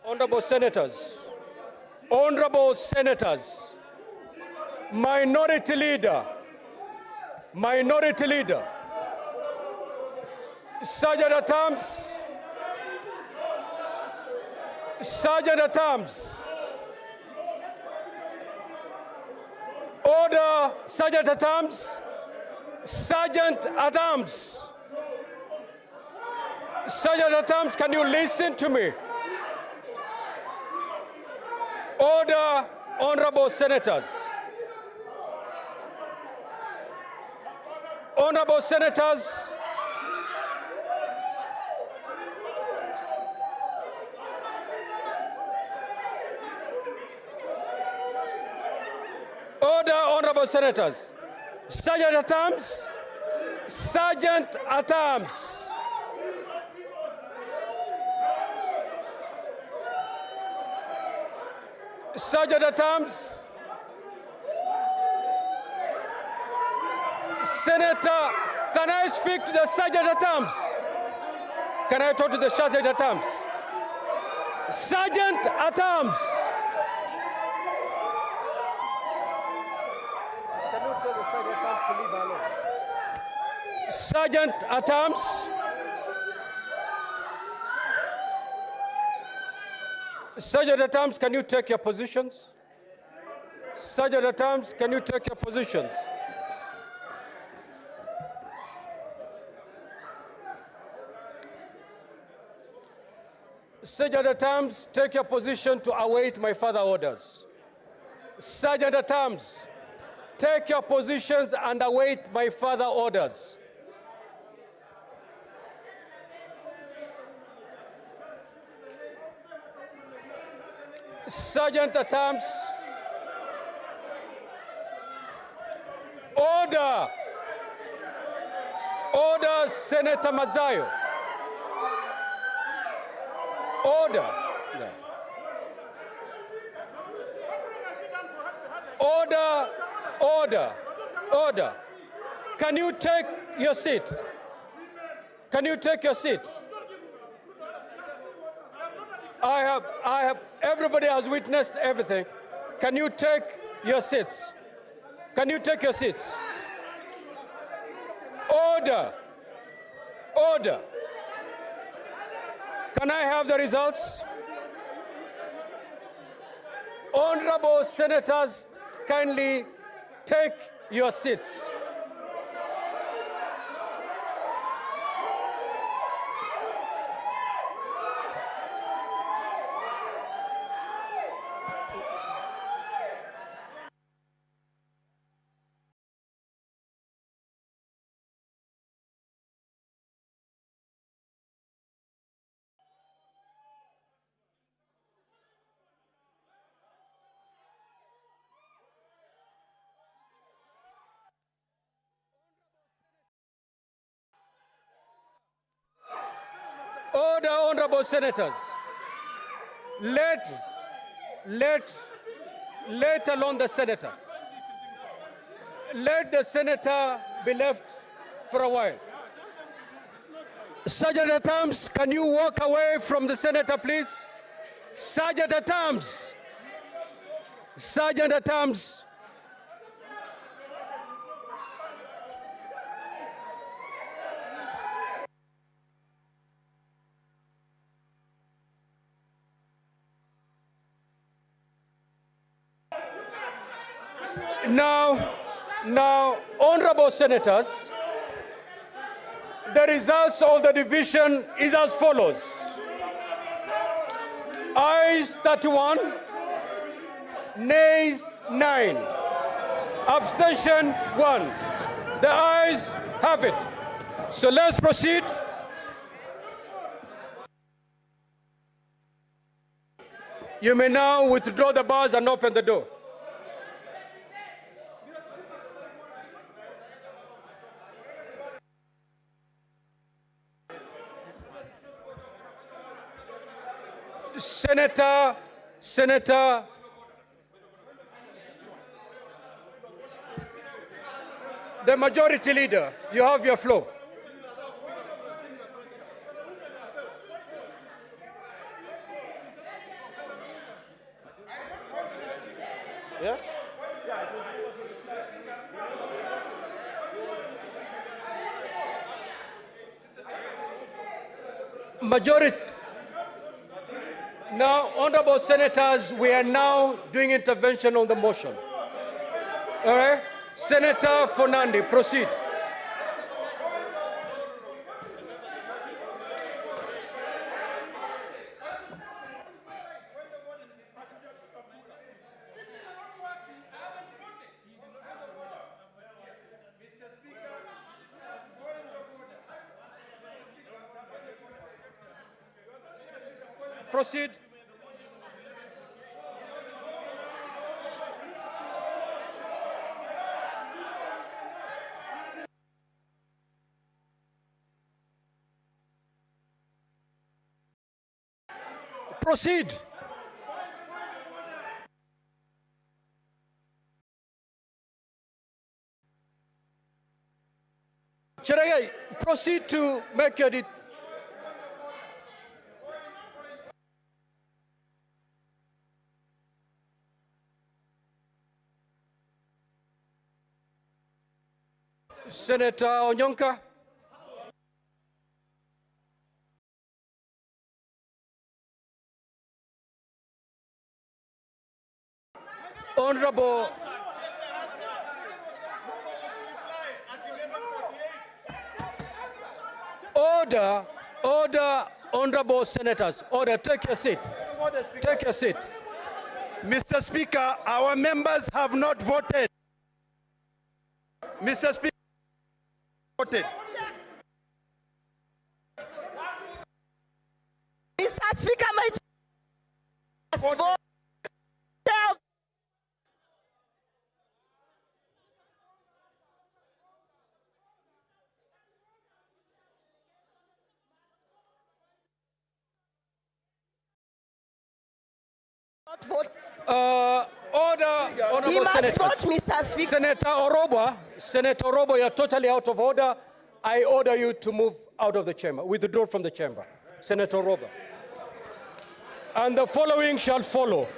Honorable senators, Minority Leader, Sergeant at Arms, order, Sergeant at Arms, can you listen to me? Order, honorable senators. Honorable senators, order, honorable senators. Sergeant at Arms, Sergeant at Arms. Sergeant at Arms. Senator, can I speak to the Sergeant at Arms? Can I talk to the Sergeant at Arms? Sergeant at Arms. Can you tell the Sergeant at Arms to leave her alone? Sergeant at Arms. Sergeant at Arms, can you take your positions? Sergeant at Arms, can you take your positions? Sergeant at Arms, take your position to await my further orders. Sergeant at Arms, take your positions and await my further orders. Sergeant at Arms, order. Order, Senator Mazayo. Order. Order. Can you take your seat? Can you take your seat? Everybody has witnessed everything. Can you take your seats? Can you take your seats? Order. Can I have the results? Honorable senators, kindly take your seats. Order, honorable senators. Let alone the senator. Let the senator be left for a while. Sergeant at Arms, can you walk away from the senator, please? Sergeant at Arms. Sergeant at Arms. Now, honorable senators, the results of the division is as follows. Ayes 31, nays 9, abstention 1. The ayes have it. So let's proceed. You may now withdraw the bars and open the door. Senator, the majority leader, you have your floor. Yeah? Majority. Now, honorable senators, we are now doing intervention on the motion. All right? Senator Fernandi, proceed. Proceed. Proceed. Chiragay, proceed to make your Senator Onyonka. Honorable Order, honorable senators. Order, take your seat. Take your seat. Mr. Speaker, our members have not voted. Mr. Speaker, voted. Mr. Speaker, my vote. Order, honorable He must senators. vote, Mr. Speaker. Senator Orobo, you're totally out of order. I order you to move out of the chamber, withdraw from the chamber. Senator Orobo. And the following shall follow.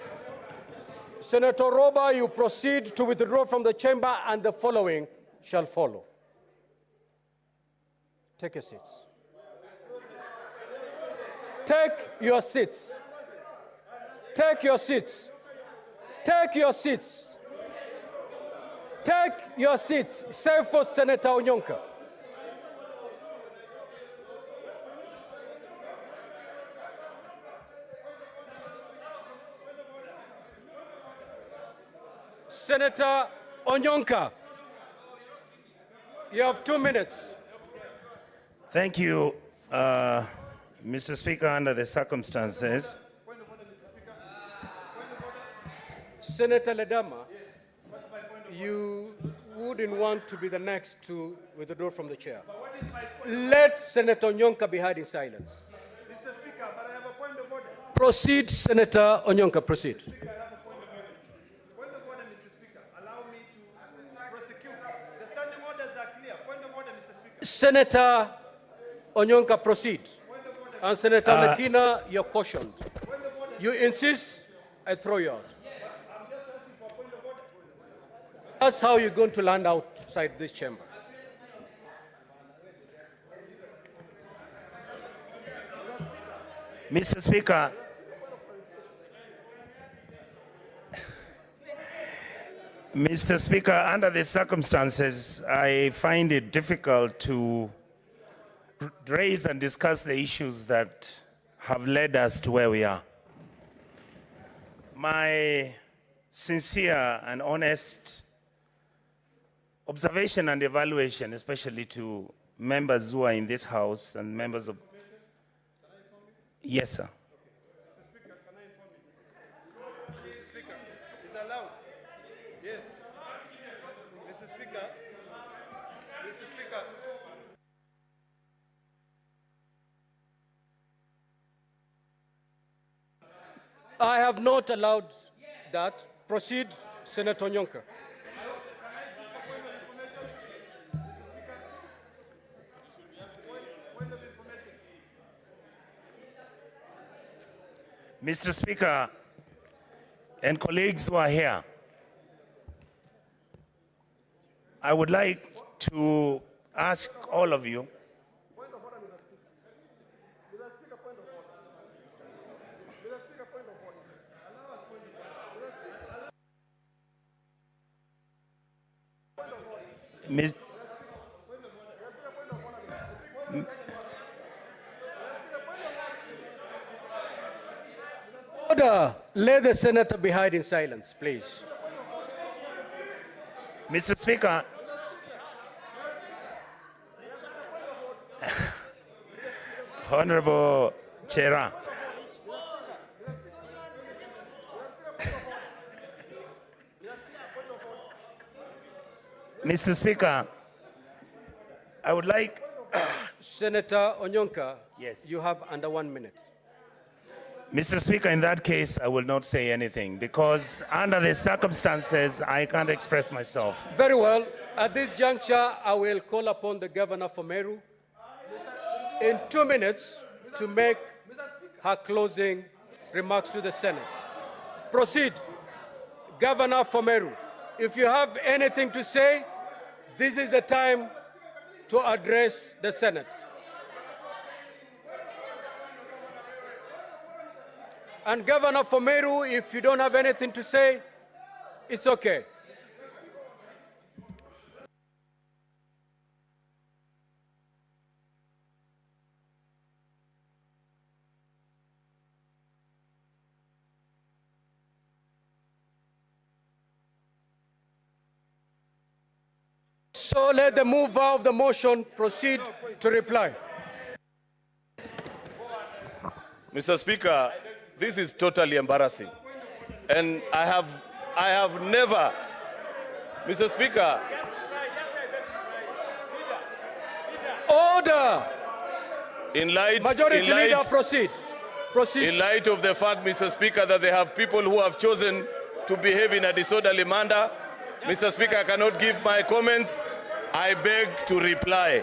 Senator Orobo, you proceed to withdraw from the chamber, and the following shall follow. Take your seats. Take your seats. Take your seats. Take your seats. Take your seats. Save for Senator Onyonka. Senator Onyonka, you have 2 minutes. Thank you, Mr. Speaker. Under the circumstances, Senator Ledama, you wouldn't want to be the next to withdraw from the chair. Let Senator Onyonka be heard in silence. Mr. Speaker, but I have a point of order. Proceed, Senator Onyonka, proceed. Point of order, Mr. Speaker. Allow me to prosecute. The standing orders are clear. Point of order, Mr. Speaker. Senator Onyonka, proceed. And Senator Lekina, you're cautioned. You insist, I throw you out. That's how you're going to land outside this chamber. Mr. Speaker, Mr. Speaker, under the circumstances, I find it difficult to raise and discuss the issues that have led us to where we are. My sincere and honest observation and evaluation, especially to members who are in this House and members of... Yes, sir. I have not allowed that. Proceed, Senator Nyonka. Mr. Speaker and colleagues who are here, I would like to ask all of you Order. Let the senator be heard in silence, please. Mr. Speaker, Honorable Chair, Mr. Speaker, I would like... Senator Onyonka, yes, you have under 1 minute. Mr. Speaker, in that case, I will not say anything because under the circumstances, I can't express myself. Very well. At this juncture, I will call upon the governor for Meru in 2 minutes to make her closing remarks to the Senate. Proceed. Governor for Meru, if you have anything to say, this is the time to address the Senate. And Governor for Meru, if you don't have anything to say, it's okay. So let the mover of the motion proceed to reply. Mr. Speaker, this is totally embarrassing. And I have never, Mr. Speaker. Order! Majority Leader, proceed. Proceed. In light of the fact, Mr. Speaker, that they have people who have chosen to behave in a disorderly manner, Mr. Speaker, I cannot give my comments. I beg to reply.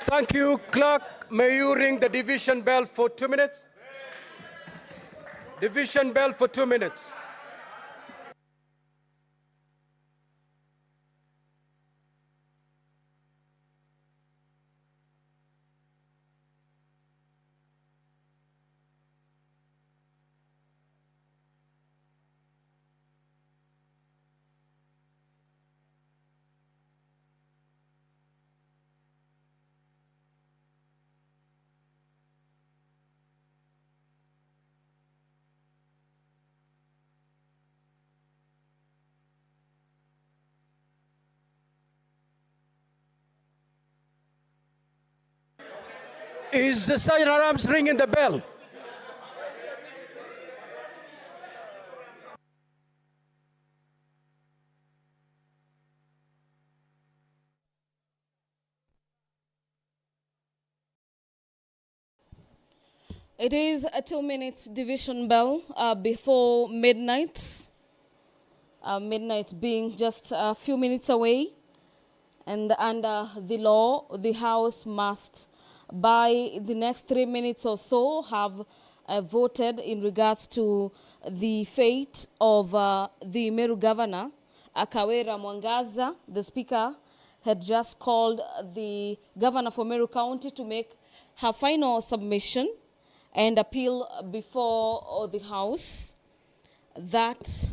Thank you, Clerk. May you ring the division bell for 2 minutes? Division bell for 2 minutes. Is the Sergeant at Arms ringing the bell? It is a 2 minutes division bell before midnight. Midnight being just a few minutes away. And under the law, the House must, by the next 3 minutes or so, have voted in regards to the fate of the Meru governor, Kawira Mwangaza. The Speaker had just called the governor for Meru County to make her final submission and appeal before the House. that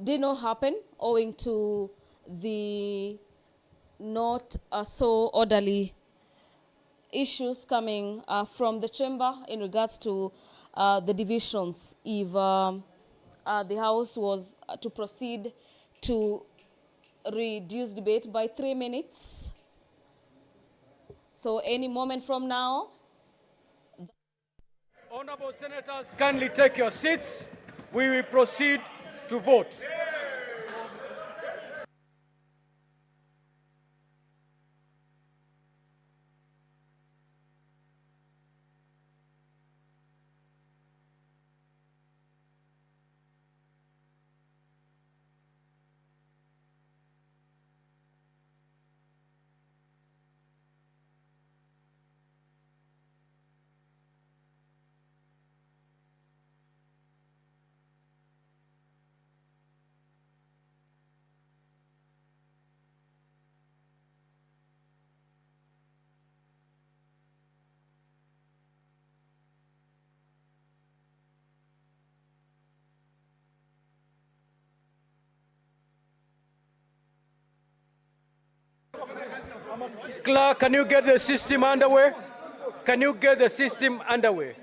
did not happen owing to the not so orderly issues coming from the chamber in regards to the divisions. If the House was to proceed to reduce debate by 3 minutes. So any moment from now. Honorable Senators, kindly take your seats. We will proceed to vote. Clerk, can you get the system underway? Can you get the system underway?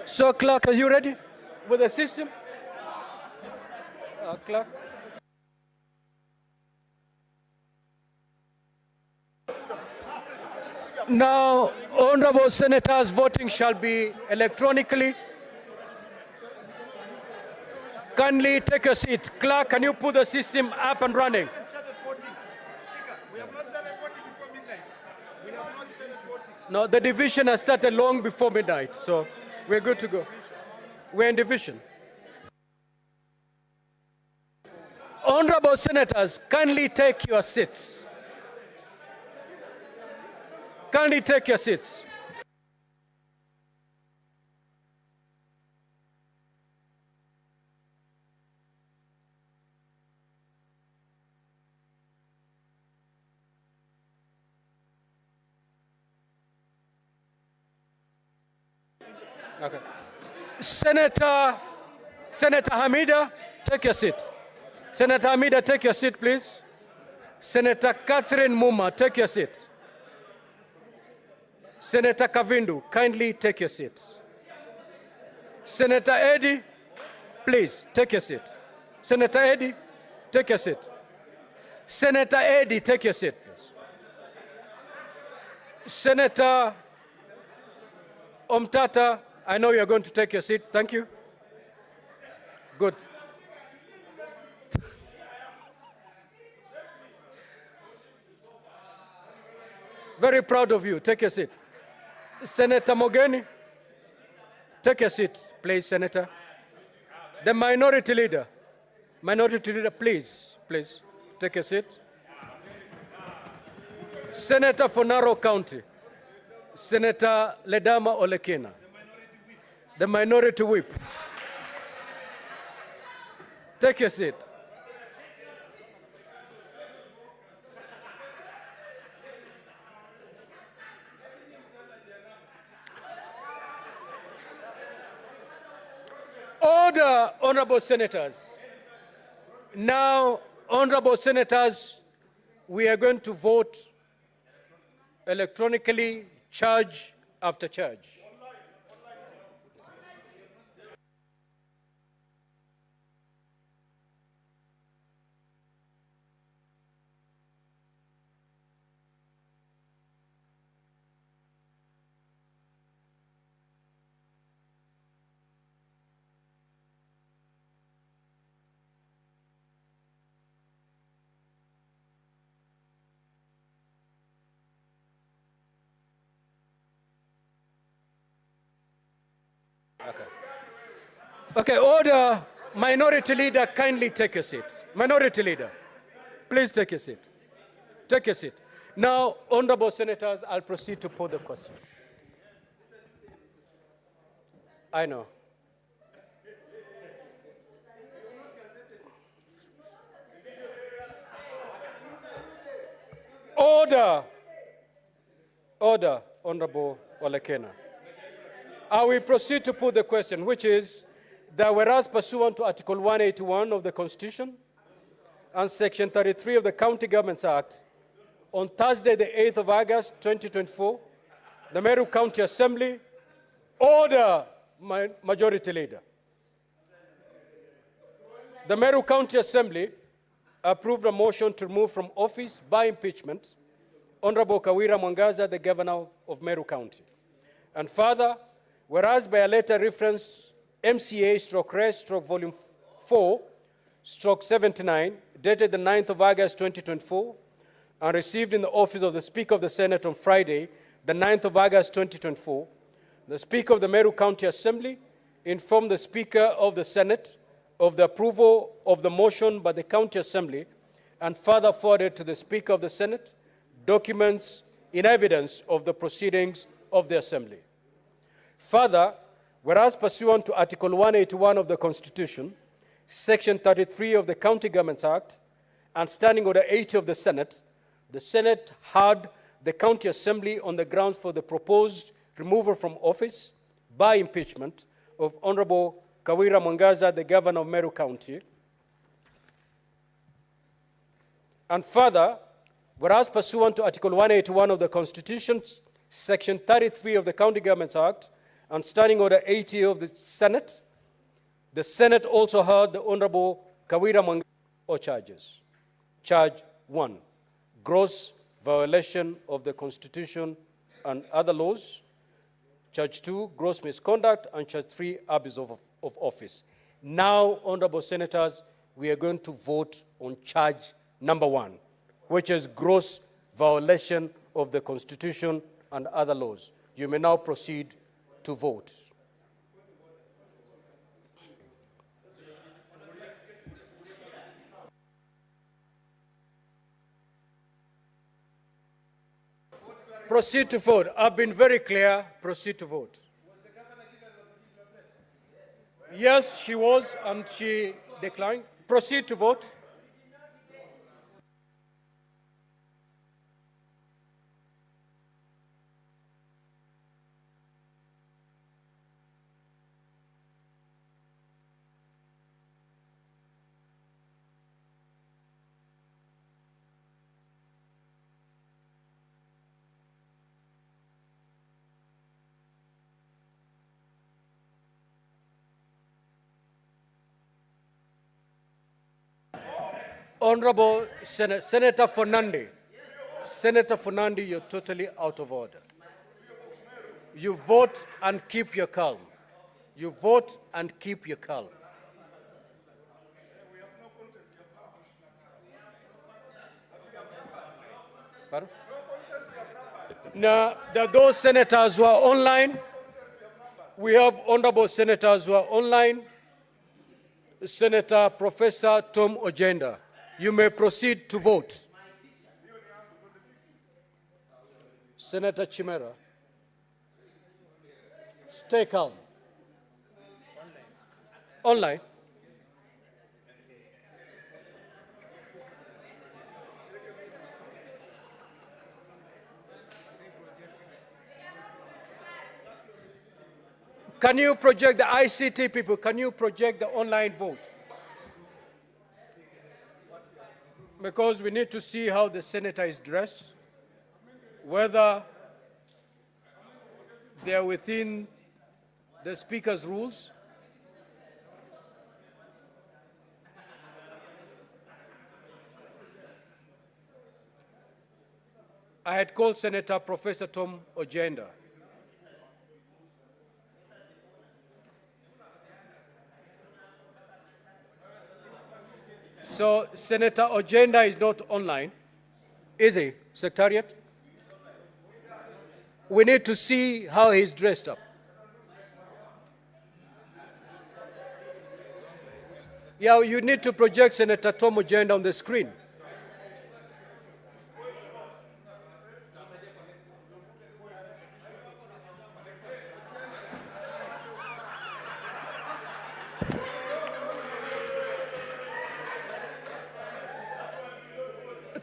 So, Clerk, are you ready with the system? Clerk. Now, honorable senators, voting shall be electronically. Kindly take a seat. Clerk, can you put the system up and running? No, the division has started long before midnight, so we're good to go. We're in division. Honorable senators, kindly take your seats. Kindly take your seats. Okay. Senator Hamida, take your seat. Senator Hamida, take your seat, please. Senator Catherine Muma, take your seat. Senator Kavindu, kindly take your seat. Senator Eddy, please take your seat. Senator Eddy, take your seat. Senator Eddy, take your seat, please. Senator Omtata, I know you're going to take your seat. Thank you. Good. Very proud of you. Take your seat. Senator Mogeni, take your seat, please, Senator. The minority leader, please, take your seat. Senator for Narrow County, Senator Ledama Olekina, the minority whip. Take your seat. Order, honorable senators. Now, honorable senators, we are going to vote electronically, charge after charge. Okay, order. Minority Leader, kindly take a seat. Minority Leader, please take a seat. Take a seat. Now, honorable senators, I'll proceed to put the question. I know. Order. Order, Honorable Olekena. I will proceed to put the question, which is that whereas pursuant to Article 181 of the Constitution and Section 33 of the County Governments Act, on Thursday, the 8th of August, 2024, the Meru County Assembly, order, Majority Leader. The Meru County Assembly approved a motion to remove from office by impeachment Honorable Kawira Mwangaza, the Governor of Meru County. And further, whereas by a letter reference MCA/Res/Volume 4/79, dated the 9th of August 2024, and received in the office of the Speaker of the Senate on Friday, the 9th of August 2024, the Speaker of the Meru County Assembly informed the Speaker of the Senate of the approval of the motion by the County Assembly and further forwarded to the Speaker of the Senate documents in evidence of the proceedings of the Assembly. Further, whereas pursuant to Article 181 of the Constitution, Section 33 of the County Governments Act, and Standing Order 80 of the Senate heard the County Assembly on the grounds for the proposed removal from office by impeachment of Honorable Kawira Mwangaza, the Governor of Meru County. And further, whereas pursuant to Article 181 of the Constitution, Section 33 of the County Governments Act, and Standing Order 80 of the Senate also heard the Honorable Kawira Mwangaza or charges. Charge 1, gross violation of the Constitution and other laws. Charge 2, gross misconduct. And charge 3, abuse of office. Now, honorable senators, we are going to vote on charge number 1, which is gross violation of the Constitution and other laws. You may now proceed to vote. Proceed to vote. I've been very clear. Proceed to vote. Yes, she was, and she declined. Proceed to vote. Honorable Senator Fernandi, Senator Fernandi, you're totally out of order. You vote and keep your calm. You vote and keep your calm. Pardon? Now, there are those senators who are online. We have honorable senators who are online. Senator Professor Tom Ojenda, you may proceed to vote. Senator Chimera, stay calm. Online. Can you project the ICT people? Can you project the online vote? Because we need to see how the senator is dressed, whether They are within the Speaker's rules. I had called Senator Professor Tom Ojenda. So Senator Ojenda is not online, is he, Secretariat? We need to see how he's dressed up. Yeah, you need to project Senator Tom Ojenda on the screen.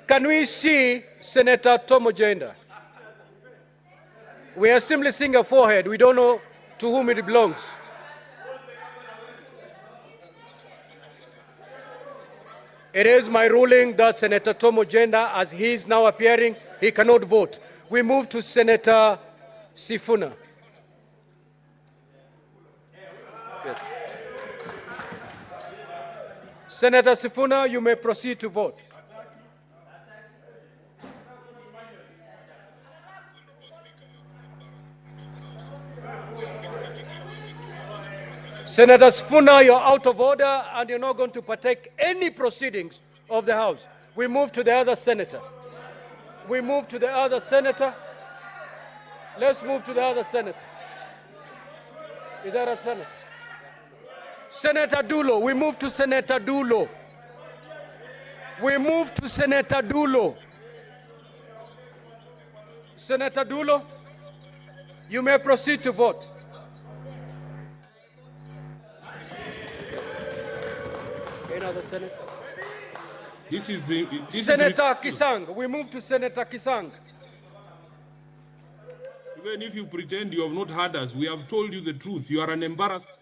Can we see Senator Tom Ojenda? We are simply seeing a forehead. We don't know to whom it belongs. It is my ruling that Senator Tom Ojenda, as he is now appearing, he cannot vote. We move to Senator Sifuna. Yes. Senator Sifuna, you may proceed to vote. Senator Sifuna, you're out of order and you're not going to partake any proceedings of the House. We move to the other senator. We move to the other senator. Let's move to the other senator. Is that a senator? Senator Dulo. We move to Senator Dulo. We move to Senator Dulo. Senator Dulo, you may proceed to vote. Another senator. This is Senator Kisang. We move to Senator Kisang. Even if you pretend you have not heard us, we have told you the truth. You are an embarrassment.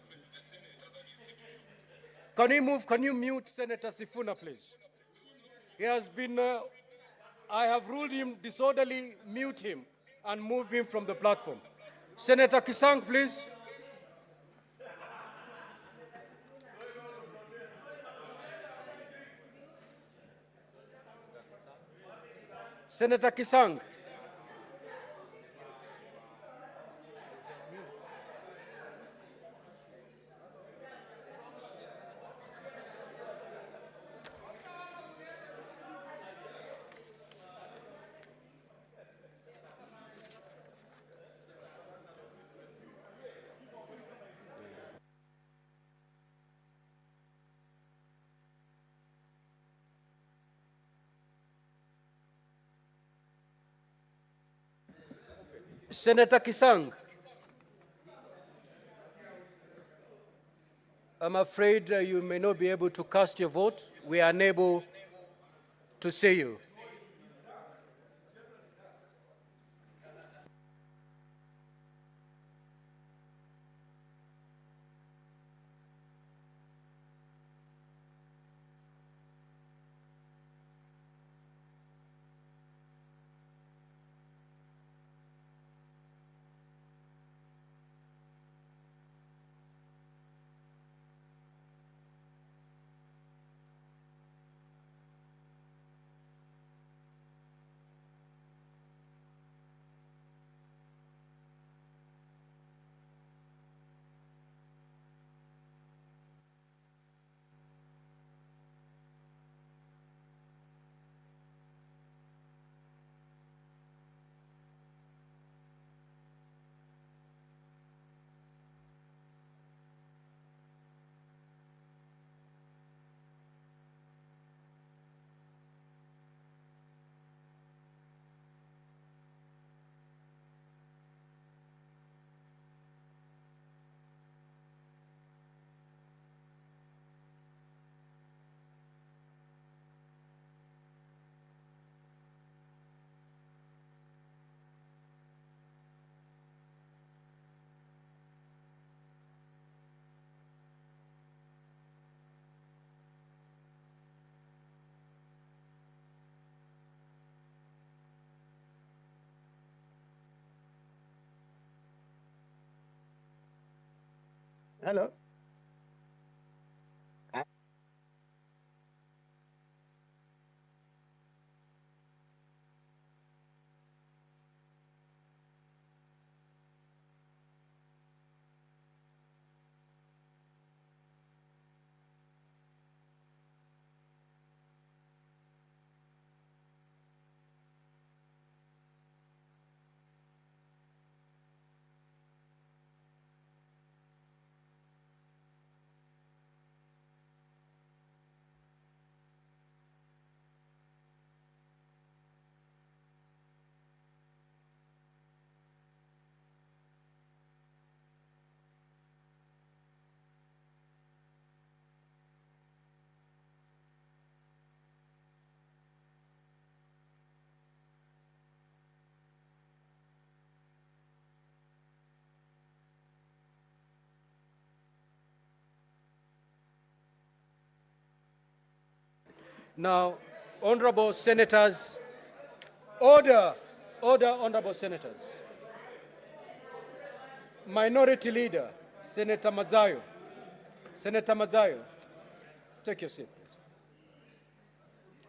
Can you mute Senator Sifuna, please? He has been, I have ruled him disorderly, mute him, and move him from the platform. Senator Kisang, please. Senator Kisang. Senator Kisang, I'm afraid you may not be able to cast your vote. We are unable to see you. Hello. Now, honorable senators, order, honorable senators. Minority Leader, Senator Mazayo. Senator Mazayo, take your seat,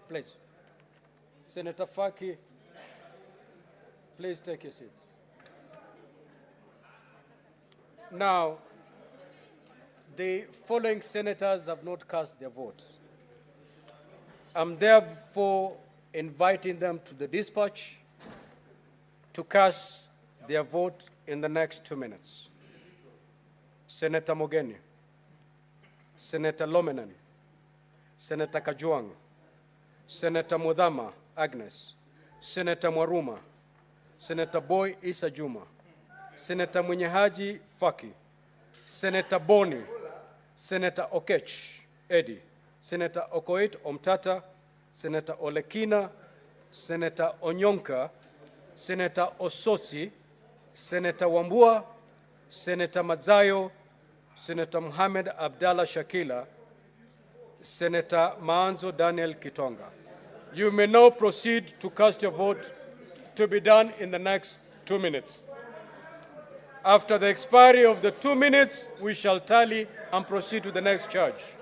please. Please. Senator Faki, please take your seats. Now, the following senators have not cast their vote. I'm therefore inviting them to the dispatch to cast their vote in the next 2 minutes. Senator Mogeni, Senator Lomenan, Senator Kajuang, Senator Mudhama Agnes, Senator Mwaruma, Senator Boy Isa Juma, Senator Munyehaji Faki, Senator Boni, Senator Okech Eddie, Senator Okoit Omtata, Senator Olekina, Senator Onyonka, Senator Osotsi, Senator Wambua, Senator Mazayo, Senator Mohamed Abdallah Shakila, Senator Maanzo Daniel Kitonga. You may now proceed to cast your vote, to be done in the next 2 minutes. After the expiry of the 2 minutes, we shall tally and proceed to the next charge.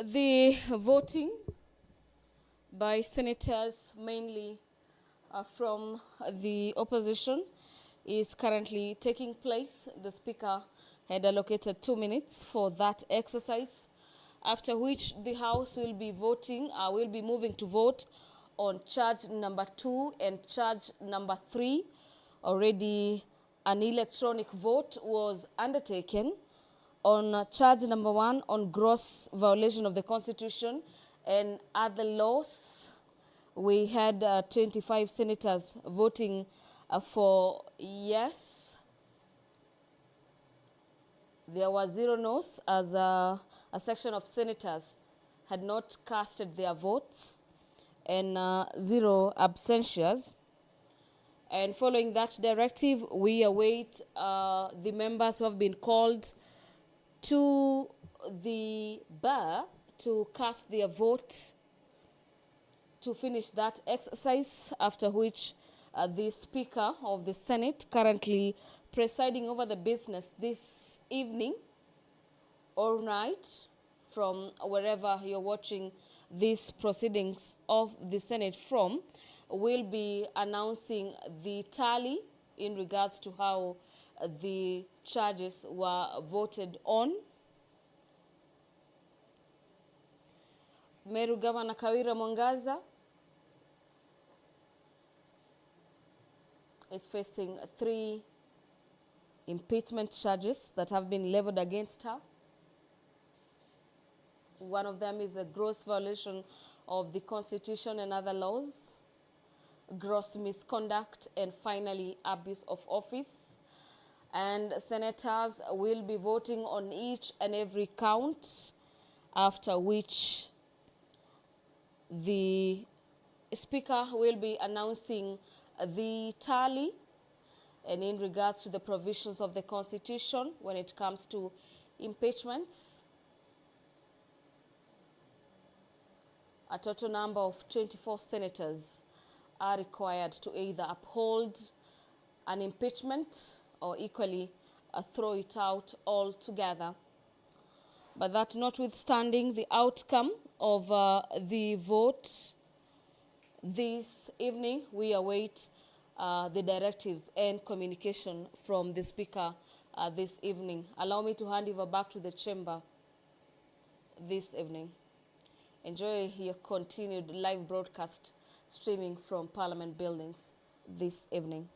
The voting by senators, mainly from the opposition, is currently taking place. The Speaker had allocated 2 minutes for that exercise, after which the House will be moving to vote on charge number 2 and charge number 3. Already an electronic vote was undertaken on charge number 1 on gross violation of the Constitution and other laws. We had 25 senators voting for yes. There were 0 no's, as a section of senators had not casted their votes, and 0 abstentions. And following that directive, we await the members who have been called to the bar to cast their vote to finish that exercise, after which the Speaker of the Senate, currently presiding over the business this evening or night, from wherever you're watching these proceedings of the Senate from, will be announcing the tally in regards to how the charges were voted on. Meru Governor Kawira Mwangaza is facing 3 impeachment charges that have been leveled against her. One of them is a gross violation of the Constitution and other laws, gross misconduct, and finally abuse of office. And senators will be voting on each and every count, after which the Speaker will be announcing the tally. And in regards to the provisions of the Constitution, when it comes to impeachments, a total number of 24 senators are required to either uphold an impeachment or equally throw it out altogether. But that notwithstanding, the outcome of the vote this evening, we await the directives and communication from the Speaker this evening. Allow me to hand over back to the chamber this evening. Enjoy your continued live broadcast streaming from Parliament buildings this evening.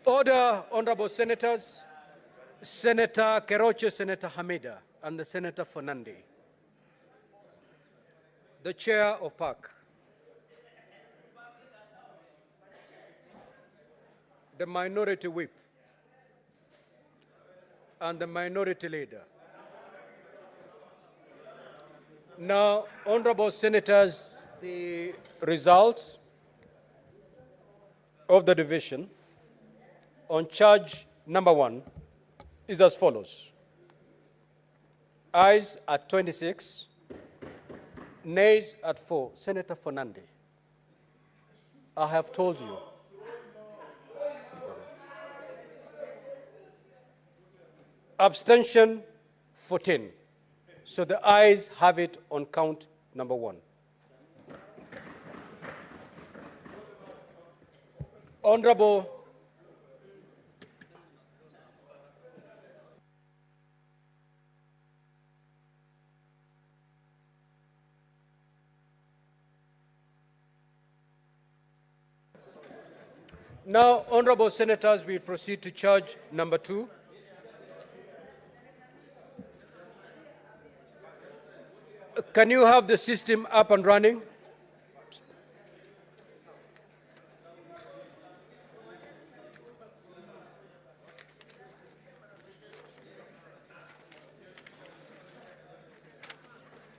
Order, honorable senators. Senator Keroche, Senator Hamida, and the Senator Fernandi. The Chair of PAC. The Minority Whip. And the Minority Leader. Now, honorable senators, the results of the division on charge number 1 is as follows. Ayes at 26, nays at 4. Senator Fernandi, I have told you. Abstention 14. So the ayes have it on count number 1. Honorable Now, honorable senators, we proceed to charge number 2. Can you have the system up and running?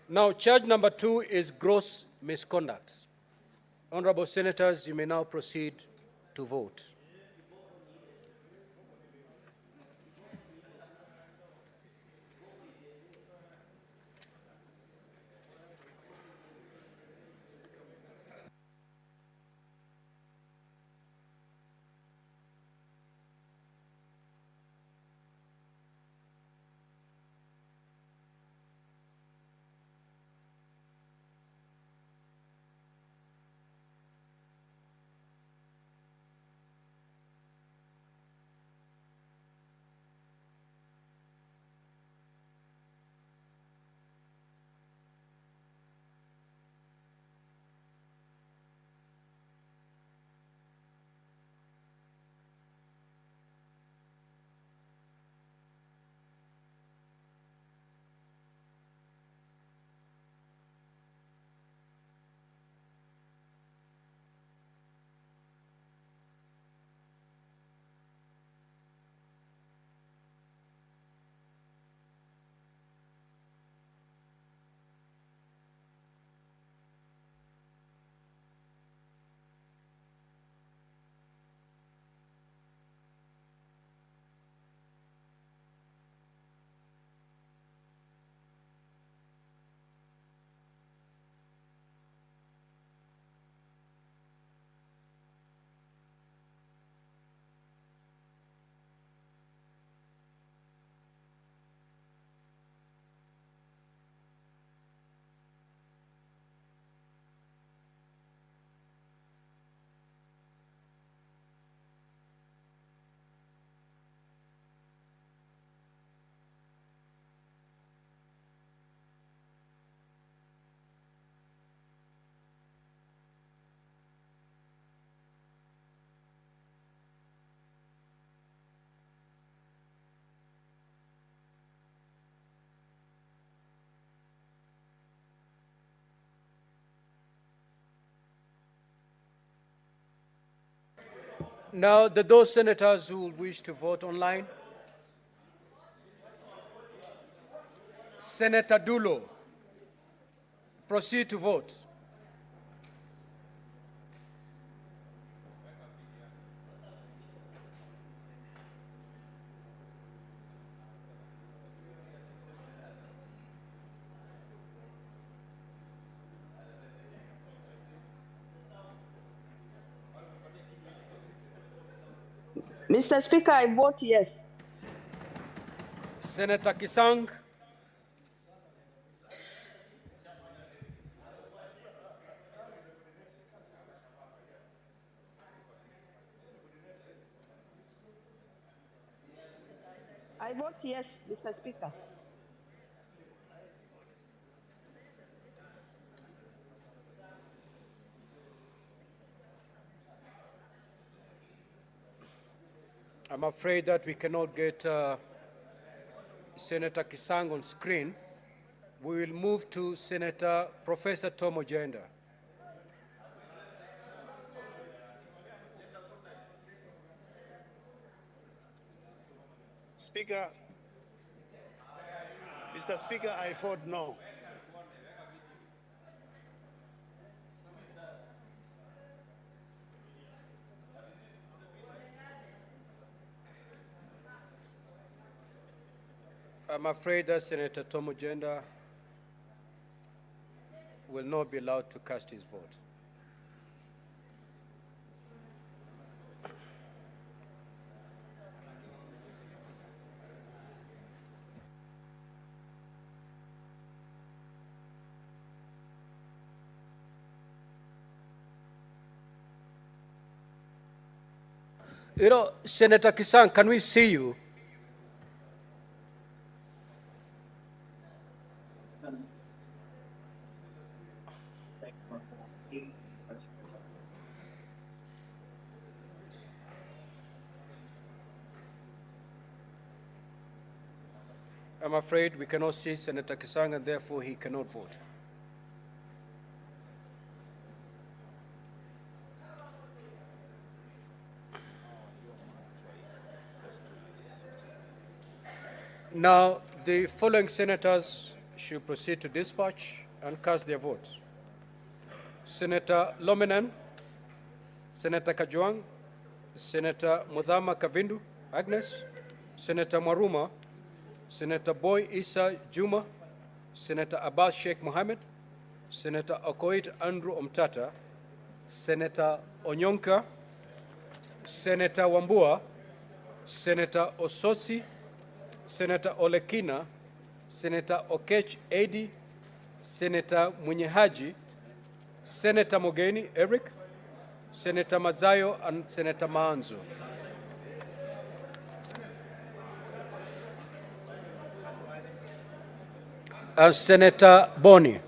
Now, charge number 2 is gross misconduct. Honorable senators, you may now proceed to vote. Now, those senators who wish to vote online, Senator Dulo, proceed to vote. Mr. Speaker, I vote yes. Senator Kisang, I vote yes, Mr. Speaker. I'm afraid that we cannot get Senator Kisang on screen. We will move to Senator Professor Tom Ojenda. Speaker, Mr. Speaker, I vote no. I'm afraid that Senator Tom Ojenda will not be allowed to cast his vote. You know, Senator Kisang, can we see you? I'm afraid we cannot see Senator Kisang, and therefore he cannot vote. Now, the following senators should proceed to dispatch and cast their votes. Senator Lomenan, Senator Kajuang, Senator Mudhama Kavindu, Agnes, Senator Maruma, Senator Boy Isa Juma, Senator Abbas Sheikh Mohammed, Senator Okoit Andrew Omtata, Senator Onyonka, Senator Wambua, Senator Osotsi, Senator Olekina, Senator Okech Edi, Senator Munyehaji, Senator Mogeni Eric, Senator Mazayo, and Senator Maanzo. Senator Boni.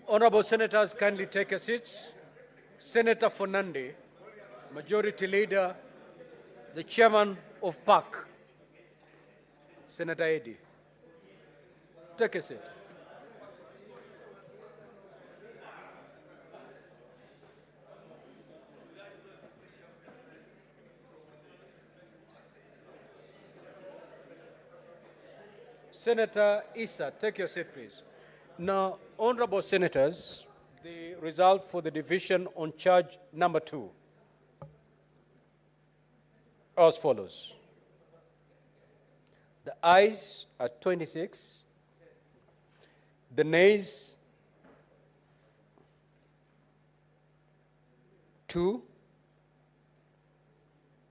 Honorable Senators, kindly take your seats. Senator Fernande, Majority Leader, the Chairman of PAC, Senator Eddy. Take a seat. Senator Issa, take your seat, please. Now, honorable senators, the result for the division on charge number 2 as follows. The ayes are 26, the nays 2,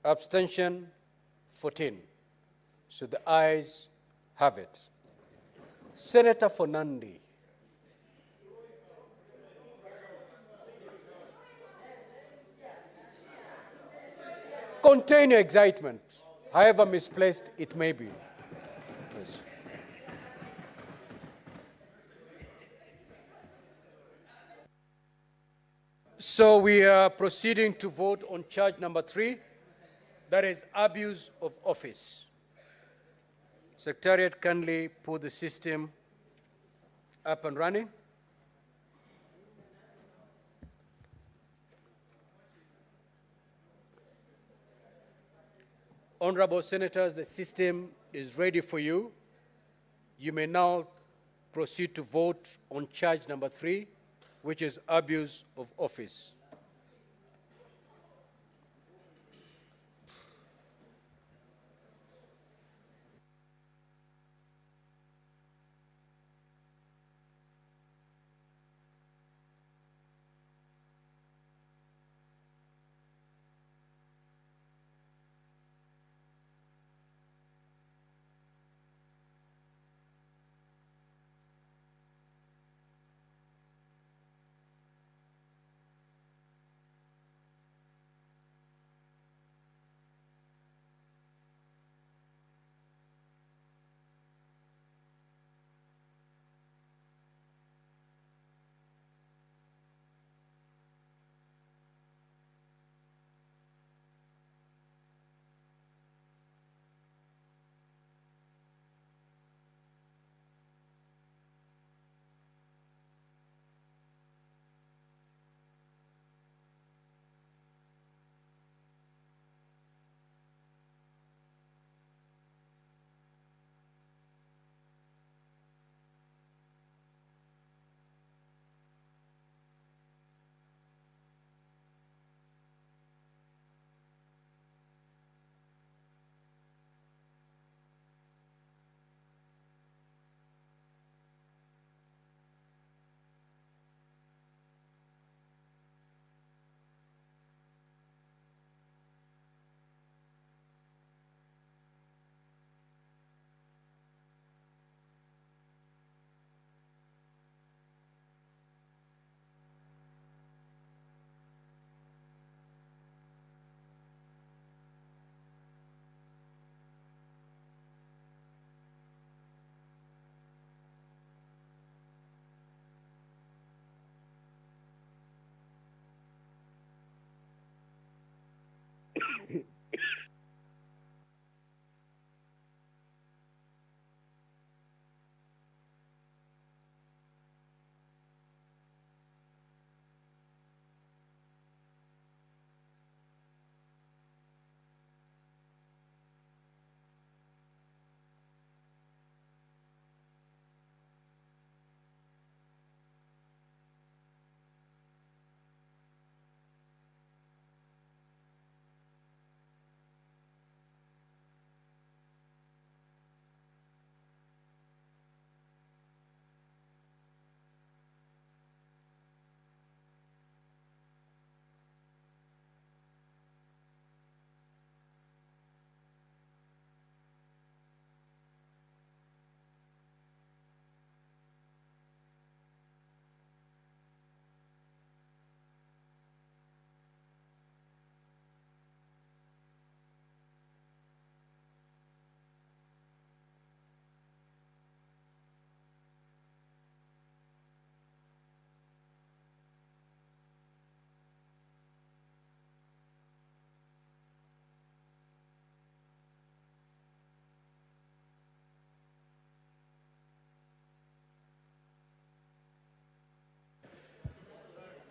abstention 14. So the ayes have it. Senator Fernande. Contain your excitement, however misplaced it may be. Yes. So we are proceeding to vote on charge number 3, that is abuse of office. Secretariat, kindly put the system up and running. Honorable senators, the system is ready for you. You may now proceed to vote on charge number 3, which is abuse of office.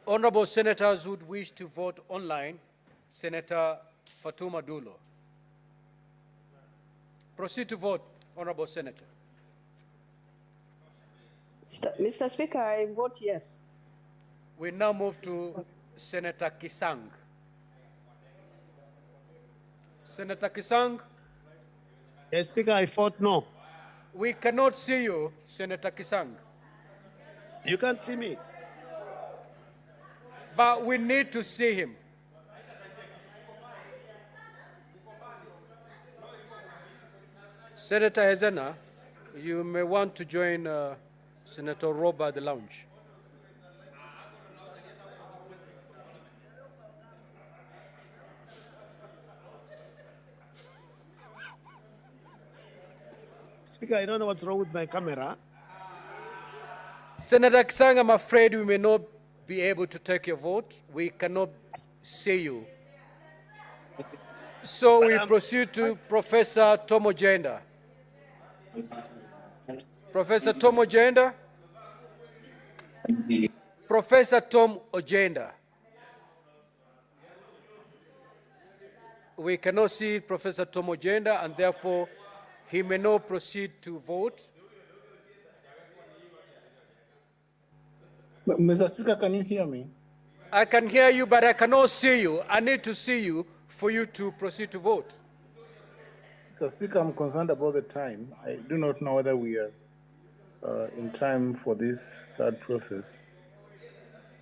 Honorable senators who wish to vote online, Senator Fatuma Dulo. Proceed to vote, Honorable Senator. Mr. Speaker, I vote yes. We now move to Senator Kisang. Senator Kisang? Yes, Speaker, I vote no. We cannot see you, Senator Kisang. You can't see me. But we need to see him. Senator Hezena, you may want to join Senator Roba at the lounge. Speaker, I don't know what's wrong with my camera. Senator Kisang, I'm afraid we may not be able to take your vote. We cannot see you. So we proceed to Professor Tom Ojenda. Professor Tom Ojenda? Professor Tom Ojenda. We cannot see Professor Tom Ojenda, and therefore he may not proceed to vote. Mr. Speaker, can you hear me? I can hear you, but I cannot see you. I need to see you for you to proceed to vote. Mr. Speaker, I'm concerned about the time. I do not know whether we are in time for this third process.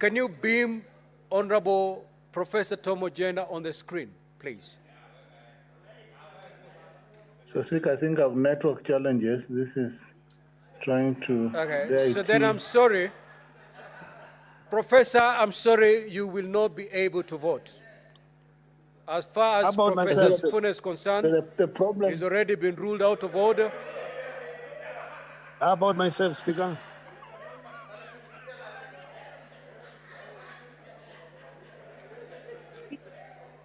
Can you beam Honorable Professor Tom Ojenda on the screen, please? Mr. Speaker, I think I have network challenges. This is trying to... Okay, so then I'm sorry. Professor, I'm sorry, you will not be able to vote. As far as Professor Sifuna is concerned, the problem, he's already been ruled out of order. How about myself, Speaker?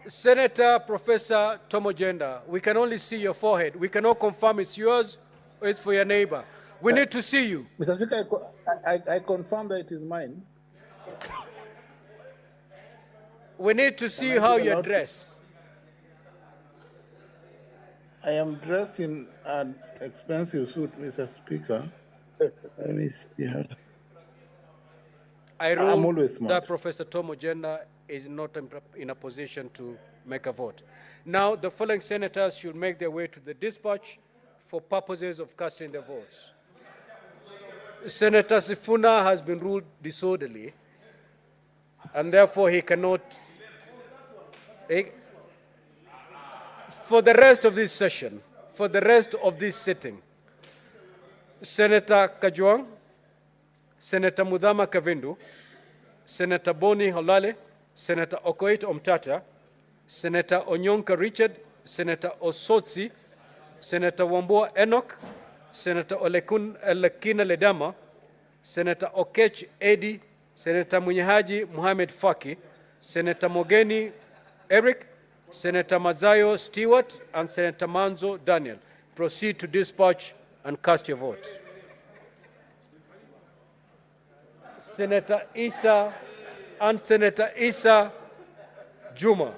Senator Professor Tom Ojenda, we can only see your forehead. We cannot confirm it's yours or it's for your neighbor. We need to see you. Mr. Speaker, I confirm that it is mine. We need to see how you're dressed. I am dressed in an expensive suit, Mr. Speaker. Let me see how. I I'm rule always smart. that Professor Tom Ojenda is not in a position to make a vote. Now, the following senators should make their way to the dispatch for purposes of casting their votes. Senator Sifuna has been ruled disorderly, and therefore he cannot. For the rest of this session, for the rest of this sitting, Senator Kajwang, Senator Mudhama Kavindu, Senator Boni Holale, Senator Okoit Omtata, Senator Onyonka Richard, Senator Osotsi, Senator Wambua Enoch, Senator Olekina Ledama, Senator Okech Edi, Senator Munyahaji Mohamed Faki, Senator Mogeni Eric, Senator Mazayo Stewart, and Senator Manzo Daniel. Proceed to dispatch and cast your vote. Senator Isa and Senator Isa Juma.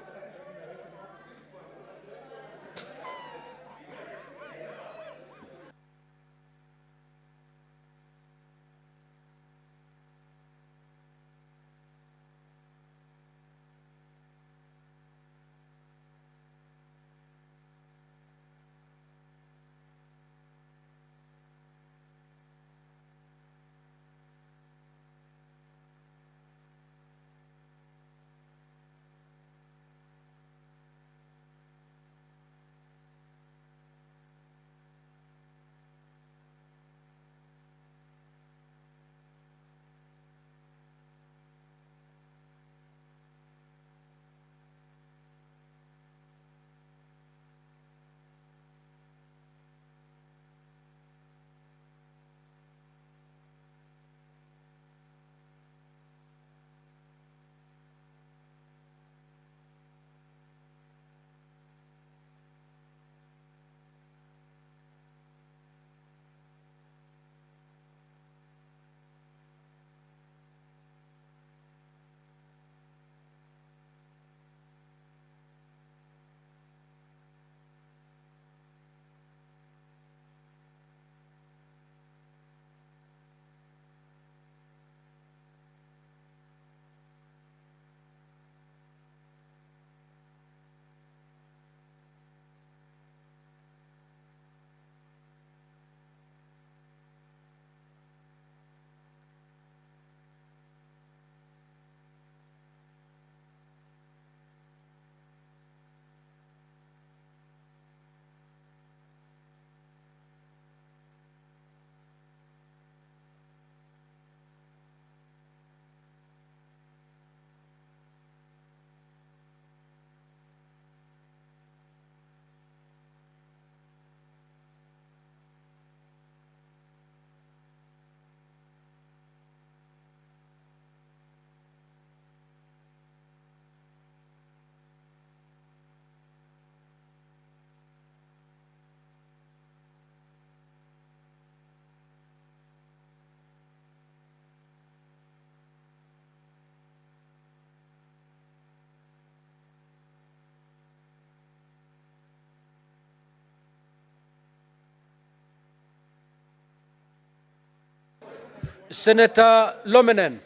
Senator Lominen,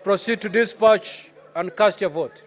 proceed to dispatch and cast your vote.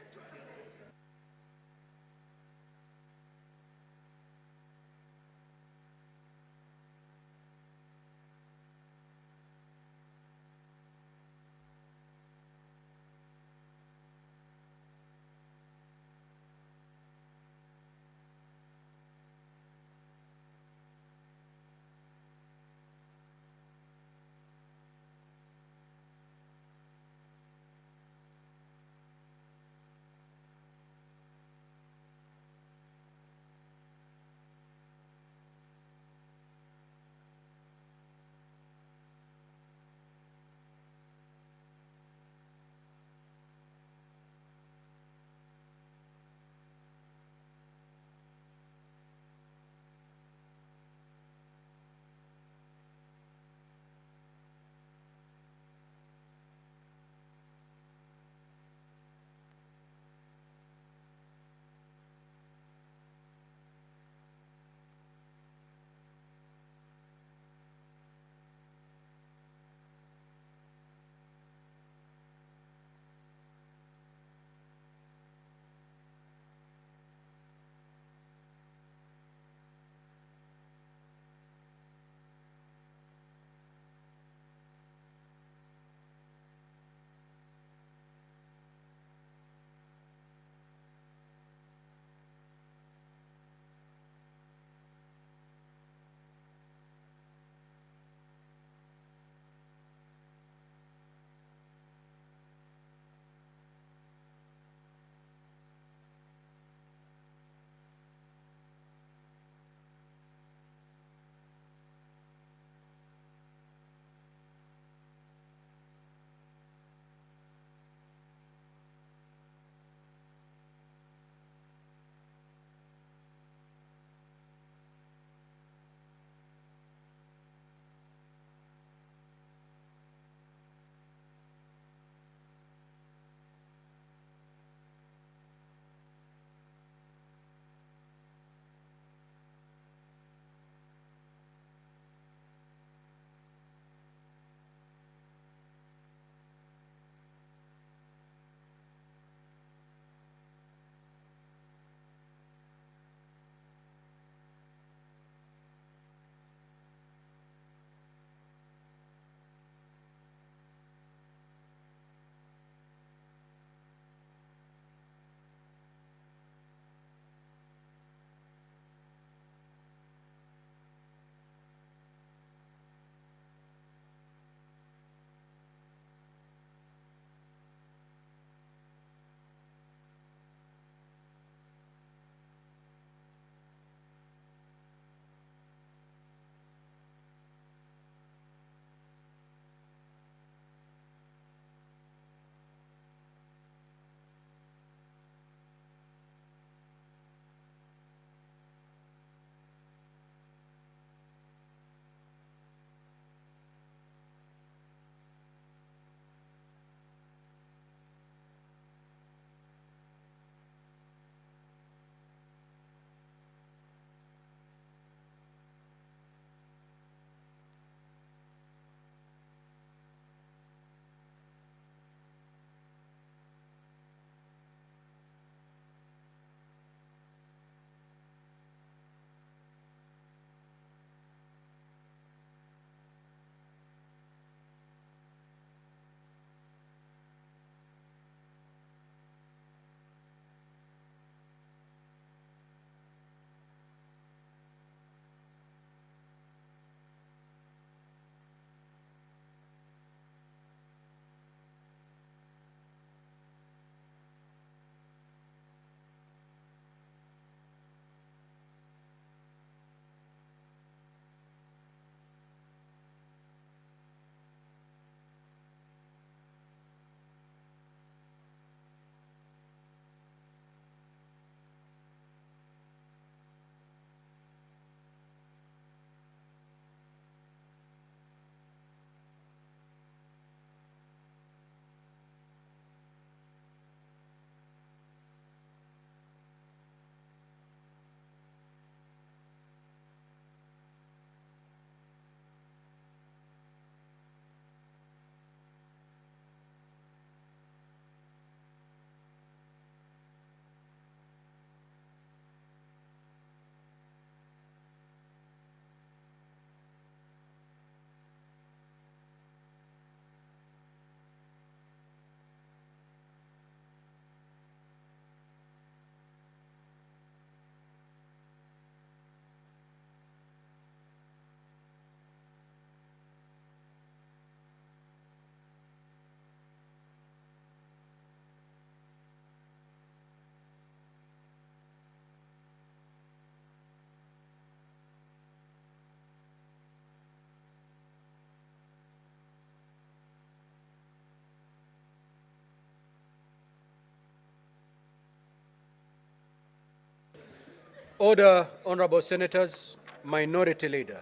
Order, honorable senators, minority leader.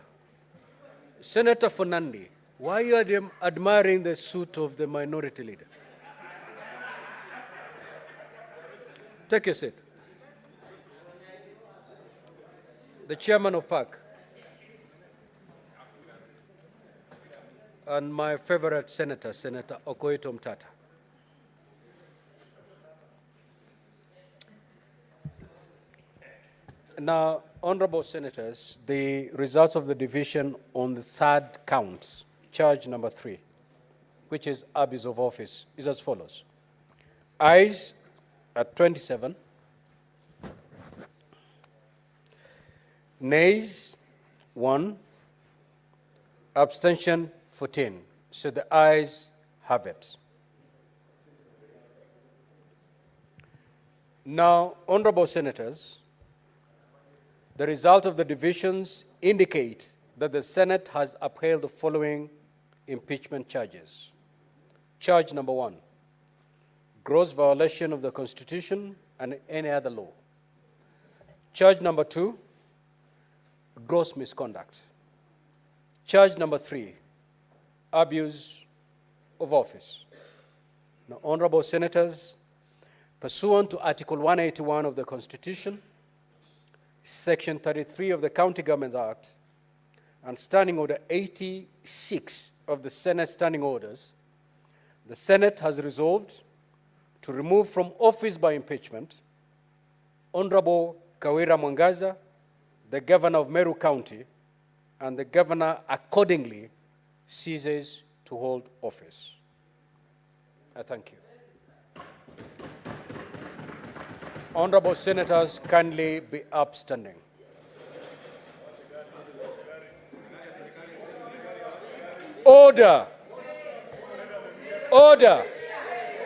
Senator Fernandi, why are you admiring the suit of the minority leader? Take your seat. The chairman of PAC. And my favorite senator, Senator Okoito Mtata. Now, honorable senators, the results of the division on the third count, charge number 3, which is abuse of office, is as follows. Ayes at 27, nays 1, abstention 14. So the ayes have it. Now, honorable senators, the result of the divisions indicate that the Senate has upheld the following impeachment charges. Charge number 1, gross violation of the Constitution and any other law. Charge number 2, gross misconduct. Charge number 3, abuse of office. Now, honorable senators, pursuant to Article 181 of the Constitution, Section 33 of the County Government Act, and Standing Order 86 of the Senate Standing Orders, the Senate has resolved to remove from office by impeachment Honorable Kawira Mwangaza, the Governor of Meru County, and the Governor accordingly ceases to hold office. I thank you. Honorable senators, kindly be upstanding. Order. Order.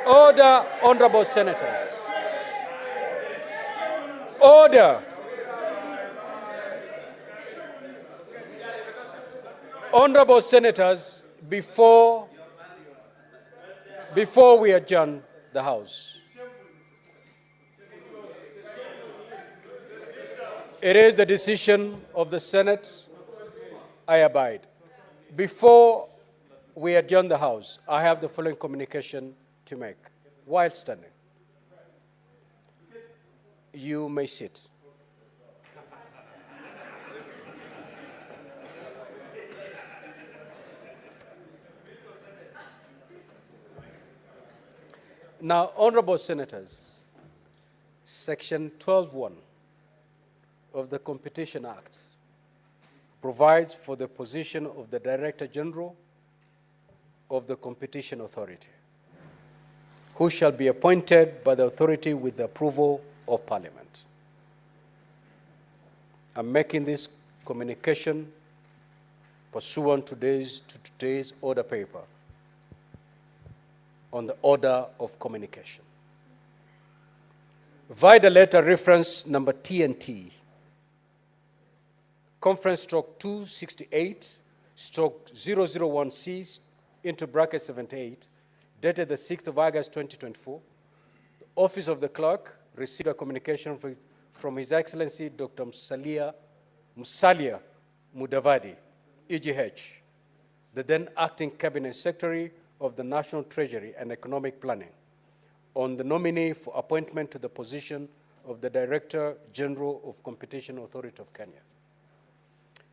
Order, honorable senators. Order. Honorable senators, before we adjourn the House, it is the decision of the Senate. I abide. Before we adjourn the House, I have the following communication to make. While standing, you may sit. Now, honorable senators, Section 12(1) of the Competition Act provides for the position of the Director General of the Competition Authority, who shall be appointed by the authority with the approval of Parliament. I'm making this communication pursuant to today's order paper on the order of communication. Via the letter reference number TNT, conference stroke 268 stroke 001C into bracket 78, dated the 6th of August 2024, the Office of the Clerk received a communication from His Excellency Dr. Musalia Mudavadi, EGH, the then acting Cabinet Secretary of the National Treasury and Economic Planning, on the nominee for appointment to the position of the Director General of Competition Authority of Kenya.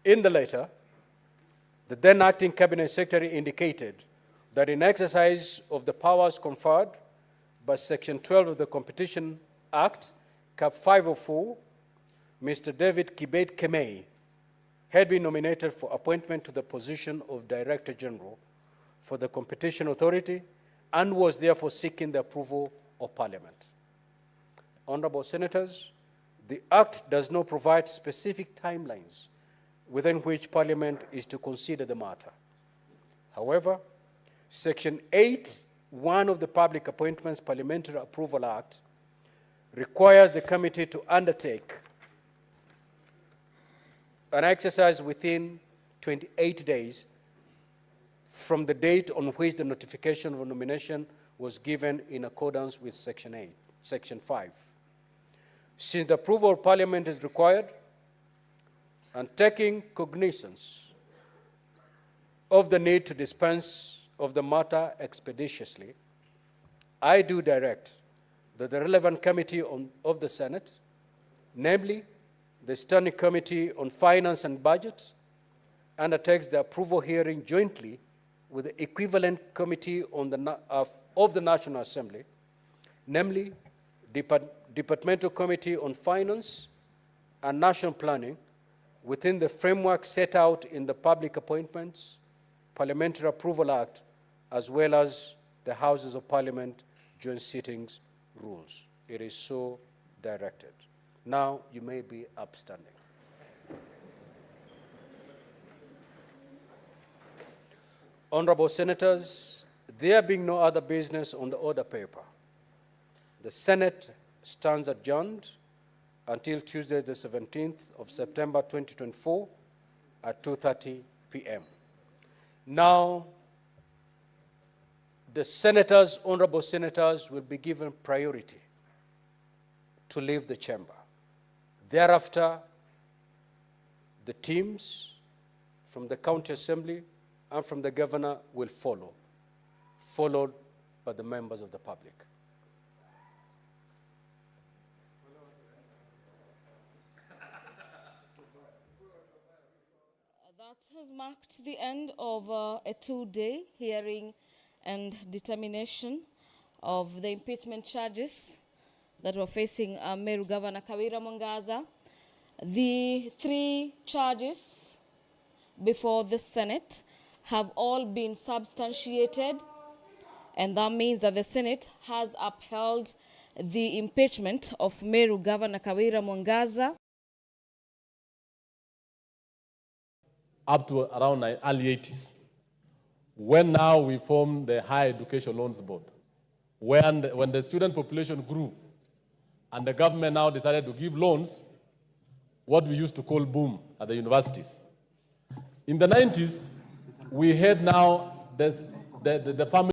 In the letter, the then acting Cabinet Secretary indicated that in exercise of the powers conferred by Section 12 of the Competition Act, Cap 504, Mr. David Kibet Kemei had been nominated for appointment to the position of Director General for the Competition Authority and was therefore seeking the approval of Parliament. Honorable Senators, the Act does not provide specific timelines within which Parliament is to consider the matter. However, Section 8(1) of the Public Appointments Parliamentary Approval Act requires the committee to undertake an exercise within 28 days from the date on which the notification of nomination was given in accordance with Section 5. since the approval of Parliament is required, and taking cognizance of the need to dispense of the matter expeditiously, I do direct that the relevant committee of the Senate, namely the Standing Committee on Finance and Budget, undertakes the approval hearing jointly with the equivalent committee of the National Assembly, namely Departmental Committee on Finance and National Planning, within the framework set out in the Public Appointments Parliamentary Approval Act, as well as the Houses of Parliament joint sittings rules. It is so directed. Now you may be upstanding. Honorable Senators, there being no other business on the order paper, the Senate stands adjourned until Tuesday, the 17th of September 2024 at 2:30 p.m. Now, the senators, honorable senators, will be given priority to leave the chamber. Thereafter, the teams from the county assembly and from the governor will follow, followed by the members of the public. That has marked the end of a two-day hearing and determination of the impeachment charges that were facing Meru Governor Kawira Mwangaza. The three charges before the Senate have all been substantiated, and that means that the Senate has upheld the impeachment of Meru Governor Kawira Mwangaza. Up to around early 80s, when now we formed the Higher Education Loans Board, when the student population grew, and the government now decided to give loans, what we used to call boom at the universities. In the 90s, we had now the family